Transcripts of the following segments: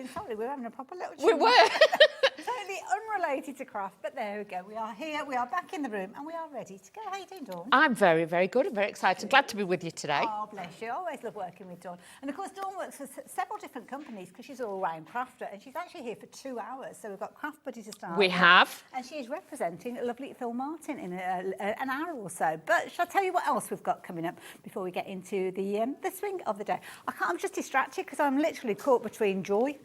saying, sorry, we're having a proper little chat. We were. Totally unrelated to craft, but there we go. We are here, we are back in the room, and we are ready to go. How are you doing, Dawn? I'm very, very good. I'm very excited. Glad to be with you today. Oh, bless you. I always love working with Dawn. And of course, Dawn works for several different companies because she's an all-round crafter, and she's actually here for 2 hours. So we've got Craft Buddy to start We with, have. and she is representing a lovely Phill Martin in an hour or so. But shall I tell you what else we've got coming up before we get into the swing of the day? I'm just distracted because I'm literally caught between joy.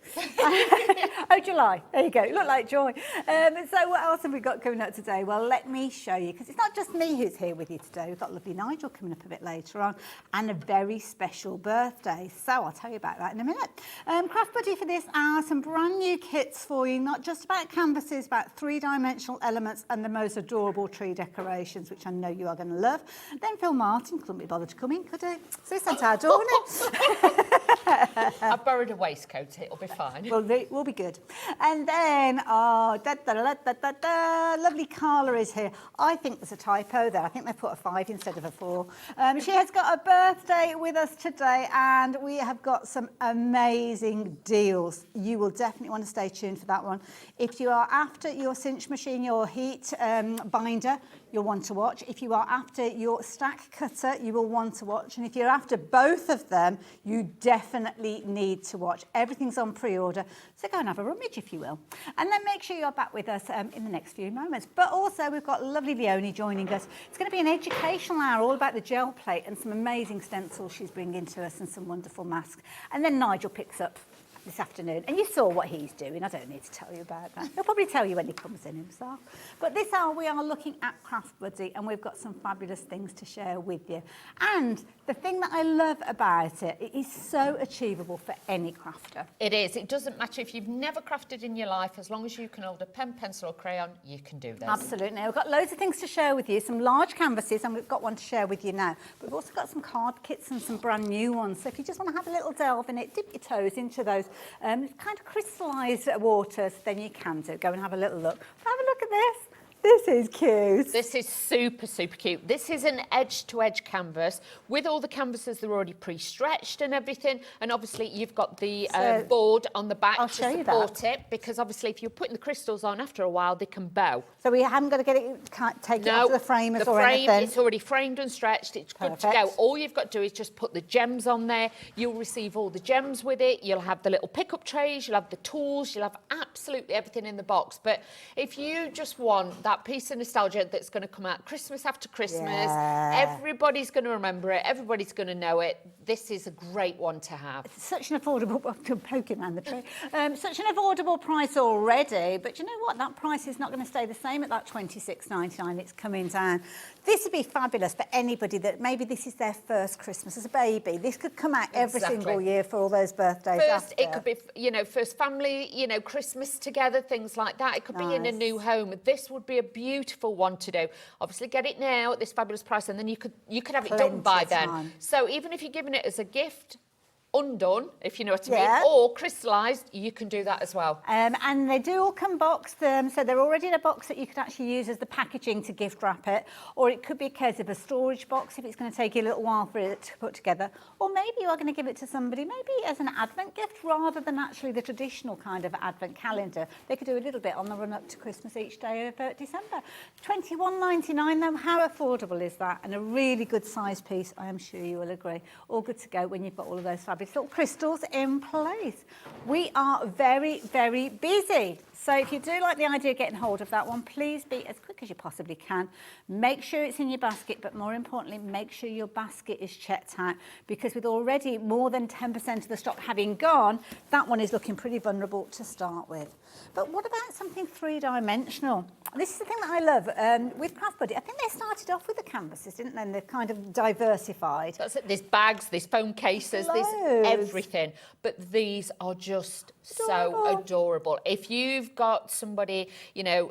Oh, July. There you go. You look like joy. So what else have we got coming up today? Well, let me show you, because it's not just me who's here with you today. We've got lovely Nigel coming up a bit later on, and a very special birthday. So I'll tell you about that in a minute. Craft Buddy for this hour, some brand new kits for you, not just about canvases, about three-dimensional elements and the most adorable tree decorations, which I know you are going to love. Then Phill Martin couldn't be bothered to come in, could he? So he sent our Dawn in. I've borrowed a waistcoat. It'll be fine. Well, we'll be good. And then, lovely Carla is here. I think there's a typo there. I think they put a 5 instead of a 4. She has got a birthday with us today, and we have got some amazing deals. You will definitely want to stay tuned for that one. If you are after your cinch machine, your heat binder, you'll want to watch. If you are after your stack cutter, you will want to watch. And if you're after both of them, you definitely need to watch. Everything's on pre-order, so go and have a rummage if you will. And then make sure you're back with us in the next few moments. But also we've got lovely Leonie joining us. It's going to be an educational hour all about the gel plate and some amazing stencils she's bringing to us and some wonderful masks. And then Nigel picks up this afternoon, and you saw what he's doing. I don't need to tell you about that. He'll probably tell you when he comes in himself. But this hour we are looking at Craft Buddy, and we've got some fabulous things to share with you. And the thing that I love about it, it is so achievable for any crafter. It is. It doesn't matter if you've never crafted in your life, as long as you can hold a pen, pencil or crayon, you can do this. Absolutely. We've got loads of things to share with you, some large canvases, and we've got one to share with you now. But we've also got some card kits and some brand new ones. So if you just want to have a little delve in it, dip your toes into those kind of crystallised waters, then you can do. Go and have a little look. Have a look at this. This is cute. This is super, super cute. This is an edge-to-edge canvas. With all the canvases, they're already pre-stretched and everything. And obviously, you've got the board on the back to support it. Because obviously, if you're putting the crystals on, after a while, they can bow. So we haven't got to get it, take it out of the framers or anything? It's already framed and stretched. It's good to go. All you've got to do is just put the gems on there. You'll receive all the gems with it. You'll have the little pickup trays. You'll have the tools. You'll have absolutely everything in the box. But if you just want that piece of nostalgia that's going to come out Christmas after Christmas, everybody's going to remember it, everybody's going to know it. This is a great one to have. It's such an affordable, I'm poking around the tree, such an affordable price already, but you know what, that price is not going to stay the same at that $26.99. It's coming down. This would be fabulous for anybody that maybe this is their first Christmas as a baby. This could come out every single year for all those birthdays first, it could be, you know, first family, you know, Christmas together, things like that. It could be in a new home. This would be a beautiful one to do. Obviously, get it now at this fabulous price, and then you could have it done by then. So even if you're giving it as a gift, undone, if you know what I mean, or crystallised, you can do that as well. And they do all come boxed, so they're already in a box that you could actually use as the packaging to gift wrap it, or it could be a case of a storage box if it's going to take you a little while for it to put together, or maybe you are going to give it to somebody, maybe as an Advent gift rather than actually the traditional kind of Advent calendar. They could do a little bit on the run up to Christmas each day of December. $21.99 though, how affordable is that? And a really good size piece, I am sure you will agree. All good to go when you've got all of those fabulous little crystals in place. We are very, very busy. So if you do like the idea of getting hold of that one, please be as quick as you possibly can. Make sure it's in your basket, but more importantly, make sure your basket is checked out, because with already more than 10% of the stock having gone, that one is looking pretty vulnerable to start with. But what about something three-dimensional? This is the thing that I love with Craft Buddy. I think they started off with the canvases, didn't they? And they've kind of diversified. That's it. There's bags, there's phone cases, there's everything. But these are just so adorable. If you've got somebody, you know,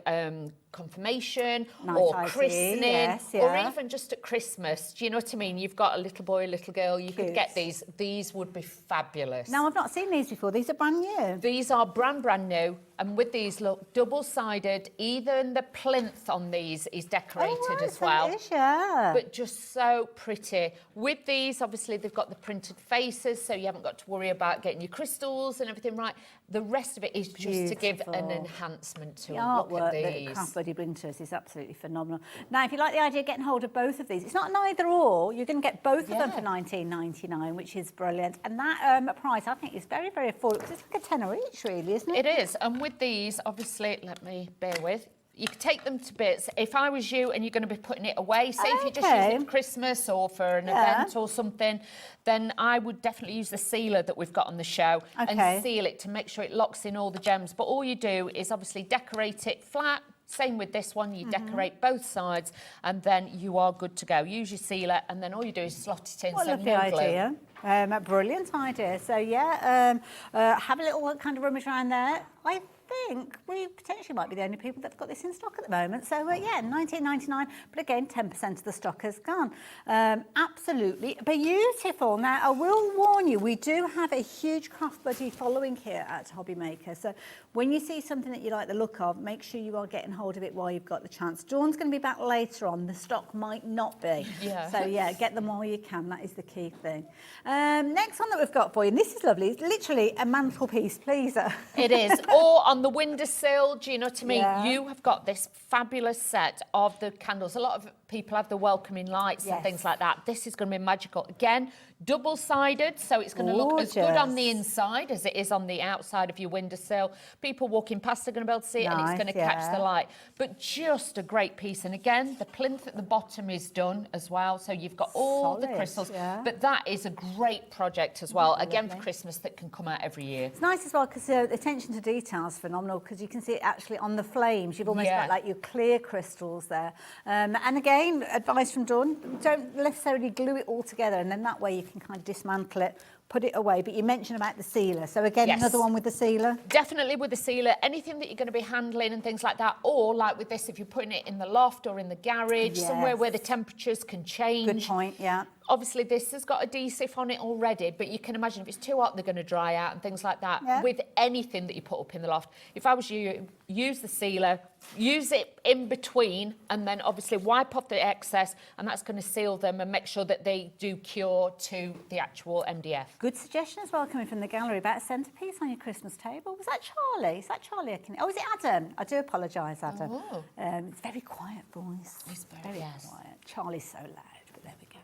confirmation or christening, or even just at Christmas, do you know what I mean? You've got a little boy, a little girl, you could get these. These would be fabulous. Now, I've not seen these before. These are brand new. These are brand new. And with these, look, double-sided, even the plinth on these is decorated as well. It is, yeah. But just so pretty. With these, obviously, they've got the printed faces, so you haven't got to worry about getting your crystals and everything right. The rest of it is just to give an Beautiful. enhancement to The them. Look artwork at that these. Craft Buddy bring to us is absolutely phenomenal. Now, if you like the idea of getting hold of both of these, it's not an either or. You're going to get both of them for $19.99, which is brilliant. And that price, I think, is very, very affordable. 'Cause it's like a tenner each, really, isn't it? It is. And with these, obviously, let me bear with. You could take them to bits. If I was you and you're going to be putting it away, say if you just use it for Christmas or for an event or something, then I would definitely use the sealer that we've got on the show and seal it to make sure it locks in all the gems. But all you do is obviously decorate it flat. Same with this one, you decorate both sides and then you are good to go. Use your sealer and then all you do is slot it in. What a lovely idea. A brilliant idea. So, yeah, have a little kind of rummage around there. I think we potentially might be the only people that've got this in stock at the moment. So, yeah, $19.99, but again, 10% of the stock has gone. Absolutely beautiful. Now, I will warn you, we do have a huge Craft Buddy following here at Hobby Maker. So when you see something that you like the look of, make sure you are getting hold of it while you've got the chance. Dawn's going to be back later on. The stock might not be. So, yeah, get them while you can. That is the key thing. Next one that we've got for you, and this is lovely. It's literally a mantelpiece pleaser. It is. Or on the windowsill, do you know what I mean? Yeah. You have got this fabulous set of the candles. A lot of people have the welcoming lights and things like that. This is going to be magical. Again, double-sided, so it's going to look as good on the inside as it is on the outside of your windowsill. People walking past are going to be able to see it and it's going to catch the light. But just a great piece. And again, the plinth at the bottom is done as well, so you've got all the crystals. But that is a great project as well, again for Christmas, that can come out every year. It's nice as well because the attention to detail is phenomenal because you can see it actually on the flames. You've almost got like your clear crystals there. And again, advice from Dawn, don't necessarily glue it all together and then that way you can kind of dismantle it, put it away. But you mentioned about the sealer. So again, another one with the sealer? Definitely with the sealer. Anything that you're going to be handling and things like that. Or like with this, if you're putting it in the loft or in the garage, somewhere where the temperatures can change. Good point, yeah. Obviously, this has got adhesive on it already, but you can imagine if it's too hot, they're going to dry out and things like that. With anything that you put up in the loft. If I was you, use the sealer, use it in between, and then obviously wipe off the excess, and that's going to seal them and make sure that they do cure to the actual MDF. Good suggestion as well coming from the gallery about a centrepiece on your Christmas table. Was that Charlie? Is that Charlie? Oh, is it Adam? I do apologise, Adam. It's very quiet voice. It's very quiet. Charlie's so loud, but there we go.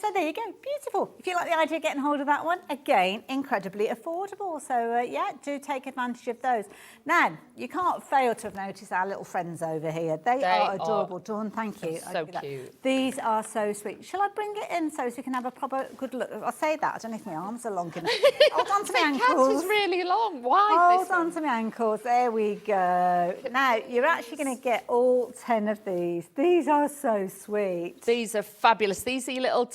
So there you go, beautiful. If you like the idea of getting hold of that one, again, incredibly affordable. So yeah, do take advantage of those. Now, you can't fail to have noticed our little friends over here. They are adorable. Dawn, thank you. So cute. These are so sweet. Shall I bring it in so we can have a proper good look? I'll say that. I don't know if my arms are long enough. Hold on to my ankles. The cat is really long. Why? Hold on to my ankles. There we go. Now, you're actually going to get all 10 of these. These are so sweet. These are fabulous. These are your little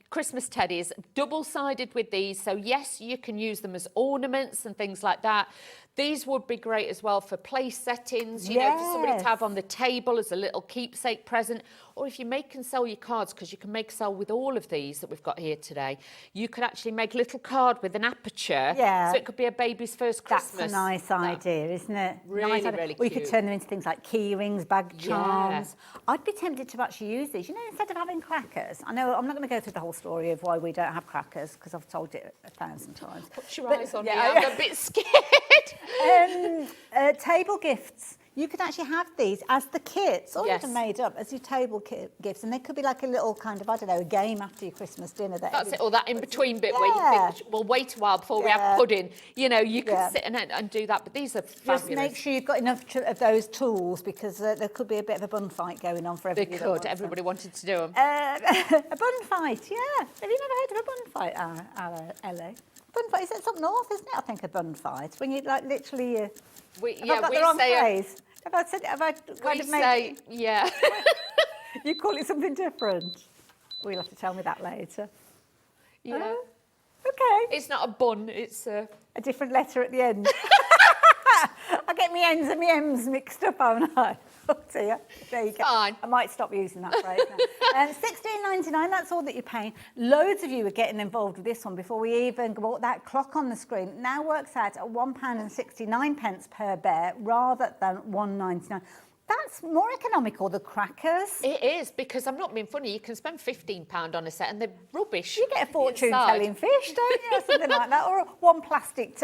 Christmas teddies, double-sided with these. So yes, you can use them as ornaments and things like that. These would be great as well for place settings, you know, for somebody to have on the table as a little keepsake present. Or if you make and sell your cards, because you can make and sell with all of these that we've got here today, you could actually make a little card with an aperture. So it could be a baby's first Christmas. That's a nice idea, isn't it? Really, really cute. Or you could turn them into things like key rings, bag charms. I'd be tempted to actually use these. You know, instead of having crackers, I know I'm not going to go through the whole story of why we don't have crackers, because I've told it 1,000 times. Put your eyes on me, I'm a bit scared. Table gifts. You could actually have these as the kits, or even made up as your table gifts, and they could be like a little kind of, I don't know, a game after your Christmas dinner. That's it, or that in-between bit where you think, we'll wait a while before we have pudding. You know, you could sit and do that, but these are fabulous. Just make sure you've got enough of those tools, because there could be a bit of a bun fight going on for everybody. They could, everybody wanted to do them. A bun fight, yeah. Have you never heard of a bun fight, Ellie? Bun fight, is it up north, isn't it? I think a bun fight, when you like literally... Have I got the wrong phrase? Have I kind of made... yeah. You call it something different? We'll have to tell me that later. Yeah. Okay. It's not a bun, it's a different letter at the end. I get my N's and my M's mixed up, haven't I? Oh dear. There you go. Fine. I might stop using that phrase now. $16.99, that's all that you're paying. Loads of you are getting involved with this one before we even bought that clock on the screen. Now works out at £1.69 per bear rather than £1.99. That's more economical, the crackers. It is, because I'm not being funny, you can spend £15 on a set and they're rubbish. You get a fortune inside. selling fish, don't you, or something like that, or one plastic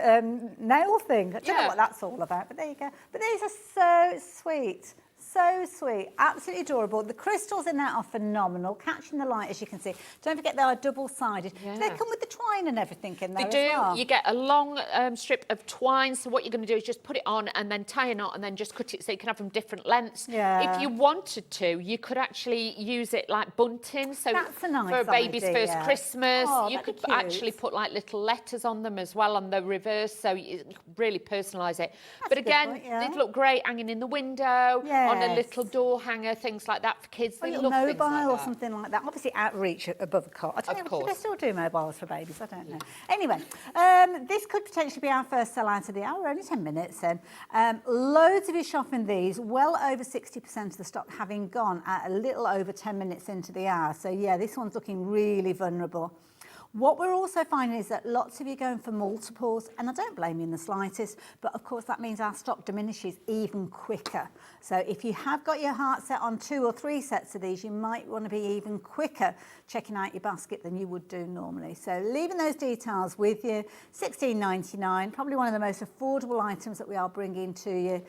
nail thing. I don't know Yeah. what that's all about, but there you go. But these are so sweet. So sweet, absolutely adorable. The crystals in there are phenomenal, catching the light, as you can see. Don't forget they are double-sided. Yeah. They come with the twine and everything in there They do. as well. You get a long strip of twine. So what you're going to do is just put it on and then tie a knot and then just cut it so you can have them different lengths. Yeah. If you wanted to, you could actually use it like bunting. So That's a nice for a baby's idea. first Christmas, Oh, you that'd be could cute. actually put like little letters on them as well on the reverse, so you really personalise it. That's But a good again, point, yeah. they'd look great hanging in the window, on a Yes. little door hanger, things like that for kids. A They little love things mobile like or that. something like that. Obviously, outreach above a cot. I don't Of know, do they course. still do mobiles for babies? I don't know. Anyway, this could potentially be our first sell-out of the hour. Only 10 minutes then. Loads of you shopping these. Well over 60% of the stock having gone at a little over 10 minutes into the hour. So, yeah, this one's looking really vulnerable. What we're also finding is that lots of you are going for multiples, and I don't blame you in the slightest, but of course that means our stock diminishes even quicker. So if you have got your heart set on 2 or 3 sets of these, you might want to be even quicker checking out your basket than you would do normally. So leaving those details with you, $16.99, probably one of the most affordable items that we are bringing to you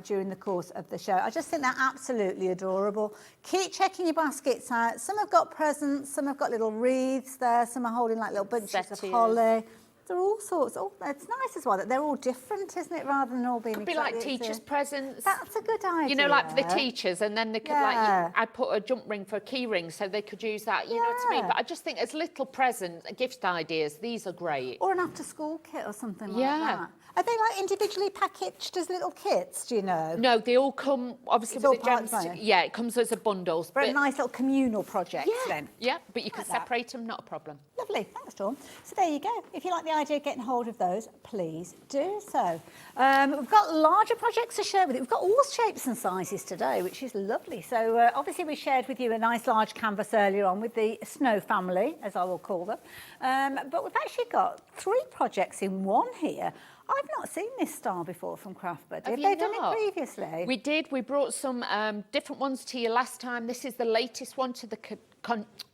during the course of the show. I just think they're absolutely adorable. Keep checking your baskets out. Some have got presents, some have got little wreaths there, some are holding like little bunches of Settees. holly. There are all sorts. Oh, it's nice as well that they're all different, isn't it? Rather than all being Could be like exactly the teachers' same. presents. That's a good idea. You know, like for the teachers, and then they could Yeah. like, I'd put a jump ring for a key ring so they could use that, you know what I mean? Yeah. But I just think as little presents, gift ideas, these are great. Or an after-school kit or something like Yeah. that. Are they like individually packaged as little kits? Do you know? No, they all come, obviously, It's all with the gems. parts, don't it? Yeah, it comes as a bundle. For a nice little communal project yeah, then. yeah, but you can Like that. separate them, not a problem. Lovely, thanks Dawn. So there you go. If you like the idea of getting hold of those, please do so. We've got larger projects to share with you. We've got all shapes and sizes today, which is lovely. So obviously we shared with you a nice large canvas earlier on with the Snow family, as I will call them. But we've actually got 3 projects in one here. I've not seen this style before from Craft Buddy. Have you they done not? it previously? We did. We brought some different ones to you last time. This is the latest one to the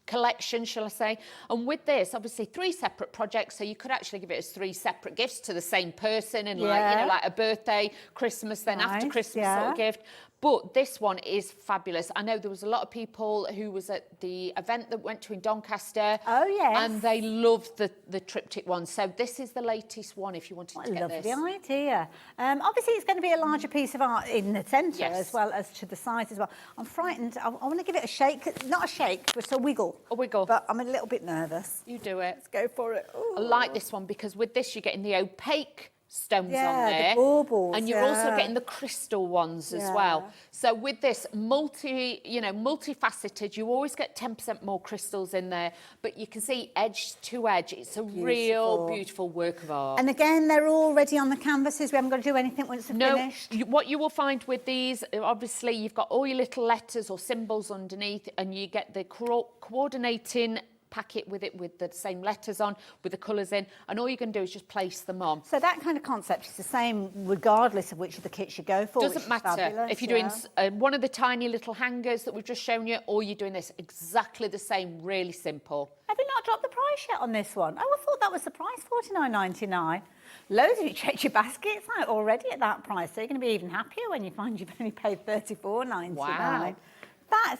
collection, shall I say. And with this, obviously 3 separate projects, so you could actually give it as 3 separate gifts to the same person, and like, you know, like a birthday, Christmas, then after Nice, Christmas sort yeah. of gift. But this one is fabulous. I know there was a lot of people who was at the event that went to in Doncaster. Oh, yes. And they loved the triptych one. So this is the latest one if you wanted What to a get lovely this. idea. Obviously, it's going to be a larger piece of art in the centre Yes. as well as to the sides as well. I'm frightened. I want to give it a shake. Not a shake, but a wiggle. A wiggle. But I'm a little bit nervous. You do it. Let's go for it. I like this one because with this you're getting the opaque stones Yeah, on the there, baubles, and you're also yeah. getting the crystal ones as Yeah. well. So with this multifaceted, you always get 10% more crystals in there, but you can see edge to edge. It's a real Beautiful. beautiful work of art. And again, they're all ready on the canvases. We haven't got to do anything once they're finished. What you will find with these, obviously, you've got all your little letters or symbols underneath, and you get the coordinating packet with it with the same letters on, with the colours in, and all you can do is just place them on. So that kind of concept is the same regardless of which of the kits you go for. which Doesn't is matter fabulous, if you're yeah. doing one of the tiny little hangers that we've just shown you, or you're doing this exactly the same, really simple. Have you not dropped the price yet on this one? Oh, I thought that was the price, $49.99. Loads of you checked your baskets out already at that price, so you're going to be even happier when you find you've only paid $34.99. Wow.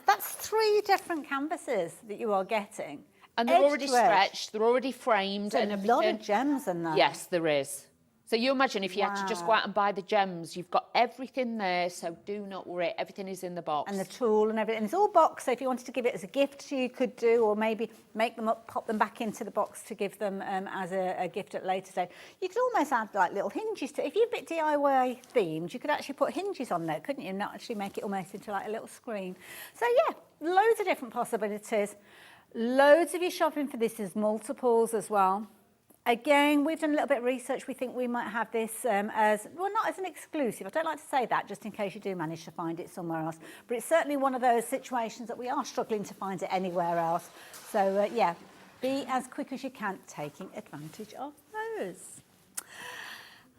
That's 3 different canvases that you are getting. And they're Edge already to edge. stretched, they're already framed There's and a everything. lot of gems in there. Yes, there is. So you imagine if you had to just go Wow. out and buy the gems, you've got everything there, so do not worry, everything is in the box. And the tool and everything. It's all boxed, so if you wanted to give it as a gift, you could do, or maybe make them up, pop them back into the box to give them as a gift at a later stage. You could almost add like little hinges to it. If you're a bit DIY themed, you could actually put hinges on there, couldn't you? And actually make it almost into like a little screen. So yeah, loads of different possibilities. Loads of you shopping for this as multiples as well. Again, we've done a little bit of research. We think we might have this as, well, not as an exclusive. I don't like to say that just in case you do manage to find it somewhere else. But it's certainly one of those situations that we are struggling to find it anywhere else. So, yeah, be as quick as you can taking advantage of those.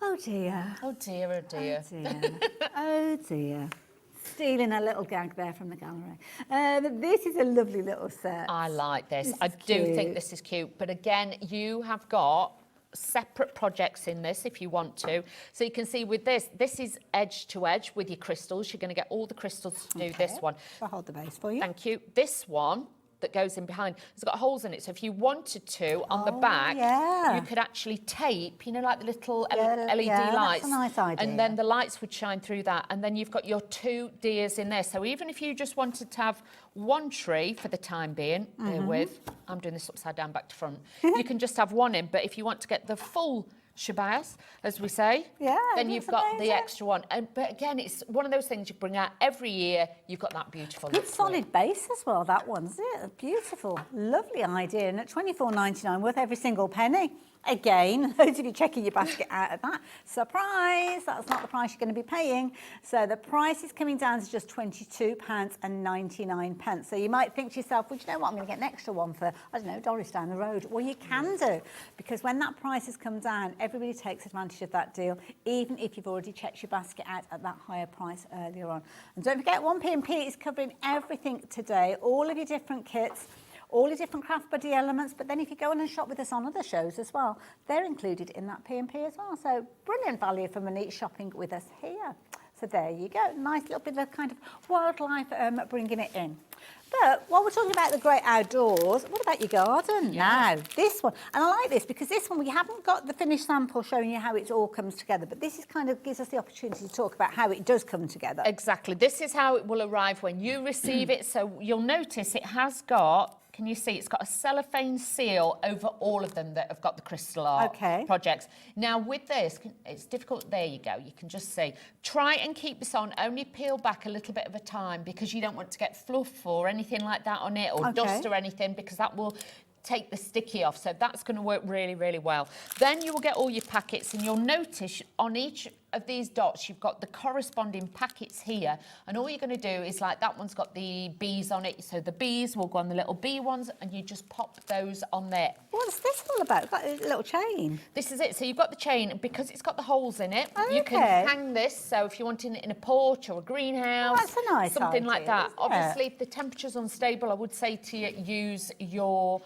Oh, dear. Oh dear, oh dear. Oh, dear. Oh, dear. Stealing a little gag there from the gallery. This is a lovely little set. I like this. This I is do think cute. this is cute. But again, you have got separate projects in this if you want to. So you can see with this is edge to edge with your crystals. You're going to get all the crystals to do this one. I'll hold the base for you. Thank you. This one that goes in behind has got holes in it. So if you wanted to, on the back, you could actually tape, you know, like the little LED lights. That's a nice idea. And then the lights would shine through that. And then you've got your 2 deers in there. So even if you just wanted to have one tree for the time being, bear with, I'm doing this upside down back to front, you can just have one in. But if you want to get the full shabazz, as we say, then you've got the extra one. But again, it's one of those things you bring out every year. You've got that beautiful Good look to solid it. base as well, that one, isn't it? Beautiful, lovely idea. And at £24.99, worth every single penny. Again, those of you checking your basket out of that, surprise, that's not the price you're going to be paying. So the price is coming down to just £22.99. So you might think to yourself, well, you know what, I'm going to get an extra one for, I don't know, Doris down the road. Well, you can do, because when that price has come down, everybody takes advantage of that deal, even if you've already checked your basket out at that higher price earlier on. And don't forget, 1P&P is covering everything today, all of your different kits, all your different Craft Buddy elements, but then if you go on and shop with us on other shows as well, they're included in that P&P as well. So brilliant value for money shopping with us here. So there you go, nice little bit of kind of wildlife bringing it in. But while we're talking about the great outdoors, what about your garden? Now, this one, and I like this because this one, we haven't got the finished sample showing you how it all comes together, but this is kind of gives us the opportunity to talk about how it does come together. Exactly, this is how it will arrive when you receive it. So you'll notice it has got, can you see, it's got a cellophane seal over all of them that have got the crystal art projects. Now with this, it's difficult, there you go, you can just see. Try and keep this on, only peel back a little bit of a time because you don't want to get fluff or anything like that on it or dust or anything, because that will take the sticky off. So that's going to work really, really well. Then you will get all your packets, and you'll notice on each of these dots you've got the corresponding packets here, and all you're going to do is, like, that one's got the bees on it, so the bees will go on the little bee ones, and you just pop those on there. What's this all about? It's got a little chain. This is it. So you've got the chain, and because it's got the holes in it, you can hang this. So if you want it in a porch or a greenhouse, that's a nice something like idea, that. Obviously, if the temperature's unstable, I would say to you, use your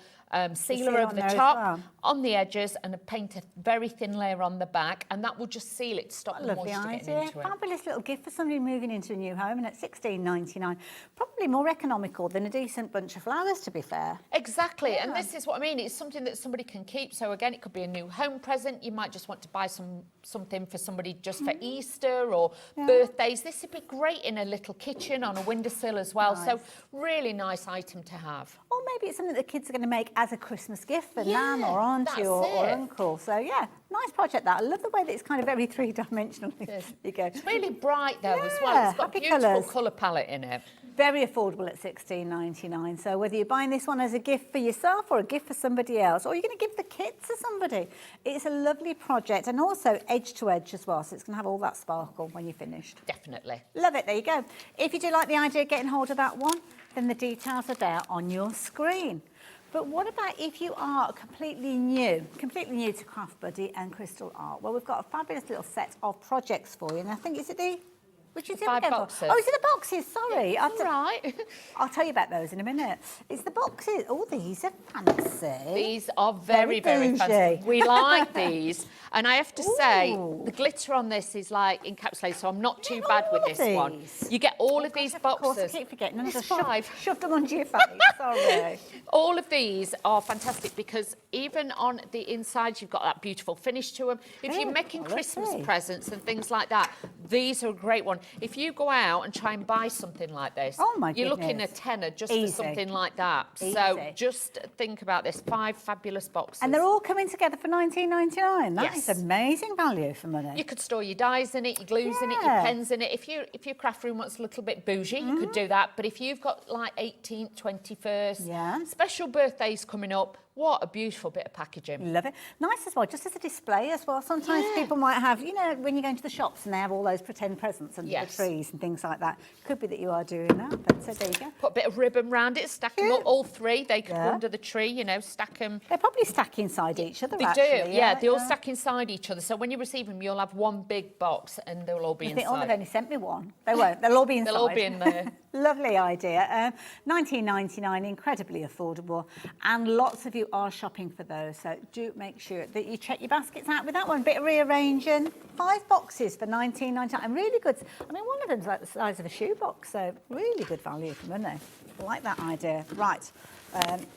sealer over the top, on the edges, and paint a very thin layer on the back, and that will just seal it to stop the moisture getting into it. Fabulous little gift for somebody moving into a new home, and at £16.99, probably more economical than a decent bunch of flowers, to be fair. Exactly, and this is what I mean. It's something that somebody can keep. So again, it could be a new home present. You might just want to buy something for somebody just for Easter or birthdays. This would be great in a little kitchen on a windowsill as well. So really nice item to have. Or maybe it's something that kids are going to make as a Christmas gift for nan or auntie or uncle. So yeah, nice project that. I love the way that it's kind of very three-dimensional. You go. It's really bright though as well. It's got beautiful colour palette in it. Very affordable at £16.99. So whether you're buying this one as a gift for yourself or a gift for somebody else, or you're going to give the kit to somebody, it's a lovely project, and also edge to edge as well. So it's going to have all that sparkle when you're finished. Definitely. Love it. There you go. If you do like the idea of getting hold of that one, then the details are there on your screen. But what about if you are completely new to Craft Buddy and crystal art? Well, we've got a fabulous little set of projects for you, and I think, is it the... Which is 5 boxes. Oh, is it the boxes? Sorry. Yeah, right. I'll tell you about those in a minute. It's the boxes. Oh, these are fancy. These are very, very fancy. We like these. And I have to say, the glitter on this is like encapsulated, so I'm not too bad with this one. You get all of these boxes. Of course, I keep forgetting. I'm just I've shoved them onto your face. Sorry. All of these are fantastic because even on the inside, you've got that beautiful finish to them. If you're making Christmas presents and things like that, these are a great one. If you go out and try and buy something like this, you're looking at a tenner just for something like that. So just think about this. 5 fabulous boxes. And they're all coming together for £19.99. That is amazing value for money. You could store your dies in it, your glues in it, your pens in it. If your craft room wants a little bit bougie, you could do that. But if you've got like 18th, 21st, special birthdays coming up, What a beautiful bit of packaging. Love it. Nice as well, just as a display as well. Sometimes people might have, you know, when you go into the shops and they have all those pretend presents under the trees and things like that. Could be that you are doing that, but so there you go. Put a bit of ribbon round it, stack them up, all three. They could go under the tree, you know, stack them. They probably stack inside each other, They actually. do, yeah. They all stack inside each other. So when you receive them, you'll have one big box and they'll all be inside. Oh, they've only sent me one. They won't. They'll all be inside. They'll all be in there. Lovely idea. $19.99, incredibly affordable. And lots of you are shopping for those. So do make sure that you check your baskets out with that one. Bit of rearranging. 5 boxes for $19.99. And really good. I mean, one of them's like the size of a shoebox. So really good value for money. I like that idea. Right.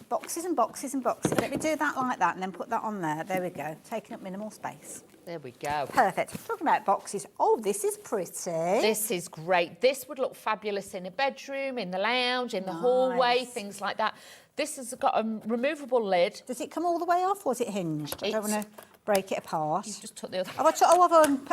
Boxes and boxes and boxes. Let me do that like that and then put that on there. There we go. Taking up minimal space. There we go. Perfect. Talking about boxes. Oh, this is pretty. This is great. This would look fabulous in a bedroom, in the lounge, in the hallway, things like that. This has got a removable lid. Does it come all the way off or is it hinged? I don't want to break it apart. You just took the other.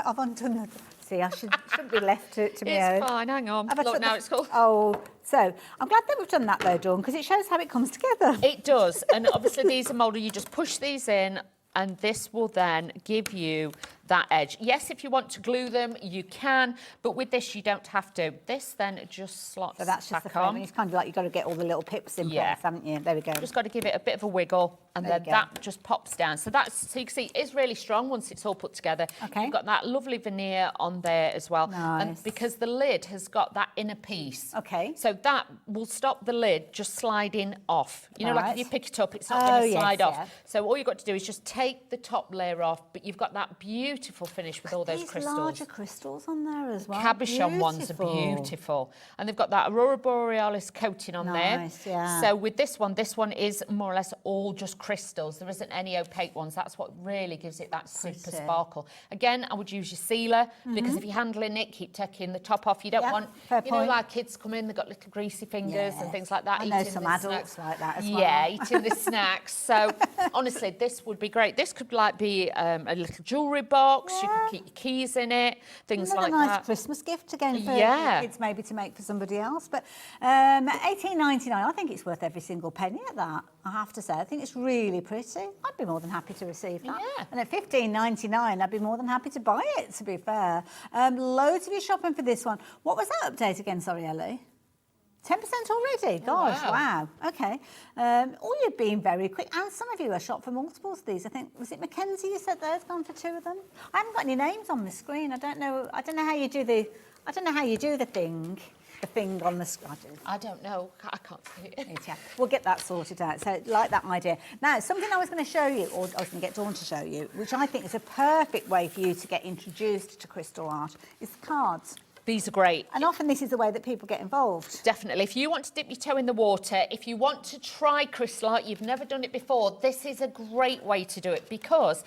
I've undone the... See, I shouldn't be left to me own. It's fine, hang on. Look, now it's cool. Oh, so I'm glad that we've done that though, Dawn, because it shows how it comes together. It does. And obviously these are moulded. You just push these in and this will then give you that edge. Yes, if you want to glue them, you can, but with this, you don't have to. This then just slots so that's just back the on. It's kind of like you've got to get all the little pips in place, haven't you? There we go. Just got to give it a bit of a wiggle, and then that just pops down. So that's, so you can see it's really strong once it's all put together. Okay. You've got that lovely veneer on there as well. Nice. And because the lid has got that inner piece. Okay. So that will stop the lid just sliding off. You know, like if you pick it up, it's not going to slide off. Yeah. So all you've got to do is just take the top layer off, but you've got that beautiful finish with all those These crystals. larger crystals on there as well. Cabochon ones are beautiful. And they've got that Aurora Borealis coating on there. Yeah. So with this one is more or less all just crystals. There isn't any opaque ones. That's what really gives it that super sparkle. Again, I would use your sealer because if you're handling it, keep taking the top off. You don't want, you know, like kids come in, they've got little greasy fingers and things like that. I know some adults like that as well. Yeah, eating the snacks. So honestly, this would be great. This could like be a little jewellery box. You could keep your keys in it, things like that. A nice Christmas gift again for your kids, maybe to make for somebody else. But $18.99, I think it's worth every single penny at that, I have to say. I think it's really pretty. I'd be more than happy to receive that. Yeah. And at $15.99, I'd be more than happy to buy it, to be fair. Loads of you shopping for this one. What was that update again? Sorry, Ellie. 10% already? Gosh, wow. Okay. All you've been very quick. And some of you are shopped for multiples of these. I think, was it Mackenzie you said there's gone for 2 of them? I haven't got any names on the screen. I don't know how you do the thing. The thing on the screen. I don't know. I can't see it. Yeah. We'll get that sorted out. So, like that idea. Now, something I was going to show you, or I was going to get Dawn to show you, which I think is a perfect way for you to get introduced to crystal art, is the cards. These are great. And often this is the way that people get involved. Definitely. If you want to dip your toe in the water, if you want to try crystal art, you've never done it before, this is a great way to do it because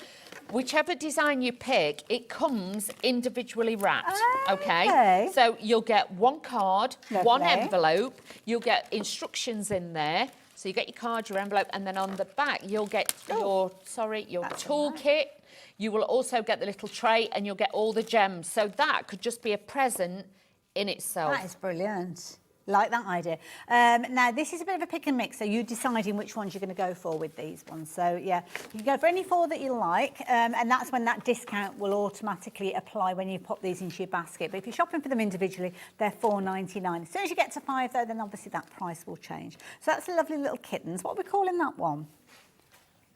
whichever design you pick, it comes individually wrapped, okay? So you'll get one card, one envelope, you'll get instructions in there. So you get your card, your envelope, and then on the back, you'll get your toolkit. You will also get the little tray and you'll get all the gems. So that could just be a present in itself. That is brilliant. Like that idea. Now, this is a bit of a pick and mix, so you're deciding which ones you're going to go for with these ones. So, yeah, you can go for any 4 that you like, and that's when that discount will automatically apply when you pop these into your basket. But if you're shopping for them individually, they're $4.99. As soon as you get to 5, though, then obviously that price will change. So that's the lovely little kittens. What are we calling that one?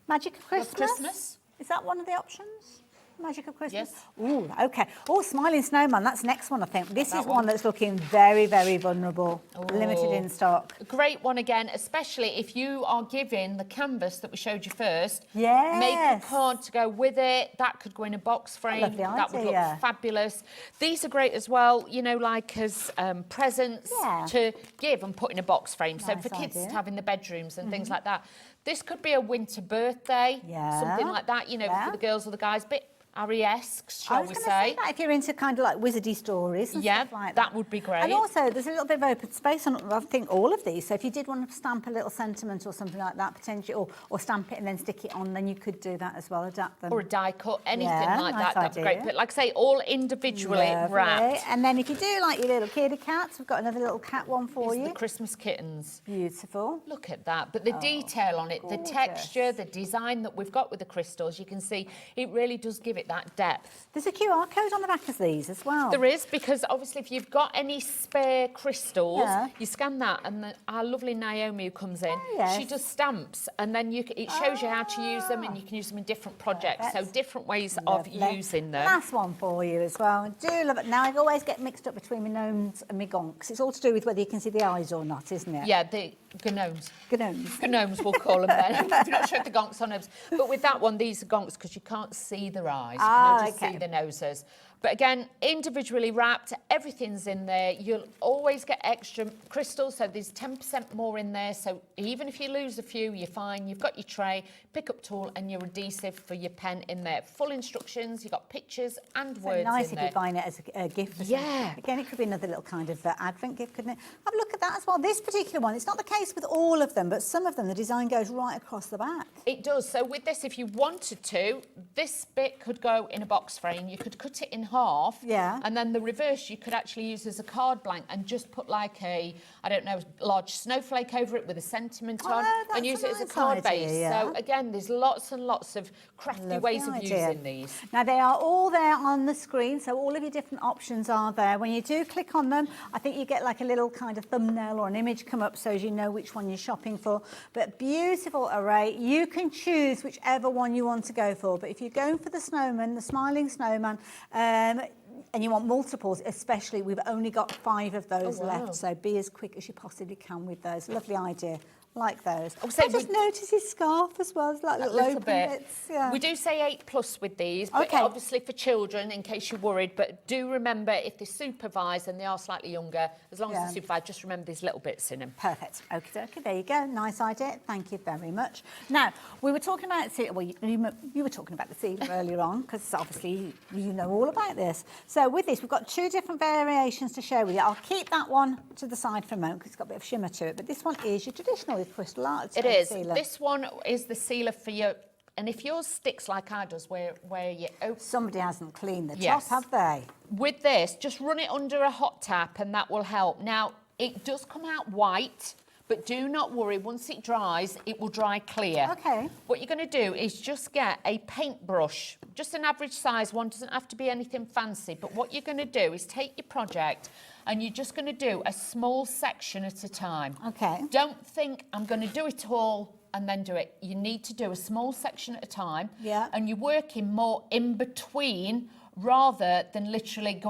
Magic of Christmas? Christmas. Is that one of the options? Magic of Christmas? Yes. Ooh, okay. Oh, Smiling Snowman, that's the next one, I think. This is one that's looking very, very vulnerable. Limited in stock. A great one again, especially if you are given the canvas that we showed you first. Yes. Make a card to go with it. That could go in a box frame. Lovely that would look idea. fabulous. These are great as well, you know, like as presents to give and put in a box frame. So for kids to have in the bedrooms and things like that. This could be a winter birthday, something like that, you know, for the girls or the guys. But Harry-esque, I shall was we gonna say. that if you're into kind of like wizardy stories and Yeah, stuff like that. that would be great. And also, there's a little bit of open space on, I think, all of these. So if you did want to stamp a little sentiment or something like that, potentially, or stamp it and then stick it on, then you could do that as well, adapt them. Or a die cut, anything Yeah, like nice that, that'd be great. idea. But like I say, all individually Lovely. wrapped. And then if you do like your little kitty cats, we've got another little cat one for These are you. the Christmas kittens. Beautiful. Look at that. But the detail on it, gorgeous. the texture, the design that we've got with the crystals, you can see it really does give it that depth. There's a QR code on the back of these as well. There is, because obviously if you've got any spare crystals, Yeah. you scan that, and our lovely Naomi who comes in, yes. she does stamps, and then it shows you how to use them, and you can use them in different projects, so Perfect. different ways Lovely. of using them. Last one for you as well. I do love it. Now, I always get mixed up between my gnomes and my gonks. It's all to do with whether you can see the eyes or not, isn't it? Yeah, the gnomes. Gnomes. Gnomes, we'll call them then. If you're not sure if the gonks or gnomes. But with that one, these are gonks because you can't see their eyes. You can only just see the noses. But again, individually wrapped, everything's in there. You'll always get extra crystals, so there's 10% more in there. So even if you lose a few, you're fine. You've got your tray, pick-up tool, and your adhesive for your pen in there. Full instructions, you've got pictures and words Nice in if there. you're buying it as a gift. Or Yeah. something. Again, it could be another little kind of advent gift, couldn't it? Have a look at that as well. This particular one, it's not the case with all of them, but some of them, the design goes right across the back. It does. So with this, if you wanted to, this bit could go in a box frame. You could cut it in half. Yeah. And then the reverse you could actually use as a card blank and just put like a, I don't know, large snowflake over it with a sentiment on that's and use a it as a nice card idea, base. yeah. So again, there's lots and lots of crafty Lovely ways of idea. using these. Now, they are all there on the screen, so all of your different options are there. When you do click on them, I think you get like a little kind of thumbnail or an image come up so as you know which one you're shopping for. But beautiful array. You can choose whichever one you want to go for. But if you're going for the snowman, the smiling snowman, and you want multiples, especially, we've only got 5 of those left. So be as quick as you possibly can with those. Lovely idea. Like those. So I just noticed his scarf as well. It's like little open bits. Yeah. We do say 8+ with these, but Okay. obviously for children, in case you're worried. But do remember, if they're supervised and they are slightly younger, as long as they're supervised, just remember these little bits in them. Perfect. Okie dokie. There you go. Nice idea. Thank you very much. Now, we were talking about sealer. Well, you were talking about the sealer earlier on because obviously you know all about this. So with this, we've got 2 different variations to share with you. I'll keep that one to the side for a moment because it's got a bit of shimmer to it. But this one is your traditional with crystal art. It is. Sealer. This one is the sealer for your, and if yours sticks like ours does, where you open. Somebody hasn't cleaned the Yes. top, have they? With this, just run it under a hot tap and that will help. Now, it does come out white, but do not worry, once it dries, it will dry clear. Okay. What you're going to do is just get a paintbrush, just an average size one, doesn't have to be anything fancy, but what you're going to do is take your project and you're just going to do a small section at a time. Okay. Don't think I'm going to do it all and then do it. You need to do a small section at a time. Yeah. And you're working more in between rather than literally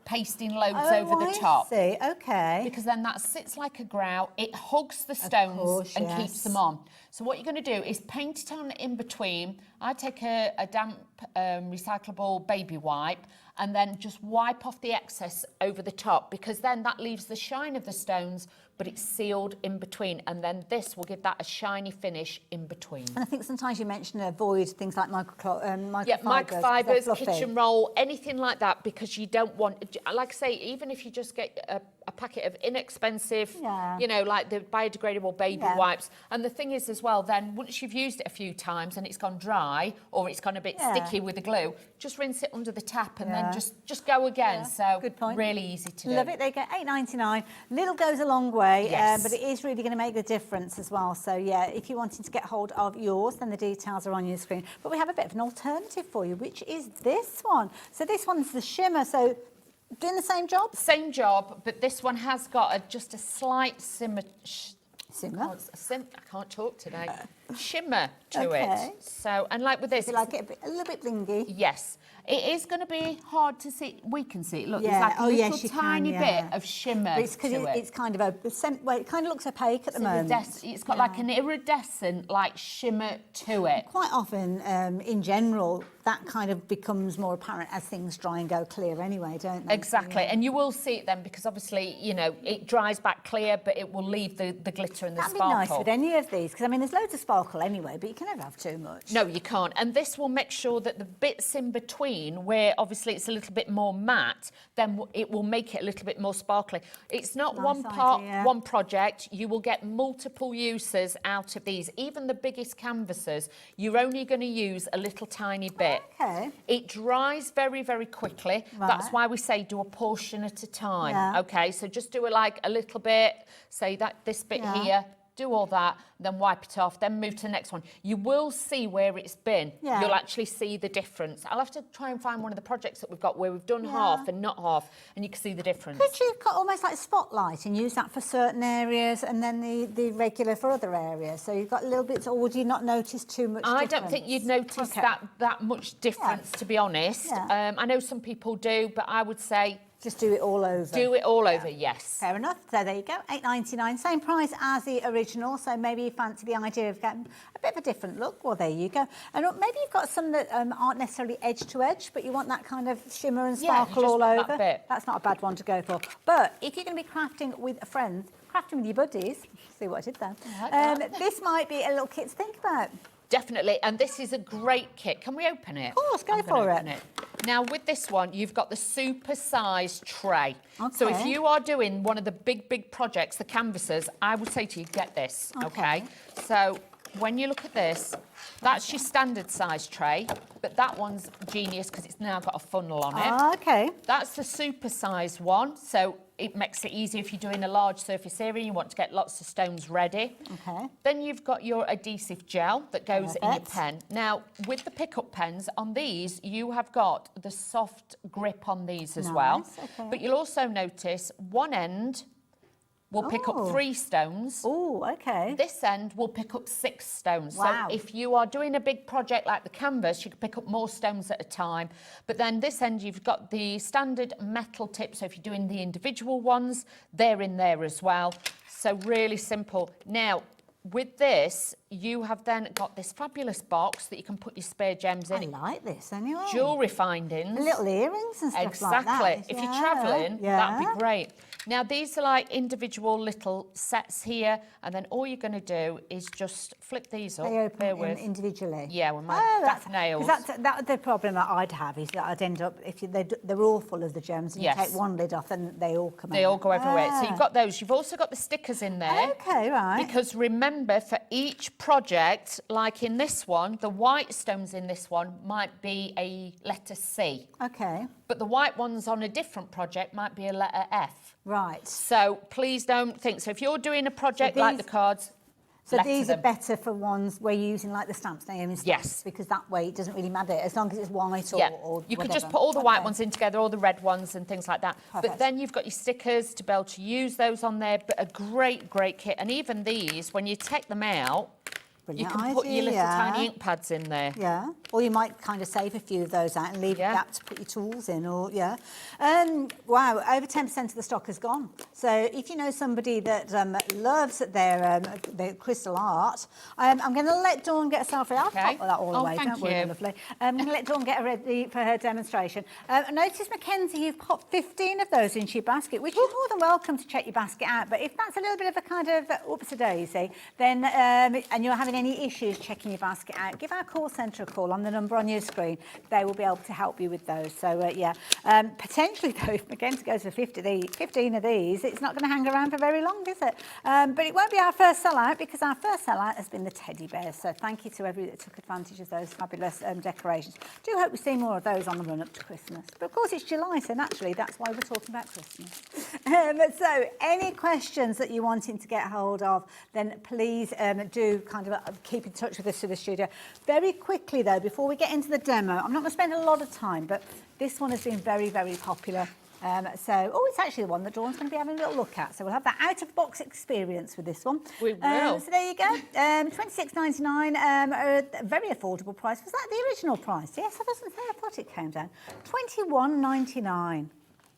pasting loads over the top. See. Okay. Because then that sits like a grout, it hugs the stones course, and yes. keeps them on. So what you're going to do is paint it on in between. I take a damp recyclable baby wipe and then just wipe off the excess over the top, because then that leaves the shine of the stones, but it's sealed in between, and then this will give that a shiny finish in between. And I think sometimes you mentioned avoid things like microfibers. Yeah, 'cause they're microfibers, fluffy. kitchen roll, anything like that, because you don't want, like I say, even if you just get a packet of inexpensive, Yeah. you know, like the biodegradable baby Yeah. wipes. And the thing is as well, then once you've used it a few times and it's gone dry or it's gone a bit sticky with the glue, just rinse it under the tap and then just go again. Yeah. So Good point. really easy to do. Love it. They get $8.99. Little goes a long way, Yes. but it is really going to make the difference as well. So yeah, if you're wanting to get hold of yours, then the details are on your screen. But we have a bit of an alternative for you, which is this one. So this one's the shimmer. So doing the same job? Same job, but this one has got just a slight Simmer? I can't talk today. Shimmer to Okay. it. So, and like with this, If you like it a little bit blingy. yes, it is going to be hard to see. We can see it. Look, Yeah. there's like a Oh, little yes, you can, tiny yeah. bit of shimmer But it's because to it. it's kind of well, it kind of looks opaque at the moment. It's got like an iridescent like shimmer to it. Quite often, in general, that kind of becomes more apparent as things dry and go clear anyway, don't they? Exactly, and you will see it then because obviously, it dries back clear, but it will leave the glitter and the That'd sparkle. be nice with any of these, because I mean, there's loads of sparkle sparkle anyway, but you can never have too much. No, you can't. And this will make sure that the bits in between, where obviously it's a little bit more matte, then it will make it a little bit more sparkly. It's not Nice one part, idea. one project. You will get multiple uses out of these. Even the biggest canvases, you're only going to use a little tiny bit. Okay. It dries very, very quickly. Right. That's why we say do a portion at a time. Yeah. Okay, so just do it like a little bit, say that this bit here, do all that, then wipe it off, then move to the next one. You will see where it's been. Yeah. You'll actually see the difference. I'll have to try and find one of the projects that we've got where we've done half and not half, and you can see the difference. Could you got almost like spotlight and use that for certain areas and then the regular for other areas? So you've got little bits, or would you not notice too much I difference? don't think you'd notice that much difference, to be honest. Yeah. I know some people do, but I would say just do it all over. do it all over, yes. Fair enough. So there you go, £8.99, same price as the original. So maybe you fancy the idea of getting a bit of a different look. Well, there you go. And maybe you've got some that aren't necessarily edge to edge, but you want that kind of shimmer and sparkle just all want over. that bit. That's not a bad one to go for. But if you're going to be crafting with a friend, crafting with your buddies, see what I did there. I like that. This might be a little kit to think about. Definitely, and this is a great kit. Can we open it? Of course, go I'm for gonna it. open it. Now, with this one, you've got the super-sized tray. So if Okay. you are doing one of the big projects, the canvases, I would say to you, get this, okay? So when you look at this, that's your standard size tray, but that one's genius because it's now got a funnel on it. Okay. That's the super-sized one, so it makes it easy if you're doing a large surface area and you want to get lots of stones ready. Okay. Then you've got your adhesive gel that goes in your Perfect. pen. Now, with the pickup pens, on these, you have got the soft grip on these as well. Nice, okay. But you'll also notice one end will pick up Oh. 3 stones. Oh, okay. This end will pick up 6 stones. Wow. So if you are doing a big project like the canvas, you can pick up more stones at a time. But then this end, you've got the standard metal tip. So if you're doing the individual ones, they're in there as well. So really simple. Now, with this, you have then got this fabulous box that you can put your spare gems in. I like this anyway. Jewellery findings. Little earrings and stuff like that. Exactly. If you're travelling, that'd be Yeah. great. Now, these are like individual little sets here, and then all you're going to do is just flip these up. They open Bear in with. individually. Yeah, with my that's nails. Because that's the problem that I'd have is that I'd end up, if they're all full of the gems, and Yes. you take one lid off and they all come out. They all go everywhere. So Ah. you've got those. You've also got the stickers in there. Okay, right. Because remember, for each project, like in this one, the white stones in this one might be a letter C. Okay, But the white ones on a different project might be a letter F. right. So please don't think. So if you're doing a project like the these- cards, So letter these are them. better for ones where you're using like the stamps, Naomi stamps, Yes. because that way it doesn't really matter as long as it's white or, Yeah, or you could just whatever. put all the white Okay. ones in together, all the red ones and things like that. But Perfect. then you've got your stickers to be able to use those on there. But a great kit. And even these, when you take them out, you Brilliant can put your little idea. tiny ink pads in there. Yeah, or you might kind of save a few of those out and leave Yeah. that to put your tools in, or yeah. Wow, over 10% of the stock has gone. So if you know somebody that loves their crystal art, I'm going to let Dawn get herself ready. I'll Okay. pop that all Oh, away, thank don't worry, you. lovely. I'm going to let Dawn get her ready for her demonstration. Notice, Mackenzie, you've got 15 of those into your basket, which you're more than welcome to check your basket out. But if that's a little bit of a kind of oops-a-daisy, then, and you're having any issues checking your basket out, give our call centre a call on the number on your screen. They will be able to help you with those. So, potentially, though, if Mackenzie goes for 15 of these, it's not going to hang around for very long, is it? But it won't be our first sellout, because our first sellout has been the teddy bears. So thank you to everybody that took advantage of those fabulous decorations. Do hope we see more of those on the run-up to Christmas. But, of course, it's July, so naturally, that's why we're talking about Christmas. So any questions that you're wanting to get hold of, then please do kind of keep in touch with us to the studio. Very quickly, though, before we get into the demo, I'm not going to spend a lot of time, but this one has been very, very popular. It's actually the one that Dawn's going to be having a little look at. So we'll have that out-of-box experience with this one. We will. So there you go. $26.99, a very affordable price. Was that the original price? Yes, I wasn't there. I thought it came down. $21.99.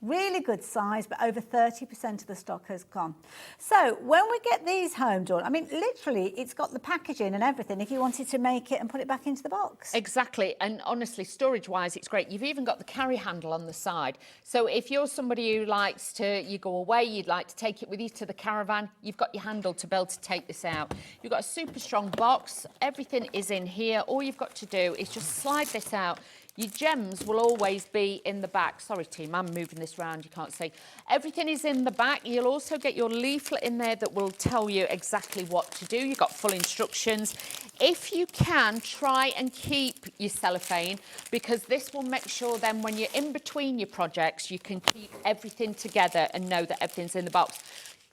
Really good size, but over 30% of the stock has gone. So when we get these home, Dawn, I mean, literally, it's got the packaging and everything if you wanted to make it and put it back into the box. Exactly. And honestly, storage-wise, it's great. You've even got the carry handle on the side. So if you're somebody who likes to, you go away, you'd like to take it with you to the caravan, you've got your handle to be able to take this out. You've got a super strong box. Everything is in here. All you've got to do is just slide this out. Your gems will always be in the back. Sorry, team, I'm moving this around, you can't see. Everything is in the back. You'll also get your leaflet in there that will tell you exactly what to do. You've got full instructions. If you can, try and keep your cellophane, because this will make sure then when you're in between your projects, you can keep everything together and know that everything's in the box.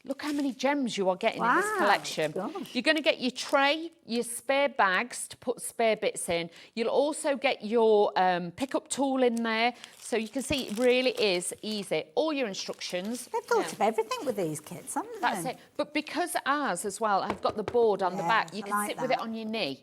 Look how many gems you are getting in this collection. Gosh. You're going to get your tray, your spare bags to put spare bits in. You'll also get your pickup tool in there. So you can see it really is easy. All your instructions. They've thought of everything with these kits, haven't they? That's it. But because ours as well, I've got the board on the back, you I can like sit with it on your knee.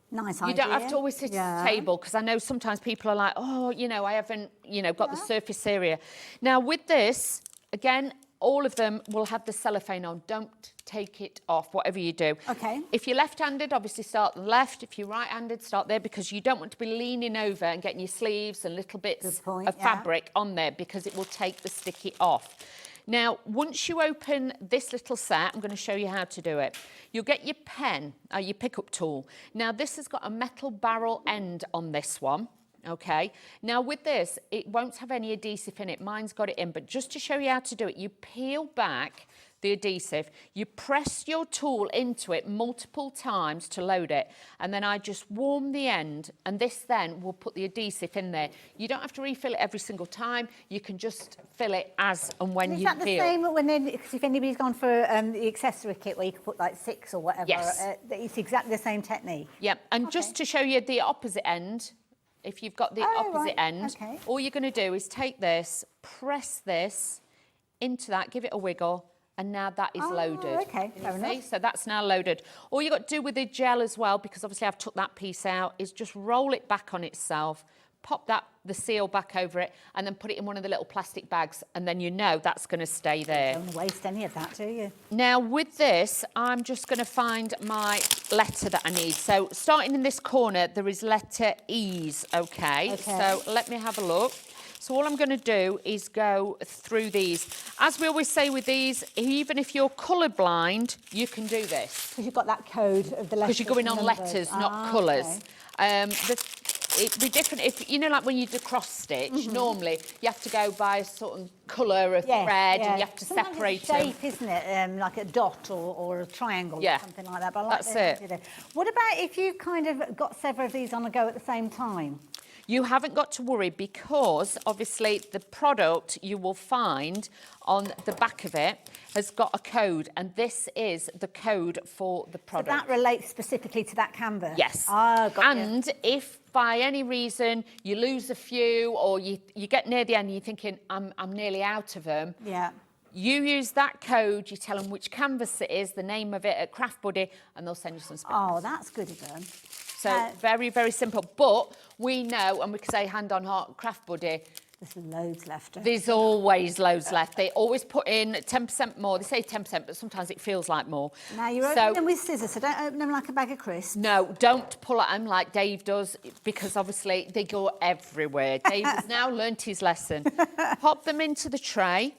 Nice You idea. don't have to always sit at the table, because I know sometimes people are like, oh, you know, I haven't, you know, got the surface area. Now with this, again, all of them will have the cellophane on. Don't take it off, whatever you do. Okay. If you're left-handed, obviously start on the left. If you're right-handed, start there, because you don't want to be leaning over and getting your sleeves and little bits of fabric on there, because it will take the sticky off. Now, once you open this little set, I'm going to show you how to do it. You'll get your pen, your pickup tool. Now, this has got a metal barrel end on this one. Okay, now with this, it won't have any adhesive in it. Mine's got it in, but just to show you how to do it, you peel back the adhesive, you press your tool into it multiple times to load it, and then I just warm the end, and this then will put the adhesive in there. You don't have to refill it every single time. You can just fill it as and when you feel. Is that the same when if anybody's gone for the accessory kit where you can put like 6 or whatever? Yes. It's exactly the same technique. Yeah, and just to show you the opposite end, if you've got the opposite end, all you're going to do is take this, press this into that, give it a wiggle, and now that is loaded. Okay, fair enough. So that's now loaded. All you've got to do with the gel as well, because obviously I've took that piece out, is just roll it back on itself, pop the seal back over it, and then put it in one of the little plastic bags, and then you know that's going to stay there. Don't waste any of that, do you? Now with this, I'm just going to find my letter that I need. So starting in this corner, there is letter E's, okay? So let me have a look. So all I'm going to do is go through these. As we always say with these, even if you're colourblind, you can do this. Because you've got that code of the letters. Because you're going on letters, not colours. It'd be different if, you know, like when you do cross stitch, normally you have to go by a sort of colour of thread and you have to separate it's shape, isn't it? Like a dot or a triangle or something like that. But I like that's it. What about if you kind of got several of these on a go at the same time? You haven't got to worry, because obviously the product you will find on the back of it has got a code, and this is the code for the product. So that relates specifically to that canvas? Yes. Ah, got you. And if by any reason you lose a few, or you get near the end and you're thinking, I'm nearly out of them. Yeah. You use that code, you tell them which canvas it is, the name of it at Craft Buddy, and they'll send you some specs. Oh, that's good of them. So very, very simple. But we know, and we can say hand on heart, Craft Buddy, there's loads left. There's always loads left. They always put in 10% more. They say 10%, but sometimes it feels like more. Now, you're opening them with scissors, so don't open them like a bag of crisps. No, don't pull at them like Dave does, because obviously they go everywhere. Dave has now learnt his lesson. Pop them into the tray,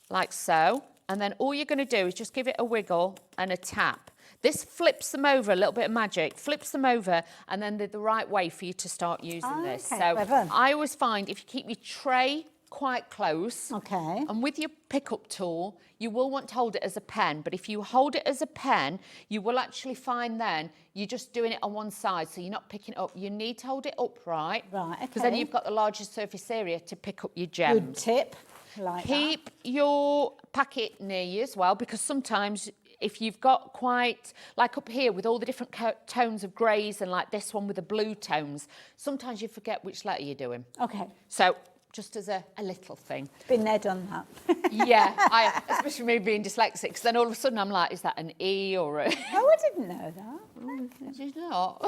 like so, and then all you're going to do is just give it a wiggle and a tap. This flips them over, a little bit of magic, flips them over, and then they're the right way for you to start using this. So clever. I always find if you keep your tray quite close, and with your pickup tool, you will want to hold it as a pen, but if you hold it as a pen, you will actually find then you're just doing it on one side, so you're not picking it up. You need to hold it upright, because then you've got the largest surface area to pick up your gems. Good tip. Like Keep your packet near you as well, because sometimes if you've got quite, like up here with all the different tones of greys and like this one with the blue tones, sometimes you forget which letter you're doing. Okay. So just as a little thing. Been there, done that. Yeah, especially me being dyslexic, because then all of a sudden I'm like, is that an E or a... Oh, I didn't know that. Did you not?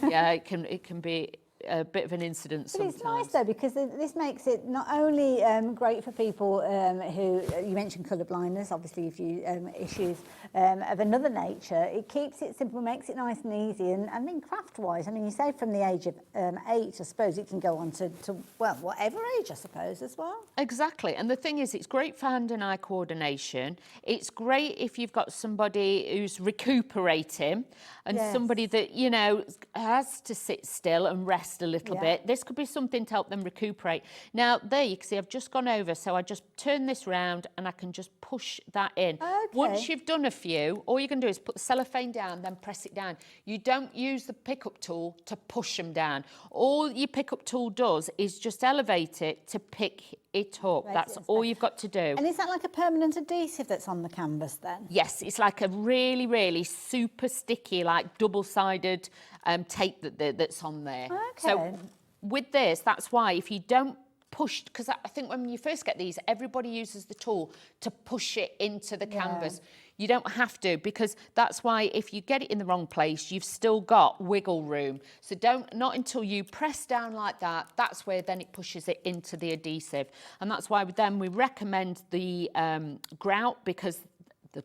Yeah, it can be a bit of an incident But sometimes. it's nice though, because this makes it not only great for people who, you mentioned colour blindness, obviously if you issues of another nature, it keeps it simple, makes it nice and easy. And I mean, craft-wise, I mean, you say from the age of 8, I suppose it can go on to, well, whatever age, I suppose, as well. Exactly. And the thing is, it's great for hand and eye coordination. It's great if you've got somebody who's recuperating and somebody that, you know, has to sit still and rest a little bit. This could be something to help them recuperate. Now, there you can see I've just gone over, so I just turn this round and I can just push that in. Okay. Once you've done a few, all you're going to do is put the cellophane down, then press it down. You don't use the pickup tool to push them down. All your pickup tool does is just elevate it to pick it up. That's all you've got to do. And is that like a permanent adhesive that's on the canvas then? Yes, it's like a really, really super sticky, like double-sided tape that's on there. Okay. So with this, that's why if you don't push, because I think when you first get these, everybody uses the tool to push it into the canvas. You don't have to, because that's why if you get it in the wrong place, you've still got wiggle room. So not until you press down like that, that's where then it pushes it into the adhesive. And that's why then we recommend the grout, because the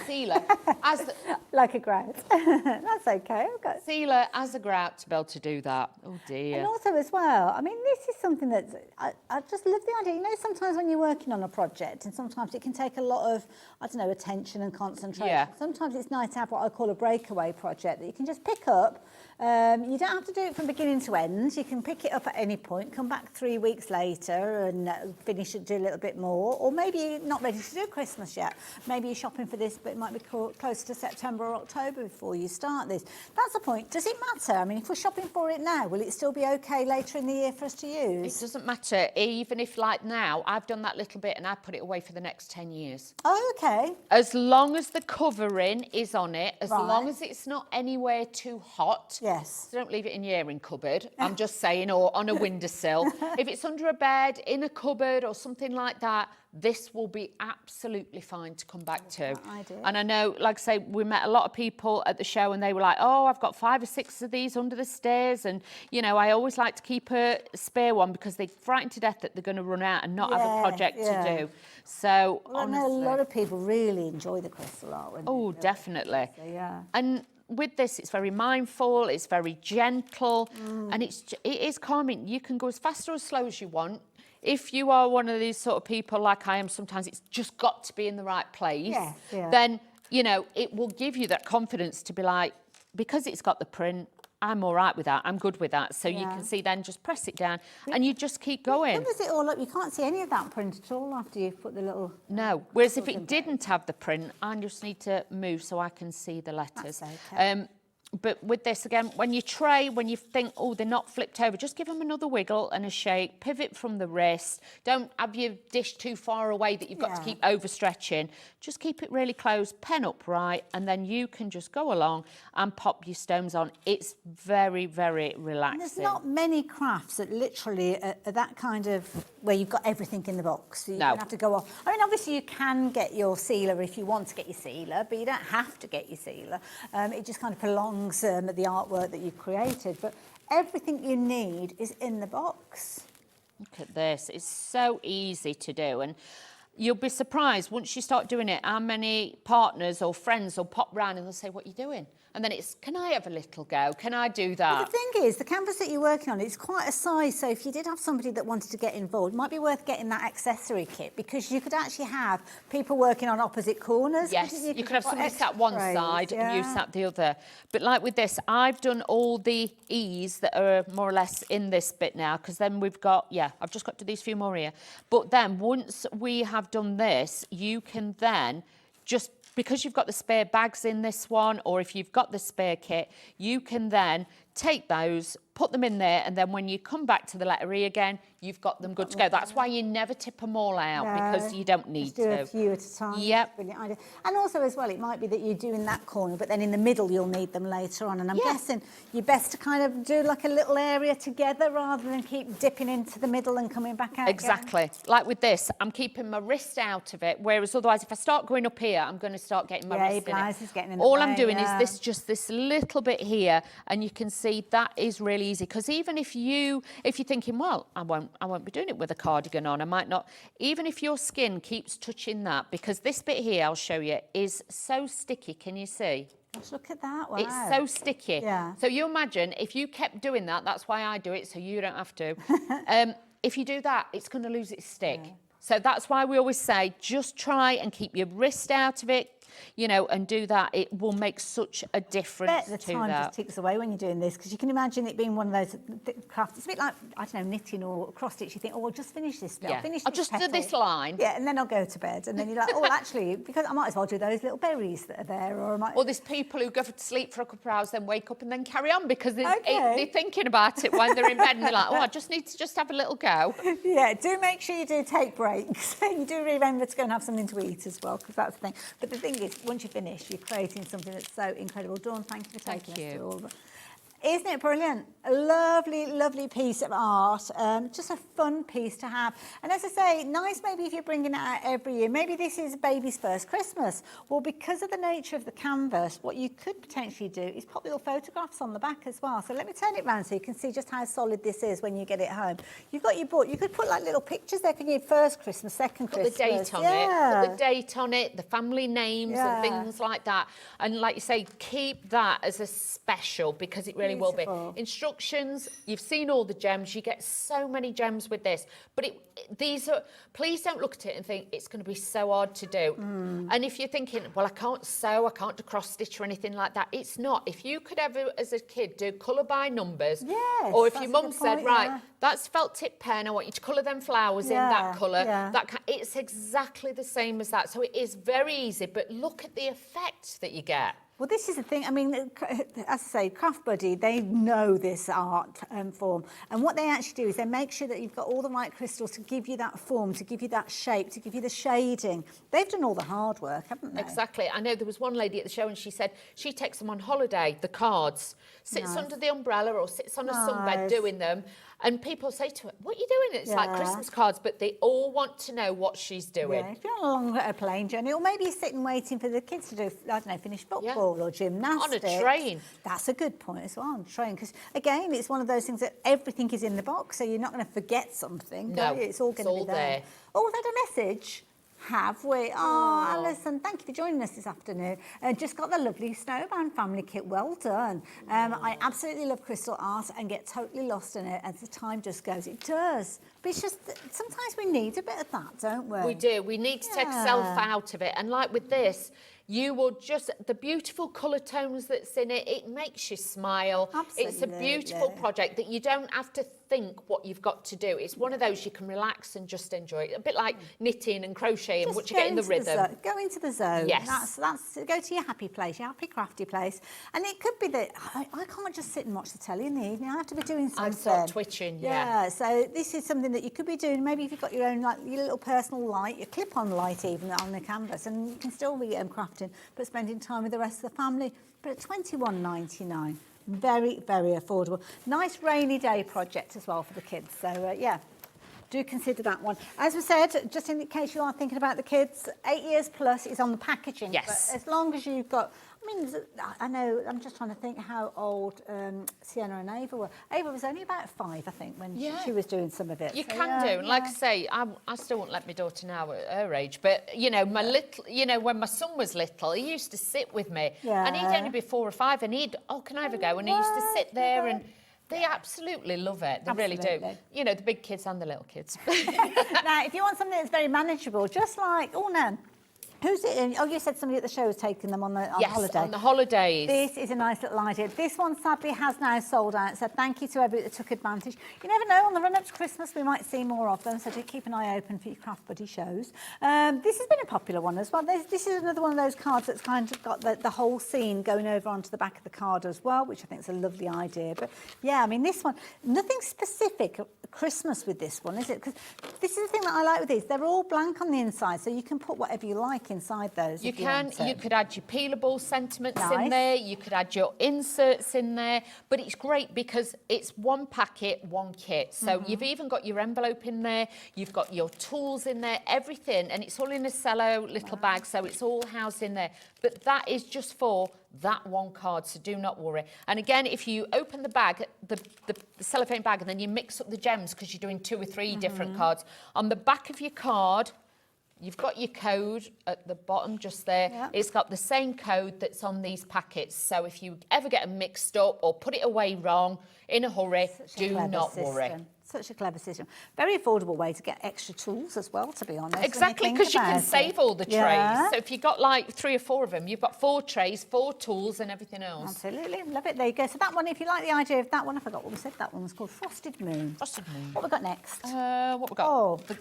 sealer as the, like a grout. That's okay. I've got sealer as a grout to be able to do that. Oh dear. And also as well, I mean, this is something that I just love the idea. You know, sometimes when you're working on a project, and sometimes it can take a lot of, I don't know, attention and concentration. Yeah. Sometimes it's nice to have what I call a breakaway project that you can just pick up. You don't have to do it from beginning to end. You can pick it up at any point, come back 3 weeks later and finish it, do a little bit more. Or maybe you're not ready to do Christmas yet. Maybe you're shopping for this, but it might be close to September or October before you start this. That's the point. Does it matter? I mean, if we're shopping for it now, will it still be okay later in the year for us to use? It doesn't matter, even if like now, I've done that little bit and I put it away for the next 10 years. Oh, okay. As long as the covering is on it, as long as it's not anywhere too hot. Yes. So don't leave it in your airing cupboard, I'm just saying, or on a windowsill. If it's under a bed, in a cupboard or something like that, this will be absolutely fine to come back to. And I know, like I say, we met a lot of people at the show and they were like, oh, I've got 5 or 6 of these under the stairs. And, you know, I always like to keep a spare one because they're frightened to death that they're going to run out and not have a project to do. So, honestly, I know a lot of people really enjoy the crystal art. Oh, definitely. So, yeah. And with this, it's very mindful, it's very gentle, and it is calming. You can go as fast or as slow as you want. If you are one of these sort of people like I am, sometimes it's just got to be in the right place, then, you know, it will give you that confidence to be like, because it's got the print, I'm all right with that, I'm good with that. So you can see then just press it down and you just keep going. It covers it all up. You can't see any of that print at all after you've put the little... No, whereas if it didn't have the print, I just need to move so I can see the letters. That's okay. But with this, again, when you tray, when you think, oh, they're not flipped over, just give them another wiggle and a shake, pivot from the wrist. Don't have your dish too far away that you've got to keep overstretching. Just keep it really close, pen upright, and then you can just go along and pop your stones on. It's very, very relaxing. And there's not many crafts that literally are that kind of, where you've got everything in the box. So you don't have to go off. I mean, obviously you can get your sealer if you want to get your sealer, but you don't have to get your sealer. It just kind of prolongs the artwork that you've created, but everything you need is in the box. Look at this, it's so easy to do, and you'll be surprised once you start doing it how many partners or friends will pop round and they'll say, what are you doing? And then it's, can I have a little go? Can I do that? Well, the thing is, the canvas that you're working on, it's quite a size, so if you did have somebody that wanted to get involved, it might be worth getting that accessory kit, because you could actually have people working on opposite corners. Yes, you could have somebody sat one side and you sat the other. But like with this, I've done all the E's that are more or less in this bit now, because then we've got, I've just got to these few more here. But then once we have done this, you can then just, because you've got the spare bags in this one, or if you've got the spare kit, you can then take those, put them in there, and then when you come back to the letter E again, you've got them good to go. That's why you never tip them all out, because you don't need to. Do a few at a time. Yep. Brilliant idea. And also as well, it might be that you're doing that corner, but then in the middle you'll need them later on. And I'm guessing you're best to kind of do like a little area together rather than keep dipping into the middle and coming back out. Exactly. Again. Like with this, I'm keeping my wrist out of it, whereas otherwise if I start going up here, I'm going to start getting my wrist in it. Getting in the All way, I'm doing is this little bit here, and you can see see, that is really easy, because even if you're thinking, well, I won't be doing it with a cardigan on, I might not, even if your skin keeps touching that, because this bit here, I'll show you, is so sticky. Can you see? Gosh, look at that. Wow. It's so sticky. Yeah. So you imagine if you kept doing that, that's why I do it, so you don't have to. If you do that, it's going to lose its stick. Yeah. So that's why we always say, just try and keep your wrist out of it, you know, and do that. It will make such a difference to that. The time just ticks away when you're doing this, because you can imagine it being one of those crafts. It's a bit like, I don't know, knitting or cross stitch. You think, oh, I'll just finish this bit. Yeah. I'll just do this line. Yeah, and then I'll go to bed. And then you're like, oh, well, actually, because I might as well do those little berries that are there. Or there's people who go to sleep for a couple of hours, then wake up and then carry on, because they're thinking about it when they're in bed, and they're like, oh, I just need to just have a little go. Yeah, do make sure you do take breaks. You do remember to go and have something to eat as well, because that's the thing. But the thing is, once you finish, you're creating something that's so incredible. Dawn, thank you for taking us through all of it. Isn't it brilliant? A lovely, lovely piece of art. Just a fun piece to have. And as I say, nice maybe if you're bringing it out every year. Maybe this is baby's first Christmas. Well, because of the nature of the canvas, what you could potentially do is pop little photographs on the back as well. So let me turn it round so you can see just how solid this is when you get it home. You've got your book. You could put like little pictures there, can you? First Christmas, second Christmas. Put the date on it. Put the date on it, the family names and things like that. And like you say, keep that as a special, because it really will be. Instructions, you've seen all the gems, you get so many gems with this, but these are, please don't look at it and think it's going to be so hard to do. And if you're thinking, well, I can't sew, I can't do cross stitch or anything like that, it's not. If you could ever as a kid do colour by numbers, or if your mum said, right, that's felt tip pen, I want you to colour them flowers in that colour, it's exactly the same as that. So it is very easy, but look at the effect that you get. Well, this is the thing. I mean, as I say, Craft Buddy, they know this art form. And what they actually do is they make sure that you've got all the right crystals to give you that form, to give you that shape, to give you the shading. They've done all the hard work, haven't they? Exactly. I know there was one lady at the show and she said she takes them on holiday, the cards, sits under the umbrella or sits on a sunbed doing them. And people say to her, what are you doing? It's like Christmas cards, but they all want to know what she's doing. Yeah, if you're on a plane journey, or maybe you're sitting waiting for the kids to do, I don't know, finish football or gymnastics. On a train. That's a good point as well, on a train. Because, again, it's one of those things that everything is in the box, so you're not going to forget something. No, it's all going to be there. Oh, we've had a message. Have we? Oh, Alison, thank you for joining us this afternoon. Just got the lovely Snowbound family kit. Well done. I absolutely love crystal art and get totally lost in it as the time just goes. It does. But it's just, sometimes we need a bit of that, don't we? We do. We need to take self out of it. And like with this, you will just, the beautiful colour tones that's in it, it makes you smile. Absolutely. It's a beautiful project that you don't have to think what you've got to do. It's one of those you can relax and just enjoy it. A bit like knitting and crocheting, just once you get in the rhythm. Go into the zone. Yes. That's go to your happy place, your happy crafty place. And it could be that I can't just sit and watch the telly in the evening. I have to be doing something. I'm sort of twitching, yeah. So this is something that you could be doing. Maybe if you've got your own, like your little personal light, your clip-on light even on the canvas, and you can still be crafting, but spending time with the rest of the family. But at $21.99. Very, very affordable. Nice rainy day project as well for the kids. So, do consider that one. As we said, just in case you are thinking about the kids, 8 years plus is on the packaging. Yes. But as long as you've got... I mean, I know, I'm just trying to think how old Sienna and Ava were. Ava was only about 5, I think, when she was doing some of it. You can do. And like I say, I still won't let my daughter now at her age. But, you know, when my son was little, he used to sit with me. Yeah. And he'd only be 4 or 5 and he'd, can I have a go? And he used to sit there and... They absolutely love it. They really do. You know, the big kids and the little kids. Now, if you want something that's very manageable, just like, Nan, who's it in? Oh, you said somebody at the show was taking them on holiday. Yes, on the holidays. This is a nice little idea. This one, sadly, has now sold out, so thank you to everybody that took advantage. You never know, on the run-up to Christmas, we might see more of them, so do keep an eye open for your Craft Buddy shows. This has been a popular one as well. This is another one of those cards that's kind of got the whole scene going over onto the back of the card as well, which I think is a lovely idea. But, yeah, I mean, this one, nothing specific Christmas with this one, is it? Because this is the thing that I like with these. They're all blank on the inside, so you can put whatever you like inside those. You can. You could add your peelable sentiments in there. You could add your inserts in there. But it's great because it's one packet, one kit. So you've even got your envelope in there. You've got your tools in there, everything. And it's all in a cello little bag, so it's all housed in there. but that is just for that one card, so do not worry. And again, if you open the bag, the cellophane bag, and then you mix up the gems because you're doing 2 or 3 different cards, on the back of your card, you've got your code at the bottom just there. Yeah. It's got the same code that's on these packets. So if you ever get them mixed up or put it away wrong in a hurry, do not worry. Such a clever system. Very affordable way to get extra tools as well, to be honest. Exactly, because you can save all the trays. Yeah. So if you've got like 3 or 4 of them, you've got 4 trays, 4 tools and everything else. Absolutely, love it. There you go. So that one, if you like the idea of that one, I forgot what we said, that one was called Frosted Moon. Frosted Moon. What we got next? What we got? Oh, the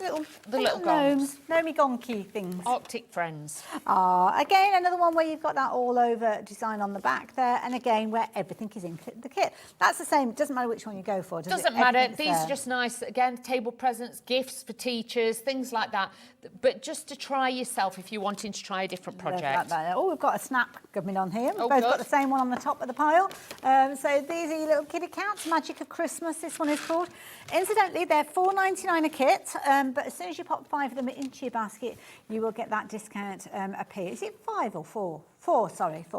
little gnomes. gnomes. Gnomey gonky things. Arctic Friends. Again, another one where you've got that all over design on the back there, and again, where everything is in the kit. That's the same. It doesn't matter which one you go for, does it? Doesn't matter. Everything's These there. are just nice. Again, table presents, gifts for teachers, things like that. But just to try yourself if you're wanting to try a different project. Oh, we've got a snap coming on here. We've Oh, both good. got the same one on the top of the pile. So these are your little kitty cats, Magic of Christmas, this one is called. Incidentally, they're $4.99 a kit, but as soon as you pop 5 of them into your basket, you will get that discount appear. Is it 5 or 4? 4,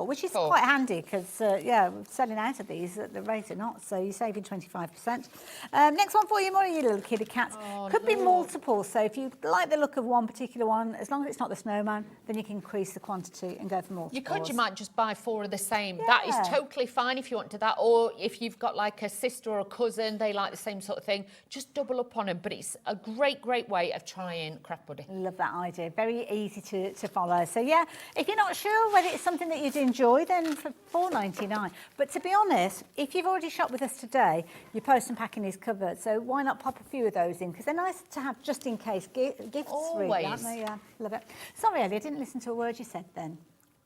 which is 4. quite handy because, yeah, we're selling out of these at the rate of knots, so you're saving 25%. Next one for you, more of your little kitty cats. Could be multiple, so if you like the look of one particular one, as long as it's not the snowman, then you can increase the quantity and go for multiples. You might just buy 4 of the same. That is totally fine if you want to do that. Or if you've got like a sister or a cousin, they like the same sort of thing, just double up on them. But it's a great, great way of trying Craft Buddy. Love that idea. Very easy to follow. So, yeah, if you're not sure whether it's something that you'd enjoy, then for $4.99. But to be honest, if you've already shopped with us today, your post and packing is covered. So why not pop a few of those in? Because they're nice to have just in case gifts, really, aren't they? Yeah, love it. Sorry, Ellie, I didn't listen to a word you said then.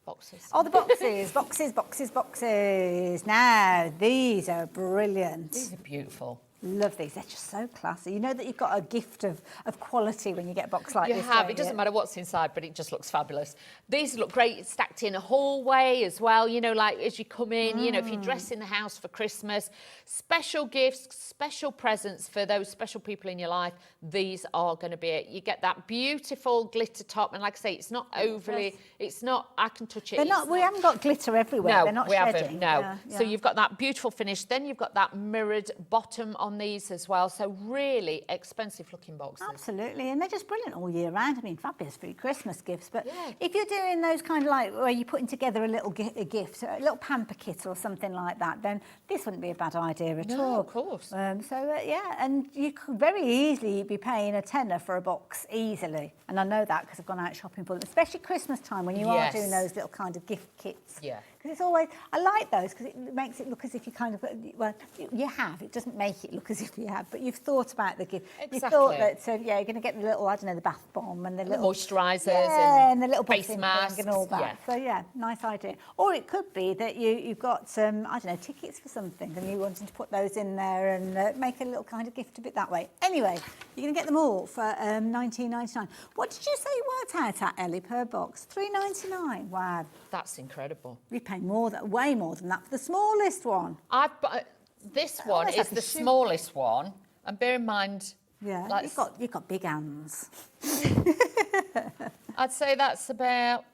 Boxes. Oh, the boxes, boxes. Now, these are brilliant. These are beautiful. Love these. They're just so classy. You know that you've got a gift of quality when you get a box like this. You have. don't It doesn't you? matter what's inside, but it just looks fabulous. These look great stacked in a hallway as well. You know, like as you come in, you know, if you're dressing the house for Christmas, special gifts, special presents for those special people in your life. These are going to be it. You get that beautiful glitter top. And like I say, it's not overly, it's not, I can touch it. They're not, we haven't got glitter everywhere. No, They're not we shedding. haven't, no. Yeah. So you've got that beautiful finish. Then you've got that mirrored bottom on these as well. So really expensive looking boxes. Absolutely, and they're just brilliant all year round. I mean, fabulous for your Christmas gifts. But Yeah. if you're doing those kind of like where you're putting together a little a gift, a little pamper kit or something like that, then this wouldn't be a bad idea at all. No, of course. Yeah, and you could very easily be paying a tenner for a box easily. And I know that because I've gone out shopping for them, especially Christmas time when you are doing those little kind of gift kits. Yeah. Because it's always, I like those because it makes it look as if you kind of, well, you have. It doesn't make it look as if you have, but you've thought about the gift. Exactly. You thought that, yeah, you're going to get the little, I don't know, the bath bomb and the little moisturisers and the little face buffing masks, thing and all that. yeah. So yeah, nice idea. Or it could be that you've got some, I don't know, tickets for something and you wanted to put those in there and make a little kind of gift of it that way. Anyway, you're going to get them all for $19.99. What did you say it worked out at, Ellie, per box? $3.99. Wow. That's incredible. We pay way more than that for the smallest one. This one almost is like a the shoe. smallest one, and bear in mind, Yeah, like, you've got big hands. I'd say that's about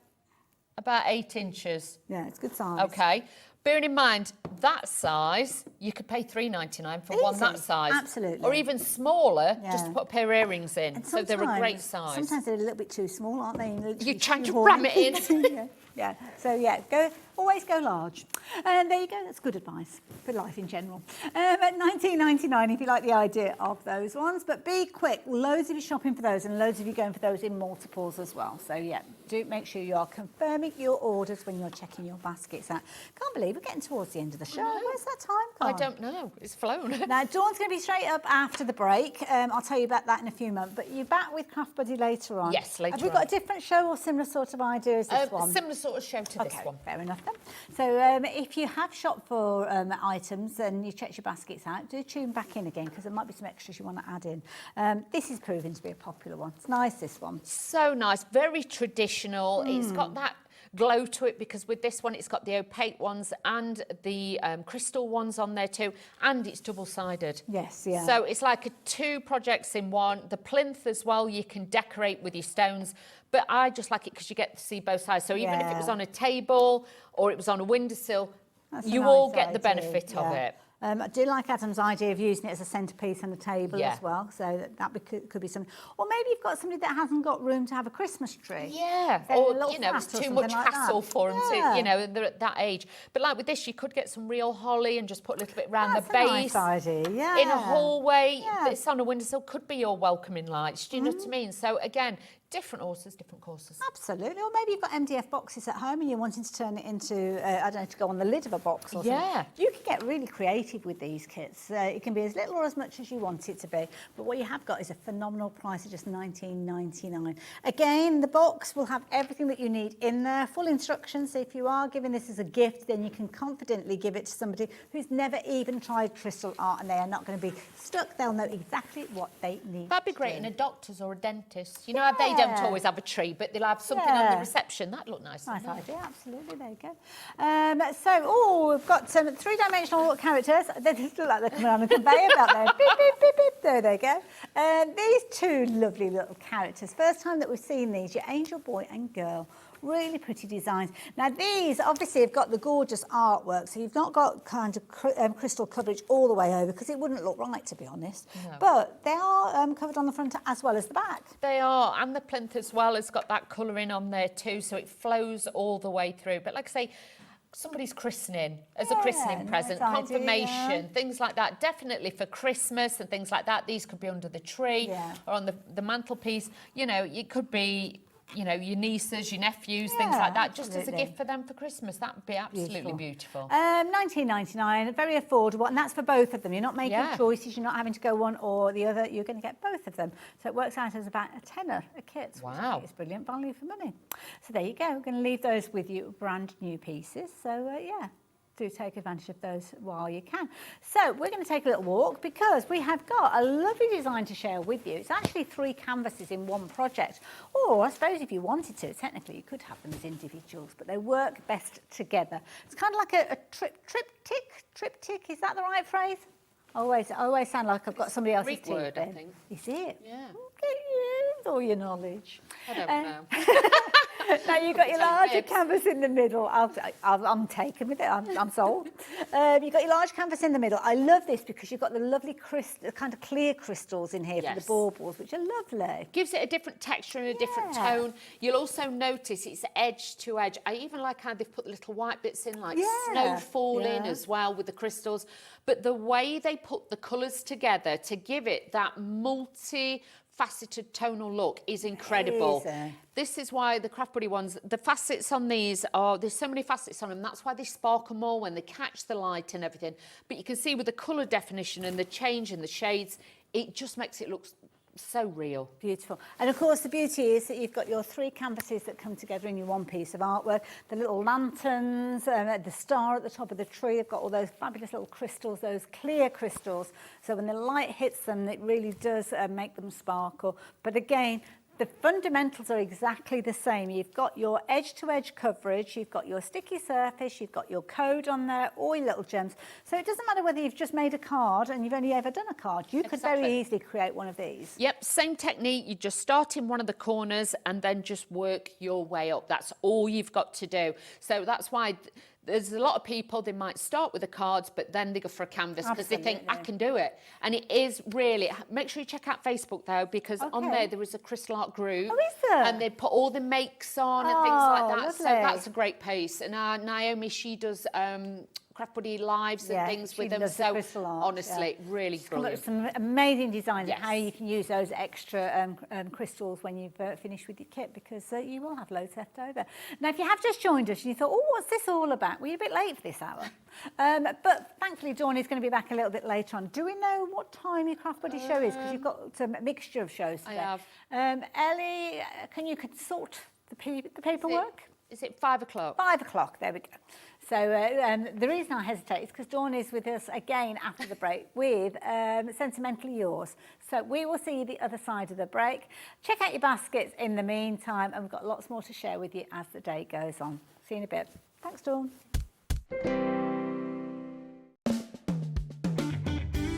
8 inches. Yeah, it's good size. Okay. Bearing in mind that size, you could pay $3.99 for one that Easy, size. absolutely. Or even smaller, just to Yeah. put a pair of earrings in. And So they're a great size. Sometimes they're a little bit too small, aren't they? You're trying to ram it in. Yeah. So yeah, always go large. And there you go. That's good advice for life in general. At $19.99, if you like the idea of those ones, but be quick. Loads of you shopping for those, and loads of you going for those in multiples as well. So yeah, do make sure you are confirming your orders when you're checking your baskets out. Can't believe we're getting towards the end of the show. Where's that time gone? I don't know. It's flown. Now, Dawn's going to be straight up after the break. I'll tell you about that in a few months. But you're back with Craft Buddy later on. Yes, later Have we got on. a different show or similar sort of idea as this one? Similar sort of show to this one. Fair enough then. So if you have shopped for items and you checked your baskets out, do tune back in again because there might be some extras you want to add in. This is proving to be a popular one. It's nice, this one. So nice, very traditional. It's got that glow to it, because with this one, it's got the opaque ones and the crystal ones on there too, and it's double-sided. Yes, yeah. So it's like two projects in one. The plinth as well, you can decorate with your stones, but I just like it because you get to see both sides. So even if it was on a table or it was on a windowsill, you all get the benefit of it. I do like Adam's idea of using it as a centrepiece on the table as well, so could be something. Or maybe you've got somebody that hasn't got room to have a Christmas tree. Yeah, or, you know, it's too much hassle for them to, you know, they're at that age. But like with this, you could get some real holly and just put a little bit around the base. Nice idea, yeah. In a hallway, it's on a windowsill, could be your welcoming lights, do you know what I mean? So again, different authors, different courses. Absolutely. Or maybe you've got MDF boxes at home and you're wanting to turn it into, I don't know, to go on the lid of a box or something. You can get really creative with these kits. It can be as little or as much as you want it to be. But what you have got is a phenomenal price of just $19.99. Again, the box will have everything that you need in there, full instructions. So if you are giving this as a gift, then you can confidently give it to somebody who's never even tried crystal art and they are not going to be stuck. They'll know exactly what they need. That'd be great in a doctor's or a dentist. You know how they don't always have a tree, but they'll have something on the reception. That'd look nice. Nice idea, absolutely. There you go. We've got some three-dimensional characters. They just look like they're coming on a conveyor belt there. Beep, beep, beep, beep. There they go. These two lovely little characters. First time that we've seen these, your angel boy and girl. Really pretty designs. Now these obviously have got the gorgeous artwork, so you've not got kind of crystal coverage all the way over because it wouldn't look right, to be honest. No. But they are covered on the front as well as the back. They are, and the plinth as well has got that colouring on there too, so it flows all the way through. But like I say, somebody's christening as a christening present, confirmation, things like that, definitely for Christmas and things like that. These could be under the tree or on the mantelpiece. You know, it could be, you know, your nieces, your nephews, things like that, just as a gift for them for Christmas. That would be absolutely beautiful. $19.99, very affordable, and that's for both of them. You're not making choices, you're not having to go one or the other, you're going to get both of them. So it works out as about a tenner a kit. Wow. It's brilliant value for money. So there you go, we're going to leave those with you, brand new pieces. So do take advantage of those while you can. So we're going to take a little walk because we have got a lovely design to share with you. It's actually 3 canvases in one project, or I suppose if you wanted to, technically you could have them as individuals, but they work best together. It's kind of like a triptych, is that the right phrase? I always sound like I've got somebody else's Greek word, I think. Is it? Yeah. Okay, use all your knowledge. I don't know. Now you've got your larger canvas in the middle. I'm taken with it. I'm sold. You've got your large canvas in the middle. I love this because you've got the lovely kind of clear crystals in here for the baubles, which are lovely. Gives it a different texture and a different tone. You'll also notice it's edge to edge. I even like how they've put the little white bits in, like snow falling as well with the crystals. But the way they put the colours together to give it that multi-faceted tonal look is incredible. This is why the Craft Buddy ones, the facets on these there's so many facets on them. That's why they sparkle more when they catch the light and everything. But you can see with the colour definition and the change in the shades, it just makes it look so real. Beautiful. And of course the beauty is that you've got your 3 canvases that come together in your one piece of artwork. The little lanterns, the star at the top of the tree, they've got all those fabulous little crystals, those clear crystals. So when the light hits them, it really does make them sparkle. But again, the fundamentals are exactly the same. You've got your edge-to-edge coverage, you've got your sticky surface, you've got your code on there, all your little gems. So it doesn't matter whether you've just made a card and you've only ever done a card. You could very easily create one of these. Yep, same technique. You just start in one of the corners and then just work your way up. That's all you've got to do. So that's why there's a lot of people, they might start with the cards, but then they go for a canvas because they think, I can do it. And it is really, make sure you check out Facebook though, because on there is a crystal art group. Oh, is there? And they put all the makes on and things like that. Lovely. So that's a great piece. And Naomi, she does Craft Buddy lives and things with them. So honestly, really brilliant. Some amazing designs of how you can use those extra crystals when you've finished with your kit, because you will have loads left over. Now, if you have just joined us and you thought, oh, what's this all about? Well, you're a bit late for this hour. But thankfully, Dawn is going to be back a little bit later on. Do we know what time your Craft Buddy show is? Because you've got a mixture of shows today. I have. Ellie, can you consult the paperwork? is it 5 o'clock? 5 o'clock, there we go. So the reason I hesitate is because Dawn is with us again after the break with Sentimentally Yours. So we will see you the other side of the break. Check out your baskets in the meantime, and we've got lots more to share with you as the day goes on. See you in a bit. Thanks, Dawn.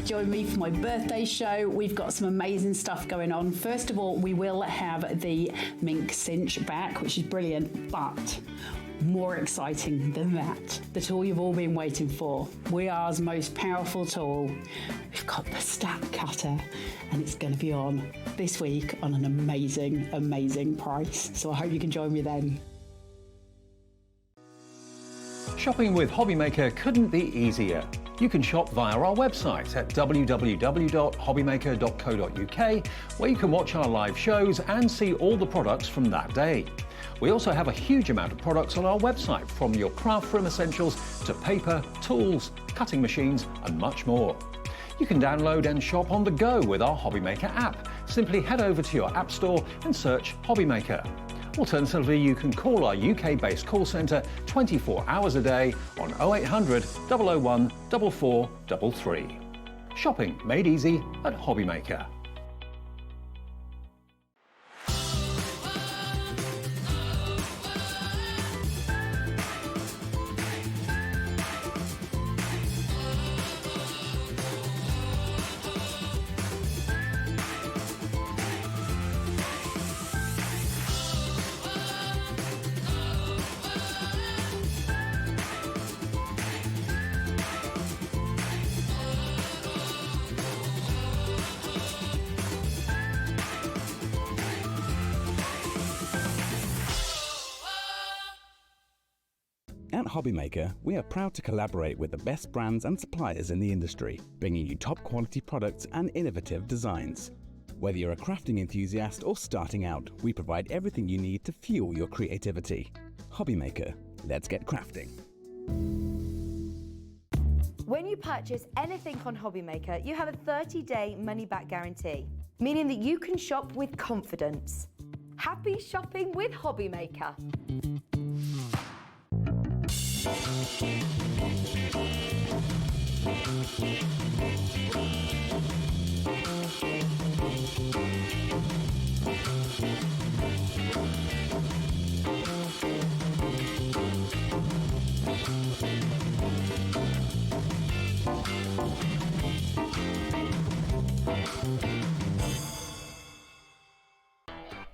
Join me for my birthday show. We've got some amazing stuff going on. First of all, we will have the mink cinch back, which is brilliant, but more exciting than that, the tool you've all been waiting for. WeAre's most powerful tool. We've got the stack cutter, and it's going to be on this week on an amazing, amazing price. So I hope you can join me then. Shopping with Hobbymaker couldn't be easier. You can shop via our website at www.hobbymaker.co.uk, where you can watch our live shows and see all the products from that day. We also have a huge amount of products on our website, from your craft room essentials to paper, tools, cutting machines and much more. You can download and shop on the go with our Hobbymaker app. Simply head over to your app store and search Hobbymaker. Alternatively, you can call our UK-based call centre 24 hours a day on 0800 001 4433. Shopping made easy at Hobbymaker. At Hobbymaker, we are proud to collaborate with the best brands and suppliers in the industry, bringing you top quality products and innovative designs. Whether you're a crafting enthusiast or starting out, we provide everything you need to fuel your creativity. Hobbymaker, let's get crafting. When you purchase anything on Hobbymaker, you have a 30-day money-back guarantee, meaning that you can shop with confidence. Happy shopping with Hobbymaker.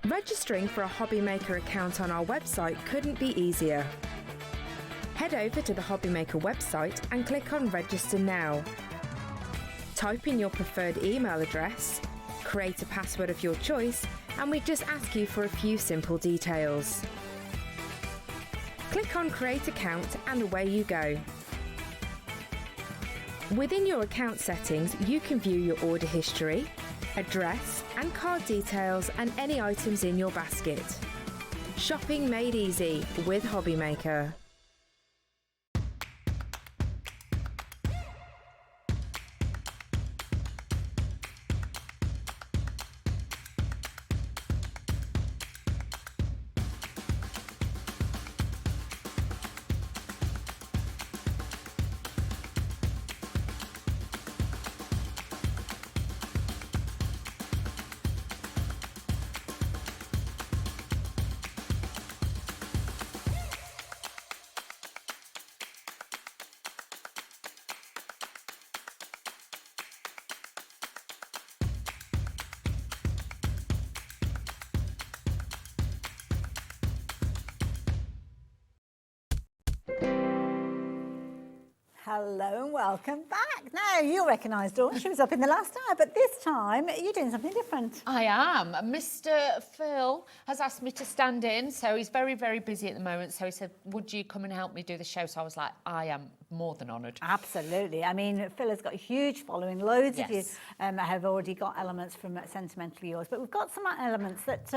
Registering for a Hobbymaker account on our website couldn't be easier. Head over to the Hobbymaker website and click on Register Now. Type in your preferred email address, create a password of your choice, and we just ask you for a few simple details. Click on Create Account and away you go. Within your account settings, you can view your order history, address and card details and any items in your basket. Shopping made easy with Hobbymaker. Hello and welcome back. Now, you'll recognise Dawn. She was up in the last hour, but this time you're doing something different. I am. Mr. Phill has asked me to stand in, so he's very, very busy at the moment. So he said, would you come and help me do the show? So I was like, I am more than honoured. Absolutely. I mean, Phill has got a huge following. Loads of you Yes. have already got elements from Sentimentally Yours, but we've got some elements that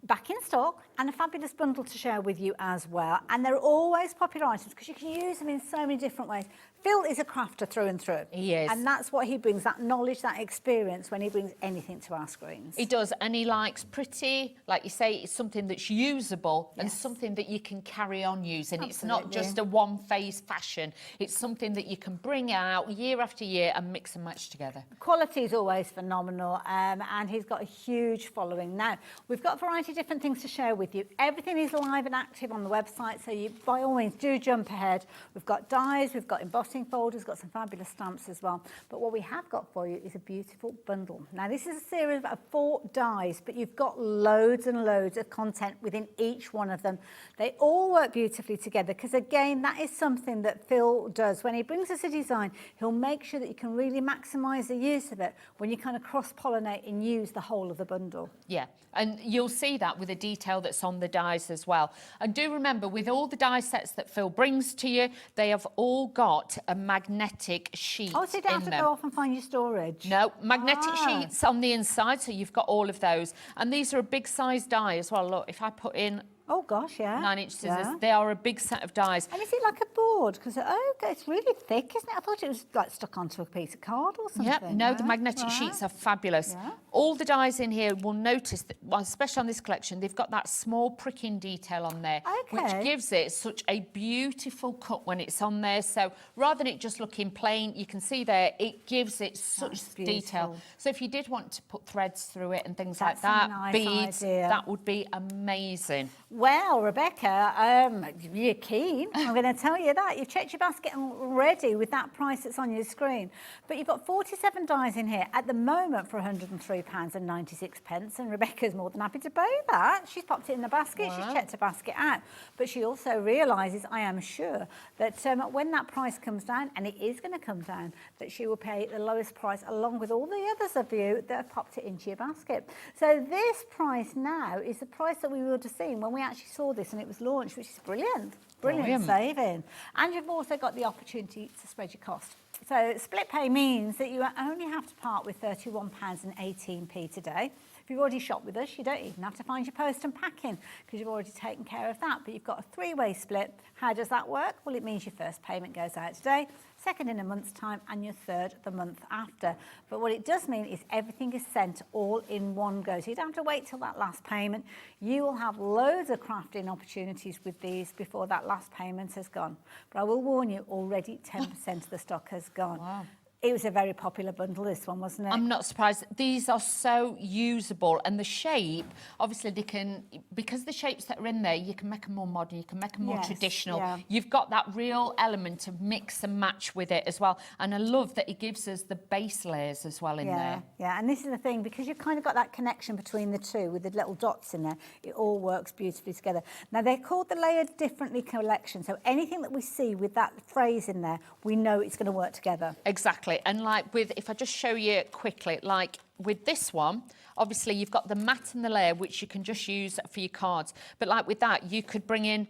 back in stock and a fabulous bundle to share with you as well. And they're always popular items because you can use them in so many different ways. Phill is a crafter through and through. He is. And that's what he brings, that knowledge, that experience when he brings anything to our screens. He does, and he likes pretty, like you say, it's something that's usable and Yes. something that you can carry on using. It's Absolutely. not just a one-phase fashion. It's something that you can bring out year after year and mix and match together. Quality is always phenomenal, and he's got a huge following. Now, we've got a variety of different things to share with you. Everything is live and active on the website, so you, by all means, do jump ahead. We've got dies, we've got embossing folders, got some fabulous stamps as well. But what we have got for you is a beautiful bundle. Now, this is a series of 4 dies, but you've got loads and loads of content within each one of them. They all work beautifully together because, again, that is something that Phill does. When he brings us a design, he'll make sure that you can really maximise the use of it when you kind of cross-pollinate and use the whole of the bundle. Yeah, and you'll see that with the detail that's on the dies as well. And do remember, with all the die sets that Phill brings to you, they have all got a magnetic sheet Oh, so you don't have in to them. go off and find your storage? No, magnetic Ah. sheets on the inside, so you've got all of those. And these are a big size die as well. Look, if I put in Oh, gosh, yeah. 9-inch scissors, Yeah. they are a big set of dies. And is it like a board? Because, oh, it's really thick, isn't it? I thought it was like stuck onto a piece of card or something. Yep, no, the Right, magnetic right. sheets are fabulous. Yeah. All the dies in here will notice that, well, especially on this collection, they've got that small pricking detail on there, which Okay. gives it such a beautiful cut when it's on there. So rather than it just looking plain, you can see there, it gives it such That's detail. beautiful. So if you did want to put threads through it and things That's like a that, nice beads, idea. that would be amazing. Well, Rebecca, you're keen. I'm going to tell you that. You've checked your basket already with that price that's on your screen. But you've got 47 dies in here at the moment for £103.96. And Rebecca's more than happy to pay that. She's popped it in the basket. Wow. She's checked her basket out. But she also realises, I am sure, that when that price comes down, and it is going to come down, that she will pay the lowest price along with all the others of you that have popped it into your basket. So this price now is the price that we would have seen when we actually saw this and it was launched, which is brilliant. Brilliant saving. And you've also got the opportunity to spread your cost. So split pay means that you only have to part with £31.18 today. If you've already shopped with us, you don't even have to find your post and packing because you've already taken care of that. But you've got a 3-way split. How does that work? Well, it means your first payment goes out today, second in a month's time, and your third the month after. But what it does mean is everything is sent all in one go. So you don't have to wait till that last payment. You will have loads of crafting opportunities with these before that last payment has gone. But I will warn you, already 10% of the stock has gone. Wow. It was a very popular bundle, this one, wasn't it? I'm not surprised. These are so usable, and the shape, obviously, they can, because the shapes that are in there, you can make them more modern, you can make them more Yes, traditional. yeah. You've got that real element of mix and match with it as well. And I love that it gives us the base layers as well in there. Yeah, and this is the thing, because you've kind of got that connection between the two with the little dots in there, it all works beautifully together. Now, they're called the Layered Differently collection, so anything that we see with that phrase in there, we know it's going to work together. Exactly. And like with, if I just show you quickly, like with this one, obviously you've got the matte and the layer, which you can just use for your cards. But like with that, you could bring in,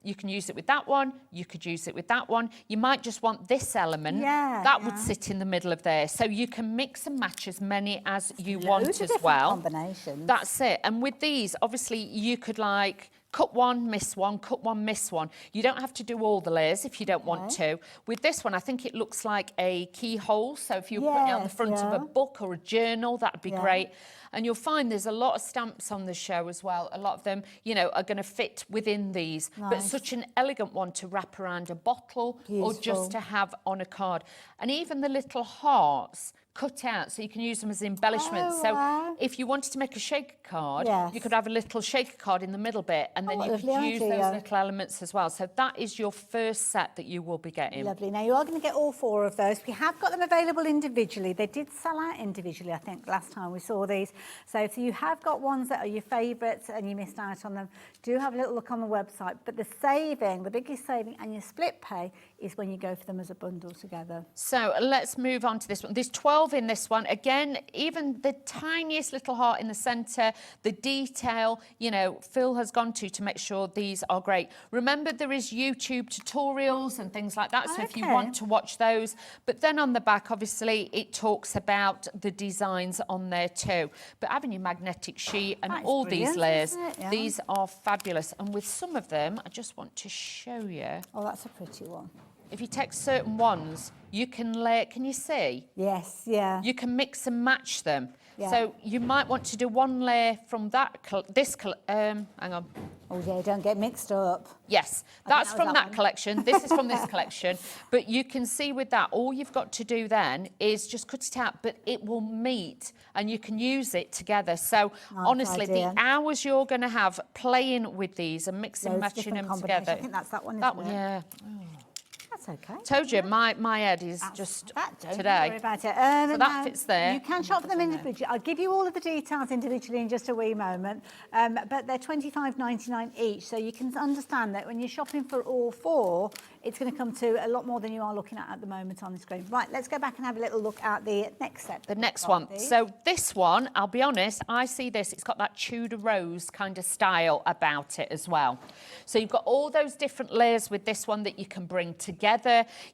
you can use it with that one, you could use it with that one. You might just want this element, that would sit in the middle of there. So you can mix and match as many as you want Loads of as different well. combinations. That's it. And with these, obviously you could like, cut one, miss one, cut one, miss one. You don't have to do all the layers if you don't want to. With this one, I think it looks like a keyhole. So if you're putting it on the front of a book or a journal, that'd be great. And you'll find there's a lot of stamps on the show as well. A lot of them, you know, are going to fit within these. But such an elegant one to wrap around a bottle or just to have on a card. And even the little hearts cut out so you can use them as embellishments. So if you wanted to make a shaker card, you could have a little shaker card in the middle bit and then you could use those little elements as well. So that is your first set that you will be getting. Lovely. Now, you are going to get all 4 of those. We have got them available individually. They did sell out individually, I think, last time we saw these. So if you have got ones that are your favourites and you missed out on them, do have a little look on the website. But the saving, the biggest saving and your split pay is when you go for them as a bundle together. So let's move on to this one. There's 12 12 in this one. Again, even the tiniest little heart in the centre, the detail, you know, Phill has gone to make sure these are great. Remember, there is YouTube tutorials and things like that, so if you want to watch those. But then on the back, obviously, it talks about the designs on there too. But having your magnetic sheet and all these layers, these are fabulous. And with some of them, I just want to show you. Oh, that's a pretty one. If you take certain ones, you can layer, can you see? Yes, yeah. You can mix and match them. Yeah. So you might want to do one layer from that, hang on. Oh yeah, don't get mixed up. Yes, that's from that collection. This is from this collection. But you can see with that, all you've got to do then is just cut it out, but it will meet and you can use it together. So honestly, the hours you're going to have playing with these and mixing and matching them together. I think that's that one, That one, yeah. Oh. That's okay. Told you, my head is just don't today. Worry about it. So that fits there. You can shop for them individually. I'll give you all of the details individually in just a wee moment. But they're $25.99 each, so you can understand that when you're shopping for all four, it's going to come to a lot more than you are looking at the moment on the screen. Right, let's go back and have a little look at the next set. The next one. So this one, I'll be honest, I see this, it's got that Tudor rose kind of style about it as well. So you've got all those different layers with this one that you can bring together.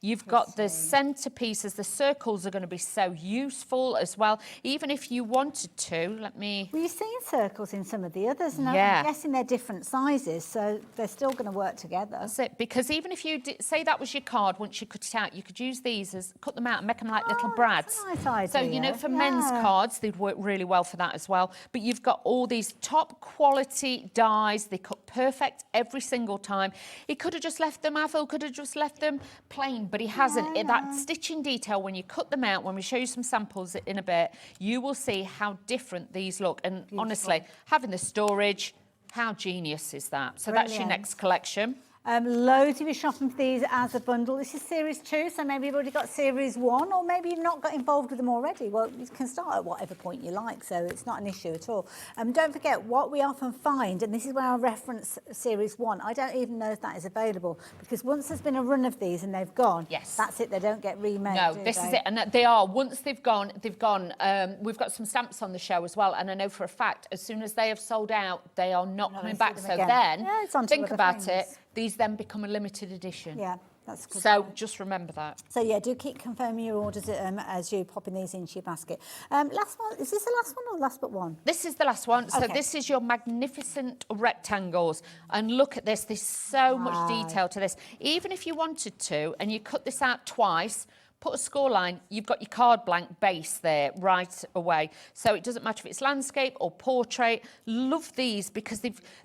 You've got the centerpieces, the circles are going to be so useful as well. Even if you wanted to, let me... Well, you've seen circles in some of the others, and yeah. I'm guessing they're different sizes, so they're still going to work together. That's it, because even if you say that was your card, once you cut it out, you could use these as, cut them out and make them like little brads. That's a nice So, idea. you know, for men's cards, they'd work really well for that as well. But you've got all these top quality dies. They cut perfect every single time. He could have just left them, Phill could have just left them plain, but he hasn't. That stitching detail, when you cut them out, when we show you some samples in a bit, you will see how different these look. And honestly, having the storage, how genius is that? So that's your next collection. Loads of you shopping for these as a bundle. This is series 2, so maybe you've already got series 1, or maybe you've not got involved with them already. Well, you can start at whatever point you like, so it's not an issue at all. Don't forget, what we often find, and this is where I reference series 1, I don't even know if that is available, because once there's been a run of these and they've gone, that's it, they don't get remade. No, this is it, and they are. Once they've gone, they've gone. We've got some stamps on the show as well, and I know for a fact, as soon as they have sold out, they are not coming back. So then, think about it. These then become a limited edition. Yeah, that's good. So just remember that. So yeah, do keep confirming your orders as you're popping these into your basket. Last one, is this the last one or last but one? This is the last one. So this is your magnificent rectangles. And look at this, there's so much detail to this. Even if you wanted to, and you cut this out twice, put a score line, you've got your card blank base there right away. So it doesn't matter if it's landscape or portrait. Love these because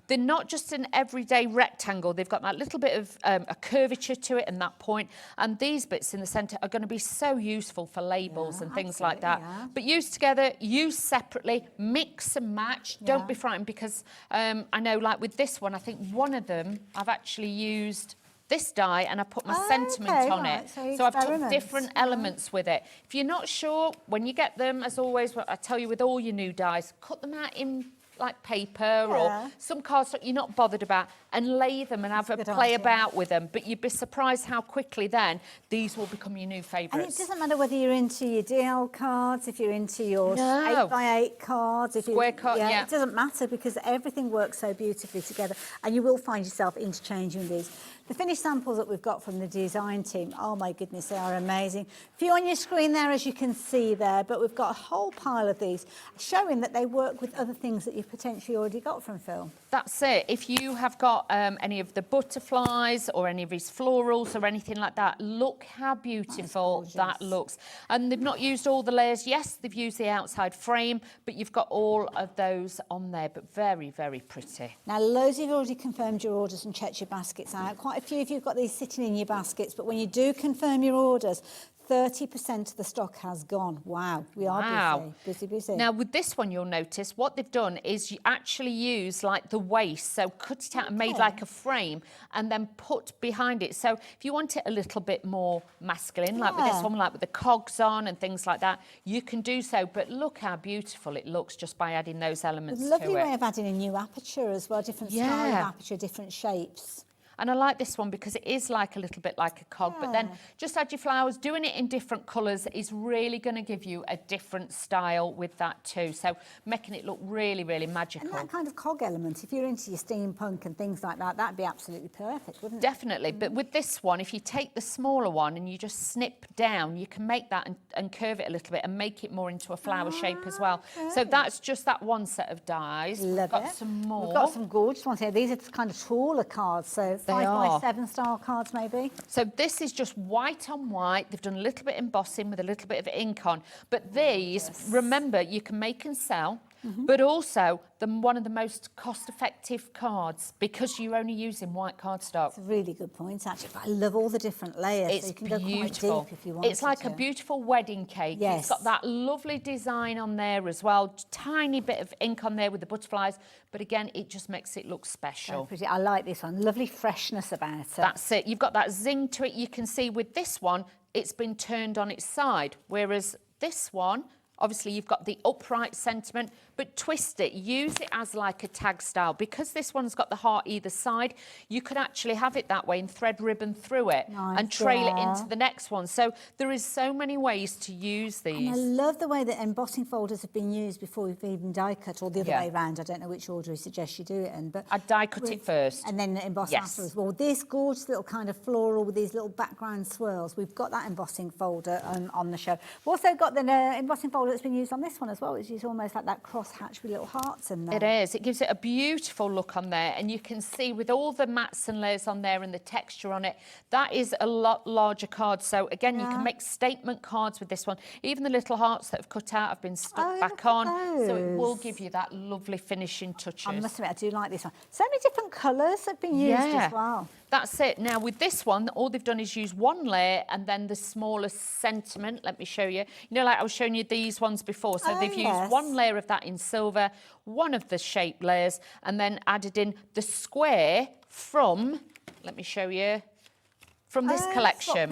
they're not just an everyday rectangle. They've got that little bit of a curvature to it and that point. And these bits in the centre are going to be so useful for labels and things like that. Yeah. But use together, use separately, mix and match. Yeah. Don't be frightened because I know, like with this one, I think one of them I've actually used this die and I put my sentiment on it. So I've put different elements with it. If you're not sure, when you get them, as always, what I tell you with all your new dies, cut them out in like paper or some cardstock you're not bothered about and lay them and have a play about with them. But you'd be surprised how quickly then these will become your new favourites. And it doesn't matter whether you're into your DL cards, if you're into your 8x8 cards, if square card, it doesn't matter because everything works so beautifully together and you will find yourself interchanging these. The finished samples that we've got from the design team, oh my goodness, they are amazing. A few on your screen there, as you can see there, but we've got a whole pile of these showing that they work with other things that you've potentially already got from Phill. That's it. If you have got any of the butterflies or any of his florals or anything like that, look how beautiful that looks. And they've not used all the layers. Yes, they've used the outside frame, but you've got all of those on there, but very, very pretty. Now, loads of you have already confirmed your orders and checked your baskets out. Quite a few of you have got these sitting in your baskets, but when you do confirm your orders, 30% of the stock has gone. Wow, we are busy. Now, with this one, you'll notice what they've done is you actually use like the waist, so cut it out and made like a frame and then put behind it. So if you want it a little bit more masculine, like with this one, like with the cogs on and things like that, you can do so. But look how beautiful it looks just by adding those elements to it. Lovely way of adding a new aperture as well, different style of aperture, different shapes. And I like this one because it is like a little bit like a cog, but then just add your flowers. Doing it in different colours is really going to give you a different style with that too. So making it look really, really magical. And that kind of cog element, if you're into your steampunk and things like that, that'd be absolutely perfect, wouldn't it? Definitely, but with this one, if you take the smaller one and you just snip down, you can make that and curve it a little bit and make it more into a flower shape as well. So that's just that one set of dies. Love We've got it. some more. We've got some gorgeous ones here. These are kind of taller cards, so 5x7 style cards maybe. So this is just white on white. They've done a little bit embossing with a little bit of ink on. But these, remember, you can make and sell. But also, one of the most cost-effective cards because you're only using white cardstock. It's a really good point, actually. But I love all the different layers. It's so you can beautiful. Go quite deep if you want. It's like a beautiful wedding cake. Yes. It's got that lovely design on there as well. Tiny bit of ink on there with the butterflies. But again, it just makes it look special. So pretty. I like this one. Lovely freshness about it. That's it. You've got that zing to it. You can see with this one, it's been turned on its side. Whereas this one, obviously, you've got the upright sentiment, but twist it. Use it as like a tag style. Because this one's got the heart either side, you could actually have it that way and thread ribbon through it and trail it into the next one. So there is so many ways to use these. And I love the way that embossing folders have been used before we've even die cut, or the other way around. I don't know which order he suggests you do it in. But I'd die cut it first. And then emboss afterwards. Well, this gorgeous little kind of floral with these little background swirls, we've got that embossing folder on the show. We've also got the embossing folder that's been used on this one as well, which is almost like that cross hatch with little hearts in there. It is. It gives it a beautiful look on there, and you can see with all the mats and layers on there and the texture on it, that is a lot larger card. So again, you can make statement cards with this one. Even the little hearts that have cut out have been stuck back on, so it will give you that lovely finishing touches. I must admit, I do like this one. So many different colours have been used as well. That's it. Now with this one, all they've done is use one layer and then the smallest sentiment. Let me show you. You know, like I was showing you these ones before. So they've used one layer of that in silver, one of the shape layers, and then added in the square from, let me show you, from this collection.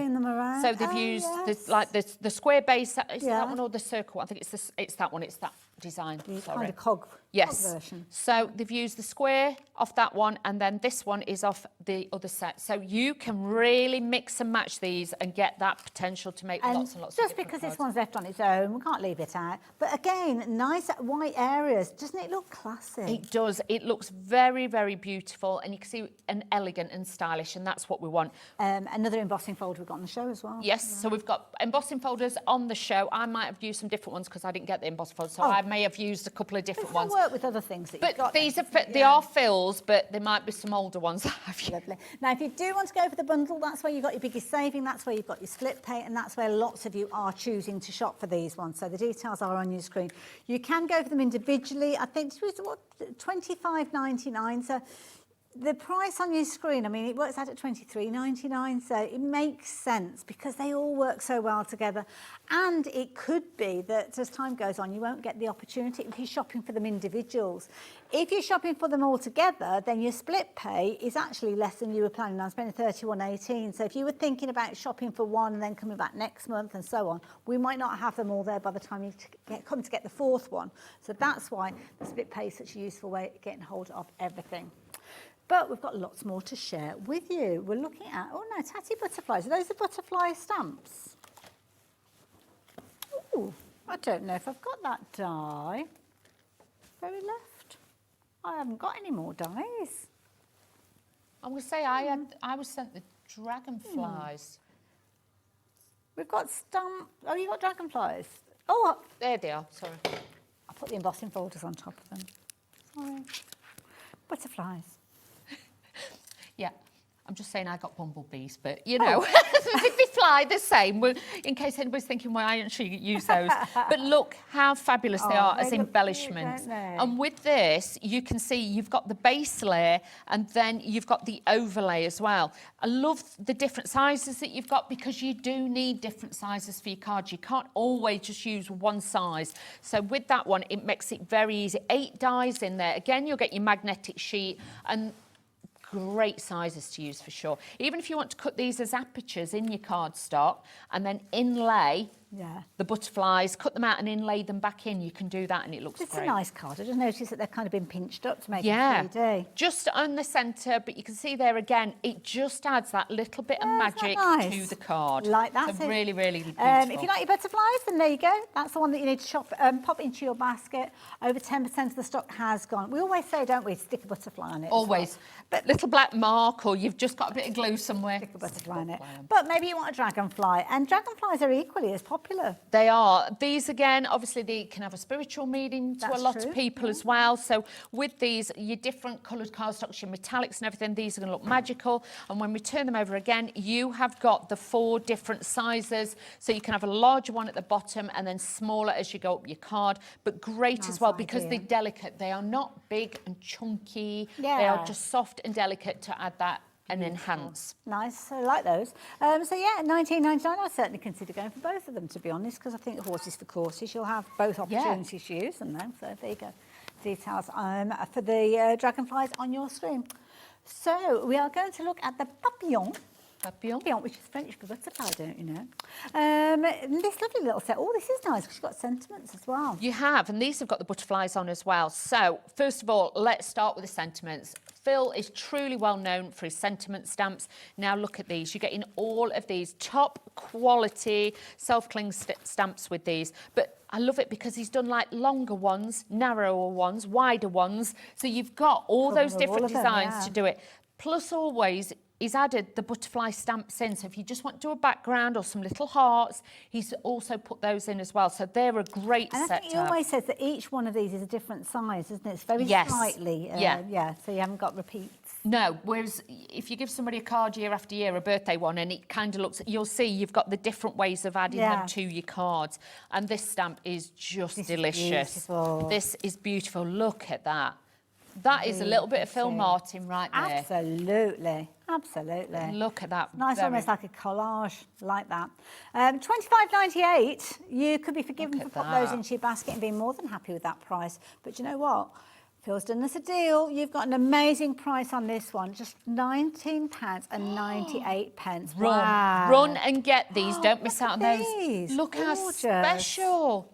So they've used the square base. Is that one or the circle? I think it's that one. It's that design. Sorry. Kind of cog version. So they've used the square off that one, and then this one is off the other set. So you can really mix and match these and get that potential to make lots and lots of just because this one's left on its own, we can't leave it out. But again, nice white areas. Doesn't it look classic? It does. It looks very, very beautiful, and you can see an elegant and stylish, and that's what we want. Another embossing folder we've got on the show as well. Yes, so we've got embossing folders on the show. I might have used some different ones because I didn't get the embossing folders, so I may have used a couple of different ones. Work with other things that you've got. But these they are Phil's, but there might be some older ones that have you. Lovely. Now, if you do want to go for the bundle, that's where you've got your biggest saving, that's where you've got your split pay, and that's where lots of you are choosing to shop for these ones. So the details are on your screen. You can go for them individually. I think it was, what, $25.99. So the price on your screen, I mean, it works out at $23.99, so it makes sense because they all work so well together. And it could be that as time goes on, you won't get the opportunity if you're shopping for them individuals. If you're shopping for them all together, then your split pay is actually less than you were planning on spending, $31.18. So if you were thinking about shopping for one and then coming back next month and so on, we might not have them all there by the time you come to get the fourth one. So that's why the split pay is such a useful way of getting hold of everything. But we've got lots more to share with you. We're looking at, oh no, tatty butterflies. Are those the butterfly stamps? Ooh, I don't know if I've got that die. Very left. I haven't got any more dies. I'm going to say I was sent the dragonflies. We've got oh, you got dragonflies. Oh, there they are, sorry. I'll put the embossing folders on top of them. Sorry. Butterflies. Yeah, I'm just saying I got bumblebees, but you know, they fly the same. Well, in case anybody's thinking, well, I actually use those. But look how fabulous they are as embellishments. And with this, you can see you've got the base layer and then you've got the overlay as well. I love the different sizes that you've got because you do need different sizes for your cards. You can't always just use one size. So with that one, it makes it very easy. 8 dies in there. Again, you'll get your magnetic sheet and great sizes to use for sure. Even if you want to cut these as apertures in your cardstock and then inlay Yeah. the butterflies, cut them out and inlay them back in. You can do that and it looks It's great. a nice card. I just noticed that they've kind of been pinched up to make it 3D. Just on the centre, but you can see there again, it just adds that little bit of magic to the card. Like that. So really, really beautiful. If you like your butterflies, then there you go. That's the one that you need to shop, pop into your basket. Over 10% of the stock has gone. We always say, don't we, stick a butterfly on it. Always. But little black mark, or you've just got a bit of glue somewhere. Stick a butterfly on it. But maybe you want a dragonfly, and dragonflies are equally as popular. They are. These again, obviously they can have a spiritual meaning to a lot of people as well. So with these, your different coloured cardstocks, your metallics and everything, these are going to look magical. And when we turn them over again, you have got the 4 different sizes. So you can have a larger one at the bottom and then smaller as you go up your card. But great as well because they're delicate. They are not big and chunky. They are just soft and delicate to add that and enhance. Nice, I like those. So yeah, £19.99. I'd certainly consider going for both of them, to be honest, because I think horses for courses, you'll have both opportunities to use them then. So there you go. Details for the dragonflies on your screen. So we are going to look at the papillon. Papillon, which is French for butterfly, don't you know? This lovely little set. Oh, this is nice because you've got sentiments as well. You have, and these have got the butterflies on as well. So, first of all, let's start with the sentiments. Phill is truly well known for his sentiment stamps. Now look at these. You're getting all of these top quality self-cling stamps with these. But I love it because he's done like longer ones, narrower ones, wider ones. So you've got all those different designs to do it. Plus always, he's added the butterfly stamps in. So if you just want to do a background or some little hearts, he's also put those in as well. So they're a great set. I think he always says that each one of these is a different size, isn't it? It's very slightly. Yeah, so you haven't got repeats. No, whereas if you give somebody a card year after year, a birthday one, and it kind of looks, you'll see you've got the different ways of adding them to your cards. And this stamp is just delicious. This is beautiful. Look at that. That is a little bit of Phill Martin right there. Absolutely, absolutely. Look at that. Nice, almost like a collage, like that. $25.98. You could be forgiven for putting those into your basket and being more than happy with that price. But you know what? Phil's done us a deal. You've got an amazing price on this one, just £19.98. Run and get these. Don't miss out on those. Look how special.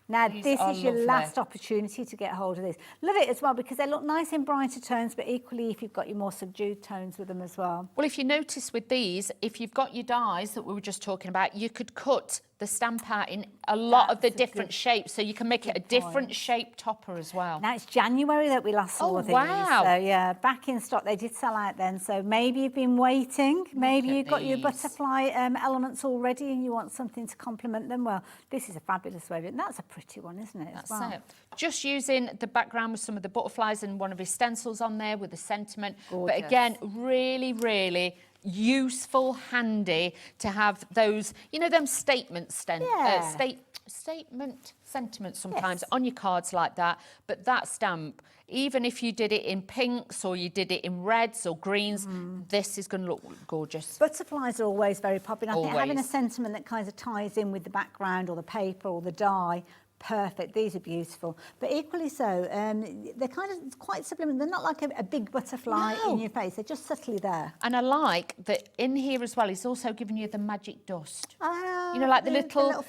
Now, this is your last opportunity to get hold of this. Love it as well because they look nice in brighter tones, but equally if you've got your more subdued tones with them as well. Well, if you notice with these, if you've got your dies that we were just talking about, you could cut the stamp out in a lot of the different shapes, so you can make it a different shaped topper as well. Now, it's January that we last saw these. Wow. So, yeah, back in stock. They did sell out then, so maybe you've been waiting. Maybe you've got your butterfly elements already and you want something to complement them. Well, this is a fabulous way of it. And that's a pretty one, isn't it? That's it. Just using the background with some of the butterflies and one of his stencils on there with the sentiment. Gorgeous. But again, really, really useful, handy to have those, you know, them statement sentiments sometimes on your cards like that. But that stamp, even if you did it in pinks or you did it in reds or greens, this is going to look gorgeous. Butterflies are always very popular. I think having a sentiment that kind of ties in with the background or the paper or the die, perfect. These are beautiful, but equally so, they're kind of quite subliminal. They're not like a big butterfly in your face. They're just subtly there. And I like that in here as well. He's also giving you the magic dust. You know, like the little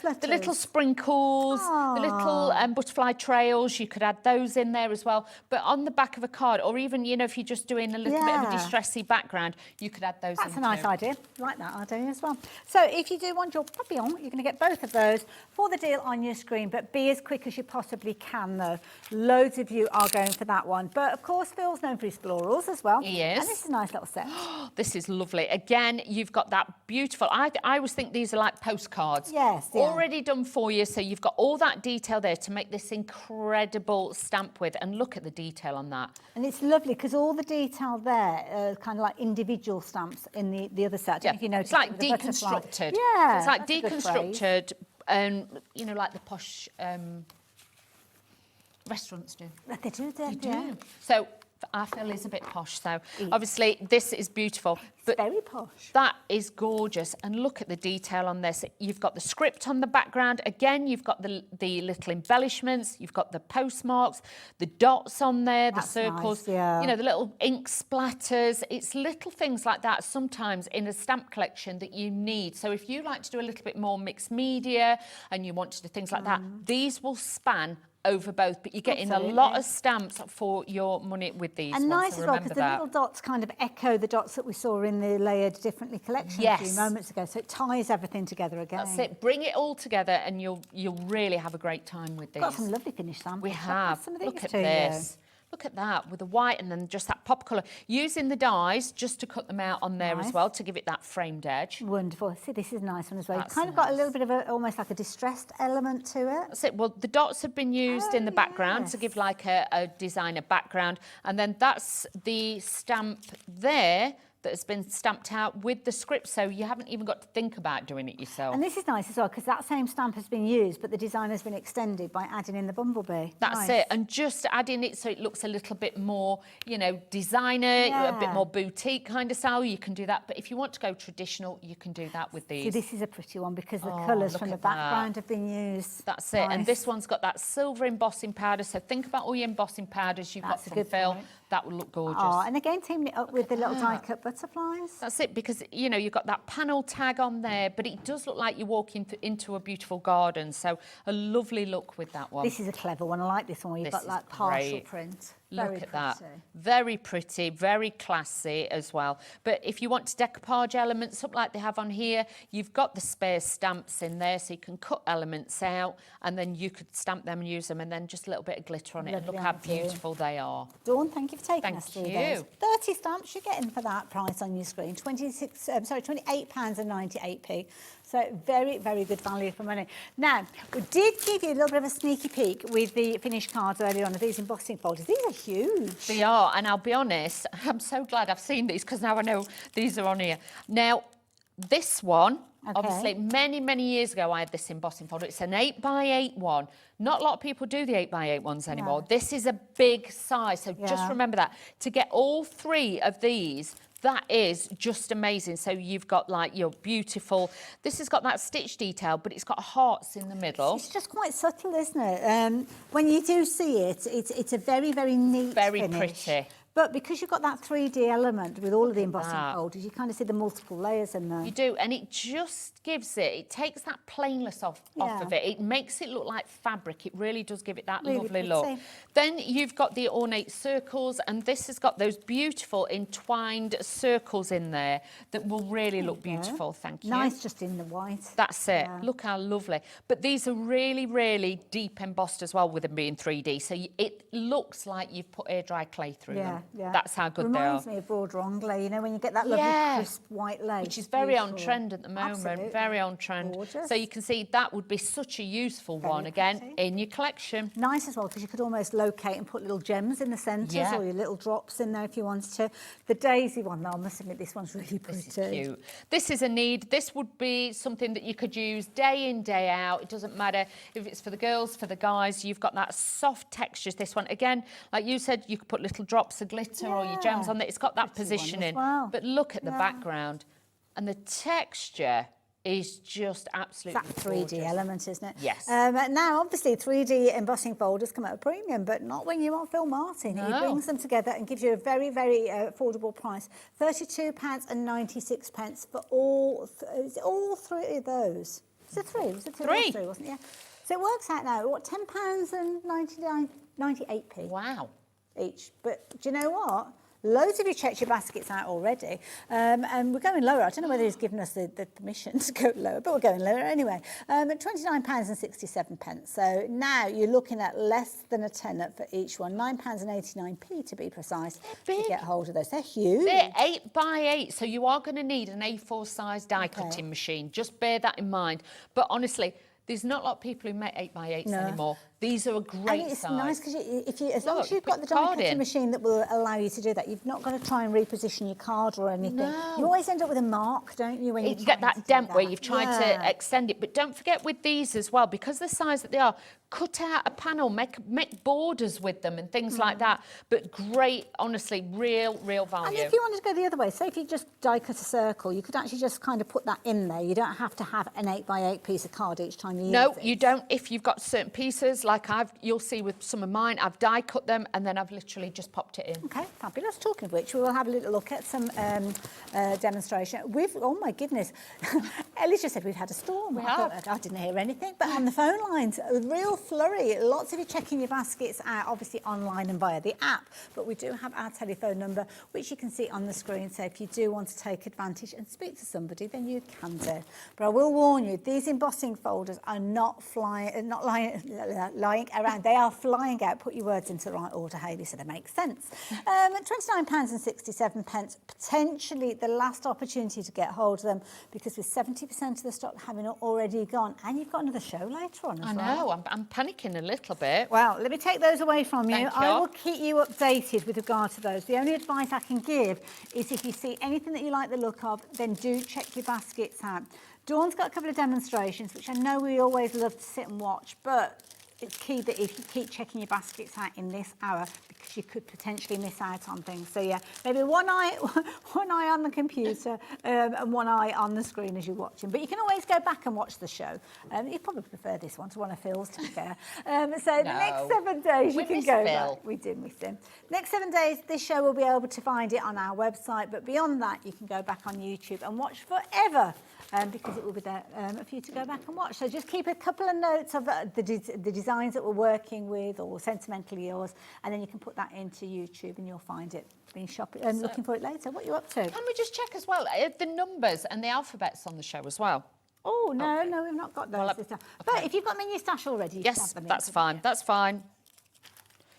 sprinkles, the little butterfly trails. You could add those in there as well. But on the back of a card, or even, you know, if you're just doing a little bit of a distressy background, you could add those. That's a nice idea. I like that idea as well. So if you do want your papillon, you're going to get both of those for the deal on your screen. But be as quick as you possibly can, though. Loads of you are going for that one. But of course, Phil's known for his florals as well. He is. And this is a nice little set. This is lovely. Again, you've got that beautiful, I always think these are like postcards. Yes. Already done for you, so you've got all that detail there to make this incredible stamp with. And look at the detail on that. And it's lovely because all the detail there, kind of like individual stamps in the other set. Yeah. If you notice, it's like deconstructed. Yeah. It's like deconstructed. And, you know, like the posh restaurants do. They do, do. So Our Phill is a bit posh, so obviously this is beautiful. But Very posh. that is gorgeous, and look at the detail on this. You've got the script on the background. Again, you've got the little embellishments. You've got the postmarks, the dots on there, the circles. Nice, yeah. You know, the little ink splatters. It's little things like that sometimes in a stamp collection that you need. So if you like to do a little bit more mixed media and you want to do things like that, these will span over both, but you're getting a lot of stamps for your money with these And ones, nice so as well, remember because the that. little dots kind of echo the dots that we saw in the layered differently collection a few Yes. moments ago. So it ties everything together again. That's it. Bring it all together, and you'll really have a great time with these. Got some lovely finished samples. We I'll pass have. some of these Look at to you. this. Look at that, with the white and then just that pop colour. Using the dies just to cut them out on there as Nice. well to give it that framed edge. Wonderful. See, this is a nice one as well. That's You've kind of got a nice. little bit of almost like a distressed element to it. That's it. Well, the dots have been used in the background to yes. give like a designer background. And then that's the stamp there that has been stamped out with the script, so you haven't even got to think about doing it yourself. And this is nice as well, because that same stamp has been used, but the design has been extended by adding in the bumblebee. That's Nice. it, and just adding it so it looks a little bit more, you know, designer, a bit Yeah. more boutique kind of style, you can do that. But if you want to go traditional, you can do that with See, these. this is a pretty one because the Oh, colours look from the at that. background have been used. That's it, and Nice. this one's got that silver embossing powder, so think about all your embossing powders you've That's a got from good Phill. point. That will look gorgeous. Oh, and again, teaming it up with the little die that. cut butterflies. That's it, because, you know, you've got that panel tag on there, but it does look like you're walking into a beautiful garden, so a lovely look with that one. This is a clever one. I like this one where you've This got like is partial great. print. Look Very at that. pretty. Very pretty, very classy as well. But if you want decoupage elements, something like they have on here, you've got the spare stamps in there, so you can cut elements out and then you could stamp them and use them, and then just a little bit of glitter on it. And Lovely look how idea. beautiful they are. Dawn, thank you for taking Thank us through you. those. 30 stamps you're getting for that price on your screen. £28.98p. So very, very good value for money. Now, we did give you a little bit of a sneaky peek with the finished cards earlier on of these embossing folders. These are huge. They are, and I'll be honest, I'm so glad I've seen these because now I know these are on here. Now, this one, obviously, many, many years ago, I had this embossing folder. It's an 8x8 one. Not a lot of people do the 8x8 ones anymore. No. This is a big size, so just Yeah. remember that. To get all three of these, that is just amazing. So you've got like your beautiful, this has got that stitch detail, but it's got hearts in the middle. It's just quite subtle, isn't it? When you do see it, it's a very, very neat Very finish. pretty. But because you've got that 3D element with all of the embossing that. folders, you kind of see the multiple layers in there. You do, and it just gives it takes that plainness off Yeah. of it. It makes it look like fabric. It really does give it that Really lovely look. pretty. Then you've got the ornate circles, and this has got those beautiful entwined circles in there that will really look you go. beautiful. Thank you. Nice just in the white. That's it. Yeah. Look how lovely. But these are really, really deep embossed as well with them being 3D. So it looks like you've put air dry clay through them. Yeah. That's how good they are. Reminds me of broad onglet, you know, when you get that lovely Yeah. crisp white lace. Which is very on Beautiful. trend at the moment, Absolutely. very on trend. Gorgeous. So you can see that would be such a useful one, again, pretty. in your collection. Nice as well, because you could almost locate and put little gems in the centres Yeah. or your little drops in there if you wanted to. The daisy one, though, I must admit, this one's really pretty. This is cute. This is a need. This would be something that you could use day in, day out. It doesn't matter if it's for the girls, for the guys. You've got that soft textures. This one, again, like you said, you could put little drops of glitter or your gems Yeah. on there. It's got that Pretty one positioning. as well. But look at the Yeah. background. And the texture is just absolutely It's that 3D gorgeous. element, isn't it? Yes. Now, obviously, 3D embossing folders come at a premium, but not when you are Phill Martin. He No. brings them together and gives you a very, very affordable price. £32.96 for all, is it all three of those? Is it three? Was it two or Three. three, wasn't it? Yeah. So it works out now, what, £10.98p Wow. each. But do you know what? Loads of you checked your baskets out already, and we're going lower. I don't know whether he's given us the permission to go lower, but we're going lower anyway. At £29.67. So now you're looking at less than a tenner for each one, £9.89p to be precise, to big. get hold of those. They're huge. They're 8x8, so you are going to need an A4 size die cutting machine. Just bear that in mind. But honestly, there's not a lot of people who make 8x8s No. anymore. These are a great and it's size. nice because as long Look, as you've put got the your die card cutting in. machine that will allow you to do that, you've not got to try and reposition your card or anything. No. You always end up with a mark, don't you, when You you get that dent where you've tried Yeah. to extend it. But don't forget with these as well, because the size that they are, cut out a panel, make borders with them and things like that. But great, honestly, real value. And if you wanted to go the other way, say if you just die cut a circle, you could actually just kind of put that in there. You don't have to have an 8x8 piece of card each time you use it. No, you don't. If you've got certain pieces, like you'll see with some of mine, I've die cut them and then I've literally just popped it in. Okay, fabulous. Talking of which, we will have a little look at some demonstration. Oh my goodness, Ellie's just said we've had a storm. We I thought, have. I didn't hear anything, but on the phone lines, a real flurry. Lots of you checking your baskets out, obviously online and via the app, but we do have our telephone number, which you can see on the screen. So if you do want to take advantage and speak to somebody, then you can do. But I will warn you, these embossing folders are not lying around. They are flying out. Put your words into the right order, Hayley, so they make sense. £29.67, potentially the last opportunity to get hold of them, because with 70% of the stock having already gone, and you've got another show later on as well. I know, I'm panicking a little bit. Well, let me take those away from you. Thank you. I will keep you updated with regard to those. The only advice I can give is if you see anything that you like the look of, then do check your baskets out. Dawn's got a couple of demonstrations, which I know we always love to sit and watch, but it's key that if you keep checking your baskets out in this hour, because you could potentially miss out on things. So yeah, maybe one eye on the computer and one eye on the screen as you're watching. But you can always go back and watch the show. You probably prefer this one to one of Phil's, to be fair. So the next 7 days We you can miss go Phill. back. We did miss him. Next 7 days, this show will be able to find it on our website. But beyond that, you can go back on YouTube and watch forever. Because it will be there for you to go back and watch. So just keep a couple of notes of the designs that we're working with, or Sentimentally Yours, and then you can put that into YouTube and you'll find it. Been shopping and looking for it later. What are you up to? Can we just check as well the numbers and the alphabets on the show as well? Oh, no, we've not got those. Well, this time. But if you've got them in your stash already, you can Yes, have them in, that's couldn't fine. you? That's fine.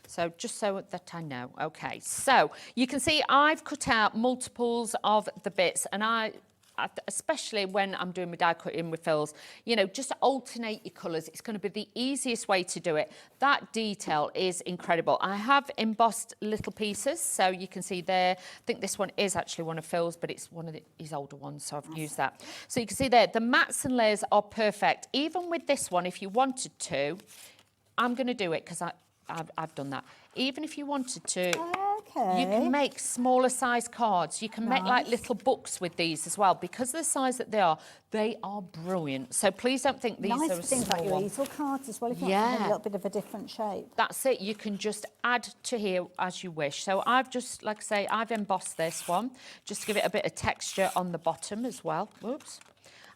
So just so that I know. Okay, so you can see I've cut out multiples of the bits, and especially when I'm doing my die cutting with Phil's, you know, just alternate your colours. It's going to be the easiest way to do it. That detail is incredible. I have embossed little pieces, so you can see there. I think this one is actually one of Phil's, but it's one of his older ones, so I've used that. So you can see there, the mats and layers are perfect. Even with this one, if you wanted to, I'm going to do it because I've done that. Even if you wanted to, Okay. you can make smaller size cards. You can make like little books with these as well. Because of the size that they are brilliant. So please don't think these Nice are for a things small like your one. easel cards as well, if you want Yeah. to have a little bit of a different shape. That's it. You can just add to here as you wish. So I've just, like I say, I've embossed this one just to give it a bit of texture on the bottom as well. Whoops.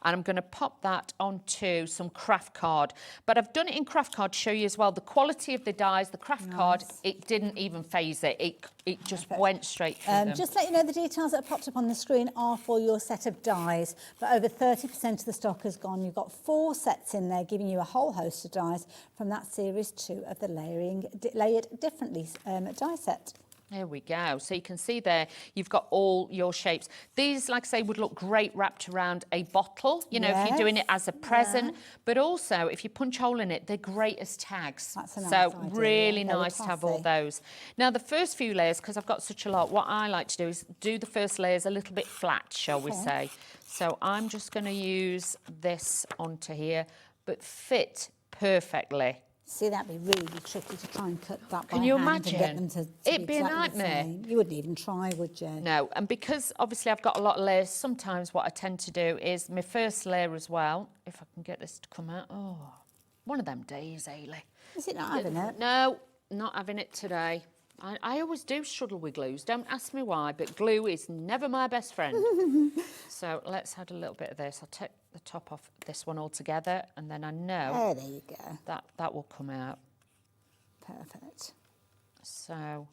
And I'm going to pop that onto some craft card. But I've done it in craft card to show you as well the quality of the dies. The craft card, it didn't even phase it. It just went straight through them. Just to let you know, the details that are popped up on the screen are for your set of dies, but over 30% of the stock has gone. You've got 4 sets in there, giving you a whole host of dies from that series 2 of the layered differently die set. There we go. So you can see there, you've got all your shapes. These, like I say, would look great wrapped around a bottle, you know, if you're doing it as a present. But also, if you punch a hole in it, they're great as tags. That's a nice so idea, really yeah. Very nice to have all classy. those. Now, the first few layers, because I've got such a lot, what I like to do is do the first layers a little bit flat, shall we say. So I'm just going to use this onto here, but fit perfectly. See, that'd be really tricky to try and cut that by Can you hand and get imagine? them to It'd be a exactly the nightmare. same. You wouldn't even try, would you? No, and because obviously I've got a lot of layers, sometimes what I tend to do is my first layer as well, if I can get this to come out. Oh, one of them days, Ailey. Is it not having it? No, not having it today. I always do struggle with glues. Don't ask me why, but glue is never my best friend. So let's add a little bit of this. I'll take the top off this one altogether, and then I know Oh, there you go. that will come out. Perfect. So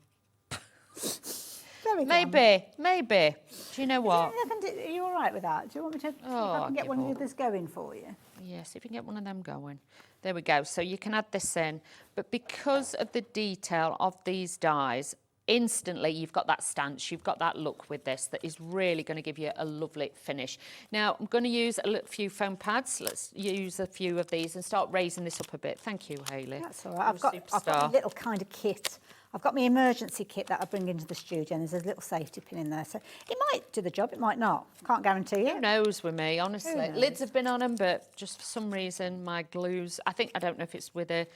Very good. maybe. Do you know what? Are you all right with that? Do you want me to see if Oh, I can get give one of up. the others going for you? Yes, if you can get one of them going. There we go. So you can add this in. But because of the detail of these dies, instantly you've got that stance, you've got that look with this that is really going to give you a lovely finish. Now, I'm going to use a few foam pads. Let's use a few of these and start raising this up a bit. Thank you, Hayley. That's all right. I've got a little kind of kit. I've got my emergency kit that I bring into the studio, and there's a little safety pin in there. So it might do the job, it might not. Can't guarantee it. Who knows with me, honestly. knows? Lids have been on them, but just for some reason, my glues, I don't know if it's with a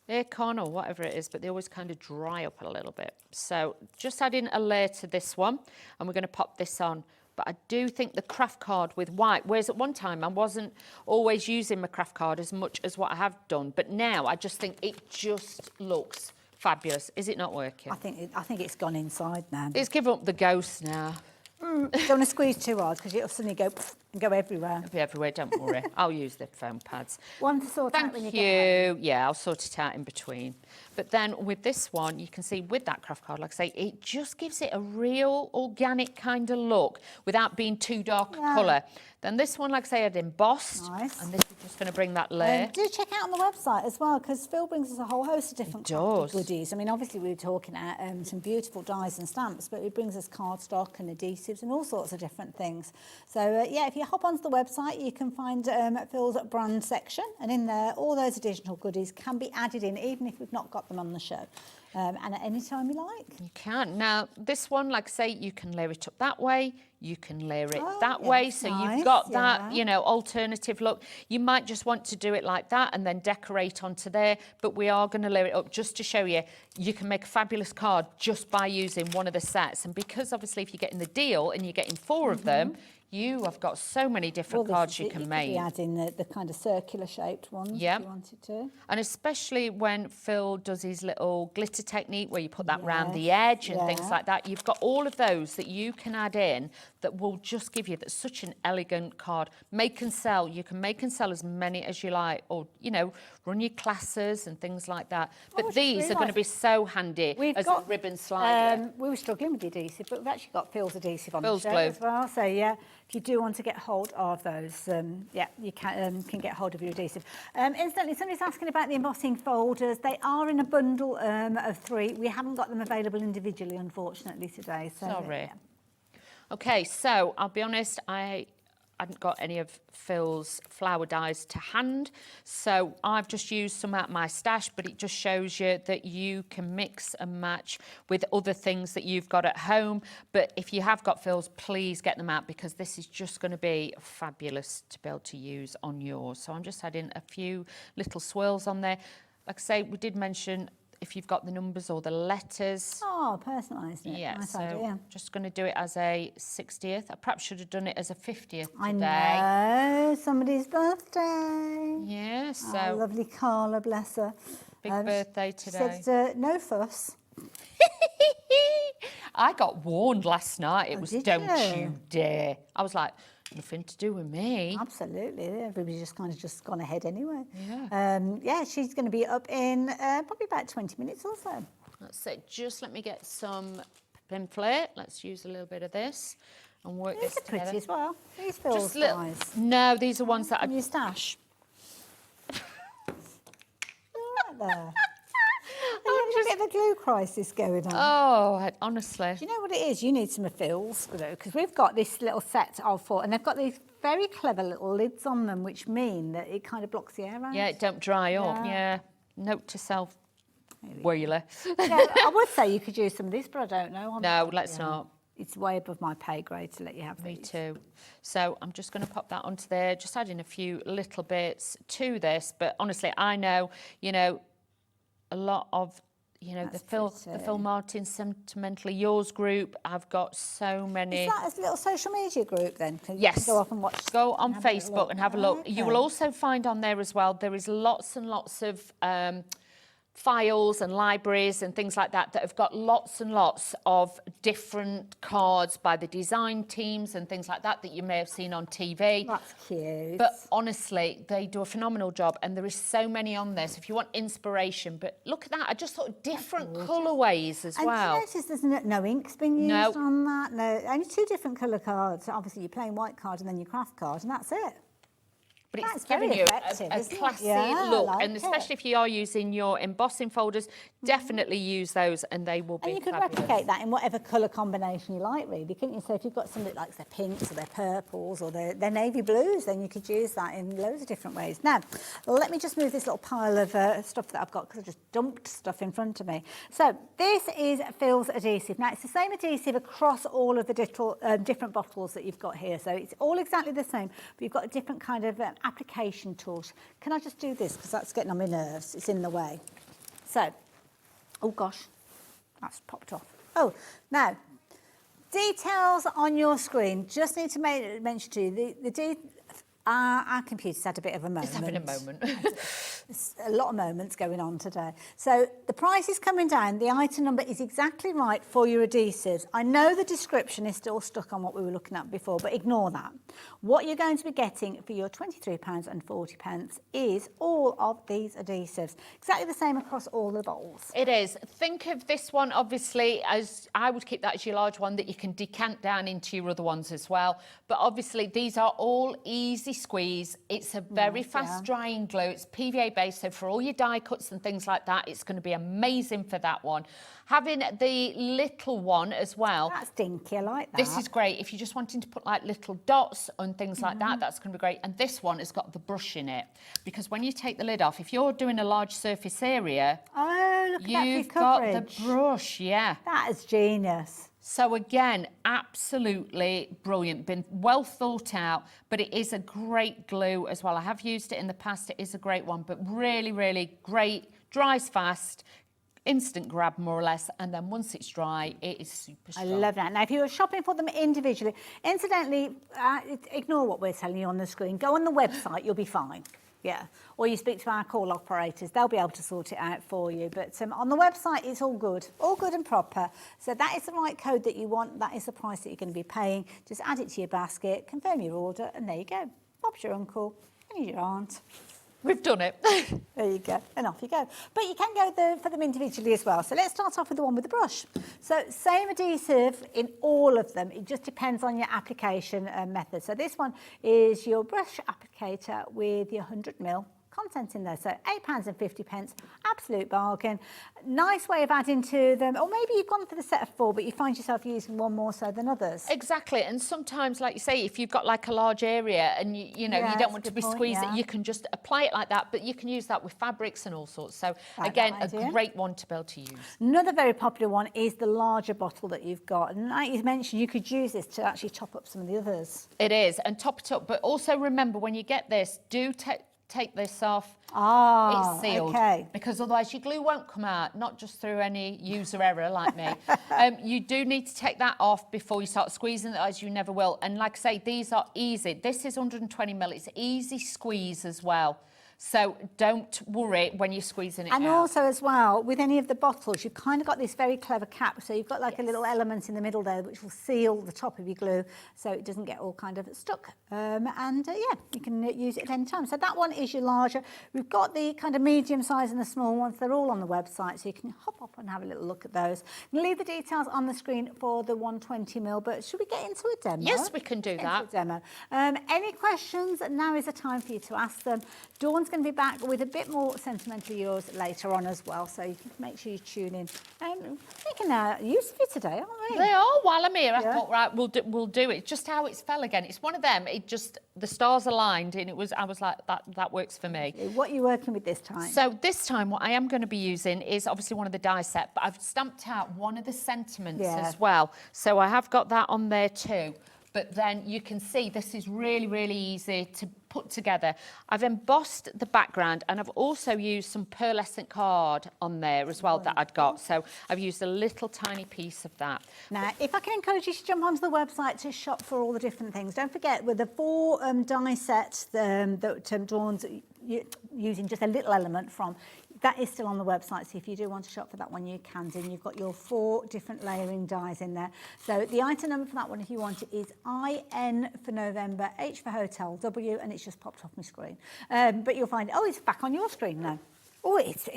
aircon or whatever it is, but they always kind of dry up a little bit. So just adding a layer to this one, and we're going to pop this on. But I do think the craft card with white, whereas at one time I wasn't always using my craft card as much as what I have done, but now I just think it just looks fabulous. Is it not working? I think it's gone inside now. It's given up the ghost now. Don't want to squeeze too hard because it'll suddenly go and go everywhere. It'll be everywhere, don't worry. I'll use the foam pads. One to sort out when you Thank get home. you. Yeah, I'll sort it out in between. But then with this one, you can see with that craft card, like I say, it just gives it a real organic kind of look without being too dark a colour. Then this one, like I say, I'd embossed. Nice. And this is just going to bring that layer. Do check out on the website as well, because Phill brings us a whole host of different does. goodies. I mean, obviously we were talking about some beautiful dies and stamps, but he brings us cardstock and adhesives and all sorts of different things. So yeah, if you hop onto the website, you can find Phil's brand section, and in there, all those additional goodies can be added in, even if we've not got them on the show. And at any time you like. You can. Now, this one, like I say, you can layer it up that way. You can layer it that yes, way. So nice, you've got that, yeah. alternative look. You might just want to do it like that and then decorate onto there. But we are going to layer it up just to show you, you can make a fabulous card just by using one of the sets. And because obviously if you're getting the deal and you're getting 4 of them, you have got so many different cards you can make. You could be adding the kind of circular shaped ones if you wanted to. And especially when Phill does his little glitter technique where you put that round the edge and things like that, you've got all of those that you can add in that will just give you such an elegant card. Make and sell. You can make and sell as many as you like, or, run your classes and things like that. But these are going to be so handy as a ribbon slider. We were struggling with the adhesive, but we've actually got Phil's adhesive on Phil's the show glue as well. So yeah, if you do want to get hold of those, you can get hold of your adhesive. Incidentally, somebody's asking about the embossing folders. They are in a bundle of 3. We haven't got them available individually, unfortunately, today. So, Sorry. Yeah. Okay, so I'll be honest, I hadn't got any of Phil's flower dies to hand, so I've just used some out of my stash, but it just shows you that you can mix and match with other things that you've got at home. But if you have got Phil's, please get them out, because this is just going to be fabulous to be able to use on yours. So I'm just adding a few little swirls on there. Like I say, we did mention if you've got the numbers or the letters. Oh, personalised it. Yeah, nice so idea. just going to do it as a 60th. I perhaps should have done it as a 50th today. I know, somebody's birthday. Yeah, Oh, so lovely Carla, bless her. big birthday today. She said, no fuss. I got warned last night. It was did don't you? you dare. I was like, nothing to do with me. Absolutely, everybody's just gone ahead anyway. Yeah. She's going to be up in probably about 20 minutes or so. That's it. Just let me get some pin flair. Let's use a little bit of this and work These this are pretty together. as well. These Phil's Just little. dies. No, these are ones that From I. your stash. All right there. You have a bit of a glue crisis going on. Oh, honestly. Do you know what it is? You need some of Phil's glue, because we've got this little set of 4, and they've got these very clever little lids on them, which mean that it kind of blocks the air out. Yeah, it don't dry up. Yeah. Note to self, wheeler. Yeah, I would say you could use some of this, but I don't know. No, let's not. It's way above my pay grade to let you have Me these. too. So I'm just going to pop that onto there, just adding a few little bits to this. But honestly, I know, a lot of, the Phill Martin Sentimentally Yours group. I've got so many. Is that a little social media group then? Can Yes. You go off and watch. Go on have a little Facebook look? and have a look. Okay. You will also find on there as well, there is lots and lots of files and libraries and things like that have got lots and lots of different cards by the design teams and things like that you may have seen on TV. That's cute. But honestly, they do a phenomenal job, and there is so many on there. So if you want inspiration, but look at that, I just thought different colourways as well. And you notice there's no ink's been used on that? No, only 2 different colour cards. Obviously, your plain white card and then your craft card, and that's it. but That's it's giving very you effective, a isn't it? classy Yeah, I look. like And it. especially if you are using your embossing folders, definitely use those and they will be And you could fabulous. replicate that in whatever colour combination you like, really, couldn't you? So if you've got something like their pinks or their purples or their navy blues, then you could use that in loads of different ways. Now, let me just move this little pile of stuff that I've got because I just dumped stuff in front of me. So this is Phil's adhesive. Now, it's the same adhesive across all of the different bottles that you've got here. So it's all exactly the same, but you've got a different kind of application tools. Can I just do this because that's getting on my nerves? It's in the way. So, oh gosh, that's popped off. Oh, now, details on your screen. Just need to mention to you, our computer's had a bit of a moment. It's having a moment. There's a lot of moments going on today. So the price is coming down. The item number is exactly right for your adhesives. I know the description is still stuck on what we were looking at before, but ignore that. What you're going to be getting for your £23.40 is all of these adhesives. Exactly the same across all the bottles. It is. Think of this one, obviously, as I would keep that as your large one that you can decant down into your other ones as well. But obviously, these are all easy squeeze. It's a very fast drying glue. It's PVA based, so for all your die cuts and things like that, it's going to be amazing for that one. Having the little one as well. That's dinky, I like that. This is great. If you're just wanting to put like little dots and things like that, that's going to be great. And this one has got the brush in it, because when you take the lid off, if you're doing a large surface area, oh, look at that you've for got the coverage. brush, yeah. That is genius. So again, absolutely brilliant, been well thought out, but it is a great glue as well. I have used it in the past, it is a great one, but really, really great, dries fast, instant grab more or less, and then once it's dry, it is super strong. I love that. Now, if you're shopping for them individually, incidentally, ignore what we're telling you on the screen. Go on the website, you'll be fine. Yeah, or you speak to our call operators, they'll be able to sort it out for you. But on the website, it's all good and proper. So that is the right code that you want. That is the price that you're going to be paying. Just add it to your basket, confirm your order, and there you go. Bob's your uncle and your aunt. We've done it. There you go, and off you go. But you can go for them individually as well. So let's start off with the one with the brush. So same adhesive in all of them. It just depends on your application method. So this one is your brush applicator with your 100ml content in there. So £8.50, absolute bargain. Nice way of adding to them. Or maybe you've gone for the set of 4, but you find yourself using one more so than others. Exactly, and sometimes, like you say, if you've got like a large area and you know you don't want to be squeezing, you can just apply it like that, but you can use that with fabrics and all sorts. So again, a great one to be able to use. Another very popular one is the larger bottle that you've got. And like you mentioned, you could use this to actually top up some of the others. It is, and top it up, but also remember when you get this, do take this off. It's sealed, okay. Because otherwise your glue won't come out, not just through any user error like me. You do need to take that off before you start squeezing it, as you never will. And like I say, these are easy. This is 120ml, it's easy squeeze as well. So don't worry when you're squeezing it out. And also as well, with any of the bottles, you've kind of got this very clever cap. So you've got like a little element in the middle there which will seal the top of your glue so it doesn't get all kind of stuck. Yeah, you can use it at any time. So that one is your larger. We've got the kind of medium size and the small ones. They're all on the website, so you can hop up and have a little look at those. I'm going to leave the details on the screen for the 120ml, but should we get into a demo? Yes, we can do that. Demo. Any questions? Now is the time for you to ask them. Dawn's going to be back with a bit more Sentimentally Yours later on as well, so you can make sure you tune in. We can use it today, aren't we? They are. While I'm here, I thought, right, we'll do it. Just how it's fell again. It's one of them. It just, the stars aligned, and I was like, that works for me. What are you working with this time? So this time, what I am going to be using is obviously one of the die set, but I've stamped out one of the sentiments as well. So I have got that on there too. But then you can see this is really, really easy to put together. I've embossed the background, and I've also used some pearlescent card on there as well that I'd got. So I've used a little tiny piece of that. Now, if I can encourage you to jump onto the website to shop for all the different things, don't forget with the 4 die sets that Dawn's using just a little element from, that is still on the website, so if you do want to shop for that one, you can do. And you've got your 4 different layering dies in there. So the item number for that one, if you want it, is IN for November, H for Hotel, W, and it's just popped off my screen. But you'll find, it's back on your screen now. Oh, it's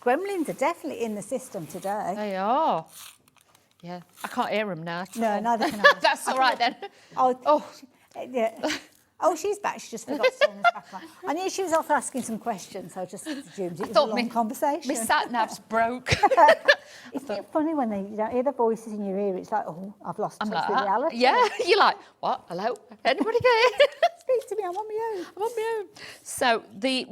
gremlins are definitely in the system today. They are. Yeah, I can't hear them now. No, neither can I. That's all right then. Yeah. Oh, she's back. She just forgot to turn us back on. I knew she was off asking some questions, so I just assumed it was a long conversation. My sat-nav's broke. Isn't it funny when you don't hear the voices in your ear? It's like, oh, I've lost touch with reality. Yeah, you're like, what? Hello? Anybody there? Speak to me, I'm on my own. I'm on my own. So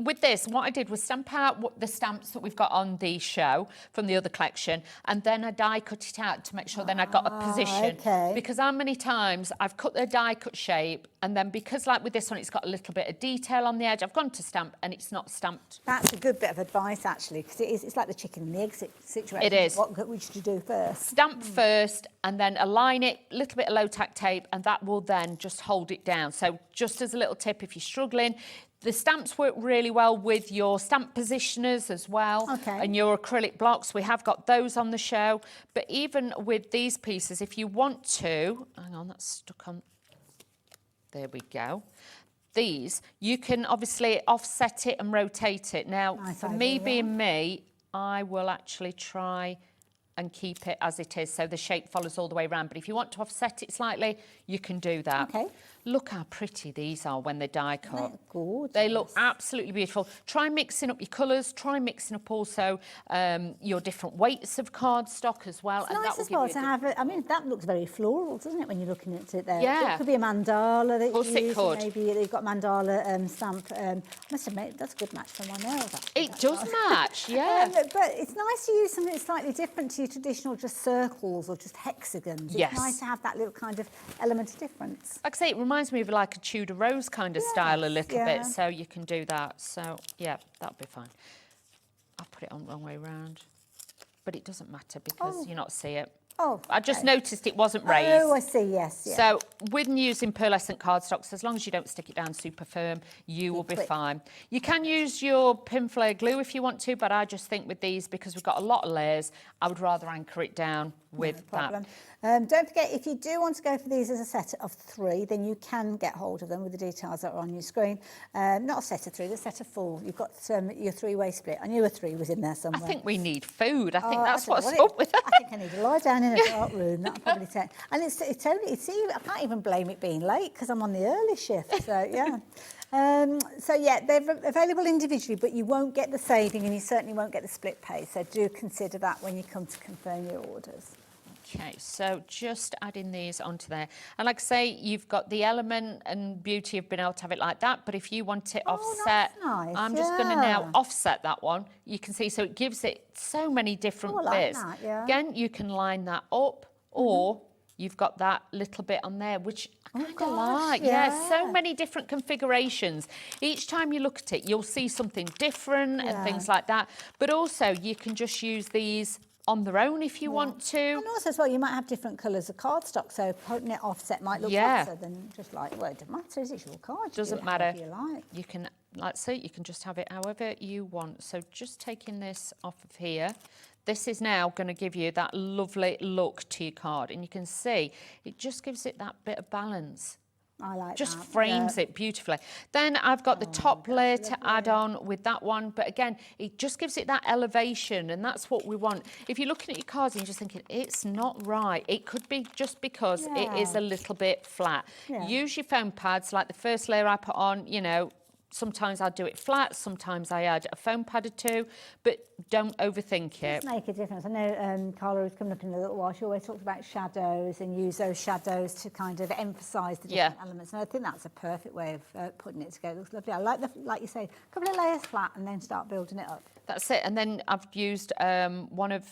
with this, what I did was stamp out the stamps that we've got on the show from the other collection, and then I die cut it out to make sure then I got a position. Okay. Because how many times I've cut the die cut shape, and then because like with this one, it's got a little bit of detail on the edge, I've gone to stamp and it's not stamped. That's a good bit of advice, actually, because it's like the chicken and the egg situation. It is. What we should do first. Stamp first and then align it, a little bit of low tack tape, and that will then just hold it down. So just as a little tip, if you're struggling, the stamps work really well with your stamp positioners as well. Okay. And your acrylic blocks. We have got those on the show. But even with these pieces, if you want to, hang on, that's stuck on. There we go. These, you can obviously offset it and rotate it. Now, Nice for idea, me yeah. being me, I will actually try and keep it as it is, so the shape follows all the way around. But if you want to offset it slightly, you can do that. Okay. Look how pretty these are when they're die cut. They're gorgeous. They look absolutely beautiful. Try mixing up your colours. Try mixing up also your different weights of cardstock as well. It's nice as well to have it. I mean, that looks very floral, doesn't it, when you're looking at it there? Yeah. It could be a mandala that Of course you it use. could. Maybe you've got mandala stamp. I must admit, that's a good match for my nails, actually. It does match, yeah. But it's nice to use something that's slightly different to your traditional just circles or just hexagons. Yes. It's nice to have that little kind of element of difference. Like I say, it reminds me of like a Tudor rose kind of style a little yeah. bit, so you can do that. So, yeah, that'll be fine. I'll put it on the wrong way round. But it doesn't matter because you're not see it. Oh, I just okay. noticed it wasn't raised. Oh, I see, yes. Yeah. So when using pearlescent cardstocks, as long as you don't stick it down super firm, you will be quick. fine. You can use your pin flare glue if you want to, but I just think with these, because we've got a lot of layers, I would rather anchor it down with that. Don't forget, if you do want to go for these as a set of 3, then you can get hold of them with the details that are on your screen. Not a set of 3, the set of 4. You've got your 3-way split. I knew a 3 was in there I somewhere. think we need food. I think Oh, that's I don't what's know up with that. I think I need to lie down in a dark room. That'll probably take. And it's only, I can't even blame it being late because I'm on the early shift. So yeah. So yeah, they're available individually, but you won't get the saving and you certainly won't get the split pay. So do consider that when you come to confirm your orders. Okay, so just adding these onto there. And like I say, you've got the element and beauty of being able to have it like that, but if you want it offset, that's nice, I'm just going to now yeah. offset that one. You can see, so it gives it so many different Oh, I like bits. that, yeah. Again, you can line that up, or you've got that little bit on there, which I kind of gosh, like. yeah. So many different configurations. Each time you look at it, you'll see something different and things like that. But also, you can just use these on their own if you want to. And also as well, you might have different colours of cardstock, so putting it offset might look better than just like, well, it doesn't matter, is it your card? You Doesn't do it matter. however you like. You can, let's see, you can just have it however you want. So just taking this off of here, this is now going to give you that lovely look to your card. And you can see, it just gives it that bit of balance. I like Just that. frames it beautifully. Then I've got the top layer to add on with that one. But again, it just gives it that elevation, and that's what we want. If you're looking at your cards and you're just thinking, it's not right, it could be just because it is a little bit flat. Yeah. Use your foam pads, like the first layer I put on, you know, sometimes I'll do it flat, sometimes I add a foam pad or 2, but don't overthink it. Does make a difference. I know Carla was coming up in a little while. She always talked about shadows and use those shadows to kind of emphasise the different elements. And I think that's a perfect way of putting it together. It looks lovely. I like like you say, a couple of layers flat and then start building it up. That's it. And then I've used one of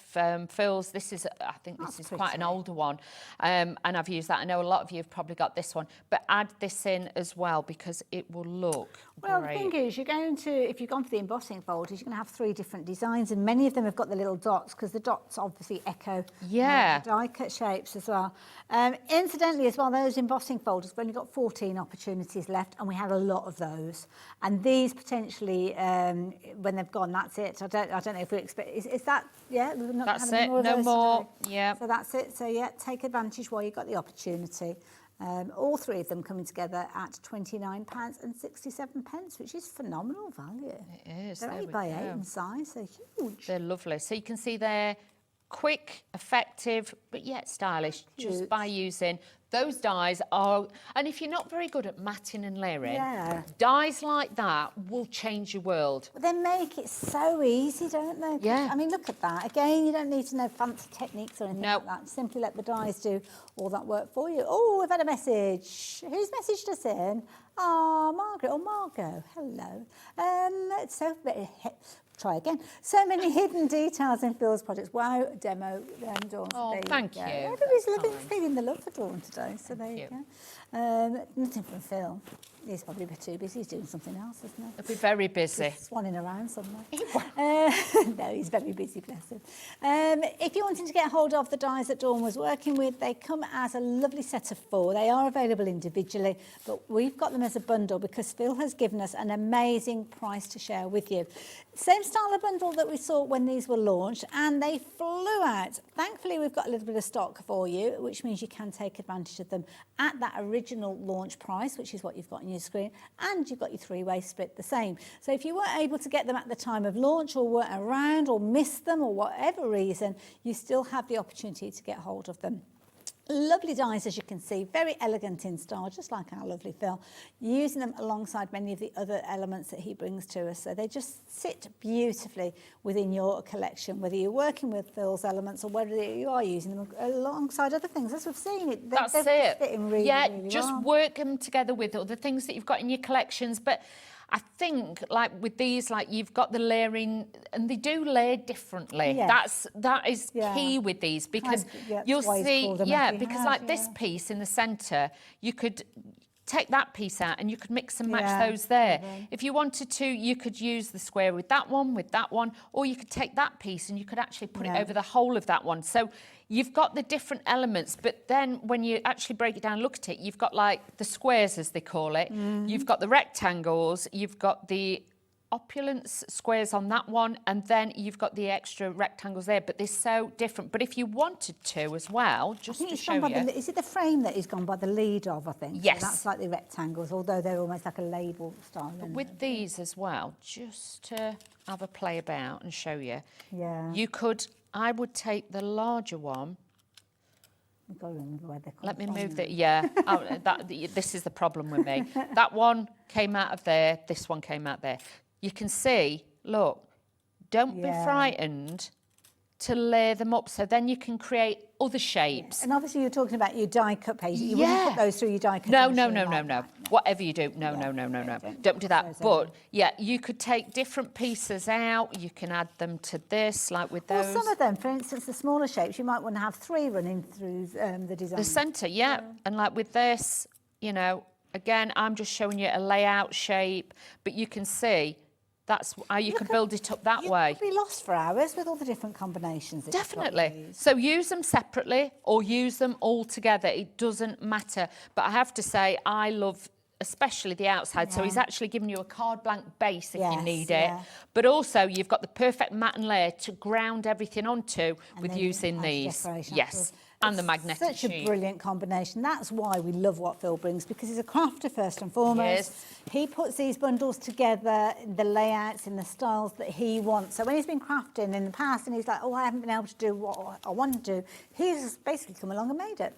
Phil's. This is, I think this is quite an older one. And I've used that. I know a lot of you have probably got this one. But add this in as well because it will look Well, great. the thing is, if you've gone for the embossing folders, you're going to have 3 different designs, and many of them have got the little dots because the dots obviously echo the die cut shapes as well. Incidentally, as well, those embossing folders, we've only got 14 opportunities left, and we have a lot of those. And these potentially, when they've gone, that's it. I don't know if we expect. Is that we're not That's having it. more of No those more. today. Yeah. So that's it. So yeah, take advantage while you've got the opportunity. All 3 of them coming together at £29.67, which is phenomenal value. It is. They're there only we by go. 8 in size, they're huge. They're lovely. So you can see they're quick, effective, but yet stylish, just Cute. by using Those dies are, and if you're not very good at matting and layering, Yeah. dies like that will change your world. But they make it so easy, don't they? Yeah. I mean, look at that. Again, you don't need to know fancy techniques or anything No. like that. Simply let the dies do all that work for you. Oh, we've had a message. Who's messaged us in? Oh, Margaret or Margot. Hello. So try again. So many hidden details in Phil's projects. Wow, demo, Dawn. Oh, there thank go. you. Everybody's That's feeling the love for Dawn today. So there you you. go. Nothing from Phil. He's probably a bit too busy. He's doing something else, isn't he? It'll be very busy. He's swanning around somewhere. No, he's very busy, bless him. If you're wanting to get hold of the dies that Dawn was working with, they come as a lovely set of 4. They are available individually, but we've got them as a bundle because Phil has given us an amazing price to share with you. Same style of bundle that we saw when these were launched, and they flew out. Thankfully, we've got a little bit of stock for you, which means you can take advantage of them at that original launch price, which is what you've got on your screen, and you've got your 3-way split the same. So if you weren't able to get them at the time of launch or weren't around or missed them or whatever reason, you still have the opportunity to get hold of them. Lovely dies, as you can see, very elegant in style, just like our lovely Phil, using them alongside many of the other elements that he brings to us. So they just sit beautifully within your collection, whether you're working with Phil's elements or whether you are using them alongside other things. As we've seen, That's they're it. fitting really, yeah, really just well. work them together with other things that you've got in your collections. But I think, like with these, like you've got the layering, and they do layer differently. Yes. That is Yeah. key with these, because Yeah, you'll that's why it's see, called a yeah, Matty because House, like this yeah. piece in the centre, you could take that piece out and you could mix and match Yeah, those there. okay. If you wanted to, you could use the square with that one, or you could take that piece and you could actually put it Yeah. over the whole of that one. So you've got the different elements, but then when you actually break it down and look at it, you've got like the squares, as they call it, you've got the rectangles, you've got the opulence squares on that one, and then you've got the extra rectangles there, but they're so different. But if you wanted to as well, I just think to it's show gone by you. is it the frame that is gone by the lead of, I think? Yes. So that's like the rectangles, although they're almost like a label style. isn't With it? these as well, just to have a play about and show you, Yeah. you could, I would take the larger one. You've got to remember where they're coming Let me from move now. that. Yeah, this is the problem with me. That one came out of there. This one came out there. You can see. Look, don't be Yeah. frightened to layer them up, so then you can create other shapes. And obviously you're talking about your die cut pages. You wouldn't Yeah. put those through your die cut No, machine no. like that. Whatever you do, no. Don't do that. those But out. yeah, you could take different pieces out. You can add them to this, like with Well, those. some of them, for instance, the smaller shapes, you might want to have 3 running through the design. The centre, yeah. And like with this, you know, again, I'm just showing you a layout shape, but you can see that's how you can build it up that way. You'd be lost for hours with all the different combinations. that you've got with Definitely. these. So use them separately or use them all together. It doesn't matter. But I have to say, I love especially the outside. So he's actually given you a card blank base if you Yes, need it. yeah. But also you've got the perfect matte and layer to ground everything onto with then using add these. decoration Yes. afterwards. And the It's magnetic such a sheet. brilliant combination. That's why we love what Phil brings, because he's a crafter first and foremost. Yes. He puts these bundles together, the layouts in the styles that he wants. So when he's been crafting in the past and he's like, oh, I haven't been able to do what I want to do, he's basically come along and made it.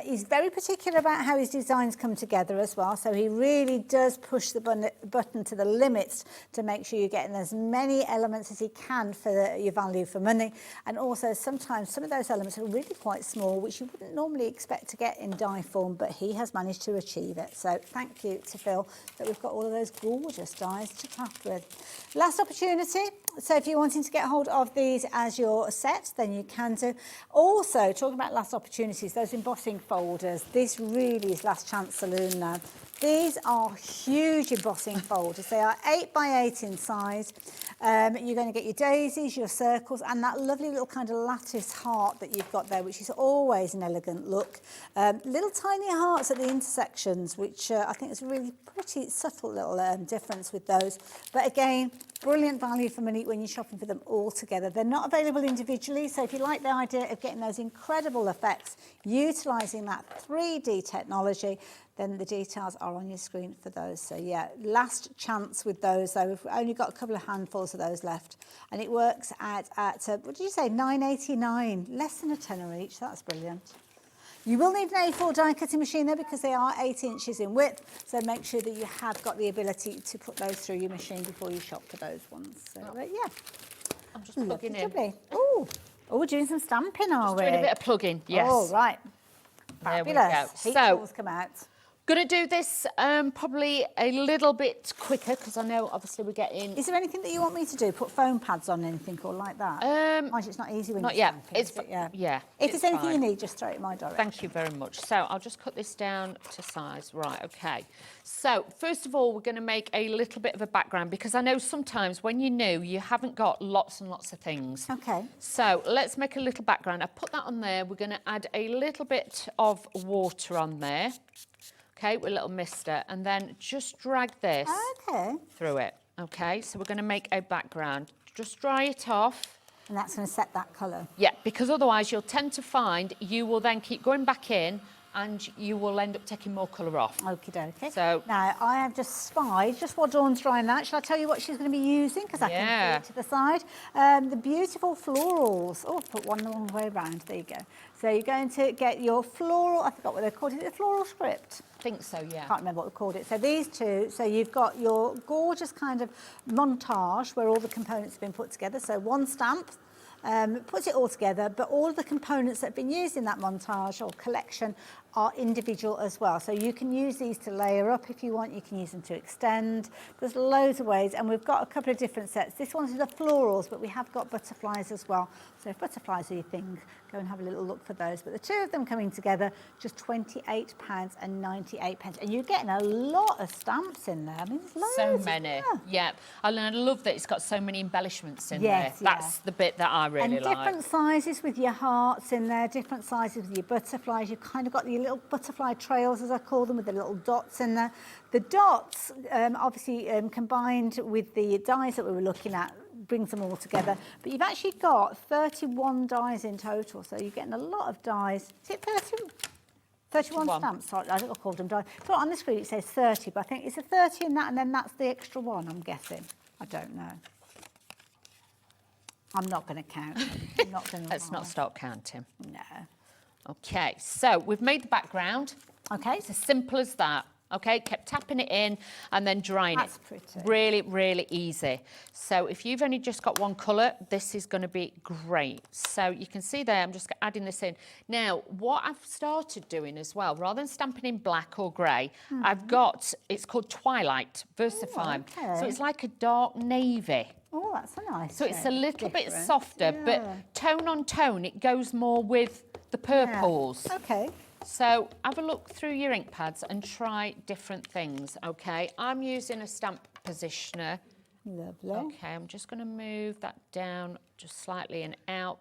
He's very particular about how his designs come together as well. So he really does push the button to the limits to make sure you're getting as many elements as he can for your value for money. And also sometimes some of those elements are really quite small, which you wouldn't normally expect to get in die form, but he has managed to achieve it. So thank you to Phil that we've got all of those gorgeous dies to craft with. Last opportunity. So if you're wanting to get hold of these as your set, then you can do. Also, talking about last opportunities, those embossing folders, this really is last chance saloon now. These are huge embossing folders. They are 8 by 8 in size. You're going to get your daisies, your circles, and that lovely little kind of lattice heart that you've got there, which is always an elegant look. Little tiny hearts at the intersections, which I think is a really pretty subtle little difference with those. But again, brilliant value for money when you're shopping for them all together. They're not available individually, so if you like the idea of getting those incredible effects, utilising that 3D technology, then the details are on your screen for those. So yeah, last chance with those though. We've only got a couple of handfuls of those left. And it works at what did you say, £9.89, less than a tenner each. That's brilliant. You will need an A4 die cutting machine though, because they are 8 inches in width. So make sure that you have got the ability to put those through your machine before you shop for those ones. So yeah. I'm just plugging in. Lovely. Oh, we're doing some stamping, are we? Doing a bit of plugging, yes. Oh, right. There we Fabulous. go. Heat So, tools come out. going to do this probably a little bit quicker because I know obviously we're getting... Is there anything that you want me to do? Put foam pads on anything or like that? Mind you, it's not easy when Not you're yet. stamping, It's is it? Yeah. yeah. If it's there's anything fine. you need, just throw it in my direction. Thank you very much. So I'll just cut this down to size. Right, okay. So first of all, we're going to make a little bit of a background because I know sometimes when you're new, you haven't got lots and lots of things. Okay. So let's make a little background. I've put that on there. We're going to add a little bit of water on there. Okay, with a little mister, and then just drag this through it. Okay, so we're going to make a background. Just dry it off. And that's going to set that colour. Yeah, because otherwise you'll tend to find you will then keep going back in and you will end up taking more colour off. Okie dokie. So now I have just spied, just while Dawn's drying that, shall I tell you what she's going to be using? Because I can see it to the side. The beautiful florals. Oh, I've put one the wrong way around. There you go. So you're going to get your floral, I forgot what they're called. Is it a floral script? I think so, yeah. Can't remember what we called it. So these two, so you've got your gorgeous kind of montage where all the components have been put together. So one stamp puts it all together, but all of the components that have been used in that montage or collection are individual as well. So you can use these to layer up if you want, you can use them to extend. There's loads of ways, and we've got a couple of different sets. This one's the florals, but we have got butterflies as well. So if butterflies are your thing, go and have a little look for those. But the two of them coming together, just £28.98. And you're getting a lot of stamps in there. I mean, there's loads. So many, yeah. And I love that it's got so many embellishments in there. That's the bit that I really like. And different sizes with your hearts in there, different sizes with your butterflies. You've kind of got your little butterfly trails, as I call them, with the little dots in there. The dots, obviously combined with the dies that we were looking at, brings them all together. But you've actually got 31 dies in total, so you're getting a lot of dies. Is it 30? 31 stamps, sorry, I think I called them dies. So on the screen it says 30, but I think it's a 30 in that, and then that's the extra one, I'm guessing. I don't know. I'm not going to count. I'm not going to. Let's not start counting. No. Okay, so we've made the background. Okay. It's as simple as that. Okay, kept tapping it in and then drying That's it. pretty. Really, really easy. So if you've only just got one colour, this is going to be great. So you can see there, I'm just adding this in. Now, what I've started doing as well, rather than stamping in black or grey, I've got, it's called Twilight Versify. okay. So it's like a dark navy. Oh, that's a nice So it's a little bit different. softer, but tone on tone, it goes more with the purples. Yeah. Okay. So have a look through your ink pads and try different things, okay? I'm using a stamp positioner. Lovely. Okay, I'm just going to move that down just slightly and out.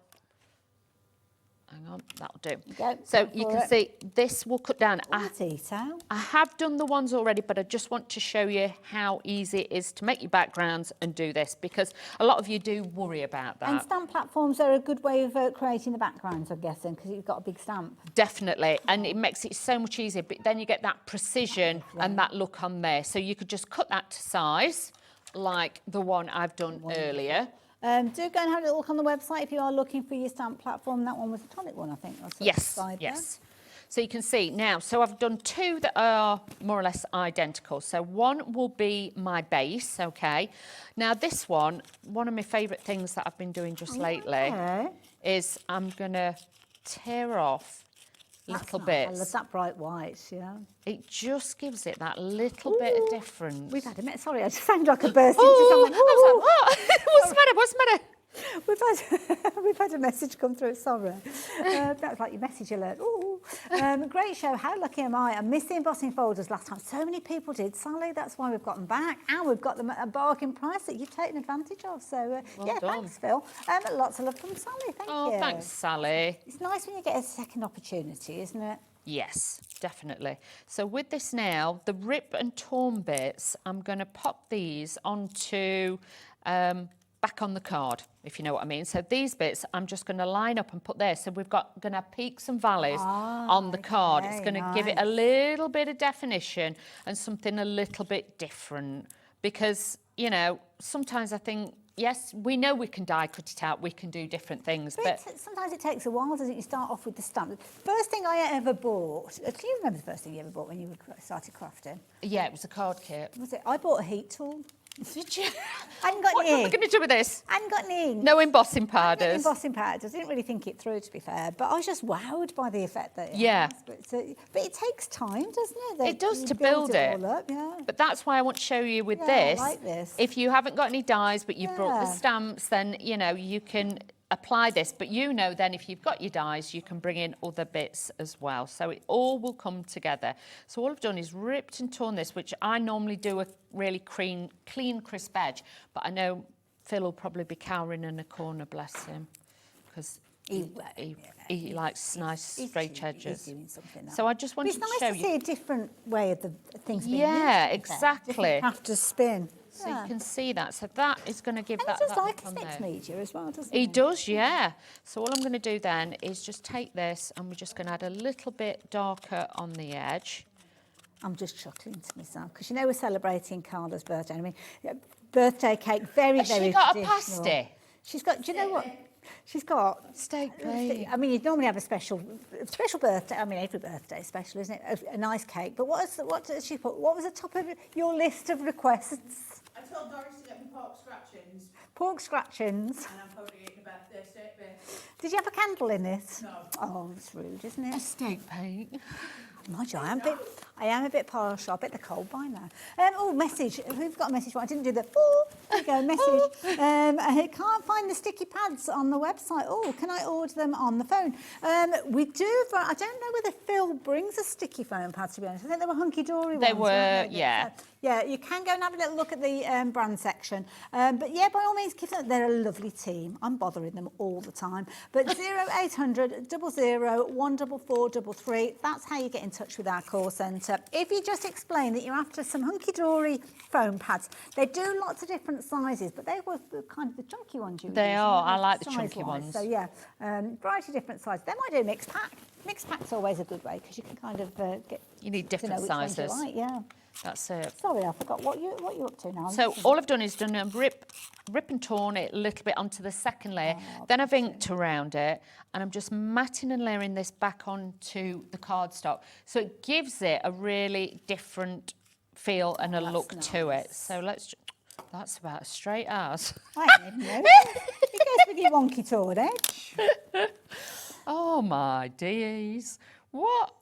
Hang on, that'll do. Go, So go you for can it. see this will cut down. Oh, detail. I have done the ones already, but I just want to show you how easy it is to make your backgrounds and do this, because a lot of you do worry about that. And stamp platforms are a good way of creating the backgrounds, I'm guessing, because you've got a big stamp. Definitely, and it makes it so much easier, but then you get that precision and that look on there. So you could just cut that to size, like the one I've done earlier. Do go and have a little look on the website if you are looking for your stamp platform. That one was a tonic one, I think. Yes, yes. So you can see now, so I've done two that are more or less identical. So one will be my base, okay? Now this one of my favourite things that I've been doing just lately is I'm going to tear off little bits. I love that bright white, yeah. It just gives it that little bit of difference. We've had a minute. Sorry, I just sounded like a burst into something. I was like, what? What's the matter? What's the matter? We've had a message come through, sorry. That was like your message alert. Ooh. Great show, how lucky am I? I missed the embossing folders last time. So many people did, Sally, that's why we've got them back. And we've got them at a bargain price that you've taken advantage of. So, yeah, done. thanks, Phil. Lots of love from Sally, thank you. Oh, thanks, Sally. It's nice when you get a second opportunity, isn't it? Yes, definitely. So with this now, the rip and torn bits, I'm going to pop these onto back on the card, if you know what I mean. So these bits, I'm just going to line up and put there. So we've got going to have peaks and valleys on the card. It's going to give it a little bit of definition and something a little bit different, because, you know, sometimes I think yes, we know we can die cut it out, we can do different things, but Sometimes it takes a while, doesn't it? You start off with the stamp. First thing I ever bought, do you remember the first thing you ever bought when you started crafting? yeah, it was a card kit. Was it? I bought a heat tool. Did you? I hadn't got What am any I ink. going to do with this? I hadn't got any ink. No embossing powders. Embossing powders. I didn't really think it through, to be fair, but I was just wowed by the effect that it Yeah. has. But it takes time, doesn't it? It does You to build it. all up, yeah. But that's why I want to show you with Yeah, this. I like this. If you haven't got any dies, but you've brought the Yeah. stamps, then, you know, you can apply this. But you know then if you've got your dies, you can bring in other bits as well. So it all will come together. So all I've done is ripped and torn this, which I normally do a really clean, crisp edge. But I know Phil will probably be cowering in a corner, bless him, because he likes nice straight edges. He's doing something So I just wanted It's nice to show to you. see a different way of the things being Yeah, used. exactly. Different craft to spin. So you can see that. So that is going to give And that he does that like look on mixed there. media as well, doesn't He does, yeah. So all I'm going to do then is just take this and we're just going to add a little bit darker on the edge. I'm just chuckling to myself because you know we're celebrating Carla's birthday. I mean, birthday cake, very, Has very she got a traditional. pasty? She's got. Do you know what? She's got Steak plate. I mean, you'd normally have a special birthday. I mean, every birthday is special, isn't it? A nice cake. But what does she put? What was the top of your list of requests? I told Doris to get me pork scratchings, Pork scratchings. and I'm probably eating a birthday steak bake. Did you have a candle in it? No. Oh, it's rude, isn't it? A steak plate. Mind you, I am a bit partial. I bet they're cold by now. Oh, message. Who've got a message? Well, I didn't do the. Oh, there you go, message. I can't find the sticky pads on the website. Oh, can I order them on the phone? We do, but I don't know whether Phil brings a sticky foam pad, to be honest. I think they were hunky-dory ones. They weren't were, they? yeah. Yeah, you can go and have a little look at the brand section. But yeah, by all means, give them. They're a lovely team. I'm bothering them all the time. But 0800 00 14433. That's how you get in touch with our call centre. If you just explain that you're after some hunky-dory foam pads, they do lots of different sizes, but they were kind of the chunky ones you They use, are. aren't they, I like the size-wise? chunky ones. So yeah, variety of different sizes. They might do a mixed pack. Mixed pack's always a good way because you can kind of get. You need to know different which ones you sizes. like, yeah. That's it. Sorry, I forgot what you're up to now. So all I've done is done a rip and torn it a little bit onto the second layer. Then I've inked around it and I'm just matting and layering this back onto the cardstock. So it gives it a really different feel and a look to it. So that's about as straight as. I didn't know. It goes with your wonky torn edge. Oh my days. What?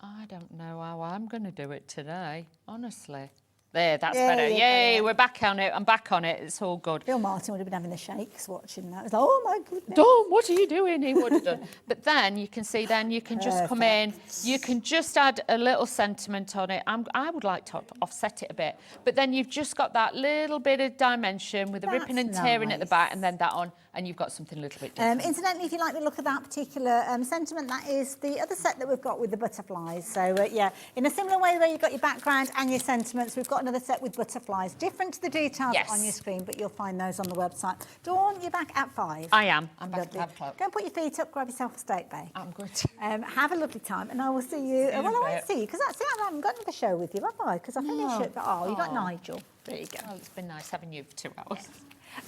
I don't know how I'm going to do it today, honestly. There, that's better. Yay, we're back on it. I'm back on it. It's all good. Phill Martin would have been having the shakes watching that. It was like, oh my goodness. Dom, what are you doing? He would have done. But then you can see, then you can just come in. You can just add a little sentiment on it. I would like to offset it a bit. But then you've just got that little bit of dimension with the ripping and tearing at the back and then that on. And you've got something a little bit different. Incidentally, if you like the look of that particular sentiment, that is the other set that we've got with the butterflies. So, yeah, in a similar way where you've got your background and your sentiments, we've got another set with butterflies. Different to the details on your screen, but you'll find those on the website. Dawn, you're back at 5. I am. I'm back Lovely. at 5 o'clock. Go and put your feet up, grab yourself a steak bake. I'm good. Have a lovely time, and I will see you. in a Well, I bit. won't see you, because that's it. I haven't got another show with you, have I? Because I finished it. Oh, you got Nigel. There you go. Well, it's been nice having you for 2 hours.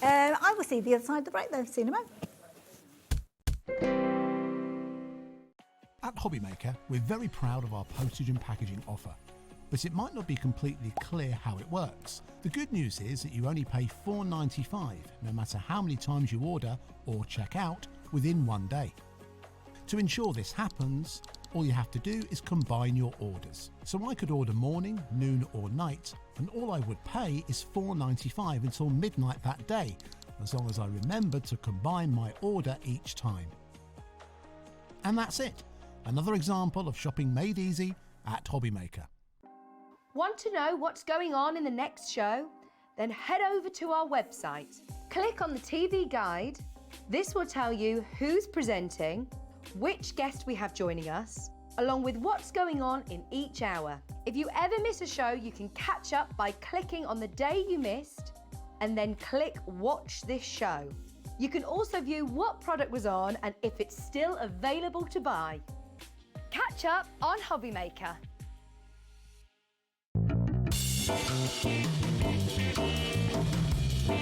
I will see you the other side of the break, though. See you in a moment. At Hobbymaker, we're very proud of our postage and packaging offer, but it might not be completely clear how it works. The good news is that you only pay $4.95 no matter how many times you order or check out within 1 day. To ensure this happens, all you have to do is combine your orders. So I could order morning, noon or night, and all I would pay is $4.95 until midnight that day, as long as I remembered to combine my order each time. And that's it. Another example of shopping made easy at Hobbymaker. Want to know what's going on in the next show? Then head over to our website. Click on the TV guide. This will tell you who's presenting, which guest we have joining us, along with what's going on in each hour. If you ever miss a show, you can catch up by clicking on the day you missed and then click Watch This Show. You can also view what product was on and if it's still available to buy. Catch up on Hobbymaker.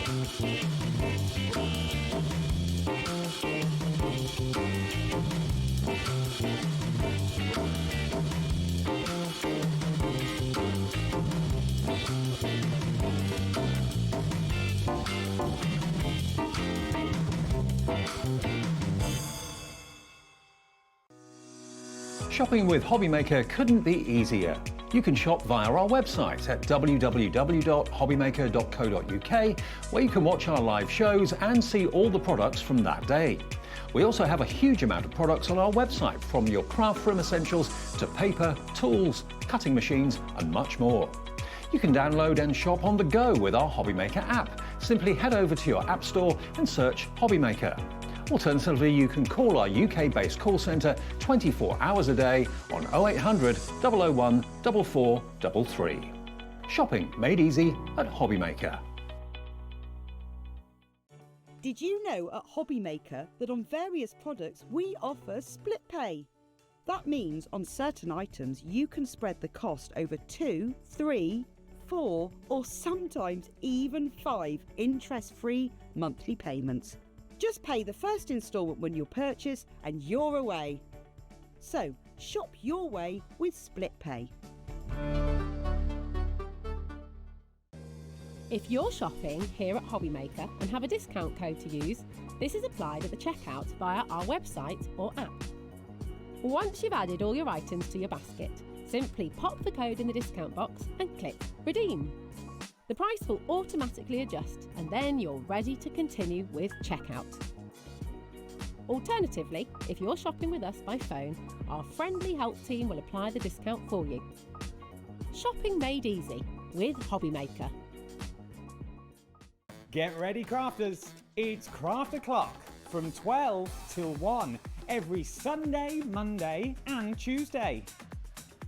Shopping with Hobbymaker couldn't be easier. You can shop via our website at www.hobbymaker.co.uk, where you can watch our live shows and see all the products from that day. We also have a huge amount of products on our website, from your craft room essentials to paper, tools, cutting machines and much more. You can download and shop on the go with our Hobbymaker app. Simply head over to your app store and search Hobbymaker. Alternatively, you can call our UK-based call centre 24 hours a day on 0800 001 4433. Shopping made easy at Hobbymaker. Did you know at Hobbymaker that on various products we offer split pay? That means on certain items you can spread the cost over 2, 3, 4 or sometimes even 5 interest-free monthly payments. Just pay the first instalment when you purchase and you're away. So, shop your way with Split Pay. If you're shopping here at Hobbymaker and have a discount code to use, this is applied at the checkout via our website or app. Once you've added all your items to your basket, simply pop the code in the discount box and click Redeem. The price will automatically adjust and then you're ready to continue with checkout. Alternatively, if you're shopping with us by phone, our friendly help team will apply the discount for you. Shopping made easy with Hobbymaker. Get ready, crafters. It's Craft O'Clock from 12 till 1 every Sunday, Monday and Tuesday.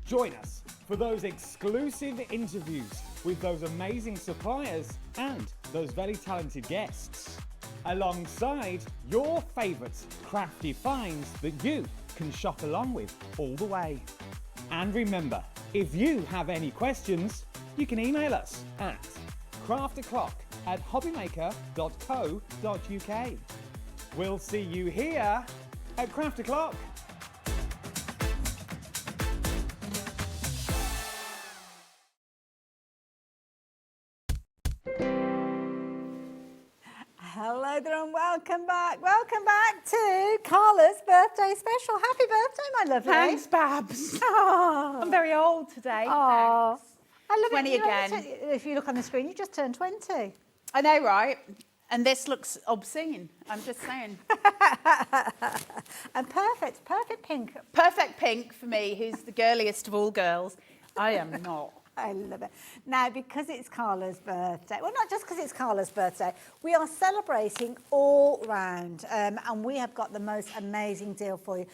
Join us for those exclusive interviews with those amazing suppliers and those very talented guests, alongside your favourite crafty finds that you can shop along with all the way. And remember, if you have any questions, you can email us at craftoclock@hobbymaker.co.uk. We'll see you here at Craft O'Clock. Hello there and welcome back. Welcome back to Carla's birthday special. Happy birthday, my lovely. Thanks, Babs. Oh. I'm very old today. Oh. Thanks. I love 20 it. again. If you look on the screen, you just turned 20. I know, right? And this looks obscene. I'm just saying. And perfect pink. Perfect pink for me, who's the girliest of all girls. I am not. I love it. Now, because it's Carla's birthday, well, not just because it's Carla's birthday, we are celebrating all round, and we have got the most amazing deal for you.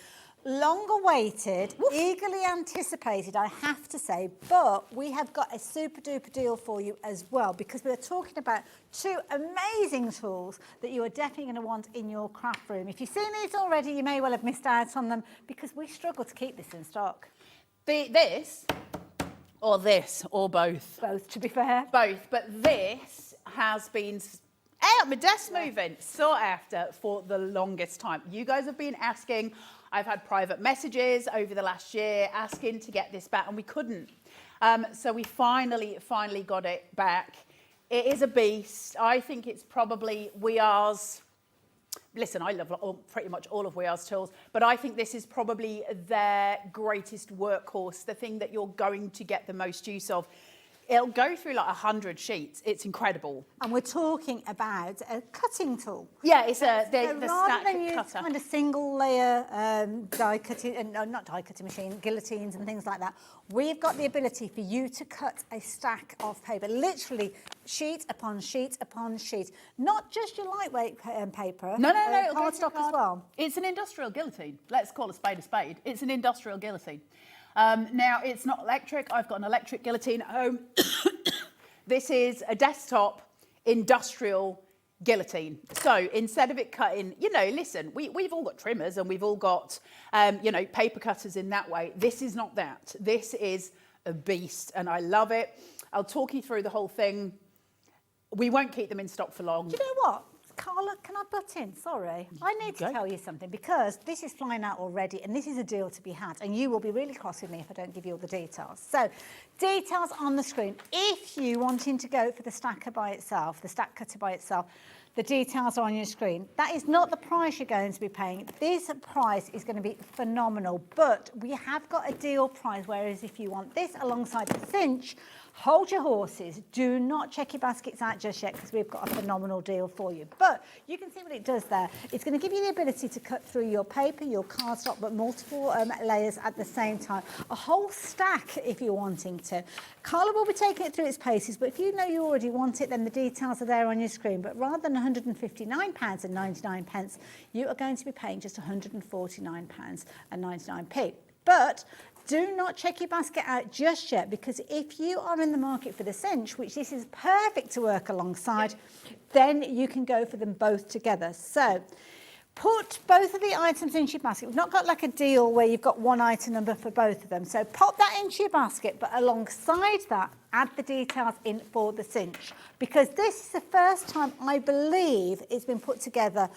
Long awaited, eagerly anticipated, I have to say, but we have got a super duper deal for you as well, because we're talking about 2 amazing tools that you are definitely going to want in your craft room. If you've seen these already, you may well have missed out on them, because we struggle to keep this in stock. This, or this, or both. Both, to be fair. Both, but this has been out my desk moving, sought after for the longest time. You guys have been asking. I've had private messages over the last year asking to get this back, and we couldn't. So we finally got it back. It is a beast. I think it's probably WeAre's. Listen, I love pretty much all of WeAre's tools, but I think this is probably their greatest workhorse, the thing that you're going to get the most use of. It'll go through like 100 sheets. It's incredible. And we're talking about a cutting tool. Yeah, it's the rather stack than use cutter. kind of single layer die cutting, no, not die cutting machine, guillotines and things like that. We've got the ability for you to cut a stack of paper, literally sheet upon sheet upon sheet. Not just your lightweight paper. No, it'll go cardstock through as well. It's an industrial guillotine. Let's call a spade a spade. It's an industrial guillotine. Now, it's not electric. I've got an electric guillotine at home. This is a desktop industrial guillotine. So instead of it cutting, listen, we've all got trimmers and we've all got, paper cutters in that way. This is not that. This is a beast and I love it. I'll talk you through the whole thing. We won't keep them in stock for long. Do you know what? Carla, can I butt in? Sorry. I need to tell you something because this is flying out already and this is a deal to be had and you will be really cross with me if I don't give you all the details. So, details on the screen. If you wanting to go for the stacker by itself, the stack cutter by itself, the details are on your screen. That is not the price you're going to be paying. This price is going to be phenomenal, but we have got a deal price, whereas if you want this alongside the cinch, hold your horses. Do not check your baskets out just yet because we've got a phenomenal deal for you. But you can see what it does there. It's going to give you the ability to cut through your paper, your cardstock, but multiple layers at the same time. A whole stack if you're wanting to. Carla will be taking it through its paces, but if you know you already want it, then the details are there on your screen. But rather than £159.99, you are going to be paying just £149.99. But do not check your basket out just yet, because if you are in the market for the cinch, which this is perfect to work alongside, then you can go for them both together. So put both of the items into your basket. We've not got like a deal where you've got one item number for both of them. So pop that into your basket, but alongside that, add the details in for the cinch, because this is the first time I believe it's been put together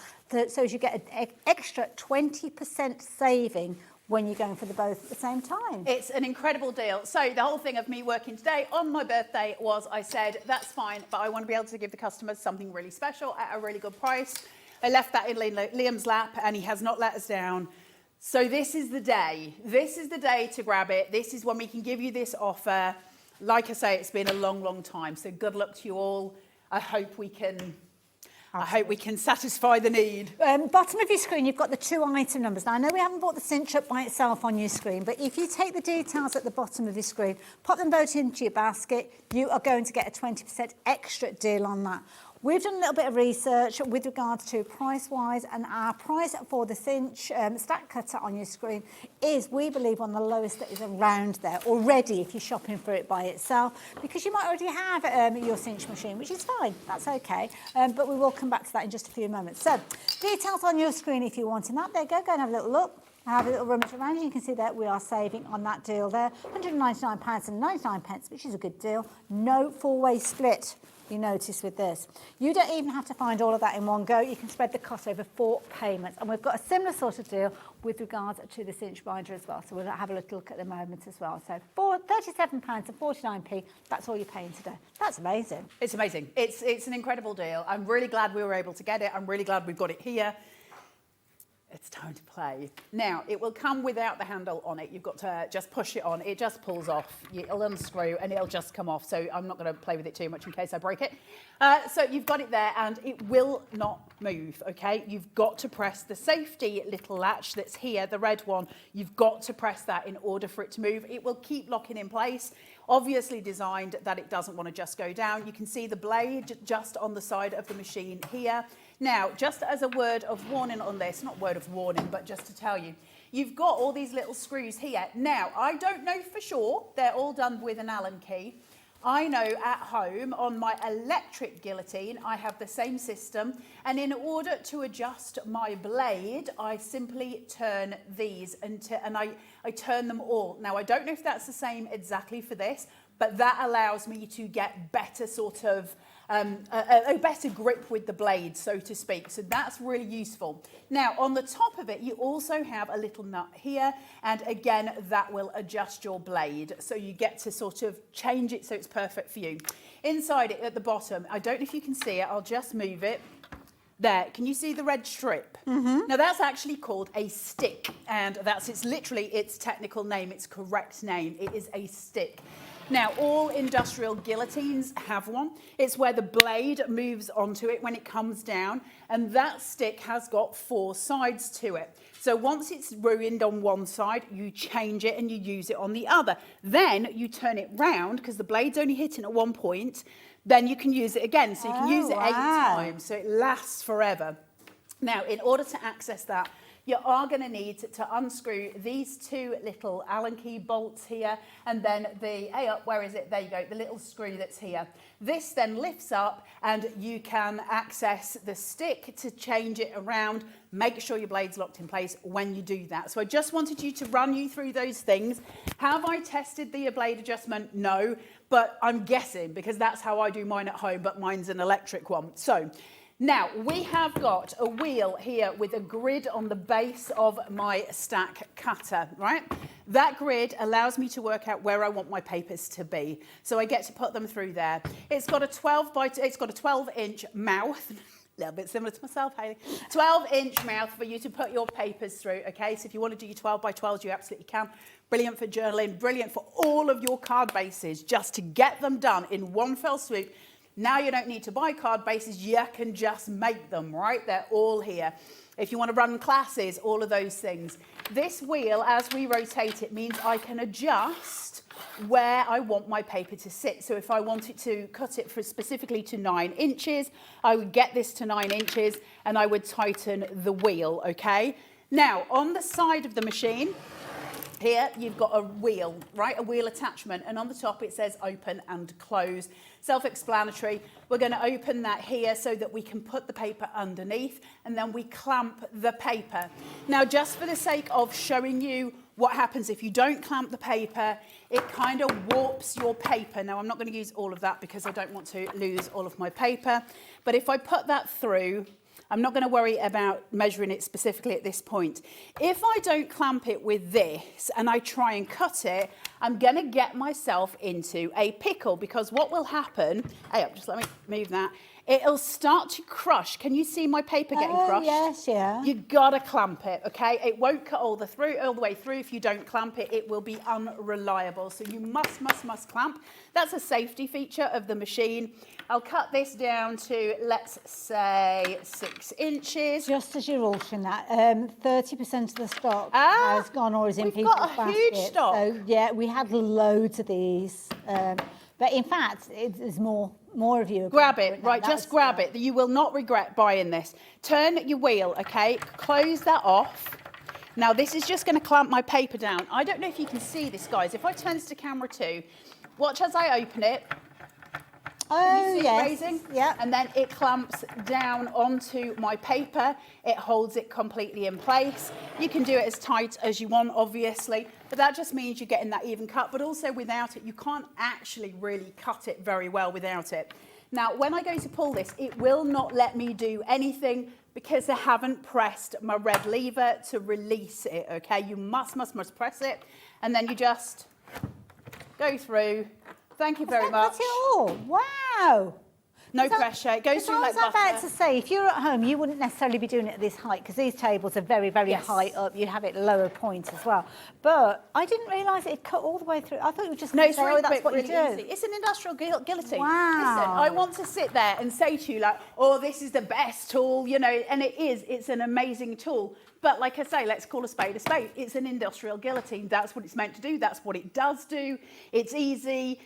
so you get an extra 20% saving when you're going for the both at the same time. It's an incredible deal. So the whole thing of me working today on my birthday was I said, that's fine, but I want to be able to give the customers something really special at a really good price. I left that in Liam's lap and he has not let us down. So this is the day. This is the day to grab it. This is when we can give you this offer. Like I say, it's been a long, long time. So good luck to you all. I hope we can satisfy the need. Bottom of your screen, you've got the two item numbers. Now, I know we haven't brought the cinch up by itself on your screen, but if you take the details at the bottom of your screen, pop them both into your basket, you are going to get a 20% extra deal on that. We've done a little bit of research with regards to price-wise, and our price for the cinch stack cutter on your screen is, we believe, one of the lowest that is around there already if you're shopping for it by itself, because you might already have your cinch machine, which is fine, that's okay, but we will come back to that in just a few moments. So, details on your screen if you're wanting that. There you go and have a little look. Have a little rummage around. You can see that we are saving on that deal there. £199.99, which is a good deal. No four-way split, you notice with this. You don't even have to find all of that in one go. You can spread the cost over 4 payments. And we've got a similar sort of deal with regards to the cinch binder as well. So we'll have a little look at the moment as well. So £37.49, that's all you're paying today. That's amazing. It's amazing. It's an incredible deal. I'm really glad we were able to get it. I'm really glad we've got it here. It's time to play. Now, it will come without the handle on it. You've got to just push it on. It just pulls off. It'll unscrew and it'll just come off. So I'm not going to play with it too much in case I break it. So you've got it there and it will not move, okay? You've got to press the safety little latch that's here, the red one. You've got to press that in order for it to move. It will keep locking in place. Obviously designed that it doesn't want to just go down. You can see the blade just on the side of the machine here. Now, just as a word of warning on this, not word of warning, but just to tell you, you've got all these little screws here. Now, I don't know for sure, they're all done with an Allen key. I know at home on my electric guillotine, I have the same system. And in order to adjust my blade, I simply turn these and I turn them all. Now, I don't know if that's the same exactly for this, but that allows me to get better sort of a better grip with the blade, so to speak. So that's really useful. Now, on the top of it, you also have a little nut here. And again, that will adjust your blade. So you get to sort of change it so it's perfect for you. Inside it at the bottom, I don't know if you can see it. I'll just move it. There, can you see the red strip? Now that's actually called a stick, and that's literally its technical name, its correct name. It is a stick. Now, all industrial guillotines have one. It's where the blade moves onto it when it comes down, and that stick has got 4 sides to it. So once it's ruined on one side, you change it and you use it on the other. Then you turn it round, because the blade's only hitting at one point, then you can use it again. So you can use it 8 times, so it lasts forever. Now, in order to access that, you are going to need to unscrew these two little Allen key bolts here, and then the where is it? There you go, the little screw that's here. This then lifts up and you can access the stick to change it around. Make sure your blade's locked in place when you do that. So I just wanted you to run you through those things. Have I tested the blade adjustment? No, but I'm guessing because that's how I do mine at home, but mine's an electric one. So now we have got a wheel here with a grid on the base of my stack cutter, right? That grid allows me to work out where I want my papers to be. So I get to put them through there. It's got a 12-inch mouth. A little bit similar to myself, Hayley. 12-inch mouth for you to put your papers through, okay? So if you want to do your 12 by 12s, you absolutely can. Brilliant for journaling, brilliant for all of your card bases, just to get them done in one fell swoop. Now you don't need to buy card bases, you can just make them, right? They're all here. If you want to run classes, all of those things. This wheel, as we rotate it, means I can adjust where I want my paper to sit. So if I wanted to cut it for specifically to 9 inches, I would get this to 9 inches and I would tighten the wheel, okay? Now, on the side of the machine, here you've got a wheel, right? A wheel attachment, and on the top it says open and close. Self-explanatory. We're going to open that here so that we can put the paper underneath, and then we clamp the paper. Now, just for the sake of showing you what happens if you don't clamp the paper, it kind of warps your paper. Now, I'm not going to use all of that because I don't want to lose all of my paper, but if I put that through, I'm not going to worry about measuring it specifically at this point. If I don't clamp it with this and I try and cut it, I'm going to get myself into a pickle, because what will happen, just let me move that, it'll start to crush. Can you see my paper getting crushed? Yes, yeah. You've got to clamp it, okay? It won't cut all the way through. If you don't clamp it, it will be unreliable. So you must clamp. That's a safety feature of the machine. I'll cut this down to, let's say, 6 inches. Just as you're altering that, 30% of the stock has gone or is in people's baskets. We've got a huge stock. So, yeah, we had loads of these. But in fact, there's more of you. Grab it, right, just grab it. You will not regret buying this. Turn your wheel, okay? Close that off. Now, this is just going to clamp my paper down. I don't know if you can see this, guys. If I turn this to camera 2, watch as I open it. Oh, yes. Raising? Yeah. And then it clamps down onto my paper. It holds it completely in place. You can do it as tight as you want, obviously, but that just means you're getting that even cut. But also without it, you can't actually really cut it very well without it. Now, when I go to pull this, it will not let me do anything because I haven't pressed my red lever to release it, okay? You must press it, and then you just go through. Thank you very much. That's it all. Wow. No pressure. It goes through like butter. I was about to say, if you're at home, you wouldn't necessarily be doing it at this height, because these tables are very, very high up. You'd have it lower point as well. But I didn't realise it cut all the way through. I thought you were just going to say, oh, that's what you do. Easy. It's an industrial guillotine. Wow. Listen, I want to sit there and say to you, like, oh, this is the best tool, you know, and it is. It's an amazing tool. But like I say, let's call a spade a spade. It's an industrial guillotine. That's what it's meant to do. That's what it does do. It's easy.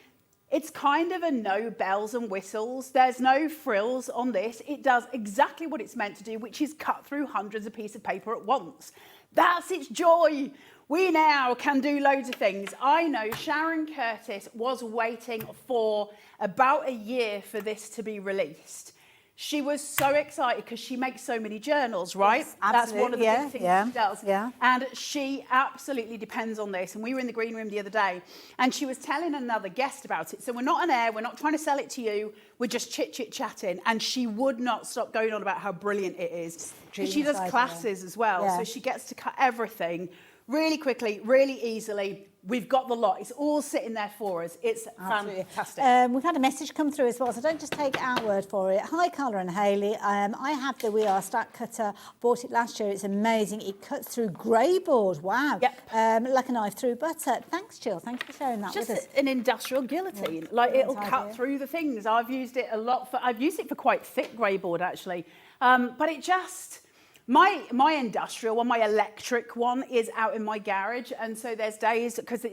It's kind of a no bells and whistles. There's no frills on this. It does exactly what it's meant to do, which is cut through hundreds of pieces of paper at once. That's its joy. We now can do loads of things. I know Sharon Curtis was waiting for about a year for this to be released. She was so excited because she makes so many journals, right? Yes, that's one of the big things she does. Yeah. And she absolutely depends on this. And we were in the green room the other day, and she was telling another guest about it. So we're not on air, we're not trying to sell it to you, we're just chit-chatting. And she would not stop going on about how brilliant it is. She does classes as well, so she gets to cut everything really quickly, really easily. We've got the lot. It's all sitting there for us. It's fantastic. We've had a message come through as well, so don't just take our word for it. Hi, Carla and Hayley. I have the We Are stack cutter. Bought it last year. It's amazing. It cuts through grey board. Wow. Yep. Like a knife through butter. Thanks, Jill. Thank you for sharing that with us. Just an industrial guillotine. Like, it'll cut through the things. I've used it a lot. I've used it for quite thick grey board, actually. But it just... My industrial one, my electric one is out in my garage, and so there's days, because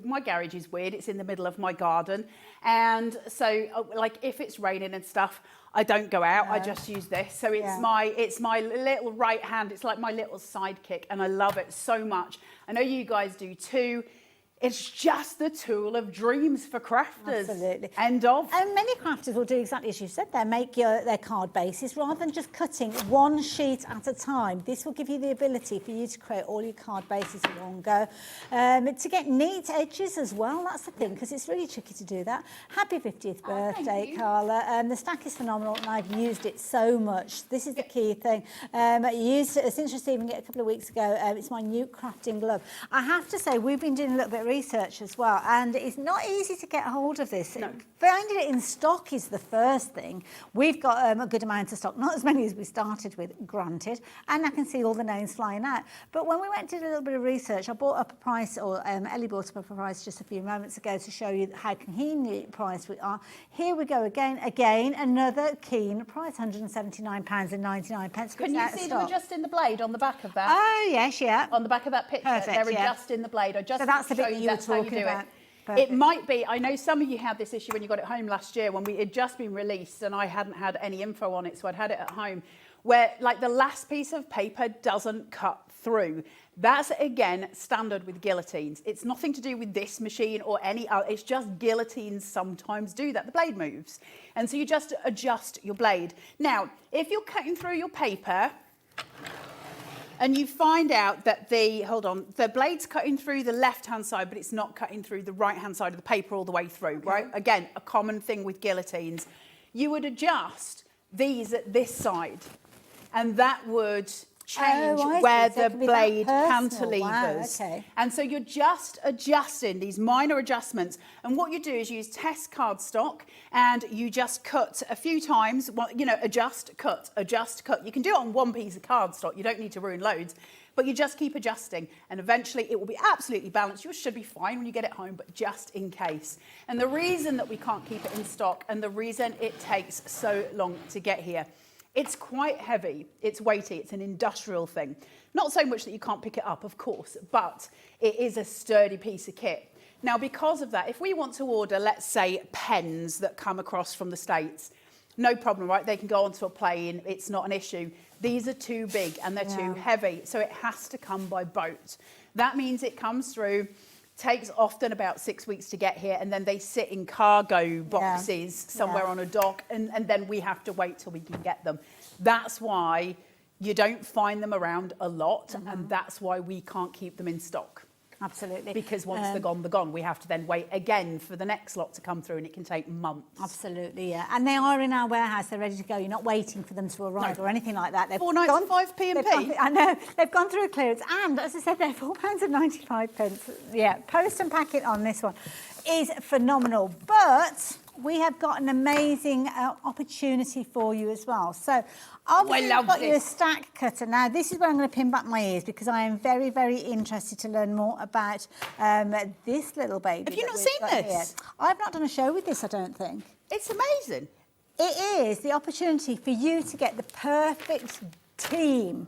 my garage is weird, it's in the middle of my garden, and so like if it's raining and stuff, I don't go out, I just use this. So it's my little right hand, it's like my little sidekick, and I love it so much. I know you guys do too. It's just the tool of dreams for crafters. Absolutely. End of. And many crafters will do exactly as you said there, make their card bases rather than just cutting one sheet at a time. This will give you the ability for you to create all your card bases in one go. To get neat edges as well, that's the thing, because it's really tricky to do that. Happy 50th birthday, Carla. The stack is phenomenal and I've used it so much. This is the key thing. I used it since receiving it a couple of weeks ago. It's my new crafting glove. I have to say, we've been doing a little bit of research as well, and it's not easy to get hold of this. No. Finding it in stock is the first thing. We've got a good amount of stock, not as many as we started with, granted, and I can see all the names flying out. But when we went to do a little bit of research, I bought up a price, or Ellie bought up a price just a few moments ago to show you how convenient price we are. Here we go again, another keen price, £179.99. Can you see them adjusting the blade on the back of that? Oh yes, yeah. On the back of that picture, perfect, they're adjusting the blade. I just so that's the bit you were talking about. Perfect. It might be, I know some of you had this issue when you got it home last year when it had just been released and I hadn't had any info on it, so I'd had it at home, where like the last piece of paper doesn't cut through. That's, again, standard with guillotines. It's nothing to do with this machine or any other, it's just guillotines sometimes do that. The blade moves. And so you just adjust your blade. Now, if you're cutting through your paper, and you find out that the blade's cutting through the left-hand side, but it's not cutting through the right-hand side of the paper all the way through, right? Again, a common thing with guillotines. You would adjust these at this side, and that would change where the blade cantilevers. Wow, okay. And so you're just adjusting these minor adjustments. And what you do is use test cardstock and you just cut a few times, well, you know, adjust, cut, adjust, cut. You can do it on one piece of cardstock. You don't need to ruin loads, but you just keep adjusting and eventually it will be absolutely balanced. You should be fine when you get it home, but just in case. And the reason that we can't keep it in stock and the reason it takes so long to get here, it's quite heavy, it's weighty, it's an industrial thing. Not so much that you can't pick it up, of course, but it is a sturdy piece of kit. Now, because of that, if we want to order, let's say, pens that come across from the States, no problem, right? They can go onto a plane, it's not an issue. These are too big and they're too heavy, so it has to come by boat. That means it comes through, takes often about 6 weeks to get here, and then they sit in cargo boxes somewhere on a dock, and then we have to wait till we can get them. That's why you don't find them around a lot, and that's why we can't keep them in stock. Absolutely. Because once they're gone. We have to then wait again for the next lot to come through, and it can take months. Absolutely, yeah. And they are in our warehouse. They're ready to go. You're not waiting for them to arrive or anything like that. They've £4.95 P&P. I know. They've gone through a clearance, and as I said, they're £4.95. Yeah, post and packet on this one is phenomenal. But we have got an amazing opportunity for you as well. So obviously I've got you a stack cutter. Now, this is where I'm going to pin back my ears because I am very, very interested to learn more about this little baby. Have you not seen this? Here. I've not done a show with this, I don't think. It's amazing. It is the opportunity for you to get the perfect team.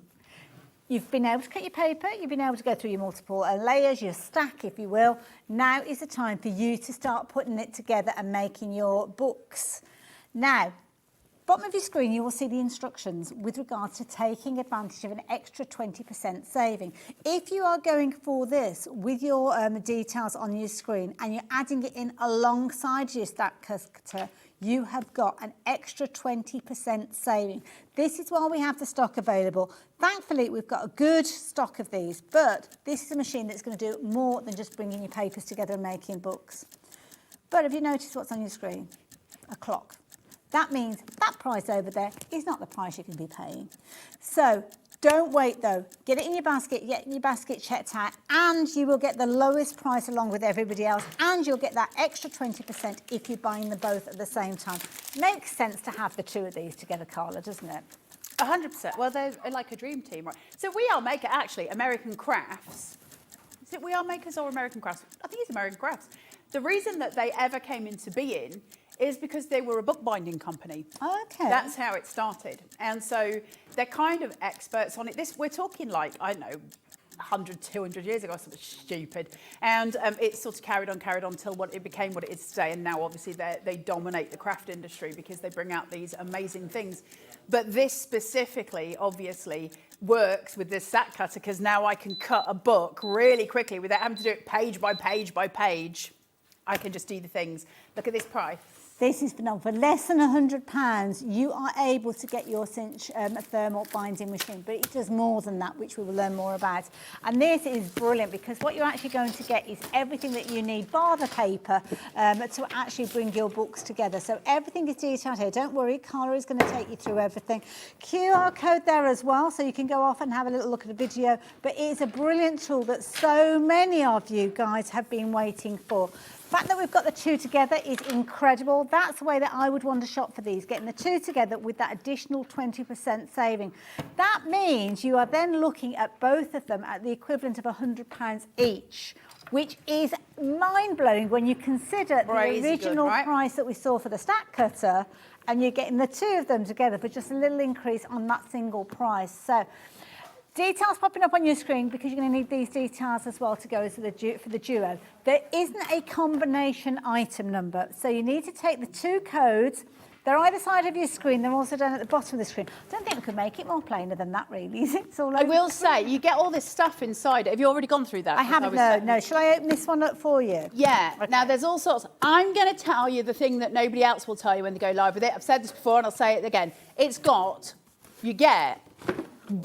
You've been able to cut your paper, you've been able to go through your multiple layers, your stack, if you will. Now is the time for you to start putting it together and making your books. Now, bottom of your screen, you will see the instructions with regards to taking advantage of an extra 20% saving. If you are going for this with your details on your screen and you're adding it in alongside your stack cutter, you have got an extra 20% saving. This is why we have the stock available. Thankfully, we've got a good stock of these, but this is a machine that's going to do more than just bringing your papers together and making books. But have you noticed what's on your screen? A clock. That means that price over there is not the price you can be paying. So don't wait though. Get it in your basket, get your basket checked out, and you will get the lowest price along with everybody else, and you'll get that extra 20% if you're buying them both at the same time. Makes sense to have the two of these together, Carla, doesn't it? 100%. Well, they're like a dream team, right? So We Are Maker, actually, American Crafts. Is it We Are Makers or American Crafts? I think it's American Crafts. The reason that they ever came into being is because they were a bookbinding company. Okay. That's how it started. And so they're kind of experts on it. We're talking like, I don't know, 100, 200 years ago, something stupid. And it sort of carried on until it became what it is today. And now, obviously, they dominate the craft industry because they bring out these amazing things. But this specifically, obviously, works with this sack cutter because now I can cut a book really quickly without having to do it page by page by page. I can just do the things. Look at this price. This is phenomenal. For less than £100, you are able to get your cinch thermal binding machine, but it does more than that, which we will learn more about. And this is brilliant because what you're actually going to get is everything that you need, bar the paper, to actually bring your books together. So everything is detailed here. Don't worry, Carla is going to take you through everything. QR code there as well, so you can go off and have a little look at a video. But it's a brilliant tool that so many of you guys have been waiting for. The fact that we've got the two together is incredible. That's the way that I would want to shop for these, getting the two together with that additional 20% saving. That means you are then looking at both of them at the equivalent of £100 each, which is mind-blowing when you consider the original price that we saw for the stack cutter, and you're getting the two of them together for just a little increase on that single price. So details popping up on your screen because you're going to need these details as well to go for the duo. There isn't a combination item number, so you need to take the two codes. They're either side of your screen. They're also down at the bottom of the screen. I don't think we could make it more plainer than that, really, is it? It's all over. I will say, you get all this stuff inside. Have you already gone through that? I haven't, no. Shall I open this one up for you? Yeah. Okay. Now, there's all sorts. I'm going to tell you the thing that nobody else will tell you when they go live with it. I've said this before and I'll say it again. You get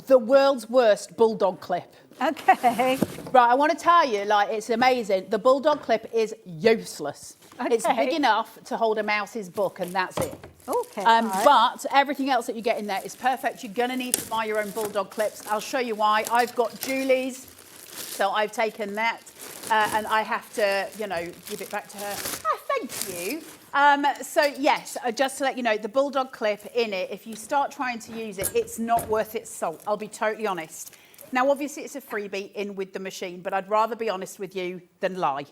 the world's worst bulldog clip. Okay. Right, I want to tell you, it's amazing. The bulldog clip is useless. Okay. It's big enough to hold a mouse's book, and that's it. Okay. But everything else that you get in there is perfect. You're going to need to buy your own bulldog clips. I'll show you why. I've got Julie's, so I've taken that, and I have to, give it back to her. Ah, thank you. So yes, just to let you know, the bulldog clip in it, if you start trying to use it, it's not worth its salt. I'll be totally honest. Now, obviously, it's a freebie in with the machine, but I'd rather be honest with you than lie.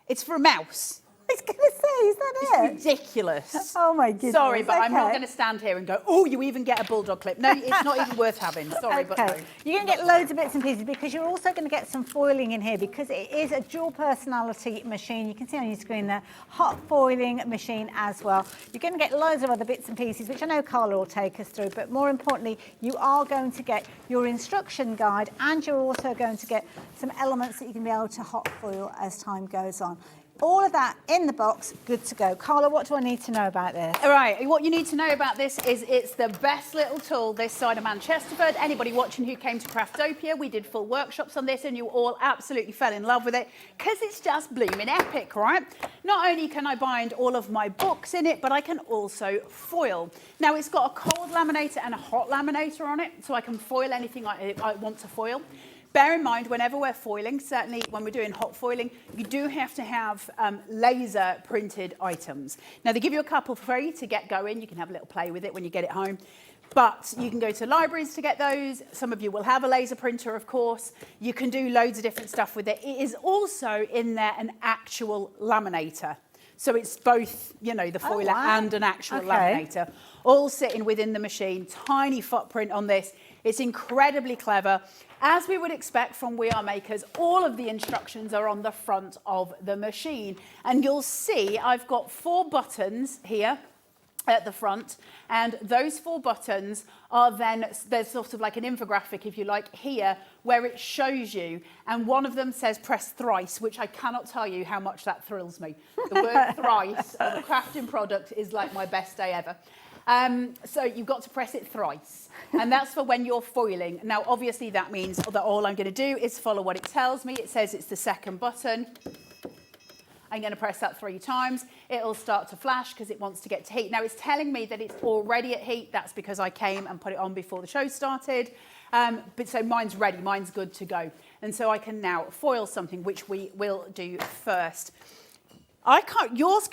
It's for a mouse. I was going to say, is that it? It's ridiculous. Oh, my goodness. Sorry, but I'm not going to stand here and go, oh, you even get a bulldog clip. No, it's not even worth having. Sorry, but no. You're going to get loads of bits and pieces because you're also going to get some foiling in here because it is a dual personality machine. You can see on your screen there, hot foiling machine as well. You're going to get loads of other bits and pieces, which I know Carla will take us through, but more importantly, you are going to get your instruction guide and you're also going to get some elements that you can be able to hot foil as time goes on. All of that in the box, good to go. Carla, what do I need to know about this? All right, what you need to know about this is it's the best little tool this side of Manchesterford. Anybody watching who came to Craftopia, we did full workshops on this and you all absolutely fell in love with it because it's just blooming epic, right? Not only can I bind all of my books in it, but I can also foil. Now, it's got a cold laminator and a hot laminator on it, so I can foil anything I want to foil. Bear in mind, whenever we're foiling, certainly when we're doing hot foiling, you do have to have laser printed items. Now, they give you a couple free to get going. You can have a little play with it when you get it home. But you can go to libraries to get those. Some of you will have a laser printer, of course. You can do loads of different stuff with it. It is also in there an actual laminator. So it's both, the foiler and an actual laminator, all sitting within the machine. Tiny footprint on this. It's incredibly clever. As we would expect from We Are Makers, all of the instructions are on the front of the machine. And you'll see I've got 4 buttons here at the front. And those 4 buttons are then, there's sort of like an infographic, if you like, here, where it shows you. And one of them says press thrice, which I cannot tell you how much that thrills me. The word thrice on a crafting product is like my best day ever. So you've got to press it thrice, and that's for when you're foiling. Now, obviously, that means that all I'm going to do is follow what it tells me. It says it's the second button. I'm going to press that 3 times. It'll start to flash because it wants to get to heat. Now, it's telling me that it's already at heat. That's because I came and put it on before the show started. But so mine's ready. Mine's good to go. And so I can now foil something, which we will do first. Yours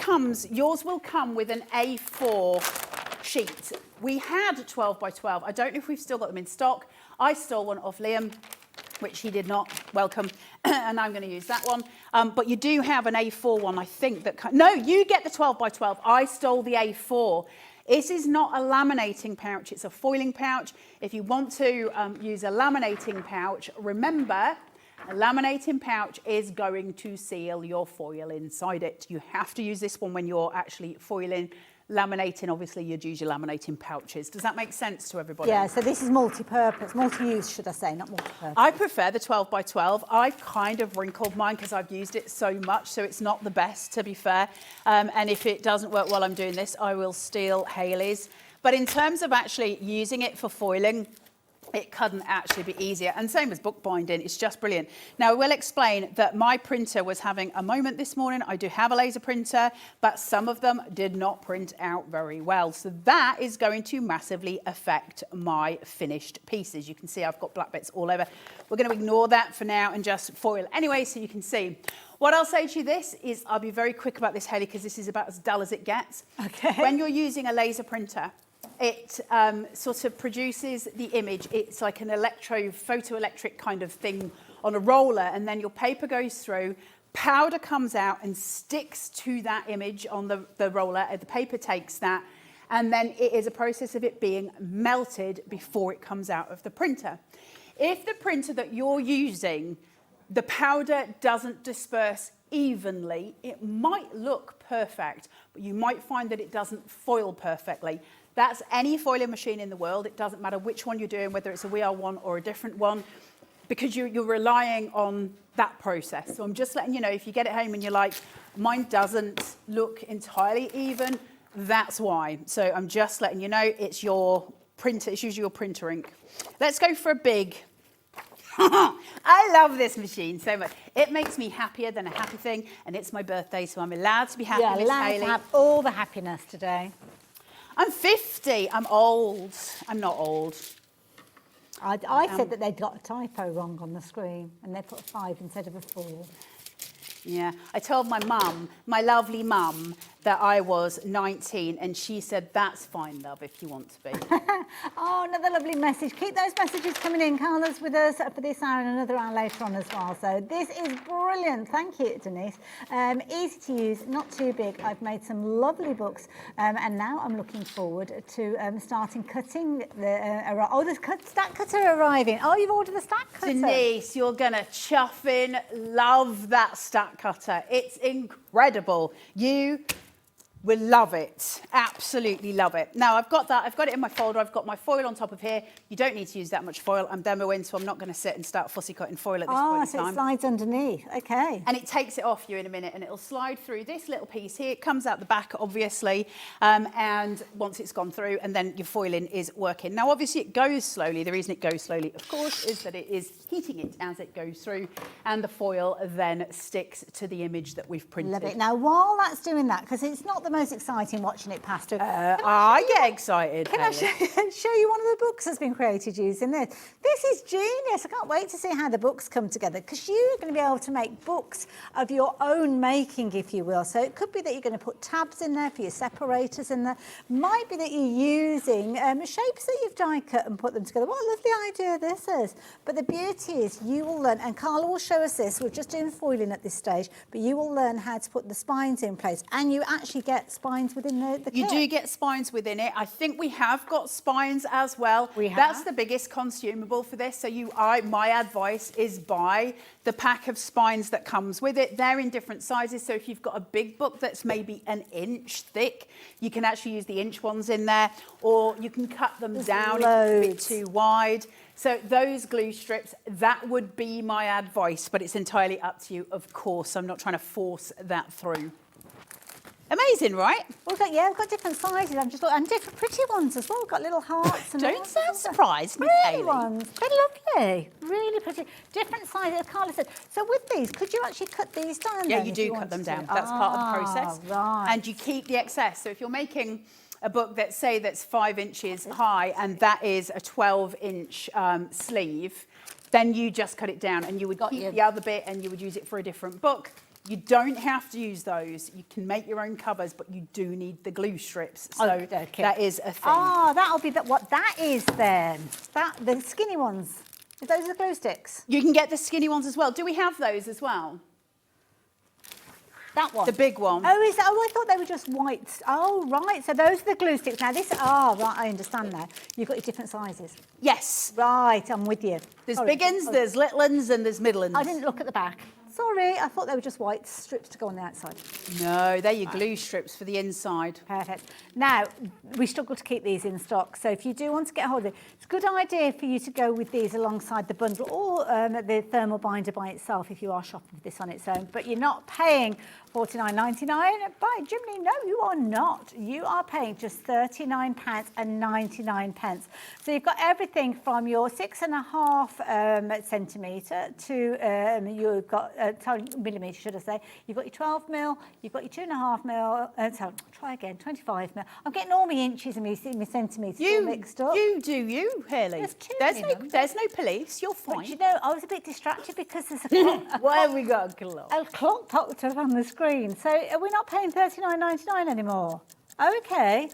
will come with an A4 sheet. We had 12 by 12. I don't know if we've still got them in stock. I stole one off Liam. which he did not welcome, and I'm going to use that one. But you do have an A4 one, I think, that... No, you get the 12 by 12. I stole the A4. This is not a laminating pouch, it's a foiling pouch. If you want to use a laminating pouch, remember, a laminating pouch is going to seal your foil inside it. You have to use this one when you're actually foiling. Laminating, obviously, you'd use your laminating pouches. Does that make sense to everybody? Yeah, so this is multi-purpose, multi-use, should I say, not multi-purpose. I prefer the 12 by 12. I've kind of wrinkled mine because I've used it so much, so it's not the best, to be fair. And if it doesn't work while I'm doing this, I will steal Hayley's. But in terms of actually using it for foiling, it couldn't actually be easier. And same as bookbinding, it's just brilliant. Now, I will explain that my printer was having a moment this morning. I do have a laser printer, but some of them did not print out very well. So that is going to massively affect my finished pieces. You can see I've got black bits all over. We're going to ignore that for now and just foil anyway, so you can see. What I'll say to you this is, I'll be very quick about this, Hayley, because this is about as dull as it gets. Okay. When you're using a laser printer, it sort of produces the image. It's like an photoelectric kind of thing on a roller, and then your paper goes through, powder comes out and sticks to that image on the roller, the paper takes that, and then it is a process of it being melted before it comes out of the printer. If the printer that you're using, the powder doesn't disperse evenly, it might look perfect, but you might find that it doesn't foil perfectly. That's any foiling machine in the world. It doesn't matter which one you're doing, whether it's a VR1 or a different one, because you're relying on that process. So I'm just letting you know, if you get it home and you're like, mine doesn't look entirely even, that's why. So I'm just letting you know, it's your printer, it's usually your printer ink. Let's go for a big... I love this machine so much. It makes me happier than a happy thing, and it's my birthday, so I'm allowed to be happy, Miss allowed Hayley. to have all the happiness today. I'm 50. I'm old. I'm not old. I said that they'd got a typo wrong on the screen, and they put a 5 instead of a 4. Yeah, I told my mum, my lovely mum, that I was 19, and she said, that's fine, love, if you want to be. Oh, another lovely message. Keep those messages coming in. Carla's with us for this hour and another hour later on as well. So this is brilliant. Thank you, Denise. Easy to use, not too big. I've made some lovely books, and now I'm looking forward to starting cutting the... stack cutter arriving. Oh, you've ordered the stack cutter. Denise, you're going to chuffing love that stack cutter. It's incredible. You will love it. Absolutely love it. Now, I've got that. I've got it in my folder. I've got my foil on top of here. You don't need to use that much foil. I'm demoing, so I'm not going to sit and start fussy cutting foil at this point in so time. it slides underneath. Okay. And it takes it off you in a minute, and it'll slide through this little piece here. It comes out the back, obviously, and once it's gone through, and then your foiling is working. Now, obviously, it goes slowly. The reason it goes slowly, of course, is that it is heating it as it goes through, and the foil then sticks to the image that we've printed. Love it. Now, while that's doing that, because it's not the most exciting watching it pass through. I get excited. Can I show you one of the books that's been created using this? This is genius. I can't wait to see how the books come together, because you're going to be able to make books of your own making, if you will. So it could be that you're going to put tabs in there for your separators in there. Might be that you're using shapes that you've die cut and put them together. What a lovely idea this is. But the beauty is you will learn, and Carla will show us this. We're just doing foiling at this stage, but you will learn how to put the spines in place, and you actually get spines within the kit. You do get spines within it. I think we have got spines as well. We have. That's the biggest consumable for this. So my advice is buy the pack of spines that comes with it. They're in different sizes. So if you've got a big book that's maybe an inch thick, you can actually use the inch ones in there, or you can cut them down if it's a bit too wide. So those glue strips, that would be my advice, but it's entirely up to you, of course. I'm not trying to force that through. Amazing, right? We've got different sizes. I'm just looking, and different pretty ones as well. We've got little hearts. And Don't sound surprised, Miss pretty Hayley. ones. Pretty lovely. Really pretty. Different sizes, as Carla said. So with these, could you actually cut these down? Yeah, then, you if do cut wanted them to? down. That's part of the process. Right. And you keep the excess. So if you're making a book that's 5 inches high, and that is a 12-inch sleeve, then you just cut it down, and you would keep the other bit, and you would use it for a different book. You don't have to use those. You can make your own covers, but you do need the glue strips. So that is a thing. Oh, that'll be what that is then. The skinny ones. Those are the glue sticks. You can get the skinny ones as well. Do we have those as well? That one? The big one. Oh, is that? Oh, I thought they were just white. Oh, right. So those are the glue sticks. Now this, right, I understand now. You've got your different sizes. Yes. Right, I'm with you. There's Sorry. big uns, there's little uns, and there's middle uns. I didn't look at the back. Sorry, I thought they were just white strips to go on the outside. No, they're your glue strips for the inside. Perfect. Now, we struggle to keep these in stock, so if you do want to get hold of it, it's a good idea for you to go with these alongside the bundle or the thermal binder by itself if you are shopping for this on its own. But you're not paying $49.99. By Jiminy, no, you are not. You are paying just £39.99. So you've got everything from your 6.5 centimetre to you've got millimetre, should I say? You've got your 12 mil, you've got your 2.5 mil. So try again, 25 mil. I'm getting all my inches and my centimetres all mixed up. You do you, Haley. There's no police. You're fine. But you know, I was a bit distracted because there's a clock. Why have we got a clock? A clock popped up on the screen. So are we not paying $39.99 anymore? Okay.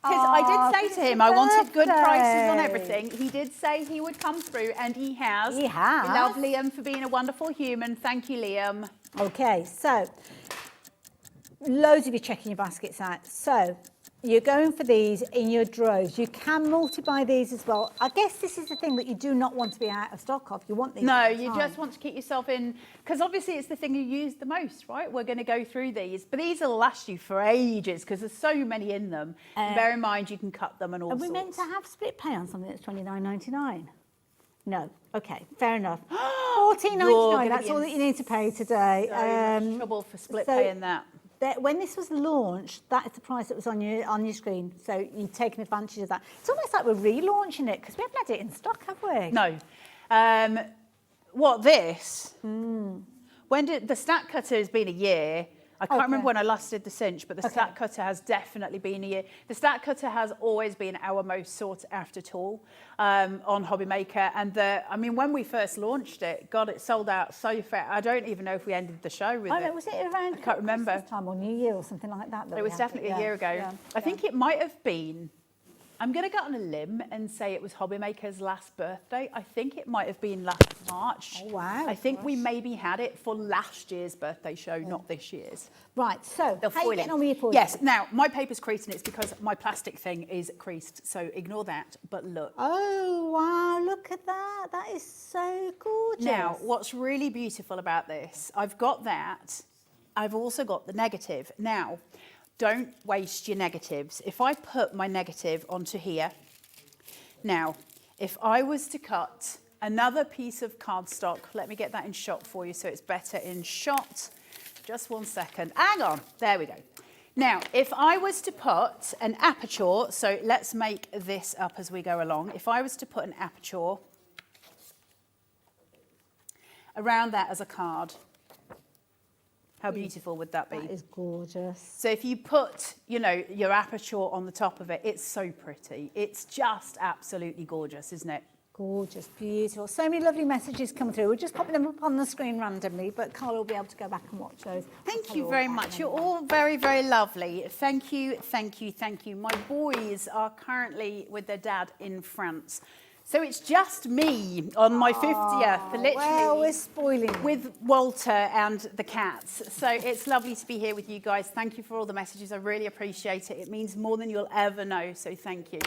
Because I did say to him I wanted good prices on everything. He did say he would come through, and he has. He has. We love Liam for being a wonderful human. Thank you, Liam. Okay, so loads of you checking your baskets out. So you're going for these in your droves. You can multi-buy these as well. I guess this is the thing that you do not want to be out of stock of. You want these. No, you just want to keep yourself in, because obviously it's the thing you use the most, right? We're going to go through these, but these will last you for ages because there's so many in them. Bear in mind you can cut them and all sorts. Are we meant to have split pay on something that's $29.99? No. Okay, fair enough. $14.99. That's all that you need to pay today. So much trouble for split paying that. When this was launched, that is the price that was on your screen. So you've taken advantage of that. It's almost like we're relaunching it because we haven't had it in stock, have we? No. What, this? When did the stack cutter has been a year? I can't remember when I last did the cinch, but the stack cutter has definitely been a year. The stack cutter has always been our most sought after tool on Hobby Maker. And I mean, when we first launched it, God, it sold out so fast. I don't even know if we ended the show with it. No, was it around? I can't remember. Christmas time or New Year or something like that? It was definitely a year ago. Yeah, I think it might have been. I'm going to go on a limb and say it was Hobby Maker's last birthday. I think it might have been last March. Oh, wow. I think we maybe had it for last year's birthday show, not this year's. Right, so how are you getting on with your foil? Yes, now my paper's creased and it's because my plastic thing is creased, so ignore that, but look. Oh, wow, look at that. That is so gorgeous. Now, what's really beautiful about this, I've got that. I've also got the negative. Now, don't waste your negatives. If I put my negative onto here, now, if I was to cut another piece of cardstock, let me get that in shot for you so it's better in shot. Just 1 second. Hang on. There we go. Now, if I was to put an aperture, so let's make this up as we go along. If I was to put an aperture around that as a card, how beautiful would that be? That is gorgeous. So if you put, you know, your aperture on the top of it, it's so pretty. It's just absolutely gorgeous, isn't it? Gorgeous, beautiful. So many lovely messages come through. We're just popping them up on the screen randomly, but Carla will be able to go back and watch those. Thank you very much. You're all very, very lovely. Thank you, thank you, thank you. My boys are currently with their dad in France. So it's just me on my 50th, literally. Well, we're spoiling with Walter and the cats. So it's lovely to be here with you guys. Thank you for all the messages. I really appreciate it. It means more than you'll ever know. So thank you.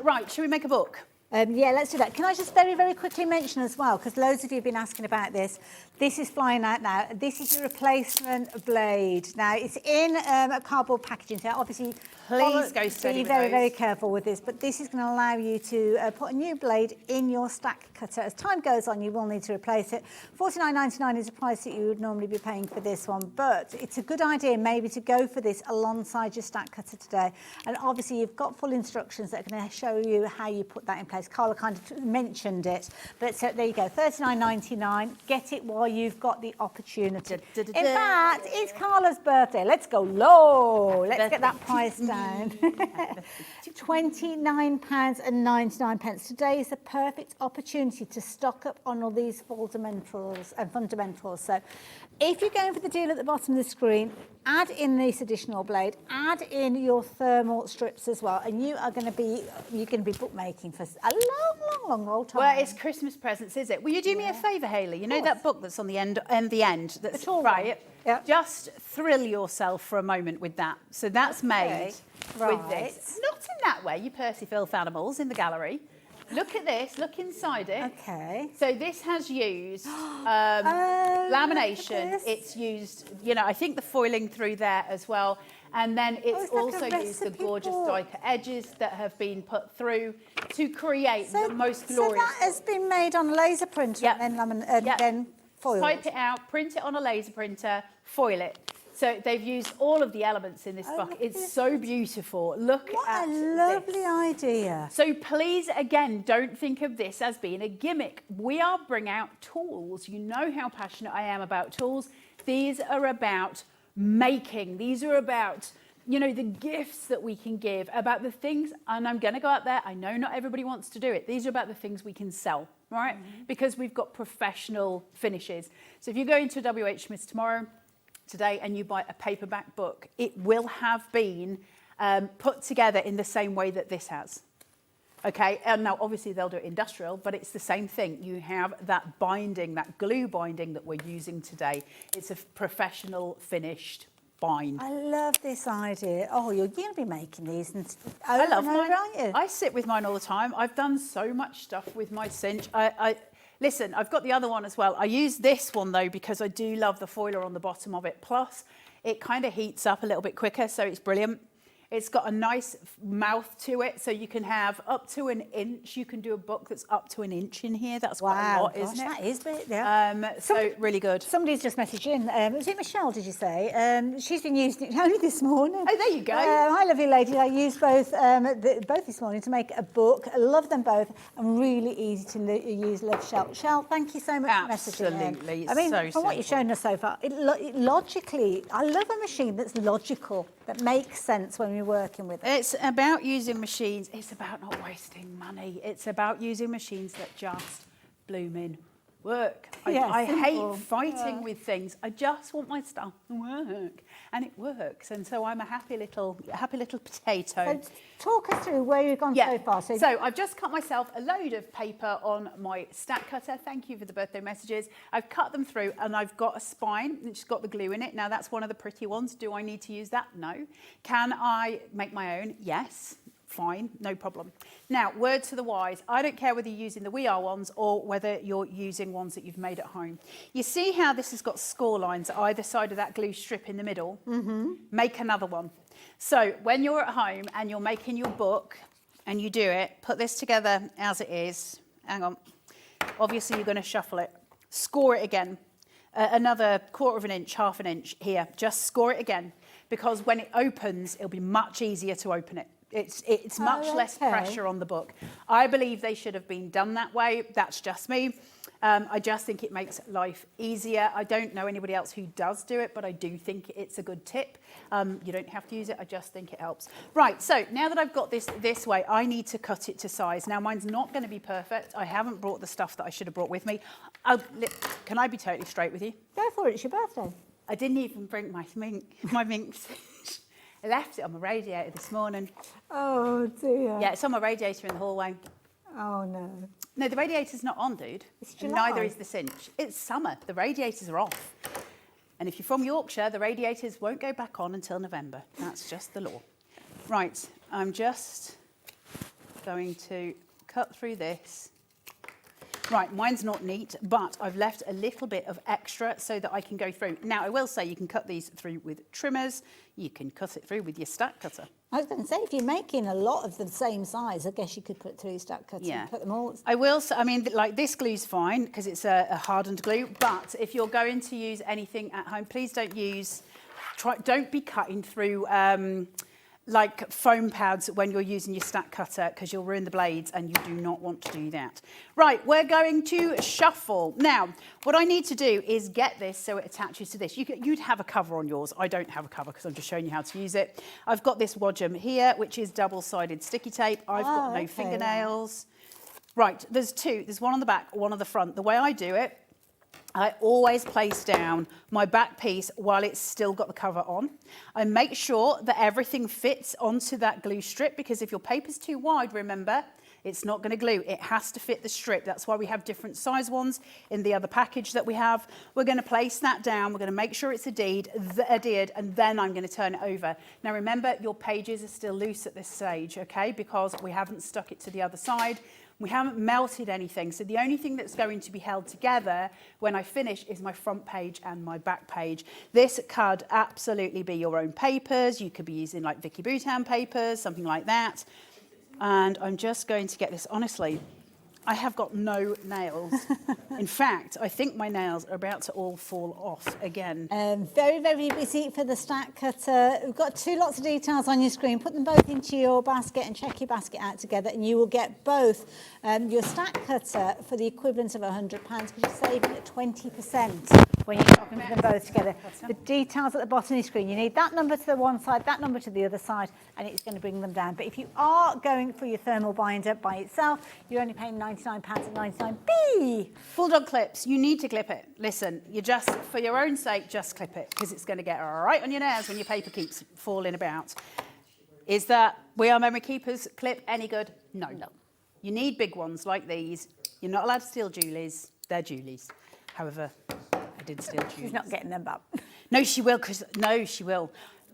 Right, shall we make a book? Yeah, let's do that. Can I just very, very quickly mention as well, because loads of you have been asking about this. This is flying out now. This is your replacement blade. Now, it's in a cardboard packaging. So obviously, please go steady be very, very careful with this. But this is going to allow you to put a new blade in your stack cutter. As time goes on, you will need to replace it. $49.99 is the price that you would normally be paying for this one. But it's a good idea maybe to go for this alongside your stack cutter today. And obviously, you've got full instructions that are going to show you how you put that in place. Carla kind of mentioned it, but so there you go, $39.99. Get it while you've got the opportunity. In fact, it's Carla's birthday. Let's go low. Let's get that price down. £29.99. Today is the perfect opportunity to stock up on all these fundamentals. So if you're going for the deal at the bottom of the screen, add in this additional blade, add in your thermal strips as well, and you're going to be bookmaking for a long old time. Well, it's Christmas presents, is it? Will you do me a favour, Hayley? You know that book that's on the end, that's tall right. Yeah. Just thrill yourself for a moment with that. So that's made with this. Not in that way, you Percy Filth animals in the gallery. Look at this, look inside it. Okay. So this has used lamination. It's used, you know, I think the foiling through there as well. And then it's also used the gorgeous die cut edges that have been put through to create the most glorious. So that has been made on a laser printer and then foiled. Type it out, print it on a laser printer, foil it. So they've used all of the elements in this book. It's so beautiful. Look at this. What a lovely idea. So please, again, don't think of this as being a gimmick. We are bringing out tools. You know how passionate I am about tools. These are about making. These are about, you know, the gifts that we can give, about the things, and I'm going to go out there. I know not everybody wants to do it. These are about the things we can sell, right? Because we've got professional finishes. So if you go into WH Smith's today and you buy a paperback book, it will have been put together in the same way that this has. Okay, and now obviously they'll do it industrial, but it's the same thing. You have that binding, that glue binding that we're using today. It's a professional finished bind. I love this idea. Oh, you're going to be making these I love mine. Aren't you? I sit with mine all the time. I've done so much stuff with my cinch. Listen, I've got the other one as well. I use this one though because I do love the foiler on the bottom of it. Plus, it kind of heats up a little bit quicker, so it's brilliant. It's got a nice mouth to it, so you can have up to an inch. You can do a book that's up to an inch in here. That's quite a lot, isn't it? That is big, yeah. So really good. Somebody's just messaged in. Was it Michelle, did you say? She's been using it only this morning. Oh, there you go. Hi, lovely lady. I used both this morning to make a book. I love them both and really easy to use. Love Shell. Shell, thank you so much for messaging in. Absolutely. I mean, so from what you've shown us so far, it logically, I love a machine that's logical, that makes sense when we're working with it. It's about using machines. It's about not wasting money. It's about using machines that just blooming work. I hate fighting with things. I just want my stuff to work, and it works. And so I'm a happy little potato. So talk us through where you've gone so far. So I've just cut myself a load of paper on my stack cutter. Thank you for the birthday messages. I've cut them through, and I've got a spine which has got the glue in it. Now that's one of the pretty ones. Do I need to use that? No. Can I make my own? Yes. Fine, no problem. Now, word to the wise, I don't care whether you're using the We Are ones or whether you're using ones that you've made at home. You see how this has got score lines either side of that glue strip in the middle? Make another one. So when you're at home and you're making your book and you do it, put this together as it is. Hang on. Obviously, you're going to shuffle it. Score it again. Another 1/4 of an inch, 1/2 an inch here. Just score it again, because when it opens, it'll be much easier to open it. It's much less pressure on the book. I believe they should have been done that way. That's just me. I just think it makes life easier. I don't know anybody else who does do it, but I do think it's a good tip. You don't have to use it. I just think it helps. Right, so now that I've got this way, I need to cut it to size. Now, mine's not going to be perfect. I haven't brought the stuff that I should have brought with me. Can I be totally straight with you? Go for it. It's your birthday. I didn't even bring my mink. I left it on my radiator this morning. Oh, dear. Yeah, it's on my radiator in the hallway. Oh, no. No, the radiator's not on, dude. It's And July. neither is the cinch. It's summer. The radiators are off. And if you're from Yorkshire, the radiators won't go back on until November. That's just the law. Right, I'm just going to cut through this. Right, mine's not neat, but I've left a little bit of extra so that I can go through. Now, I will say you can cut these through with trimmers. You can cut it through with your stack cutter. I was going to say, if you're making a lot of the same size, I guess you could put it through stack cutter and put them all. I will say, I mean, like this glue's fine because it's a hardened glue, but if you're going to use anything at home, please don't be cutting through like foam pads when you're using your stack cutter, because you'll ruin the blades and you do not want to do that. Right, we're going to shuffle. Now, what I need to do is get this so it attaches to this. You'd have a cover on yours. I don't have a cover because I'm just showing you how to use it. I've got this Wadgum here, which is double-sided sticky tape. I've got no fingernails. Right, there's two. There's one on the back, one on the front. The way I do it I always place down my back piece while it's still got the cover on. I make sure that everything fits onto that glue strip, because if your paper's too wide, remember, it's not going to glue. It has to fit the strip. That's why we have different size ones in the other package that we have. We're going to place that down. We're going to make sure it's adhered, and then I'm going to turn it over. Now remember, your pages are still loose at this stage, okay, because we haven't stuck it to the other side. We haven't melted anything, so the only thing that's going to be held together when I finish is my front page and my back page. This could absolutely be your own papers. You could be using like Vicky Boutin papers, something like that. And I'm just going to get this, honestly, I have got no nails. In fact, I think my nails are about to all fall off again. Very, very busy for the stack cutter. We've got 2 lots of details on your screen. Put them both into your basket and check your basket out together, and you will get both your stack cutter for the equivalent of £100, because you're saving at 20% when you're shopping them both together. The details at the bottom of your screen, you need that number to the one side, that number to the other side, and it's going to bring them down. But if you are going for your thermal binder by itself, you're only paying £99.99. Bulldog clips, you need to clip it. Listen, you just, for your own sake, just clip it, because it's going to get right on your nails when your paper keeps falling about. Is that We Are Memory Keepers clip any good? No. You need big ones like these. You're not allowed to steal Julie's. They're Julie's. However, I did steal Julie's. She's not getting them back. No, she will,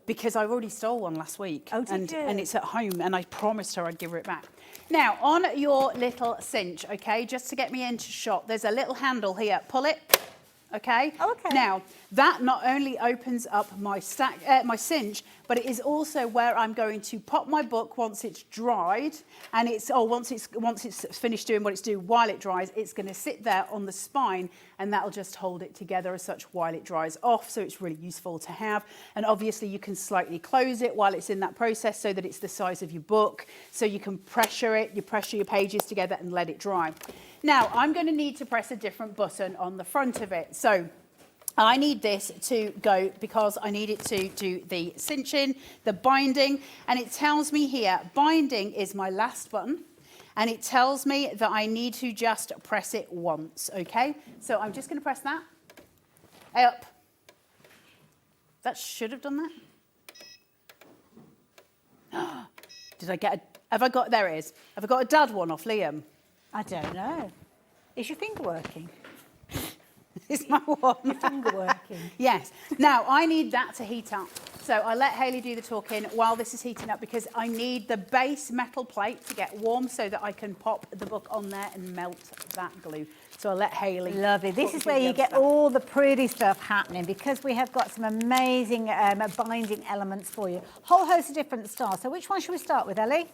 because I already stole one last week. Oh, did you? And it's at home, and I promised her I'd give her it back. Now, on your little cinch, okay, just to get me into shot, there's a little handle here. Pull it, okay? Oh, okay. Now, that not only opens up my my cinch, but it is also where I'm going to pop my book once it's dried, and once it's finished doing what it's doing while it dries, it's going to sit there on the spine, and that'll just hold it together as such while it dries off. So it's really useful to have. And obviously you can slightly close it while it's in that process so that it's the size of your book, so you can pressure it. You pressure your pages together and let it dry. Now I'm going to need to press a different button on the front of it. So I need this to go, because I need it to do the cinching, the binding, and it tells me here, binding is my last button, and it tells me that I need to just press it once, okay? So I'm just going to press that. Up. That should have done that. Did I get there it is. Have I got a dad one off Liam? I don't know. Is your finger working? Is my one. Your finger working? Yes. Now, I need that to heat up. So I let Hayley do the talking while this is heating up, because I need the base metal plate to get warm so that I can pop the book on there and melt that glue. So I'll let Hayley. Lovely. This is where you get all the pretty stuff happening, because we have got some amazing binding elements for you. Whole host of different styles. So which one should we start with, Ellie?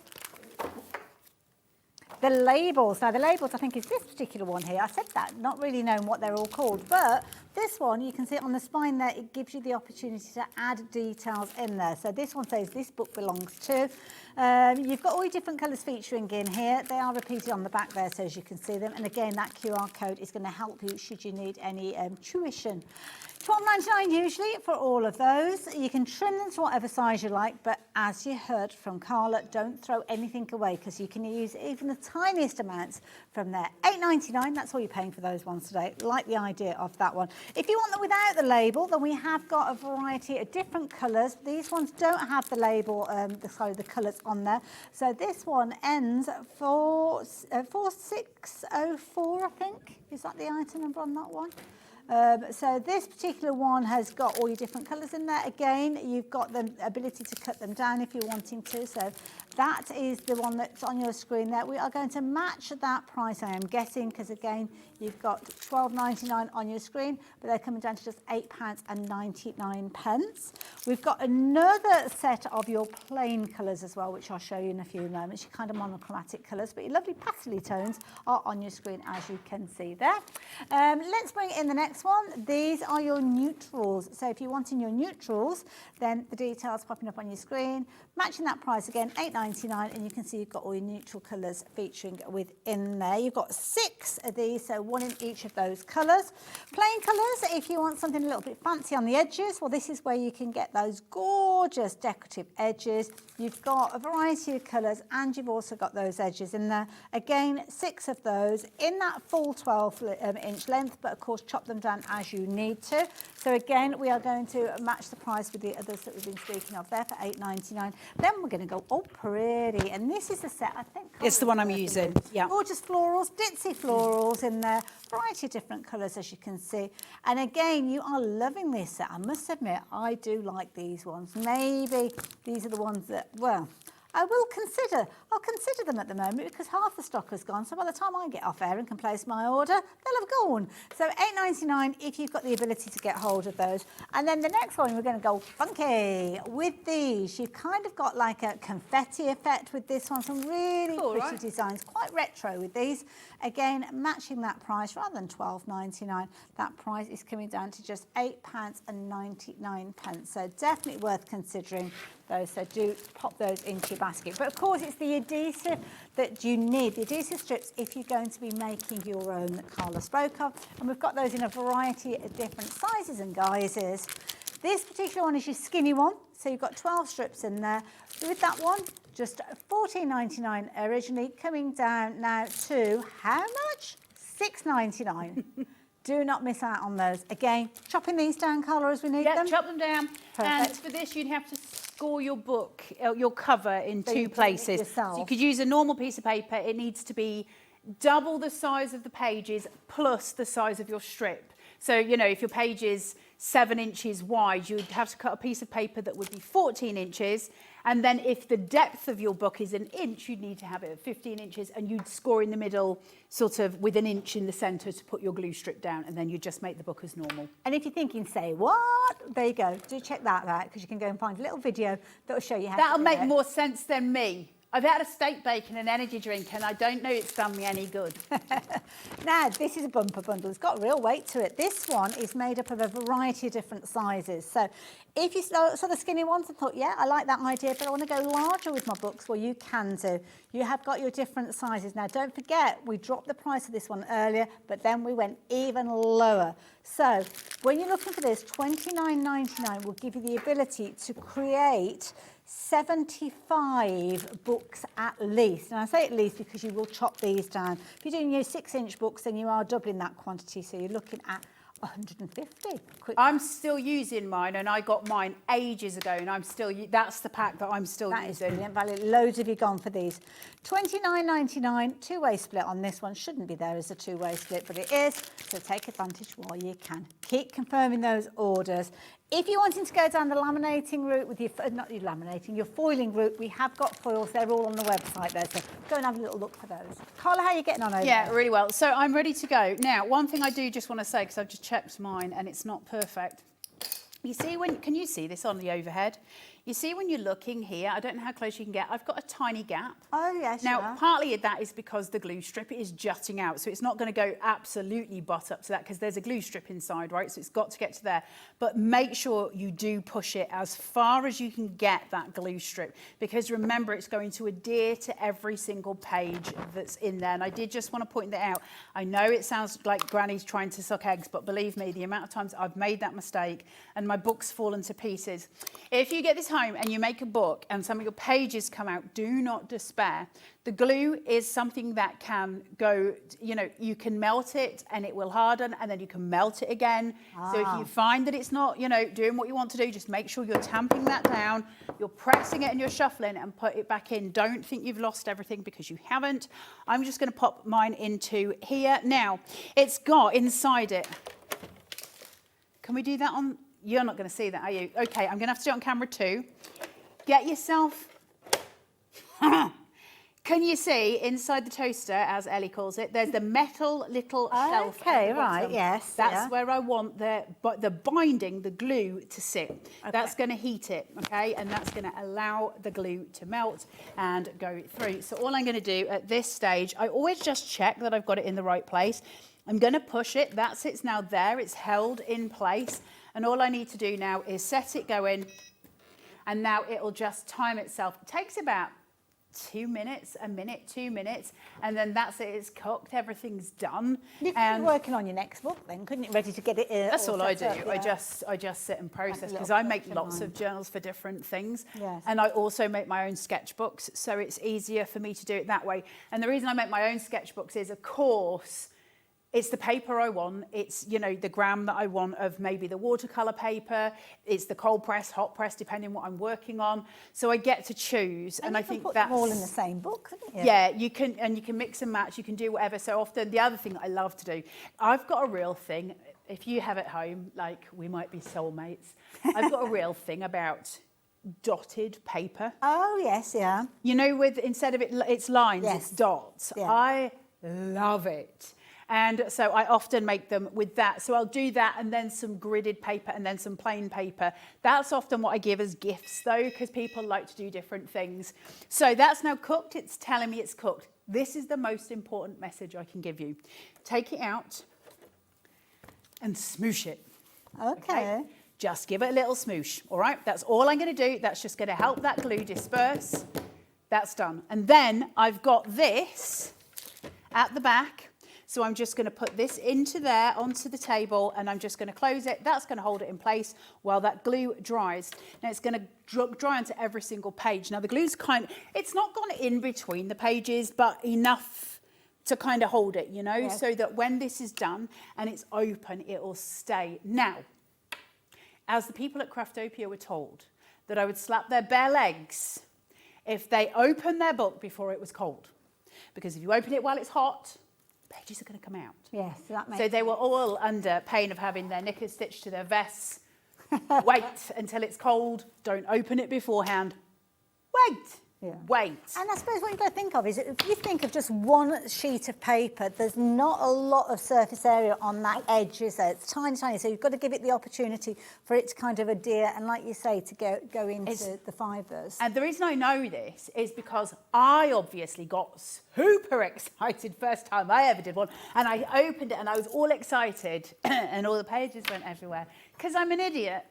The labels. Now, the labels, I think, is this particular one here. I said that, not really knowing what they're all called. But this one, you can see it on the spine there, it gives you the opportunity to add details in there. So this one says this book belongs to. You've got all your different colours featuring in here. They are repeated on the back there, so as you can see them. And again, that QR code is going to help you should you need any tuition. £12.99 usually for all of those. You can trim them to whatever size you like, but as you heard from Carla, don't throw anything away, because you can use even the tiniest amounts from there. £8.99, that's all you're paying for those ones today. Like the idea of that one. If you want them without the label, then we have got a variety of different colours. These ones don't have the label, the colours on there. So this one ends 4604, I think. Is that the item number on that one? So this particular one has got all your different colours in there. Again, you've got the ability to cut them down if you're wanting to. So that is the one that's on your screen there. We are going to match that price, I am guessing, because again, you've got £12.99 on your screen, but they're coming down to just £8.99. We've got another set of your plain colours as well, which I'll show you in a few moments. Your kind of monochromatic colours, but your lovely pastel tones are on your screen, as you can see there. Let's bring in the next one. These are your neutrals. So if you're wanting your neutrals, then the details popping up on your screen, matching that price again, £8.99. $8.99, and you can see you've got all your neutral colours featuring within there. You've got 6 of these, so 1 in each of those colours. Plain colours, if you want something a little bit fancy on the edges, well, this is where you can get those gorgeous decorative edges. You've got a variety of colours, and you've also got those edges in there. Again, 6 of those in that full 12-inch length, but of course chop them down as you need to. So again, we are going to match the price with the others that we've been speaking of there for $8.99. Then we're going to go, oh, pretty. And this is the set, I think. It's the one I'm using, yeah. Gorgeous florals, ditzy florals in there. Variety of different colours, as you can see. And again, you are loving this set. I must admit, I do like these ones. Maybe these are the ones that, well, I'll consider them at the moment because half the stock has gone. So by the time I get off air and can place my order, they'll have gone. So $8.99 if you've got the ability to get hold of those. And then the next one, we're going to go funky with these. You've kind of got like a confetti effect with this one. Some really pretty designs, quite retro with these. Again, matching that price rather than $12.99. That price is coming down to just £8.99. So definitely worth considering those. So do pop those into your basket. But of course, it's the adhesive that you need. The adhesive strips if you're going to be making your own that Carla spoke of. And we've got those in a variety of different sizes and guises. This particular one is your skinny one. So you've got 12 strips in there. With that one, just $14.99 originally, coming down now to how much? $6.99. Do not miss out on those. Again, chopping these down, Carla, as we need them. Chop them down. Perfect. And for this, you'd have to score your book, your cover in So 2 places. yourself. So you could use a normal piece of paper. It needs to be double the size of the pages plus the size of your strip. So, you know, if your page is 7 inches wide, you'd have to cut a piece of paper that would be 14 inches. And then if the depth of your book is 1 inch, you'd need to have it at 15 inches and you'd score in the middle, sort of with 1 inch in the centre to put your glue strip down, and then you just make the book as normal. And if you're thinking, say, what? There you go. Do check that out because you can go and find a little video that will show you how That'll to do make it. more sense than me. I've had a steak bake and an energy drink and I don't know it's done me any good. Now, this is a bumper bundle. It's got real weight to it. This one is made up of a variety of different sizes. So if you saw the skinny ones and thought, yeah, I like that idea, but I want to go larger with my books, well, you can do. You have got your different sizes. Now, don't forget, we dropped the price of this one earlier, but then we went even lower. So when you're looking for this, $29.99 will give you the ability to create 75 books at least. And I say at least because you will chop these down. If you're doing your 6-inch books, then you are doubling that quantity. So you're looking at 150. I'm still using mine, and I got mine ages ago, and I'm still, that's the pack that I'm still That is using. brilliant value. Loads of you gone for these. $29.99, 2-way split on this one. Shouldn't be there as a 2-way split, but it is. So take advantage while you can. Keep confirming those orders. If you're wanting to go down the laminating route with your, not your laminating, your foiling route, we have got foils. They're all on the website there, so go and have a little look for those. Carla, how are you getting on over Yeah, there? really well. So I'm ready to go. Now, one thing I do just want to say, because I've just checked mine and it's not perfect. You see can you see this on the overhead? You see when you're looking here, I don't know how close you can get, I've got a tiny gap. Oh, yes, Now, partly that is because the glue strip is jutting out, so it's not going to go absolutely butt up to that because there's a glue strip inside, right? So it's got to get to there. But make sure you do push it as far as you can get that glue strip, because remember, it's going to adhere to every single page that's in there. And I did just want to point that out. I know it sounds like Granny's trying to suck eggs, but believe me, the amount of times I've made that mistake and my book's fallen to pieces. If you get this home and you make a book and some of your pages come out, do not despair. The glue is something that can go, you know, you can melt it and it will harden, and then you can melt it again. So if you find that it's not, you know, doing what you want to do, just make sure you're tamping that down, you're pressing it and you're shuffling and put it back in. Don't think you've lost everything, because you haven't. I'm just going to pop mine into here. Now, it's got inside it. Can we do that on? You're not going to see that, are you? Okay, I'm going to have to do it on camera too. Get yourself... Can you see inside the toaster, as Ellie calls it, there's the metal little shelf. Okay, right, yes. That's where I want the binding, the glue to sit. Okay. That's going to heat it, okay? And that's going to allow the glue to melt and go through. So all I'm going to do at this stage, I always just check that I've got it in the right place. I'm going to push it. That's it's now there. It's held in place. And all I need to do now is set it going. And now it'll just time itself. It takes about 2 minutes, a minute, 2 minutes, and then that's it, it's cooked, everything's done. You could be working on your next book then, couldn't you? Ready to get it in. That's all I do. Up, yeah. I just sit and process, Like a because little I make picture lots line. of journals for different things. Yes. And I also make my own sketchbooks, so it's easier for me to do it that way. And the reason I make my own sketchbooks is, of course, it's the paper I want. It's, you know, the gram that I want of maybe the watercolor paper. It's the cold press, hot press, depending what I'm working on. So I get to choose, and I think put that's them all in the same book, couldn't you? Yeah, you can, and you can mix and match. You can do whatever. So often, the other thing I love to do, I've got a real thing. If you have at home, like we might be soulmates, I've got a real thing about dotted paper. Oh yes, yeah. You know, with instead of it's lines, Yes. it's dots. Yeah. I love it. And so I often make them with that. So I'll do that, and then some gridded paper, and then some plain paper. That's often what I give as gifts though, because people like to do different things. So that's now cooked. It's telling me it's cooked. This is the most important message I can give you. Take it out and smoosh it. Okay. Just give it a little smoosh, all right? That's all I'm going to do. That's just going to help that glue disperse. That's done. And then I've got this at the back. So I'm just going to put this into there, onto the table, and I'm just going to close it. That's going to hold it in place while that glue dries. Now it's going to dry onto every single page. Now the glue's it's not gone in between the pages, but enough to kind of hold it, you know, Yes. so that when this is done and it's open, it will stay. Now, as the people at Craftopia were told, that I would slap their bare legs if they opened their book before it was cold. Because if you open it while it's hot, pages are going to come out. Yes, that makes So they were all under pain of having their knickers stitched to their vests. Wait until it's cold. Don't open it beforehand. Wait. Yeah. Wait. And I suppose what you've got to think of is if you think of just one sheet of paper, there's not a lot of surface area on that edge, is there? It's tiny, tiny. So you've got to give it the opportunity for it to kind of adhere and, like you say, to go into the fibres. And the reason I know this is because I obviously got super excited first time I ever did one. And I opened it and I was all excited and all the pages went everywhere because I'm an idiot.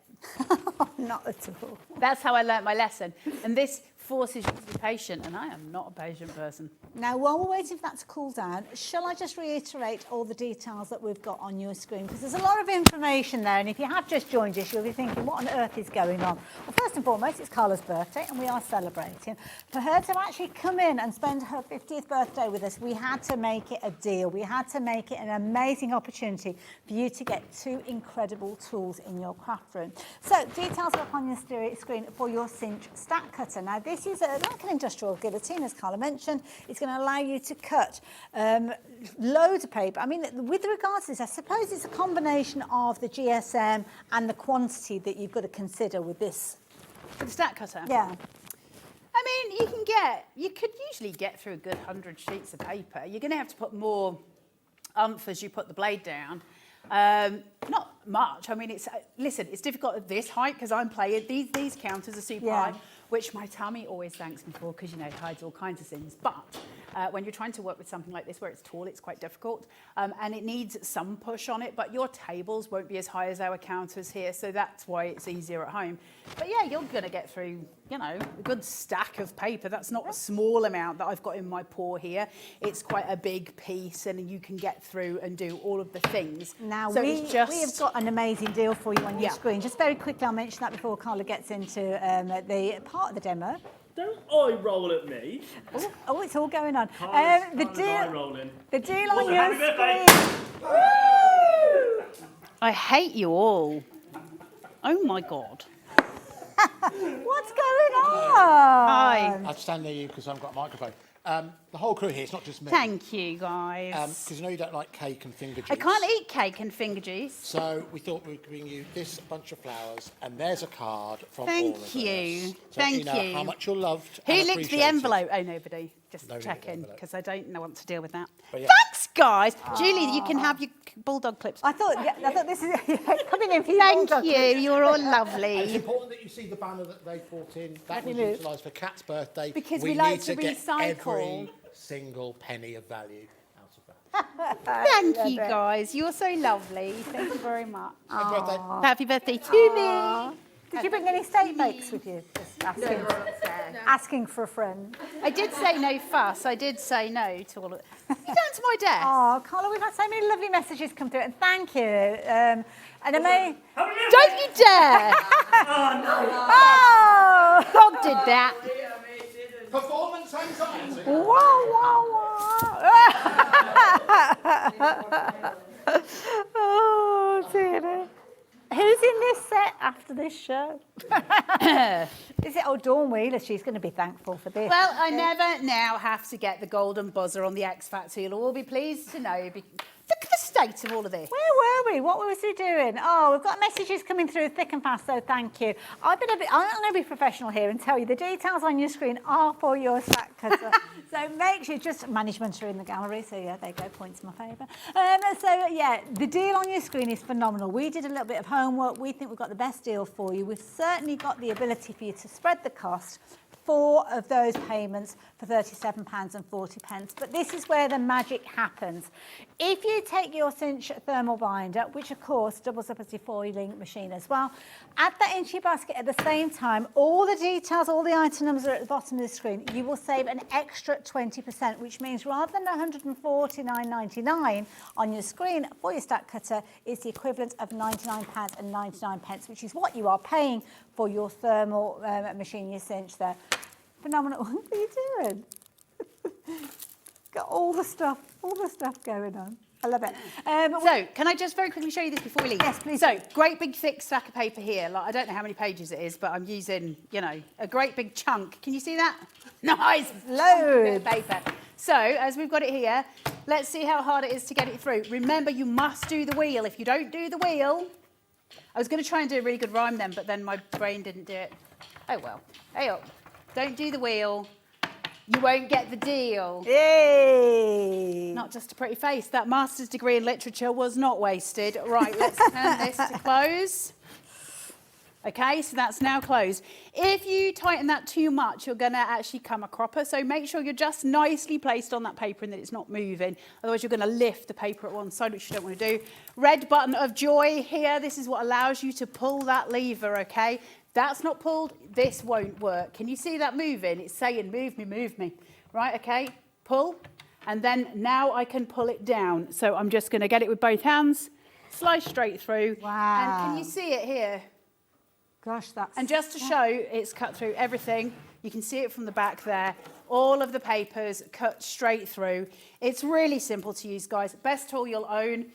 Not at all. That's how I learnt my lesson. And this forces you to be patient, and I am not a patient person. Now, while we're waiting for that to cool down, shall I just reiterate all the details that we've got on your screen? Because there's a lot of information there, and if you have just joined us, you'll be thinking, what on earth is going on? Well, first and foremost, it's Carla's birthday, and we are celebrating. For her to actually come in and spend her 50th birthday with us, we had to make it a deal. We had to make it an amazing opportunity for you to get 2 incredible tools in your craft room. So, details are up on your screen for your cinch stack cutter. Now, this is like an industrial guillotine, as Carla mentioned. It's going to allow you to cut loads of paper. I mean, with regards to this, I suppose it's a combination of the GSM and the quantity that you've got to consider with this. For the stack cutter? Yeah. I mean, you could usually get through a good 100 sheets of paper. You're going to have to put more oomph as you put the blade down. Not much. I mean, listen, it's difficult at this height because I'm playing. These counters are super high, which my tummy always thanks me for because, you know, it hides all kinds of things. But when you're trying to work with something like this where it's tall, it's quite difficult. And it needs some push on it, but your tables won't be as high as our counters here, so that's why it's easier at home. But yeah, you're going to get through, you know, a good stack of paper. That's not a small amount that I've got in my paw here. It's quite a big piece, and you can get through and do all of the things. Now, so we have got an amazing deal for you on your screen. Just very quickly, I'll mention that before Carla gets into the part of the demo. Don't eye roll at me. Oh, it's all going on. The deal on your screen. I hate you all. Oh my God. What's going on? Hi. I'll stand near you because I've got a microphone. The whole crew here, it's not just me. Thank you, guys. Because you know you don't like cake and finger juice. I can't eat cake and finger juice. So we thought we'd bring you this bunch of flowers, and there's a card from all of us. Thank you. So Thank you know you. how much you're loved. Who and licked the appreciated. envelope? Oh, nobody. Just Nobody checking, licked the because I don't want to deal with that. Yeah. Thanks, guys. Julie, you can have your bulldog clips. I thought this is coming in for you. Thank you. You're all lovely. It's important that you see the banner that they brought in. That was utilised for Kat's birthday. Because we we like need to get recycle. every single penny of value out of that. Thank you, guys. You're so lovely. Thank you very much. Happy birthday. Happy birthday to me. Did you bring any steak bakes with you? Just asking for a friend. I did say no fuss. I did say no to all of it. You down to my desk? Oh, Carla, we've had so many lovely messages come through, and thank you. And I may... Don't you dare! Oh! Bob did that. Performance anxiety. Oh, dear. Who's in this set after this show? Is it old Dawn Wheeler? She's going to be thankful for this. Well, I never now have to get the golden buzzer on the X Factor. You'll all be pleased to know. Look at the state of all of this. Where were we? What was we doing? Oh, we've got messages coming through thick and fast, so thank you. I'm going to be professional here and tell you the details on your screen are for your stack cutter. So make sure, just management are in the gallery, so yeah, there you go, points in my favour. So yeah, the deal on your screen is phenomenal. We did a little bit of homework. We think we've got the best deal for you. We've certainly got the ability for you to spread the cost. 4 of those payments for £37.40. But this is where the magic happens. If you take your cinch thermal binder, which of course doubles up as your foiling machine as well, add that into your basket at the same time, all the details, all the item numbers are at the bottom of the screen, you will save an extra 20%, which means rather than £149.99 on your screen for your stack cutter, it's the equivalent of £99.99, which is what you are paying for your thermal machine, your cinch there. Phenomenal. What are you doing? Got all the stuff going on. I love it. So, can I just very quickly show you this before we leave? Yes, please. So, great big thick stack of paper here. Like, I don't know how many pages it is, but I'm using, you know, a great big chunk. Can you see that? Nice. Loads. Of paper. So, as we've got it here, let's see how hard it is to get it through. Remember, you must do the wheel. If you don't do the wheel... I was going to try and do a really good rhyme then, but then my brain didn't do it. Oh, well. Hey up. Don't do the wheel. You won't get the deal. Yay! Not just a pretty face. That master's degree in literature was not wasted. Right, let's turn this to close. Okay, so that's now closed. If you tighten that too much, you're going to actually come a cropper. So make sure you're just nicely placed on that paper and that it's not moving. Otherwise, you're going to lift the paper at one side, which you don't want to do. Red button of joy here. This is what allows you to pull that lever, okay? That's not pulled, this won't work. Can you see that moving? It's saying, move me, move me. Right, okay, pull. And then now I can pull it down. So I'm just going to get it with both hands, slice straight through. Wow. And can you see it here? Gosh, that's... And just to show, it's cut through everything. You can see it from the back there. All of the papers cut straight through. It's really simple to use, guys. Best tool you'll own.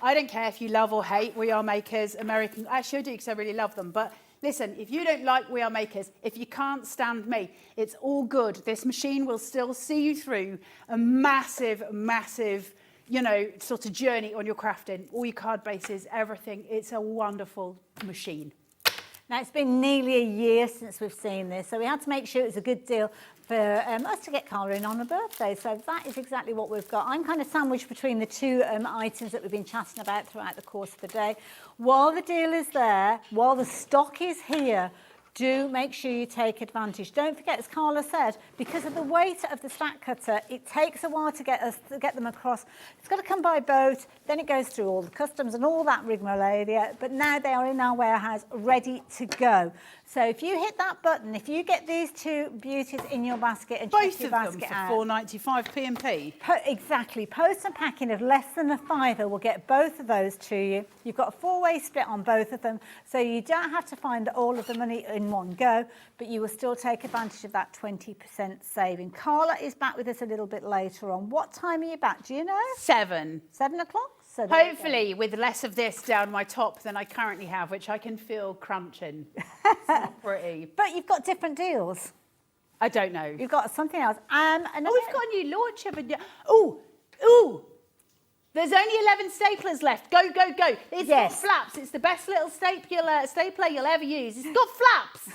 I don't care if you love or hate We Are Makers, American. Actually, I do because I really love them. But listen, if you don't like We Are Makers, if you can't stand me, it's all good. This machine will still see you through a massive, massive, you know, sort of journey on your crafting. All your card bases, everything. It's a wonderful machine. Now, it's been nearly a year since we've seen this, so we had to make sure it was a good deal for us to get Carla in on her birthday. So that is exactly what we've got. I'm kind of sandwiched between the two items that we've been chatting about throughout the course of the day. While the deal is there, while the stock is here, do make sure you take advantage. Don't forget, as Carla said, because of the weight of the stack cutter, it takes a while to get them across. It's got to come by boat, then it goes through all the customs and all that rigmarole, but now they are in our warehouse ready to go. So if you hit that button, if you get these two beauties in your basket and check your basket out... Both of them for £4.95 P&P? Exactly. Post and packing of less than a £5 will get both of those to you. You've got a 4-way split on both of them, so you don't have to find all of the money in one go, but you will still take advantage of that 20% saving. Carla is back with us a little bit later on. What time are you back? Do you know? 7. 7 o'clock? So hopefully with less of this down my top than I currently have, which I can feel crunching. It's not pretty. But you've got different deals. I don't know. You've got something else. We've got a new launcher. Ooh. There's only 11 staplers left. Go. It's got flaps. It's the best little stapler you'll ever use. It's got flaps.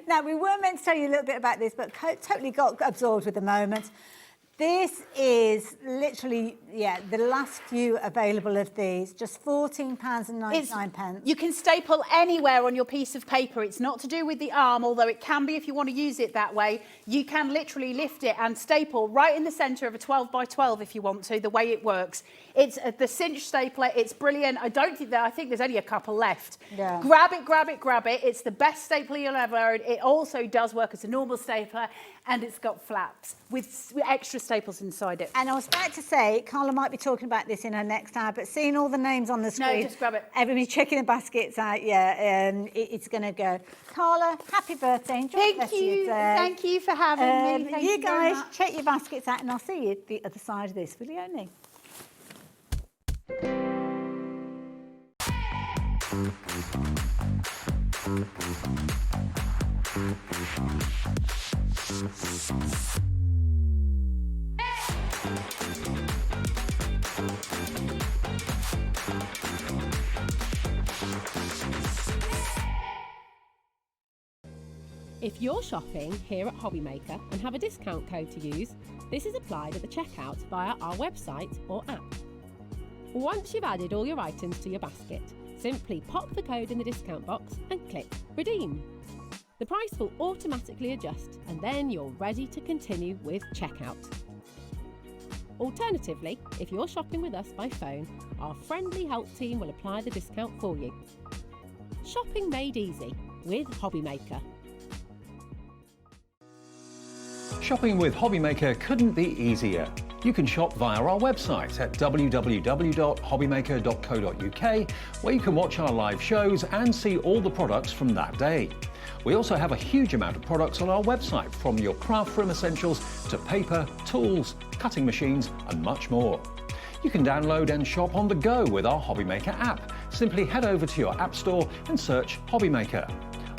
Now, we were meant to tell you a little bit about this, but totally got absorbed with the moment. This is literally, the last few available of these, just £14.99. You can staple anywhere on your piece of paper. It's not to do with the arm, although it can be if you want to use it that way. You can literally lift it and staple right in the centre of a 12 by 12 if you want to, the way it works. It's the cinch stapler. It's brilliant. I think there's only a couple left. Yeah. Grab it, grab it, grab it. It's the best stapler you'll ever own. It also does work as a normal stapler, and it's got flaps with extra staples inside it. And I was about to say, Carla might be talking about this in her next ad, but seeing all the names on the screen... No, just grab it. Everybody checking the baskets out, it's going to go. Carla, happy birthday. Enjoy the rest of your day. Thank you for having me. Thank you you very guys, much. check your baskets out, and I'll see you at the other side of this, Leonie. If you're shopping here at Hobbymaker and have a discount code to use, this is applied at the checkout via our website or app. Once you've added all your items to your basket, simply pop the code in the discount box and click Redeem. The price will automatically adjust, and then you're ready to continue with checkout. Alternatively, if you're shopping with us by phone, our friendly help team will apply the discount for you. Shopping made easy with Hobbymaker. Shopping with Hobbymaker couldn't be easier. You can shop via our website at www.hobbymaker.co.uk, where you can watch our live shows and see all the products from that day. We also have a huge amount of products on our website, from your craft room essentials to paper, tools, cutting machines and much more. You can download and shop on the go with our Hobbymaker app. Simply head over to your app store and search Hobbymaker.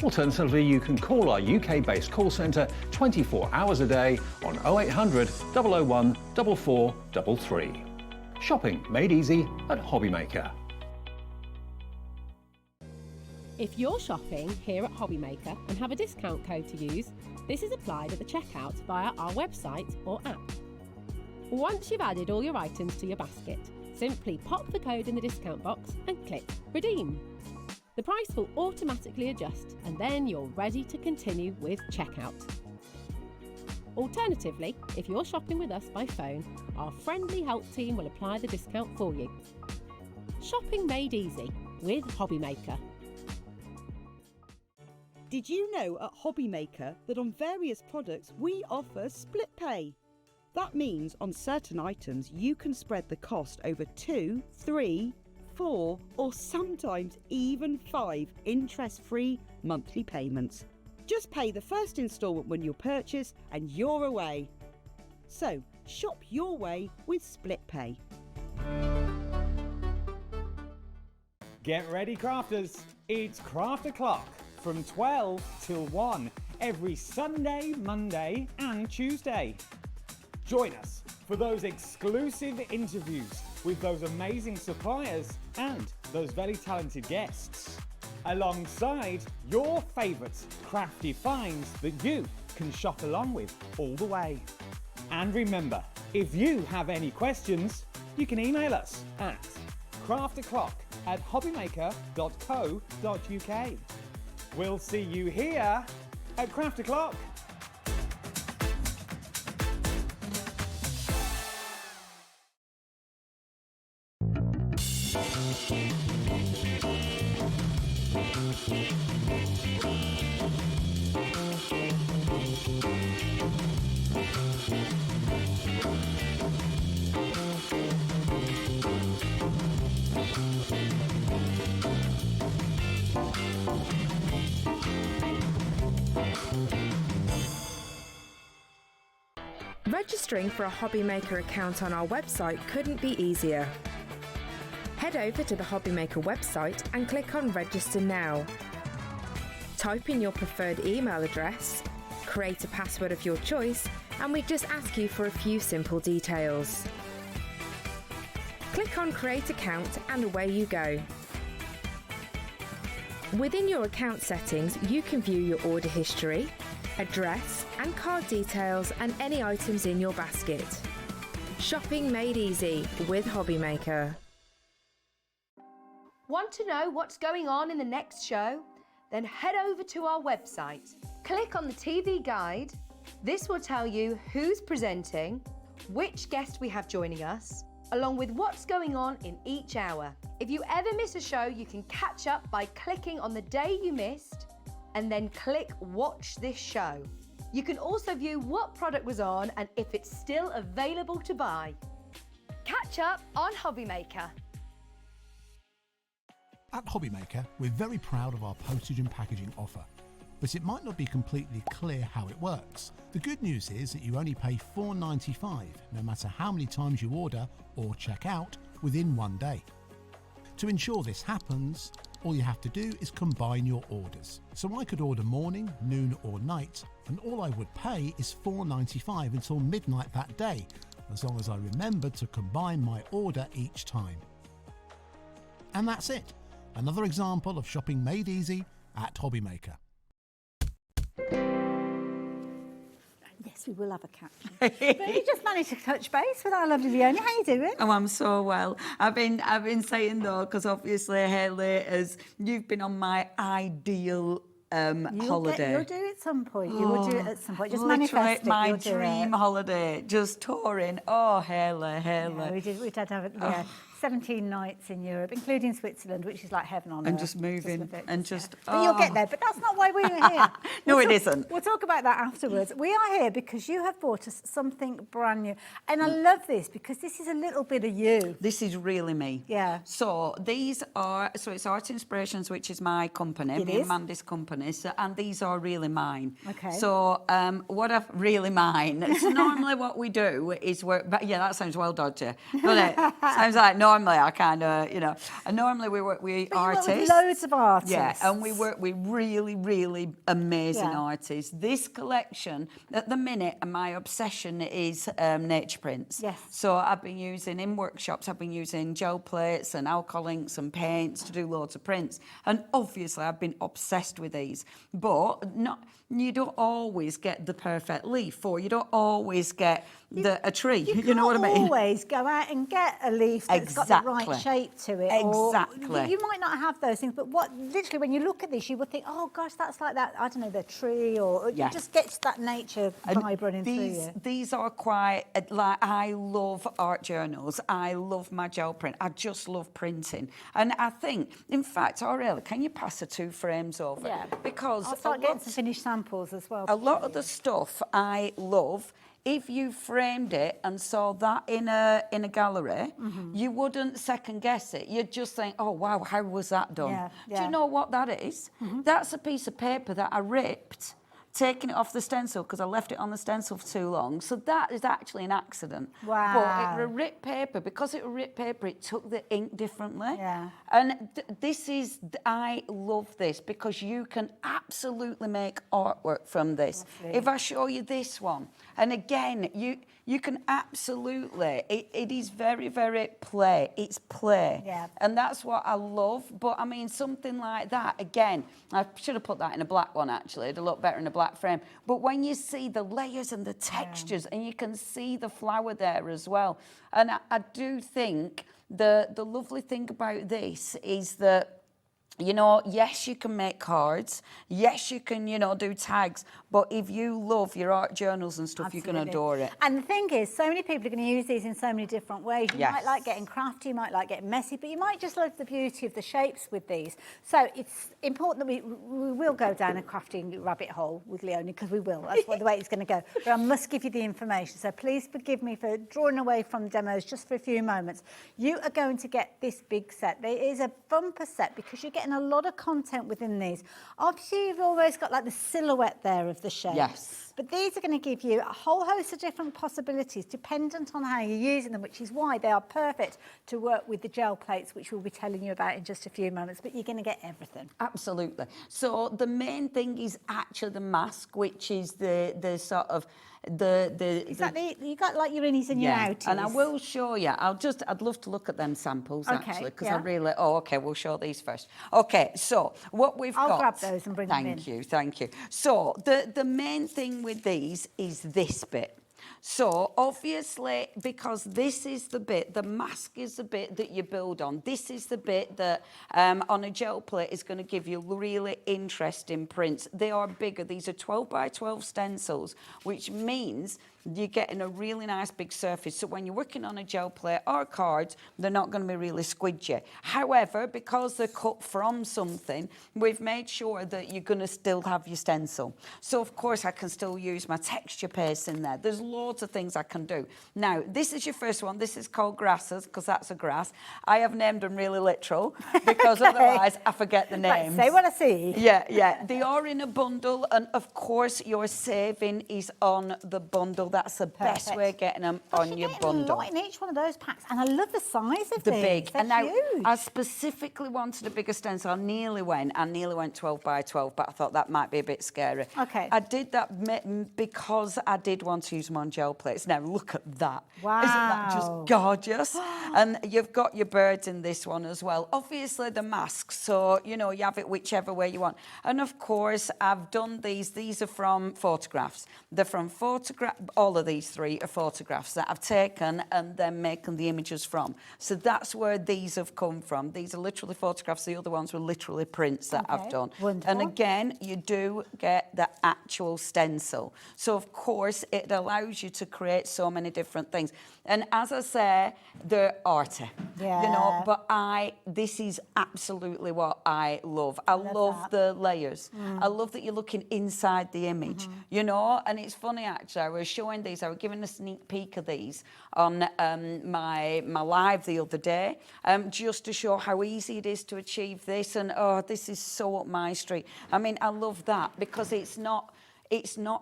Alternatively, you can call our UK-based call centre 24 hours a day on 0800 001 4433. Shopping made easy at Hobbymaker. If you're shopping here at Hobbymaker and have a discount code to use, this is applied at the checkout via our website or app. Once you've added all your items to your basket, simply pop the code in the discount box and click Redeem. The price will automatically adjust, and then you're ready to continue with checkout. Alternatively, if you're shopping with us by phone, our friendly help team will apply the discount for you. Shopping made easy with Hobbymaker. Did you know at Hobbymaker that on various products we offer split pay? That means on certain items you can spread the cost over 2, 3, 4 or sometimes even 5 interest-free monthly payments. Just pay the first instalment when you purchase and you're away. So shop your way with split pay. Get ready, crafters. It's Craft O'Clock from 12 till 1 every Sunday, Monday and Tuesday. Join us for those exclusive interviews with those amazing suppliers and those very talented guests, alongside your favourite crafty finds that you can shop along with all the way. And remember, if you have any questions, you can email us at craftoclock@hobbymaker.co.uk. We'll see you here at Craft O'Clock. Registering for a Hobbymaker account on our website couldn't be easier. Head over to the Hobbymaker website and click on Register Now. Type in your preferred email address, create a password of your choice, and we just ask you for a few simple details. Click on Create Account and away you go. Within your account settings, you can view your order history, address and card details and any items in your basket. Shopping made easy with Hobbymaker. Want to know what's going on in the next show? Then head over to our website. Click on the TV guide. This will tell you who's presenting, which guest we have joining us, along with what's going on in each hour. If you ever miss a show, you can catch up by clicking on the day you missed and then click Watch This Show. You can also view what product was on and if it's still available to buy. Catch up on Hobbymaker. At Hobbymaker, we're very proud of our postage and packaging offer, but it might not be completely clear how it works. The good news is that you only pay $4.95 no matter how many times you order or check out within one day. To ensure this happens, all you have to do is combine your orders. So I could order morning, noon or night, and all I would pay is $4.95 until midnight that day, as long as I remember to combine my order each time. And that's it. Another example of shopping made easy at Hobbymaker. Yes, we will have a catch. But you just managed to touch base with our lovely Leonie. How you doing? Oh, I'm so well. I've been saying though, because obviously, Haley, as you've been on my ideal holiday. You'll do it at some point. You will do it at some point. Just literally manifest it. my You'll do dream it. holiday, just touring. Oh, Haley. Yeah, we did have 17 nights in Europe, including Switzerland, which is like heaven on earth. And just moving and just. But you'll get there. But that's not why we're here. No, it isn't. We'll talk about that afterwards. We are here because you have brought us something brand new, and I love this because this is a little bit of you. This is really me. Yeah. So these are it's Art Inspirations, which is my company, me and Mandy's company, and these are really mine. Okay. So what I've really mine. So normally what we do is work. But yeah, that sounds well dodgy. Doesn't it? Sounds like normally I kind of and normally we work with artists. You work with loads of artists. Yeah, and we work with really, really amazing artists. This collection at the minute, my obsession is nature prints. Yes. So I've been using in workshops. I've been using gel plates and alcohol inks and paints to do loads of prints. And obviously, I've been obsessed with these. But you don't always get the perfect leaf, or you don't always get a tree. You know what I mean? You can't always go out and get a leaf that's got the right shape to it. Exactly. Or you might not have those things, but literally when you look at this, you would think, oh gosh, that's like that. I don't know, the tree, or it just gets that nature vibe running through you. These are quite like I love art journals. I love my gel print. I just love printing, and I think, in fact, Aurelia, can you pass the 2 frames over? Yeah. Because I'll start getting some finished samples as well. A lot of the stuff I love. If you framed it and saw that in a gallery, you wouldn't second guess it. You'd just think, oh wow, how was that done? Yeah, Do you know what that is? That's a piece of paper that I ripped, taking it off the stencil because I left it on the stencil for too long. So that is actually an accident. Wow. But it was ripped paper. Because it was ripped paper, it took the ink differently. Yeah. And I love this because you can absolutely make artwork from this. Lovely. If I show you this one, and again, you can absolutely, it is very, very play. It's play. Yeah. And that's what I love. But I mean, something like that, again, I should have put that in a black one actually. It'd look better in a black frame. But when you see the layers and the textures, and you can see the flower there as well. And I do think the lovely thing about this is that, yes, you can make cards. Yes, you can, do tags. But if you love your art journals and stuff, you're going to adore it. And the thing is, so many people are going to use these in so many different ways. You Yes. might like getting crafty, you might like getting messy, but you might just love the beauty of the shapes with these. So it's important that we will go down a crafting rabbit hole with Leonie, because we will. That's the way it's going to go. But I must give you the information. So please forgive me for drawing away from demos just for a few moments. You are going to get this big set. There is a bumper set because you're getting a lot of content within these. Obviously, you've always got like the silhouette there of the shape. Yes. But these are going to give you a whole host of different possibilities dependent on how you're using them, which is why they are perfect to work with the gel plates, which we'll be telling you about in just a few moments. But you're going to get everything. Absolutely. So the main thing is actually the mask, which is the sort of Exactly. You got like your innies and your outies. And I will show you. I'd love to look at them samples actually, because I really. Oh, okay. We'll show these first. Okay. So what we've got. I'll grab those and bring them in. Thank you. So the main thing with these is this bit. So obviously, because this is the bit, the mask is the bit that you build on. This is the bit that on a gel plate is going to give you really interesting prints. They are bigger. These are 12 by 12 stencils, which means you're getting a really nice big surface. So when you're working on a gel plate or cards, they're not going to be really squidgy. However, because they're cut from something, we've made sure that you're going to still have your stencil. So of course I can still use my texture paste in there. There's loads of things I can do. Now, this is your first one. This is called grasses, because that's a grass. I have named them really literal, because otherwise I forget the names. Right, say what I see. Yeah. They are in a bundle, and of course your saving is on the bundle. That's the best way of getting them on your bundle. A lot in each one of those packs, and I love the size of the these. big. They're and now huge. I specifically wanted a bigger stencil. I nearly went 12 by 12, but I thought that might be a bit scary. Okay. I did that because I did want to use them on gel plates. Now look at that. Wow. Isn't that just gorgeous? And you've got your birds in this one as well. Obviously the masks, so you know, you have it whichever way you want. And of course I've done these. These are from photographs. They're from all of these three are photographs that I've taken and then making the images from. So that's where these have come from. These are literally photographs. The other ones were literally prints that I've done. Wonderful. And again, you do get the actual stencil. So of course, it allows you to create so many different things. And as I say, they're arty. Yeah. You know, but this is absolutely what I love. I love the layers. I love that you're looking inside the image, you know. And it's funny actually, I was showing these, I was giving a sneak peek of these on my live the other day, just to show how easy it is to achieve this. And oh, this is so up my street. I mean, I love that because it's not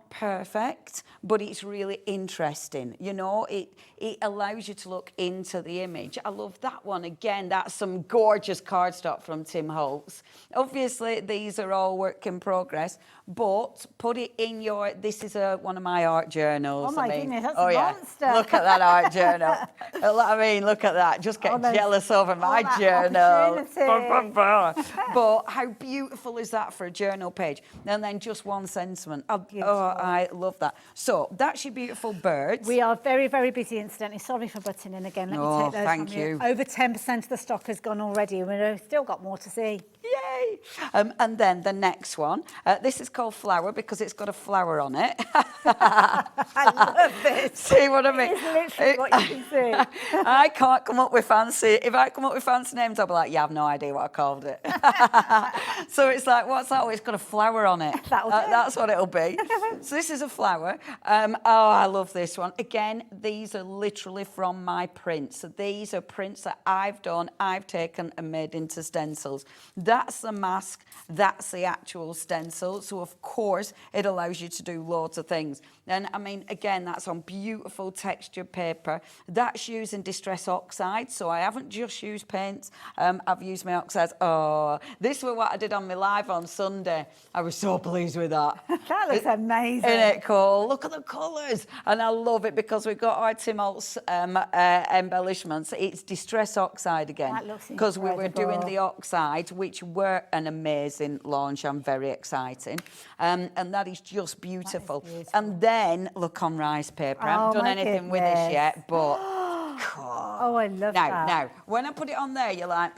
perfect, but it's really interesting. You know, it allows you to look into the image. I love that one. Again, that's some gorgeous cardstock from Tim Holtz. Obviously, these are all work in progress, but put it in your, this is one of my art journals. Oh my goodness, that's a monster. Look at that art journal. I mean, look at that. Just get jealous over my journal. But how beautiful is that for a journal page? And then just one sentiment. I love that. So that's your beautiful birds. We are very, very busy, incidentally. Sorry for butting in again. Let me take those thank from you. you. Over 10% of the stock has gone already, and we've still got more to see. Yay! And then the next one. This is called Flower because it's got a flower on it. I love this. See what I mean? It's literally what you can see. I can't come up with fancy. If I come up with fancy names, I'll be like, yeah, I've no idea what I called it. So it's like, what's that? Oh, it's got a flower on it. That's what it'll be. So this is a flower. Oh, I love this one. Again, these are literally from my prints. So these are prints that I've done, I've taken and made into stencils. That's the mask, that's the actual stencil. So of course, it allows you to do loads of things. And I mean, again, that's on beautiful textured paper. That's using Distress Oxide. So I haven't just used paints, I've used my oxides. Oh, this was what I did on my live on Sunday. I was so pleased with that. That looks amazing. Isn't it cool? Look at the colours. And I love it because we've got our Tim Holtz embellishments. It's Distress Oxide again. That looks because we were doing incredible. the oxides, which were an amazing launch and very exciting. And that is just beautiful. And then look on rice paper. I haven't done anything with this yet, but oh, I love that. Now, when I put it on there, you're like,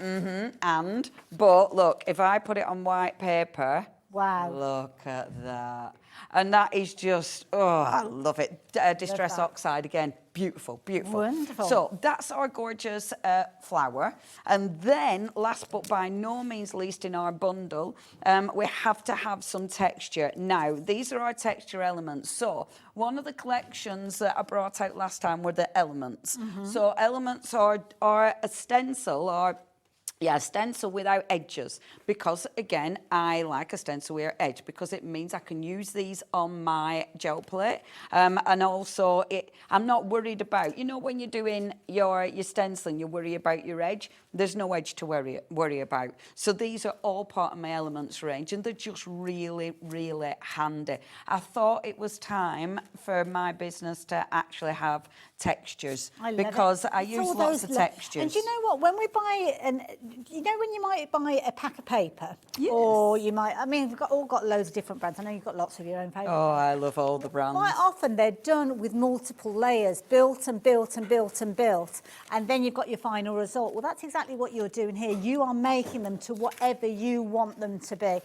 but look, if I put it on white paper, wow, look at that. And that is just, oh, I love it. Distress Oxide again, beautiful, beautiful. Wonderful. So that's our gorgeous flower. And then, last but by no means least in our bundle, we have to have some texture. Now, these are our texture elements. So one of the collections that I brought out last time were the elements. So elements are a stencil, or Yeah, stencil without edges, because again, I like a stencil with edge because it means I can use these on my gel plate, and also I'm not worried about, you know, when you're doing your stenciling, you worry about your edge. There's no edge to worry about. So these are all part of my Elements range, and they're just really, really handy. I thought it was time for my business to actually have textures, because I use lots of textures. And do you know what? When we buy, you know, when you might buy a pack of paper, or you might, I mean, we've all got loads of different brands. I know you've got lots of your own paper. Oh, I love all the brands. Quite often they're done with multiple layers, built and built and built and built, and then you've got your final result. Well, that's exactly what you're doing here. You are making them to whatever you want them to be.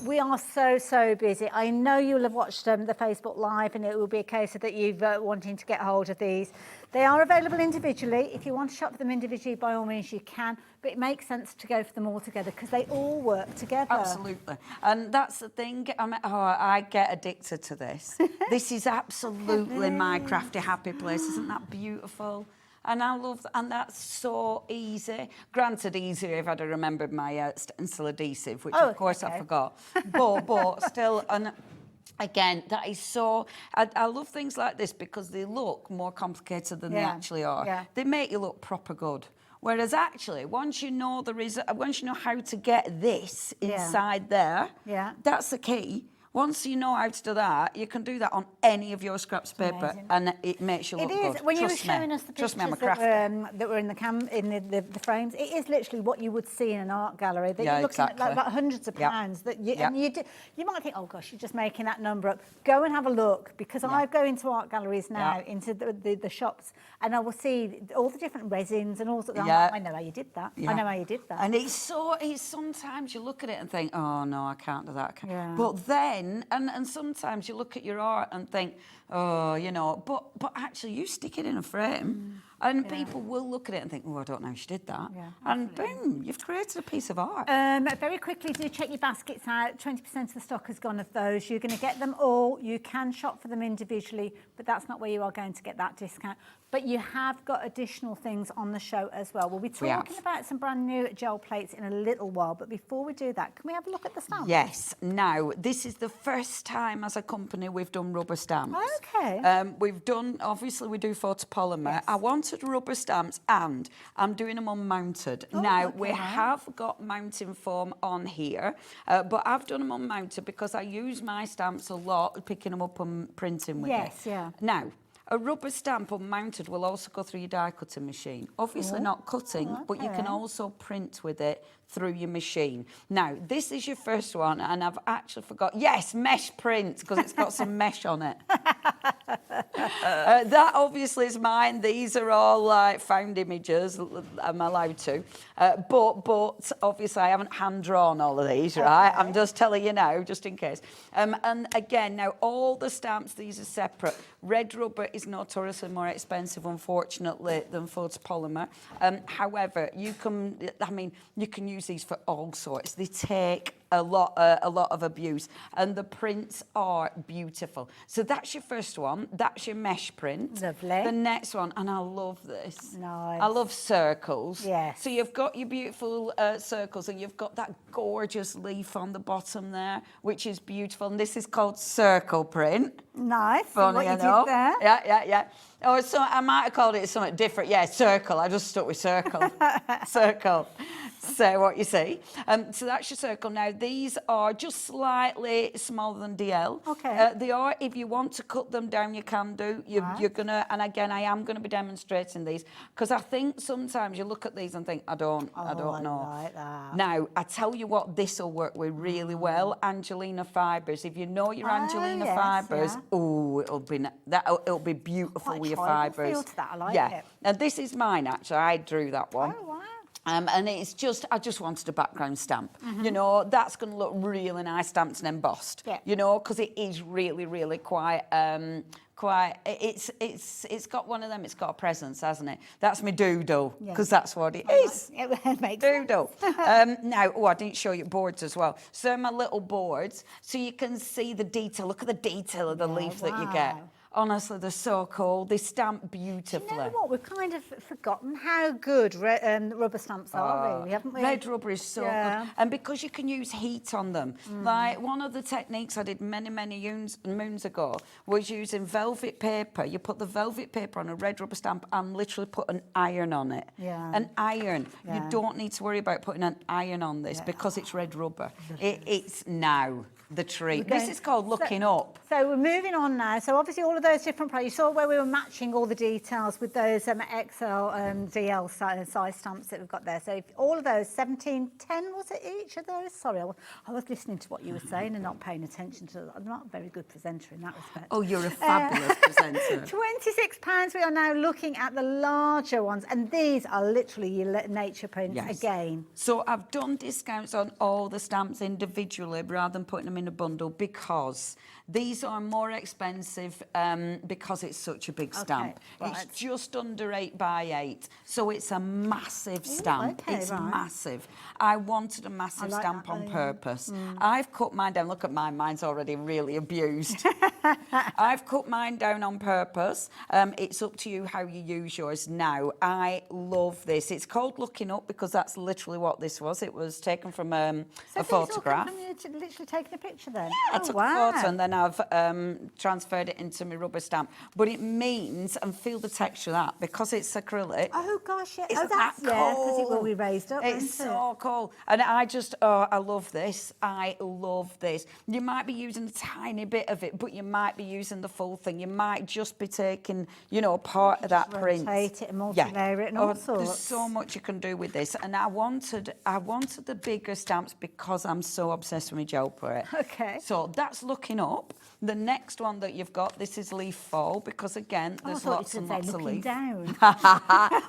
We are so busy. I know you'll have watched the Facebook Live, and it will be a case of that you've wanting to get hold of these. They are available individually. If you want to shop for them individually, by all means you can, but it makes sense to go for them all together because they all work together. Absolutely. And that's the thing, I get addicted to this. This is absolutely my crafty happy place. Isn't that beautiful? And I love that, and that's so easy. Granted, easier if I'd have remembered my stencil adhesive, which of course I forgot. But still, and again, that is so. I love things like this because they look more complicated than they actually are. Yeah. They make you look proper good. Whereas actually, once you know how to get this inside there, that's the key. Once you know how to do that, you can do that on any of your scraps of paper, and it makes you look good. It is. When you were showing us the pictures that were in the frames, it is literally what you would see in an art gallery. That you're looking at like hundreds of pounds. That and you might think, oh gosh, you're just making that number up. Go and have a look, because I go into art galleries now, into the shops, and I will see all the different resins and all sorts. I know how you did that. I know how you did that. And it's sometimes you look at it and think, oh no, I can't do that. But then. And sometimes you look at your art and think, oh, you know, but actually you stick it in a frame and people will look at it and think, oh, I don't know how she did that. And boom, you've created a piece of art. Very quickly, do check your baskets out. 20% of the stock has gone of those. You're going to get them all. You can shop for them individually, but that's not where you are going to get that discount. But you have got additional things on the show as well. We'll be talking about some brand new gel plates in a little while. But before we do that, can we have a look at the stamps? Yes. Now, this is the first time as a company we've done rubber stamps. Okay. We've done, obviously we do photopolymer. Yes. I wanted rubber stamps and I'm doing them unmounted. Now, we have got mounting foam on here, but I've done them unmounted because I use my stamps a lot, picking them up and printing with it. Now, a rubber stamp unmounted will also go through your die cutting machine. Obviously not cutting, but you can also print with it through your machine. Now, this is your first one, and I've actually forgot. Yes, mesh print, because it's got some mesh on it. That obviously is mine. These are all like found images. I'm allowed to. But obviously I haven't hand-drawn all of these, right? I'm just telling you now, just in case. And again, now all the stamps, these are separate. Red rubber is notoriously more expensive, unfortunately, than photopolymer. However, you can use these for all sorts. They take a lot of abuse, and the prints are beautiful. So that's your first one. That's your mesh print. Lovely. The next one, and I love this. Nice. I love circles. Yes. So you've got your beautiful circles, and you've got that gorgeous leaf on the bottom there, which is beautiful. And this is called circle print. Nice. Funny what you enough. did there. Yeah. Oh, so I might have called it something different. Yeah, circle. I just stuck with circle. Circle. So what you see. So that's your circle. Now, these are just slightly smaller than DL. Okay. They are, if you want to cut them down, you can do. You're going to, and again, I am going to be demonstrating these, because I think sometimes you look at these and think, I don't know. I like that. Now, I tell you what, this will work with really well. Angelina fibres. If you know your Angelina fibres, it'll be beautiful with your fibres. Feel to that. I like it. And this is mine, actually. I drew that one. Oh, wow. And it's just, I just wanted a background stamp. You know, that's going to look really nice, stamped and embossed. You know, because it is really, really quite. It's got one of them. It's got a presence, hasn't it? That's my doodle, because that's what it is. It makes doodle. Now, I didn't show you boards as well. So my little boards, so you can see the detail. Look at the detail of the leaf that you get. Honestly, they're so cool. They stamp beautifully. You know what? We've kind of forgotten how good rubber stamps are, really, haven't we? Red rubber is so good. And because you can use heat on them. Like, one of the techniques I did many, many moons ago was using velvet paper. You put the velvet paper on a red rubber stamp and literally put an iron on it. Yeah. An iron. Yeah. You don't need to worry about putting an iron on this because it's red rubber. It's now the treat. This is called looking up. So we're moving on now. So obviously all of those different products, you saw where we were matching all the details with those XL DL size stamps that we've got there. So if all of those, 17, 10 was it each of those? Sorry, I was listening to what you were saying and not paying attention to. I'm not a very good presenter in that respect. Oh, you're a fabulous presenter. £26. We are now looking at the larger ones, and these are literally your nature prints again. So I've done discounts on all the stamps individually rather than putting them in a bundle because these are more expensive because it's such a big stamp. It's just under 8 by 8, so it's a massive stamp. It's massive. I wanted a massive stamp on purpose. I've cut mine down. Look at mine. Mine's already really abused. I've cut mine down on purpose. It's up to you how you use yours now. I love this. It's called Looking Up because that's literally what this was. It was taken from a photograph. So you literally taking a picture then? I took a photo and then I've transferred it into my rubber stamp. But it means, and feel the texture of that, because it's acrylic. Oh gosh, yeah. Isn't that cool? Yeah, because it will be raised up. It's so cool. And I just, I love this. I love this. You might be using a tiny bit of it, but you might be using the full thing. You might just be taking, you know, part of that print. Rotate it and multi-layer it and all sorts. There's so much you can do with this. And I wanted the bigger stamps because I'm so obsessed with my gel print. Okay. So that's Looking Up. The next one that you've got, this is Leaf Fall, because again, there's lots and lots of leaf. Down.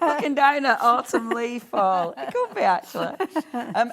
Looking down at Autumn Leaf Fall. It could be, actually.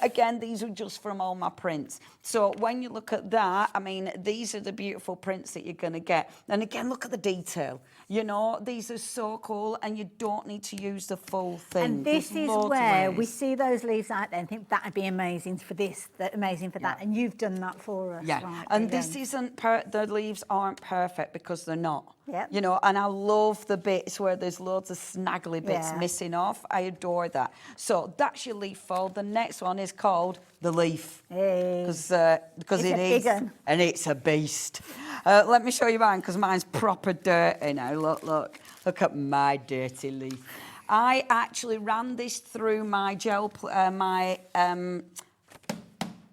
Again, these are just from all my prints. So when you look at that, I mean, these are the beautiful prints that you're going to get. And again, look at the detail. You know, these are so cool, and you don't need to use the full thing. And this is where we see those leaves out there and think that would be amazing for this, amazing for that. And you've done that for us. Yeah, right, and this isn't, the leaves aren't perfect because they're not. Yep. You know, and I love the bits where there's loads of snaggly bits missing off. I adore that. So that's your leaf fold. The next one is called The Leaf. Because it is. And it's a beast. Let me show you mine, because mine's proper dirty now. Look at my dirty leaf. I actually ran this through my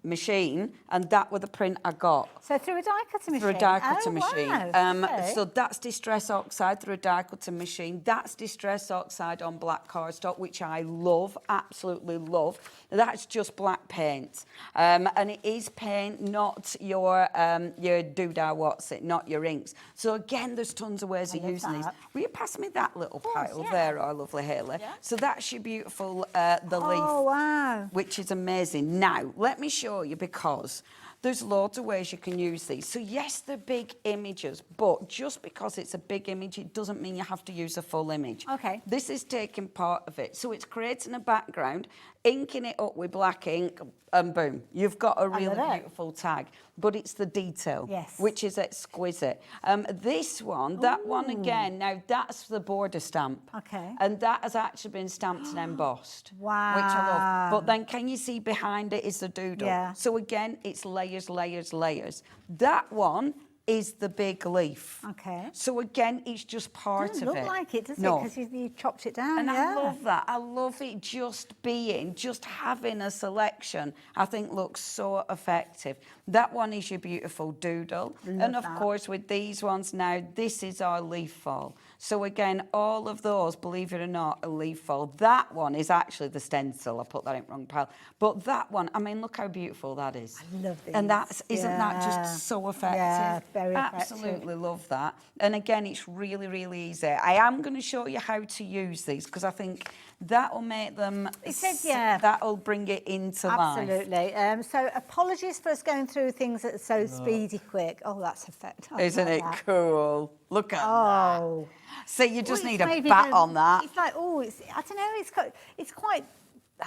machine, and that was the print I got. So through a die cutting machine? Through a die cutting machine. Okay. So that's Distress Oxide through a die cutting machine. That's Distress Oxide on black cardstock, which I love, absolutely love. That's just black paint. And it is paint, not your doodah, what's it, not your inks. So again, there's tons of ways of using these. Will you pass me that little pile there, our lovely Haley? Yeah. So that's your beautiful The Leaf. Oh, wow. Which is amazing. Now, let me show you, because there's loads of ways you can use these. So yes, they're big images, but just because it's a big image, it doesn't mean you have to use a full image. Okay. This is taking part of it. So it's creating a background, inking it up with black ink, and boom, you've got a really beautiful tag. But it's the detail, which is exquisite. This one, that one again, now that's the border stamp. Okay. And that has actually been stamped and embossed. Wow. Which I love. But then can you see behind it is the doodle? Yeah. So again, it's layers, layers, layers. That one is the big leaf. Okay. So again, it's just part Doesn't of look it. like it, does it? No. Because you chopped it down. And I love that. I love it just having a selection, I think looks so effective. That one is your beautiful doodle. And of course, with these ones now, this is our leaf fall. So again, all of those, believe it or not, a leaf fall. That one is actually the stencil. I put that in the wrong pile. But that one, I mean, look how beautiful that is. I love these. And isn't that just so effective? Yeah, very effective. Absolutely love that. And again, it's really, really easy. I am going to show you how to use these, because I think that'll make them, that'll bring it into life. Absolutely. So apologies for us going through things that are so speedy quick. Oh, that's effective. Isn't it cool? Look at that. So you just need a maybe bat on that. It's like, I don't know, it's quite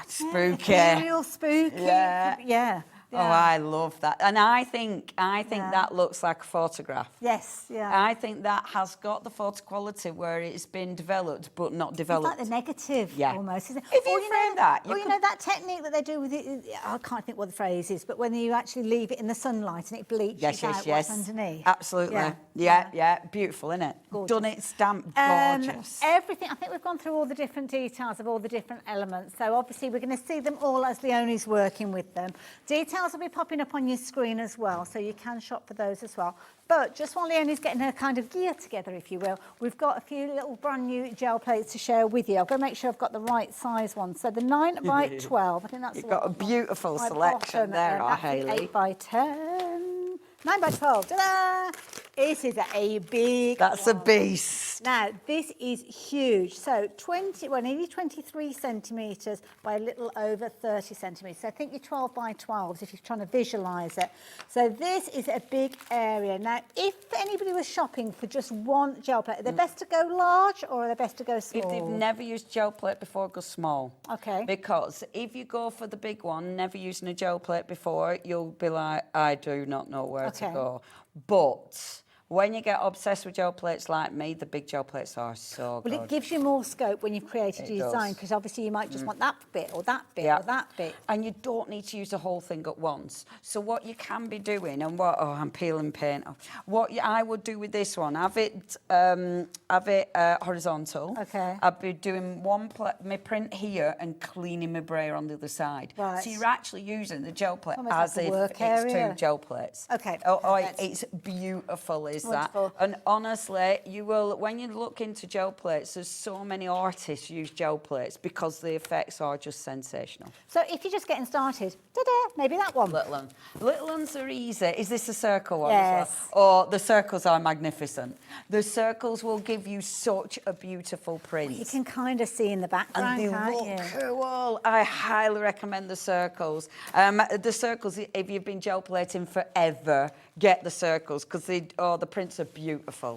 spooky. ethereal, spooky. Yeah. Yeah. Oh, I love that. And I think that looks like a photograph. Yes, yeah. I think that has got the photo quality where it's been developed but not developed. It's like the negative almost, isn't it? If you frame that, you know that technique that they do with it, I can't think what the phrase is, but when you actually leave it in the sunlight and it bleaches out what's underneath. Absolutely. Yeah. Beautiful, isn't it? Gorgeous. Done it, stamped, gorgeous. Everything, I think we've gone through all the different details of all the different elements. So obviously we're going to see them all as Leonie's working with them. Details will be popping up on your screen as well, so you can shop for those as well. But just while Leonie's getting her kind of gear together, if you will, we've got a few little brand new gel plates to share with you. I've got to make sure I've got the right size one. So the 9 by 12, I think that's You've got a beautiful selection there, Hayley. 8 by 10. 9 by 12, ta-da! This is a big That's one. a beast. Now, this is huge. So nearly 23 centimetres by a little over 30 centimetres. So I think your 12 by 12s if you're trying to visualise it. So this is a big area. Now, if anybody was shopping for just one gel plate, are they best to go large or are they best to go small? If they've never used gel plate before, go small. Okay. Because if you go for the big one, never using a gel plate before, you'll be like, I do not know where to go. But when you get obsessed with gel plates like me, the big gel plates are so good. Well, it gives you more scope when you've created your design, because obviously you might just want that bit or that bit or that bit. And you don't need to use the whole thing at once. So what you can be doing, and I'm peeling paint off. What I would do with this one, have it horizontal. Okay. I'd be doing my print here and cleaning my brayer on the other side. Right. So you're actually using the gel plate Almost as like a if work it's area. 2 gel plates. Okay. It's beautiful, is Wonderful. that? And honestly, you will, when you look into gel plates, there's so many artists use gel plates because the effects are just sensational. So if you're just getting started, ta-da, maybe that one. Little ones are easy. Is this a circle one Yes. as well? Oh, the circles are magnificent. The circles will give you such a beautiful print. You can kind of see in the background, And they can't look you? cool. I highly recommend the circles. The circles, if you've been gel plating forever, get the circles because the prints are beautiful.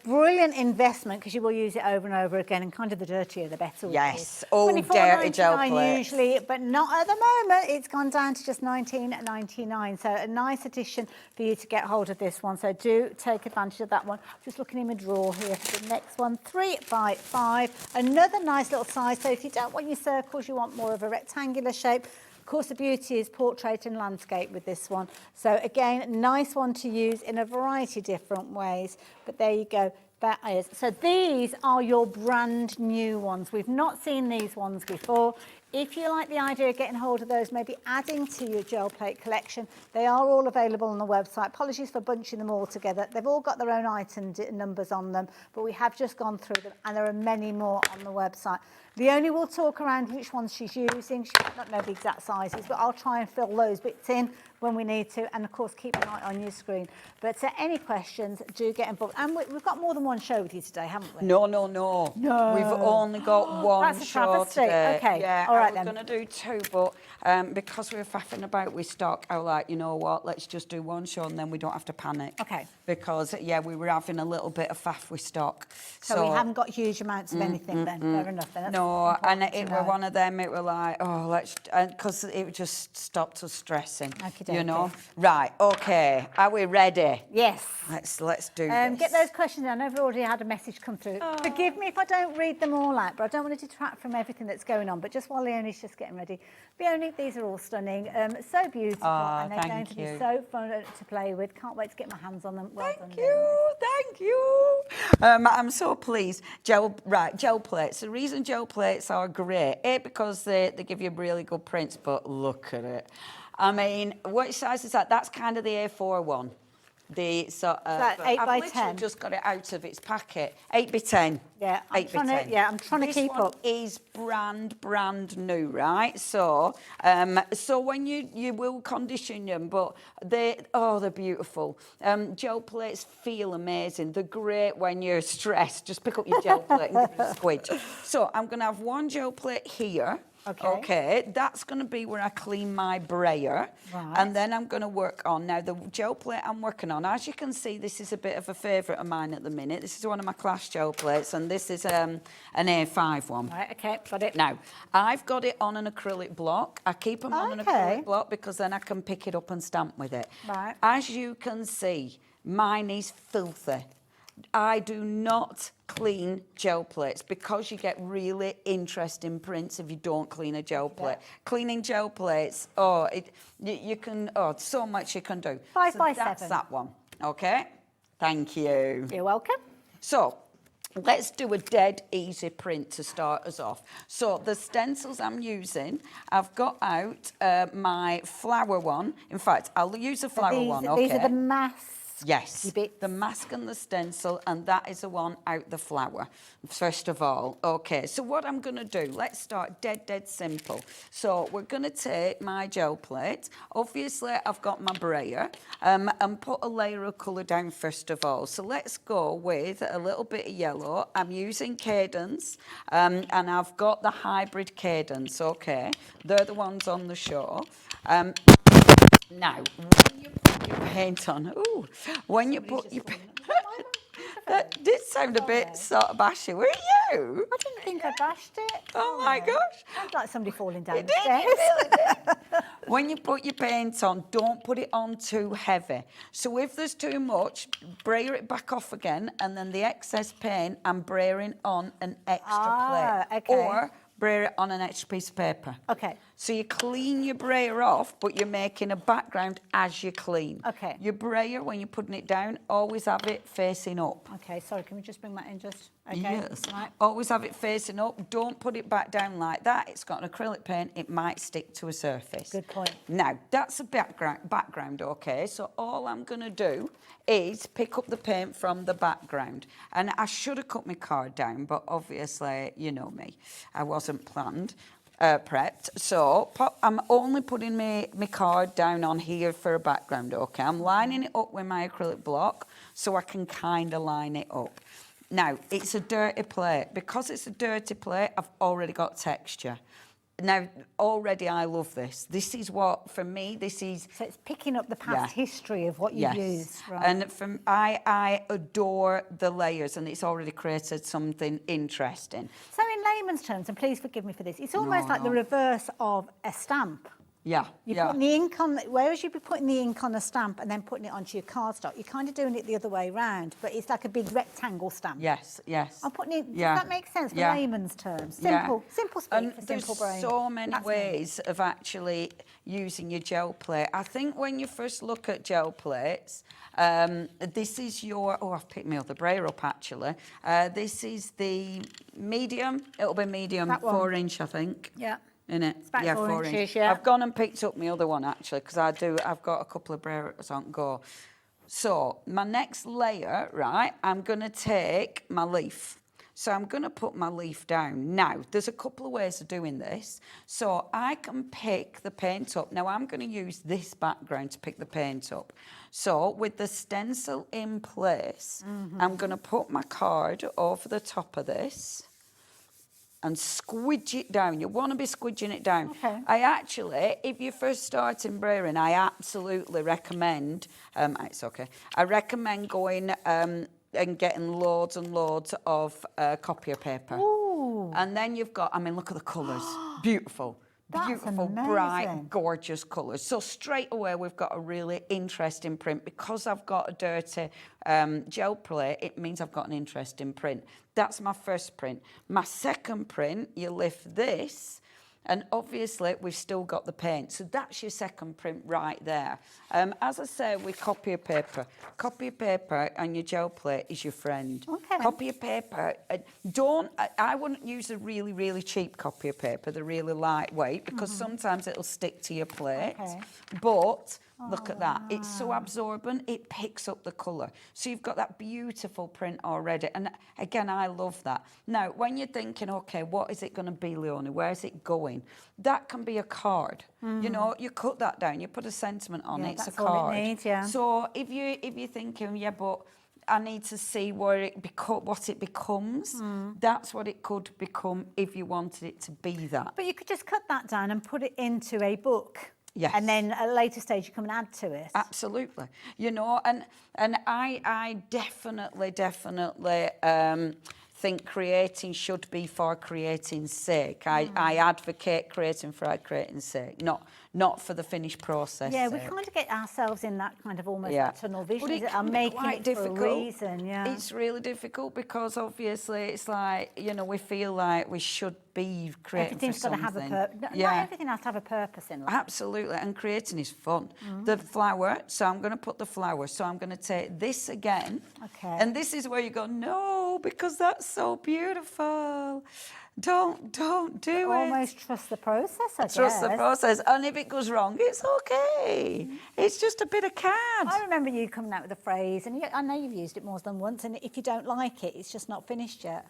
Brilliant investment because you will use it over and over again, and kind of the dirtier the better. Yes, all dirty gel plates. Usually, but not at the moment. It's gone down to just $19.99. So a nice addition for you to get hold of this one. So do take advantage of that one. Just looking in my drawer here for the next one, 3 by 5. Another nice little size. So if you don't want your circles, you want more of a rectangular shape. Of course, the beauty is portrait and landscape with this one. So again, nice one to use in a variety of different ways. But there you go. That is. So these are your brand new ones. We've not seen these ones before. If you like the idea of getting hold of those, maybe adding to your gel plate collection, they are all available on the website. Apologies for bunching them all together. They've all got their own item numbers on them, but we have just gone through them, and there are many more on the website. Leonie will talk around which ones she's using. She might not know the exact sizes, but I'll try and fill those bits in when we need to, and of course keep an eye on your screen. But any questions, do get involved. And we've got more than one show with you today, haven't we? No. No. We've only got one That's a show travesty. today. Okay. Yeah, All right I was then. going to do 2, but because we were faffing about with stock, I was like, you know what, let's just do one show and then we don't have to panic. Okay. Because, we were having a little bit of faff with stock. So we haven't got huge amounts of anything then. Fair enough then. That's No, and important it to were know. one of them, it were like, because it just stopped us stressing, you know. Right, okay, are we ready? Yes. Let's do this. Get those questions in. I know we've already had a message come through. Forgive me if I don't read them all out, but I don't want to detract from everything that's going on. But just while Leonie's just getting ready. Leonie, these are all stunning. So beautiful. And they're going to be so fun to play with. Can't wait to get my hands on them. Well done, Thank you. I'm so pleased. Gel plates. The reason gel plates are great, because they give you really good prints, but look at it. I mean, what size is that? That's kind of the A4 one. Like 8 by 10. I've just got it out of its packet. 8 by 10. Yeah, I'm trying to keep up. This one is brand new, right? So, when you will condition them, but they're beautiful. Gel plates feel amazing. They're great when you're stressed. Just pick up your gel plate and give it a squidge. So I'm going to have one gel plate here. Okay, that's going to be where I clean my brayer. Right. And then I'm going to work on, now the gel plate I'm working on, as you can see, this is a bit of a favourite of mine at the minute. This is one of my class gel plates, and this is an A5 one. Right, okay, got it. Now, I've got it on an acrylic block. I keep them on an acrylic block because then I can pick it up and stamp with it. Right. As you can see, mine is filthy. I do not clean gel plates because you get really interesting prints if you don't clean a gel plate. Cleaning gel plates, you can, so much you can do. 5 by 7. That's that one, okay? Thank you. You're welcome. So, let's do a dead easy print to start us off. So the stencils I'm using, I've got out my flower one. In fact, I'll use a flower one, okay? These are the masks. Yes, the mask and the stencil, and that is the one out the flower, first of all. Okay, so what I'm going to do, let's start dead simple. So we're going to take my gel plate. Obviously, I've got my brayer, and put a layer of colour down first of all. So let's go with a little bit of yellow. I'm using Cadence, and I've got the hybrid Cadence, okay? They're the ones on the show. Now, when you put your paint on, when you put your paint, that did sound a bit sort of bashy. Were you? I didn't think I bashed it. Oh my gosh. Sounds like somebody falling down It the did, stairs. it really did. When you put your paint on, don't put it on too heavy. So if there's too much, brayer it back off again, and then the excess paint, I'm brayering on an extra plate. Okay. Or brayer it on an extra piece of paper. Okay. So you clean your brayer off, but you're making a background as you clean. Okay. Your brayer, when you're putting it down, always have it facing up. Okay, sorry, can we just bring that in just? Okay. Yes. Right. Always have it facing up. Don't put it back down like that. It's got an acrylic paint. It might stick to a surface. Good point. Now, that's a background, okay? So all I'm going to do is pick up the paint from the background. And I should have cut my card down, but obviously, you know me, I wasn't prepped. So I'm only putting my card down on here for a background, okay? I'm lining it up with my acrylic block so I can kind of line it up. Now, it's a dirty plate. Because it's a dirty plate, I've already got texture. Now, already I love this. This is what, for me, this is... So it's picking up the past history of what you've used. Right. And I adore the layers, and it's already created something interesting. So in layman's terms, and please forgive me for this, it's almost like the reverse of a stamp. Yeah, You're putting the ink on, whereas you'd be putting the ink on a stamp and then putting it onto your cardstock, you're kind of doing it the other way around, but it's like a big rectangle stamp. Yes. I'm putting it, does that make sense for layman's terms? Simple speak and for simple brain. There's so many ways of actually using your gel plate. I think when you first look at gel plates, this is your, I've picked my other brayer up actually. This is the medium, it'll be medium 4-inch I think. Yeah. In it, It's about 4 inches, inch. yeah. I've gone and picked up my other one actually because I've got a couple of brayers on go. So my next layer, right, I'm going to take my leaf. So I'm going to put my leaf down. Now, there's a couple of ways of doing this. So I can pick the paint up. Now, I'm going to use this background to pick the paint up. So with the stencil in place, I'm going to put my card over the top of this and squidge it down. You want to be squidging it down. Okay. I actually, if you're first starting brayering, I absolutely recommend, it's okay, I recommend going and getting loads and loads of copier paper. Ooh. And then you've got, look at the colours. Beautiful. That's Beautiful, amazing. bright, gorgeous colours. So straight away, we've got a really interesting print. Because I've got a dirty gel plate, it means I've got an interesting print. That's my first print. My second print, you lift this, and obviously, we've still got the paint. So that's your second print right there. As I say, with copier paper and your gel plate is your friend. Okay. Copier paper, I wouldn't use a really, really cheap copier paper, the really lightweight, because sometimes it'll stick to your plate. Okay. But look at that. It's so absorbent, it picks up the colour. So you've got that beautiful print already. And again, I love that. Now, when you're thinking, okay, what is it going to be, Leonie? Where is it going? That can be a card. You know, you cut that down, you put a sentiment on it, it's a card. All it needs, yeah. So if you're thinking, yeah, but I need to see what it becomes. That's what it could become if you wanted it to be that. But you could just cut that down and put it into a book. Yes. And then at a later stage you come and add to it. Absolutely. You know, and I definitely think creating should be for creating's sake. I advocate creating for creating's sake, not for the finished process. Yeah, we kind of get ourselves in that kind of almost that tunnel vision. But it I'm can be making quite it difficult. for a reason. Yeah, it's really difficult because obviously it's like, you know, we feel like we should be creating everything's for got to have a something. purpose. Not everything has to have a purpose in life. Absolutely, and creating is fun. The flower, so I'm going to put the flower, so I'm going to take this again. Okay. And this is where you go, no, because that's so beautiful. Don't do it. Almost trust the process, I guess. Trust the process, and if it goes wrong, it's okay. It's just a bit of card. I remember you coming out with a phrase, and I know you've used it more than once, and if you don't like it, it's just not finished yet.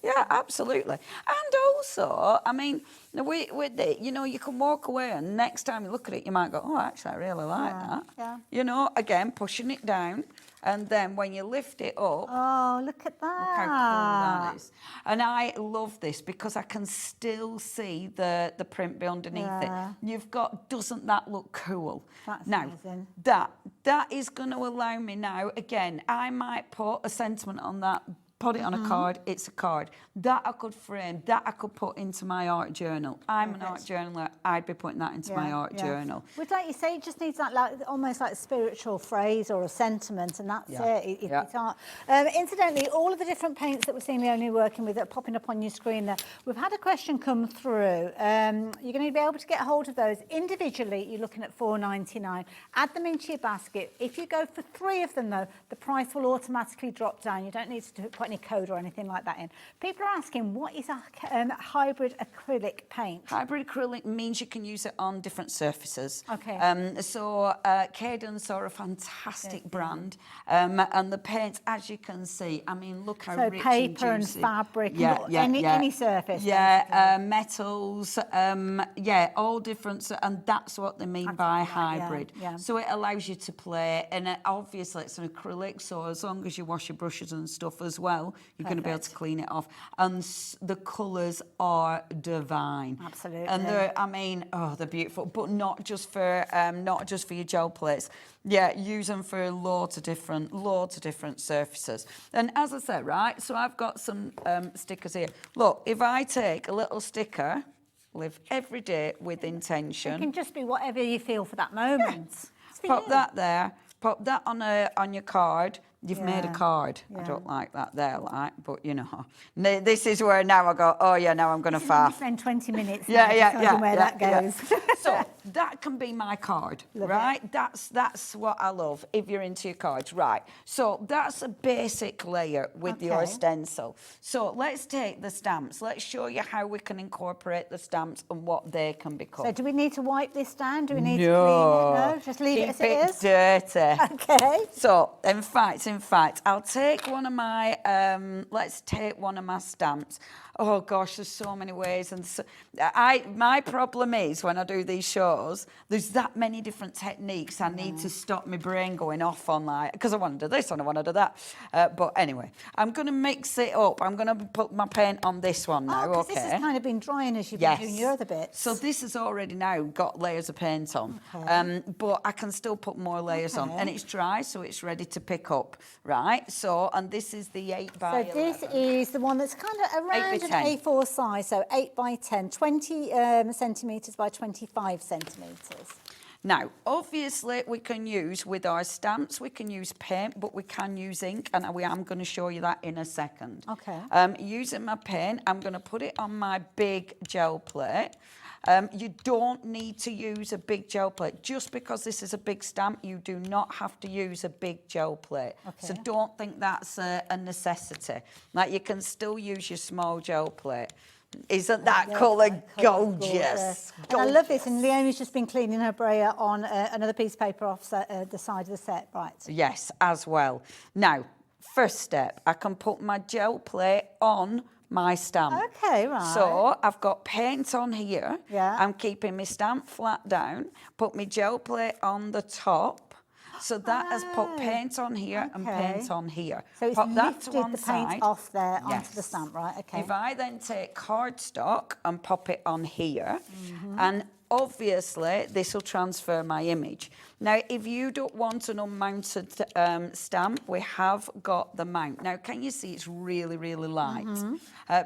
Yeah, absolutely. And also, I mean, with it, you know, you can walk away and next time you look at it, you might go, oh, actually, I really like that. Yeah. You know, again, pushing it down. And then when you lift it up, oh, look at that. Look how cool that is. And I love this because I can still see the print be underneath it. You've got, doesn't that look cool? That's now, amazing. That is going to allow me now, again, I might put a sentiment on that, put it on a card, it's a card. That I could frame, that I could put into my art journal. I'm an art journaler, I'd be putting that into my art journal. Which, like you say, it just needs that almost like a spiritual phrase or a sentiment, and that's it. It's art. Incidentally, all of the different paints that we're seeing Leonie working with are popping up on your screen there. We've had a question come through. You're going to be able to get hold of those individually. You're looking at $4.99. Add them into your basket. If you go for 3 of them, though, the price will automatically drop down. You don't need to put any code or anything like that in. People are asking, what is a hybrid acrylic paint? Hybrid acrylic means you can use it on different surfaces. Okay. Cadence are a fantastic brand, and the paints, as you can see, I mean, look how rich and paper and juicy. fabric, any surface. Metals, all different, and that's what they mean by hybrid. So it allows you to play, and obviously it's an acrylic, so as long as you wash your brushes and stuff as well, you're going to be able to clean it off. And the colours are divine. Absolutely. And they're beautiful, but not just for your gel plates. Yeah, use them for loads of different surfaces. And as I said, right, so I've got some stickers here. Look, if I take a little sticker, live every day with intention. It can just be whatever you feel for that moment. Pop that there, pop that on your card. You've made a card. I don't like that there, but you know. This is where now I go, oh yeah, now I'm going to faff. Spend 20 minutes deciding where that goes. So that can be my card, right? That's what I love if you're into your cards, right? So that's a basic layer with your stencil. So let's take the stamps. Let's show you how we can incorporate the stamps and what they can become. So do we need to wipe this down? Do we need to clean it? No, just leave it as it is? Keep it dirty. Okay. So, in fact, I'll take one of my, let's take one of my stamps. Oh gosh, there's so many ways. And so, my problem is when I do these shows, there's that many different techniques. I need to stop my brain going off on because I want to do this and I want to do that. But anyway, I'm going to mix it up. I'm going to put my paint on this one now. Because this has kind of been drying as you've been doing your other bits. So this has already now got layers of paint on. But I can still put more layers on. And it's dry, so it's ready to pick up, right? So, and this is the 8 by 11. So this is the one that's kind of around an A4 size, so 8 by 10, 20 centimetres by 25 centimetres. Now, obviously, we can use, with our stamps, we can use paint, but we can use ink, and I'm going to show you that in a second. Okay. Using my paint, I'm going to put it on my big gel plate. You don't need to use a big gel plate. Just because this is a big stamp, you do not have to use a big gel plate. Okay. So don't think that's a necessity. Like, you can still use your small gel plate. Isn't that colour gorgeous? And I love this, and Leonie's just been cleaning her brayer on another piece of paper off the side of the set, right? Yes, as well. Now, first step, I can put my gel plate on my stamp. Okay, right. So I've got paint on here. Yeah. I'm keeping my stamp flat down, put my gel plate on the top, So that has put paint on here and paint on here. So it's Pop that lifted to one the side. paint off there onto Yes. the stamp, right? Okay. If I then take cardstock and pop it on here, Mm-hmm. and obviously this will transfer my image. Now, if you don't want an unmounted stamp, we have got the mount. Now, can you see it's really, really light?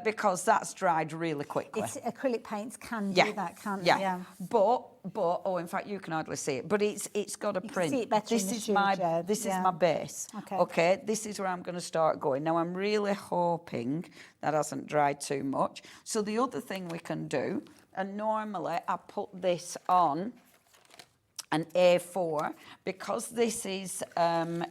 Because that's dried really quickly. It's acrylic paints can do that, can't they? Yeah. But oh, in fact, you can hardly see it. But it's got a print. see it better this in the is my studio, this is yeah. my base. Okay. Okay. This is where I'm going to start going. Now, I'm really hoping that hasn't dried too much. So the other thing we can do, and normally I put this on an A4, because this is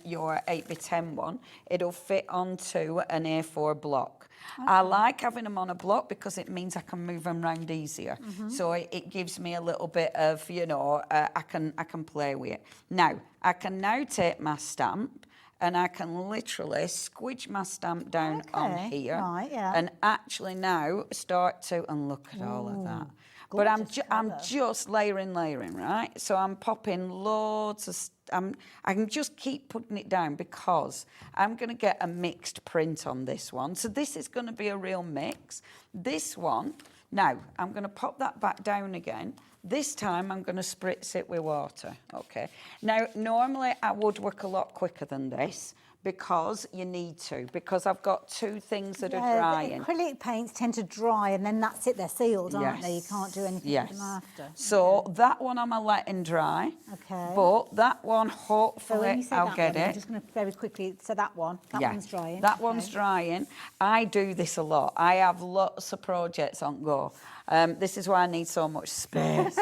your 8x10 one, it'll fit onto an A4 block. I like having them on a block because it means I can move them around easier. So it gives me a little bit of, you know, I can play with it. Now, I can now take my stamp and I can literally squidge my stamp down on here, right, yeah. and actually now start to, and look at all of that. But I'm just layering, right? So I'm popping loads of, I can just keep putting it down because I'm going to get a mixed print on this one. So this is going to be a real mix. This one, now I'm going to pop that back down again. This time I'm going to spritz it with water, okay? Now, normally I would work a lot quicker than this, because you need to, because I've got two things that are drying. Acrylic paints tend to dry and then that's it, they're sealed, aren't they? You can't do anything with them after. So that one I'm letting dry. Okay. But that one, So when hopefully you say I'll that get one, I'm it. just going to very quickly, so that one's drying. That one's drying. I do this a lot. I have lots of projects on go. This is why I need so much space.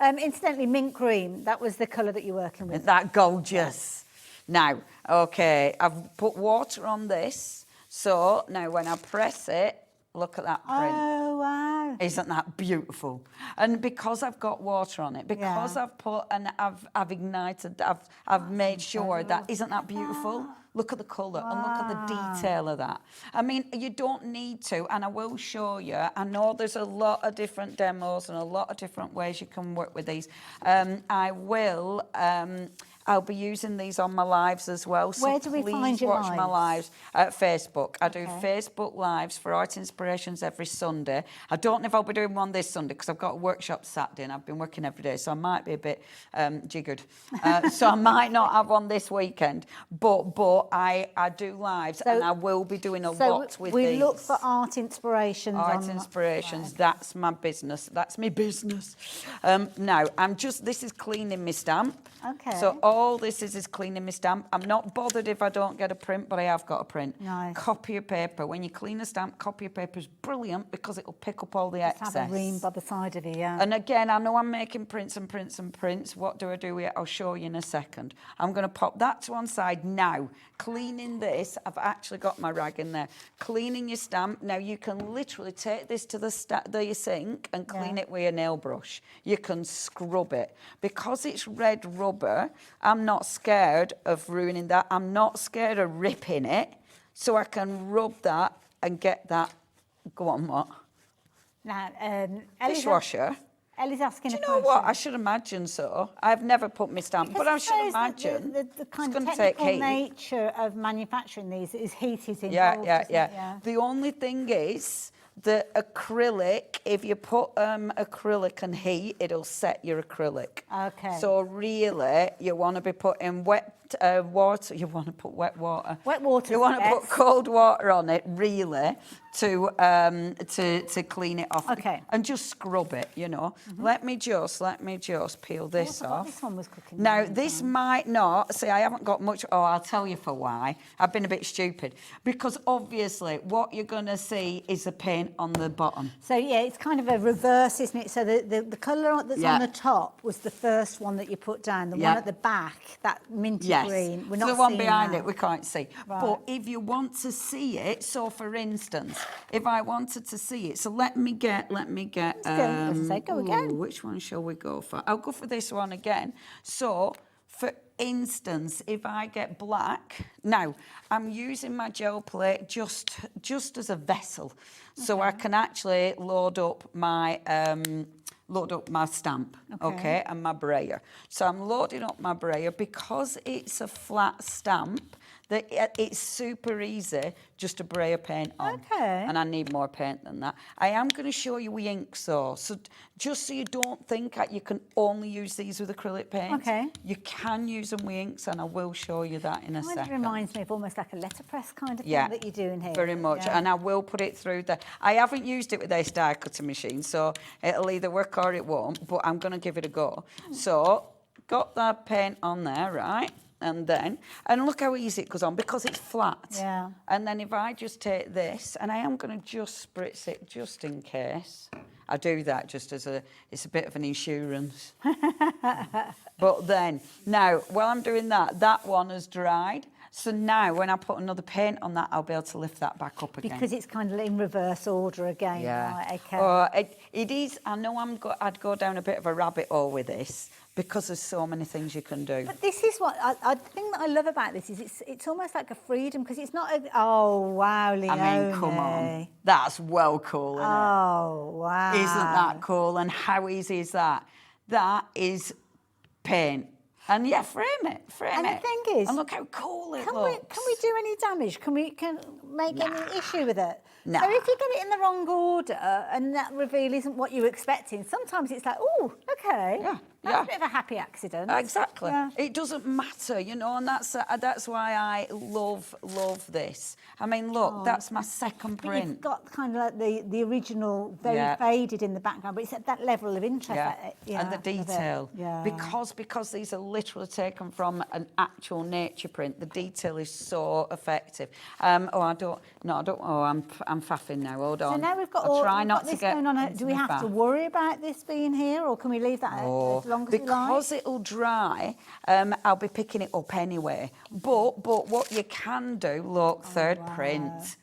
Incidentally, mint green, that was the colour that you're working with. Isn't that gorgeous? Now, okay, I've put water on this. So now when I press it, look at that print. Oh, wow. Isn't that beautiful? And because I've got water on it, because I've put and I've ignited, I've made sure that, isn't that beautiful? Look at the colour and look at the detail of that. I mean, you don't need to, and I will show you. I know there's a lot of different demos and a lot of different ways you can work with these. I'll be using these on my lives as well. So Where do we find please your watch my lives at Facebook. I do Okay. Facebook lives for art inspirations every Sunday. I don't know if I'll be doing one this Sunday because I've got a workshop Saturday and I've been working every day, so I might be a bit jiggered. So I might not have one this weekend. But I do lives, and I will be doing a lot with we these. look for art inspirations. Art inspirations, that's my business. That's my business. Now, this is cleaning my stamp. Okay. So all this is cleaning my stamp. I'm not bothered if I don't get a print, but I have got a print. Nice. Copy your paper. When you clean a stamp, copy your paper is brilliant because it'll pick up all the Just excess. have a ream by the side of it, yeah. And again, I know I'm making prints and prints and prints. What do I do with it? I'll show you in a second. I'm going to pop that to one side now. Cleaning this, I've actually got my rag in there. Cleaning your stamp. Now, you can literally take this to the sink and clean it with a nail brush. You can scrub it. Because it's red rubber, I'm not scared of ruining that. I'm not scared of ripping it. So I can rub that and get that. Go on, what? Now, Dishwasher. Ellie's asking Do you know what? I should imagine so. I've never put my stamp, but I should imagine the kind it's of going to take technical heat. nature of manufacturing these is heat is involved. Yeah. isn't it? Yeah. The only thing is the acrylic, if you put acrylic and heat, it'll set your acrylic. Okay. So really, you want to be putting wet water. You want to put wet water. Wet water. You want to put cold water on it, really, to clean it off. Okay. And just scrub it. You know. Let me just peel this I thought off. this one was cooking. Now, this might not, see, I haven't got much, I'll tell you for why. I've been a bit stupid. Because obviously, what you're going to see is the paint on the bottom. So, yeah, it's kind of a reverse, isn't it? So the colour that's on the top was the first one that you put down. The one at the back, that minty green. We're not the one seeing behind that. it, we can't see. Right. But if you want to see it, so for instance, if I wanted to see it, so let me get, As I say, go again. which one shall we go for? I'll go for this one again. So, for instance, if I get black, now I'm using my gel plate just as a vessel, so I can actually load up my load up my stamp, okay, and my brayer. So I'm loading up my brayer because it's a flat stamp. That it's super easy just to brayer paint on. Okay. And I need more paint than that. I am going to show you with inks though. So just so you don't think that you can only use these with acrylic paint. Okay. You can use them with inks, and I will show you that in a Kind of second. reminds me of almost like a letterpress kind of thing that you're doing here. Very much. Yeah. And I will put it through the... I haven't used it with this die cutting machine, so it'll either work or it won't, but I'm going to give it a go. So, got that paint on there, right? And look how easy it goes on because it's flat. Yeah. And then if I just take this, and I am going to just spritz it just in case. I do that just as it's a bit of an insurance. But then, now, while I'm doing that, that one has dried. So now, when I put another paint on that, I'll be able to lift that back up again. Because it's kind of in reverse order again. Yeah. Right, okay. It is, I know I'd go down a bit of a rabbit hole with this because there's so many things you can do. But this is what, the thing that I love about this is it's almost like a freedom because it's not oh, wow, Leonie. I mean, come on. That's well cool, isn't it? Oh, wow. Isn't that cool? And how easy is that? That is paint. And yeah, frame it. And the thing is, and look how cool it can looks. Can we do any damage? Can make any issue with it? Nah. So if you get it in the wrong order and that reveal isn't what you were expecting, sometimes it's like, oh, okay, that's a bit of a happy accident. Exactly. Yeah. It doesn't matter, you know, and that's why I love this. I mean, look, that's my second But print. you've got kind of like the original, very faded in the background, but it's at that level of interest. And the detail. Yeah. Because these are literally taken from an actual nature print, the detail is so effective. I'm faffing now, hold on. So now we've got I'll try we've not got to this get going on. into Do we my have to faff. worry about this being here, or can we leave that as long as we like? Because it'll dry, I'll be picking it up anyway. But what you can do, look, third print.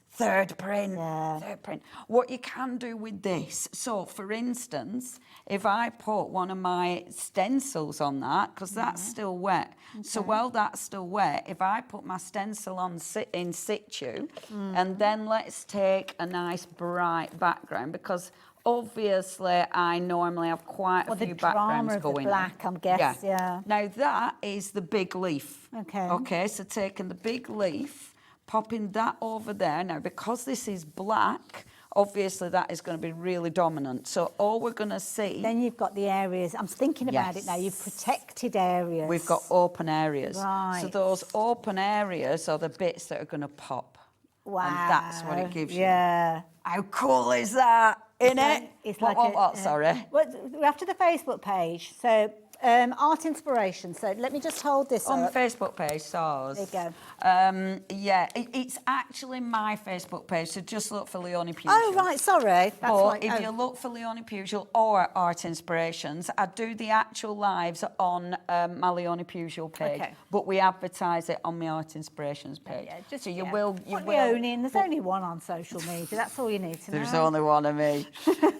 What you can do with this, so for instance, if I put one of my stencils on that, because that's still wet, so while that's still wet, if I put my stencil on in situ, and then let's take a nice bright background, because obviously I normally have quite a few backgrounds going the black, on. I guess, yeah. Now that is the big leaf. Okay. Okay, so taking the big leaf, popping that over there. Now, because this is black, obviously that is going to be really dominant. So all we're going to see... Then you've got the areas. I'm thinking about it now. You've protected areas. We've got open areas. Right. So those open areas are the bits that are going to pop. Wow. And that's what it gives you. Yeah. How cool is that? Innit? It's What, like what, sorry? Well, we're after the Facebook page. So, art inspiration. So let me just hold this On the up. Facebook page, SARS. There you go. It's actually my Facebook page, so just look for Leonie Pugil. Oh, right, sorry. That's But right. if you look for Leonie Pugil or Art Inspirations, I do the actual lives on my Leonie Pugil page, but we advertise it on my Art Inspirations page. So you will... Put Leonie in. There's only one on social media. That's all you need to know. There's only one of me.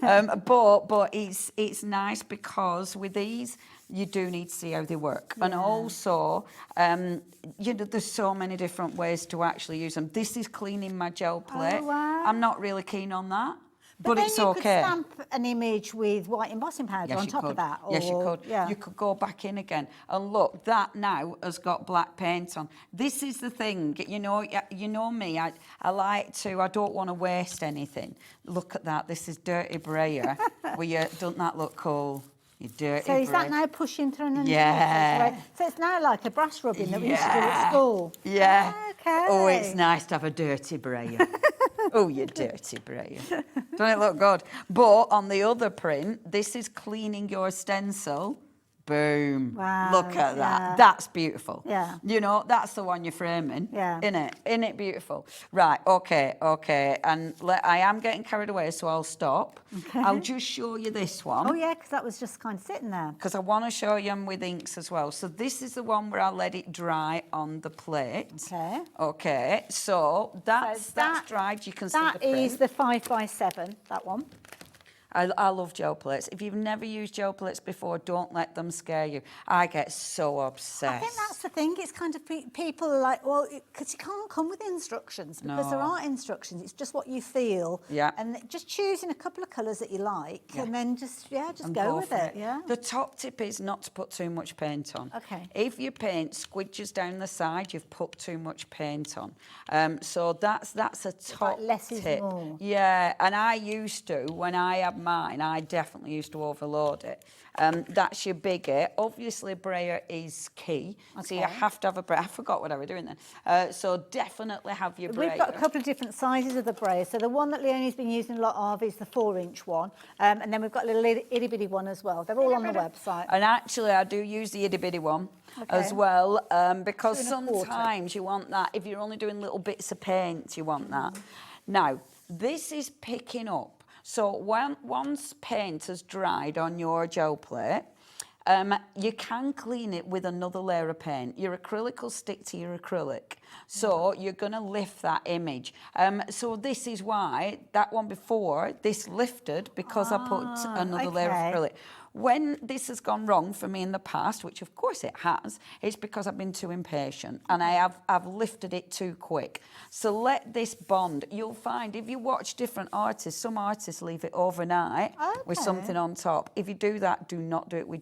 But it's nice because with these, you do need to see how they work. And also, there's so many different ways to actually use them. This is cleaning my gel plate. Oh, wow. I'm not really keen on that. But then it's you okay. could stamp an image with white embossing powder on top of that. Yes, you could. Yeah. You could go back in again. And look, that now has got black paint on. This is the thing. You know me. I don't want to waste anything. Look at that. This is dirty brayer. Doesn't that look cool? You dirty So is that brayer. now pushing through underneath? Yeah. So it's now like a brass rubbing that we used to do at school. Yeah. Okay. Oh, it's nice to have a dirty brayer. Oh, you dirty brayer. Don't it look good? But on the other print, this is cleaning your stencil. Boom. Wow. Look at that. Yeah. That's beautiful. Yeah. You know, that's the one you're framing. Yeah. Isn't it beautiful? Right, okay. And I am getting carried away, so I'll stop. Okay. I'll just show you this one. Oh, yeah, because that was just kind of sitting there. Because I want to show you them with inks as well. So this is the one where I let it dry on the plate. Okay. Okay, so that's dried. You can see the That print. is the 5x7, that one. I love gel plates. If you've never used gel plates before, don't let them scare you. I get so obsessed. I think that's the thing. It's kind of people are like, well, because you can't come with instructions because there No. aren't instructions. It's just what you feel. Yeah. And just choosing a couple of colours that you like, and then just And go with for it. Yeah. The top tip is not to put too much paint on. Okay. If your paint squidges down the side, you've put too much paint on. So that's a top less is tip. more. Yeah, and I used to, when I had mine, I definitely used to overload it. That's your bigger. Obviously, brayer is key. So you Okay. have to have a brayer. I forgot what I was doing then. So definitely have your brayer. We've got a couple of different sizes of the brayer. So the one that Leonie's been using a lot of is the 4-inch one. And then we've got a little itty bitty one as well. They're all on the website. And actually, I do use the itty bitty one as well, because sometimes you want that. If you're only doing little bits of paint, you want that. Now, this is picking up. So once paint has dried on your gel plate, you can clean it with another layer of paint. Your acrylic will stick to your acrylic. So you're going to lift that image. So this is why that one before, this lifted because I put another layer of acrylic. When this has gone wrong for me in the past, which of course it has, it's because I've been too impatient and I've lifted it too quick. So let this bond. You'll find if you watch different artists, some artists leave it overnight with something on top. If you do that, do not do it with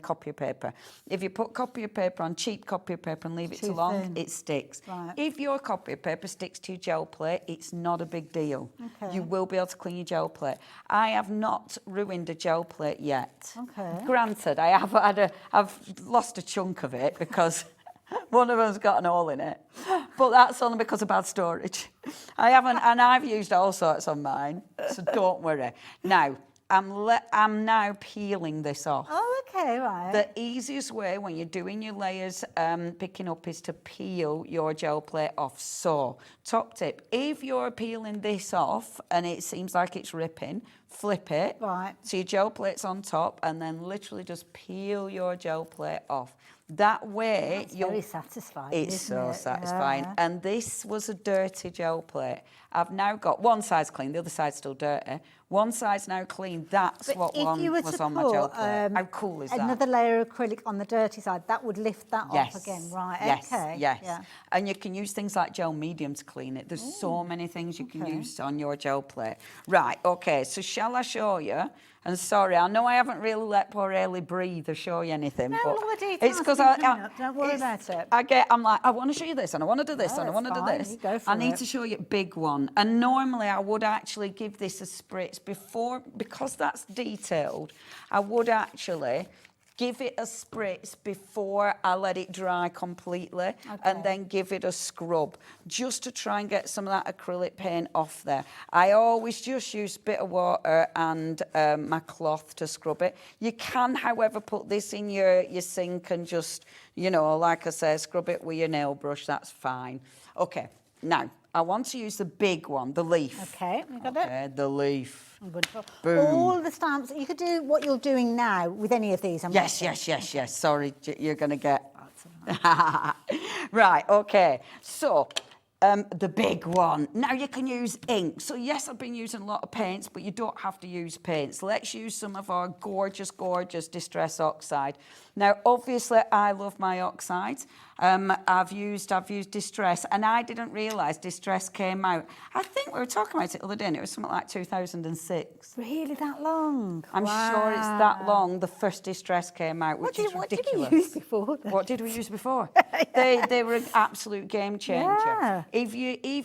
copier paper. If you put copier paper on cheap copier paper and leave it too long, it sticks. Right. If your copier paper sticks to your gel plate, it's not a big deal. Okay. You will be able to clean your gel plate. I have not ruined a gel plate yet. Okay. Granted, I've lost a chunk of it because one of them's got an hole in it, but that's only because of bad storage. I haven't, and I've used all sorts on mine, so don't worry. Now, I'm now peeling this off. Oh, okay, right. The easiest way when you're doing your layers picking up is to peel your gel plate off. So, top tip, if you're peeling this off and it seems like it's ripping, flip it. Right. So your gel plate's on top and then literally just peel your gel plate off. That way, That's very satisfying. It's isn't so it? satisfying. Yeah. And this was a dirty gel plate. I've now got one side's clean, the other side's still dirty. One side's now clean. That's But what if one you were was to on my gel put, plate. How cool is that? another layer of acrylic on the dirty side, that would lift that off again, right? Yes, Okay. yes. Yeah. And you can use things like gel medium to clean it. There's so many things you can use on your gel plate. Right, okay, so shall I show you? And sorry, I know I haven't really let poor Ellie breathe or show you anything. No, but all the details it's because have been coming up, don't worry about it. I'm like, I want to show you this and I want to do this and I that's want to do fine, this. you go for I need it. to show you a big one. And normally I would actually give this a spritz before, because that's detailed, I would actually give it a spritz before I let it dry completely and then give it a scrub just to try and get some of that acrylic paint off there. I always just use a bit of water and my cloth to scrub it. You can, however, put this in your sink and just, you know, like I say, scrub it with your nail brush. That's fine. Okay, now I want to use the big one, the leaf. Okay, you got it? The leaf. Wonderful. Boom. All the stamps, you could do what you're doing now with any of these. I'm Yes, guessing. yes. Sorry, you're going to get... Right, okay. So, the big one. Now you can use ink. So yes, I've been using a lot of paints, but you don't have to use paints. Let's use some of our gorgeous, gorgeous Distress Oxide. Now, obviously, I love my oxides. I've used Distress, and I didn't realise Distress came out. I think we were talking about it the other day, and it was something like 2006. Really, that long? I'm sure it's that long. The first Distress came out, which is ridiculous. What did we use before? What did we use before? They were an absolute game changer. Yeah. If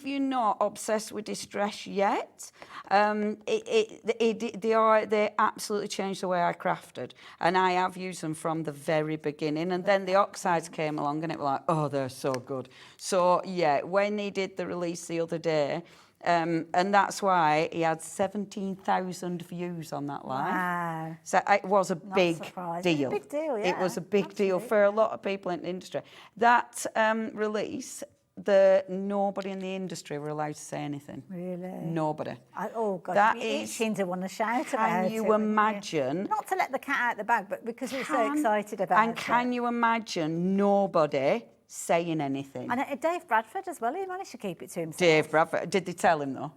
you're not obsessed with Distress yet, they absolutely changed the way I crafted, and I have used them from the very beginning. And then the oxides came along, and it was like, oh, they're so good. So yeah, when he did the release the other day. And that's why he had 17,000 views on that live. Wow. So it was a big deal. It's a big deal, yeah. It was a big deal for a lot of people in the industry. That release, nobody in the industry were allowed to say anything. Really? Nobody. Oh, God. That You're is- itching to want to shout about it. Can you wouldn't imagine? Not to let the cat out the bag, but because we're so excited about it. And can you imagine nobody saying anything. And Dave Bradford as well, he managed to keep it to himself. Dave Bradford, did they tell him though?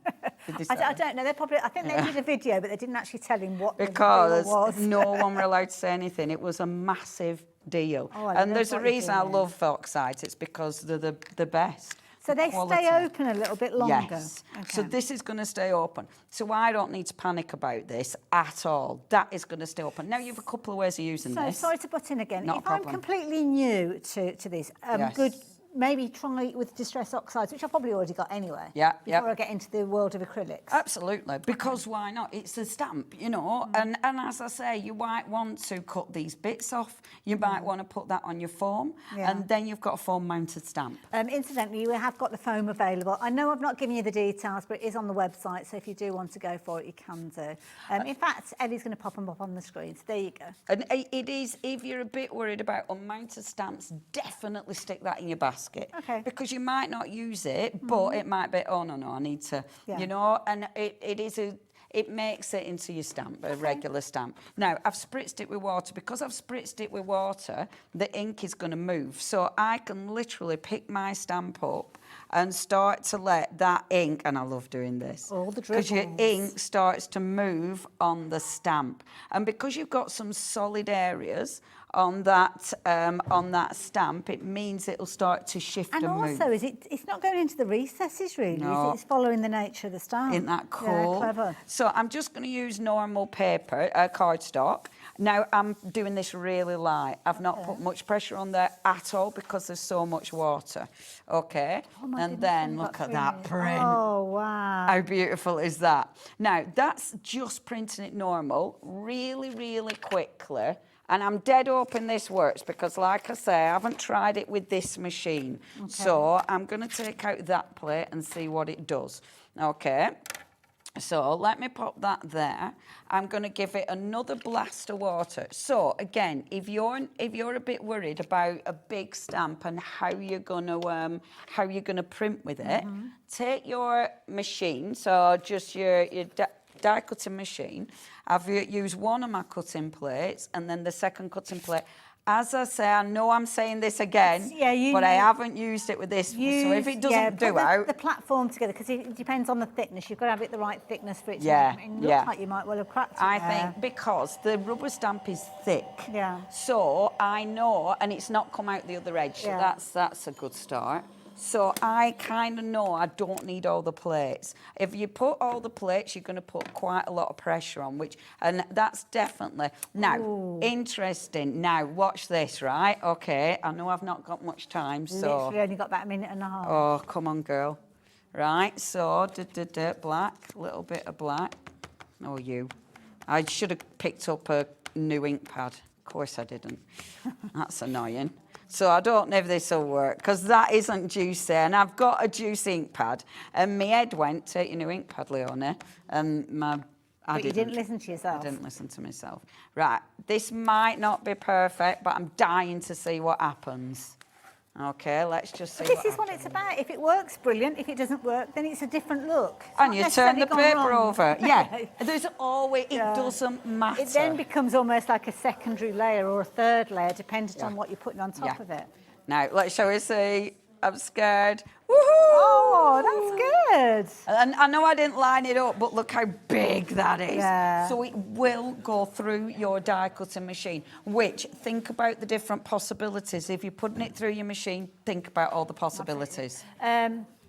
I don't know. I think they did a video, but they didn't actually tell him what the deal Because was. no one were allowed to say anything. It was a massive deal. Oh, I And love there's a what you're reason I doing. love Foxite. It's because they're the best. So they quality. stay open a little bit longer. Yes. Okay. So this is going to stay open. So I don't need to panic about this at all. That is going to stay open. Now you've a couple of ways of using So this. sorry to butt in again. Not a If I'm problem. completely new to this, Yes. good. Maybe try with distress oxides, which I've probably already got anyway. Yeah, Before yeah. I get into the world of acrylics. Absolutely, because why not? It's a stamp, you know, and as I say, you might want to cut these bits off. You might want to put that on your foam, Yeah. and then you've got a foam-mounted stamp. Incidentally, we have got the foam available. I know I've not given you the details, but it is on the website, so if you do want to go for it, you can do. In fact, Ellie's going to pop them up on the screen, so there you go. And it is, if you're a bit worried about unmounted stamps, definitely stick that in your basket. Okay. Because you might not use it, but it might be, oh, no, I need to, Yeah. you know, and it makes it into your stamp, a regular stamp. Now, I've spritzed it with water. Because I've spritzed it with water, the ink is going to move. So I can literally pick my stamp up and start to let that ink, and I love doing this. All the because your dribbles. ink starts to move on the stamp. And because you've got some solid areas on that stamp, it means it'll start to shift and, And move. also, it's not going into the recesses, really, No. is it? It's following the nature of the stamp. Isn't that cool? Yeah, clever. So I'm just going to use normal paper, cardstock. Now I'm doing this really light. I've not put much pressure on there at all because there's so much water. Okay, Oh my and goodness, then you've look got at that three. print. Oh, wow. How beautiful is that? Now that's just printing it normal, really, really quickly. And I'm dead hoping this works because, like I say, I haven't tried it with this machine. Okay. So I'm going to take out that plate and see what it does. Okay. So let me pop that there. I'm going to give it another blast of water. So again, if you're a bit worried about a big stamp and how you're going to print with it, take your machine. So just your die cutting machine. I've used one of my cutting plates and then the second cutting plate. As I say, I know I'm saying this again, but I haven't used it with this. So if it doesn't do out... the platform together, because it depends on the thickness. You've got to have it the right thickness for it to Yeah, it looks like you might well have cracked it I there. think because the rubber stamp is thick. Yeah. So I know, and it's not come out the other edge. So Yeah. that's a good start. So I kind of know I don't need all the plates. If you put all the plates, you're going to put quite a lot of pressure on, and that's definitely... Now, interesting. Now, watch this, right? Okay, I know I've not got much time, so... Literally only got about a minute and a half. Oh, come on, girl. Right, so, black, a little bit of black. Oh, you. I should have picked up a new ink pad. Of course I didn't. That's annoying. So I don't know if this will work, because that isn't juicy, and I've got a juicy ink pad, and my head went, take your new ink pad, Leonie, and But you didn't listen to yourself. I didn't listen to myself. Right, this might not be perfect, but I'm dying to see what happens. Okay, let's just see But this is what it's about. If it works, brilliant. If it doesn't work, then it's a different look. It's And not you turn the necessarily gone paper wrong. over. Yeah, there's always, it doesn't matter. It then becomes almost like a secondary layer or a third layer, depending on what you're putting on top of it. Now, shall we see? I'm scared. Woohoo! Oh, that's good. And I know I didn't line it up, but look how big that is. Yeah. So it will go through your die cutting machine, which, think about the different possibilities. If you're putting it through your machine, think about all the possibilities.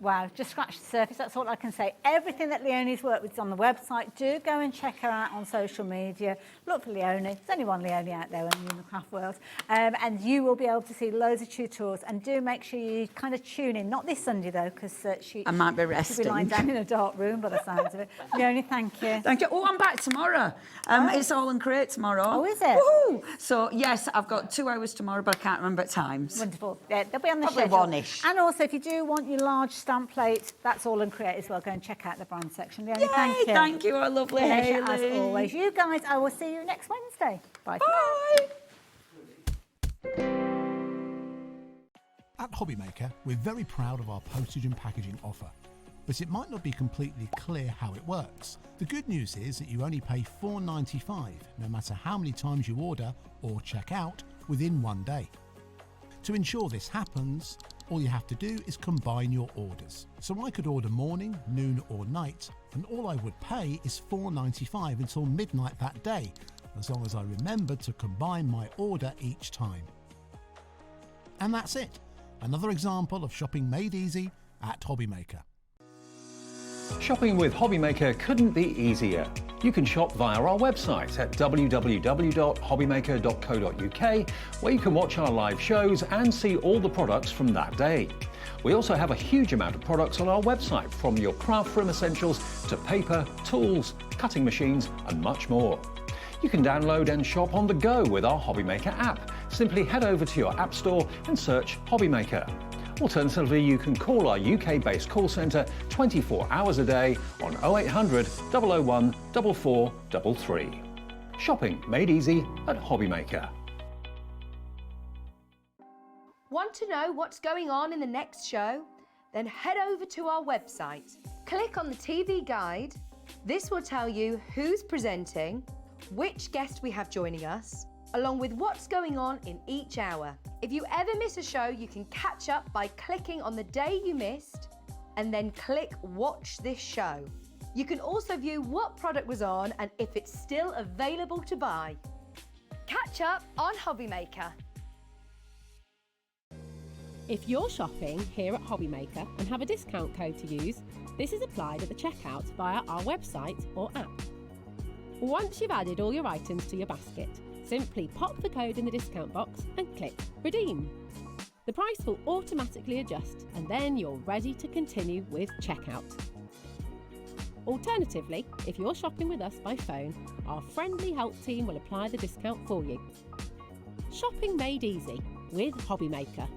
Wow, just scratch the surface, that's all I can say. Everything that Leonie's worked with is on the website. Do go and check her out on social media. Look for Leonie. There's only one Leonie out there in the craft world. And you will be able to see loads of tutorials. And do make sure you kind of tune in. Not this Sunday, though, because I might be she'll resting. be lying down in a dark room by the sounds of it. Leonie, thank you. Thank you. Oh, I'm back tomorrow. It's all in crate tomorrow. Oh, is it? Woohoo! So, yes, I've got 2 hours tomorrow, but I can't remember times. Wonderful. Yeah, they'll be on the Probably schedule. one-ish. And also, if you do want your large stamp plate, that's all in Create as well. Go and check out the brand section. Leonie, thank you. Thank you, our lovely Pleasure as Hayley. always. You guys, I will see you next Wednesday. Bye. At Hobbymaker, we're very proud of our postage and packaging offer, but it might not be completely clear how it works. The good news is that you only pay $4.95 no matter how many times you order or check out within one day. To ensure this happens, all you have to do is combine your orders. So I could order morning, noon or night, and all I would pay is $4.95 until midnight that day, as long as I remembered to combine my order each time. And that's it. Another example of shopping made easy at Hobbymaker. Shopping with Hobbymaker couldn't be easier. You can shop via our website at www.hobbymaker.co.uk, where you can watch our live shows and see all the products from that day. We also have a huge amount of products on our website, from your craft room essentials to paper, tools, cutting machines and much more. You can download and shop on the go with our Hobbymaker app. Simply head over to your app store and search Hobbymaker. Alternatively, you can call our UK-based call centre 24 hours a day on 0800 001 4433. Shopping made easy at Hobbymaker. Want to know what's going on in the next show? Then head over to our website. Click on the TV guide. This will tell you who's presenting, which guest we have joining us, along with what's going on in each hour. If you ever miss a show, you can catch up by clicking on the day you missed and then click Watch This Show. You can also view what product was on and if it's still available to buy. Catch up on Hobbymaker. If you're shopping here at Hobbymaker and have a discount code to use, this is applied at the checkout via our website or app. Once you've added all your items to your basket, simply pop the code in the discount box and click Redeem. The price will automatically adjust and then you're ready to continue with checkout. Alternatively, if you're shopping with us by phone, our friendly help team will apply the discount for you. Shopping made easy with Hobbymaker.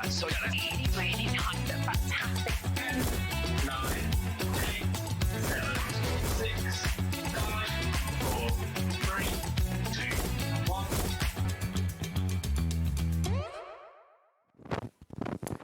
So really, really nice and fantastic. 9, 8, 7, 6, 5, 4, 3, 2, 1.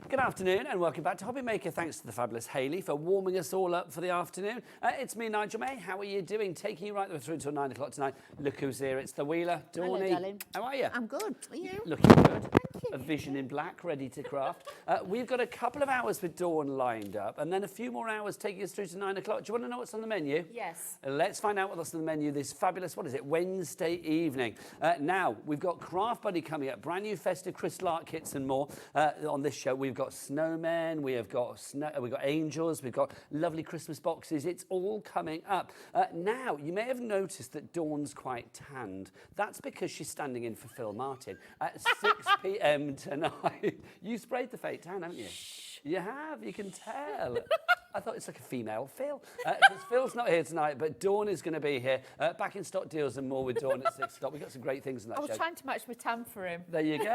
Good afternoon and welcome back to Hobbymaker. Thanks to the fabulous Hayley for warming us all up for the afternoon. It's me, Nigel May. How are you doing? Taking you right through until 9 o'clock tonight. Look who's here. It's the Wheeler, Leonie. Hello, darling. How are you? I'm good. Are you? Looking good. A vision in black, ready to craft. We've got a couple of hours with Dawn lined up and then a few more hours taking us through to 9 o'clock. Do you want to know what's on the menu? Yes. Let's find out what's on the menu this fabulous, what is it, Wednesday evening. Now, we've got Craft Buddy coming up, brand new festive crystal art kits and more on this show. We've got snowmen, we've got angels, we've got lovely Christmas boxes. It's all coming up. Now, you may have noticed that Dawn's quite tanned. That's because she's standing in for Phill Martin at 6 p.m. tonight. You sprayed the fake tan, haven't you? Shh. You have, you can tell. I thought it's like a female Phill. Because Phil's not here tonight, but Dawn is going to be here. Back in stock deals and more with Dawn at 6 o'clock. We've got some great things in that I was show. trying to match my tan for him. There you go.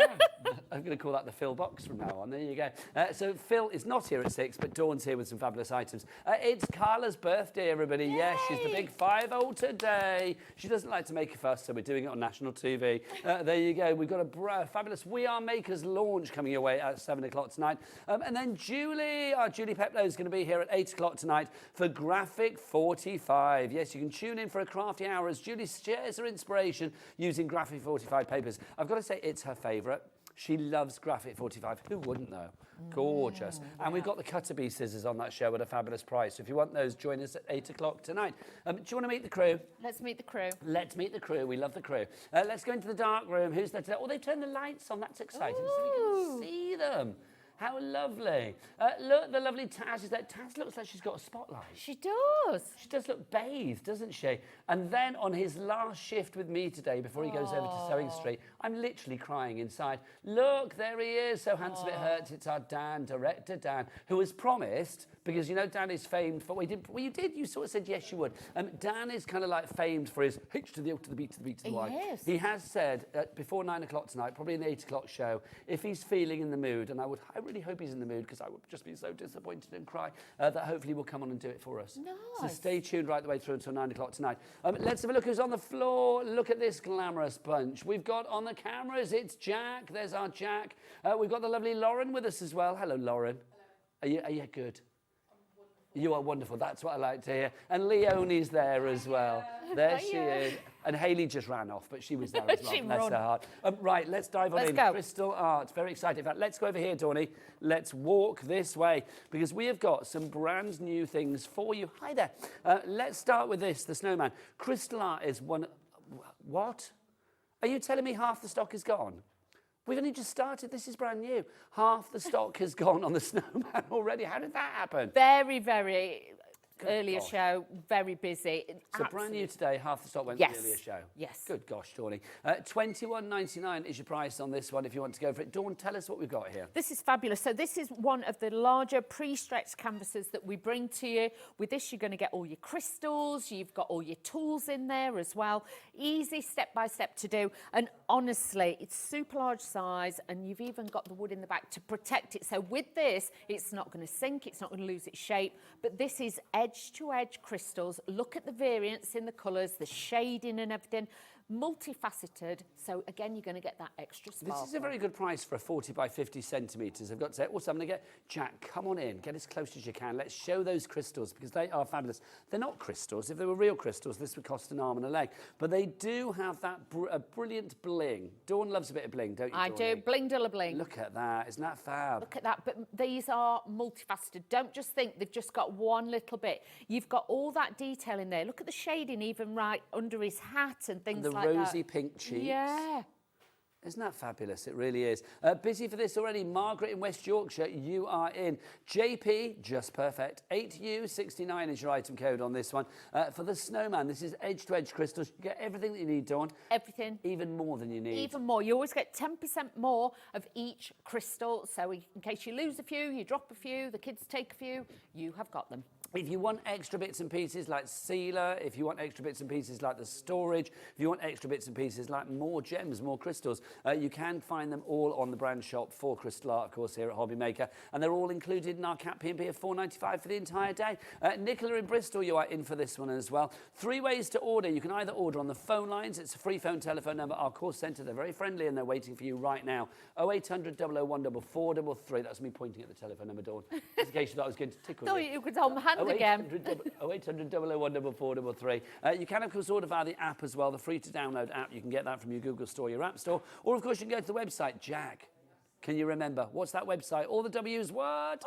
I'm going to call that the Phill box from now on. There you go. So Phill is not here at 6, but Dawn's here with some fabulous items. It's Carla's birthday, everybody. Yay! Yes, she's the big 5-0 today. She doesn't like to make a fuss, so we're doing it on national TV. There you go. We've got a fabulous We Are Makers launch coming your way at 7 o'clock tonight. And then Julie, our Julie Peplow, is going to be here at 8 o'clock tonight for Graphic 45. Yes, you can tune in for a crafty hour as Julie shares her inspiration using Graphic 45 papers. I've got to say, it's her favourite. She loves Graphic 45. Who wouldn't, though? Gorgeous. And we've got the Cutter-Bee scissors on that show at a fabulous price. So if you want those, join us at 8 o'clock tonight. Do you want to meet the crew? Let's meet the crew. Let's meet the crew. We love the crew. Let's go into the dark room. Who's there today? Oh, they've turned the lights on. That's exciting. So we can see them. How lovely. Look, the lovely Taz is there. Taz looks like she's got a spotlight. She does. She does look bathed, doesn't she? And then on his last shift with me today, before he goes over to Sewing Street, I'm literally crying inside. Look, there he is. So handsome it hurts. It's our Dan, director Dan, who has promised, because you know Dan is famed for, you sort of said yes you would. Dan is kind of like famed for his H to the O to the B to the B to the Y. Yes. He has said before 9 o'clock tonight, probably in the 8 o'clock show, if he's feeling in the mood, and I really hope he's in the mood because I would just be so disappointed and cry, that hopefully will come on and do it for us. Nice. So stay tuned right the way through until 9 o'clock tonight. Let's have a look who's on the floor. Look at this glamorous bunch. We've got on the cameras, it's Jack. There's our Jack. We've got the lovely Lauren with us as well. Hello, Lauren. Are you good? You are wonderful. That's what I like to hear. And Leonie's there as well. There she is. And Hayley just ran off, but she was there as well. She Bless run. her heart. Right, let's dive on in. Go. Crystal art. Very excited. In fact, let's go over here, Dawny. Let's walk this way because we have got some brand new things for you. Hi there. Let's start with this, the snowman. Crystal art is one... What? Are you telling me half the stock is gone? We've only just started. This is brand new. Half the stock has gone on the snowman already. How did that happen? Very, very earlier show, very busy. So brand new today, half the stock went Yes. to the earlier show. Yes. Good gosh, Dawny. $21.99 is your price on this one if you want to go for it. Dawn, tell us what we've got here. This is fabulous. So this is one of the larger pre-stretched canvases that we bring to you. With this, you're going to get all your crystals. You've got all your tools in there as well. Easy step-by-step to do. And honestly, it's super large size, and you've even got the wood in the back to protect it. So with this, it's not going to sink. It's not going to lose its shape. But this is edge-to-edge crystals. Look at the variance in the colours, the shading and everything. Multifaceted, so again, you're going to get that extra sparkle. This is a very good price for a 40 by 50 centimetres. I've got to say, also, I'm going to get Jack, come on in, get as close as you can. Let's show those crystals because they are fabulous. They're not crystals. If they were real crystals, this would cost an arm and a leg. But they do have that brilliant bling. Dawn loves a bit of bling, don't you, I Dawny? do. Bling dilla bling. Look at that. Isn't that fab? Look at that. But these are multifaceted. Don't just think they've just got one little bit. You've got all that detail in there. Look at the shading even right under his hat and things like that. The rosy pink cheeks. Yeah. Isn't that fabulous? It really is. Busy for this already. Margaret in West Yorkshire, you are in. JP, just perfect. 8U69 is your item code on this one. For the snowman, this is edge-to-edge crystals. You get everything that you need, Dawn. Everything. Even more than you need. Even more. You always get 10% more of each crystal. So in case you lose a few, you drop a few, the kids take a few, you have got them. If you want extra bits and pieces like sealer, if you want extra bits and pieces like the storage, if you want extra bits and pieces like more gems, more crystals, you can find them all on the brand shop for Crystal Art, of course, here at Hobby Maker. And they're all included in our Cat P&P of $4.95 for the entire day. Nicola in Bristol, you are in for this one as well. 3 ways to order. You can either order on the phone lines. It's a free phone telephone number. Our call centre, they're very friendly and they're waiting for you right now. 0800 001 433. That's me pointing at the telephone number, Dawn. Just in case you thought I was going to tickle you. You could hold my hand again. 0800 001 433. You can, of course, order via the app as well, the free-to-download app. You can get that from your Google Store, your App Store. Or, of course, you can go to the website. Jack, can you remember? What's that website? All the W's, what?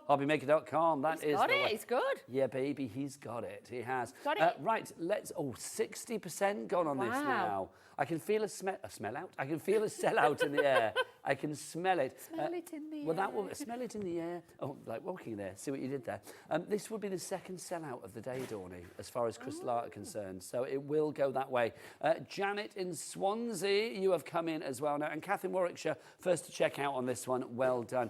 Hobbymaker.com. That is got the it. It's good. Yeah, baby, he's got it. He has. Got it. Right, let's... Oh, 60% gone on this now. I can feel a smell out. I can feel a sellout in the air. I can smell it. Smell it in the air. Well, that will smell it in the air. Oh, like walking there. See what you did there. This would be the second sellout of the day, Dawny, as far as Crystal Art are concerned. So it will go that way. Janet in Swansea, you have come in as well now. And Kath in Warwickshire, first to check out on this one. Well done.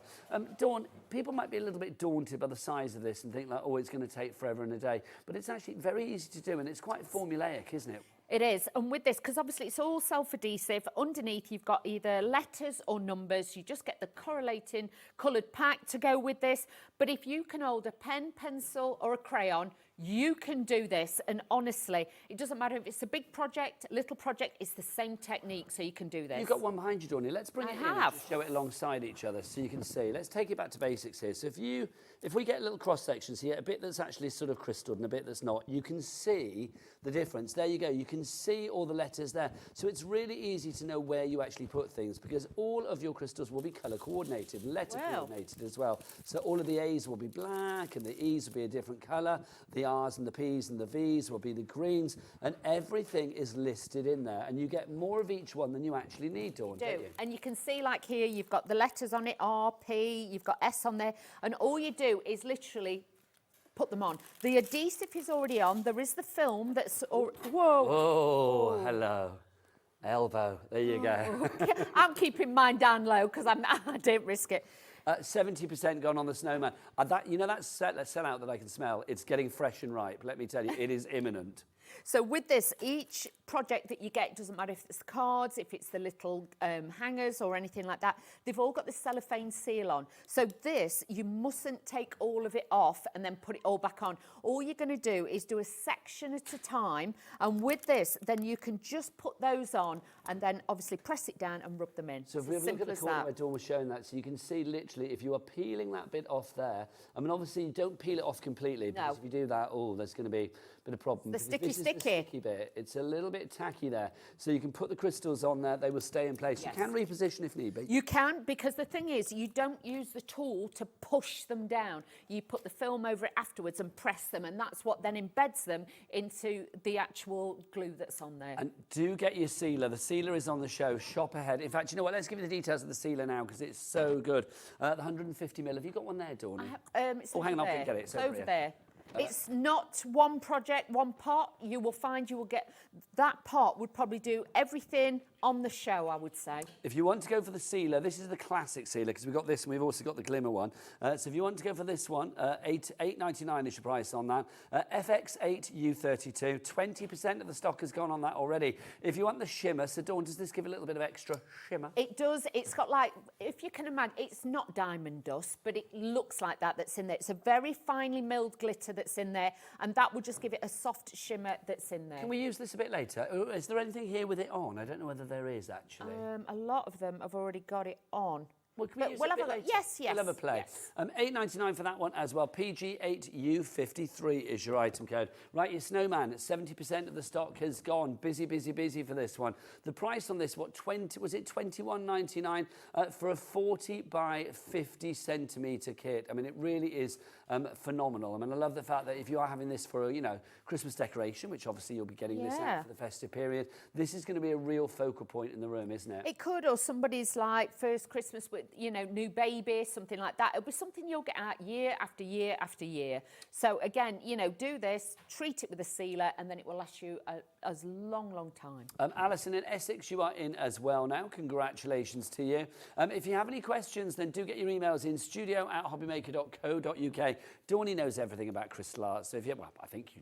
Dawn, people might be a little bit daunted by the size of this and think like, oh, it's going to take forever and a day. But it's actually very easy to do, and it's quite formulaic, isn't it? It is, and with this, because obviously it's all self-adhesive, underneath you've got either letters or numbers. You just get the correlating coloured pack to go with this. But if you can hold a pen, pencil or a crayon, you can do this. And honestly, it doesn't matter if it's a big project, little project, it's the same technique, so you can do this. You've got one behind you, Dawney. Let's bring it in and just show it alongside each other so you can see. Let's take it back to basics here. So if we get little cross sections here, a bit that's actually sort of crystalled and a bit that's not, you can see the difference. There you go. You can see all the letters there. So it's really easy to know where you actually put things, because all of your crystals will be colour coordinated, letter coordinated as well. So all of the A's will be black and the E's will be a different colour. The R's and the P's and the V's will be the greens, and everything is listed in there, and you get more of each one than you actually need, Dawn, don't you? And you can see, like here, you've got the letters on it, R, P, you've got S on there, and all you do is literally put them on. The adhesive is already on. There is the film that's... Whoa! Oh, hello. Elbow. There you go. I'm keeping mine down low because I don't risk it. 70% gone on the snowman. That sell out that I can smell, it's getting fresh and ripe. Let me tell you, it is imminent. So with this, each project that you get, doesn't matter if it's the cards, if it's the little hangers or anything like that, they've all got the cellophane seal on. So this, you mustn't take all of it off and then put it all back on. All you're going to do is do a section at a time, and with this, then you can just put those on and then obviously press it down and rub them in. So if we look at the corner where Dawn was showing that, so you can see literally if you are peeling that bit off there, I mean obviously you don't peel it off completely, because if you do that, there's going to be a bit of problem. The sticky. The sticky bit, it's a little bit tacky there. So you can put the crystals on there, they will stay in place. Yes. You can reposition if need be. You can, because the thing is, you don't use the tool to push them down. You put the film over it afterwards and press them, and that's what then embeds them into the actual glue that's on there. And do get your sealer. The sealer is on the show. Shop ahead. In fact, you know what? Let's give you the details of the sealer now, because it's so good. The 150ml. Have you got one there, Dawney? It's hang on, there. get it. It's over there. It's not one project, one pot. You will find you will get... That pot would probably do everything on the show, I would say. If you want to go for the sealer, this is the classic sealer, because we've got this and we've also got the glimmer one. So if you want to go for this one, $8.99 is your price on that. FX8U32, 20% of the stock has gone on that already. If you want the shimmer, so Dawn, does this give a little bit of extra shimmer? It does. It's got like, if you can imagine, it's not diamond dust, but it looks like that's in there. It's a very finely milled glitter that's in there, and that will just give it a soft shimmer that's in there. Can we use this a bit later? Is there anything here with it on? I don't know whether there is, actually. A lot of them have already got it on. Well, can we use it a bit later? Yes. We'll have a play. Yes. $8.99 for that one as well. PG8U53 is your item code. Right, your snowman, 70% of the stock has gone. Busy for this one. The price on this, was it $21.99 for a 40 by 50 centimetre kit? I mean, it really is phenomenal. I mean, I love the fact that if you are having this for a, Christmas decoration, which obviously you'll be getting this out for the festive period, this is going to be a real focal point in the room, isn't it? It could, or somebody's like first Christmas with, new baby, something like that. It'll be something you'll get out year after year after year. So again, do this, treat it with a sealer, and then it will last you a long time. Alison in Essex, you are in as well now. Congratulations to you. If you have any questions, then do get your emails in, studio@hobbymaker.co.uk. Dawney knows everything about crystal art, so I think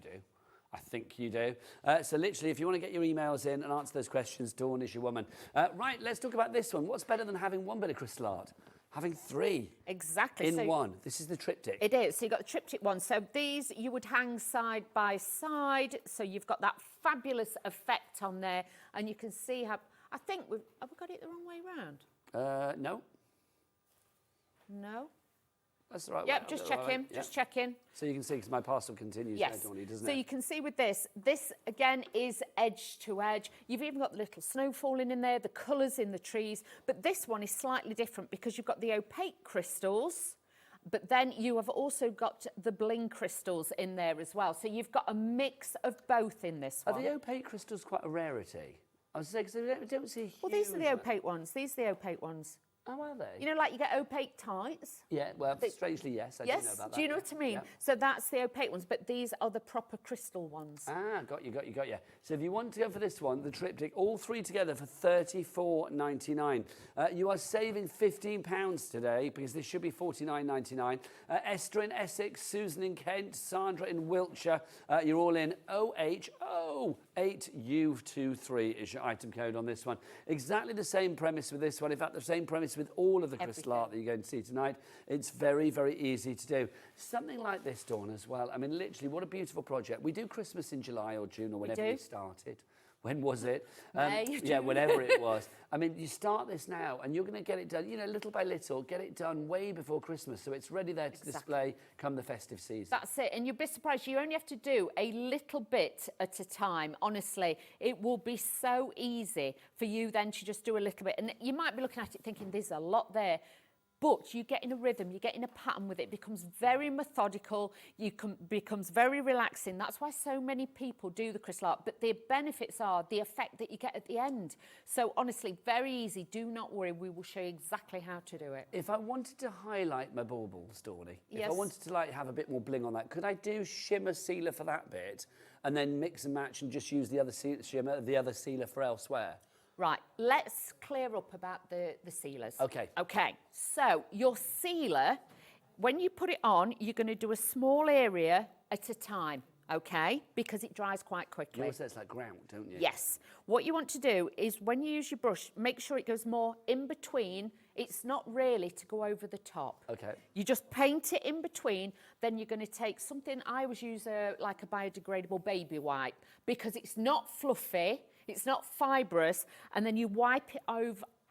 you do. So literally, if you want to get your emails in and answer those questions, Dawn is your woman. Right, let's talk about this one. What's better than having one bit of crystal art? Having three. Exactly. In one. This is the triptych. It is. So you've got the triptych one. So these you would hang side by side. So you've got that fabulous effect on there. And you can see how... I think have we got it the wrong way round? No. No? That's the right way. Yep, just checking. Just checking. So you can see, because my parcel continues there, Dawney, doesn't it? So you can see with this again is edge to edge. You've even got the little snow falling in there, the colours in the trees, but this one is slightly different because you've got the opaque crystals, but then you have also got the bling crystals in there as well. So you've got a mix of both in this one. Are the opaque crystals quite a rarity? I was saying, because I don't see... Well, these are the opaque ones. These are the opaque ones. Oh, are they? You know, like you get opaque tights. Yeah, well, strangely, yes. I do know about that. Do you know what I mean? Yeah. So that's the opaque ones, but these are the proper crystal ones. Ah, got you. So if you want to go for this one, the triptych, all three together for $34.99. You are saving £15 today because this should be $49.99. Esther in Essex, Susan in Kent, Sandra in Wiltshire. You're all in OHO8U23 is your item code on this one. Exactly the same premise with this one. In fact, the same premise with all of the crystal art that you're going to see tonight. It's very, very easy to do. Something like this, Dawn, as well. I mean, literally, what a beautiful project. We do Christmas in July or June or whenever we started. When was it? Yeah, whenever it was. I mean, you start this now and you're going to get it done, you know, little by little, get it done way before Christmas so it's ready there to display come the festive season. That's it. And you'll be surprised. You only have to do a little bit at a time. Honestly, it will be so easy for you then to just do a little bit. And you might be looking at it thinking there's a lot there. But you get in a rhythm, you get in a pattern with it. It becomes very methodical, becomes very relaxing. That's why so many people do the crystal art. But the benefits are the effect that you get at the end. So honestly, very easy. Do not worry. We will show you exactly how to do it. If I wanted to highlight my baubles, Dawny, if I wanted to like have a bit more bling on that, could I do shimmer sealer for that bit and then mix and match and just use the other shimmer, the other sealer for elsewhere? Right, let's clear up about the sealers. Okay. Okay, so your sealer, when you put it on, you're going to do a small area at a time, okay? Because it dries quite quickly. You always say it's like ground, don't you? Yes. What you want to do is when you use your brush, make sure it goes more in between. It's not really to go over the top. Okay. You just paint it in between, then you're going to take something, I always use like a biodegradable baby wipe, because it's not fluffy, it's not fibrous, and then you wipe it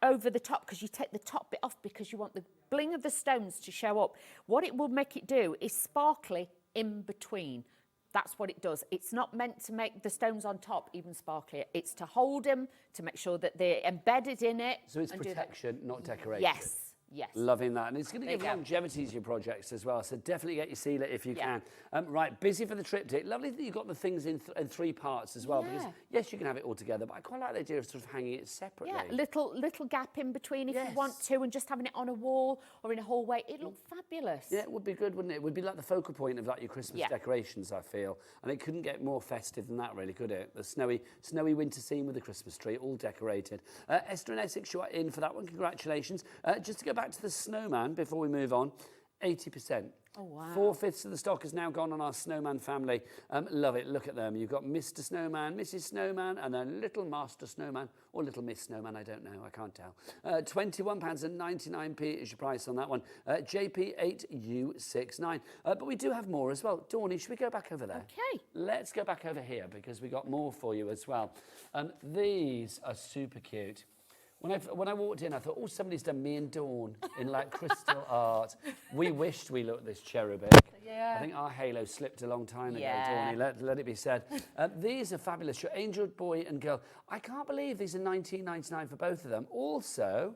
over the top because you take the top bit off because you want the bling of the stones to show up. What it will make it do is sparkly in between. That's what it does. It's not meant to make the stones on top even sparklier. It's to hold them, to make sure that they're embedded in it. So it's protection, not decoration. Yes. Yes. Loving that. And it's going to give longevity to your projects as well. So definitely get your sealer if you can. Right, busy for the triptych. Lovely that you've got the things in three parts as well. Because, yes, you can have it all together, but I quite like the idea of sort of hanging it separately. Yeah, little gap in between if you want to, and just having it on a wall or in a hallway. It looks fabulous. Yeah, it would be good, wouldn't it? It would be like the focal point of like your Christmas decorations, I feel. And it couldn't get more festive than that, really, could it? The snowy winter scene with the Christmas tree, all decorated. Esther and Essex, you are in for that one. Congratulations. Just to go back to the snowman before we move on, 80%. Oh, wow. 4/5 of the stock has now gone on our snowman family. Love it. Look at them. You've got Mr. Snowman, Mrs. Snowman, and then Little Master Snowman, or Little Miss Snowman, I don't know. I can't tell. £21.99 is your price on that one. JP8U69. But we do have more as well. Dawny, should we go back over there? Okay. Let's go back over here because we got more for you as well. These are super cute. When I walked in, I thought, oh, somebody's done me and Dawn in like crystal art. We wished we looked this cherubic. Yeah. I think our halo slipped a long time ago, Dawny, let it be said. These are fabulous. Your angel boy and girl. I can't believe these are $19.99 for both of them. Also,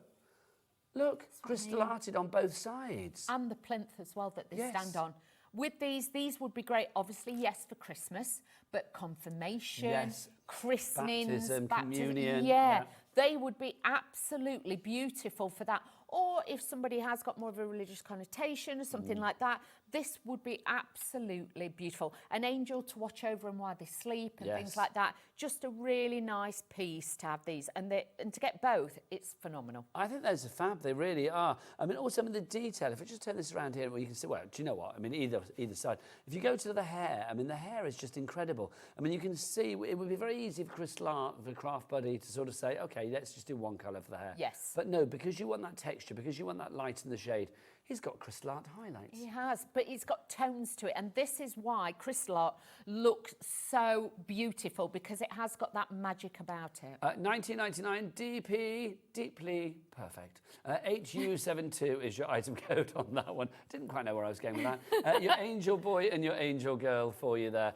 look, crystal arted on both sides. And the plinth as well that they stand on. With these would be great, obviously, yes, for Christmas, but confirmation, christenings, baptism, communion. Yeah, they would be absolutely beautiful for that. Or if somebody has got more of a religious connotation or something like that, this would be absolutely beautiful. An angel to watch over them while they sleep and things like that. Just a really nice piece to have these. And to get both, it's phenomenal. I think those are fab. They really are. I mean, also, the detail, if I just turn this around here, well, you can see, well, do you know what? I mean, either side. If you go to the hair, I mean, the hair is just incredible. I mean, you can see, it would be very easy for crystal art, for Craft Buddy to sort of say, okay, let's just do one colour for the hair. Yes. But no, because you want that texture, because you want that light in the shade, he's got crystal art highlights. He has, but he's got tones to it. And this is why crystal art looks so beautiful, because it has got that magic about it. $19.99 DP, deeply perfect. HU72 is your item code on that one. Didn't quite know where I was going with that. Your angel boy and your angel girl for you there.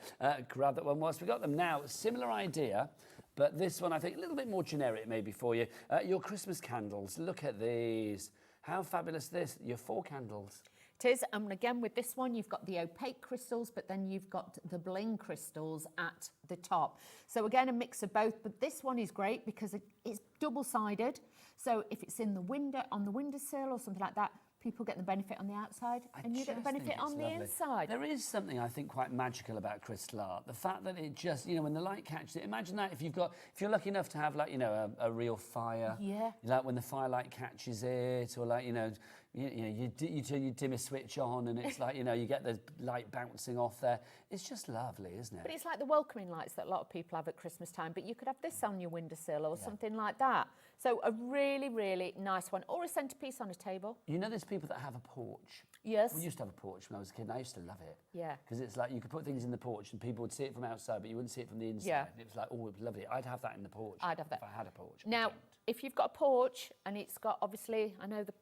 Grab that one whilst we got them. Now, similar idea, but this one I think a little bit more generic maybe for you. Your Christmas candles, look at these. How fabulous this, your 4 candles. It is, and again with this one, you've got the opaque crystals, but then you've got the bling crystals at the top. So again, a mix of both, but this one is great because it's double-sided. So if it's in the window, on the windowsill or something like that, people get the benefit on the outside and you get the benefit on the inside. There is something I think quite magical about crystal art. The fact that it just, you know, when the light catches it, imagine that if you're lucky enough to have like, you know, a real fire. Yeah. Like when the firelight catches it, or like, you know, you turn your dimmer switch on and it's like, you know, you get the light bouncing off there. It's just lovely, isn't it? But it's like the welcoming lights that a lot of people have at Christmas time, but you could have this on your windowsill or something like that. So a really, really nice one, or a centrepiece on a table. You know, there's people that have a porch. Yes. We used to have a porch when I was a kid and I used to love it. Yeah. Because it's like you could put things in the porch and people would see it from outside, but you wouldn't see it from the inside. Yeah. And it was like, oh, it was lovely. I'd have that in the porch. I'd have that. If I had a porch. Now, if you've got a porch and it's got, obviously, I know the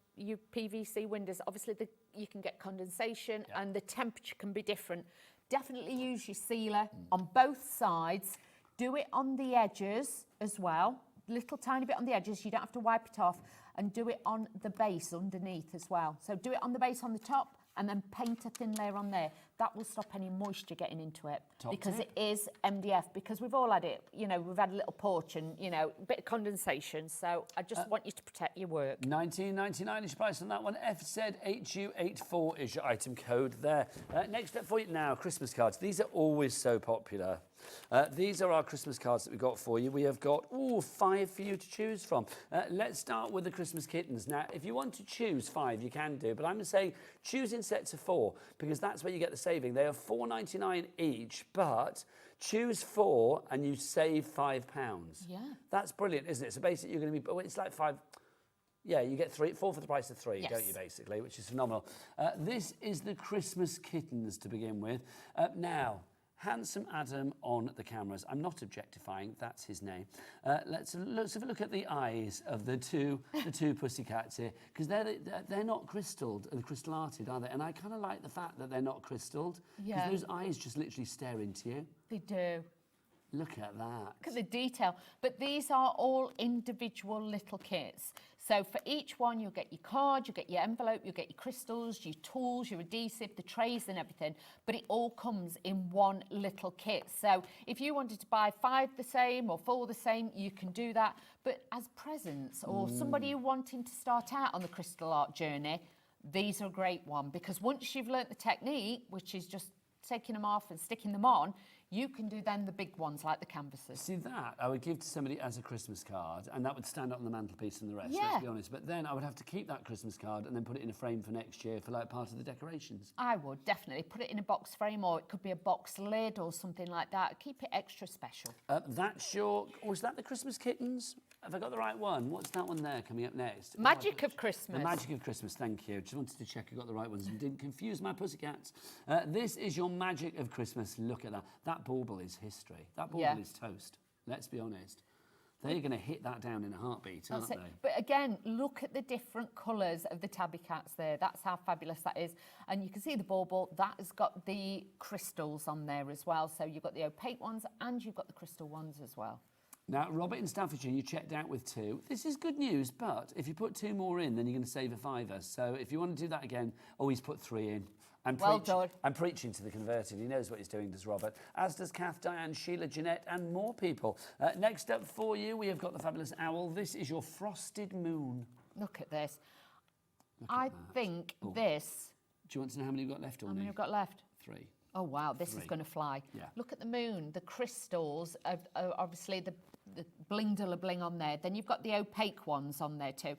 PVC windows, obviously you can get condensation and the temperature can be different. Definitely use your sealer on both sides. Do it on the edges as well. Little tiny bit on the edges, you don't have to wipe it off, and do it on the base underneath as well. So do it on the base on the top and then paint a thin layer on there. That will stop any moisture getting into it. Because it is MDF, because we've all had it, you know, we've had a little porch and, you know, a bit of condensation. So I just want you to protect your work. $19.99 is your price on that one. FZ8U84 is your item code there. Next up for you now, Christmas cards. These are always so popular. These are our Christmas cards that we've got for you. We have got, 5 for you to choose from. Let's start with the Christmas kittens. Now, if you want to choose 5, you can do, but I'm saying choose in sets of 4, because that's where you get the saving. They are $4.99 each, but choose 4 and you save £5. Yeah. That's brilliant, isn't it? So basically you're going to be, it's like 5... Yeah, you get 4 for the price of 3, don't you, basically, which is phenomenal. This is the Christmas kittens to begin with. Now, handsome Adam on the cameras. I'm not objectifying, that's his name. Let's have a look at the eyes of the two pussycats here, because they're not crystalled, crystal arted, are they? And I kind of like the fact that they're not crystalled, because those eyes just literally stare into you. They do. Look at that. Look at the detail. But these are all individual little kits. So for each one, you'll get your card, you'll get your envelope, you'll get your crystals, your tools, your adhesive, the trays and everything. But it all comes in one little kit. So if you wanted to buy 5 the same or 4 the same, you can do that. But as presents or somebody wanting to start out on the crystal art journey, these are a great one. Because once you've learnt the technique, which is just taking them off and sticking them on, you can do then the big ones like the canvases. See, that I would give to somebody as a Christmas card, and that would stand up on the mantelpiece and the rest, Yeah. let's be honest. But then I would have to keep that Christmas card and then put it in a frame for next year for like part of the decorations. I would, definitely. Put it in a box frame, or it could be a box lid or something like that. Keep it extra special. That's your... Oh, is that the Christmas kittens? Have I got the right one? What's that one there coming up next? Magic of Christmas. The Magic of Christmas, thank you. Just wanted to check I got the right ones and didn't confuse my pussycats. This is your Magic of Christmas. Look at that. That bauble is history. That bauble is toast. Let's be honest. They're going to hit that down in a heartbeat, aren't they? But again, look at the different colours of the tabby cats there. That's how fabulous that is. And you can see the bauble, that has got the crystals on there as well. So you've got the opaque ones and you've got the crystal ones as well. Now, Robert in Staffordshire, you checked out with 2. This is good news, but if you put 2 more in, then you're going to save a £5. So if you want to do that again, always put 3 in. Well done. I'm preaching to the converted. He knows what he's doing, does Robert. As does Kath, Diane, Sheila, Jeanette, and more people. Next up for you, we have got the fabulous owl. This is your frosted moon. Look at this. I think this... Do you want to know how many you've got left, or How many I've got left? 3. Oh, wow, this 3. is going to fly. Yeah. Look at the moon, the crystals, obviously the bling-de-la-bling on there. Then you've got the opaque ones on there too.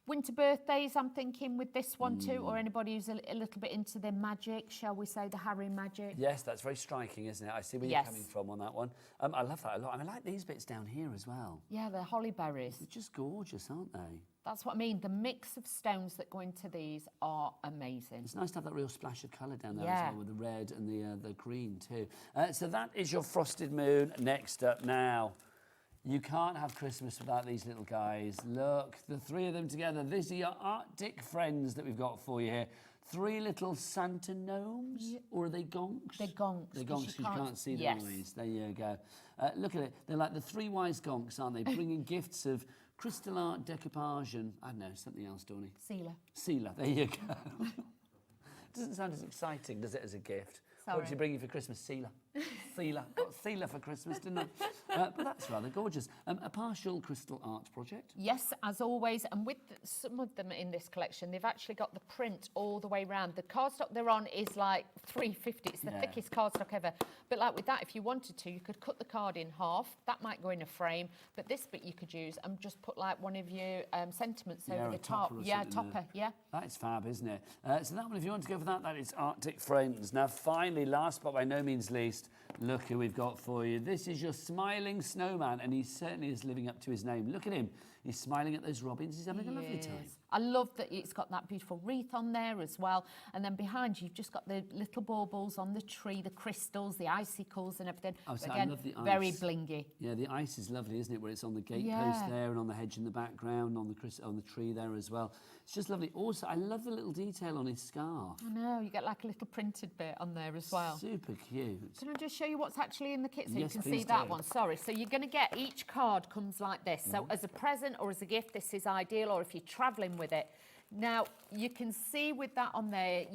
Winter birthdays, I'm thinking, with this one too, or anybody who's a little bit into the magic, shall we say, the Harry magic. Yes, that's very striking, isn't it? I see where you're coming from on that one. I love that a lot. I like these bits down here as well. Yeah, they're holly berries. They're just gorgeous, aren't they? That's what I mean. The mix of stones that go into these are amazing. It's nice to have that real splash of colour down there Yeah. as well, with the red and the green too. So that is your frosted moon. Next up now. You can't have Christmas without these little guys. Look, the 3 of them together. These are your Arctic friends that we've got for you here. 3 little Santa gnomes, or are they gonks? They're gonks. They're gonks because you can't see their eyes. There you go. Look at it. They're like the 3 wise gonks, aren't they? Bringing gifts of crystal art, decoupage, and I don't know, something else, Dawney. Sealer. Sealer. There you go. doesn't sound as exciting, does it, as a gift? Sorry. What did you bring you for Christmas? Sealer. Sealer. Got Sealer for Christmas, didn't I? But that's rather gorgeous. A partial crystal art project. Yes, as always, and with some of them in this collection, they've actually got the print all the way round. The cardstock they're on is like £3.50. It's the thickest cardstock ever. But like with that, if you wanted to, you could cut the card in half. That might go in a frame, but this bit you could use and just put like one of your sentiments over the top. Yeah, topper. Yeah. That is fab, isn't it? So that one, if you want to go for that, that is Arctic Friends. Now, finally, last but by no means least, look who we've got for you. This is your smiling snowman, and he certainly is living up to his name. Look at him. He's smiling at those robins. He's having a lovely time. I love that it's got that beautiful wreath on there as well. And then behind you, you've just got the little baubles on the tree, the crystals, the icicles and everything. Oh, so again, I love the ice. very blingy. Yeah, the ice is lovely, isn't it? Where it's on the gatepost there and on the hedge in the background, on the tree there as well. It's just lovely. Also, I love the little detail on his scarf. I know, you get like a little printed bit on there as well. Super cute. Can I just show you what's actually in the kit so Yes, you can please see that do. one? Sorry. So you're going to get, each card comes like this. So as a present or as a gift, this is ideal, or if you're travelling with it. Now, you can see with that on there,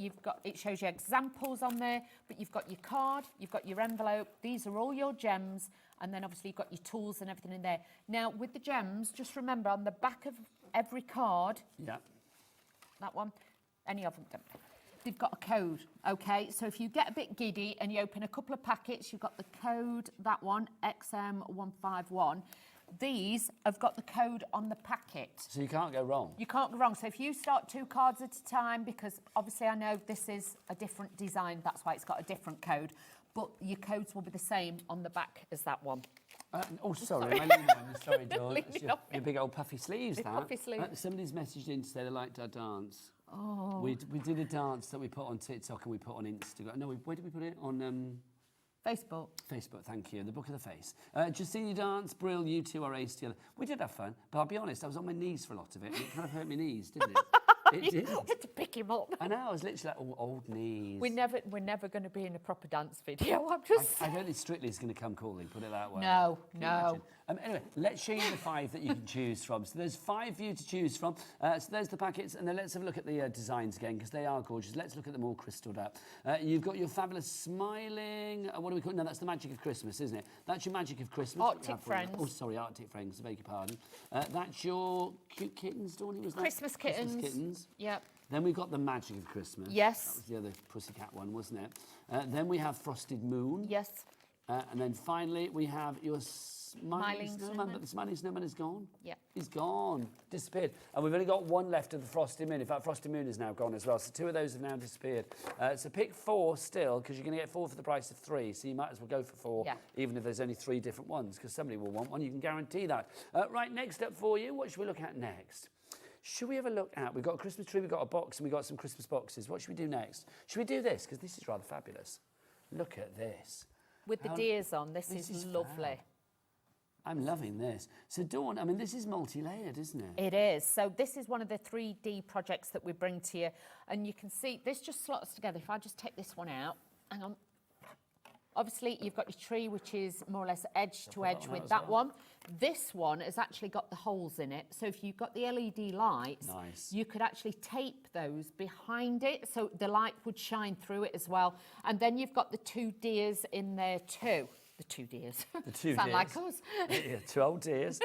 it shows you examples on there, but you've got your card, you've got your envelope, these are all your gems, and then obviously you've got your tools and everything in there. Now, with the gems, just remember on the back of every card, that one, any of them, they've got a code, okay? So if you get a bit giddy and you open a couple of packets, you've got the code, that one, XM151. These have got the code on the packet. So you can't go wrong. You can't go wrong. So if you start 2 cards at a time, because obviously I know this is a different design, that's why it's got a different code, but your codes will be the same on the back as that one. Sorry. Am I leaning on you? Sorry, Dawn. It's your big old puffy sleeves, Big that. puffy sleeves. Somebody's messaged in to say they liked our dance. Oh. We did a dance that we put on TikTok and we put on Instagram. No, where did we put it? On... Facebook. Facebook, thank you. The Book of the Face. Just seen you dance, Brill, you two are ace together. We did have fun, but I'll be honest, I was on my knees for a lot of it, and it kind of hurt my knees, didn't it? It did. You had to pick him up. I know, I was literally like, oh, old knees. We're never going to be in a proper dance video. I'm just. I don't think Strictly is going to come calling, put it that way. No, Can you no. imagine? Anyway, let's show you the 5 that you can choose from. So there's 5 for you to choose from. So there's the packets, and then let's have a look at the designs again, because they are gorgeous. Let's look at them all crystalled up. You've got your fabulous smiling. What do we call it? No, that's the magic of Christmas, isn't it? That's your magic of Christmas. Arctic Friends. Oh, sorry, Arctic Friends. I beg your pardon. That's your cute kittens, Dawn. Was that Christmas kittens. Christmas kittens. Yep. Then we've got the magic of Christmas. Yes. That was the other pussycat one, wasn't it? Then we have Frosted Moon. Yes. And then finally we have your smiling snowman, but the smiling snowman is gone. Yeah. He's gone, disappeared. And we've only got 1 left of the Frosted Moon. In fact, Frosted Moon is now gone as well. So 2 of those have now disappeared. So pick 4 still, because you're going to get 4 for the price of 3. So you might as well go for 4, even if there's only 3 different ones, because somebody will want one. You can guarantee that. Right, next up for you, what should we look at next? Should we have a look at, we've got a Christmas tree, we've got a box, and we've got some Christmas boxes. What should we do next? Should we do this? Because this is rather fabulous. Look at this. With the deers on, this is lovely. Fab. I'm loving this. So Dawn, I mean, this is multi-layered, isn't it? It is. So this is one of the 3D projects that we bring to you. And you can see, this just slots together. If I just take this one out, hang on. Obviously, you've got your tree, which is more or less edge to edge with that one. This one has actually got the holes in it. So if you've got the LED lights, you could actually tape those behind it, so the light would shine through it as well. And then you've got the 2 deers in there too. The 2 deers. The 2 Sound deers. like us. Yeah, 2 old deers.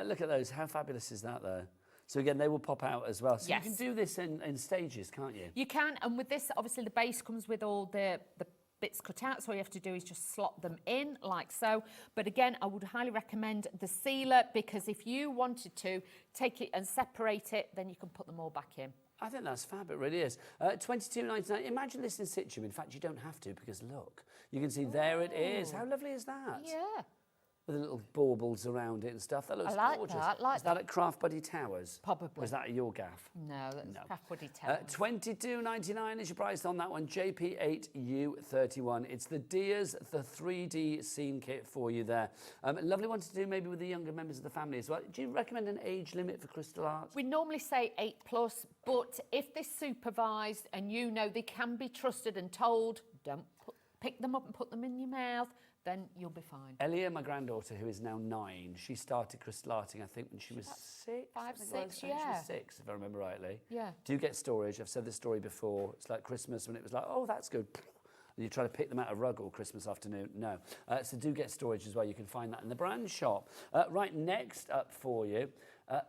Look at those. How fabulous is that, though? So again, they will pop out as well. So you can do this in stages, can't you? You can, and with this, obviously the base comes with all the bits cut out, so all you have to do is just slot them in like so. But again, I would highly recommend the sealer, because if you wanted to take it and separate it, then you can put them all back in. I think that's fab, it really is. $22.99. Imagine this in situ. In fact, you don't have to, because look, you can see there it is. How lovely is that? Yeah. With the little baubles around it and stuff. That looks gorgeous. Like is that at Craft Buddy Towers? Probably. Or is that at your gaff? No, that's Craft Buddy Towers. $22.99 is your price on that one. JP8U31. It's the Deers, the 3D scene kit for you there. Lovely one to do maybe with the younger members of the family as well. Do you recommend an age limit for crystal art? We normally say 8+, but if they're supervised and you know they can be trusted and told, don't pick them up and put them in your mouth. then you'll be fine. Elia, my granddaughter, who is now 9, she started crystal arting, I think, when she was 6. 5, I think it 6, was. I think She yeah. was 6, if I remember rightly. Yeah. Do get storage. I've said this story before. It's like Christmas when it was like, oh, that's good. And you try to pick them out of rug all Christmas afternoon. No. So do get storage as well. You can find that in the brand shop. Right, next up for you,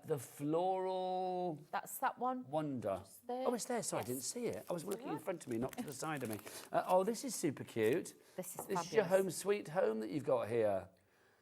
the floral... That's that one. Wonder. There. Oh, it's there. Sorry, I didn't see it. I was looking in front of me, not to the side of me. Oh, this is super cute. This is This fabulous. is your home sweet home that you've got here.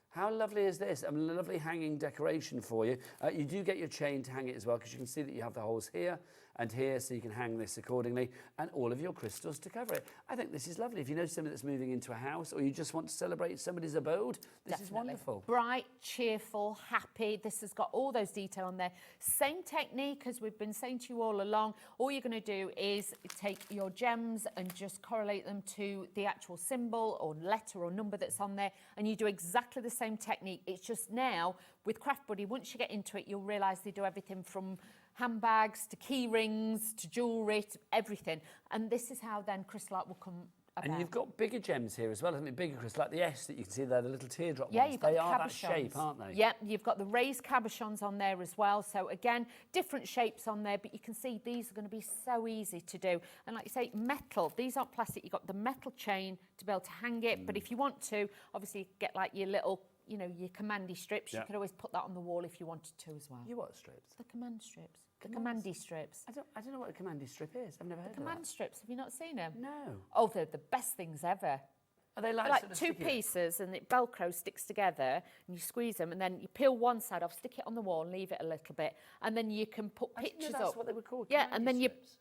How lovely is this? A lovely hanging decoration for you. You do get your chain to hang it as well, because you can see that you have the holes here and here, so you can hang this accordingly, and all of your crystals to cover it. I think this is lovely. If you know somebody that's moving into a house, or you just want to celebrate somebody's abode, this is wonderful. Bright, cheerful, happy. This has got all those detail on there. Same technique as we've been saying to you all along. All you're going to do is take your gems and just correlate them to the actual symbol or letter or number that's on there, and you do exactly the same technique. It's just now with Craft Buddy, once you get into it, you'll realise they do everything from handbags to key rings to jewellery to everything, and this is how then crystal art will come about. And you've got bigger gems here as well, haven't you? Bigger crystals, like the S that you can see there, the little teardrop Yeah, ones. you've got They the are that cabochons. shape, aren't they? Yeah, you've got the raised cabochons on there as well. So again, different shapes on there, but you can see these are going to be so easy to do. And like you say, metal, these aren't plastic. You've got the metal chain to be able to hang it. But if you want to, obviously get like your little, you know, your commandy strips. Yeah. You could always put that on the wall if you wanted to as well. You what strips? The command strips. The commandy strips. I don't know what a commandy strip is. I've never heard of Command that. strips, have you not seen them? No. Oh, they're the best things ever. Are they They're like, sort like of two sticky? pieces and it Velcro sticks together and you squeeze them and then you peel one side off, stick it on the wall and leave it a little bit and then you can put I didn't know pictures that's up. what they were called, Yeah, commandy and then strips.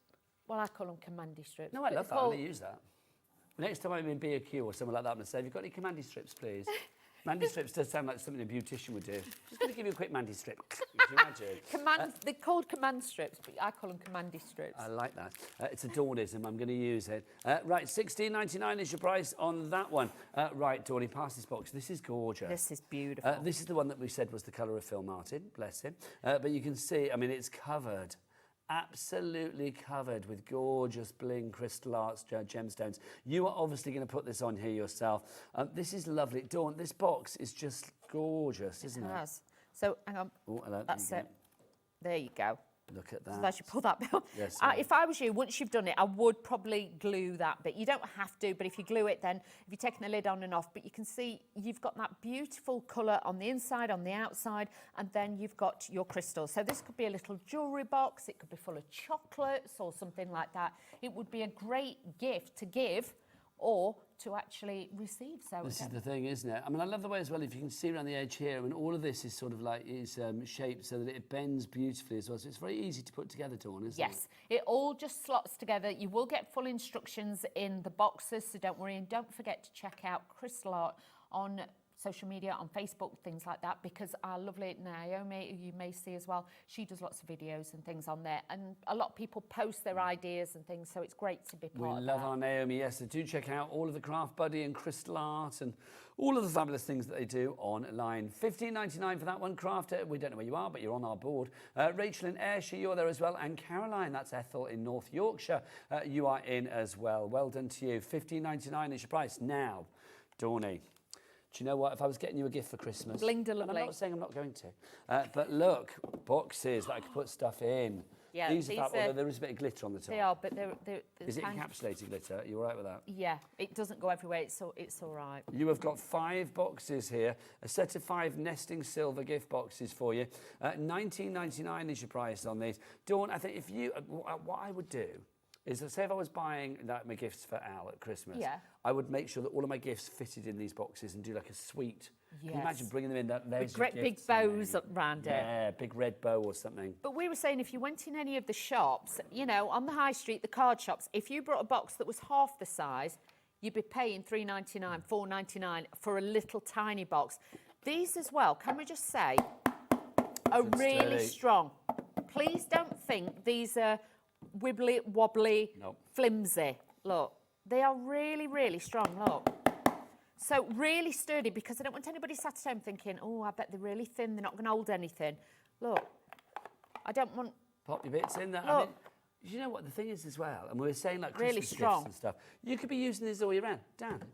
well, I call them commandy strips. No, I but love they're that. called- I use that. Next time I'm in B&Q or somewhere like that, I'm going to say, have you got any commandy strips, please? Mandy strips does sound like something a beautician would do. Just going to give you a quick Mandy strip. Could you imagine? They're called command strips, but I call them commandy strips. I like that. It's a Dawnism. I'm going to use it. Right, $16.99 is your price on that one. Right, Dawny, pass this box. This is gorgeous. This is beautiful. This is the one that we said was the colour of Phill Martin. Bless him. But you can see, I mean, it's covered. Absolutely covered with gorgeous bling crystal arts gemstones. You are obviously going to put this on here yourself. This is lovely. Dawn, this box is just gorgeous, isn't it? It has. So, hang on. Oh, hello. That's it. There you go. Look at that. So as you pull that bit off. Yes, If I was you, once you've done it, I would probably glue that bit. You don't have to, but if you glue it, then if you're taking the lid on and off, but you can see you've got that beautiful colour on the inside, on the outside, and then you've got your crystals. So this could be a little jewellery box. It could be full of chocolates or something like that. It would be a great gift to give or to actually receive. So This is the thing, isn't it? I mean, I love the way as well, if you can see around the edge here, I mean, all of this is sort of like, is shaped so that it bends beautifully as well. So it's very easy to put together, Dawn, isn't it? Yes, it all just slots together. You will get full instructions in the boxes, so don't worry. And don't forget to check out Crystal Art on social media, on Facebook, things like that, because our lovely Naomi, who you may see as well, she does lots of videos and things on there. And a lot of people post their ideas and things, so it's great to be part We of love that. our Naomi, yes. So do check out all of the Craft Buddy and Crystal Art and all of the fabulous things that they do online. $15.99 for that one, Crafter. We don't know where you are, but you're on our board. Rachel in Ayrshire, you're there as well. And Caroline, that's Ethel in North Yorkshire, you are in as well. Well done to you. $15.99 is your price. Now, Dawny, do you know what? If I was getting you a gift for Christmas... Bling de and I'm lovely. not saying I'm not going to. But look, boxes that I could put stuff in. Yeah, these are these fab, although are- there is a bit of glitter on the top. They are, but they're Is it tiny. encapsulated glitter? Are you all right with that? Yeah, it doesn't go everywhere. It's all right. You have got 5 boxes here, a set of 5 nesting silver gift boxes for you. $19.99 is your price on these. Dawn, I think if you, what I would do is, say if I was buying like, my gifts for Al at Christmas, Yeah. I would make sure that all of my gifts fitted in these boxes and do like a suite. Can you Yes. imagine bringing them in? There's With your great big gifts in there. bows around it. Yeah, big red bow or something. But we were saying if you went in any of the shops, you know, on the high street, the card shops, if you brought a box that was half the size, you'd be paying $3.99, $4.99 for a little tiny box. These as well, can we just say, are Good really sturdy. strong. Please don't think these are wibbly, wobbly, Nope. flimsy. Look, they are really, really strong, look. So really sturdy, because I don't want anybody sat at home thinking, oh, I bet they're really thin, they're not going to hold anything. Look, I don't want... Pop your bits in there. I Look. mean, You know what the thing is as well, and we were saying like Really Christmas strong. gifts and stuff. You could be using this all year round.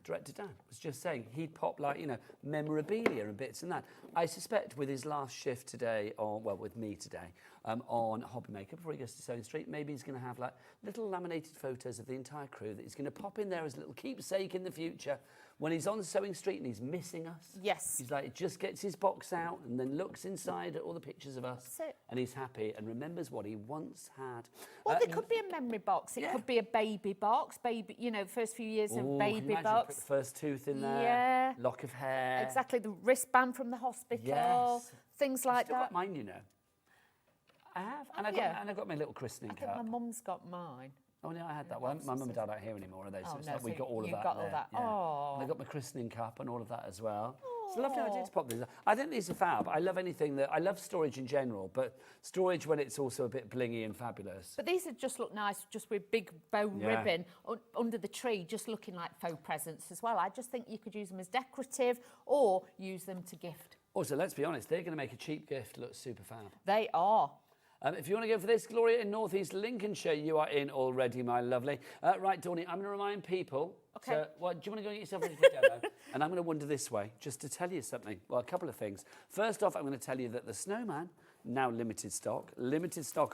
Director Dan was just saying he'd pop like memorabilia and bits and that. I suspect with his last shift today, with me today, on Hobby Maker before he goes to Sewing Street, maybe he's going to have like little laminated photos of the entire crew that he's going to pop in there as a little keepsake in the future. When he's on Sewing Street and he's missing us, yes, he's like, just gets his box out and then looks inside at all the pictures of us, and he's happy and remembers what he once had. Well, there could be a memory box. It could be a baby box, first few years of baby can you imagine? box. Put the first tooth in there, Yeah. lock of hair. Exactly, the wristband from the hospital, Yes. things like Still that. got mine, you know. I have, and I got my little christening I think cup. my mum's got mine. Oh no, I had that one. My mum and dad aren't here anymore, are they? So Oh, it's no, like we so got all of you've that. got all there. that. Yeah. Oh. And I got my christening cup and all of that as well. It's a lovely idea to pop these. I think these are fab. I love anything that I love storage in general, but storage when it's also a bit blingy and fabulous. But these just look nice, just with big bow ribbon under the tree, just looking like faux presents as well. I just think you could use them as decorative or use them to gift. Also, let's be honest, they're going to make a cheap gift look super fab. They are. If you want to go for this, Gloria in North East Lincolnshire, you are in already, my lovely. Right, Dawney, I'm going to remind people. Okay. Do you want to go and get yourself ready for a demo? And I'm going to wander this way just to tell you something. Well, a couple of things. First off, I'm going to tell you that the Snowman, now limited stock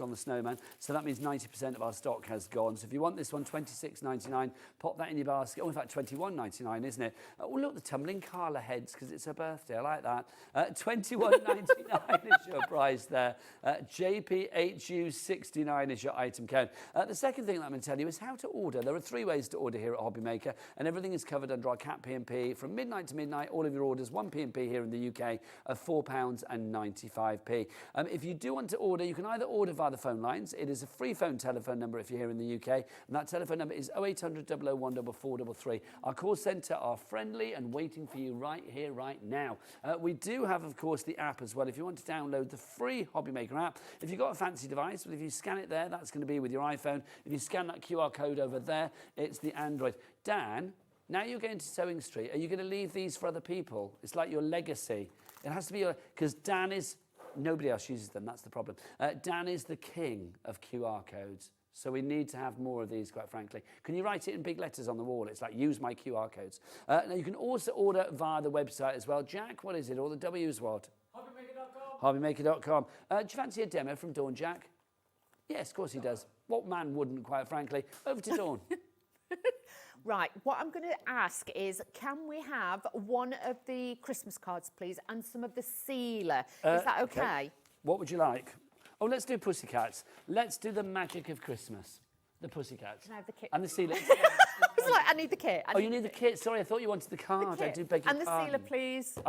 on the Snowman. So that means 90% of our stock has gone. So if you want this one, $26.99, pop that in your basket. Oh, in fact, $21.99, isn't it? Oh, look, the tumbling Carla heads because it's her birthday. I like that. $21.99 is your price there. JPHU69 is your item code. The second thing that I'm going to tell you is how to order. There are 3 ways to order here at Hobby Maker, and everything is covered under our Cat P&P. From midnight to midnight, all of your orders, 1 P&P here in the UK, of £4.95. If you do want to order, you can either order via the phone lines. It is a free phone telephone number if you're here in the UK, and that telephone number is 0800 001 4433. Our call centre are friendly and waiting for you right here, right now. We do have, of course, the app as well. If you want to download the free Hobby Maker app, if you've got a fancy device, but if you scan it there, that's going to be with your iPhone. If you scan that QR code over there, it's the Android. Dan, now you're going to Sewing Street. Are you going to leave these for other people? It's like your legacy. It has to be your... Because Dan is... Nobody else uses them, that's the problem. Dan is the king of QR codes. So we need to have more of these, quite frankly. Can you write it in big letters on the wall? It's like, use my QR codes. Now, you can also order via the website as well. Jack, what is it? All the W's what? Hobbymaker.com. Do you fancy a demo from Dawn, Jack? Yes, of course he does. What man wouldn't, quite frankly? Over to Dawn. Right, what I'm going to ask is, can we have one of the Christmas cards, please, and some of the sealer? Is that okay? What would you like? Oh, let's do Pussycats. Let's do the magic of Christmas. The Pussycats. Can I have the kit? And the sealer. It's like, I need the kit. You need the kit. Sorry, I thought you wanted the card. I do beg your And the pardon. sealer, please. Do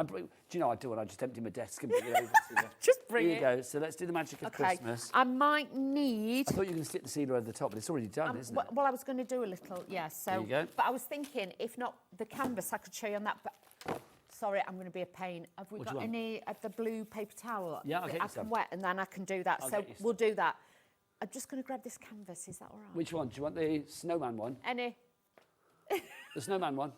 you know what I do? I just empty my desk and bring it over to you. Just bring Here you go. So let's do the magic of Christmas. I might need... I thought you were going to stick the sealer over the top, but it's already done, isn't it? Well, I was going to do a little, yeah. So, There you go. But I was thinking, if not the canvas, I could show you on that. But sorry, I'm going to be a pain. Have we What do got you want? any of the blue paper towel? Yeah, I'll get you I some. can wet and then I can do that. I'll So get you we'll do that. I'm just going to grab this canvas. Is that all right? Which one? Do you want the snowman one? Any? The snowman one?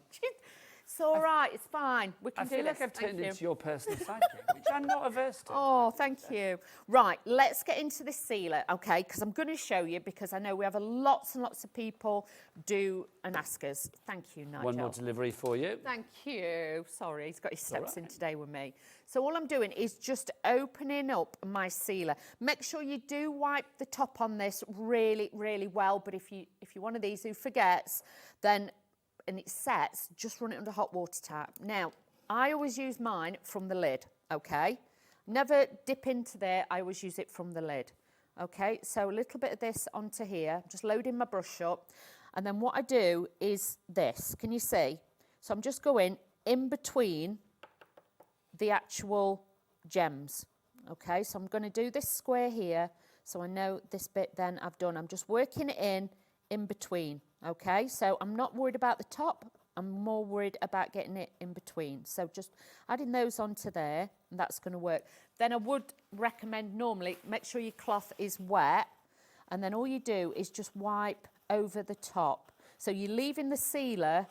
It's all right. It's fine. We can I do feel this. like I've Thank turned you. into your personal sidekick, which I'm not averse to. Oh, thank you. Right, let's get into this sealer, okay? Because I'm going to show you, because I know we have lots and lots of people do and ask us. Thank you, Nigel. One more delivery for you. Thank you. Sorry, he's got his steps in today with me. So all I'm doing is just opening up my sealer. Make sure you do wipe the top on this really, really well. But if you're one of these who forgets, then and it sets, just run it under hot water tap. Now, I always use mine from the lid, okay? Never dip into there. I always use it from the lid, okay? So a little bit of this onto here, just loading my brush up. And then what I do is this. Can you see? So I'm just going in between the actual gems, okay? So I'm going to do this square here, so I know this bit then I've done. I'm just working it in between, okay? So I'm not worried about the top, I'm more worried about getting it in between. So just adding those onto there, and that's going to work. Then I would recommend normally, make sure your cloth is wet, and then all you do is just wipe over the top. So you're leaving the sealer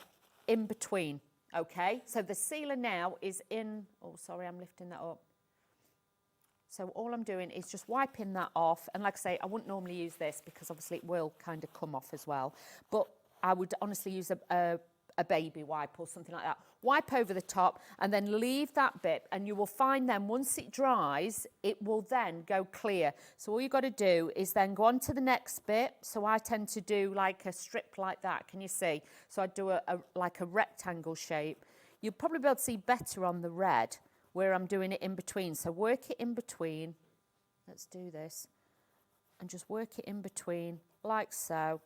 in between, okay? So the sealer now is in, oh sorry, I'm lifting that up. So all I'm doing is just wiping that off. And like I say, I wouldn't normally use this because obviously it will kind of come off as well. But I would honestly use a baby wipe or something like that. Wipe over the top and then leave that bit, and you will find then once it dries, it will then go clear. So all you've got to do is then go on to the next bit. So I tend to do like a strip like that. Can you see? So I do like a rectangle shape. You'll probably be able to see better on the red where I'm doing it in between. So work it in between. Let's do this. And just work it in between like so.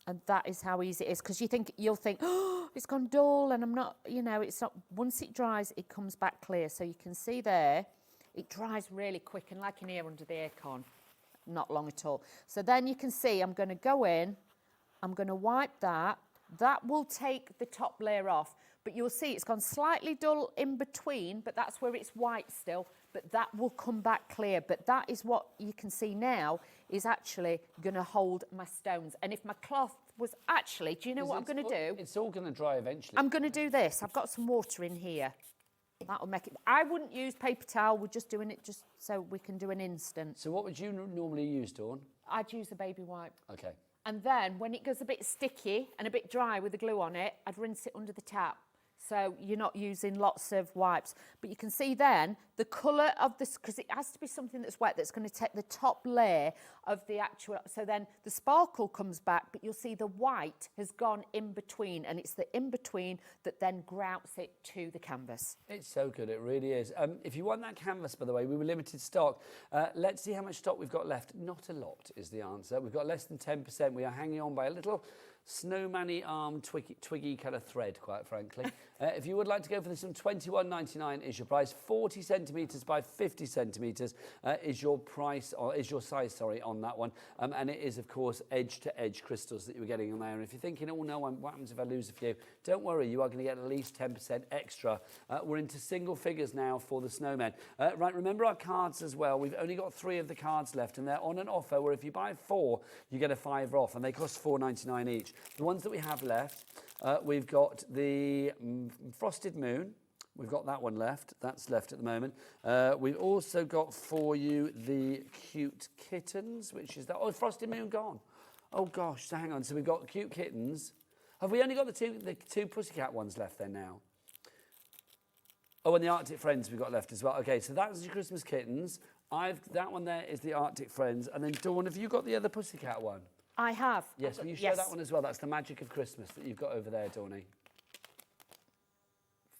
And that is how easy it is, because you'll think, oh, it's gone dull, and I'm not, you know, it's not. Once it dries, it comes back clear. So you can see there, it dries really quick, and like in here under the aircon, not long at all. So then you can see I'm going to go in, I'm going to wipe that. That will take the top layer off, but you'll see it's gone slightly dull in between, but that's where it's white still, but that will come back clear. But that is what you can see now is actually going to hold my stones. And if my cloth was actually, do you know what I'm going to do? It's all going to dry eventually. I'm going to do this. I've got some water in here. That'll make it. I wouldn't use paper towel. We're just doing it just so we can do an instant. So what would you normally use, Dawn? I'd use a baby wipe. Okay. And then when it goes a bit sticky and a bit dry with the glue on it, I'd rinse it under the tap. So you're not using lots of wipes. But you can see then the colour of this, because it has to be something that's wet, that's going to take the top layer of the actual, so then the sparkle comes back, but you'll see the white has gone in between, and it's the in between that then grouts it to the canvas. It's so good, it really is. If you want that canvas, by the way, we were limited stock. Let's see how much stock we've got left. Not a lot is the answer. We've got less than 10%. We are hanging on by a little snowman-y arm, twiggy kind of thread, quite frankly. If you would like to go for this one, £21.99 is your price. 40 centimetres by 50 centimetres is your price, or is your size, sorry, on that one. And it is, of course, edge-to-edge crystals that you were getting on there. And if you're thinking, oh no, what happens if I lose a few? Don't worry, you are going to get at least 10% extra. We're into single figures now for the snowmen. Right, remember our cards as well. We've only got 3 of the cards left, and they're on an offer where if you buy 4, you get a 5 off, and they cost £4.99 each. The ones that we have left, we've got the Frosted Moon. We've got that one left. That's left at the moment. We've also got for you the Cute Kittens, which is that. Oh, Frosted Moon gone. Oh, gosh. So hang on. So we've got Cute Kittens. Have we only got the two Pussycat ones left then now? Oh, and the Arctic Friends we've got left as well. Okay, so that's your Christmas Kittens. That one there is the Arctic Friends. And then, Dawn, have you got the other Pussycat one? I have. Yes, will you show that one as well? That's the magic of Christmas that you've got over there, Dawny.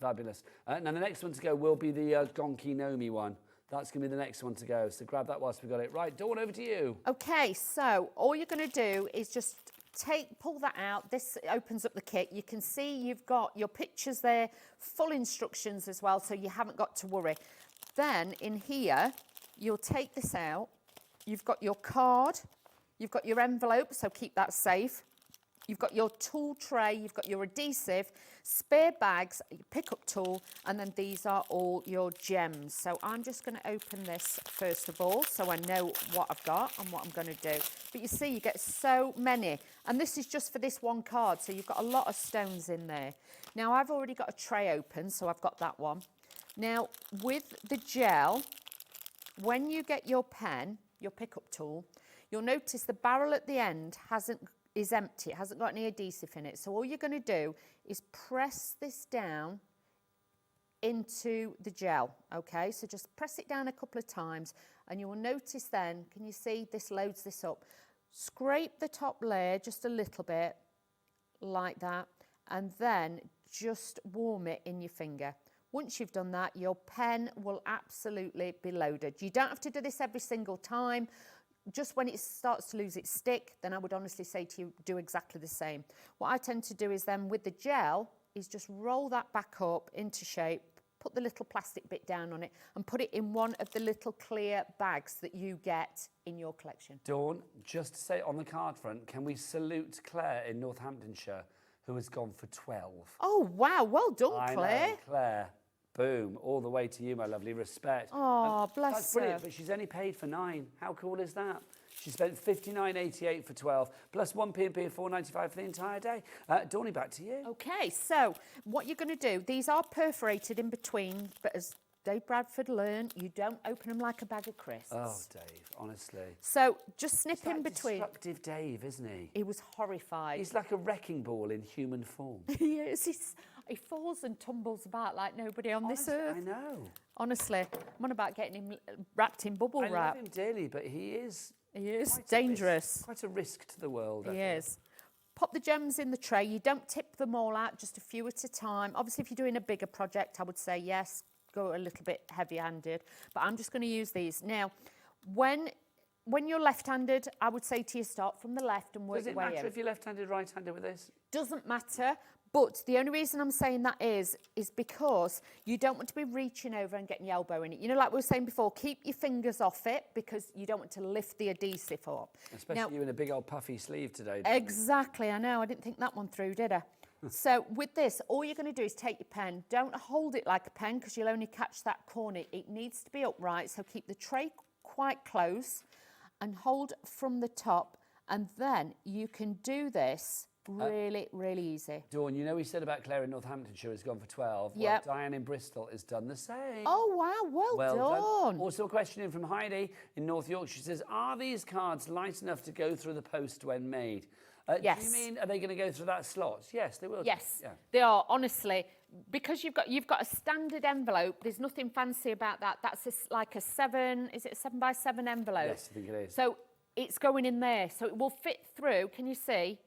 Fabulous. Now, the next one to go will be the Gonki Nomi one. That's going to be the next one to go. So grab that whilst we've got it. Right, Dawn, over to you. Okay, so all you're going to do is just pull that out. This opens up the kit. You can see you've got your pictures there, full instructions as well, so you haven't got to worry. Then in here, you'll take this out. You've got your card. You've got your envelope, so keep that safe. You've got your tool tray, you've got your adhesive, spare bags, your pickup tool, and then these are all your gems. So I'm just going to open this first of all, so I know what I've got and what I'm going to do. But you see, you get so many. And this is just for this one card, so you've got a lot of stones in there. Now, I've already got a tray open, so I've got that one. Now, with the gel, when you get your pen, your pickup tool, you'll notice the barrel at the end is empty. It hasn't got any adhesive in it. So all you're going to do is press this down into the gel, okay? So just press it down a couple of times and you will notice then, can you see this loads this up? Scrape the top layer just a little bit like that and then just warm it in your finger. Once you've done that, your pen will absolutely be loaded. You don't have to do this every single time. Just when it starts to lose its stick, then I would honestly say to you, do exactly the same. What I tend to do is then with the gel, is just roll that back up into shape, put the little plastic bit down on it, and put it in one of the little clear bags that you get in your collection. Dawn, just to say on the card front, can we salute Claire in Northamptonshire, who has gone for 12? Oh, wow, well done, I Claire. know, Claire. Boom, all the way to you, my lovely. Respect. Oh, bless That's brilliant, her. but she's only paid for 9. How cool is that? She spent £59.88 for 12, plus 1 P&P of £4.95 for the entire day. Dawny, back to you. Okay, so what you're going to do, these are perforated in between, but as Dave Bradford learned you don't open them like a bag of crisps. Oh, Dave, honestly. So just snip He's in like between. Destructive Dave, isn't he? He was horrified. He's like a wrecking ball in human form. He is. He falls and tumbles about like nobody on this earth. I know. Honestly, I'm on about getting him wrapped in bubble I wrap. love him dearly, but he is quite dangerous. Quite a risk to the world. He is. Pop the gems in the tray. You don't tip them all out, just a few at a time. Obviously, if you're doing a bigger project, I would say yes, go a little bit heavy-handed. But I'm just going to use these. Now, when you're left-handed, I would say to you start from the left and work your way in. Does it matter if you're left-handed, right-handed with this? Doesn't matter. But the only reason I'm saying that is because you don't want to be reaching over and getting your elbow in it. You know, like we were saying before, keep your fingers off it because you don't want to lift the adhesive up. Especially you in a big old puffy sleeve today. Exactly, I know. I didn't think that one through, did I? So with this, all you're going to do is take your pen. Don't hold it like a pen because you'll only catch that corner. It needs to be upright, so keep the tray quite close and hold from the top. And then you can do this really, really easy. Dawn, you know we said about Claire in Northamptonshire has gone for 12. Yep. Well, Diane in Bristol has done the same. Oh, wow, well done. Also a question in from Heidi in North Yorkshire. She says, are these cards light enough to go through the post when made? Yes. Do you mean, are they going to go through that slot? Yes, they will. Yes, Yeah. they are, honestly. Because you've got a standard envelope, there's nothing fancy about that. That's like a 7, is it a 7x7 envelope? Yes, I think it is. So it's going in there. So it will fit through, can you see?